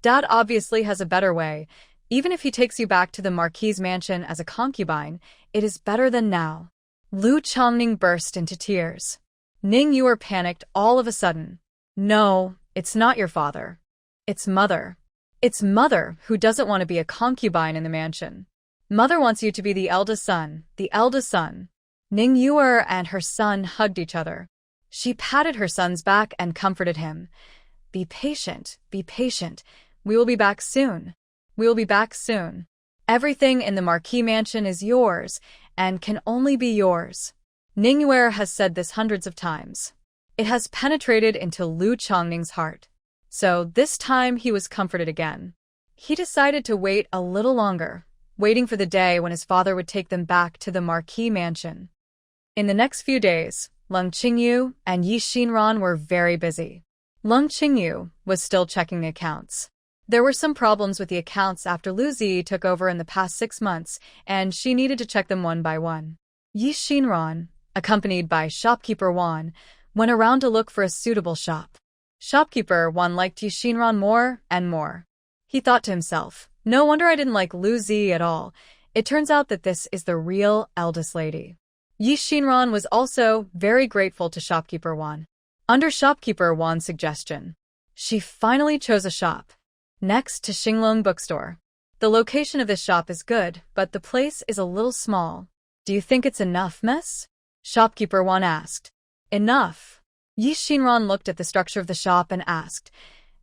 Dad obviously has a better way. Even if he takes you back to the Marquis' mansion as a concubine, it is better than now. Lu Chongning burst into tears. Ning Yuer panicked all of a sudden. No, it's not your father. It's mother. It's mother who doesn't want to be a concubine in the mansion. Mother wants you to be the eldest son, the eldest son. Ning Yuer and her son hugged each other. She patted her son's back and comforted him. Be patient, be patient. We will be back soon. We will be back soon. Everything in the Marquis mansion is yours, and can only be yours. Ning Yuer has said this hundreds of times. It has penetrated into Lu Chongning's heart. So this time he was comforted again. He decided to wait a little longer, waiting for the day when his father would take them back to the Marquis mansion. In the next few days, Leng Qingyu and Yi Xinran were very busy. Leng Qingyu was still checking the accounts. There were some problems with the accounts after Lu Zi took over in the past 6 months, and she needed to check them one by one. Yi Xinran, accompanied by shopkeeper Wan, went around to look for a suitable shop. Shopkeeper Wan liked Yi Xinran more and more. He thought to himself, no wonder I didn't like Lu Zi at all. It turns out that this is the real eldest lady. Yi Xinran was also very grateful to shopkeeper Wan. Under shopkeeper Wan's suggestion, she finally chose a shop next to Xinglong bookstore. The location of this shop is good, but the place is a little small. Do you think it's enough, miss? Shopkeeper Wan asked. Enough. Yi Xinran looked at the structure of the shop and asked,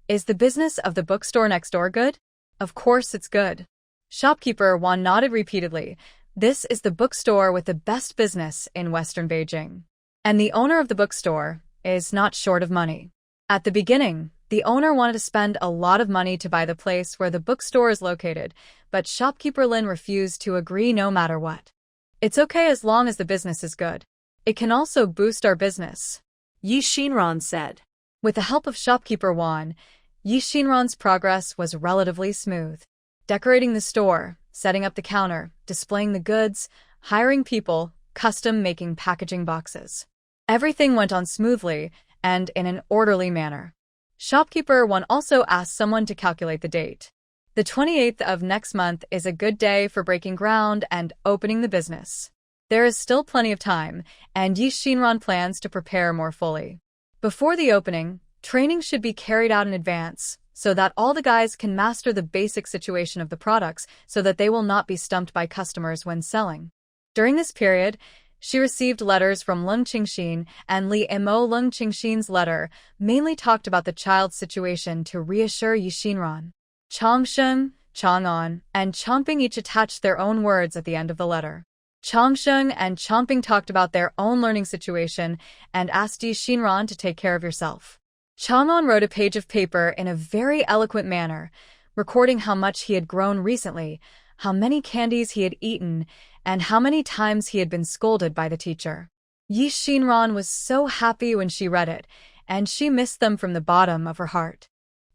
is the business of the bookstore next door good? Of course it's good. Shopkeeper Wan nodded repeatedly. This is the bookstore with the best business in Western Beijing. And the owner of the bookstore is not short of money. At the beginning, the owner wanted to spend a lot of money to buy the place where the bookstore is located, but shopkeeper Lin refused to agree no matter what. It's okay as long as the business is good. It can also boost our business, Yi Xinran said. With the help of shopkeeper Wan, Yi Xinran's progress was relatively smooth. Decorating the store, setting up the counter, displaying the goods, hiring people, custom-making packaging boxes. Everything went on smoothly and in an orderly manner. Shopkeeper Wan also asked someone to calculate the date. The 28th of next month is a good day for breaking ground and opening the business. There is still plenty of time, and Yi Xinran plans to prepare more fully. Before the opening, training should be carried out in advance, so that all the guys can master the basic situation of the products so that they will not be stumped by customers when selling. During this period, she received letters from Leng Qingxin and Li Mo. Leng Qingxin's letter mainly talked about the child's situation to reassure Yi Xinran. Chongsheng, Chang'an, and Chongping each attached their own words at the end of the letter. Chongsheng and Chongping talked about their own learning situation and asked Yi Xinran to take care of yourself. Chang'an wrote a page of paper in a very eloquent manner, recording how much he had grown recently, how many candies he had eaten, and how many times he had been scolded by the teacher. Yi Xinran was so happy when she read it, and she missed them from the bottom of her heart.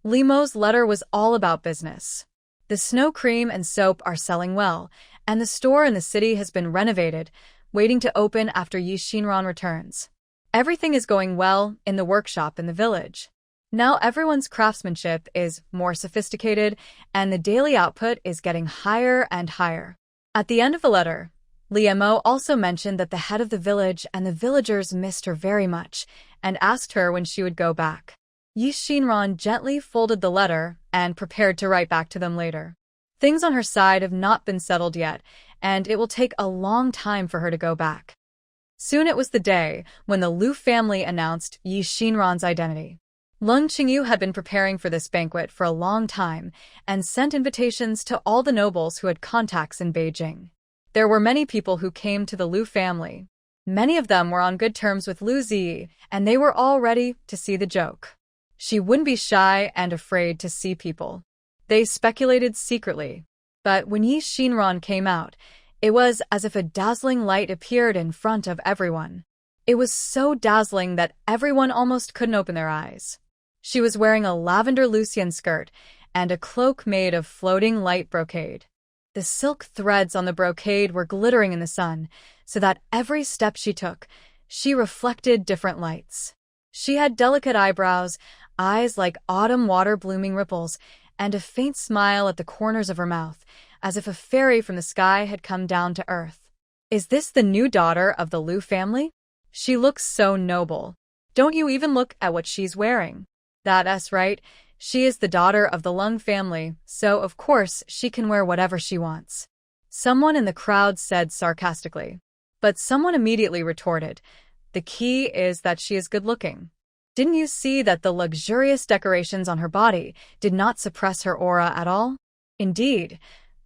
Limo's letter was all about business. The snow cream and soap are selling well, and the store in the city has been renovated, waiting to open after Yi Xinran returns. Everything is going well in the workshop in the village. Now everyone's craftsmanship is more sophisticated, and the daily output is getting higher and higher. At the end of the letter, Li Mo also mentioned that the head of the village and the villagers missed her very much, and asked her when she would go back. Yi Xinran gently folded the letter and prepared to write back to them later. Things on her side have not been settled yet, and it will take a long time for her to go back. Soon it was the day when the Lu family announced Yi Xinran's identity. Leng Qingyu had been preparing for this banquet for a long time and sent invitations to all the nobles who had contacts in Beijing. There were many people who came to the Liu family. Many of them were on good terms with Liu Zi, and they were all ready to see the joke. She wouldn't be shy and afraid to see people. They speculated secretly. But when Yi Xinran came out, it was as if a dazzling light appeared in front of everyone. It was so dazzling that everyone almost couldn't open their eyes. She was wearing a lavender Lucian skirt and a cloak made of floating light brocade. The silk threads on the brocade were glittering in the sun, so that every step she took, she reflected different lights. She had delicate eyebrows, eyes like autumn water blooming ripples, and a faint smile at the corners of her mouth, as if a fairy from the sky had come down to earth. Is this the new daughter of the Liu family? She looks so noble. Don't you even look at what she's wearing? That's right. She is the daughter of the Leng family, so of course she can wear whatever she wants. Someone in the crowd said sarcastically. But someone immediately retorted, the key is that she is good-looking. Didn't you see that the luxurious decorations on her body did not suppress her aura at all? Indeed,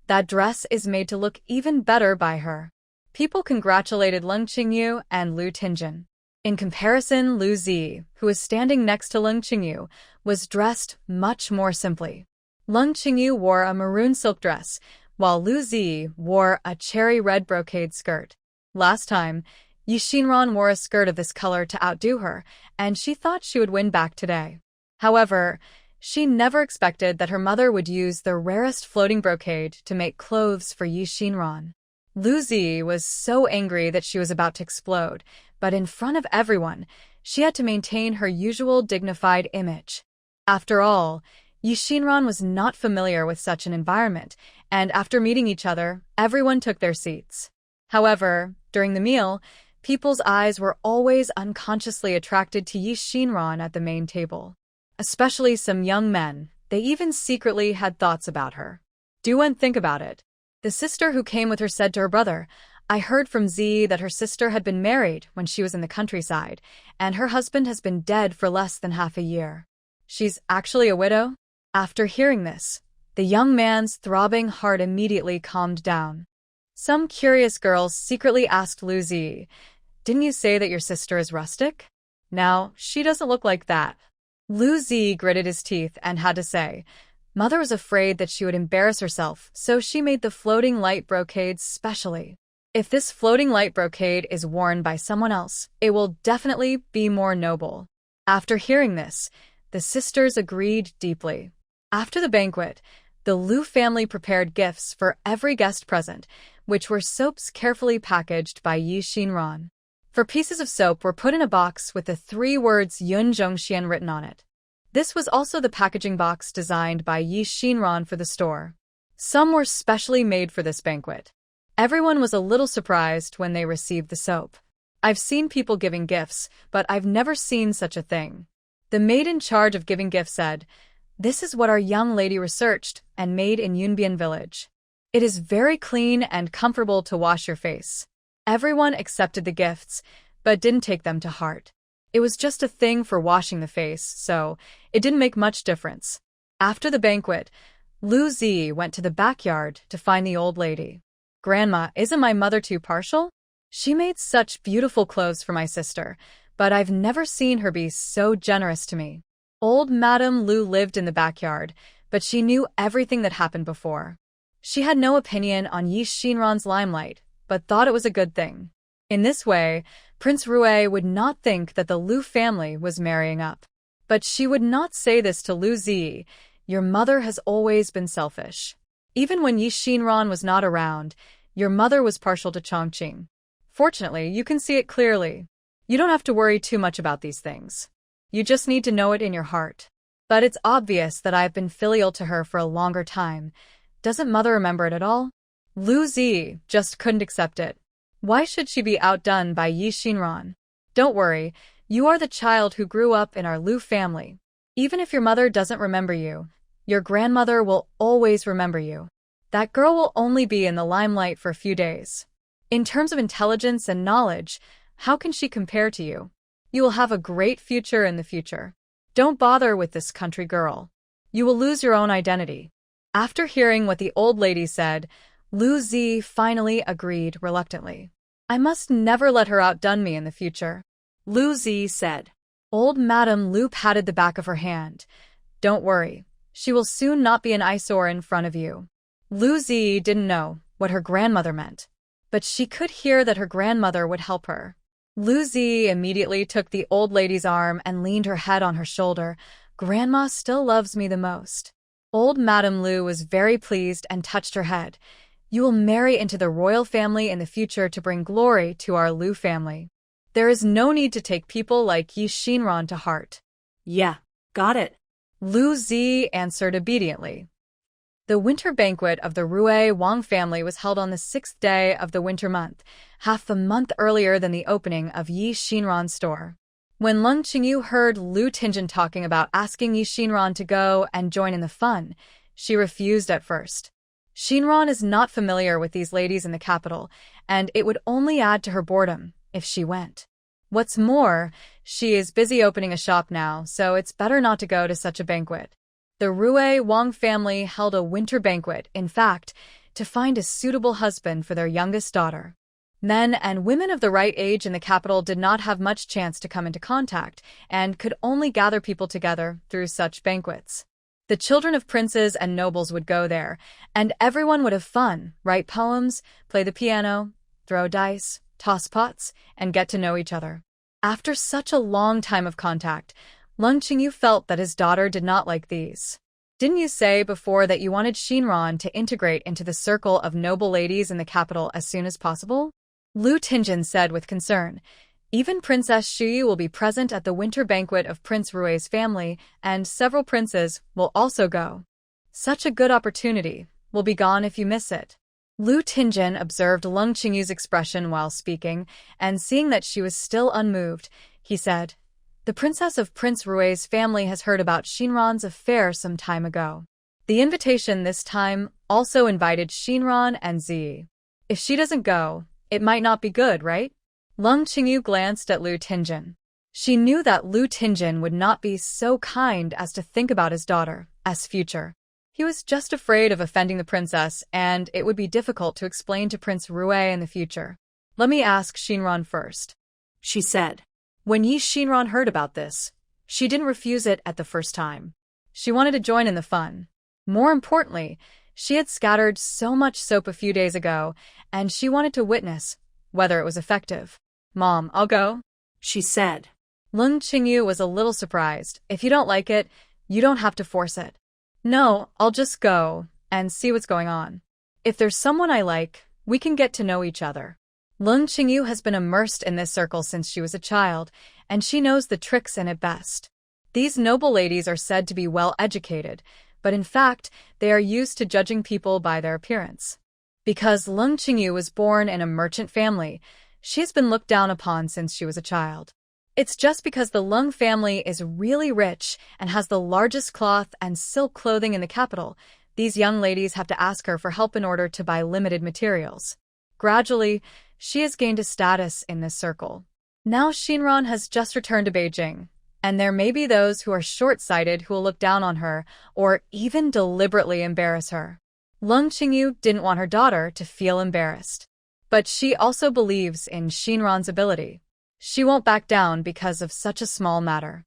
that dress is made to look even better by her. People congratulated Leng Qingyu and Liu Tinjin. In comparison, Liu Zi, who was standing next to Leng Qingyu, was dressed much more simply. Leng Qingyu wore a maroon silk dress, while Liu Zi wore a cherry red brocade skirt. Last time, Yi Xinran wore a skirt of this color to outdo her, and she thought she would win back today. However, she never expected that her mother would use the rarest floating brocade to make clothes for Yi Xinran. Liu Zi was so angry that she was about to explode, but in front of everyone, she had to maintain her usual dignified image. After all, Yi Xinran was not familiar with such an environment, and after meeting each other, everyone took their seats. However, during the meal, people's eyes were always unconsciously attracted to Yi Xinran at the main table. Especially some young men, they even secretly had thoughts about her. Do one think about it. The sister who came with her said to her brother, I heard from Z that her sister had been married when she was in the countryside, and her husband has been dead for less than half a year. She's actually a widow? After hearing this, the young man's throbbing heart immediately calmed down. Some curious girls secretly asked Liu Zi, didn't you say that your sister is rustic? Now, she doesn't look like that. Liu Zi gritted his teeth and had to say, Mother was afraid that she would embarrass herself, so she made the floating light brocades specially. If this floating light brocade is worn by someone else, it will definitely be more noble. After hearing this, the sisters agreed deeply. After the banquet, the Liu family prepared gifts for every guest present, which were soaps carefully packaged by Yi Xinran. 4 pieces of soap were put in a box with the 3 words Yun Zhongxian written on it. This was also the packaging box designed by Yi Xinran for the store. Some were specially made for this banquet. Everyone was a little surprised when they received the soap. I've seen people giving gifts, but I've never seen such a thing. The maid in charge of giving gifts said, This is what our young lady researched and made in Yunbian village. It is very clean and comfortable to wash your face. Everyone accepted the gifts, but didn't take them to heart. It was just a thing for washing the face, so it didn't make much difference. After the banquet, Liu Zi went to the backyard to find the old lady. Grandma, isn't my mother too partial? She made such beautiful clothes for my sister, but I've never seen her be so generous to me. Old Madame Liu lived in the backyard, but she knew everything that happened before. She had no opinion on Yi Xinran's limelight, but thought it was a good thing. In this way, Prince Rui would not think that the Liu family was marrying up. But she would not say this to Liu Zi. Your mother has always been selfish. Even when Yi Xinran was not around, your mother was partial to Chongqing. Fortunately, you can see it clearly. You don't have to worry too much about these things. You just need to know it in your heart. But it's obvious that I've been filial to her for a longer time. Doesn't mother remember it at all? Liu Zi just couldn't accept it. Why should she be outdone by Yi Xinran? Don't worry, you are the child who grew up in our Liu family. Even if your mother doesn't remember you, your grandmother will always remember you. That girl will only be in the limelight for a few days. In terms of intelligence and knowledge, how can she compare to you? You will have a great future in the future. Don't bother with this country girl. You will lose your own identity. After hearing what the old lady said, Lu Zi finally agreed reluctantly. I must never let her outdone me in the future. Lu Zi said. Old Madame Lu patted the back of her hand. Don't worry. She will soon not be an eyesore in front of you. Lu Zi didn't know what her grandmother meant, but she could hear that her grandmother would help her. Lu Zi immediately took the old lady's arm and leaned her head on her shoulder. Grandma still loves me the most. Old Madame Lu was very pleased and touched her head. You will marry into the royal family in the future to bring glory to our Lu family. There is no need to take people like Yi Xinran to heart. Yeah, got it. Lu Zi answered obediently. The winter banquet of the Rui Wang family was held on the 6th day of the winter month, half a month earlier than the opening of Yi Xinran's store. When Leng Qingyu heard Lu Tingjin talking about asking Yi Xinran to go and join in the fun, she refused at first. Xinran is not familiar with these ladies in the capital, and it would only add to her boredom if she went. What's more, she is busy opening a shop now, so it's better not to go to such a banquet. The Rui Wang family held a winter banquet, in fact, to find a suitable husband for their youngest daughter. Men and women of the right age in the capital did not have much chance to come into contact and could only gather people together through such banquets. The children of princes and nobles would go there, and everyone would have fun, write poems, play the piano, throw dice, toss pots, and get to know each other. After such a long time of contact, Leng Qingyu felt that his daughter did not like these. Didn't you say before that you wanted Xinran to integrate into the circle of noble ladies in the capital as soon as possible? Lu Tingjin said with concern. Even Princess Shuyi will be present at the winter banquet of Prince Rui's family, and several princes will also go. Such a good opportunity will be gone if you miss it. Lu Tingjin observed Leng Qingyu's expression while speaking, and seeing that she was still unmoved, he said, The princess of Prince Rui's family has heard about Xinran's affair some time ago. The invitation this time also invited Xinran and Zi. If she doesn't go, it might not be good, right? Leng Qingyu glanced at Lu Tingjin. She knew that Lu Tingjin would not be so kind as to think about his daughter as future. He was just afraid of offending the princess, and it would be difficult to explain to Prince Rui in the future. Let me ask Xinran first, she said. When Yi Xinran heard about this, she didn't refuse it at the first time. She wanted to join in the fun. More importantly, she had scattered so much soap a few days ago, and she wanted to witness whether it was effective. Mom, I'll go, she said. Leng Qingyu was a little surprised. If you don't like it, you don't have to force it. No, I'll just go and see what's going on. If there's someone I like, we can get to know each other. Leng Qingyu has been immersed in this circle since she was a child, and she knows the tricks in it best. These noble ladies are said to be well educated, but in fact, they are used to judging people by their appearance. Because Leng Qingyu was born in a merchant family, she has been looked down upon since she was a child. It's just because the Leng family is really rich and has the largest cloth and silk clothing in the capital, these young ladies have to ask her for help in order to buy limited materials. Gradually, she has gained a status in this circle. Now Xinran has just returned to Beijing, and there may be those who are short-sighted who will look down on her or even deliberately embarrass her. Leng Qingyu didn't want her daughter to feel embarrassed. But she also believes in Xinran's ability. She won't back down because of such a small matter.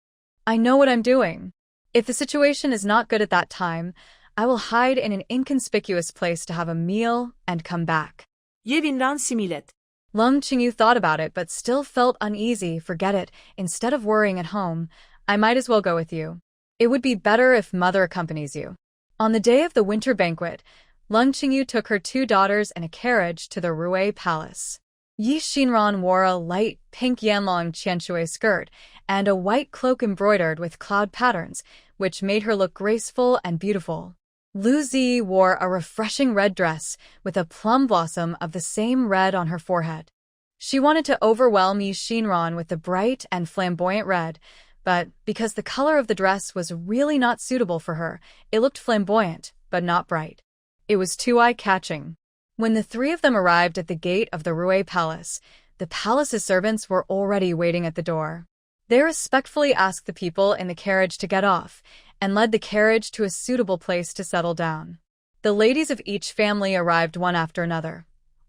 I know what I'm doing. If the situation is not good at that time, I will hide in an inconspicuous place to have a meal and come back. 예빈란 시밀렛. Leng Qingyu thought about it but still felt uneasy. Forget it. Instead of worrying at home, I might as well go with you. It would be better if mother accompanies you. On the day of the winter banquet, Leng Qingyu took her 2 daughters in a carriage to the Rui Palace. Yi Xinran wore a light pink yanlong qianshui skirt and a white cloak embroidered with cloud patterns, which made her look graceful and beautiful. Lu Zi wore a refreshing red dress with a plum blossom of the same red on her forehead. She wanted to overwhelm Yi Xinran with the bright and flamboyant red, but because the color of the dress was really not suitable for her, it looked flamboyant, but not bright. It was too eye-catching. When the 3 of them arrived at the gate of the Rui Palace, the palace's servants were already waiting at the door. They respectfully asked the people in the carriage to get off, and led the carriage to a suitable place to settle down. The ladies of each family arrived one after another.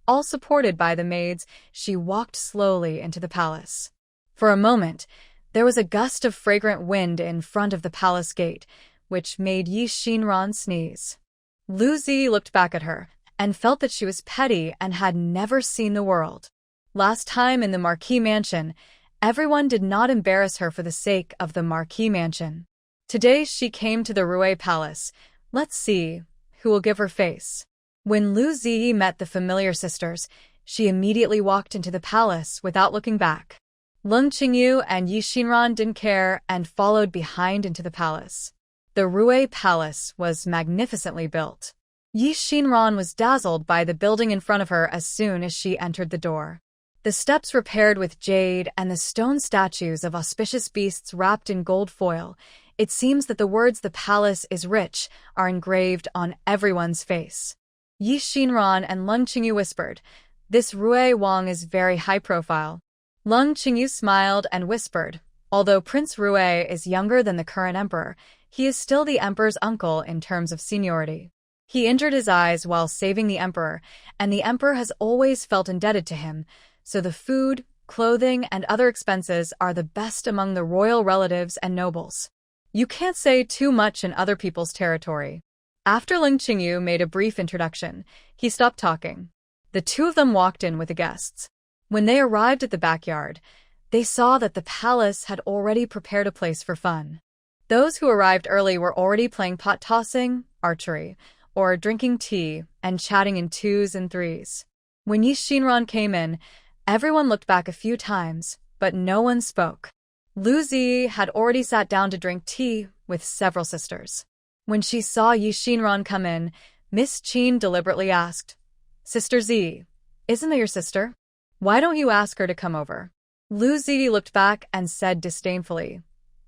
All supported by the maids, she walked slowly into the palace. For a moment, there was a gust of fragrant wind in front of the palace gate, which made Yi Xinran sneeze. Lu Zi looked back at her and felt that she was petty and had never seen the world. Last time in the Marquis mansion, everyone did not embarrass her for the sake of the Marquis mansion. Today she came to the Rue Palace. Let's see who will give her face. When Lu Zi met the familiar sisters, she immediately walked into the palace without looking back. Leng Qingyu and Yi Xinran didn't care and followed behind into the palace. The Rue Palace was magnificently built. Yi Xinran was dazzled by the building in front of her as soon as she entered the door. The steps were paired with jade and the stone statues of auspicious beasts wrapped in gold foil. It seems that the words "the palace is rich" are engraved on everyone's face. Yi Xinran and Leng Qingyu whispered, "This Rue Wang is very high profile." Leng Qingyu smiled and whispered, "Although Prince Rue is younger than the current emperor, he is still the emperor's uncle in terms of seniority. He injured his eyes while saving the emperor, and the emperor has always felt indebted to him, so the food, clothing, and other expenses are the best among the royal relatives and nobles. You can't say too much in other people's territory." After Leng Qingyu made a brief introduction, he stopped talking. The two of them walked in with the guests. When they arrived at the backyard, they saw that the palace had already prepared a place for fun. Those who arrived early were already playing pot tossing, archery, or drinking tea and chatting in twos and threes. When Yi Xinran came in, everyone looked back a few times, but no one spoke. Lu Zi had already sat down to drink tea with several sisters. When she saw Yi Xinran come in, Miss Qin deliberately asked, "Sister Zi, isn't that your sister? Why don't you ask her to come over?" Lu Zi looked back and said disdainfully,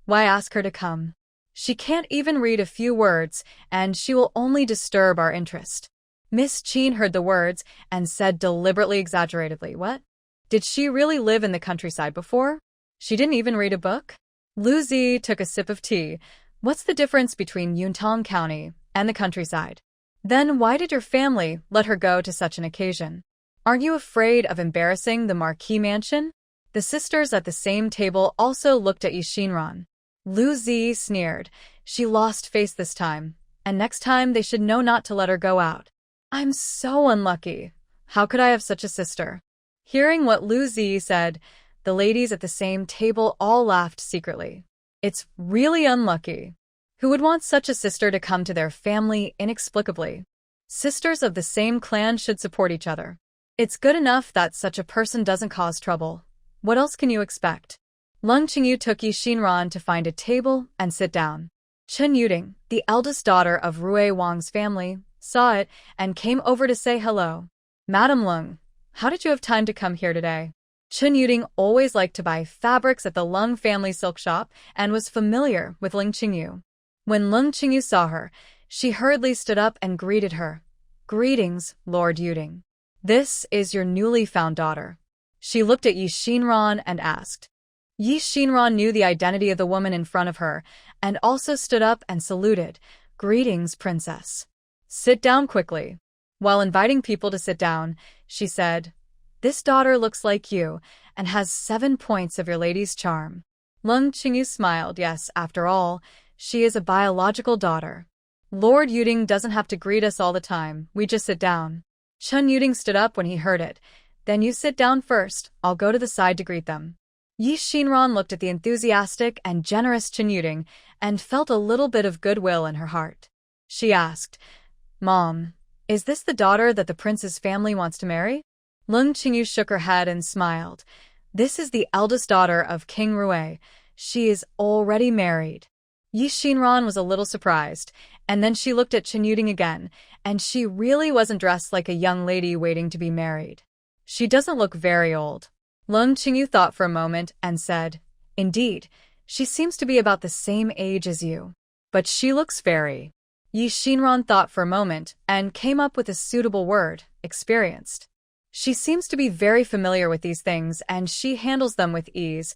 "Why ask her to come? She can't even read a few words, and she will only disturb our interest." Miss Qin heard the words and said deliberately exaggeratedly, "What? Did she really live in the countryside before? She didn't even read a book?" Lu Zi took a sip of tea. "What's the difference between Yuntang County and the countryside? Then why did your family let her go to such an occasion? Aren't you afraid of embarrassing the Marquis mansion?" The sisters at the same table also looked at Yi Xinran. Lu Zi sneered. She lost face this time, and next time they should know not to let her go out. "I'm so unlucky. How could I have such a sister?" Hearing what Lu Zi said, the ladies at the same table all laughed secretly. "It's really unlucky. Who would want such a sister to come to their family inexplicably? Sisters of the same clan should support each other. It's good enough that such a person doesn't cause trouble. What else can you expect?" Leng Qingyu took Yi Xinran to find a table and sit down. Chen Yuding, the eldest daughter of Rue Wang's family, saw it and came over to say hello. "Madam Leng, how did you have time to come here today?" Chen Yuding always liked to buy fabrics at the Leng family silk shop and was familiar with Leng Qingyu. When Leng Qingyu saw her, she hurriedly stood up and greeted her. "Greetings, Lord Yuding. This is your newly found daughter." She looked at Yi Xinran and asked. Yi Xinran knew the identity of the woman in front of her and also stood up and saluted. "Greetings, princess. Sit down quickly." While inviting people to sit down, she said, "This daughter looks like you and has 7 points of your lady's charm." Leng Qingyu smiled. "Yes, after all, she is a biological daughter. Lord Yuding doesn't have to greet us all the time, we just sit down." Chen Yuding stood up when he heard it. "Then you sit down first, I'll go to the side to greet them." Yi Xinran looked at the enthusiastic and generous Chen Yuding and felt a little bit of goodwill in her heart. She asked, "Mom, is this the daughter that the prince's family wants to marry?" Leng Qingyu shook her head and smiled. "This is the eldest daughter of King Rue. She is already married." Yi Xinran was a little surprised, and then she looked at Chen Yuding again, and she really wasn't dressed like a young lady waiting to be married. "She doesn't look very old." Leng Qingyu thought for a moment and said, "Indeed, she seems to be about the same age as you. But she looks very." Yi Xinran thought for a moment and came up with a suitable word, "experienced." She seems to be very familiar with these things and she handles them with ease,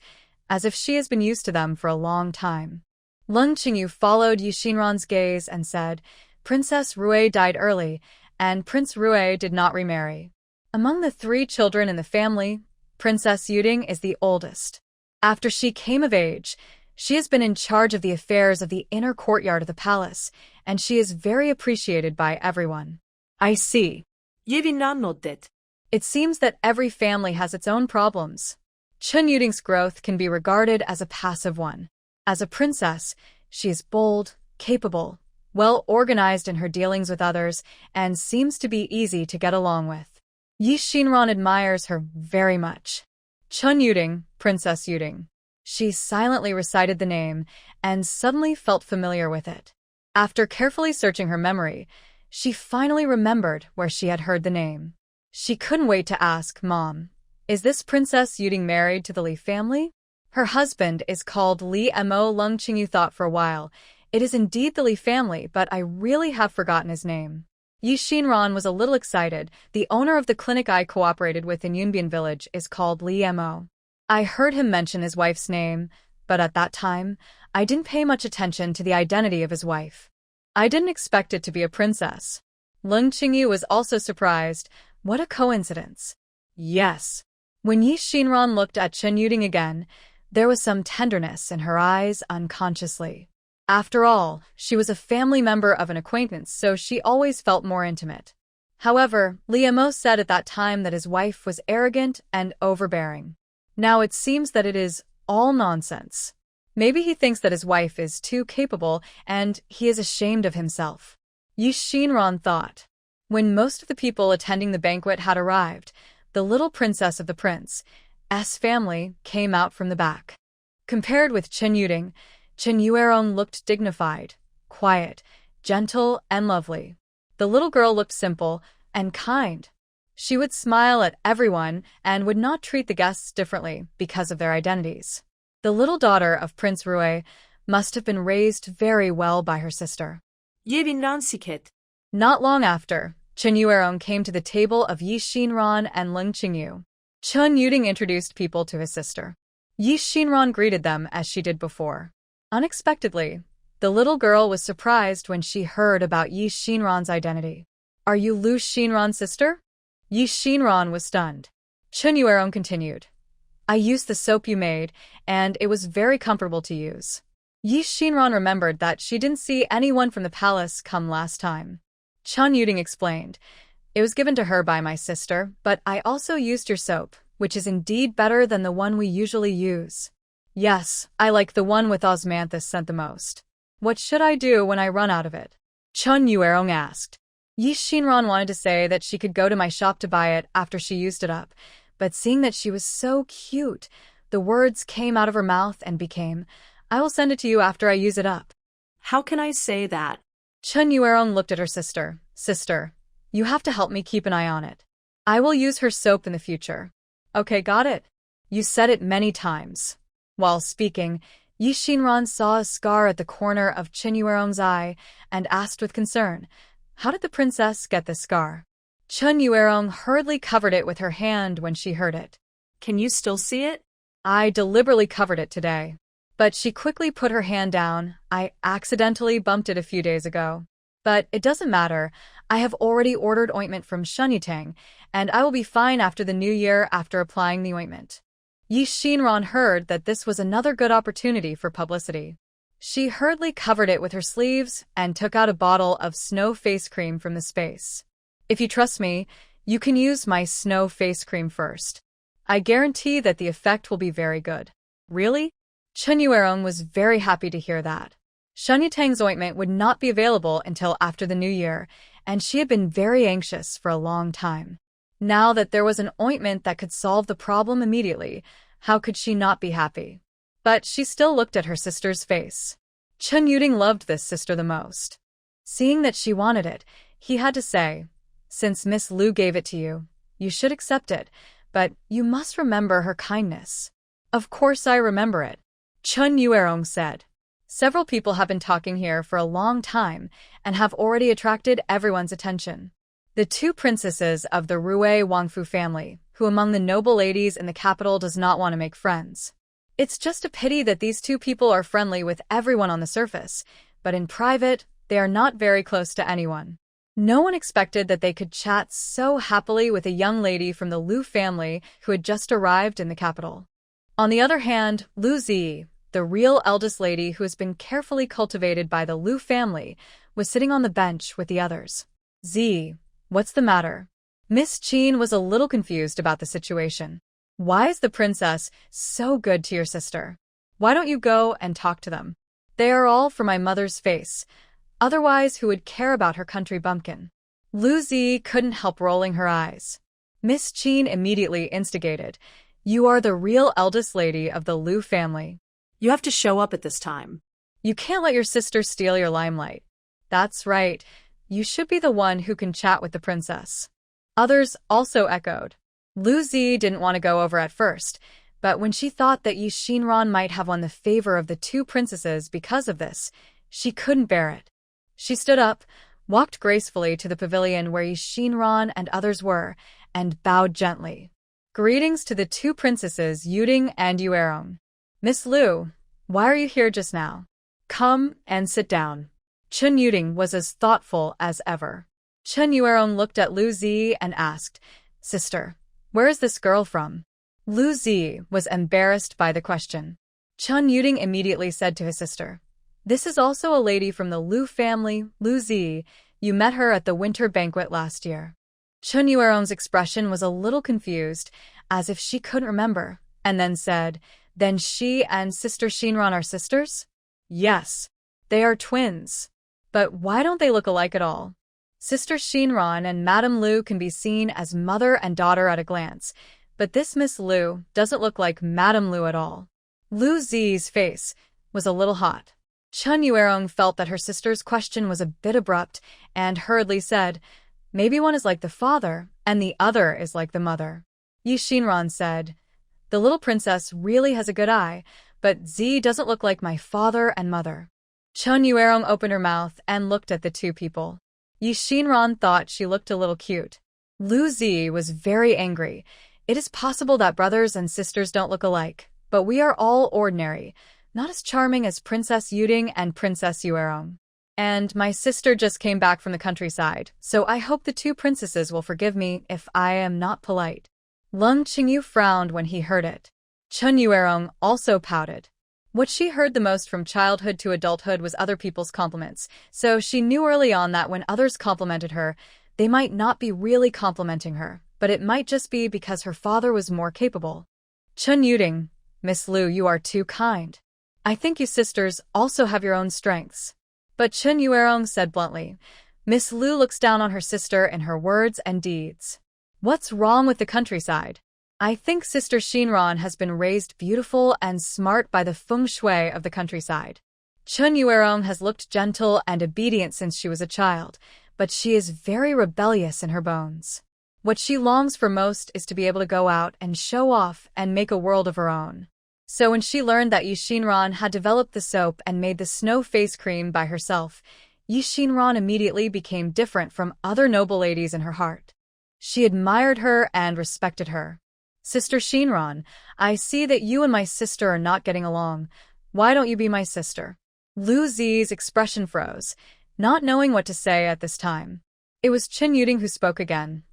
as if she has been used to them for a long time. Leng Qingyu followed Yi Xinran's gaze and said, Princess Rue died early, and Prince Rue did not remarry. Among the 3 children in the family, Princess Yuding is the oldest. After she came of age, she has been in charge of the affairs of the inner courtyard of the palace, and she is very appreciated by everyone. I see. 예빈 annodet. It seems that every family has its own problems. Chun Yuding's growth can be regarded as a passive one. As a princess, she is bold, capable, well-organized in her dealings with others, and seems to be easy to get along with. Yi Xinran admires her very much. Chun Yuding, Princess Yuding. She silently recited the name and suddenly felt familiar with it. After carefully searching her memory, she finally remembered where she had heard the name. She couldn't wait to ask, Mom, is this Princess Yuding married to the Li family? Her husband is called Li Mo. Leng Qingyu thought for a while. It is indeed the Li family, but I really have forgotten his name. Yi Xinran was a little excited. The owner of the clinic I cooperated with in Yunbian village is called Li Mo. I heard him mention his wife's name, but at that time, I didn't pay much attention to the identity of his wife. I didn't expect it to be a princess. Leng Qingyu was also surprised. What a coincidence. Yes. When Yi Xinran looked at Chun Yuding again, there was some tenderness in her eyes unconsciously. After all, she was a family member of an acquaintance, so she always felt more intimate. However, Li Mo said at that time that his wife was arrogant and overbearing. Now it seems that it is all nonsense. Maybe he thinks that his wife is too capable and he is ashamed of himself. Yi Xinran thought. When most of the people attending the banquet had arrived, the little princess of the prince's family came out from the back. Compared with Chun Yuding, Chun Yuerong looked dignified, quiet, gentle, and lovely. The little girl looked simple and kind. She would smile at everyone and would not treat the guests differently because of their identities. The little daughter of Prince Rue must have been raised very well by her sister. 예빈 ransiket. Not long after, Chun Yuerong came to the table of Yi Xinran and Leng Qingyu. Chun Yuding introduced people to his sister. Yi Xinran greeted them as she did before. Unexpectedly, the little girl was surprised when she heard about Yi Xinran's identity. Are you Lu Xinran's sister? Yi Xinran was stunned. Chun Yuerong continued. I used the soap you made, and it was very comfortable to use. Yi Xinran remembered that she didn't see anyone from the palace come last time. Chun Yuding explained. It was given to her by my sister, but I also used your soap, which is indeed better than the one we usually use. Yes, I like the one with osmanthus scent the most. What should I do when I run out of it? Chun Yuerong asked. Yi Xinran wanted to say that she could go to my shop to buy it after she used it up, but seeing that she was so cute, the words came out of her mouth and became, I will send it to you after I use it up. How can I say that? Chun Yuerong looked at her sister. Sister, you have to help me keep an eye on it. I will use her soap in the future. Okay, got it. You said it many times. While speaking, Yi Xinran saw a scar at the corner of Chun Yuerong's eye and asked with concern, how did the princess get this scar? Chun Yuerong hurriedly covered it with her hand when she heard it. Can you still see it? I deliberately covered it today. But she quickly put her hand down. I accidentally bumped it a few days ago. But it doesn't matter. I have already ordered ointment from Shunyatang, and I will be fine after the new year after applying the ointment. Yi Xinran heard that this was another good opportunity for publicity. She hurriedly covered it with her sleeves and took out a bottle of snow face cream from the space. If you trust me, you can use my snow face cream first. I guarantee that the effect will be very good. Really? Chun Yuerong was very happy to hear that. Shunyatang's ointment would not be available until after the new year, and she had been very anxious for a long time. Now that there was an ointment that could solve the problem immediately, how could she not be happy? But she still looked at her sister's face. Chun Yuding loved this sister the most. Seeing that she wanted it, he had to say, since Miss Lu gave it to you, you should accept it, but you must remember her kindness. Of course I remember it, Chun Yuerong said. Several people have been talking here for a long time and have already attracted everyone's attention. The 2 princesses of the Rue Wangfu family, who among the noble ladies in the capital does not want to make friends. It's just a pity that these 2 people are friendly with everyone on the surface, but in private, They are not very close to anyone. No one expected that they could chat so happily with a young lady from the Liu family who had just arrived in the capital. On the other hand, Liu Zi, the real eldest lady who has been carefully cultivated by the Liu family, was sitting on the bench with the others. "Zi, what's the matter?" Miss Qin was a little confused about the situation. "Why is the princess so good to your sister? Why don't you go and talk to them? They are all for my mother's face. Otherwise, who would care about her country bumpkin?" Liu Zi couldn't help rolling her eyes. Miss Qin immediately instigated. "You are the real eldest lady of the Liu family. You have to show up at this time. You can't let your sister steal your limelight." "That's right. You should be the one who can chat with the princess." Others also echoed. Liu Zi didn't want to go over at first, but when she thought that Yi Xinran might have won the favor of the two princesses because of this, she couldn't bear it. She stood up, walked gracefully to the pavilion where Yi Xinran and others were, and bowed gently. "Greetings to the two princesses Yuding and Yuerong. Miss Liu, why are you here just now? Come and sit down." Chen Yuding was as thoughtful as ever. Chen Yuerong looked at Liu Zi and asked, "Sister, where is this girl from?" Liu Zi was embarrassed by the question. Chen Yuding immediately said to his sister, "This is also a lady from the Liu family, Liu Zi. You met her at the winter banquet last year." Chen Yuerong's expression was a little confused, as if she couldn't remember, and then said, "Then she and Sister Xinran are sisters?" "Yes, they are twins. But why don't they look alike at all? Sister Xinran and Madame Liu can be seen as mother and daughter at a glance, but this Miss Liu doesn't look like Madame Liu at all." Liu Zi's face was a little hot. Chen Yuerong felt that her sister's question was a bit abrupt and hurriedly said, "Maybe one is like the father and the other is like the mother." Yi Xinran said, "The little princess really has a good eye, but Zi doesn't look like my father and mother." Chen Yuerong opened her mouth and looked at the two people. Yi Xinran thought she looked a little cute. Liu Zi was very angry. "It is possible that brothers and sisters don't look alike, but we are all ordinary, not as charming as Princess Yuding and Princess Yuerong. And my sister just came back from the countryside, so I hope the two princesses will forgive me if I am not polite." Leng Qingyu frowned when he heard it. Chen Yuerong also pouted. What she heard the most from childhood to adulthood was other people's compliments, so she knew early on that when others complimented her, they might not be really complimenting her, but it might just be because her father was more capable. "Chen Yuding, Miss Liu, you are too kind. I think you sisters also have your own strengths." But Chen Yuerong said bluntly, "Miss Liu looks down on her sister in her words and deeds. What's wrong with the countryside? I think Sister Xinran has been raised beautiful and smart by the feng shui of the countryside. Chen Yuerong has looked gentle and obedient since she was a child, but she is very rebellious in her bones. What she longs for most is to be able to go out and show off and make a world of her own." So when she learned that Yi Xinran had developed the soap and made the snow face cream by herself, Yi Xinran immediately became different from other noble ladies in her heart. She admired her and respected her. "Sister Xinran, I see that you and my sister are not getting along. Why don't you be my sister?" Liu Zi's expression froze, not knowing what to say at this time. It was Chen Yuding who spoke again.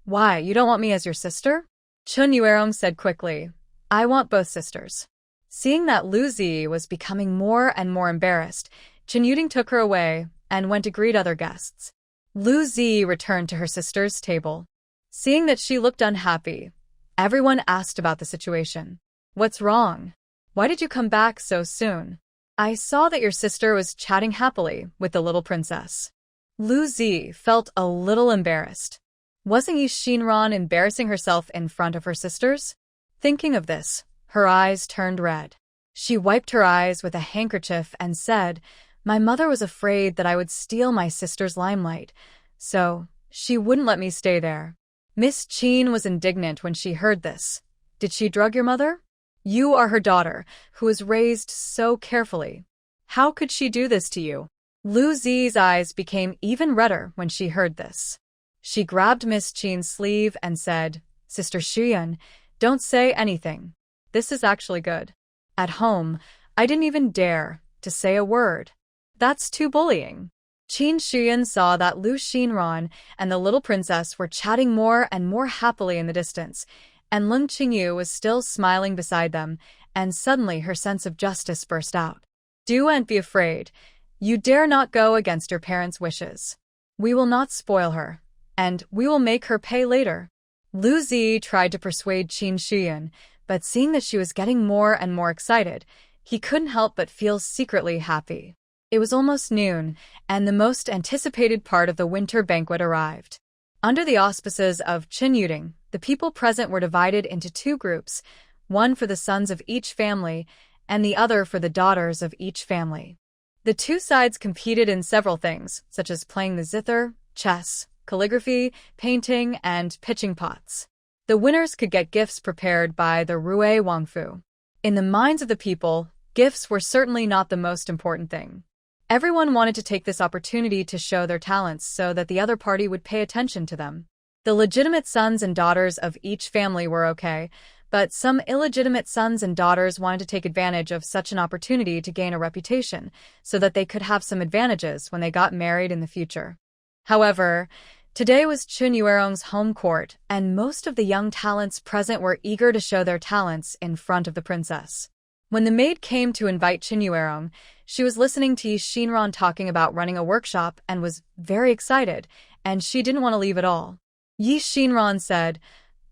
"Why, you don't want me as your sister?" Chen Yuerong said quickly, "I want both sisters." Seeing that Liu Zi was becoming more and more embarrassed, Chen Yuding took her away and went to greet other guests. Liu Zi returned to her sister's table. Seeing that she looked unhappy, everyone asked about the situation. "What's wrong? Why did you come back so soon? I saw that your sister was chatting happily with the little princess." Liu Zi felt a little embarrassed. Wasn't Yi Xinran embarrassing herself in front of her sisters? Thinking of this, her eyes turned red. She wiped her eyes with a handkerchief and said, "My mother was afraid that I would steal my sister's limelight, so she wouldn't let me stay there." Miss Qin was indignant when she heard this. "Did she drug your mother? You are her daughter, who was raised so carefully. How could she do this to you?" Liu Zi's eyes became even redder when she heard this. She grabbed Miss Qin's sleeve and said, "Sister Xian, don't say anything. This is actually good. At home, I didn't even dare to say a word. That's too bullying. Qin Shiyan saw that Lu Xinran and the little princess were chatting more and more happily in the distance, and Leng Qingyu was still smiling beside them, and suddenly her sense of justice burst out. "Don't be afraid. You dare not go against your parents' wishes. We will not spoil her, and we will make her pay later." Lu Zi tried to persuade Qin Shiyan, but seeing that she was getting more and more excited, he couldn't help but feel secretly happy. It was almost noon, and the most anticipated part of the winter banquet arrived. Under the auspices of Qin Yuding, the people present were divided into two groups, one for the sons of each family, and the other for the daughters of each family. The two sides competed in several things, such as playing the zither, chess, calligraphy, painting, and pitching pots. The winners could get gifts prepared by the Rui Wangfu. In the minds of the people, gifts were certainly not the most important thing. Everyone wanted to take this opportunity to show their talents so that the other party would pay attention to them. The legitimate sons and daughters of each family were okay, but some illegitimate sons and daughters wanted to take advantage of such an opportunity to gain a reputation so that they could have some advantages when they got married in the future. However, today was Qin Yuerong's home court, and most of the young talents present were eager to show their talents in front of the princess. When the maid came to invite Qin Yuerong, she was listening to Yi Xinran talking about running a workshop and was very excited, and she didn't want to leave at all. Yi Xinran said,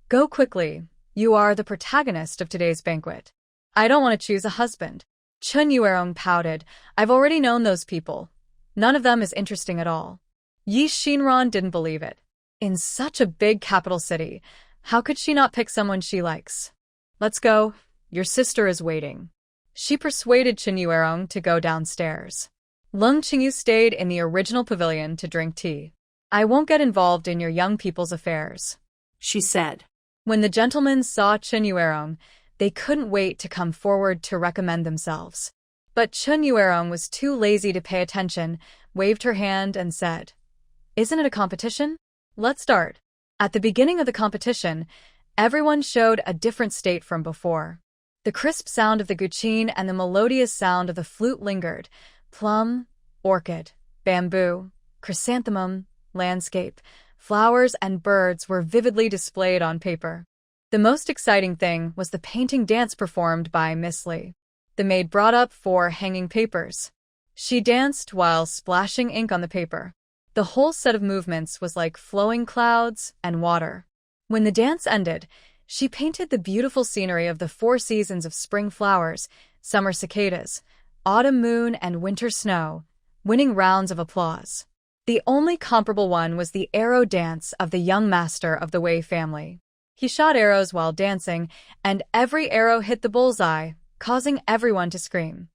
"Go quickly. You are the protagonist of today's banquet." "I don't want to choose a husband." Qin Yuerong pouted. "I've already known those people. None of them is interesting at all." Yi Xinran didn't believe it. In such a big capital city, how could she not pick someone she likes? "Let's go. Your sister is waiting." She persuaded Qin Yuerong to go downstairs. Leng Qingyu stayed in the original pavilion to drink tea. "I won't get involved in your young people's affairs," she said. When the gentlemen saw Qin Yuerong, they couldn't wait to come forward to recommend themselves. But Qin Yuerong was too lazy to pay attention, waved her hand and said, "Isn't it a competition? Let's start." At the beginning of the competition, everyone showed a different state from before. The crisp sound of the guqin and the melodious sound of the flute lingered. Plum, orchid, bamboo, chrysanthemum, landscape, flowers and birds were vividly displayed on paper. The most exciting thing was the painting dance performed by Miss Li. The maid brought up 4 hanging papers. She danced while splashing ink on the paper. The whole set of movements was like flowing clouds and water. When the dance ended, she painted the beautiful scenery of the 4 seasons of spring flowers, summer cicadas, autumn moon, and winter snow, winning rounds of applause. The only comparable one was the arrow dance of the young master of the Wei family. He shot arrows while dancing, and every arrow hit the bullseye, causing everyone to scream.